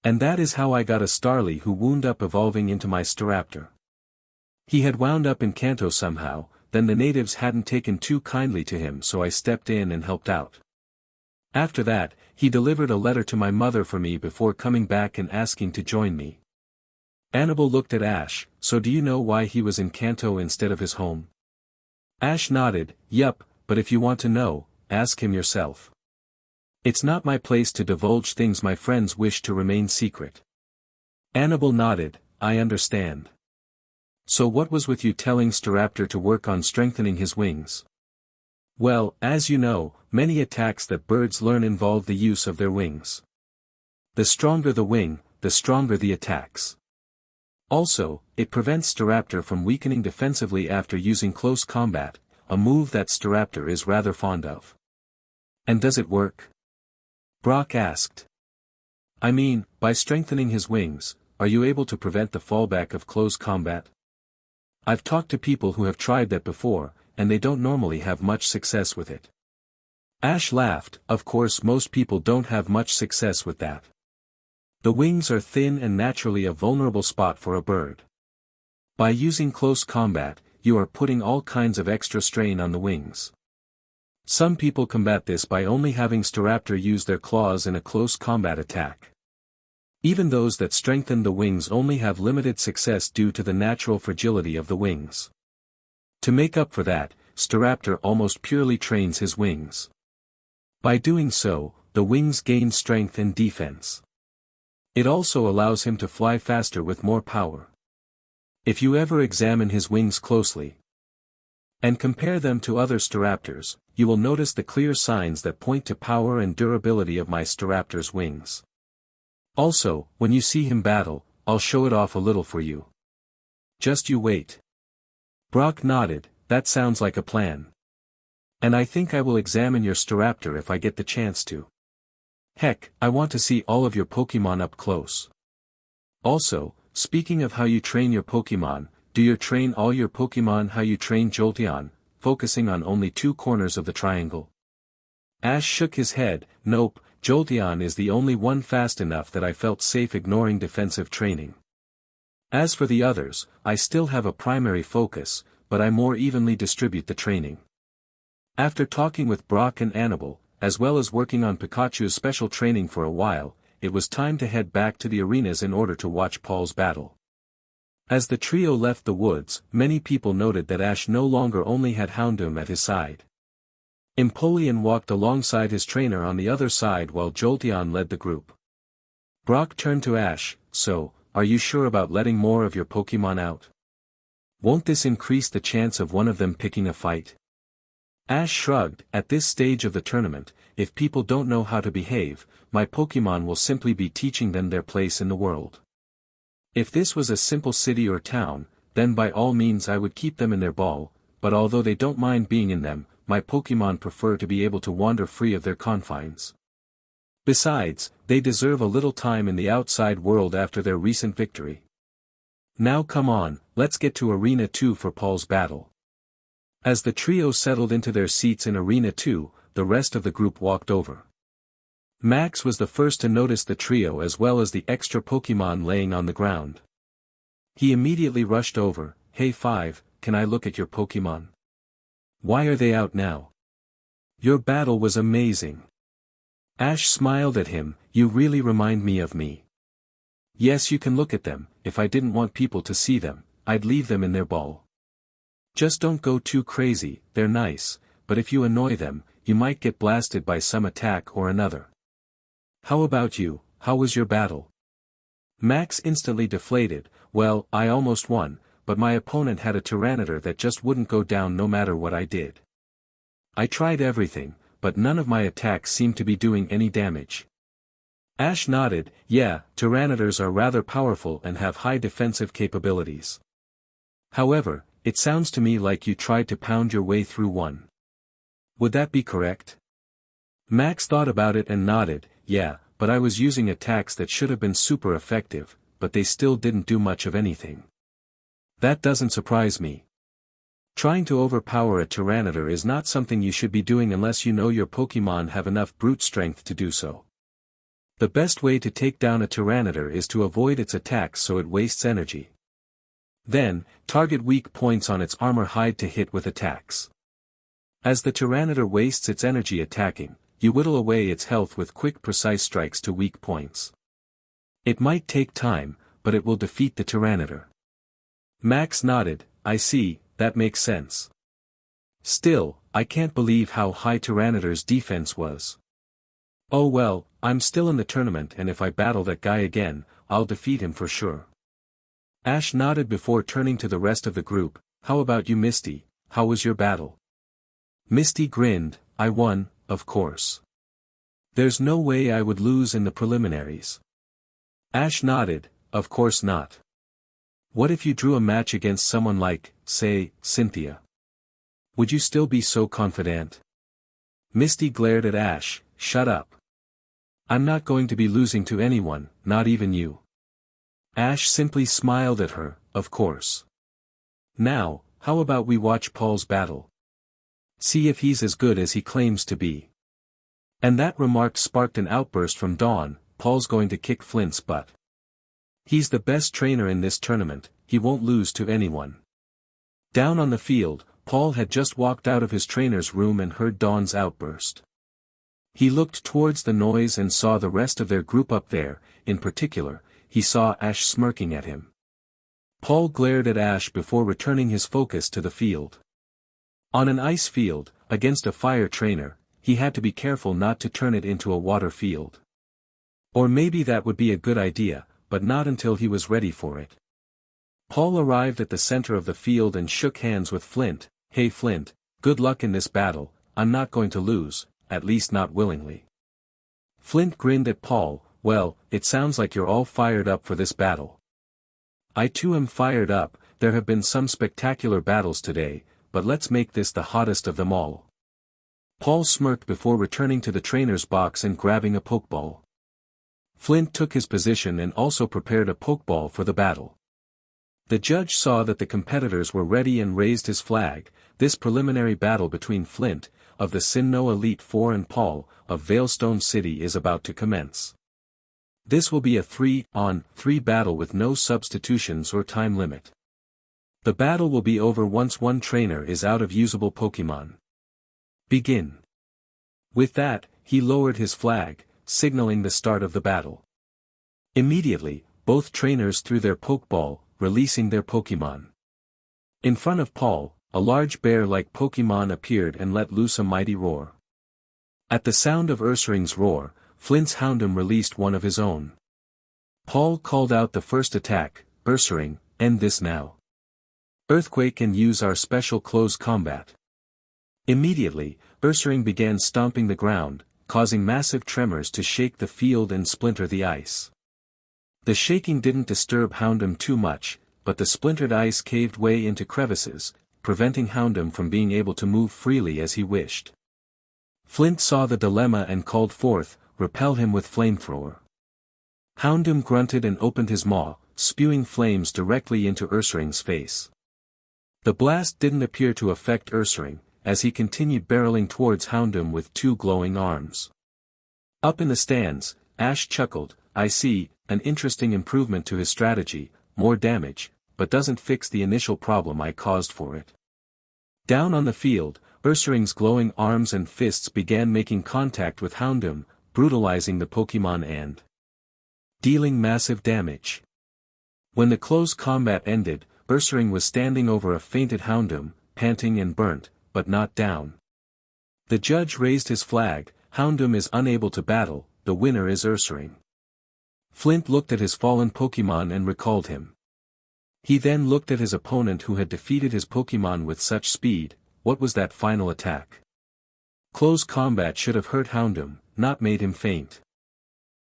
And that is how I got a Starly who wound up evolving into my Staraptor. He had wound up in Kanto somehow, then the natives hadn't taken too kindly to him, so I stepped in and helped out. After that, he delivered a letter to my mother for me before coming back and asking to join me. Anabel looked at Ash, "So do you know why he was in Kanto instead of his home?" Ash nodded, "Yup, but if you want to know, ask him yourself. It's not my place to divulge things my friends wish to remain secret." Anabel nodded, "I understand. So what was with you telling Staraptor to work on strengthening his wings?" "Well, as you know, many attacks that birds learn involve the use of their wings. The stronger the wing, the stronger the attacks. Also, it prevents Staraptor from weakening defensively after using close combat, a move that Staraptor is rather fond of." "And does it work?" Brock asked. "I mean, by strengthening his wings, are you able to prevent the fallback of close combat? I've talked to people who have tried that before, and they don't normally have much success with it." Ash laughed, "Of course most people don't have much success with that. The wings are thin and naturally a vulnerable spot for a bird. By using close combat, you are putting all kinds of extra strain on the wings. Some people combat this by only having Staraptor use their claws in a close combat attack. Even those that strengthen the wings only have limited success due to the natural fragility of the wings. To make up for that, Staraptor almost purely trains his wings. By doing so, the wings gain strength and defense. It also allows him to fly faster with more power. If you ever examine his wings closely and compare them to other Staraptors, you will notice the clear signs that point to power and durability of my Staraptor's wings. Also, when you see him battle, I'll show it off a little for you. Just you wait." Brock nodded, "That sounds like a plan. And I think I will examine your Staraptor if I get the chance to. Heck, I want to see all of your Pokémon up close. Also, speaking of how you train your Pokémon, do you train all your Pokémon how you train Jolteon, focusing on only 2 corners of the triangle?" Ash shook his head, "Nope, Jolteon is the only one fast enough that I felt safe ignoring defensive training. As for the others, I still have a primary focus, but I more evenly distribute the training." After talking with Brock and Anabel, as well as working on Pikachu's special training for a while, it was time to head back to the arenas in order to watch Paul's battle. As the trio left the woods, many people noted that Ash no longer only had Houndoom at his side. Empoleon walked alongside his trainer on the other side while Jolteon led the group. Brock turned to Ash, "So, are you sure about letting more of your Pokémon out? Won't this increase the chance of one of them picking a fight?" Ash shrugged, "At this stage of the tournament, if people don't know how to behave, my Pokémon will simply be teaching them their place in the world. If this was a simple city or town, then by all means I would keep them in their ball, but although they don't mind being in them, my Pokémon prefer to be able to wander free of their confines. Besides, they deserve a little time in the outside world after their recent victory. Now come on, let's get to Arena 2 for Paul's battle." As the trio settled into their seats in Arena 2, the rest of the group walked over. Max was the first to notice the trio as well as the extra Pokémon laying on the ground. He immediately rushed over, "Hey 5, can I look at your Pokémon? Why are they out now? Your battle was amazing." Ash smiled at him, "You really remind me of me. Yes, you can look at them. If I didn't want people to see them, I'd leave them in their ball." Just don't go too crazy, they're nice, but if you annoy them, you might get blasted by some attack or another. How about you, how was your battle? Max instantly deflated. Well, I almost won, but my opponent had a Tyranitar that just wouldn't go down no matter what I did. I tried everything, but none of my attacks seemed to be doing any damage. Ash nodded. Yeah, Tyranitars are rather powerful and have high defensive capabilities. However, it sounds to me like you tried to pound your way through one. Would that be correct? Max thought about it and nodded. Yeah, but I was using attacks that should have been super effective, but they still didn't do much of anything. That doesn't surprise me. Trying to overpower a Tyranitar is not something you should be doing unless you know your Pokémon have enough brute strength to do so. The best way to take down a Tyranitar is to avoid its attacks so it wastes energy. Then, target weak points on its armor hide to hit with attacks. As the Tyranitar wastes its energy attacking, you whittle away its health with quick precise strikes to weak points. It might take time, but it will defeat the Tyranitar. Max nodded. I see, that makes sense. Still, I can't believe how high Tyranitar's defense was. Oh well, I'm still in the tournament and if I battle that guy again, I'll defeat him for sure. Ash nodded before turning to the rest of the group. How about you, Misty? How was your battle? Misty grinned. I won, of course. There's no way I would lose in the preliminaries. Ash nodded. Of course not. What if you drew a match against someone like, say, Cynthia? Would you still be so confident? Misty glared at Ash. Shut up. I'm not going to be losing to anyone, not even you. Ash simply smiled at her. Of course. Now, how about we watch Paul's battle? See if he's as good as he claims to be. And that remark sparked an outburst from Dawn. Paul's going to kick Flint's butt. He's the best trainer in this tournament, he won't lose to anyone. Down on the field, Paul had just walked out of his trainer's room and heard Dawn's outburst. He looked towards the noise and saw the rest of their group up there. In particular, he saw Ash smirking at him. Paul glared at Ash before returning his focus to the field. On an ice field, against a fire trainer, he had to be careful not to turn it into a water field. Or maybe that would be a good idea, but not until he was ready for it. Paul arrived at the center of the field and shook hands with Flint. Hey Flint, good luck in this battle. I'm not going to lose, at least not willingly. Flint grinned at Paul. Well, it sounds like you're all fired up for this battle. I too am fired up. There have been some spectacular battles today, but let's make this the hottest of them all. Paul smirked before returning to the trainer's box and grabbing a pokeball. Flint took his position and also prepared a pokeball for the battle. The judge saw that the competitors were ready and raised his flag. This preliminary battle between Flint, of the Sinnoh Elite Four, and Paul, of Veilstone City is about to commence. This will be a 3-on-3 battle with no substitutions or time limit. The battle will be over once one trainer is out of usable Pokémon. Begin. With that, he lowered his flag, signaling the start of the battle. Immediately, both trainers threw their Pokeball, releasing their Pokémon. In front of Paul, a large bear-like Pokémon appeared and let loose a mighty roar. At the sound of Ursaring's roar, Flint's Houndoom released one of his own. Paul called out the first attack. Ursaring, end this now. Earthquake and use our special close combat. Immediately, Ursaring began stomping the ground, causing massive tremors to shake the field and splinter the ice. The shaking didn't disturb Houndoom too much, but the splintered ice caved way into crevices, preventing Houndoom from being able to move freely as he wished. Flint saw the dilemma and called forth, repel him with flamethrower. Houndoom grunted and opened his maw, spewing flames directly into Ursaring's face. The blast didn't appear to affect Ursaring, as he continued barreling towards Houndoom with two glowing arms. Up in the stands, Ash chuckled. I see, an interesting improvement to his strategy, more damage, but doesn't fix the initial problem I caused for it. Down on the field, Ursaring's glowing arms and fists began making contact with Houndoom, brutalizing the Pokémon and dealing massive damage. When the close combat ended, Ursaring was standing over a fainted Houndoom, panting and burnt, but not down. The judge raised his flag. Houndoom is unable to battle, the winner is Ursaring. Flint looked at his fallen Pokémon and recalled him. He then looked at his opponent who had defeated his Pokémon with such speed. What was that final attack? Close combat should have hurt Houndoom, not made him faint.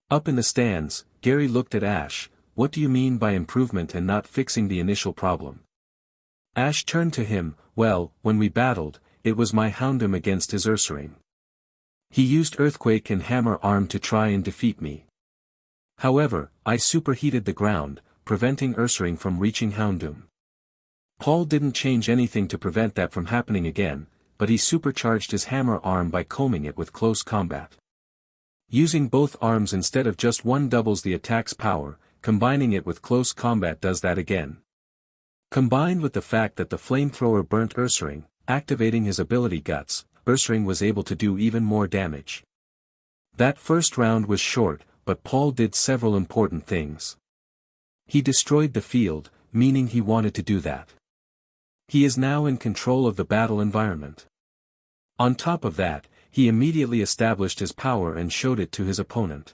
Up in the stands, Gary looked at Ash. What do you mean by improvement and not fixing the initial problem? Ash turned to him. Well, when we battled, it was my Houndoom against his Ursaring. He used Earthquake and Hammer Arm to try and defeat me. However, I superheated the ground, preventing Ursaring from reaching Houndoom. Paul didn't change anything to prevent that from happening again, but he supercharged his Hammer Arm by combing it with close combat. Using both arms instead of just one doubles the attack's power, combining it with close combat does that again. Combined with the fact that the flamethrower burnt Ursaring, activating his ability Guts, Ursaring was able to do even more damage. That first round was short, but Paul did several important things. He destroyed the field, meaning he wanted to do that. He is now in control of the battle environment. On top of that, he immediately established his power and showed it to his opponent.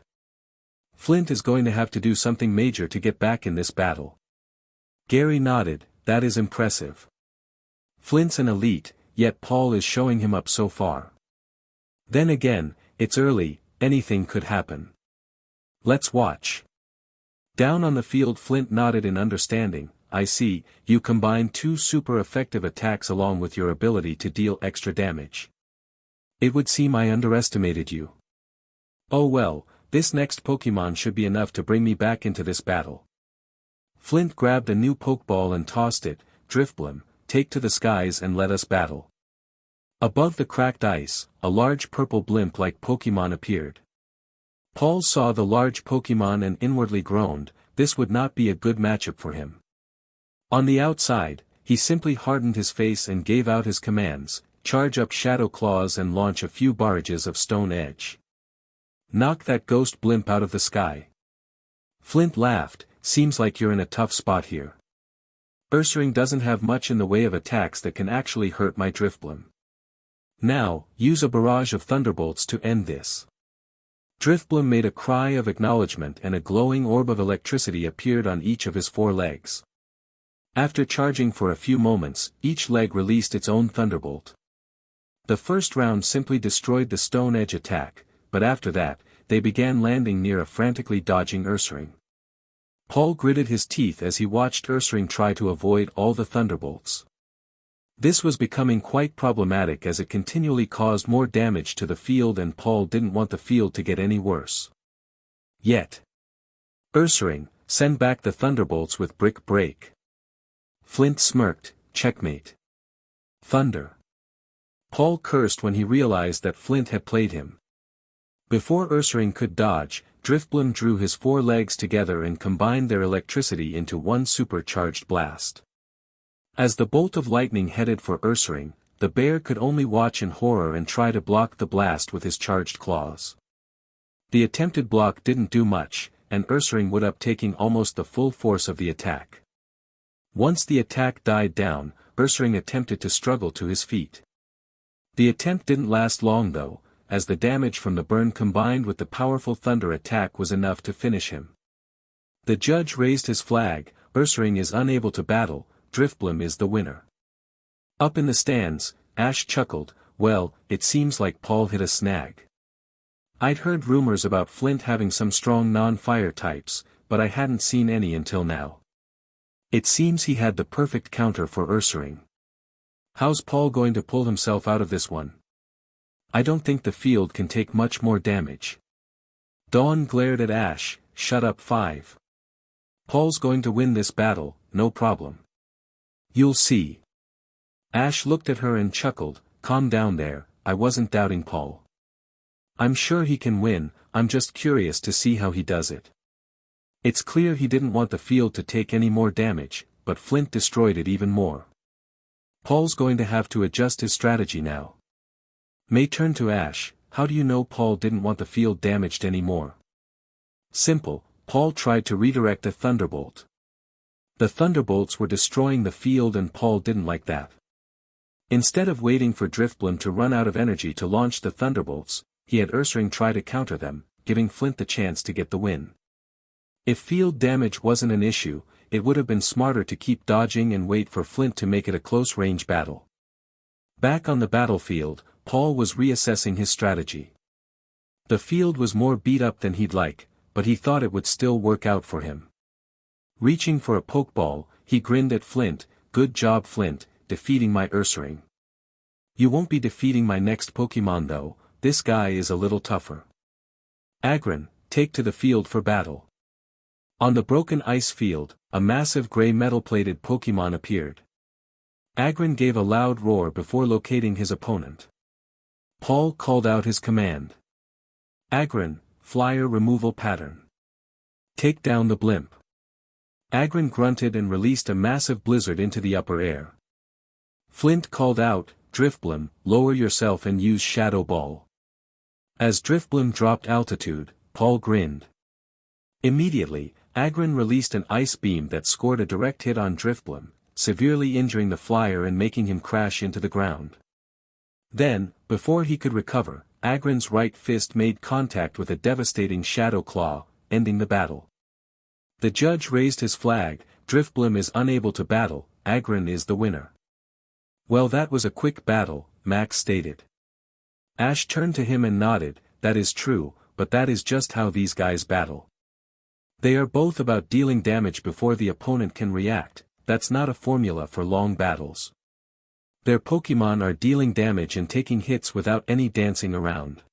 Flint is going to have to do something major to get back in this battle. Gary nodded. That is impressive. Flint's an elite, yet Paul is showing him up so far. Then again, it's early, anything could happen. Let's watch. Down on the field Flint nodded in understanding. I see, you combine two super effective attacks along with your ability to deal extra damage. It would seem I underestimated you. Oh well, this next Pokémon should be enough to bring me back into this battle. Flint grabbed a new Pokeball and tossed it. Drifblim, take to the skies and let us battle. Above the cracked ice, a large purple blimp-like Pokémon appeared. Paul saw the large Pokémon and inwardly groaned. This would not be a good matchup for him. On the outside, he simply hardened his face and gave out his commands. Charge up Shadow Claws and launch a few barrages of Stone Edge. Knock that ghost blimp out of the sky. Flint laughed. Seems like you're in a tough spot here. Ursaring doesn't have much in the way of attacks that can actually hurt my Drifblim. Now, use a barrage of thunderbolts to end this. Drifblim made a cry of acknowledgement and a glowing orb of electricity appeared on each of his four legs. After charging for a few moments, each leg released its own thunderbolt. The first round simply destroyed the Stone Edge attack, but after that, they began landing near a frantically dodging Ursaring. Paul gritted his teeth as he watched Ursaring try to avoid all the thunderbolts. This was becoming quite problematic as it continually caused more damage to the field and Paul didn't want the field to get any worse. Yet. Ursaring, send back the thunderbolts with Brick Break. Flint smirked. Checkmate. Thunder. Paul cursed when he realized that Flint had played him. Before Ursaring could dodge, Drifblim drew his four legs together and combined their electricity into one supercharged blast. As the bolt of lightning headed for Ursaring, the bear could only watch in horror and try to block the blast with his charged claws. The attempted block didn't do much, and Ursaring would up taking almost the full force of the attack. Once the attack died down, Ursaring attempted to struggle to his feet. The attempt didn't last long though, as the damage from the burn combined with the powerful thunder attack was enough to finish him. The judge raised his flag. Ursaring is unable to battle, Drifblim is the winner. Up in the stands, Ash chuckled. Well, it seems like Paul hit a snag. I'd heard rumors about Flint having some strong non-fire types, but I hadn't seen any until now. It seems he had the perfect counter for Ursaring. How's Paul going to pull himself out of this one? I don't think the field can take much more damage. Dawn glared at Ash. Shut up 5. Paul's going to win this battle, no problem. You'll see. Ash looked at her and chuckled. Calm down there, I wasn't doubting Paul. I'm sure he can win, I'm just curious to see how he does it. It's clear he didn't want the field to take any more damage, but Flint destroyed it even more. Paul's going to have to adjust his strategy now. May turned to Ash. How do you know Paul didn't want the field damaged anymore? Simple, Paul tried to redirect a thunderbolt. The thunderbolts were destroying the field and Paul didn't like that. Instead of waiting for Driftblim to run out of energy to launch the thunderbolts, he had Ursaring try to counter them, giving Flint the chance to get the win. If field damage wasn't an issue, it would have been smarter to keep dodging and wait for Flint to make it a close-range battle. Back on the battlefield, Paul was reassessing his strategy. The field was more beat up than he'd like, but he thought it would still work out for him. Reaching for a pokeball, he grinned at Flint. "Good job, Flint, defeating my Ursaring. You won't be defeating my next Pokemon though, this guy is a little tougher. Agron, take to the field for battle." On the broken ice field, a massive gray metal-plated Pokemon appeared. Agron gave a loud roar before locating his opponent. Paul called out his command. "Agron, flyer removal pattern. Take down the blimp." Agron grunted and released a massive blizzard into the upper air. Flint called out, "Driftblim, lower yourself and use Shadow Ball." As Driftblim dropped altitude, Paul grinned. Immediately, Agron released an ice beam that scored a direct hit on Driftblim, severely injuring the flyer and making him crash into the ground. Then, before he could recover, Agron's right fist made contact with a devastating Shadow Claw, ending the battle. The judge raised his flag. "Driftblim is unable to battle, Agron is the winner." "Well, that was a quick battle," Max stated. Ash turned to him and nodded. "That is true, but that is just how these guys battle. They are both about dealing damage before the opponent can react. That's not a formula for long battles. Their Pokemon are dealing damage and taking hits without any dancing around.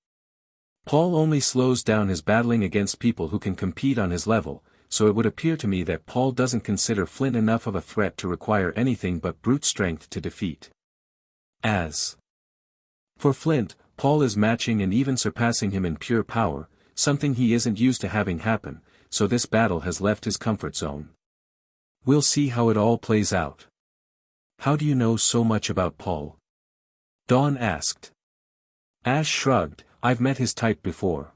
Paul only slows down his battling against people who can compete on his level, so it would appear to me that Paul doesn't consider Flint enough of a threat to require anything but brute strength to defeat. As for Flint, Paul is matching and even surpassing him in pure power, something he isn't used to having happen, so this battle has left his comfort zone. We'll see how it all plays out. "How do you know so much about Paul?" Dawn asked. Ash shrugged. "I've met his type before.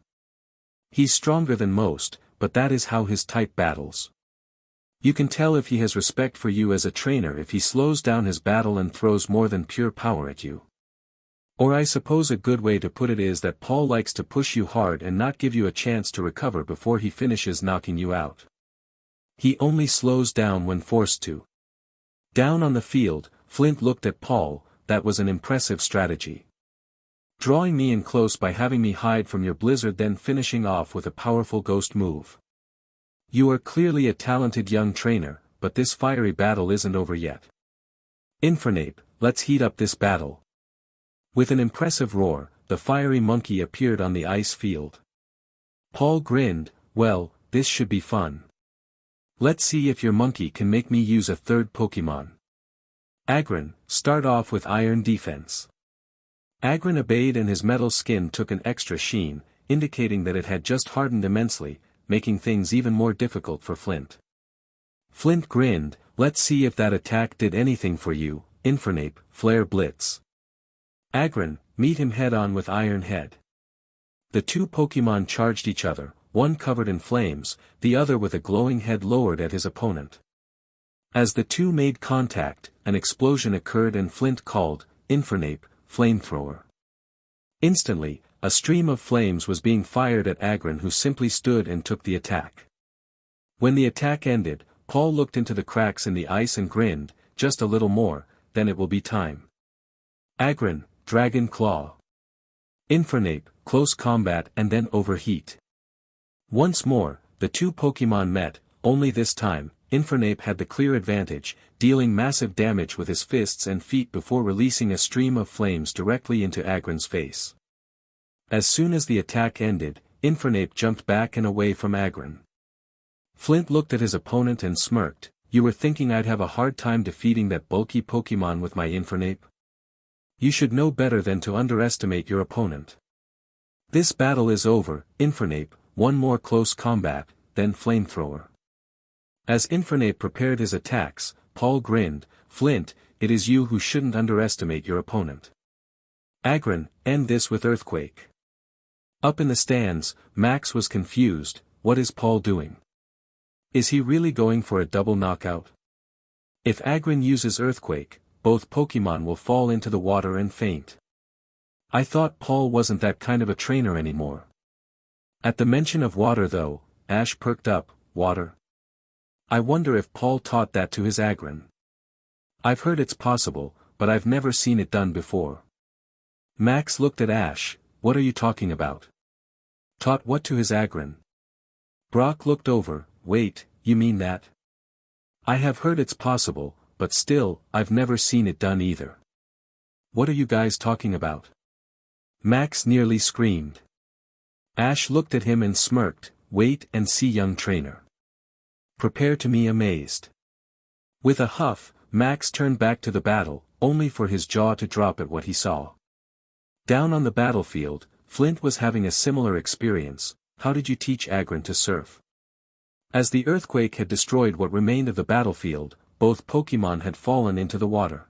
He's stronger than most, but that is how his type battles. You can tell if he has respect for you as a trainer if he slows down his battle and throws more than pure power at you. Or I suppose a good way to put it is that Paul likes to push you hard and not give you a chance to recover before he finishes knocking you out. He only slows down when forced to." Down on the field, Flint looked at Paul. "That was an impressive strategy. Drawing me in close by having me hide from your blizzard, then finishing off with a powerful ghost move. You are clearly a talented young trainer, but this fiery battle isn't over yet. Infernape, let's heat up this battle." With an impressive roar, the fiery monkey appeared on the ice field. Paul grinned. "Well, this should be fun. Let's see if your monkey can make me use a third Pokemon. Agron, start off with Iron Defense." Agron obeyed and his metal skin took an extra sheen, indicating that it had just hardened immensely, making things even more difficult for Flint. Flint grinned. "Let's see if that attack did anything for you, Infernape, Flare Blitz." Agron, meet him head-on with Iron Head. The two Pokemon charged each other, one covered in flames, the other with a glowing head lowered at his opponent. As the two made contact, an explosion occurred and Flint called, "Infernape, Flamethrower." Instantly, a stream of flames was being fired at Agron, who simply stood and took the attack. When the attack ended, Paul looked into the cracks in the ice and grinned. "Just a little more, then it will be time." Agron, Dragon Claw. Infernape, Close Combat and then Overheat. Once more, the two Pokemon met, only this time, Infernape had the clear advantage, dealing massive damage with his fists and feet before releasing a stream of flames directly into Agron's face. As soon as the attack ended, Infernape jumped back and away from Agron. Flint looked at his opponent and smirked. "You were thinking I'd have a hard time defeating that bulky Pokemon with my Infernape? You should know better than to underestimate your opponent. This battle is over, Infernape, one more close combat, then Flamethrower." As Infernape prepared his attacks, Paul grinned. "Flint, it is you who shouldn't underestimate your opponent. Agron, end this with Earthquake." Up in the stands, Max was confused. What is Paul doing? Is he really going for a double knockout? If Agron uses Earthquake, both Pokemon will fall into the water and faint. I thought Paul wasn't that kind of a trainer anymore. At the mention of water though, Ash perked up. Water? I wonder if Paul taught that to his Agron. I've heard it's possible, but I've never seen it done before. Max looked at Ash. What are you talking about? Taught what to his Agron? Brock looked over. Wait, you mean that? I have heard it's possible, but still, I've never seen it done either. What are you guys talking about? Max nearly screamed. Ash looked at him and smirked. Wait and see, young trainer. Prepare to be amazed. With a huff, Max turned back to the battle, only for his jaw to drop at what he saw. Down on the battlefield, Flint was having a similar experience. How did you teach Agron to surf? As the earthquake had destroyed what remained of the battlefield, both Pokemon had fallen into the water.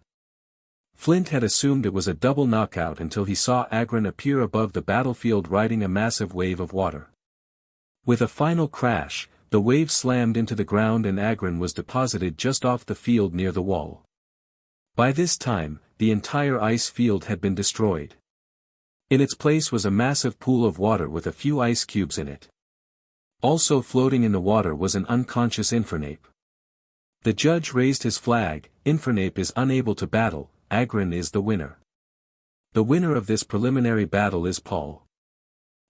Flint had assumed it was a double knockout until he saw Agron appear above the battlefield riding a massive wave of water. With a final crash, the wave slammed into the ground and Agron was deposited just off the field near the wall. By this time, the entire ice field had been destroyed. In its place was a massive pool of water with a few ice cubes in it. Also floating in the water was an unconscious Infernape. The judge raised his flag. Infernape is unable to battle, Agron is the winner. The winner of this preliminary battle is Paul.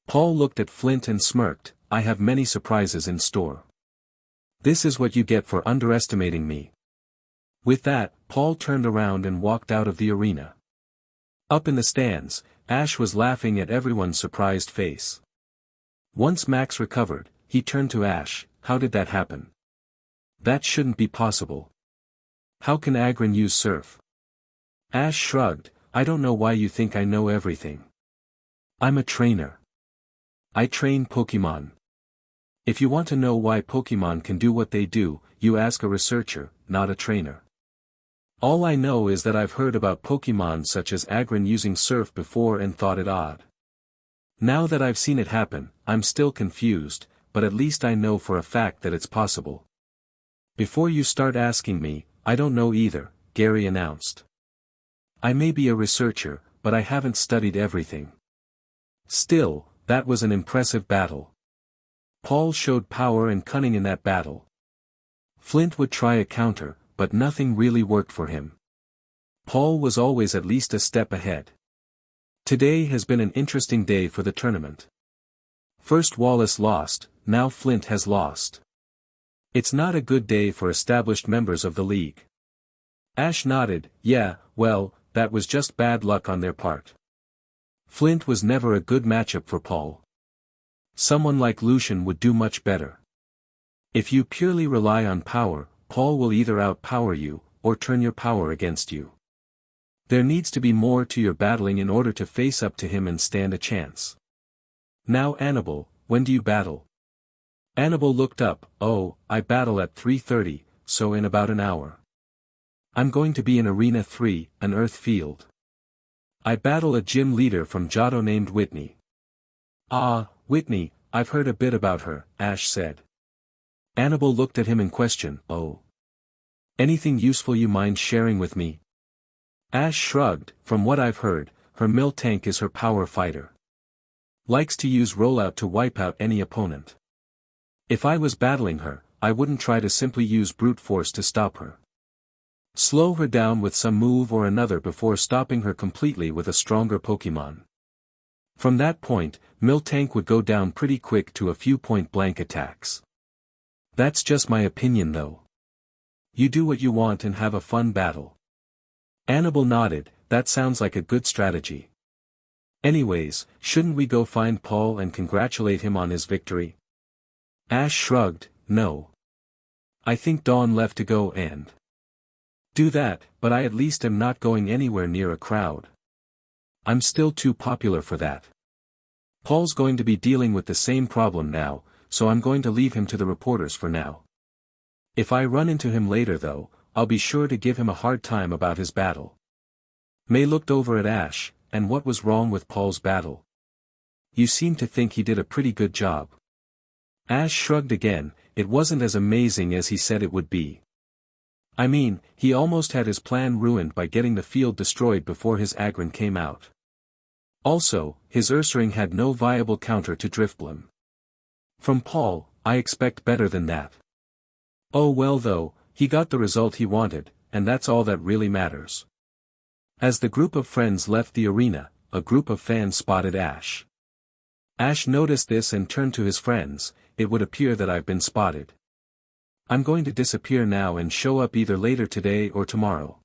Paul looked at Flint and smirked. I have many surprises in store. This is what you get for underestimating me. With that, Paul turned around and walked out of the arena. Up in the stands, Ash was laughing at everyone's surprised face. Once Max recovered, he turned to Ash. How did that happen? That shouldn't be possible. How can Agron use Surf? Ash shrugged. I don't know why you think I know everything. I'm a trainer. I train Pokemon. If you want to know why Pokemon can do what they do, you ask a researcher, not a trainer. All I know is that I've heard about Pokemon such as Agron using Surf before and thought it odd. Now that I've seen it happen, I'm still confused, but at least I know for a fact that it's possible. Before you start asking me, I don't know either, Gary announced. I may be a researcher, but I haven't studied everything. Still, that was an impressive battle. Paul showed power and cunning in that battle. Flint would try a counter, but nothing really worked for him. Paul was always at least a step ahead. Today has been an interesting day for the tournament. First Wallace lost, now Flint has lost. It's not a good day for established members of the league. Ash nodded. Yeah, well, that was just bad luck on their part. Flint was never a good matchup for Paul. Someone like Lucian would do much better. If you purely rely on power, Paul will either outpower you, or turn your power against you. There needs to be more to your battling in order to face up to him and stand a chance. Now Anabel, when do you battle? Anabel looked up. Oh, I battle at 3:30, so in about an hour. I'm going to be in Arena 3, an earth field. I battle a gym leader from Johto named Whitney. Ah, Whitney, I've heard a bit about her, Ash said. Anabel looked at him in question. Oh. Anything useful you mind sharing with me? Ash shrugged. From what I've heard, her Miltank is her power fighter. Likes to use rollout to wipe out any opponent. If I was battling her, I wouldn't try to simply use brute force to stop her. Slow her down with some move or another before stopping her completely with a stronger Pokemon. From that point, Miltank would go down pretty quick to a few point-blank attacks. That's just my opinion though. You do what you want and have a fun battle. Anabel nodded. That sounds like a good strategy. Anyways, shouldn't we go find Paul and congratulate him on his victory? Ash shrugged. No. I think Dawn left to go and do that, but I at least am not going anywhere near a crowd. I'm still too popular for that. Paul's going to be dealing with the same problem now, so I'm going to leave him to the reporters for now. If I run into him later though, I'll be sure to give him a hard time about his battle. May looked over at Ash. And what was wrong with Paul's battle? You seem to think he did a pretty good job. Ash shrugged again. It wasn't as amazing as he said it would be. I mean, he almost had his plan ruined by getting the field destroyed before his Agron came out. Also, his Ursaring had no viable counter to Driftbloom. From Paul, I expect better than that. Oh well though, he got the result he wanted, and that's all that really matters. As the group of friends left the arena, a group of fans spotted Ash. Ash noticed this and turned to his friends. It would appear that I've been spotted. I'm going to disappear now and show up either later today or tomorrow.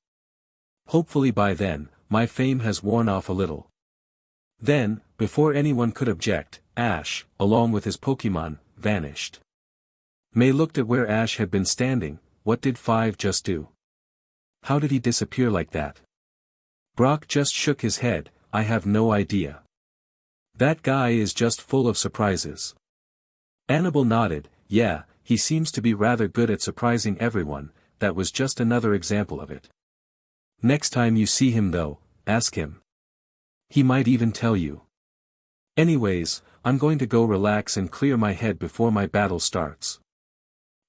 Hopefully by then, my fame has worn off a little. Then, before anyone could object, Ash, along with his Pokemon, vanished. May looked at where Ash had been standing. What did Five just do? How did he disappear like that? Brock just shook his head. I have no idea. That guy is just full of surprises. Anabel nodded. Yeah, he seems to be rather good at surprising everyone. That was just another example of it. Next time you see him though, ask him. He might even tell you. Anyways, I'm going to go relax and clear my head before my battle starts.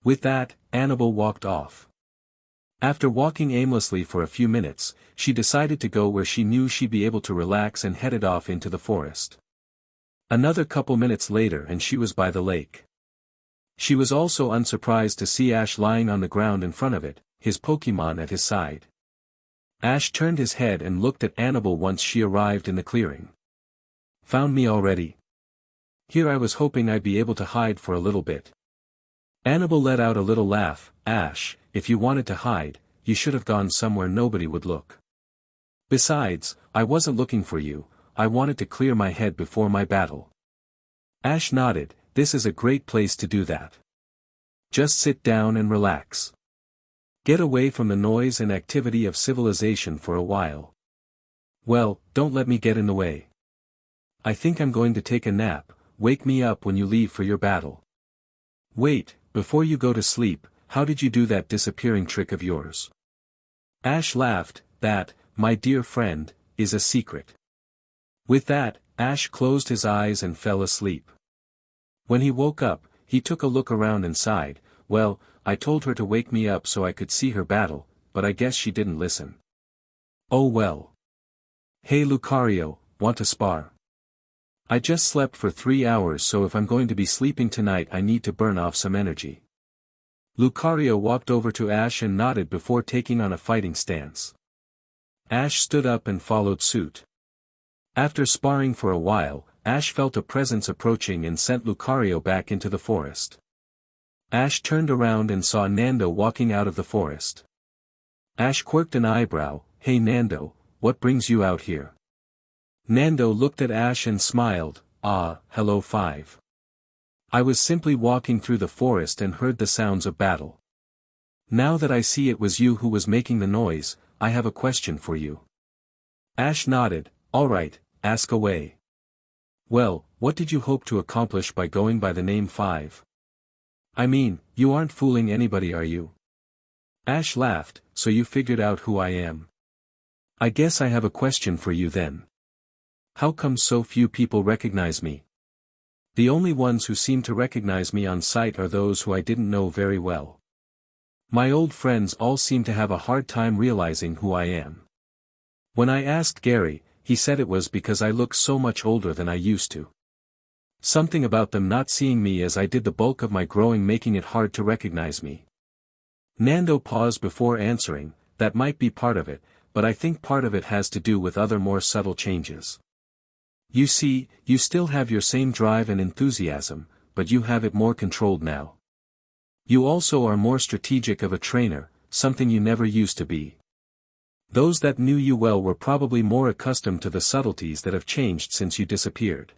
With that, Anabel walked off. After walking aimlessly for a few minutes, she decided to go where she knew she'd be able to relax and headed off into the forest. Another couple minutes later and she was by the lake. She was also unsurprised to see Ash lying on the ground in front of it, his Pokemon at his side. Ash turned his head and looked at Anabel once she arrived in the clearing. Found me already? Here I was hoping I'd be able to hide for a little bit. Anabel let out a little laugh. Ash, if you wanted to hide, you should have gone somewhere nobody would look. Besides, I wasn't looking for you, I wanted to clear my head before my battle. Ash nodded. This is a great place to do that. Just sit down and relax. Get away from the noise and activity of civilization for a while. Well, don't let me get in the way. I think I'm going to take a nap. Wake me up when you leave for your battle. Wait, before you go to sleep, how did you do that disappearing trick of yours? Ash laughed. That, my dear friend, is a secret. With that, Ash closed his eyes and fell asleep. When he woke up, he took a look around and sighed. Well, I told her to wake me up so I could see her battle, but I guess she didn't listen. Oh well. Hey Lucario, want to spar? I just slept for 3 hours, so if I'm going to be sleeping tonight I need to burn off some energy. Lucario walked over to Ash and nodded before taking on a fighting stance. Ash stood up and followed suit. After sparring for a while, Ash felt a presence approaching and sent Lucario back into the forest. Ash turned around and saw Nando walking out of the forest. Ash quirked an eyebrow. Hey Nando, what brings you out here? Nando looked at Ash and smiled. Ah, hello Five. I was simply walking through the forest and heard the sounds of battle. Now that I see it was you who was making the noise, I have a question for you. Ash nodded. Alright, ask away. Well, what did you hope to accomplish by going by the name Five? I mean, you aren't fooling anybody, are you? Ash laughed. So you figured out who I am. I guess I have a question for you then. How come so few people recognize me? The only ones who seem to recognize me on sight are those who I didn't know very well. My old friends all seem to have a hard time realizing who I am. When I asked Gary, he said it was because I look so much older than I used to. Something about them not seeing me as I did the bulk of my growing making it hard to recognize me. Nando paused before answering. That might be part of it, but I think part of it has to do with other more subtle changes. You see, you still have your same drive and enthusiasm, but you have it more controlled now. You also are more strategic of a trainer, something you never used to be. Those that knew you well were probably more accustomed to the subtleties that have changed since you disappeared.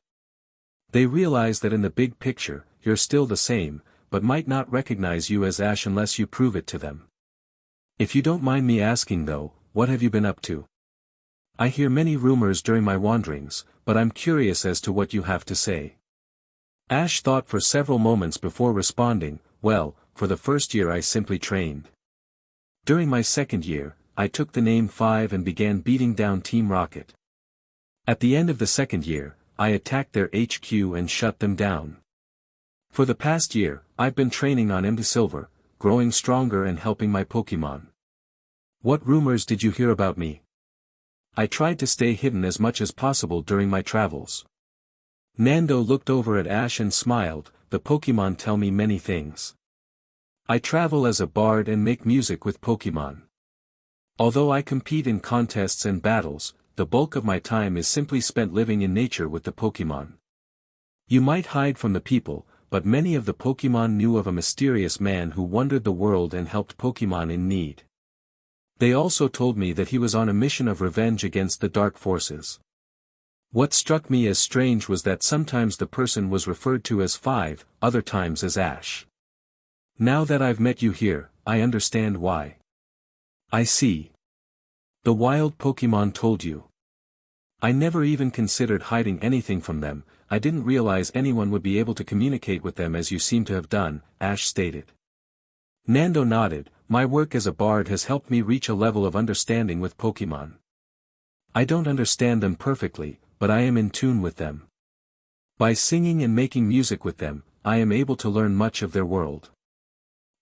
They realize that in the big picture, you're still the same, but might not recognize you as Ash unless you prove it to them. If you don't mind me asking though, what have you been up to? I hear many rumors during my wanderings, but I'm curious as to what you have to say. Ash thought for several moments before responding. Well, for the first year I simply trained. During my second year, I took the name Five and began beating down Team Rocket. At the end of the second year, I attacked their HQ and shut them down. For the past year, I've been training on MD Silver, growing stronger and helping my Pokemon. What rumors did you hear about me? I tried to stay hidden as much as possible during my travels. Nando looked over at Ash and smiled. The Pokemon tell me many things. I travel as a bard and make music with Pokemon. Although I compete in contests and battles, the bulk of my time is simply spent living in nature with the Pokemon. You might hide from the people, but many of the Pokemon knew of a mysterious man who wandered the world and helped Pokemon in need. They also told me that he was on a mission of revenge against the dark forces. What struck me as strange was that sometimes the person was referred to as 5, other times as Ash. Now that I've met you here, I understand why. I see. The wild Pokemon told you. I never even considered hiding anything from them. I didn't realize anyone would be able to communicate with them as you seem to have done, Ash stated. Nando nodded. My work as a bard has helped me reach a level of understanding with Pokemon. I don't understand them perfectly, but I am in tune with them. By singing and making music with them, I am able to learn much of their world.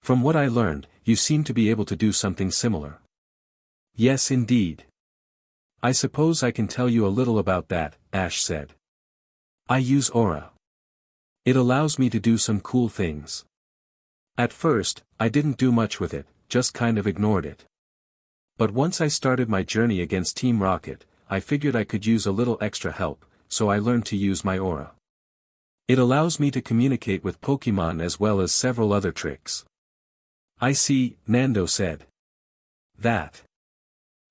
From what I learned, you seem to be able to do something similar. Yes, indeed. I suppose I can tell you a little about that, Ash said. I use Aura. It allows me to do some cool things. At first, I didn't do much with it, just kind of ignored it. But once I started my journey against Team Rocket, I figured I could use a little extra help, so I learned to use my Aura. It allows me to communicate with Pokemon as well as several other tricks. I see, Nando said. That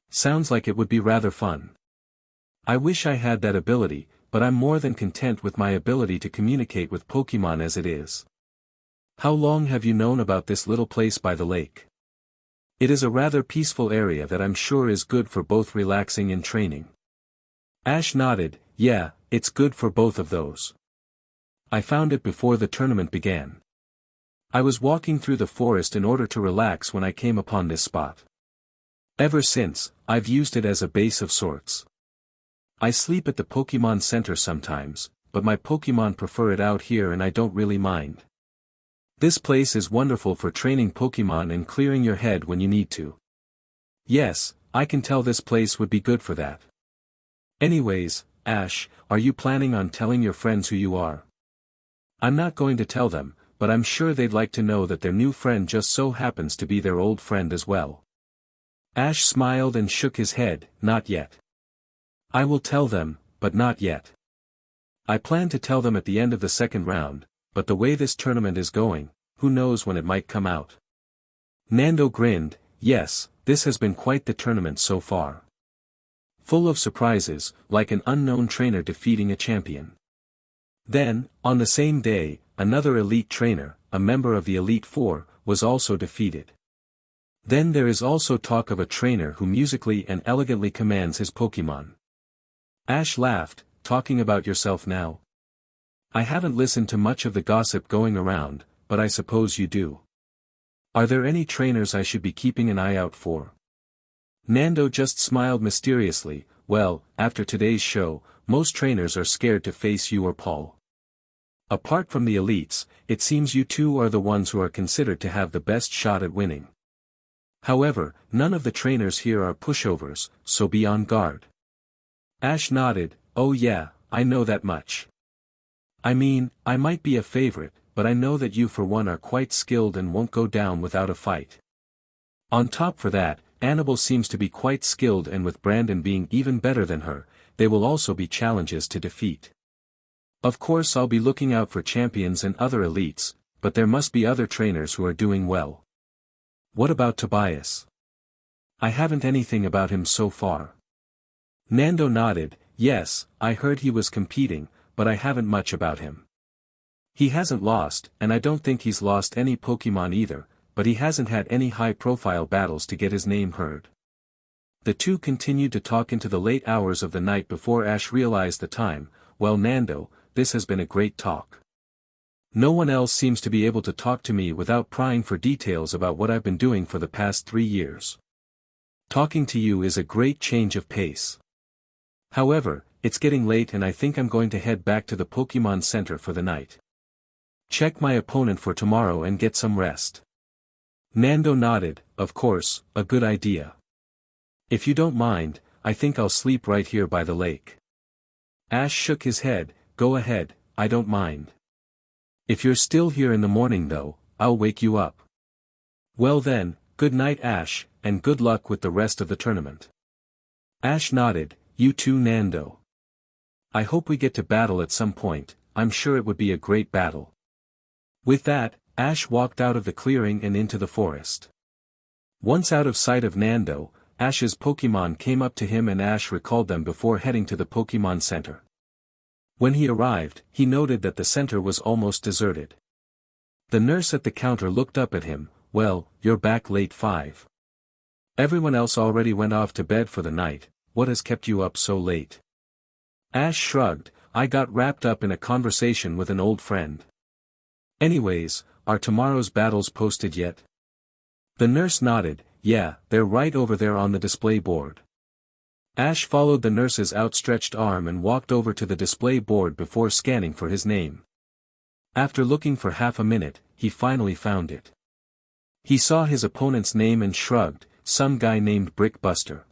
sounds like it would be rather fun. I wish I had that ability, but I'm more than content with my ability to communicate with Pokemon as it is. How long have you known about this little place by the lake? It is a rather peaceful area that I'm sure is good for both relaxing and training. Ash nodded. Yeah, it's good for both of those. I found it before the tournament began. I was walking through the forest in order to relax when I came upon this spot. Ever since, I've used it as a base of sorts. I sleep at the Pokemon Center sometimes, but my Pokemon prefer it out here and I don't really mind. This place is wonderful for training Pokemon and clearing your head when you need to. Yes, I can tell this place would be good for that. Anyways, Ash, are you planning on telling your friends who you are? I'm not going to tell them, but I'm sure they'd like to know that their new friend just so happens to be their old friend as well. Ash smiled and shook his head. Not yet. I will tell them, but not yet. I plan to tell them at the end of the second round, but the way this tournament is going, who knows when it might come out. Nando grinned. Yes, this has been quite the tournament so far. Full of surprises, like an unknown trainer defeating a champion. Then, on the same day, another elite trainer, a member of the Elite Four, was also defeated. Then there is also talk of a trainer who musically and elegantly commands his Pokemon. Ash laughed. Talking about yourself now? I haven't listened to much of the gossip going around, but I suppose you do. Are there any trainers I should be keeping an eye out for? Nando just smiled mysteriously. Well, after today's show, most trainers are scared to face you or Paul. Apart from the elites, it seems you two are the ones who are considered to have the best shot at winning. However, none of the trainers here are pushovers, so be on guard. Ash nodded. Oh yeah, I know that much. I mean, I might be a favorite, but I know that you for one are quite skilled and won't go down without a fight. On top for that, Anabel seems to be quite skilled, and with Brandon being even better than her, they will also be challenges to defeat. Of course I'll be looking out for champions and other elites, but there must be other trainers who are doing well. What about Tobias? I haven't anything about him so far. Nando nodded. Yes, I heard he was competing, but I haven't much about him. He hasn't lost, and I don't think he's lost any Pokemon either, but he hasn't had any high-profile battles to get his name heard. The two continued to talk into the late hours of the night before Ash realized the time. Well, Nando, this has been a great talk. No one else seems to be able to talk to me without prying for details about what I've been doing for the past 3 years. Talking to you is a great change of pace. However, it's getting late and I think I'm going to head back to the Pokemon Center for the night. Check my opponent for tomorrow and get some rest. Nando nodded. Of course, a good idea. If you don't mind, I think I'll sleep right here by the lake. Ash shook his head. Go ahead, I don't mind. If you're still here in the morning though, I'll wake you up. Well then, good night Ash, and good luck with the rest of the tournament. Ash nodded. You too Nando. I hope we get to battle at some point, I'm sure it would be a great battle. With that, Ash walked out of the clearing and into the forest. Once out of sight of Nando, Ash's Pokémon came up to him and Ash recalled them before heading to the Pokémon Center. When he arrived, he noted that the center was almost deserted. The nurse at the counter looked up at him. Well, you're back late 5. Everyone else already went off to bed for the night, what has kept you up so late? Ash shrugged. I got wrapped up in a conversation with an old friend. Anyways, are tomorrow's battles posted yet? The nurse nodded. Yeah, they're right over there on the display board. Ash followed the nurse's outstretched arm and walked over to the display board before scanning for his name. After looking for half a minute, he finally found it. He saw his opponent's name and shrugged. Some guy named Brickbuster.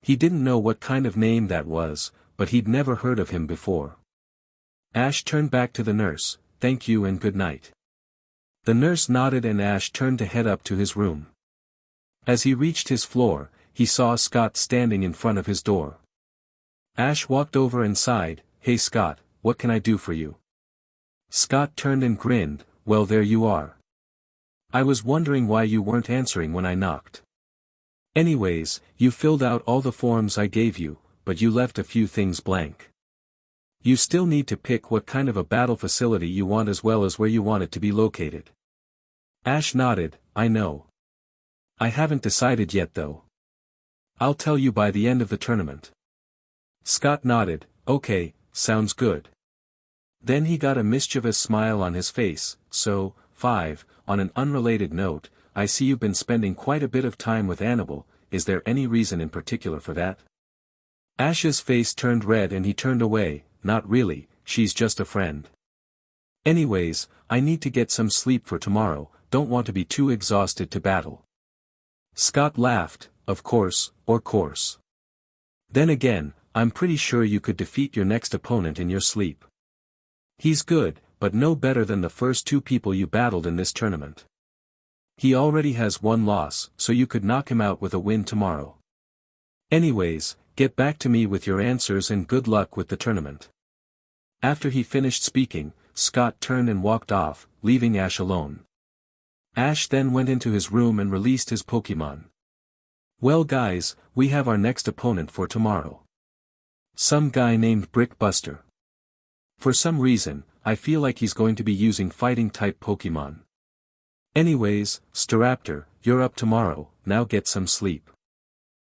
He didn't know what kind of name that was, but he'd never heard of him before. Ash turned back to the nurse. Thank you and good night. The nurse nodded and Ash turned to head up to his room. As he reached his floor, he saw Scott standing in front of his door. Ash walked over and sighed. Hey Scott, what can I do for you? Scott turned and grinned. Well there you are. I was wondering why you weren't answering when I knocked. Anyways, you filled out all the forms I gave you, but you left a few things blank. You still need to pick what kind of a battle facility you want as well as where you want it to be located. Ash nodded. I know. I haven't decided yet though. I'll tell you by the end of the tournament. Scott nodded. Okay, sounds good. Then he got a mischievous smile on his face. So, 5, on an unrelated note, I see you've been spending quite a bit of time with Anabel. Is there any reason in particular for that? Ash's face turned red and he turned away. Not really, she's just a friend. Anyways, I need to get some sleep for tomorrow, don't want to be too exhausted to battle. Scott laughed. Of course, or course. Then again, I'm pretty sure you could defeat your next opponent in your sleep. He's good, but no better than the first 2 people you battled in this tournament. He already has 1 loss, so you could knock him out with a win tomorrow. Anyways, get back to me with your answers and good luck with the tournament. After he finished speaking, Scott turned and walked off, leaving Ash alone. Ash then went into his room and released his Pokémon. Well guys, we have our next opponent for tomorrow. Some guy named Brickbuster. For some reason, I feel like he's going to be using fighting-type Pokémon. Anyways, Staraptor, you're up tomorrow, now get some sleep.